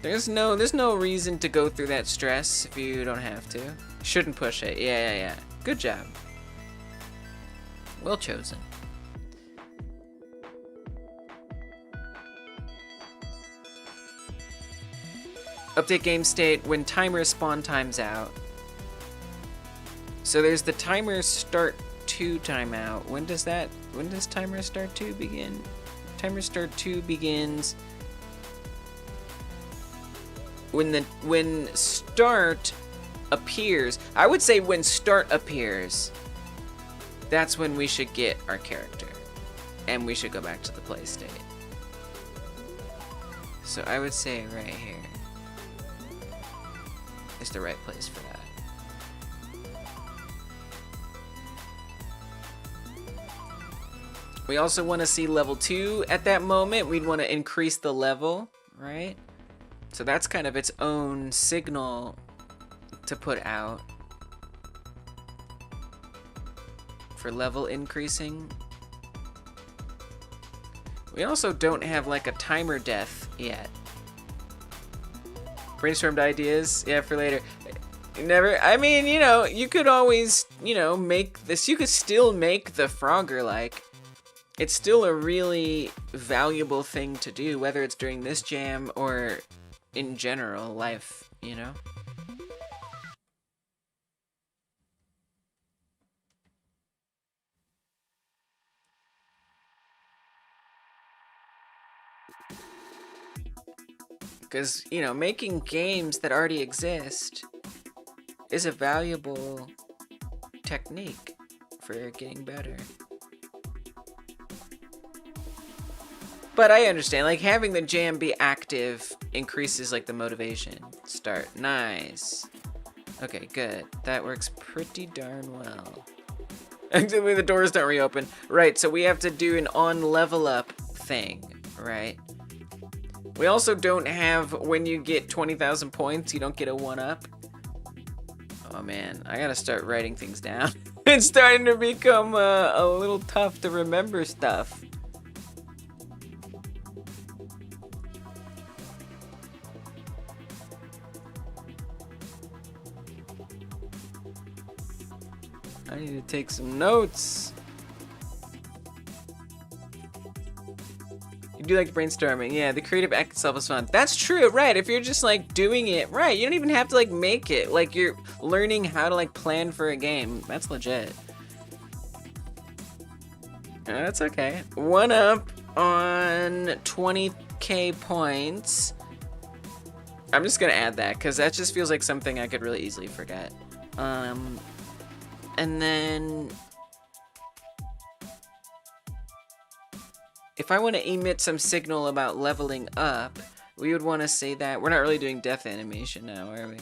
There's no reason to go through that stress if you don't have to. Shouldn't push it. Yeah. Good job. Well chosen. Update game state when timer spawn times out. So there's the timer start 2 timeout. When does timer start 2 begin? Timer start 2 begins when start appears. I would say when start appears, that's when we should get our character. And we should go back to the play state. So I would say right here is the right place for that. We also want to see level 2 at that moment. We'd want to increase the level, right? So that's kind of its own signal to put out for level increasing. We also don't have like a timer death yet. Brainstormed ideas, yeah, for later. Never, I mean, you know, you could always, you know, make this, you could still make the Frogger-like. It's still a really valuable thing to do, whether it's during this jam or in general life, you know? Because, you know, making games that already exist is a valuable technique for getting better. But I understand, like, having the jam be active increases, like, the motivation. Start. Nice. Okay, good. That works pretty darn well. Actually, the doors don't reopen. Right, so we have to do an on level up thing, right? We also don't have, when you get 20,000 points, you don't get a 1-up. Oh man, I gotta start writing things down. It's starting to become a little tough to remember stuff. I need to take some notes. You do like brainstorming. Yeah, the creative act itself is fun. That's true, right? If you're just like doing it, right, you don't even have to like make it. Like you're learning how to like plan for a game. That's legit. That's okay. 1-up on 20k points. I'm just gonna add that because that just feels like something I could really easily forget. And then if I want to emit some signal about leveling up, we would want to say that. We're not really doing death animation now, are we?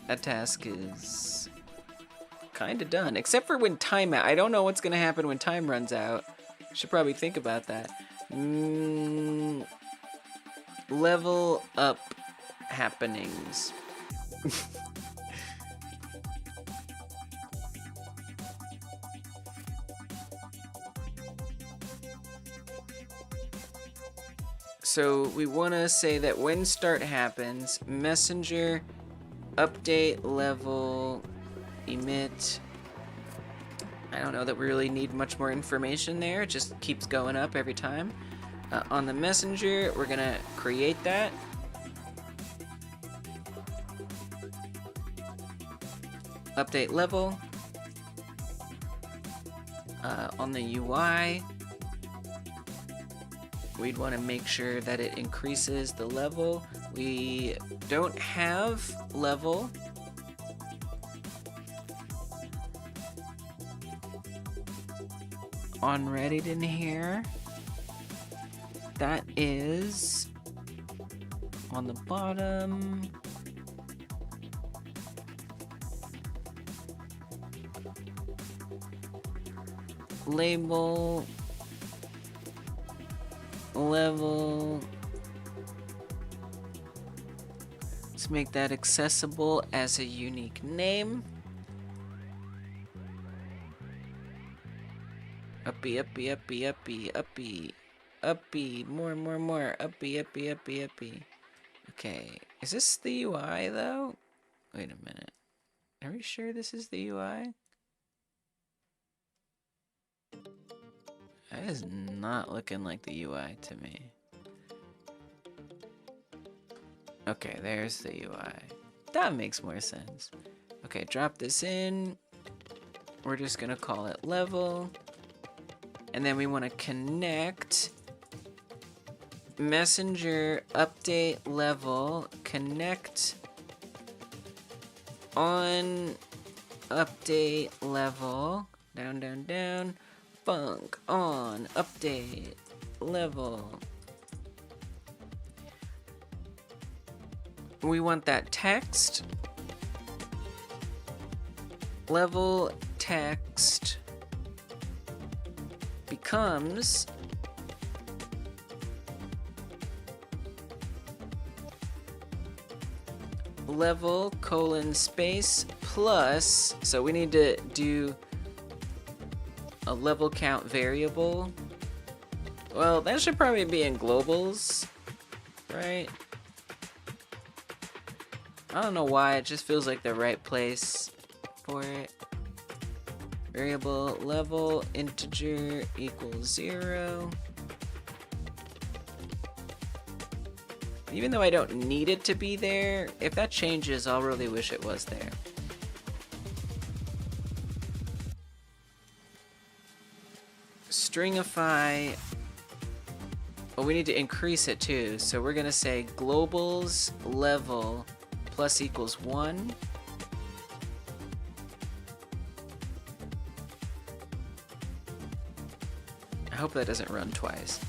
That task is kind of done, except for when timeout. I don't know what's going to happen when time runs out. Should probably think about that. Level up happenings. So we want to say that when start happens, messenger, update, level, emit. I don't know that we really need much more information there. It just keeps going up every time. On the messenger, we're going to create that. Update level. On the UI, we'd want to make sure that it increases the level. We don't have level. On Reddit in here. That is on the bottom. Label, level. Let's make that accessible as a unique name. Uppy, uppy, uppy, uppy, uppy, uppy, more, uppy, uppy, uppy, uppy. Okay, is this the UI though? Wait a minute. Are we sure this is the UI? That is not looking like the UI to me. Okay, there's the UI. That makes more sense. Okay, drop this in. We're just gonna call it level. And then we want to connect messenger update level, connect on update level, down, down, down, func on update level. We want that text, level text becomes level colon space plus, so we need to do a level count variable. Well, that should probably be in globals, right? I don't know why, it just feels like the right place for it. Variable level integer equals 0. Even though I don't need it to be there, if that changes, I'll really wish it was there. Stringify. Oh, we need to increase it too. So we're gonna say globals level plus equals 1. I hope that doesn't run twice.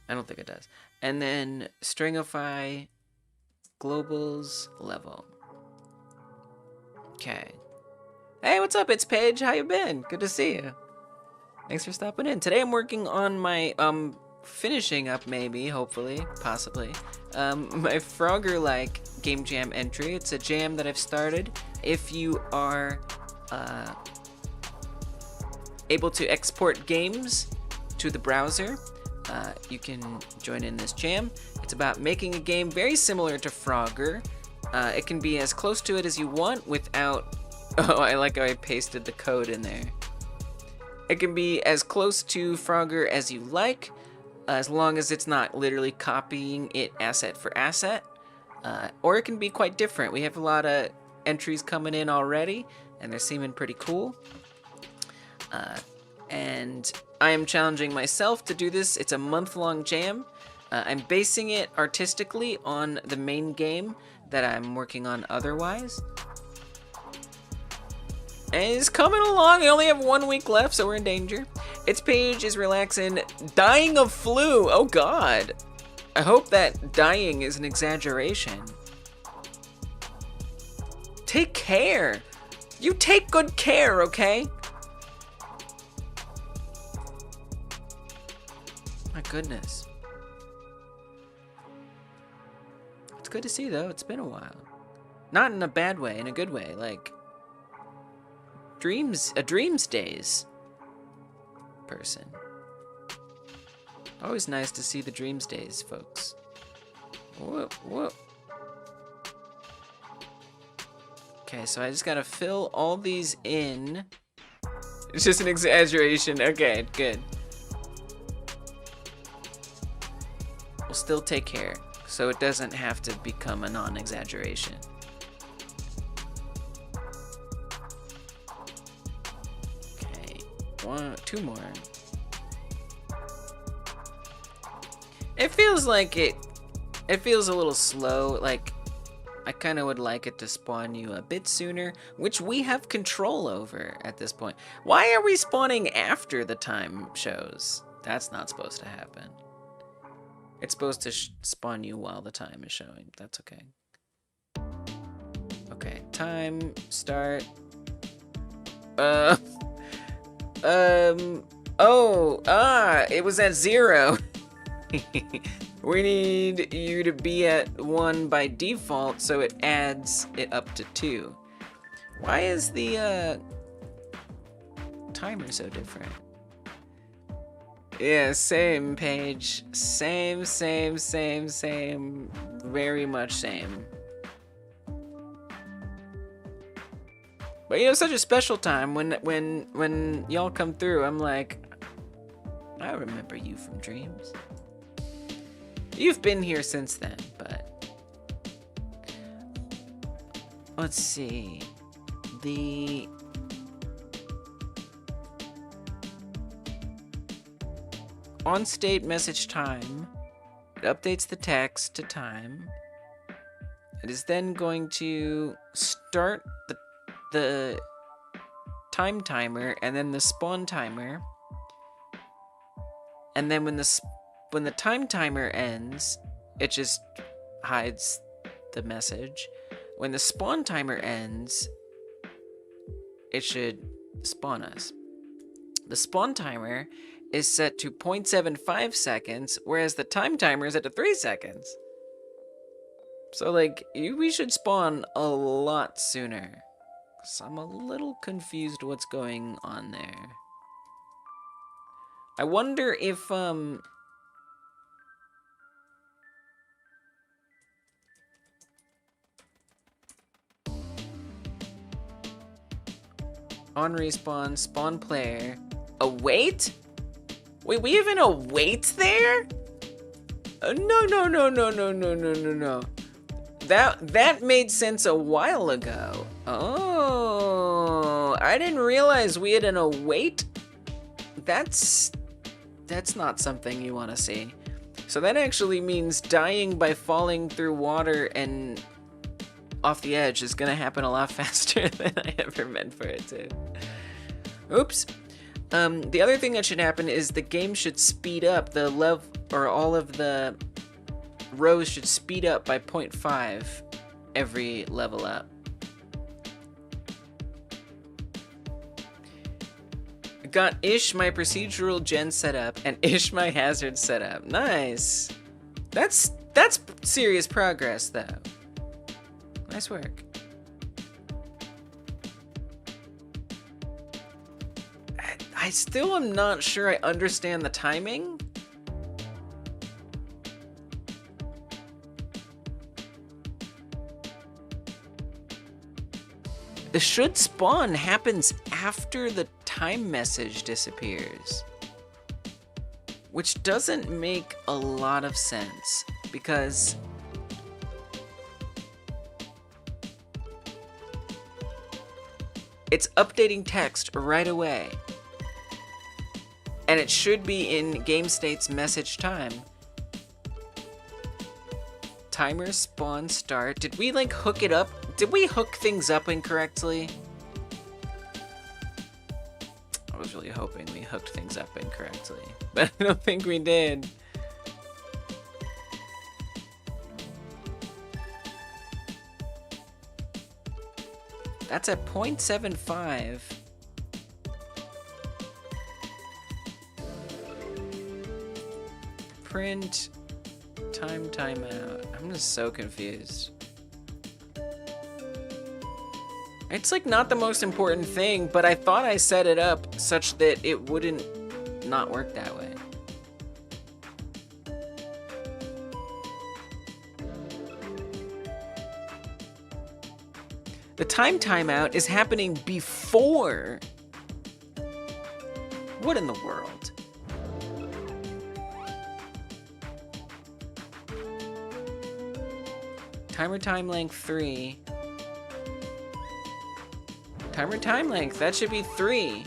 I don't think it does. And then stringify globals level. Okay. Hey, what's up? It's Paige. How you been? Good to see you. Thanks for stopping in. Today I'm working on my finishing up, maybe, hopefully, possibly, my Frogger-like game jam entry. It's a jam that I've started. If you are able to export games to the browser, you can join in this jam. It's about making a game very similar to Frogger. It can be as close to it as you want without... Oh, I like how I pasted the code in there. It can be as close to Frogger as you like, as long as it's not literally copying it asset for asset. Or it can be quite different. We have a lot of entries coming in already, and they're seeming pretty cool. And I am challenging myself to do this. It's a month-long jam. I'm basing it artistically on the main game that I'm working on otherwise. And it's coming along. I only have 1 week left, so we're in danger. Its Paige is relaxing, dying of flu. Oh God. I hope that dying is an exaggeration. Take care. You take good care, okay? My goodness. It's good to see though. It's been a while. Not in a bad way, in a good way. Like a dreams days person. Always nice to see the dreams days, folks. Whoa, whoa. Okay, so I just gotta fill all these in. It's just an exaggeration. Okay, good. We'll still take care, so it doesn't have to become a non-exaggeration. Two more. It feels like it feels a little slow. Like, I kind of would like it to spawn you a bit sooner, which we have control over at this point. Why are we spawning after the time shows? That's not supposed to happen. It's supposed to spawn you while the time is showing. That's okay. Okay, time, start. It was at 0. We need you to be at 1 by default, so it adds it up to 2. Why is the timer so different? Yeah, same page. Same. Very much same. But you know, such a special time when y'all come through, I'm like, I remember you from dreams. You've been here since then, but let's see. The on-state message time, it updates the text to time. It is then going to start the time timer and then the spawn timer. And then when the time timer ends, it just hides the message. When the spawn timer ends, it should spawn us. The spawn timer is set to 0.75 seconds, whereas the time timer is at 3 seconds. So, like, we should spawn a lot sooner. So I'm a little confused what's going on there. I wonder if, on respawn, spawn player, await? Wait, we have an await there? No. That made sense a while ago. Oh, I didn't realize we had an await. That's not something you want to see. So that actually means dying by falling through water and off the edge is gonna happen a lot faster than I ever meant for it to. Oops. The other thing that should happen is the game should speed up. All of the rows should speed up by 0.5 every level up. Got Ish my procedural gen set up and Ish my hazard set up. Nice. That's serious progress though. Nice work. I still am not sure I understand the timing. The should spawn happens after the time message disappears, which doesn't make a lot of sense because it's updating text right away. And it should be in game state's message time. Timer spawn start. Did we like hook it up? Did we hook things up incorrectly? I was really hoping we hooked things up incorrectly, but I don't think we did. That's at 0.75. Print timeout. I'm just so confused. It's like not the most important thing, but I thought I set it up such that it wouldn't not work that way. The timeout is happening before. What in the world? Timer time length 3. Timer time length, that should be 3.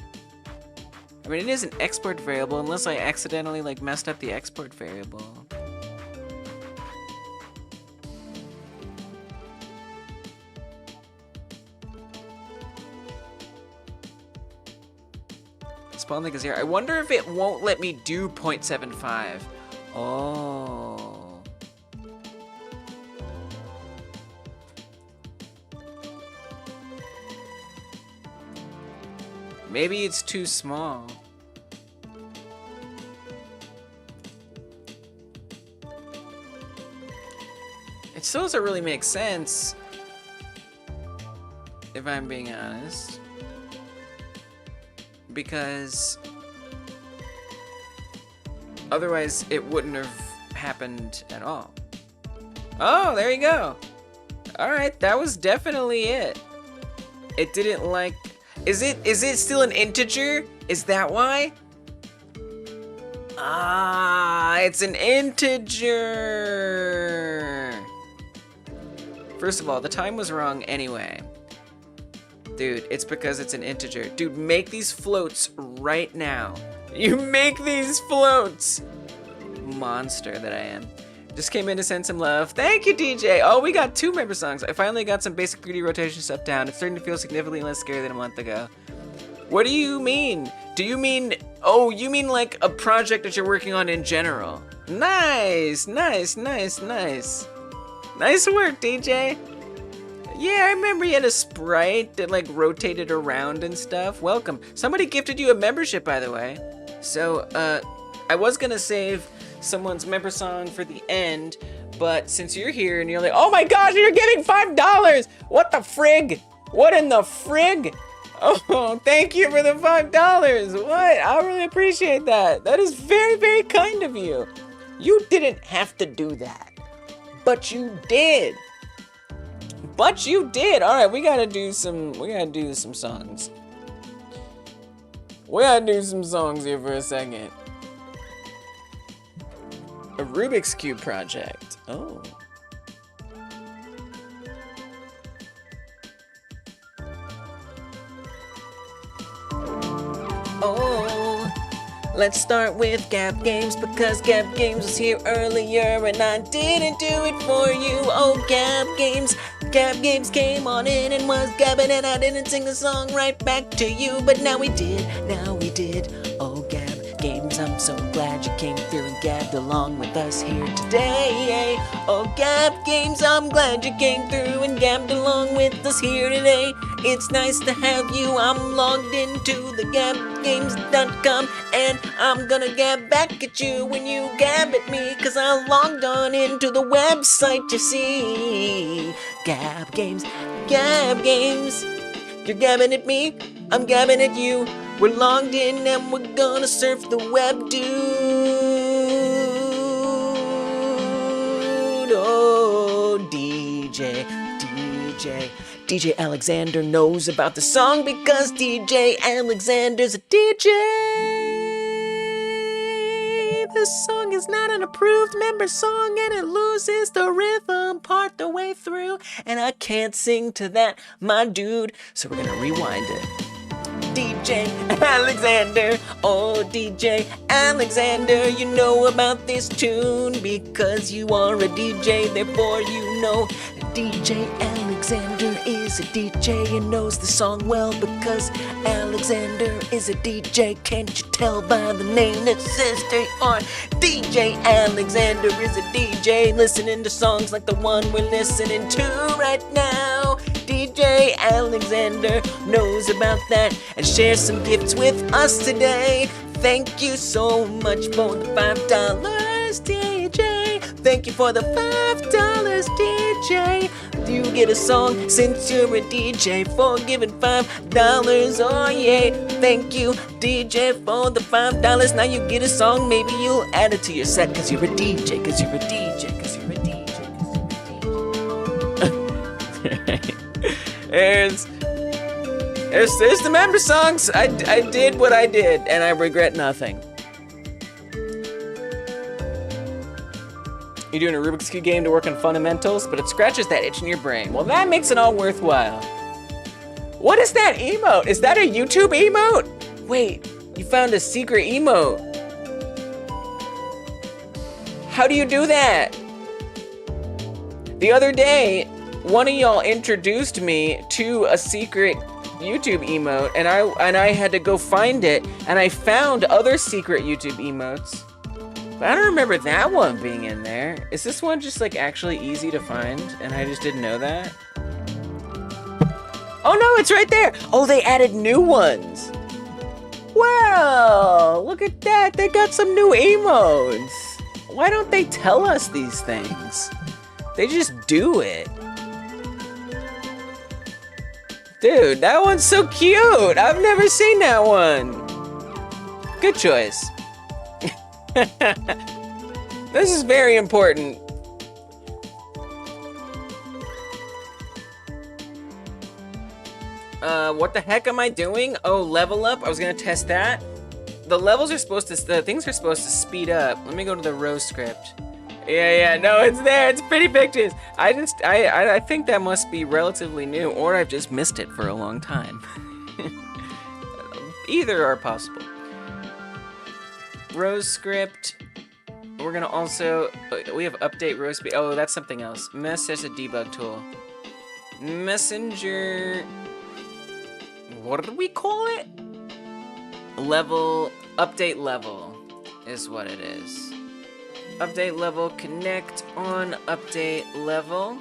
I mean, it is an export variable unless I accidentally like messed up the export variable. Spawn link is here. I wonder if it won't let me do 0.75. Oh. Maybe it's too small. It still doesn't really make sense, if I'm being honest. Because otherwise it wouldn't have happened at all. Oh, there you go. Alright, that was definitely it. It didn't like... Is it still an integer? Is that why? Ah, it's an integer. First of all, the time was wrong anyway. Dude, it's because it's an integer. Dude, make these floats right now. You make these floats! Monster that I am. Just came in to send some love. Thank you, DJ! Oh, we got 2 member songs. I finally got some basic 3D rotation stuff down. It's starting to feel significantly less scary than a month ago. What do you mean? Do you mean... Oh, you mean like a project that you're working on in general. Nice! Nice, nice, nice. Nice work, DJ! Yeah, I remember you had a sprite that like rotated around and stuff. Welcome. Somebody gifted you a membership, by the way. So, I was gonna save someone's member song for the end, but since you're here and you're like, oh my gosh, you're giving $5! What the frig? What in the frig? Oh, thank you for the $5. What? I really appreciate that. That is very, very kind of you. You didn't have to do that, but you did. But you did. All right, we gotta do some songs. We gotta do some songs here for a second. A Rubik's Cube project. Oh. Oh, let's start with Gab Games because Gab Games was here earlier and I didn't do it for you. Oh, Gab Games came on in and was gabbing and I didn't sing the song right back to you, but now we did. Oh, Gab Games, I'm so glad you came through and gabbed along with us here today. Oh, Gab Games, I'm glad you came through and gabbed along with us here today. It's nice to have you. I'm logged into the gabgames.com and I'm gonna gab back at you when you gab at me, cause I logged on into the website, you see. Gab Games. You're gabbing at me, I'm gabbing at you. We're logged in and we're gonna surf the web, dude. Oh, DJ Alexander knows about the song because DJ Alexander's a DJ. This song is not an approved member song and it loses the rhythm part the way through. And I can't sing to that, my dude. So we're gonna rewind it. DJ Alexander, oh DJ Alexander, you know about this tune because you are a DJ, therefore you know DJ Alexander is a DJ and knows the song well because Alexander is a DJ. Can't you tell by the name that says JR? DJ Alexander is a DJ listening to songs like the one we're listening to right now. DJ Alexander knows about that and shares some gifts with us today. Thank you so much for the $5, DJ. Thank you for the $5, DJ. You get a song since you're a DJ for giving $5. Oh yeah, thank you, DJ, for the $5. Now you get a song, maybe you'll add it to your set cause you're a DJ, cause you're a DJ, cause you're a DJ, cause you're a DJ. There's the member songs. I did what I did, and I regret nothing. You're doing a Rubik's Cube game to work on fundamentals, but it scratches that itch in your brain. Well, that makes it all worthwhile. What is that emote? Is that a YouTube emote? Wait, You found a secret emote. How do you do that? The other day, one of y'all introduced me to a secret YouTube emote, and I had to go find it, and I found other secret YouTube emotes. But I don't remember that one being in there. Is this one just like actually easy to find, and I just didn't know that? Oh no, it's right there! Oh, they added new ones! Wow, look at that, they got some new emotes! Why don't they tell us these things? They just do it. Dude, that one's so cute! I've never seen that one! Good choice. This is very important. What the heck am I doing? Oh, level up? I was gonna test that. The things are supposed to speed up. Let me go to the row script. Yeah, no, it's there. It's pretty pictures. I think that must be relatively new, or I've just missed it for a long time. Either are possible. Row script. We're gonna also, we have update row speed. Oh, that's something else. There's a debug tool. Messenger, what do we call it? Update level is what it is. Update level, connect on update level.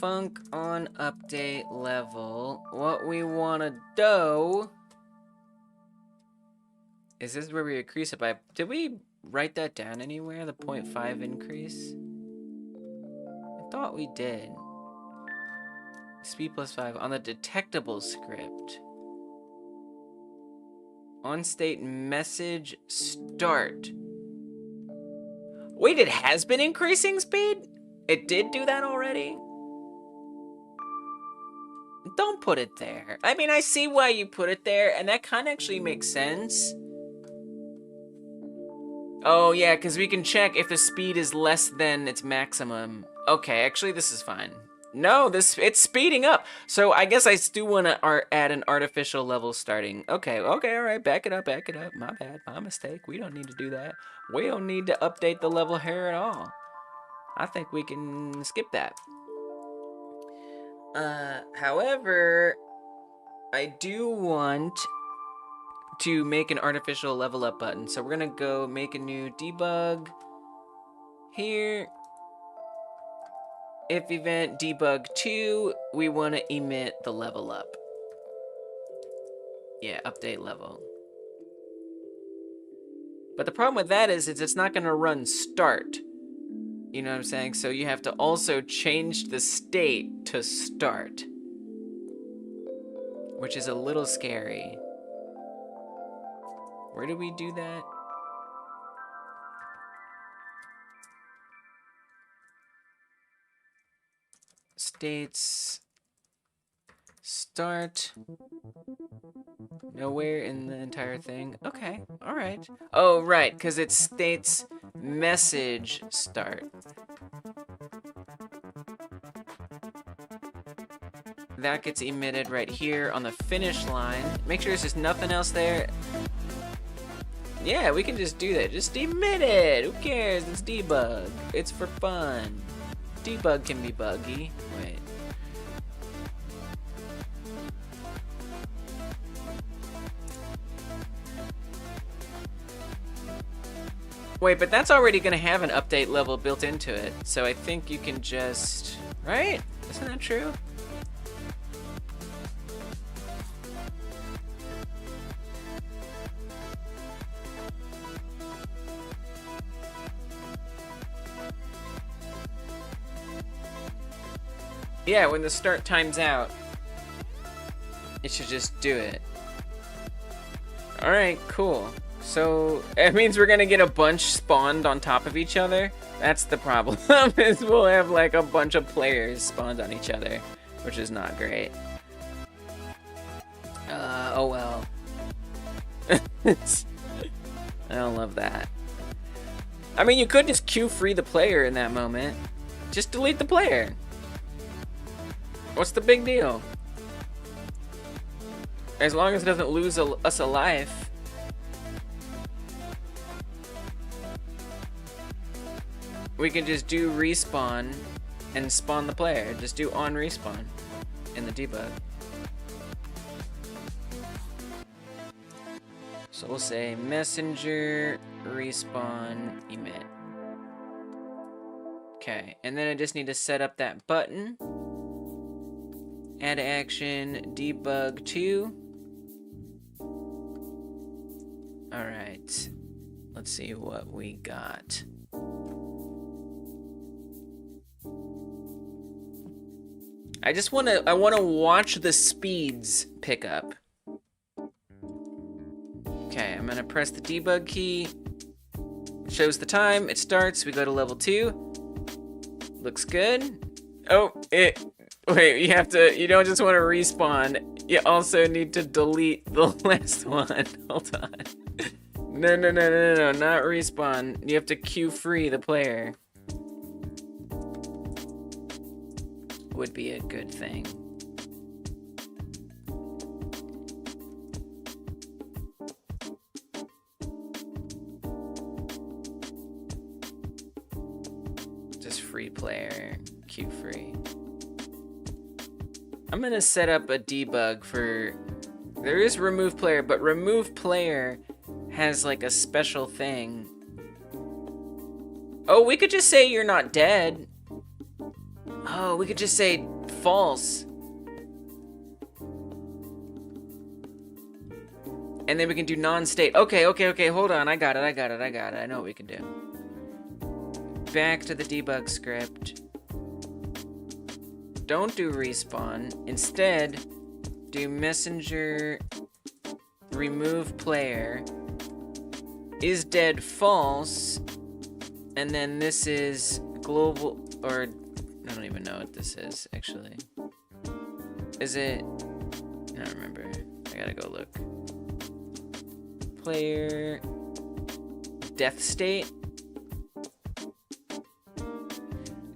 Func on update level. What we wanna do is this where we increase it by, did we write that down anywhere? The 0.5 increase? I thought we did. Speed plus 5 on the detectable script. On state message start. Wait, it has been increasing speed? It did do that already? Don't put it there. I mean, I see why you put it there, and that kind of actually makes sense. Oh yeah, because we can check if the speed is less than its maximum. Okay, actually this is fine. No, it's speeding up. So I guess I still want to add an artificial level starting. Okay, all right, back it up. My bad, my mistake. We don't need to do that. We don't need to update the level here at all. I think we can skip that. However, I do want to make an artificial level up button. So we're gonna go make a new debug here. If event debug 2, we want to emit the level up. Yeah, update level. But the problem with that is it's not going to run start. You know what I'm saying? So you have to also change the state to start, which is a little scary. Where do we do that? States start. Nowhere in the entire thing. Okay, all right. Oh, right, because it states message start. That gets emitted right here on the finish line. Make sure there's just nothing else there. Yeah, we can just do that. Just emit it. Who cares? It's debug. It's for fun. Debug can be buggy. Wait. Wait, but that's already going to have an update level built into it. So I think you can just... Right? Isn't that true? Yeah, when the start time's out, it should just do it. Alright, cool. So, it means we're gonna get a bunch spawned on top of each other. That's the problem, is we'll have like a bunch of players spawned on each other, which is not great. Oh well. I don't love that. I mean, you could just queue free the player in that moment. Just delete the player. What's the big deal? As long as it doesn't lose us a life. We can just do respawn and spawn the player. Just do on respawn in the debug. So we'll say messenger respawn emit. Okay, and then I just need to set up that button. Add action debug 2. Alright. Let's see what we got. I wanna watch the speeds pick up. Okay, I'm gonna press the debug key. It shows the time, it starts, we go to level 2. Looks good. Oh, wait, you don't just want to respawn, you also need to delete the last one. Hold on. No, not respawn. You have to queue free the player. Would be a good thing. Just free player, queue free. I'm gonna set up a debug for, there is remove player, but remove player has like a special thing. Oh, we could just say you're not dead. Oh, we could just say false. And then we can do non-state. Okay, hold on, I got it, I know what we can do. Back to the debug script. Don't do respawn. Instead, do messenger remove player is dead false, and then this is global, or I don't even know what this is actually. Is it? I don't remember. I gotta go look. Player death state.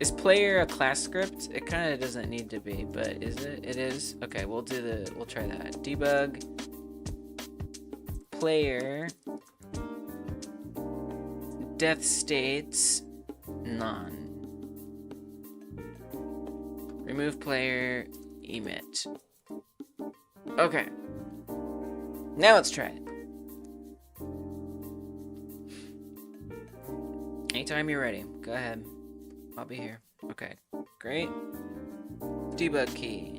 Is player a class script? It kind of doesn't need to be, but is it? It is. Okay, we'll try that. Debug player death states none. Remove player emit. Okay. Now let's try it. Anytime you're ready, go ahead. I'll be here. Okay, great. Debug key.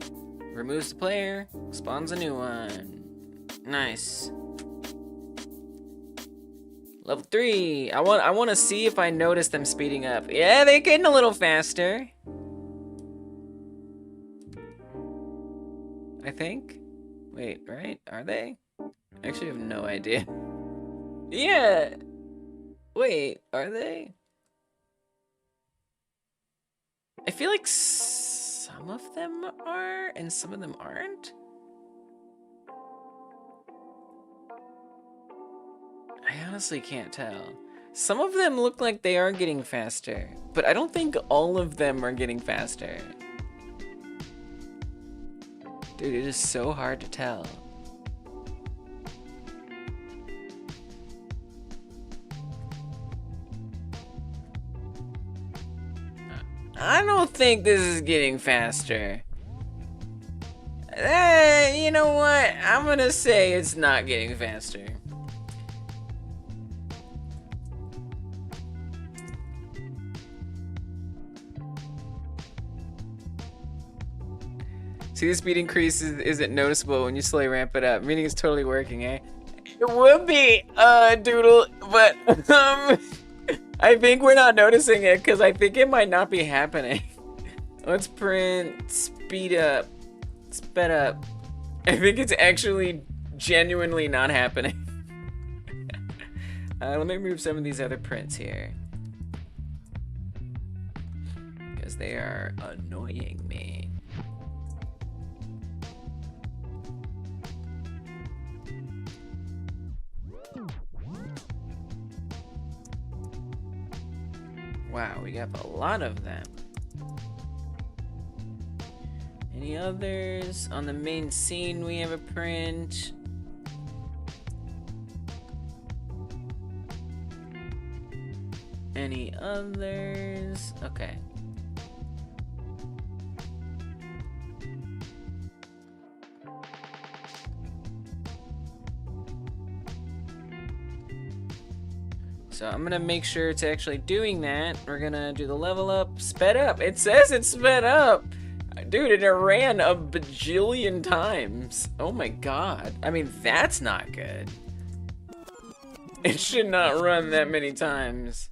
Removes the player, spawns a new one. Nice. Level 3. I want to see if I notice them speeding up. Yeah, they're getting a little faster. I think. Wait, right? Are they? I actually have no idea. Yeah. Wait, are they? I feel like some of them are, and some of them aren't. I honestly can't tell. Some of them look like they are getting faster, but I don't think all of them are getting faster. Dude, it is so hard to tell. I don't think this is getting faster. You know what? I'm gonna say it's not getting faster. See, the speed increase isn't noticeable when you slowly ramp it up. Meaning it's totally working, eh? It would be, Doodle, but, I think we're not noticing it because I think it might not be happening. Let's print speed up. Sped up. I think it's actually genuinely not happening. Let me remove some of these other prints here. Because they are annoying me. Wow, we got a lot of them. Any others? On the main scene we have a print. Any others? Okay. So I'm gonna make sure it's actually doing that. We're gonna do the level up, sped up. It says it's sped up. Dude, it ran a bajillion times. Oh my god. I mean, that's not good. It should not run that many times.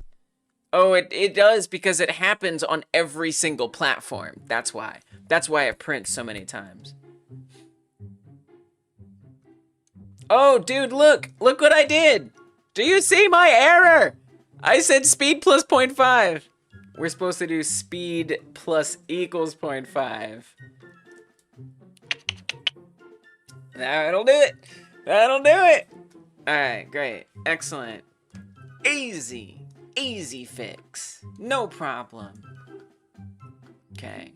Oh, it does because it happens on every single platform. That's why. That's why it prints so many times. Oh, dude, look. Look what I did. Do you see my error? I said speed plus 0.5. We're supposed to do speed plus equals 0.5. That'll do it. That'll do it. All right, great. Excellent. Easy. Easy fix. No problem. Okay.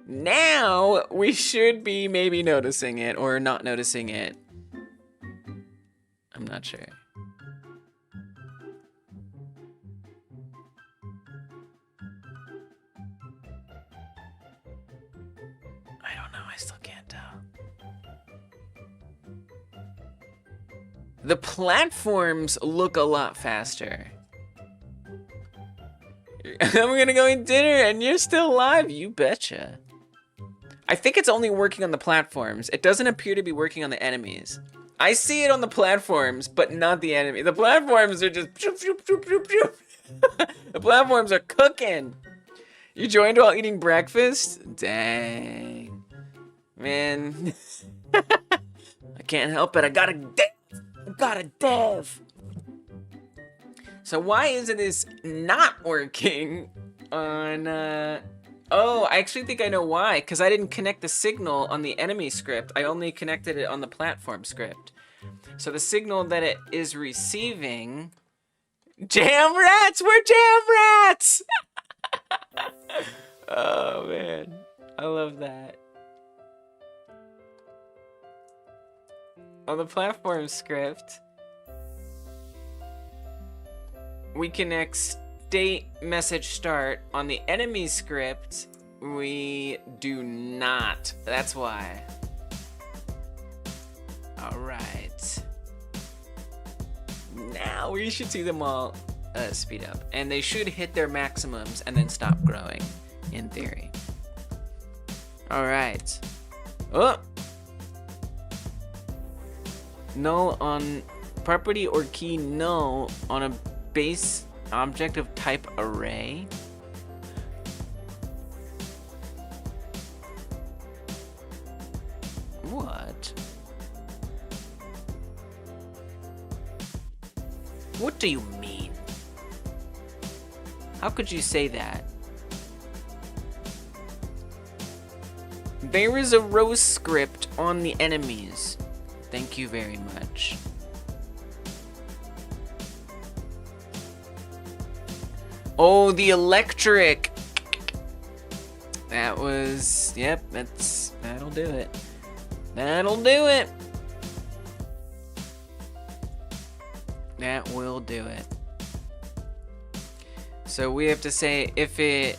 Now we should be maybe noticing it or not noticing it. I'm not sure. I don't know. I still can't tell. The platforms look a lot faster. I'm gonna go eat dinner and you're still alive? You betcha. I think it's only working on the platforms. It doesn't appear to be working on the enemies. I see it on the platforms, but not the enemy. The platforms are just shoop, shoop, shoop, shoop, shoop. The platforms are cooking. You joined while eating breakfast? Dang. Man. I can't help it. I got a dev. So why isn't this not working on, oh, I actually think I know why. Because I didn't connect the signal on the enemy script. I only connected it on the platform script. So the signal that it is receiving... Jam rats! We're jam rats! Oh, man. I love that. On the platform script, we connect state message start. On the enemy script, we do not. That's why. All right. Now we should see them all speed up. And they should hit their maximums and then stop growing, in theory. All right. Oh! Null on property or key null on a base object of type array. What? What do you mean? How could you say that? There is a row script on the enemies. Thank you very much. Oh, the electric. That was, yep, that'll do it. That'll do it. That will do it. So we have to say if it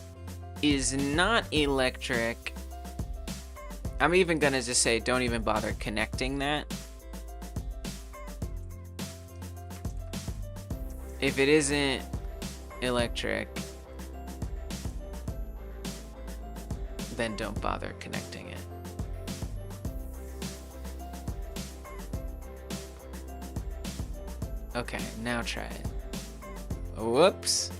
is not electric, I'm even gonna just say don't even bother connecting that. If it isn't electric, then don't bother connecting it. Okay, now try it. Whoops.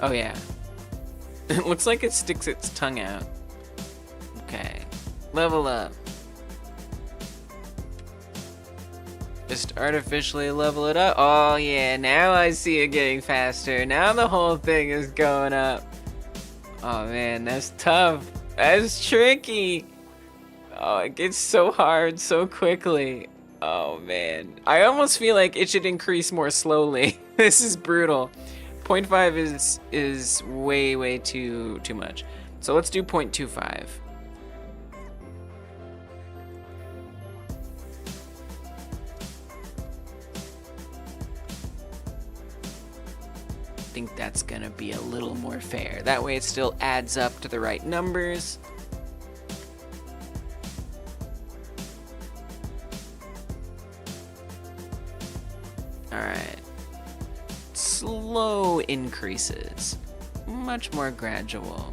Oh yeah. It looks like it sticks its tongue out. Okay. Level up. Just artificially level it up. Oh yeah, now I see it getting faster. Now the whole thing is going up. Oh man, that's tough. That's tricky. Oh, it gets so hard so quickly. Oh man, I almost feel like it should increase more slowly. This is brutal. 0.5 is way too much. So let's do 0.25. I think that's gonna be a little more fair. That way it still adds up to the right numbers. Alright. Slow increases. Much more gradual.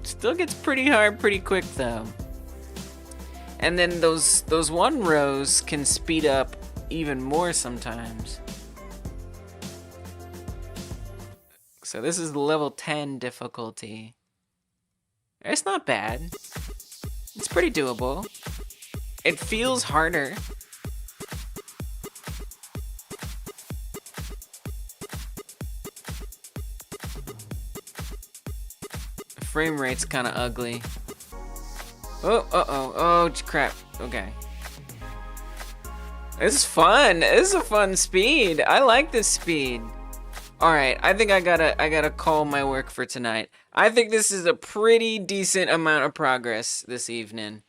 Still gets pretty hard pretty quick though. And then those one rows can speed up even more sometimes. So this is level 10 difficulty. It's not bad. It's pretty doable. It feels harder. The frame rate's kind of ugly. Oh, crap. Okay. This is fun. This is a fun speed. I like this speed. All right, I think I gotta call my work for tonight. I think this is a pretty decent amount of progress this evening.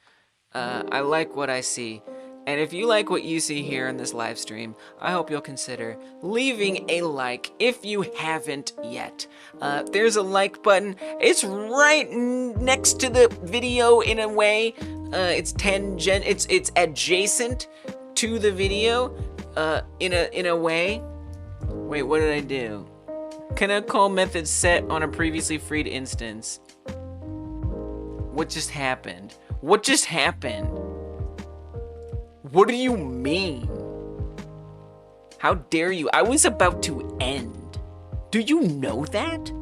I like what I see. And if you like what you see here in this live stream, I hope you'll consider leaving a like if you haven't yet. There's a like button. It's right next to the video in a way. It's adjacent to the video in a way. Wait, what did I do? Cannot call method set on a previously freed instance. What just happened? What just happened? What do you mean? How dare you? I was about to end. Do you know that?